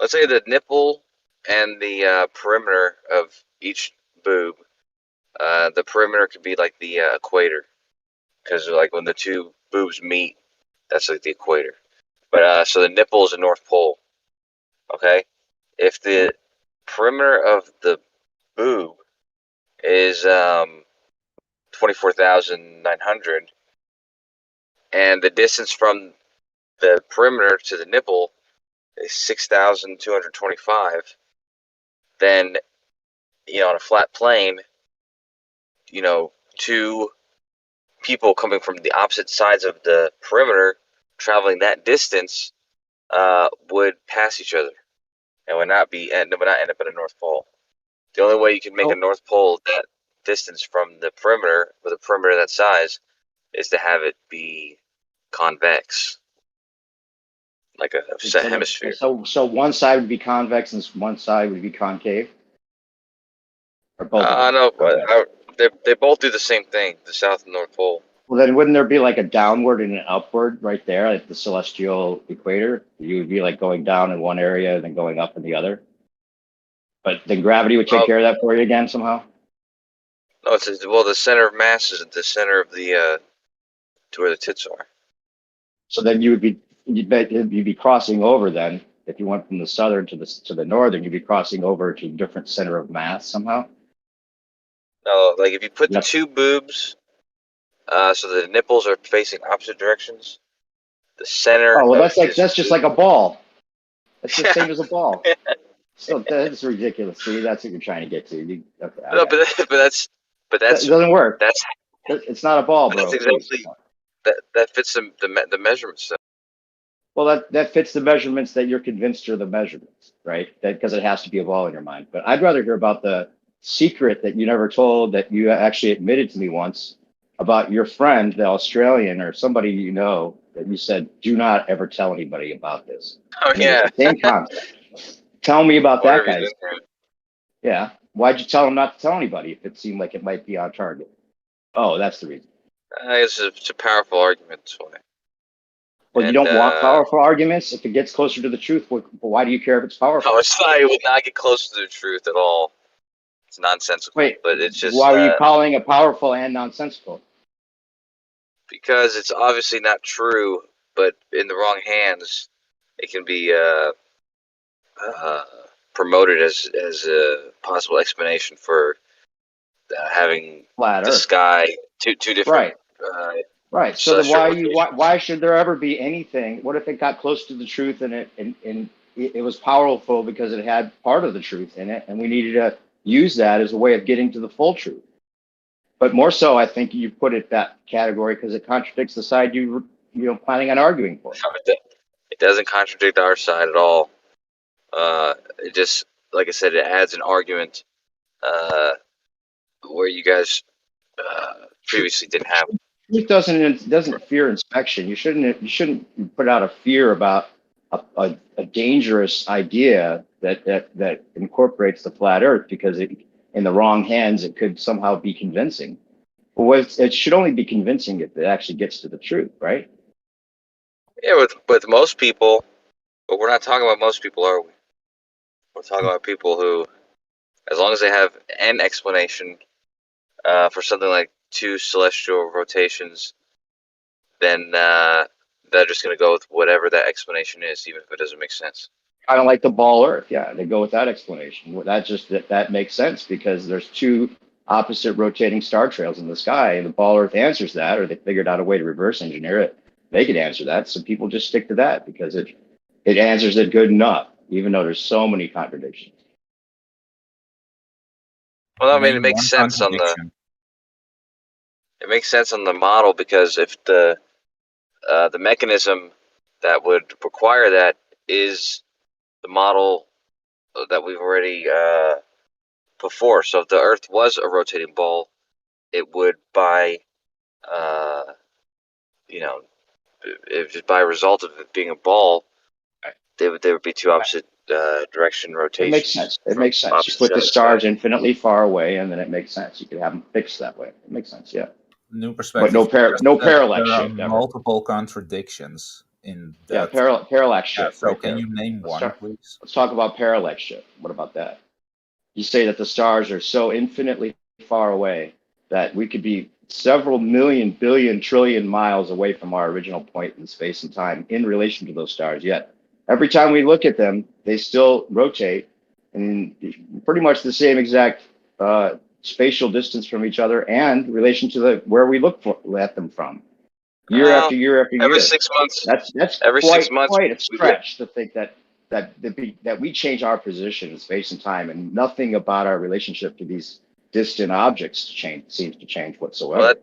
Let's say the nipple and the perimeter of each boob. The perimeter could be like the equator, because like when the two boobs meet, that's like the equator. But so the nipple is the North Pole. Okay, if the perimeter of the boob is 24,900, and the distance from the perimeter to the nipple is 6,225, then on a flat plane, two people coming from the opposite sides of the perimeter traveling that distance would pass each other and would not end up at a North Pole. The only way you can make a North Pole that distance from the perimeter with a perimeter that size is to have it be convex, like a set hemisphere. So one side would be convex and one side would be concave. Or both. No, they both do the same thing, the South and North Pole. Well, then wouldn't there be like a downward and an upward right there at the celestial equator? You would be like going down in one area and then going up in the other. But then gravity would take care of that for you again somehow. No, well, the center of mass is at the center of the to where the tits are. So then you'd be crossing over then. If you went from the southern to the northern, you'd be crossing over to a different center of mass somehow. No, like if you put the two boobs, so the nipples are facing opposite directions. The center. Oh well, that's just like a ball. That's the same as a ball. So that's ridiculous. See, that's what you're trying to get to. Okay, no, but that's that doesn't work. That's it's not a ball, bro. That's exactly that fits the measurements. Though. Well, that fits the measurements that you're convinced are the measurements, right? Because it has to be a ball in your mind. But I'd rather hear about the secret that you never told, that you actually admitted to me once, about your friend, the Australian or somebody you know, that you said, do not ever tell anybody about this. Oh, yeah. Same concept. Tell me about that, guys. Yeah. Why'd you tell him not to tell anybody if it seemed like it might be on target? Oh, that's the reason. It's a powerful argument. This way. Well, you don't want powerful arguments. If it gets closer to the truth, why do you care if it's powerful? No, it's not. It would not get closer to the truth at all. It's nonsensical. Wait, but it's just. Why are you calling it powerful and nonsensical? Because it's obviously not true, but in the wrong hands, it can be promoted as a possible explanation for having the sky two different. Right. So then why should there ever be anything? What if it got close to the truth and it was powerful because it had part of the truth in it, and we needed to use that as a way of getting to the full truth? But more so, I think you put it that category because it contradicts the side you're planning on arguing for. It doesn't contradict our side at all. It just, like I said, it adds an argument where you guys previously didn't have. It doesn't fear inspection. You shouldn't put out a fear about a dangerous idea that incorporates the flat Earth because in the wrong hands it could somehow be convincing. But it should only be convincing if it actually gets to the truth, right? Yeah, with most people, but we're not talking about most people, are we? We're talking about people who, as long as they have an explanation for something like 2 celestial rotations, then they're just going to go with whatever that explanation is, even if it doesn't make sense. Kind of like the ball Earth, yeah. They go with that explanation. That makes sense because there's 2 opposite rotating star trails in the sky, and the ball Earth answers that, or they figured out a way to reverse engineer it. They could answer that, so people just stick to that because it answers it good enough, even though there's so many contradictions. Well, I mean, it makes sense on the. It makes sense on the model because if the mechanism that would require that is the model that we've already put forth. So if the Earth was a rotating ball, it would just by result of it being a ball, there would be 2 opposite direction rotations. It makes sense. It makes sense. You put the stars infinitely far away, and then it makes sense. You could have them fixed that way. It makes sense, yeah. New perspective. But no parallax there are shift ever. multiple contradictions in that. Yeah, parallax shift. So can you name one, please? Let's talk about parallax shift. What about that? You say that the stars are so infinitely far away that we could be several million, billion, trillion miles away from our original point in space and time in relation to those stars. Yet every time we look at them, they still rotate in pretty much the same exact spatial distance from each other and relation to where we look at them from. Year after year after year. Every 6 months. That's every quite, 6 months. Quite a stretch to think that we change our position in space and time, and nothing about our relationship to these distant objects seems to change whatsoever. Well,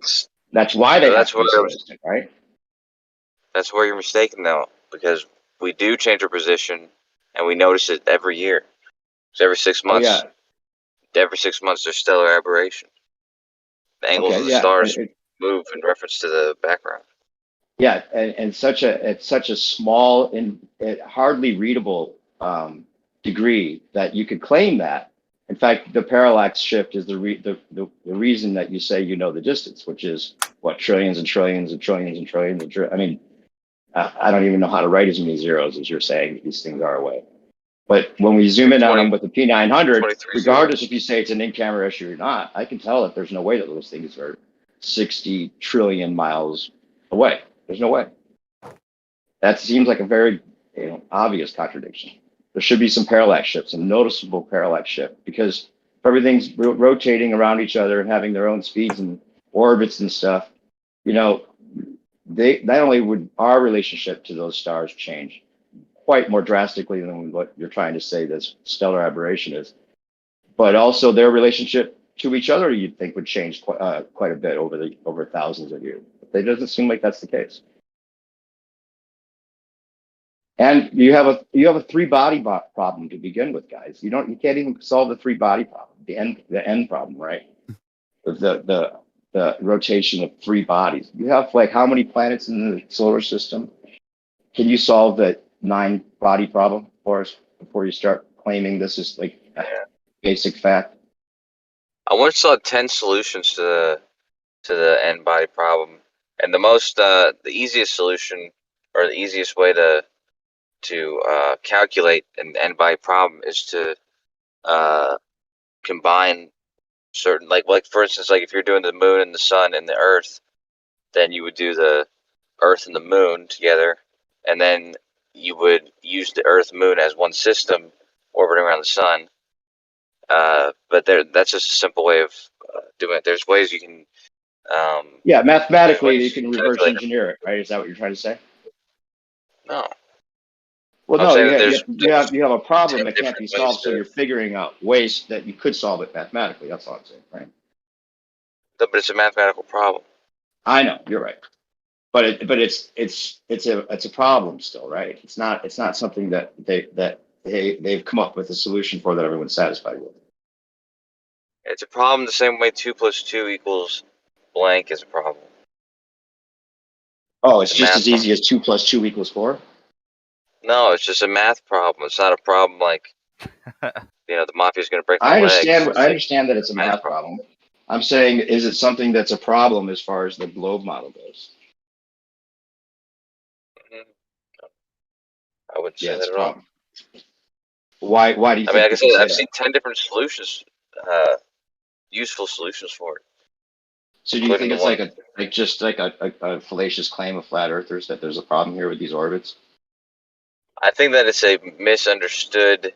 that's why they have to be so distant, right? That's where you're mistaken, though, because we do change our position, and we notice it every year. So every 6 months. Oh, yeah. Every 6 months, there's stellar aberration. The angles of the stars move in reference to the background. Yeah, and it's such a small and hardly readable degree that you could claim that. In fact, the parallax shift is the reason that you say you know the distance, which is what, trillions and trillions and trillions and trillions of I mean, I don't even know how to write as many zeros as you're saying these things are away. But when we zoom in on them with the P900, 23 regardless if you say it's an in-camera issue or not, I can tell that there's no way that those things are 60 trillion miles away. There's no way. That seems like a very obvious contradiction. There should be some parallax shift, some noticeable parallax shift, because if everything's rotating around each other and having their own speeds and orbits and stuff, they not only would our relationship to those stars change quite more drastically than what you're trying to say this stellar aberration is, but also their relationship to each other, you'd think, would change quite a bit over thousands of years. But it doesn't seem like that's the case. And you have a three-body problem to begin with, guys. You can't even solve the three-body problem, the end problem, right? The rotation of three bodies. You have like how many planets in the solar system? Can you solve the 9-body problem for us before you start claiming this is like a basic fact? I once saw 10 solutions to the n body problem, and the easiest solution, or the easiest way to calculate an n body problem is to combine certain, like for instance, like if you're doing the moon and the sun and the earth, then you would do the earth and the moon together, and then you would use the earth moon as one system orbiting around the sun. But that's just a simple way of doing it. There's ways you can mathematically you can reverse engineer it, right? Is that what you're trying to say? No. Well, I'm no, saying you have a problem that can't be solved, so you're figuring out ways that you could solve it mathematically. That's all I'm saying, right? But it's a mathematical problem. I know, you're right, but it's a problem still, right? It's not something that they've come up with a solution for that everyone's satisfied with. It's a problem the same way 2 + 2 = blank is a problem. Oh, it's just as easy as 2 + 2 = 4? No, it's just a math problem. It's not a problem like the mafia's going to break my I legs. understand that it's a math problem. I'm saying, is it something that's a problem as far as the globe model goes? I wouldn't say that at all. Why do you think? Like I said, I've seen 10 different solutions, useful solutions for it. So do you think it's just like a fallacious claim of flat earthers that there's a problem here with these orbits? I think that it's a misunderstood